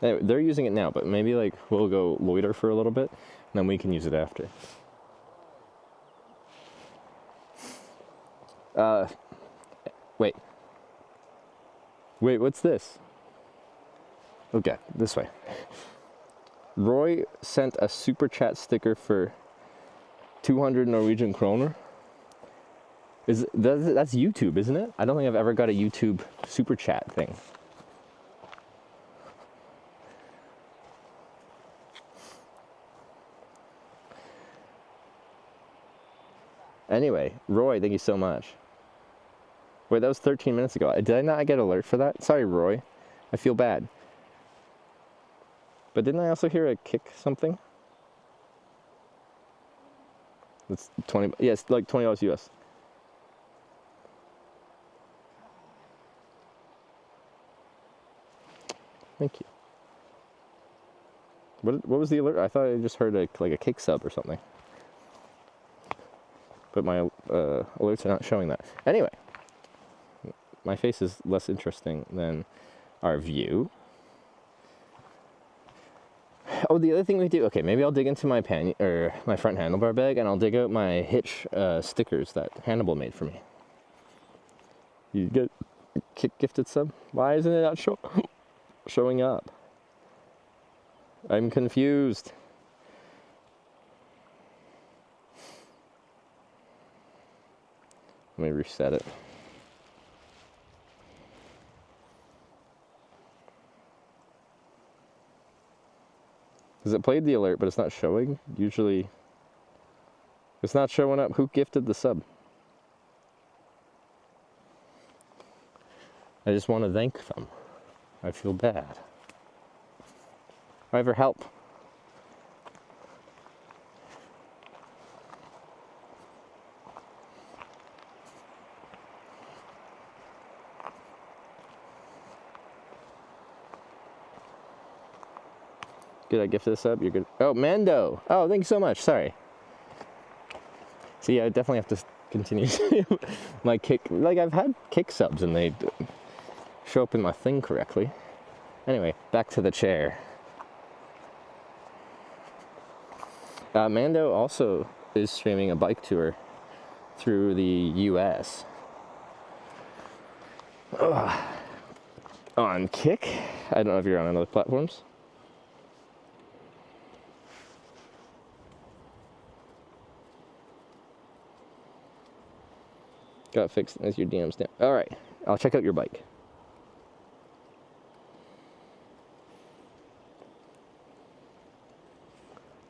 Anyway, they're using it now, but maybe like we'll go loiter for a little bit, and then we can use it after. Wait, what's this? Okay, this way. Roy sent a super chat sticker for 200 Norwegian kroner. That's YouTube, isn't it? I don't think I've ever got a YouTube super chat thing. Anyway, Roy, thank you so much. Wait, that was 13 minutes ago. Did I not get an alert for that? Sorry, Roy. I feel bad. But didn't I also hear a kick something? That's 20, yes, like $20 US. Thank you. What was the alert? I thought I just heard like a kick sub or something. But my alerts are not showing that. Anyway, my face is less interesting than our view. Oh, the other thing we do, okay, maybe I'll dig into my my front handlebar bag, and I'll dig out my Hitch stickers that Hannibal made for me. You get gifted sub? Why isn't it not showing up? I'm confused. Let me reset it. Because it played the alert, but it's not showing. Usually, it's not showing up. Who gifted the sub? I just want to thank them. I feel bad. However, help. Good, I gifted this up. You're good. Oh, Mando. Oh, thank you so much. Sorry. So yeah, I definitely have to continue my kick. Like, I've had kick subs and they show up in my thing correctly. Anyway, back to the chair. Mando also is streaming a bike tour through the US. On Kick. I don't know if you're on other platforms. Got fixed as your DM's down. Alright, I'll check out your bike.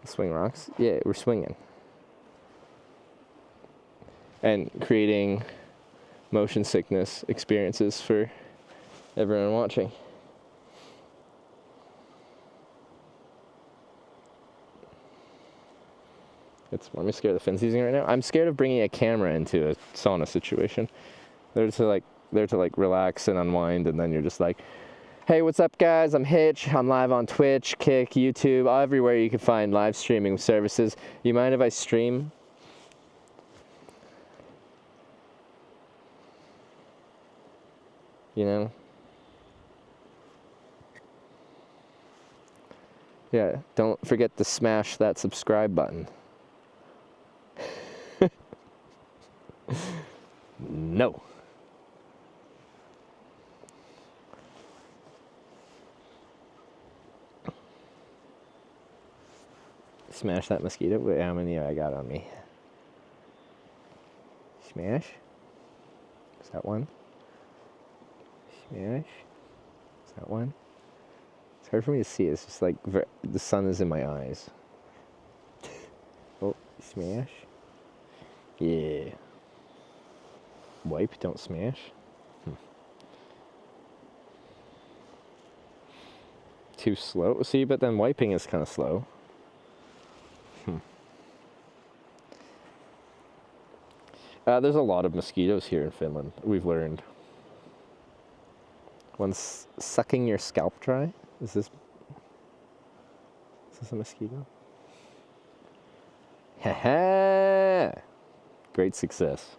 Swing rocks? Yeah, we're swinging. And creating motion sickness experiences for everyone watching. It's why I'm scared of the fins using right now. I'm scared of bringing a camera into a sauna situation. They're to like relax and unwind, and then you're just like, hey, what's up, guys? I'm Hitch. I'm live on Twitch, Kick, YouTube, everywhere you can find live streaming services. You mind if I stream? You know? Yeah, don't forget to smash that subscribe button. No. Smash that mosquito. Wait, how many I got on me? Smash. Is that one? Smash. Is that one? It's hard for me to see. It's just like the sun is in my eyes. Oh, smash. Yeah. Wipe, don't smash. Too slow. See, but then wiping is kind of slow. There's a lot of mosquitoes here in Finland, we've learned. One's sucking your scalp dry. Is this a mosquito? Haha! Great success.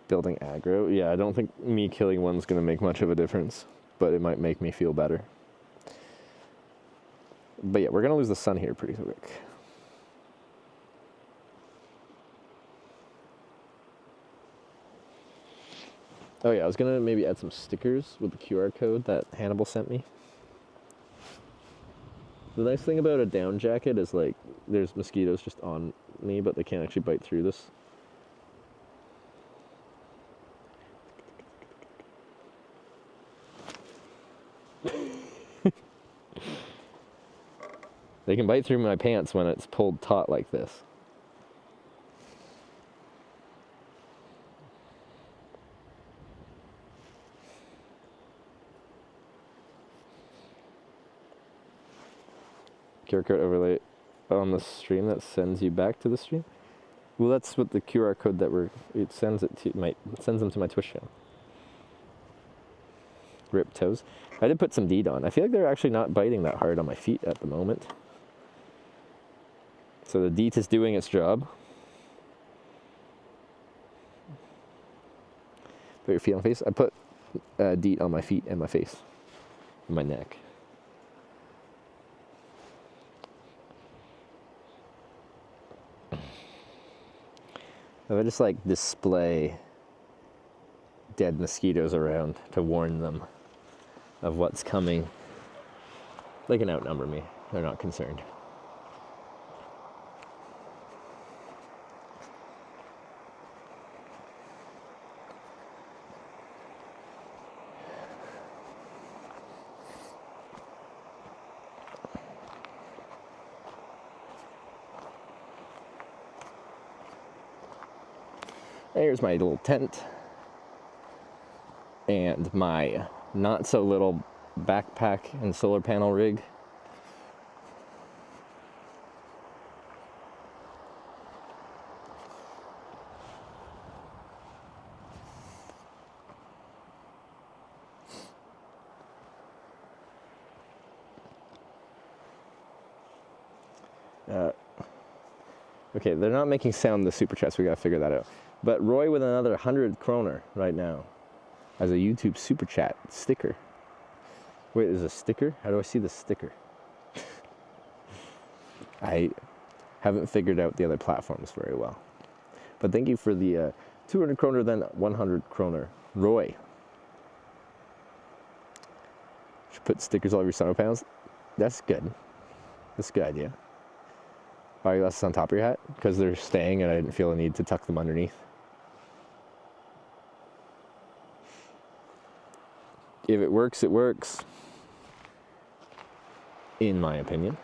Building aggro. Yeah, I don't think me killing one's going to make much of a difference, but it might make me feel better. But yeah, we're going to lose the sun here pretty quick. Oh yeah, I was going to maybe add some stickers with the QR code that Hannibal sent me. The nice thing about a down jacket is like there's mosquitoes just on me, but they can't actually bite through this. They can bite through my pants when it's pulled taut like this. QR code overlay on the stream that sends you back to the stream. Well, that's what the QR code that it sends them to my Twitch channel. Rip toes. I did put some DEET on. I feel like they're actually not biting that hard on my feet at the moment. So the DEET is doing its job. Put your feet on face. I put DEET on my feet and my face, and my neck. If I just like display dead mosquitoes around to warn them of what's coming, they can outnumber me. They're not concerned. Here's my little tent and my not so little backpack and solar panel rig. Okay, they're not making sound in the super chats, we gotta figure that out. But Roy with another 100 kroner right now as a YouTube super chat sticker. Wait, there's a sticker? How do I see the sticker? I haven't figured out the other platforms very well. But thank you for the 200 kroner, then 100 kroner. Roy. Should put stickers all over your sauna panels. That's good. That's a good idea. Eyeglasses on top of your hat because they're staying and I didn't feel a need to tuck them underneath. If it works, it works. In my opinion.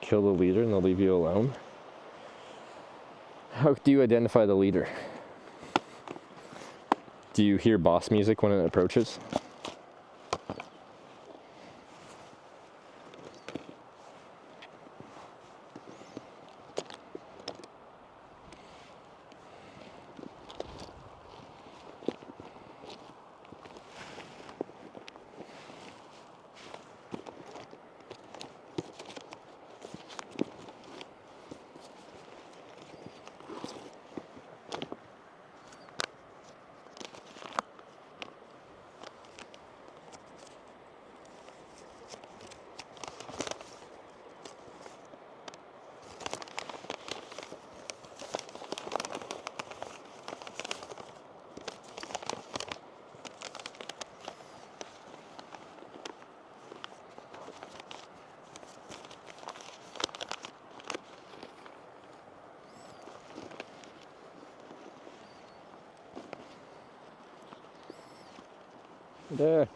Kill the leader and they'll leave you alone. How do you identify the leader? Do you hear boss music when it approaches? There.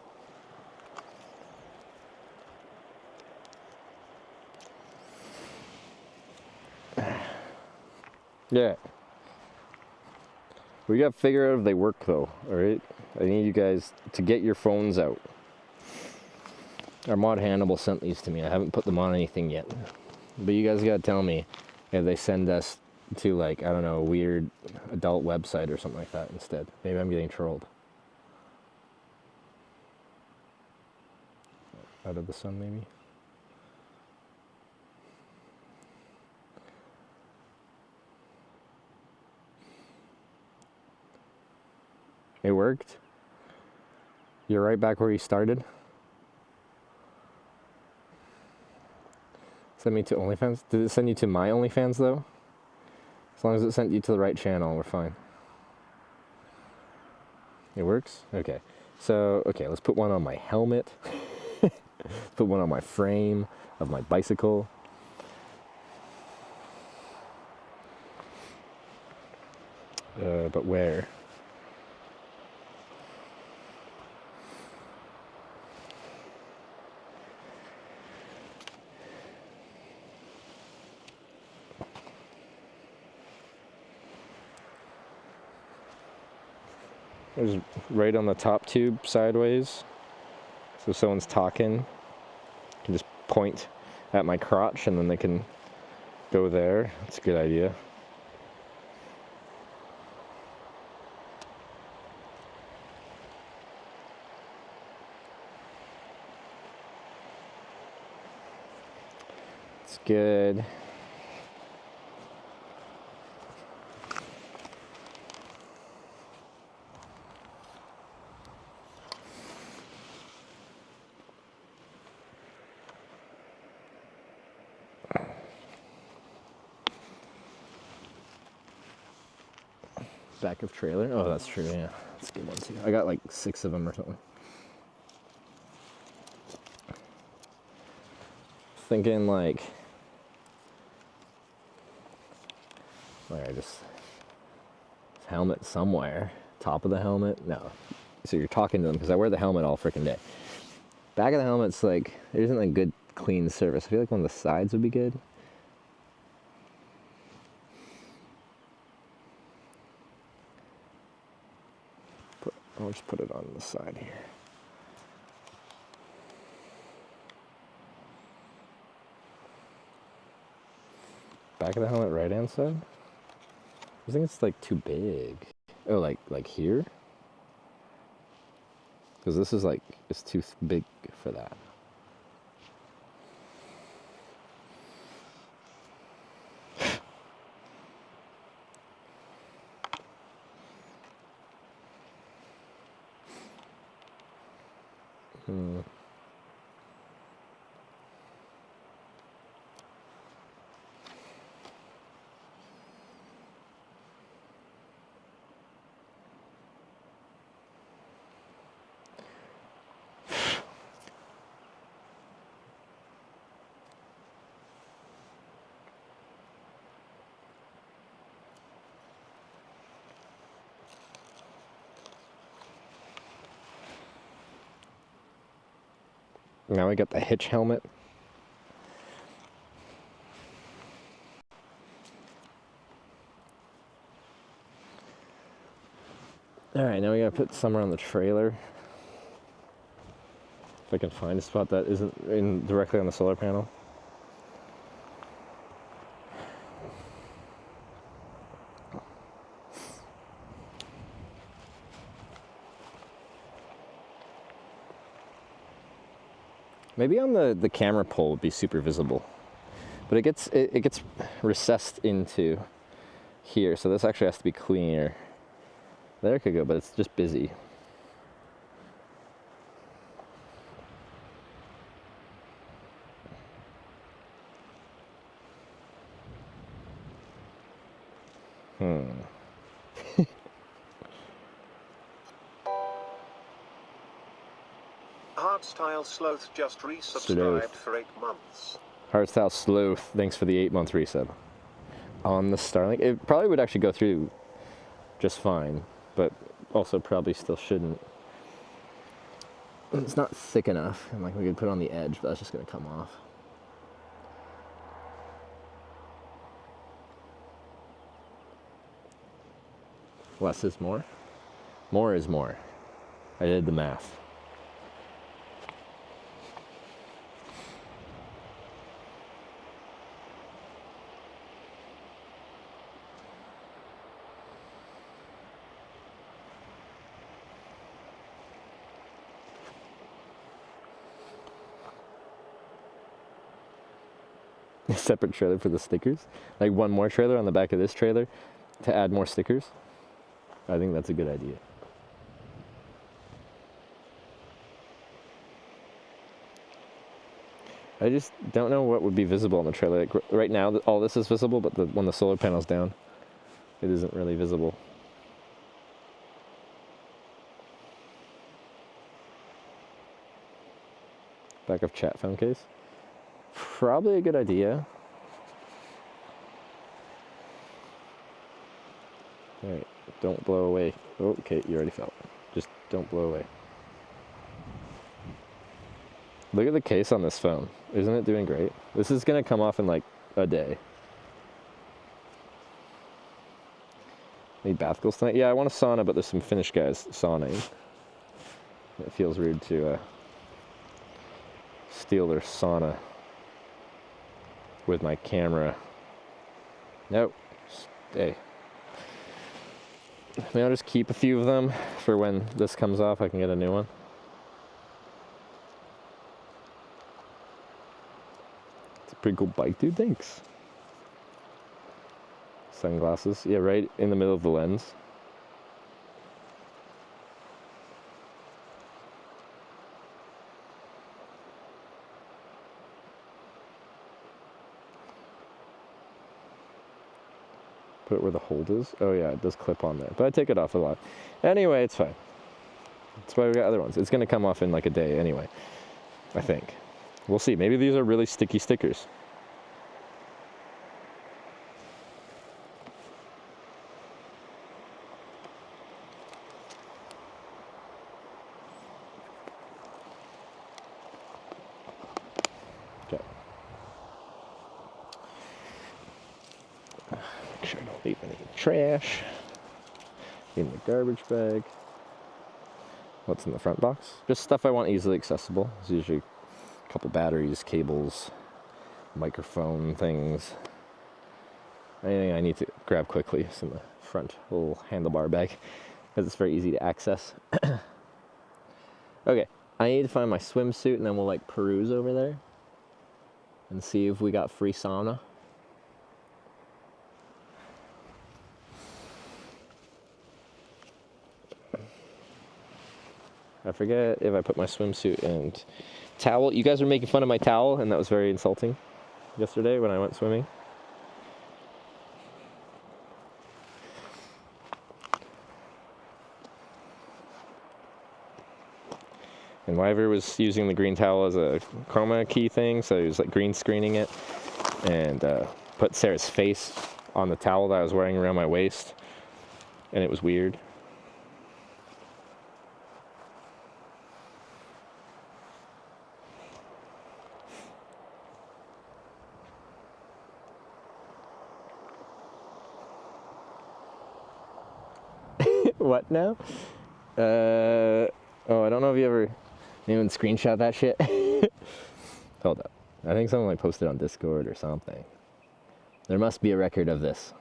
Yeah. We gotta figure out if they work though, alright? I need you guys to get your phones out. Our mod Hannibal sent these to me. I haven't put them on anything yet. But you guys gotta tell me if they send us to like, I don't know, a weird adult website or something like that instead. Maybe I'm getting trolled. Out of the sun, maybe. It worked. You're right back where you started. Send me to OnlyFans. Did it send you to my OnlyFans though? As long as it sent you to the right channel, we're fine. It works? Okay. So, okay, let's put one on my helmet. Put one on my frame of my bicycle. But where? There's right on the top tube sideways. So if someone's talking, I can just point at my crotch and then they can go there. That's a good idea. It's good. Back of trailer. Oh, that's true. Yeah, that's a good one too. I got like 6 of them or something. Thinking like I just helmet somewhere. Top of the helmet. No. So you're talking to them because I wear the helmet all freaking day. Back of the helmet's like there isn't like good clean surface. I feel like one of the sides would be good. I'll just put it on the side here. Back of the helmet, right hand side? I think it's like too big. Oh, like here? Because this is like, it's too big for that. Now we got the hitch helmet. Alright, now we gotta put somewhere on the trailer. If I can find a spot that isn't directly on the solar panel. Maybe on the camera pole would be super visible, but it gets recessed into here, so this actually has to be cleaner. There it could go, but it's just busy. Hardstyle Sloth just resubscribed for 8 months. Hardstyle Sloth, thanks for the 8-month resub. On the Starlink, it probably would actually go through just fine, but also probably still shouldn't. It's not thick enough, and like we could put it on the edge, but that's just gonna come off. Less is more? More is more. I did the math. A separate trailer for the stickers? Like one more trailer on the back of this trailer to add more stickers? I think that's a good idea. I just don't know what would be visible on the trailer. Like right now, all this is visible, but when the solar panel's down, it isn't really visible. Back of chat phone case? Probably a good idea. Alright. Don't blow away. Oh, okay, you already fell. Just don't blow away. Look at the case on this phone. Isn't it doing great? This is gonna come off in like a day. Need bath goals tonight? Yeah, I want a sauna, but there's some Finnish guys sauning. It feels rude to steal their sauna with my camera. Nope. Stay. Maybe I'll just keep a few of them for when this comes off, I can get a new one. It's a pretty cool bike, dude. Thanks. Sunglasses. Yeah, right in the middle of the lens. Put it where the hold is. Oh yeah, it does clip on there. But I take it off a lot. Anyway, it's fine. That's why we got other ones. It's going to come off in like a day anyway, I think. We'll see. Maybe these are really sticky stickers. Okay. Make sure I don't leave any trash in the garbage bag. What's in the front box? Just stuff I want easily accessible. It's usually a couple batteries, cables, microphone things. Anything I need to grab quickly is in the front little handlebar bag because it's very easy to access. Okay, I need to find my swimsuit and then we'll like peruse over there and see if we got free sauna. I forget if I put my swimsuit and towel. You guys were making fun of my towel, and that was very insulting yesterday when I went swimming. And Wyver was using the green towel as a chroma key thing, so he was like green screening it, and put Sarah's face on the towel that I was wearing around my waist, and it was weird. What now? Oh, I don't know if you ever even screenshot that shit. Hold up. I think someone like posted on Discord or something. There must be a record of this.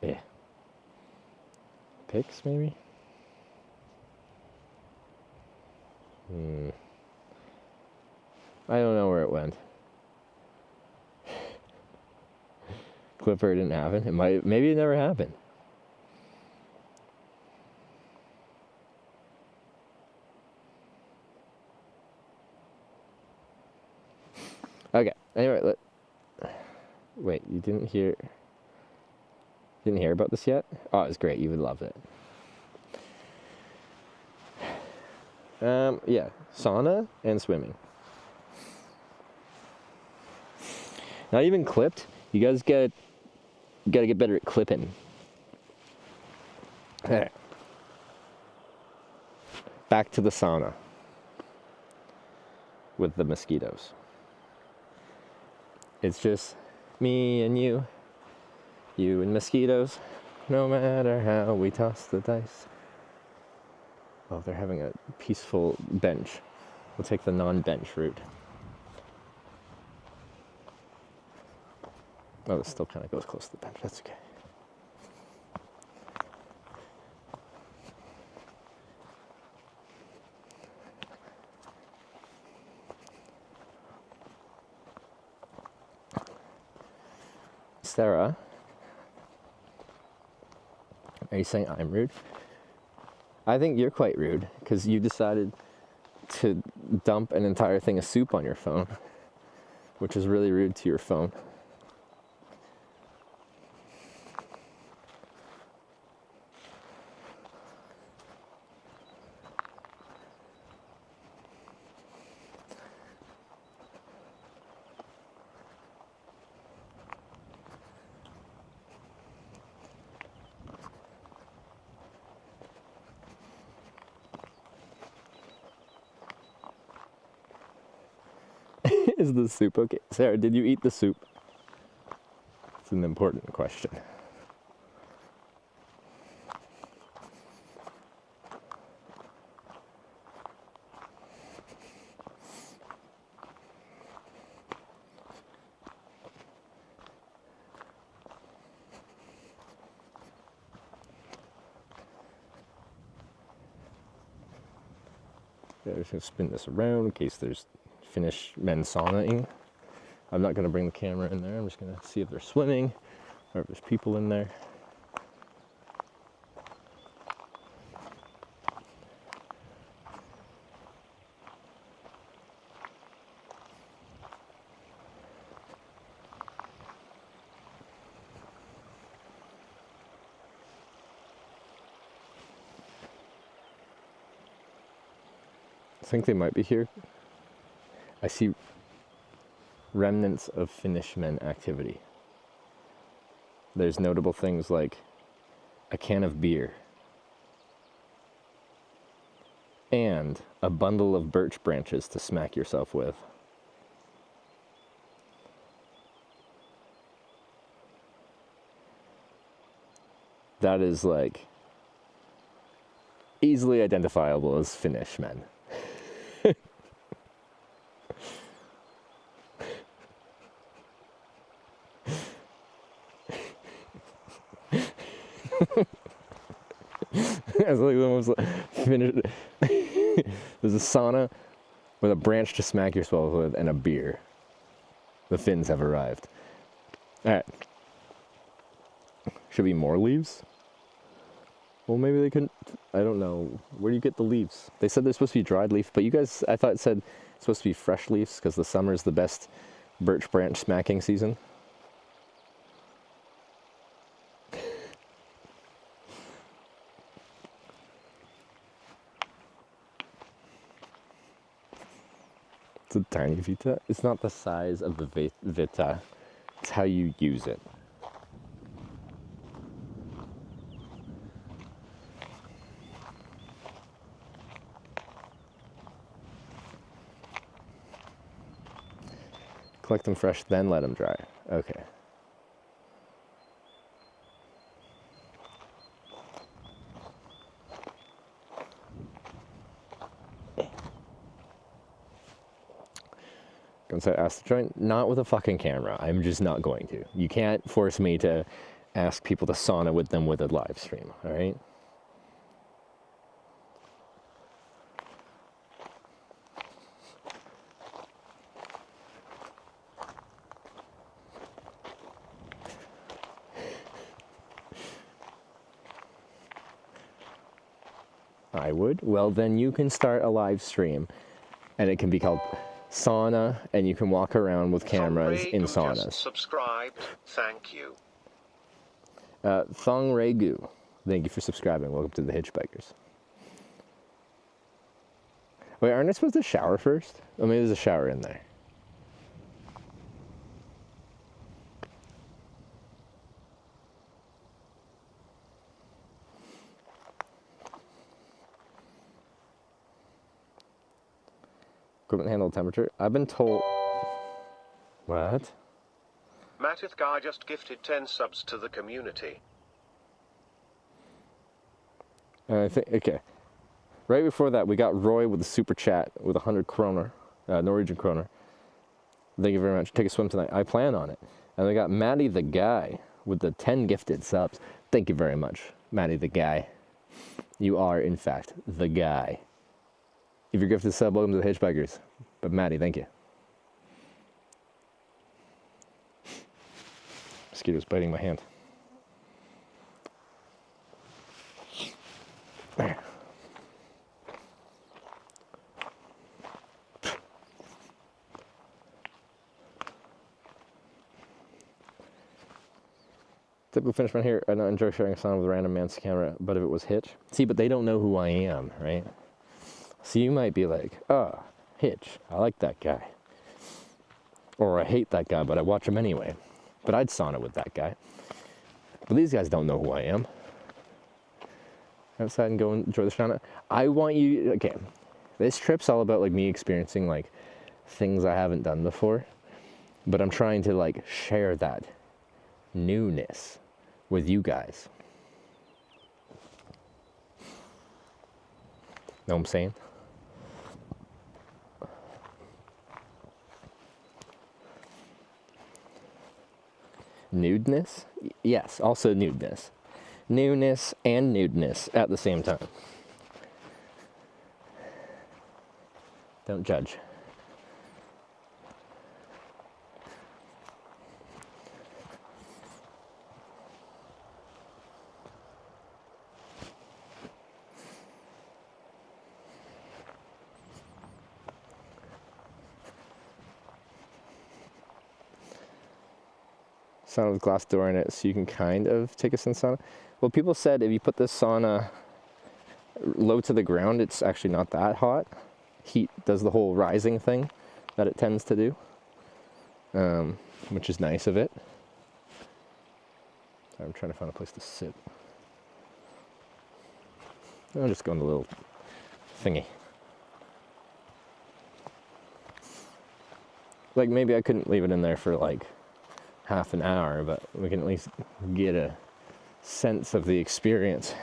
Yeah. Pics, maybe? I don't know where it went. Clipper didn't happen. It might, maybe it never happened. Okay. Anyway, wait. You didn't hear about this yet? Oh, it was great. You would love it. Yeah, sauna and swimming. Not even clipped. You guys gotta get better at clipping. Alright. Back to the sauna. With the mosquitoes. It's just me and you. You and mosquitoes. No matter how we toss the dice. Oh, they're having a peaceful bench. We'll take the non-bench route. Oh, this still kind of goes close to the bench. That's okay. Sarah, are you saying I'm rude? I think you're quite rude because you decided to dump an entire thing of soup on your phone, which is really rude to your phone. Is the soup okay? Sarah, did you eat the soup? It's an important question. I'm just going to spin this around in case there's Finnish men saunaing. I'm not going to bring the camera in there. I'm just going to see if they're swimming or if there's people in there. I think they might be here. I see remnants of Finnish men activity. There's notable things like a can of beer and a bundle of birch branches to smack yourself with. That is like easily identifiable as Finnish men. It's like almost finished. There's a sauna with a branch to smack yourself with and a beer. The Finns have arrived. Alright. Should be more leaves? Well, maybe they couldn't. I don't know. Where do you get the leaves? They said they're supposed to be dried leaf, but you guys, I thought it said it's supposed to be fresh leaves because the summer is the best birch branch smacking season. It's a tiny Vita. It's not the size of the Vita. It's how you use it. Collect them fresh, then let them dry. Okay. Gonna ask to join, not with a fucking camera. I'm just not going to. You can't force me to ask people to sauna with them with a live stream, all right? I would. Well, then you can start a live stream, and it can be called Sauna, and you can walk around with cameras in saunas. Just subscribed. Thank you. Thong Regu, thank you for subscribing. Welcome to the Hitchhikers. Wait, aren't I supposed to shower first? Oh, maybe there's a shower in there. Equipment handle temperature. I've been told. What? Matith Guy just gifted 10 subs to the community. I think, okay. Right before that, we got Roy with a super chat with 100 kroner, Norwegian kroner. Thank you very much. Take a swim tonight. I plan on it. And we got Maddie the Guy with the 10 gifted subs. Thank you very much, Maddie the Guy. You are, in fact, the guy. If you're gifted a sub, welcome to the Hitchhikers. But Maddie, thank you. Mosquito's biting my hand. There. Typical Finnish man here. I don't enjoy sharing a song with a random man's camera, but if it was Hitch. See, but they don't know who I am, right? So you might be like, oh, Hitch, I like that guy. Or I hate that guy, but I watch him anyway. But I'd sauna with that guy. But these guys don't know who I am. Outside and go and enjoy the sauna. I want you, okay, this trip's all about like me experiencing like things I haven't done before, but I'm trying to like share that newness with you guys. Know what I'm saying? Nudeness? Yes, also nudeness. Newness and nudeness at the same time. Don't judge. Sauna with glass door in it, so you can kind of take a sun sauna. Well, people said if you put this sauna low to the ground, it's actually not that hot. Heat does the whole rising thing that it tends to do, which is nice of it. I'm trying to find a place to sit. I'll just go in the little thingy. Like maybe I couldn't leave it in there for like half an hour, but we can at least get a sense of the experience.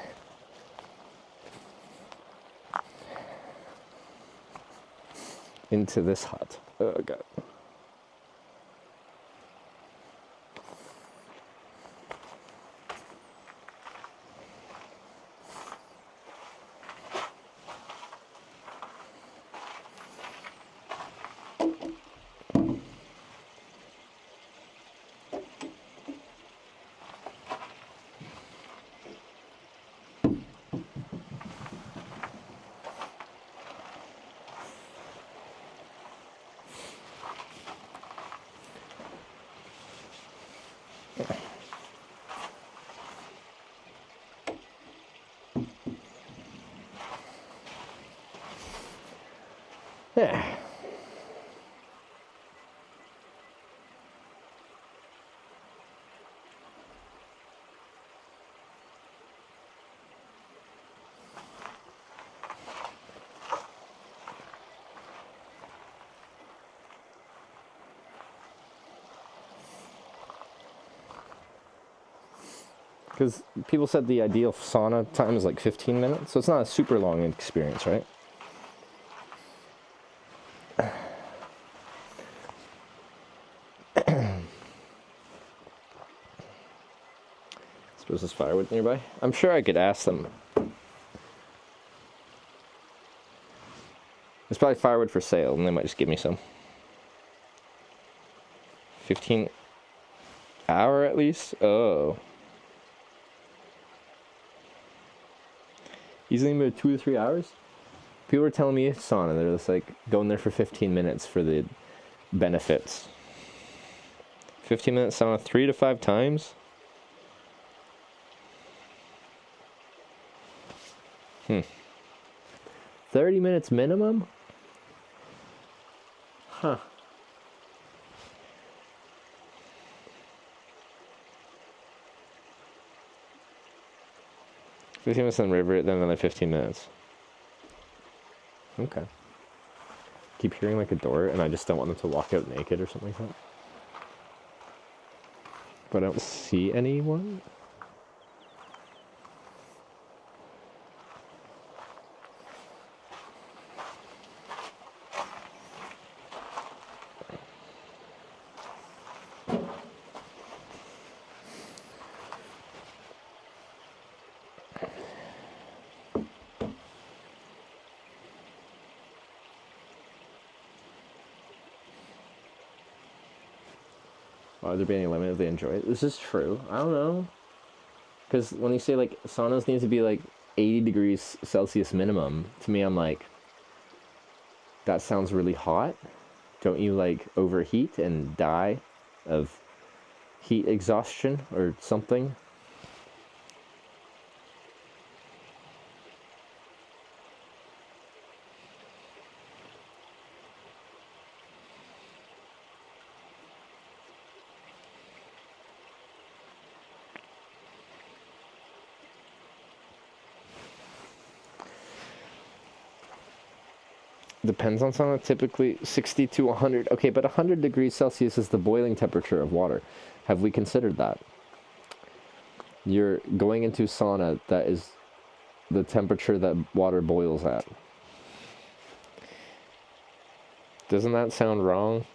Into this hut. Oh god. Yeah. Because people said the ideal sauna time is like 15 minutes, so it's not a super long experience, right? Suppose there's firewood nearby. I'm sure I could ask them. There's probably firewood for sale, and they might just give me some. 15 hour at least? Oh. Easily maybe 2 to 3 hours? People were telling me sauna, they're just like going there for 15 minutes for the benefits. 15 minutes sauna 3 to 5 times? 30 minutes minimum? Huh. "15 minutes on the river, then another 15 minutes. Okay. Keep hearing like a door, and I just don't want them to walk out naked or something like that. But I don't see anyone. Would there be any limit if they enjoy it? This is true. I don't know. Because when you say like saunas need to be like 80 degrees Celsius minimum, to me I'm like, that sounds really hot. Don't you like overheat and die of heat exhaustion or something? Depends on sauna. Typically 60 to 100. Okay, but 100 degrees Celsius is the boiling temperature of water. Have we considered that? You're going into sauna that is the temperature that water boils at. Doesn't that sound wrong?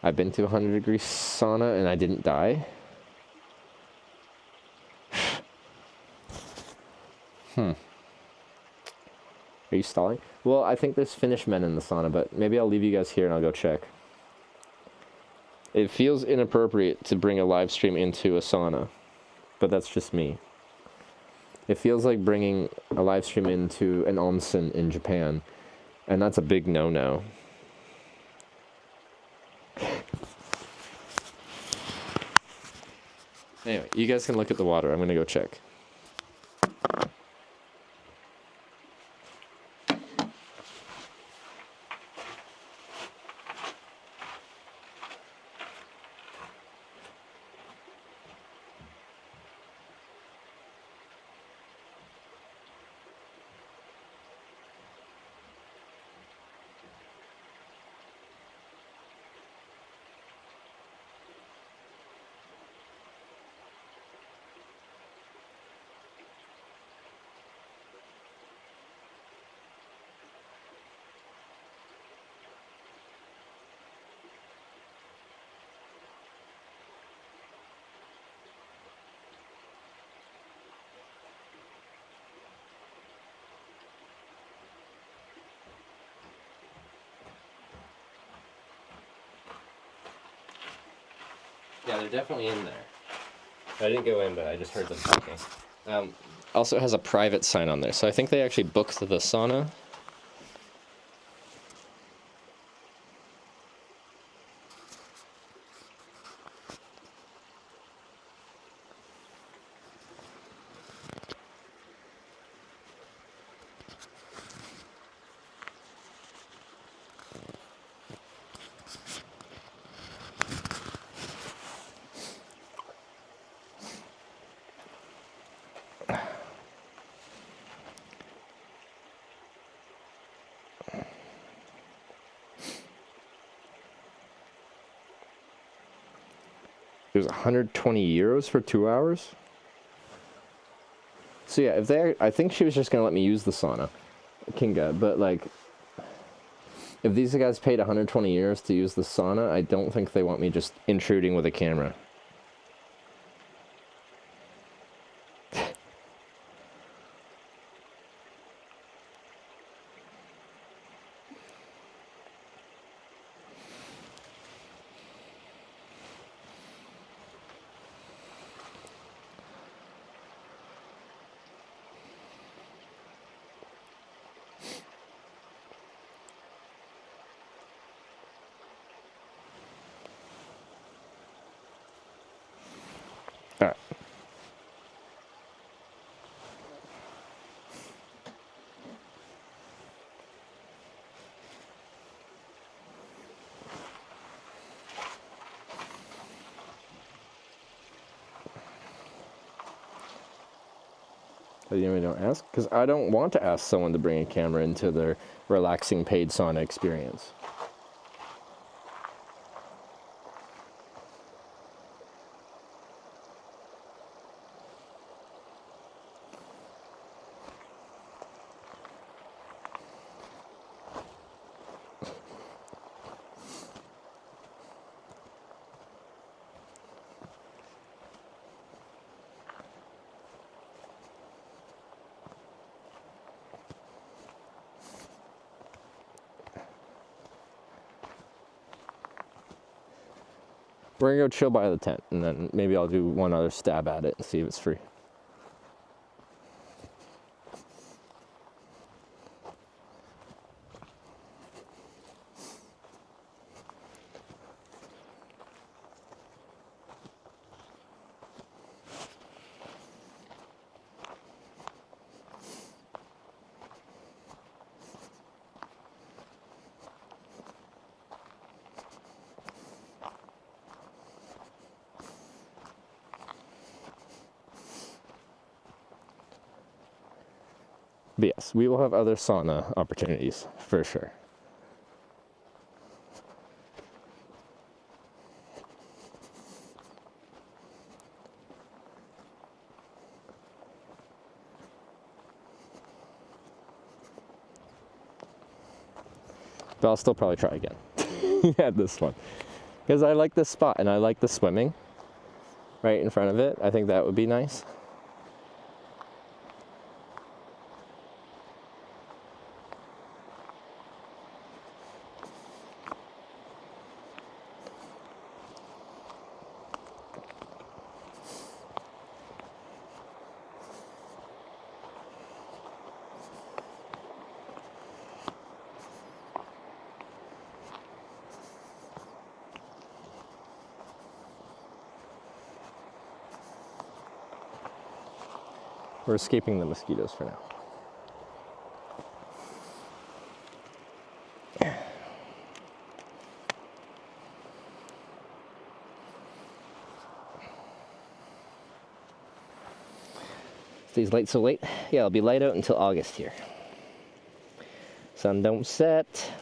I've been to 100 degree sauna and I didn't die. Are you stalling? Well, I think there's Finnish men in the sauna, but maybe I'll leave you guys here and I'll go check. It feels inappropriate to bring a live stream into a sauna, but that's just me. It feels like bringing a live stream into an onsen in Japan, and that's a big no-no. Anyway, you guys can look at the water. I'm gonna go check. Yeah, they're definitely in there. I didn't go in, but I just heard them talking. Also has a private sign on there, so I think they actually booked the sauna. It was 120 euros for 2 hours. So yeah, I think she was just gonna let me use the sauna, Kinga. But like, if these guys paid 120 euros to use the sauna, I don't think they want me just intruding with a camera. Alright. You really don't ask? Because I don't want to ask someone to bring a camera into their relaxing paid sauna experience. We're gonna go chill by the tent, and then maybe I'll do one other stab at it and see if it's free. But yes, we will have other sauna opportunities for sure. But I'll still probably try again at this one. Because I like this spot and I like the swimming right in front of it. I think that would be nice. We're escaping the mosquitoes for now. Stays light so late. Yeah, it'll be light out until August here. Sun don't set.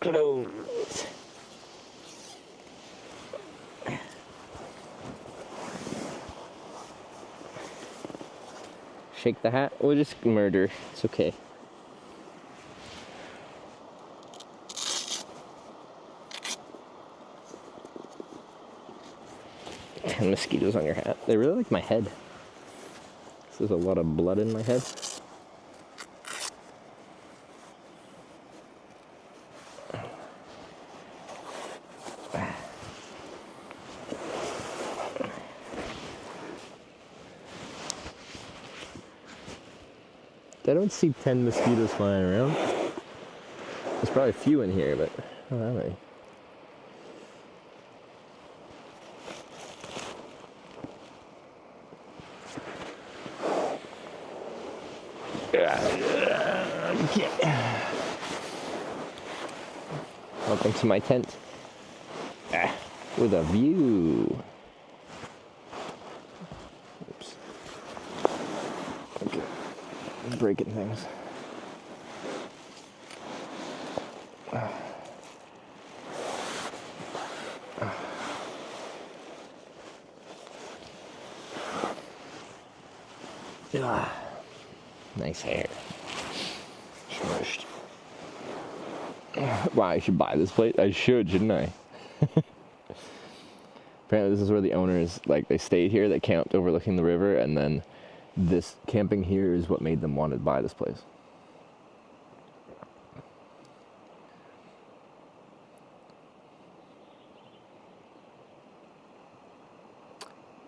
Close. Shake the hat. We'll just murder. It's okay. And mosquitoes on your hat. They really like my head. There's a lot of blood in my head. I don't see 10 mosquitoes flying around. There's probably a few in here, but not that many. Welcome to my tent. With a view. Oops. Okay. I'm breaking things. Nice hair. Smushed. Wow, I should buy this place. I should, shouldn't I? Apparently this is where the owners, like, they stayed here, they camped overlooking the river, and then this camping here is what made them want to buy this place.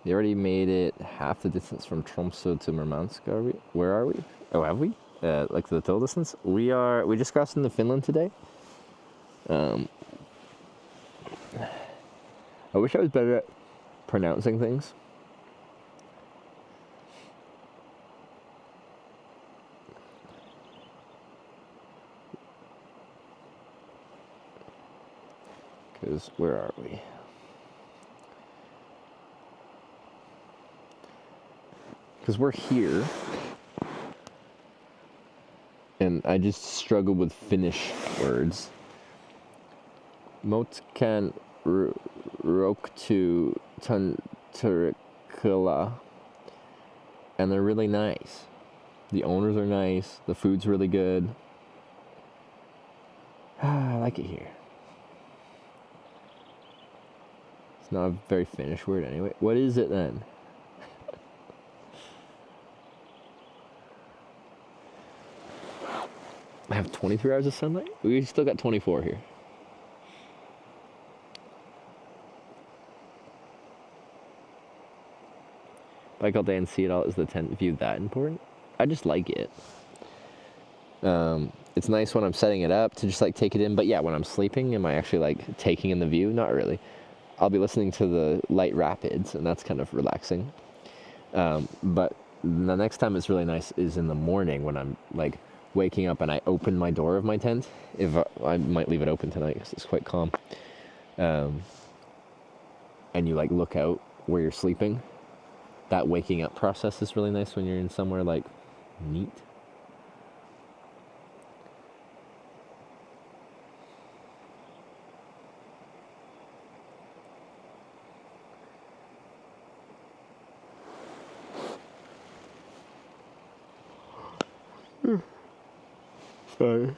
They already made it half the distance from Tromsø to Murmansk, are we? Where are we? Oh, have we? Like the total distance? We just crossed into Finland today. I wish I was better at pronouncing things. Because where are we? Because we're here, and I just struggle with Finnish words. Motkan roktu tunturikula, and they're really nice. The owners are nice. The food's really good. I like it here. It's not a very Finnish word anyway. What is it then? I have 23 hours of sunlight? We still got 24 here. Bike all day and see it all. Is the tent view that important? I just like it. It's nice when I'm setting it up to just like take it in, but yeah, when I'm sleeping, am I actually like taking in the view? Not really. I'll be listening to the light rapids, and that's kind of relaxing. But the next time it's really nice is in the morning when I'm like waking up and I open my door of my tent. If I might leave it open tonight because it's quite calm. And you like look out where you're sleeping. That waking up process is really nice when you're in somewhere like neat. Sorry.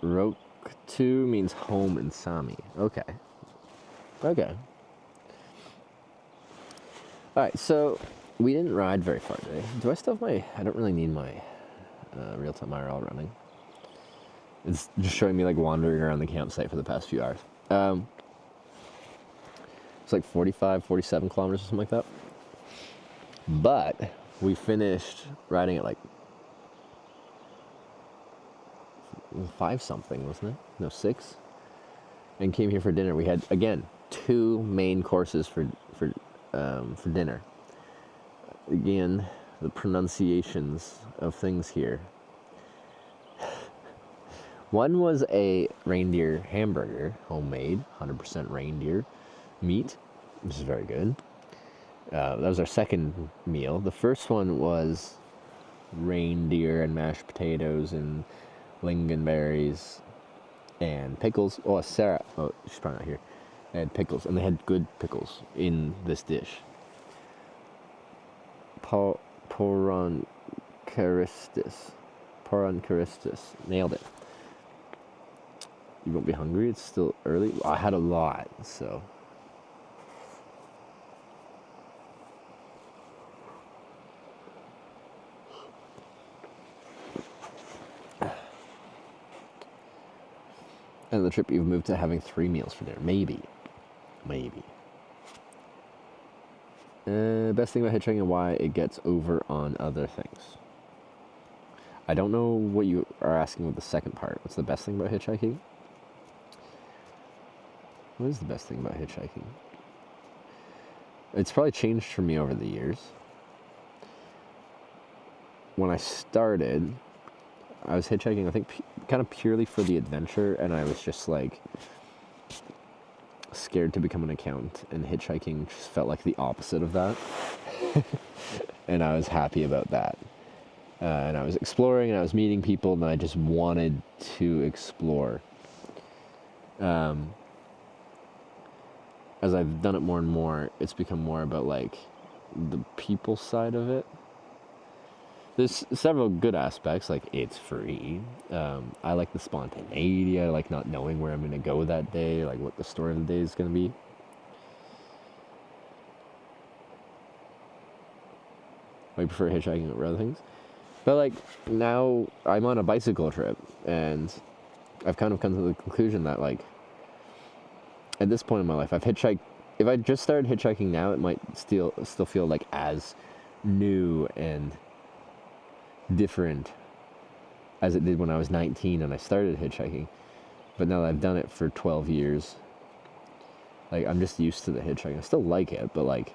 Roktu means home in Sami. Okay. Okay. Alright, so we didn't ride very far today. Do I still have my... I don't really need my real-time IRL running. It's just showing me like wandering around the campsite for the past few hours. It's like 45, 47 kilometers or something like that. But we finished riding at like 5 something, wasn't it? No, 6. And came here for dinner. We had, again, 2 main courses for dinner. Again, the pronunciations of things here. One was a reindeer hamburger, homemade, 100% reindeer meat, which is very good. That was our second meal. The first one was reindeer and mashed potatoes and lingonberries and pickles. Oh, Sarah, she's probably not here. They had pickles, and they had good pickles in this dish. Poroncharistis. Nailed it. You won't be hungry? It's still early. Well, I had a lot, so. And the trip you've moved to having 3 meals for dinner. Maybe. Best thing about hitchhiking and why it gets over on other things. I don't know what you are asking with the second part. What's the best thing about hitchhiking? What is the best thing about hitchhiking? It's probably changed for me over the years. When I started, I was hitchhiking, I think, kind of purely for the adventure, and I was just like scared to become an accountant, and hitchhiking just felt like the opposite of that. And I was happy about that. And I was exploring, and I was meeting people, and I just wanted to explore. As I've done it more and more, it's become more about like the people side of it. There's several good aspects, like it's free. I like the spontaneity. I like not knowing where I'm going to go that day, like what the story of the day is going to be. I prefer hitchhiking over other things. But like now I'm on a bicycle trip, and I've kind of come to the conclusion that like at this point in my life, I've hitchhiked. If I just started hitchhiking now, it might still feel like as new and different as it did when I was 19 and I started hitchhiking. But now that I've done it for 12 years, like I'm just used to the hitchhiking. I still like it, but like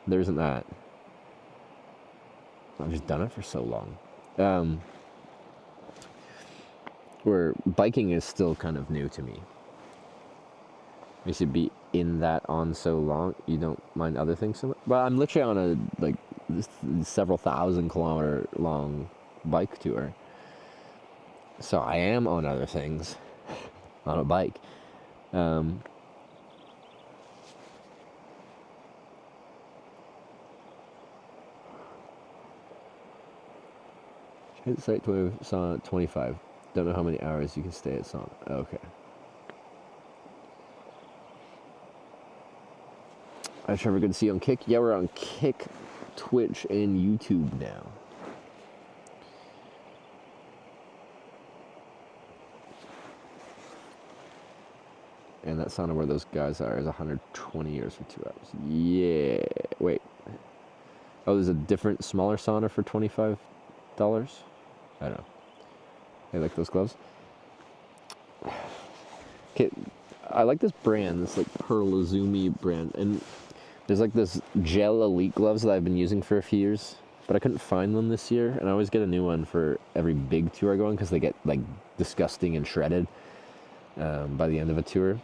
there isn't that. I've just done it for so long. Where biking is still kind of new to me. You should be in that on so long, you don't mind other things so much. Well, I'm literally on a like several 1,000-kilometer long bike tour, so I am on other things on a bike. Hit site 20, Sauna 25. Don't know how many hours you can stay at Sauna. Okay. Hi Trevor, good to see you on Kick. Yeah, we're on Kick, Twitch, and YouTube now. And that sauna where those guys are is 120 years for 2 hours. Yeah, wait. Oh, there's a different, smaller sauna for $25? I don't know. I like those gloves. Okay, I like this brand, this like Perlazumi brand, and there's like this gel elite gloves that I've been using for a few years, but I couldn't find them this year, and I always get a new one for every big tour I go on because they get like disgusting and shredded by the end of a tour.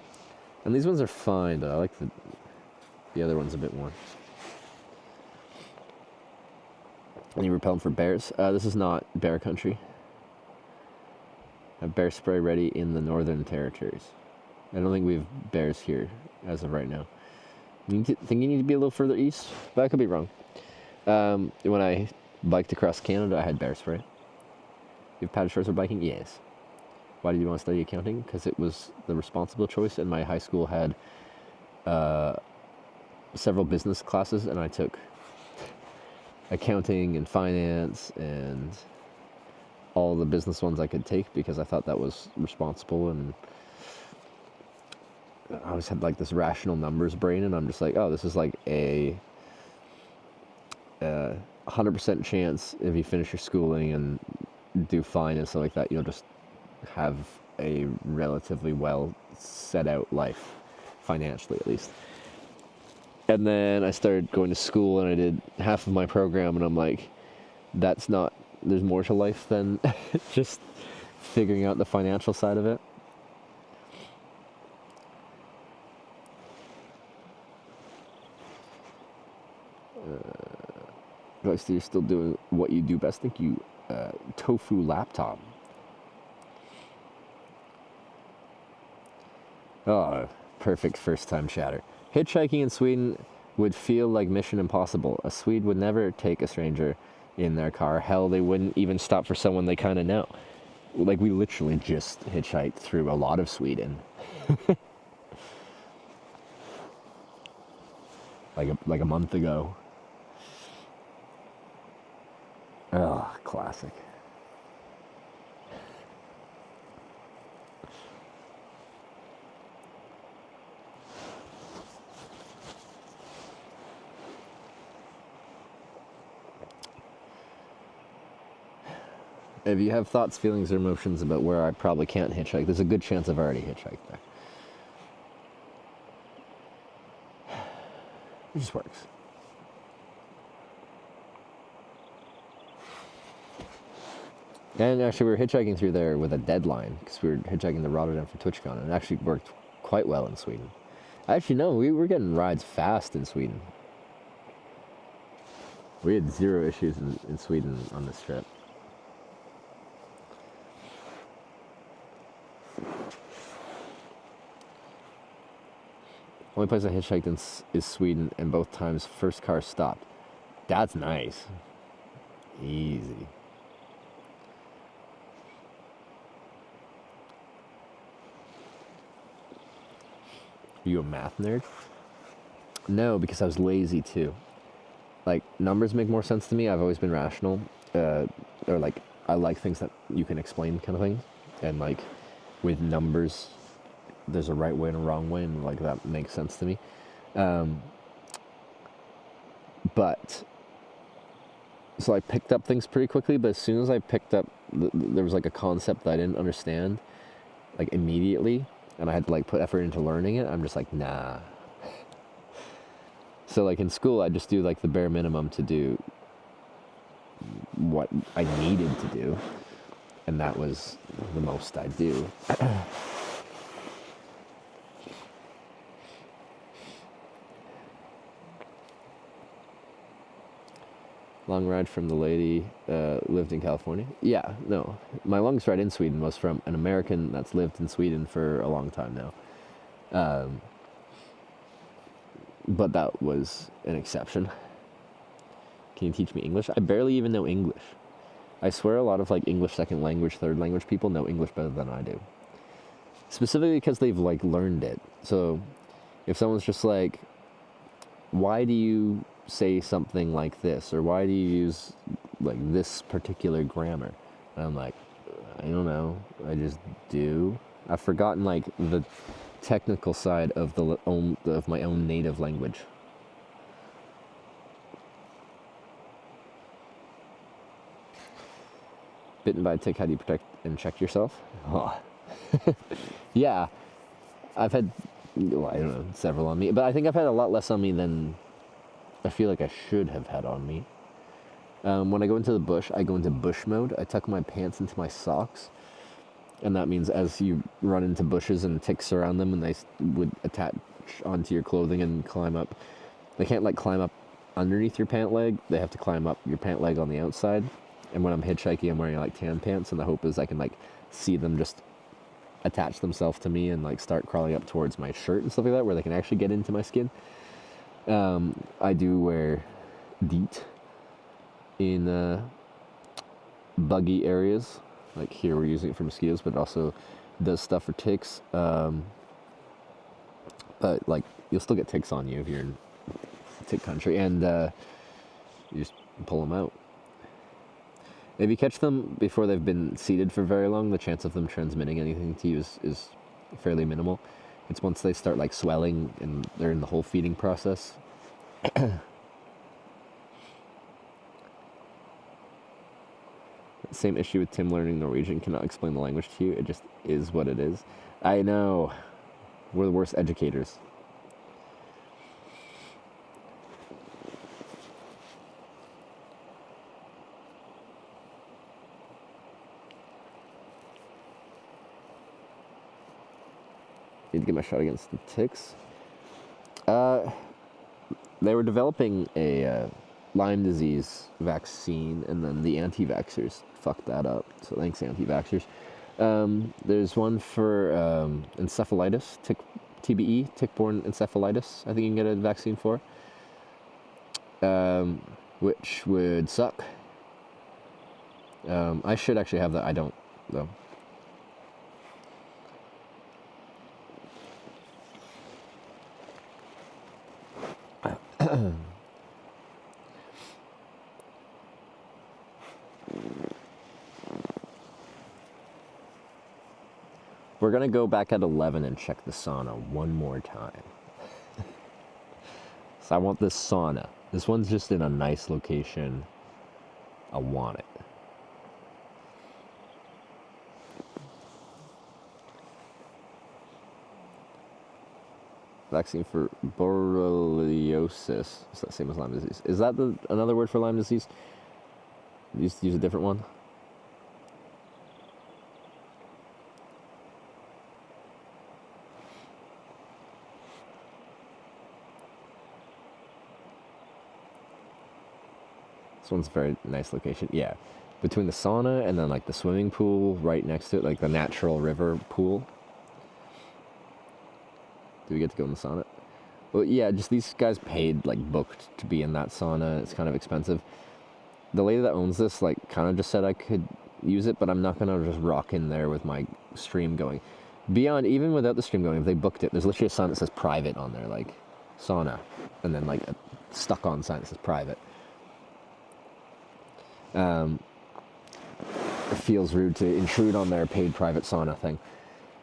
And these ones are fine, but I like the other ones a bit more. Any repellent for bears? This is not bear country. I have bear spray ready in the Northern Territories. I don't think we have bears here as of right now. Think you need to be a little further east? But I could be wrong. When I biked across Canada, I had bear spray. You have padded shorts for biking? Yes. Why did you want to study accounting? Because it was the responsible choice, and my high school had several business classes, and I took accounting and finance and all the business ones I could take because I thought that was responsible, and I always had like this rational numbers brain, and I'm just like, oh, this is like a 100% chance if you finish your schooling and do fine and stuff like that, you'll just have a relatively well set out life, financially at least. And then I started going to school and I did half of my program, and I'm like, that's not, there's more to life than just figuring out the financial side of it. So you're still doing what you do best. Thank you, Tofu Laptop. Oh, perfect first time chatter. Hitchhiking in Sweden would feel like Mission Impossible. A Swede would never take a stranger in their car. Hell, they wouldn't even stop for someone they kind of know. Like, we literally just hitchhiked through a lot of Sweden. like a month ago. Oh, classic. If you have thoughts, feelings, or emotions about where I probably can't hitchhike, there's a good chance I've already hitchhiked there. It just works. And actually, we were hitchhiking through there with a deadline, because we were hitchhiking to Rotterdam for TwitchCon, and it actually worked quite well in Sweden. Actually, no, we were getting rides fast in Sweden. We had zero issues in Sweden on this trip. Only place I hitchhiked is Sweden, and both times first car stopped. That's nice. Easy. Are you a math nerd? No, because I was lazy too. Like, numbers make more sense to me. I've always been rational. Or like, I like things that you can explain kind of thing. And like, with numbers, there's a right way and a wrong way, and like, that makes sense to me. But, so I picked up things pretty quickly, but as soon as I picked up, there was like a concept that I didn't understand, like immediately, and I had to like put effort into learning it, I'm just like, nah. So like in school, I just do like the bare minimum to do what I needed to do, and that was the most I do. Long ride from the lady lived in California. Yeah, no. My longest ride in Sweden was from an American that's lived in Sweden for a long time now. But that was an exception. Can you teach me English? I barely even know English. I swear a lot of like English second language, third language people know English better than I do. Specifically because they've like learned it. So if someone's just like, why do you say something like this, or why do you use like this particular grammar? And I'm like, I don't know, I just do. I've forgotten like the technical side of my own native language. Bitten by a tick, how do you protect and check yourself? Oh. Yeah, I've had, well, I don't know, several on me, but I think I've had a lot less on me than I feel like I should have had on me. When I go into the bush, I go into bush mode. I tuck my pants into my socks, and that means as you run into bushes and ticks around them, and they would attach onto your clothing and climb up, they can't like climb up underneath your pant leg. They have to climb up your pant leg on the outside. And when I'm hitchhiking, I'm wearing like tan pants, and the hope is I can like see them just attach themselves to me and like start crawling up towards my shirt and stuff like that, where they can actually get into my skin. I do wear DEET in buggy areas, like here we're using it for mosquitoes, but it also does stuff for ticks. But like you'll still get ticks on you if you're in tick country, and you just pull them out. If you catch them before they've been seeded for very long, the chance of them transmitting anything to you is fairly minimal. It's once they start like swelling and they're in the whole feeding process. Same issue with Tim learning Norwegian. Cannot explain the language to you. It just is what it is. I know. We're the worst educators. Need to get my shot against the ticks. They were developing a Lyme disease vaccine, and then the anti-vaxxers fucked that up. So thanks, anti-vaxxers. There's one for encephalitis, TBE, tick-borne encephalitis. I think you can get a vaccine for, which would suck. I should actually have that. I don't, though. We're gonna go back at 11 and check the sauna one more time. So I want this sauna. This one's just in a nice location. I want it. Vaccine for borreliosis. It's the same as Lyme disease. Is that another word for Lyme disease? Use a different one? This one's a very nice location. Yeah. Between the sauna and then like the swimming pool right next to it, like the natural river pool. Do we get to go in the sauna? Well, yeah, just these guys paid, like, booked to be in that sauna. It's kind of expensive. The lady that owns this, like, kind of just said I could use it, but I'm not going to just rock in there with my stream going. Beyond, even without the stream going, if they booked it, there's literally a sign that says private on there, like, sauna. And then, like, a stuck-on sign that says private. It feels rude to intrude on their paid private sauna thing.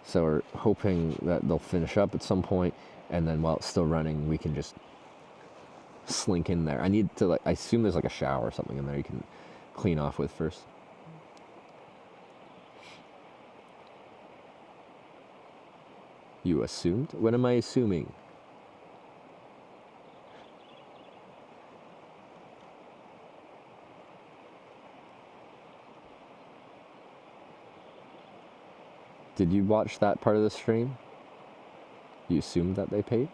So we're hoping that they'll finish up at some point, and then while it's still running, we can just slink in there. I need to, like, I assume there's like a shower or something in there you can clean off with first. You assumed? What am I assuming? Did you watch that part of the stream? You assumed that they paid?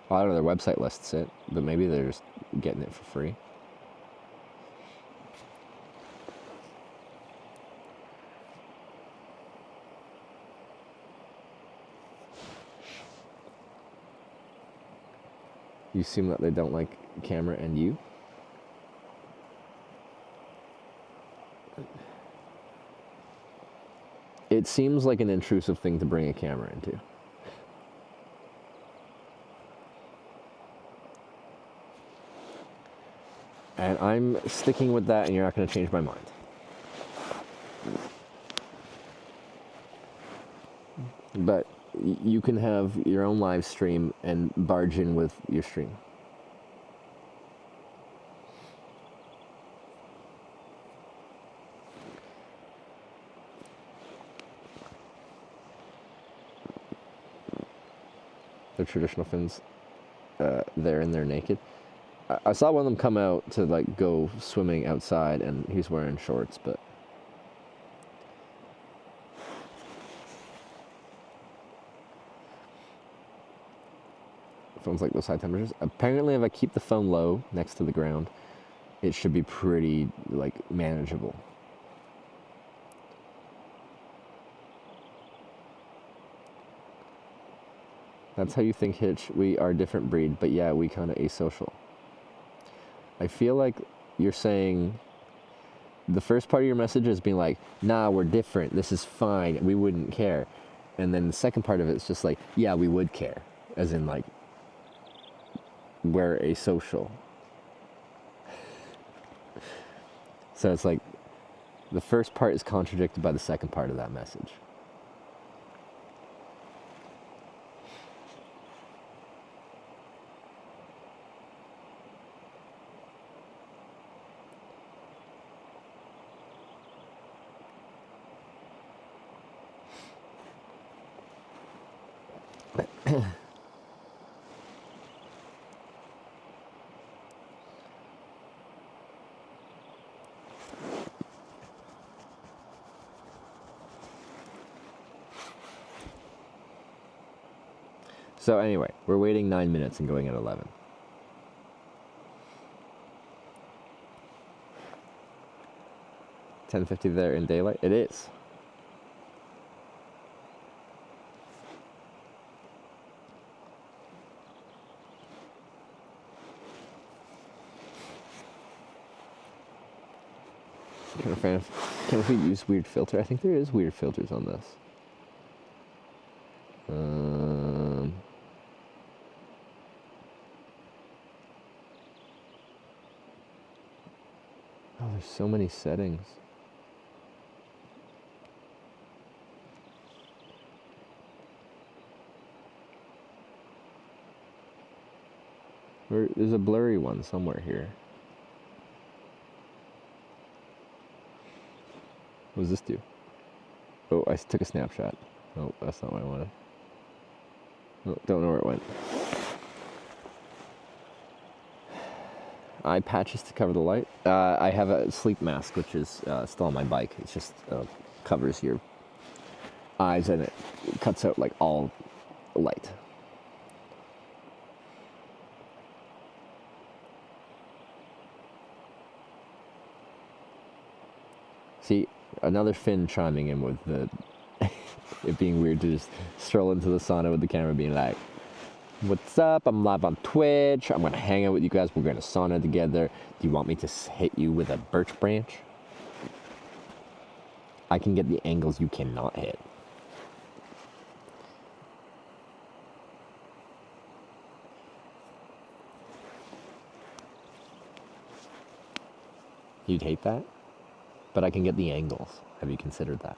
Well, I don't know, their website lists it, but maybe they're just getting it for free. You assume that they don't like camera and you? It seems like an intrusive thing to bring a camera into. And I'm sticking with that, and you're not going to change my mind. But you can have your own live stream and barge in with your stream. They're traditional Finns. There and they're naked. I saw one of them come out to like go swimming outside, and he's wearing shorts, but. Phone's like those high temperatures. Apparently, if I keep the phone low next to the ground, it should be pretty like manageable. That's how you think, Hitch. We are a different breed, but yeah, we kind of asocial. I feel like you're saying the first part of your message is being like, nah, we're different. This is fine. We wouldn't care. And then the second part of it is just like, yeah, we would care. As in like, we're asocial. So it's like the first part is contradicted by the second part of that message. So anyway, we're waiting 9 minutes and going at 11. $10.50 there in daylight? It is. Kind of fan of, can we use weird filter? I think there is weird filters on this. Oh, there's so many settings. There's a blurry one somewhere here. What does this do? Oh, I took a snapshot. Oh, that's not what I wanted. Oh, don't know where it went. Eye patches to cover the light. I have a sleep mask, which is still on my bike. It just covers your eyes, and it cuts out like all light. See, another Finn chiming in with the it being weird to just stroll into the sauna with the camera being like, what's up? I'm live on Twitch. I'm going to hang out with you guys. We're going to sauna together. Do you want me to hit you with a birch branch? I can get the angles you cannot hit. You'd hate that? But I can get the angles. Have you considered that?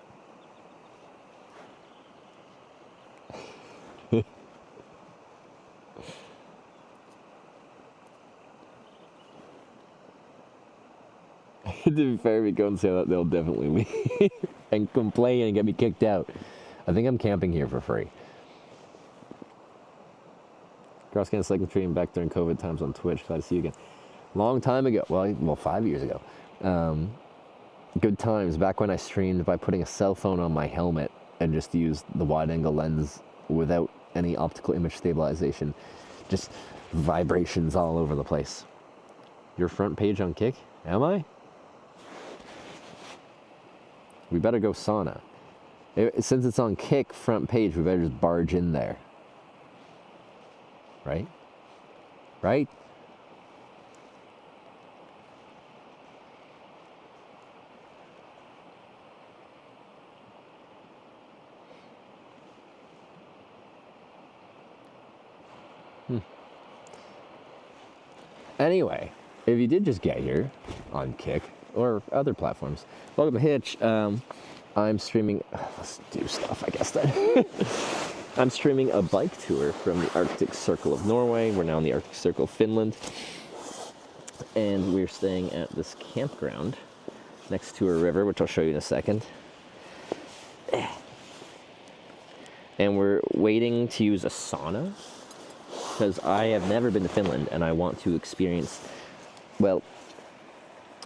To be fair, if you go and say that, they'll definitely leave and complain and get me kicked out. I think I'm camping here for free. Cross-Canada Cycling Stream back during COVID times on Twitch. Glad to see you again. Long time ago. Well, 5 years ago. Good times back when I streamed by putting a cell phone on my helmet and just used the wide-angle lens without any optical image stabilization. Just vibrations all over the place. Your front page on Kick? Am I? We better go sauna. Since it's on Kick front page, we better just barge in there. Right? Right? Anyway, if you did just get here on Kick or other platforms, welcome to Hitch. I'm streaming. Let's do stuff, I guess then. I'm streaming a bike tour from the Arctic Circle of Norway. We're now in the Arctic Circle of Finland, and we're staying at this campground next to a river, which I'll show you in a second. And we're waiting to use a sauna. because I have never been to Finland and I want to experience, well,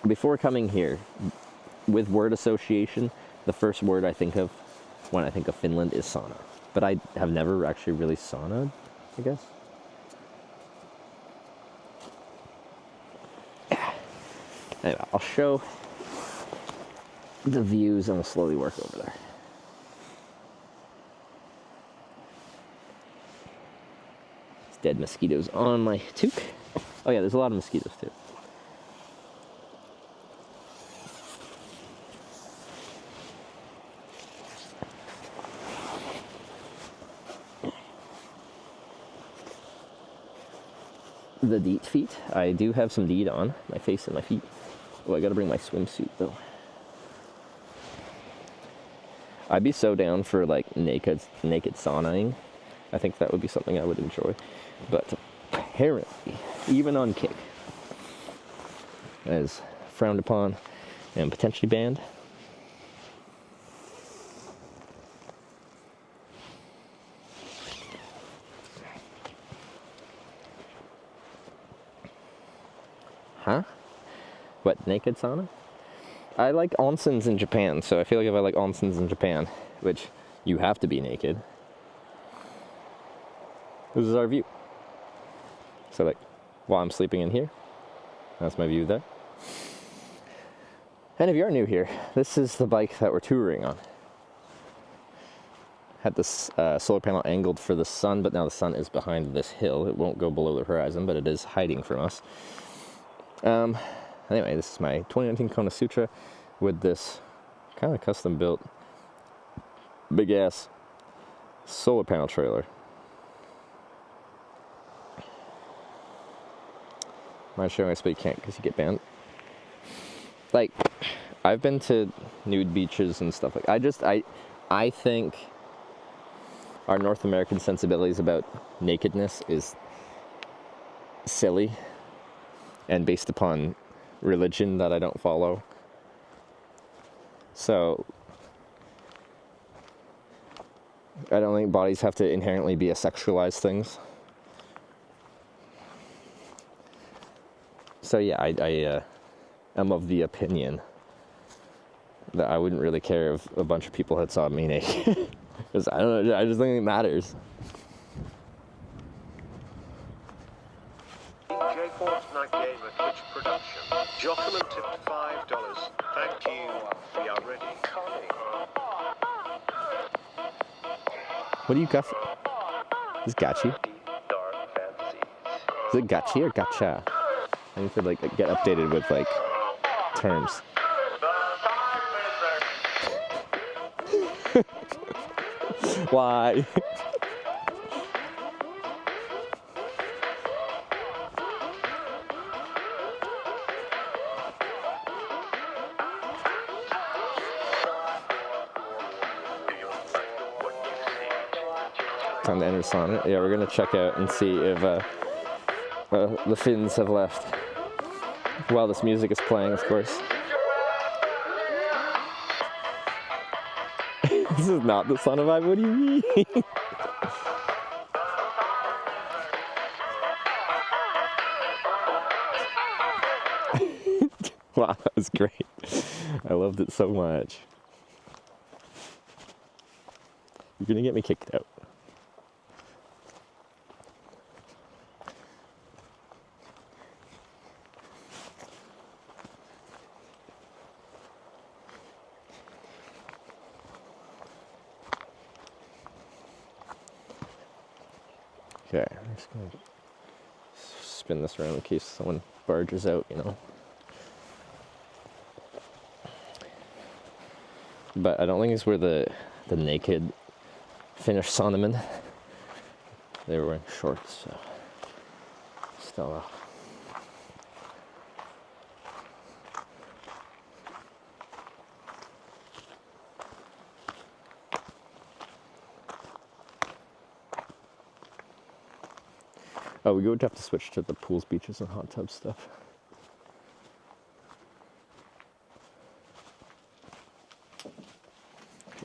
before coming here, with word association, the first word I think of when I think of Finland is sauna. But I have never actually really saunaed, I guess. Anyway, I'll show the views and we'll slowly work over there. There's dead mosquitoes on my toque. Oh yeah, there's a lot of mosquitoes too. The DEET feet. I do have some DEET on my face and my feet. Oh, I gotta bring my swimsuit though. I'd be so down for like naked saunaing. I think that would be something I would enjoy. But apparently, even on Kick, that is frowned upon and potentially banned. Huh? What, naked sauna? I like onsens in Japan, so I feel like if I like onsens in Japan, which you have to be naked, this is our view. So like, while I'm sleeping in here, that's my view there. And if you are new here, this is the bike that we're touring on. Had this solar panel angled for the sun, but now the sun is behind this hill. It won't go below the horizon, but it is hiding from us. Anyway, this is my 2019 Kona Sutra with this kind of custom built big ass solar panel trailer. Might show my speed can't because you get banned. Like, I've been to nude beaches and stuff like I think our North American sensibilities about nakedness is silly and based upon religion that I don't follow. So I don't think bodies have to inherently be a sexualized things. So yeah, I am of the opinion that I wouldn't really care if a bunch of people had saw me naked. Because I don't know, I just think it matters. J Fortnite Game at Twitch Production. Jocelyn tipped $5. Thank you. We are ready. What do you got? Is gachi? Is it gachi or gacha? I need to like get updated with like terms. Why? Time to enter Sauna. Yeah, we're gonna check out and see if the Finns have left. While this music is playing, of course. This is not the Sauna vibe, what do you mean? Wow, that was great. I loved it so much. You're gonna get me kicked out. Okay, I'm just gonna spin this around in case someone barges out, you know. But I don't think these were the naked Finnish saunamen. They were wearing shorts, so still. Oh, we would have to switch to the pools, beaches, and hot tub stuff.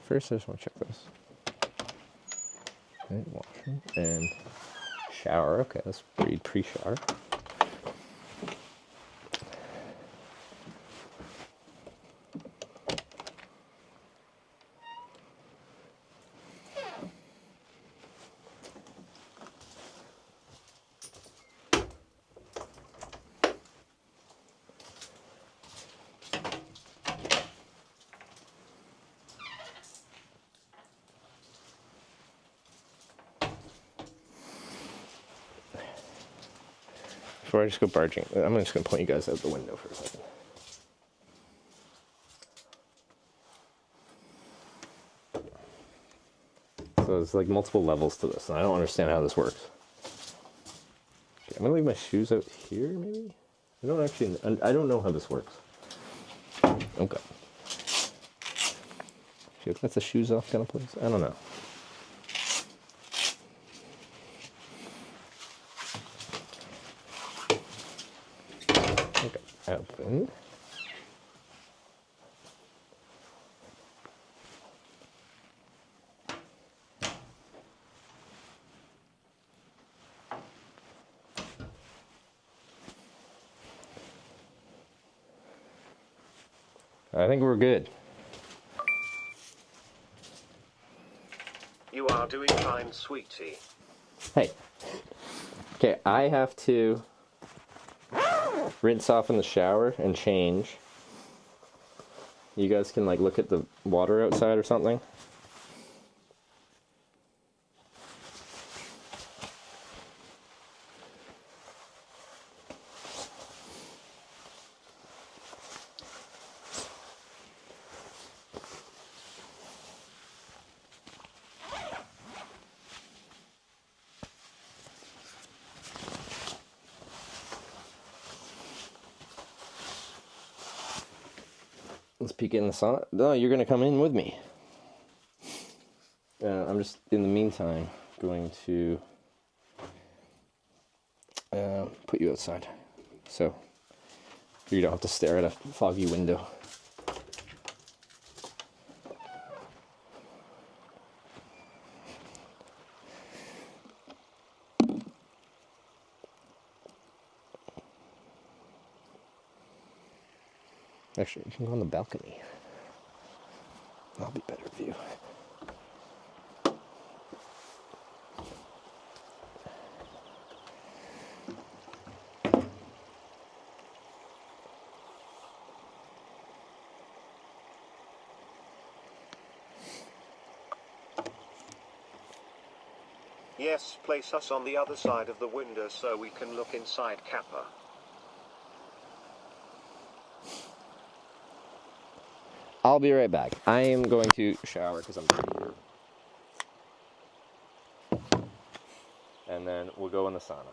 First, I just want to check this. Okay, washroom and shower. Okay, that's pretty pre-shower. Before I just go barging, I'm just going to point you guys out the window for a second. So there's like multiple levels to this, and I don't understand how this works. Okay, I'm going to leave my shoes out here, maybe? I don't know how this works. Okay. Feel like that's a shoes off kind of place? I don't know. Open. I think we're good. You are doing fine, sweetie. Hey. Okay, I have to rinse off in the shower and change. You guys can like look at the water outside or something. Let's peek in the sauna. No, you're going to come in with me. I'm just, in the meantime, going to put you outside. So you don't have to stare at a foggy window. Actually, you can go on the balcony. That'll be better view. Yes, place us on the other side of the window so we can look inside Kappa. I'll be right back. I am going to shower because I'm dirty here. And then we'll go in the sauna.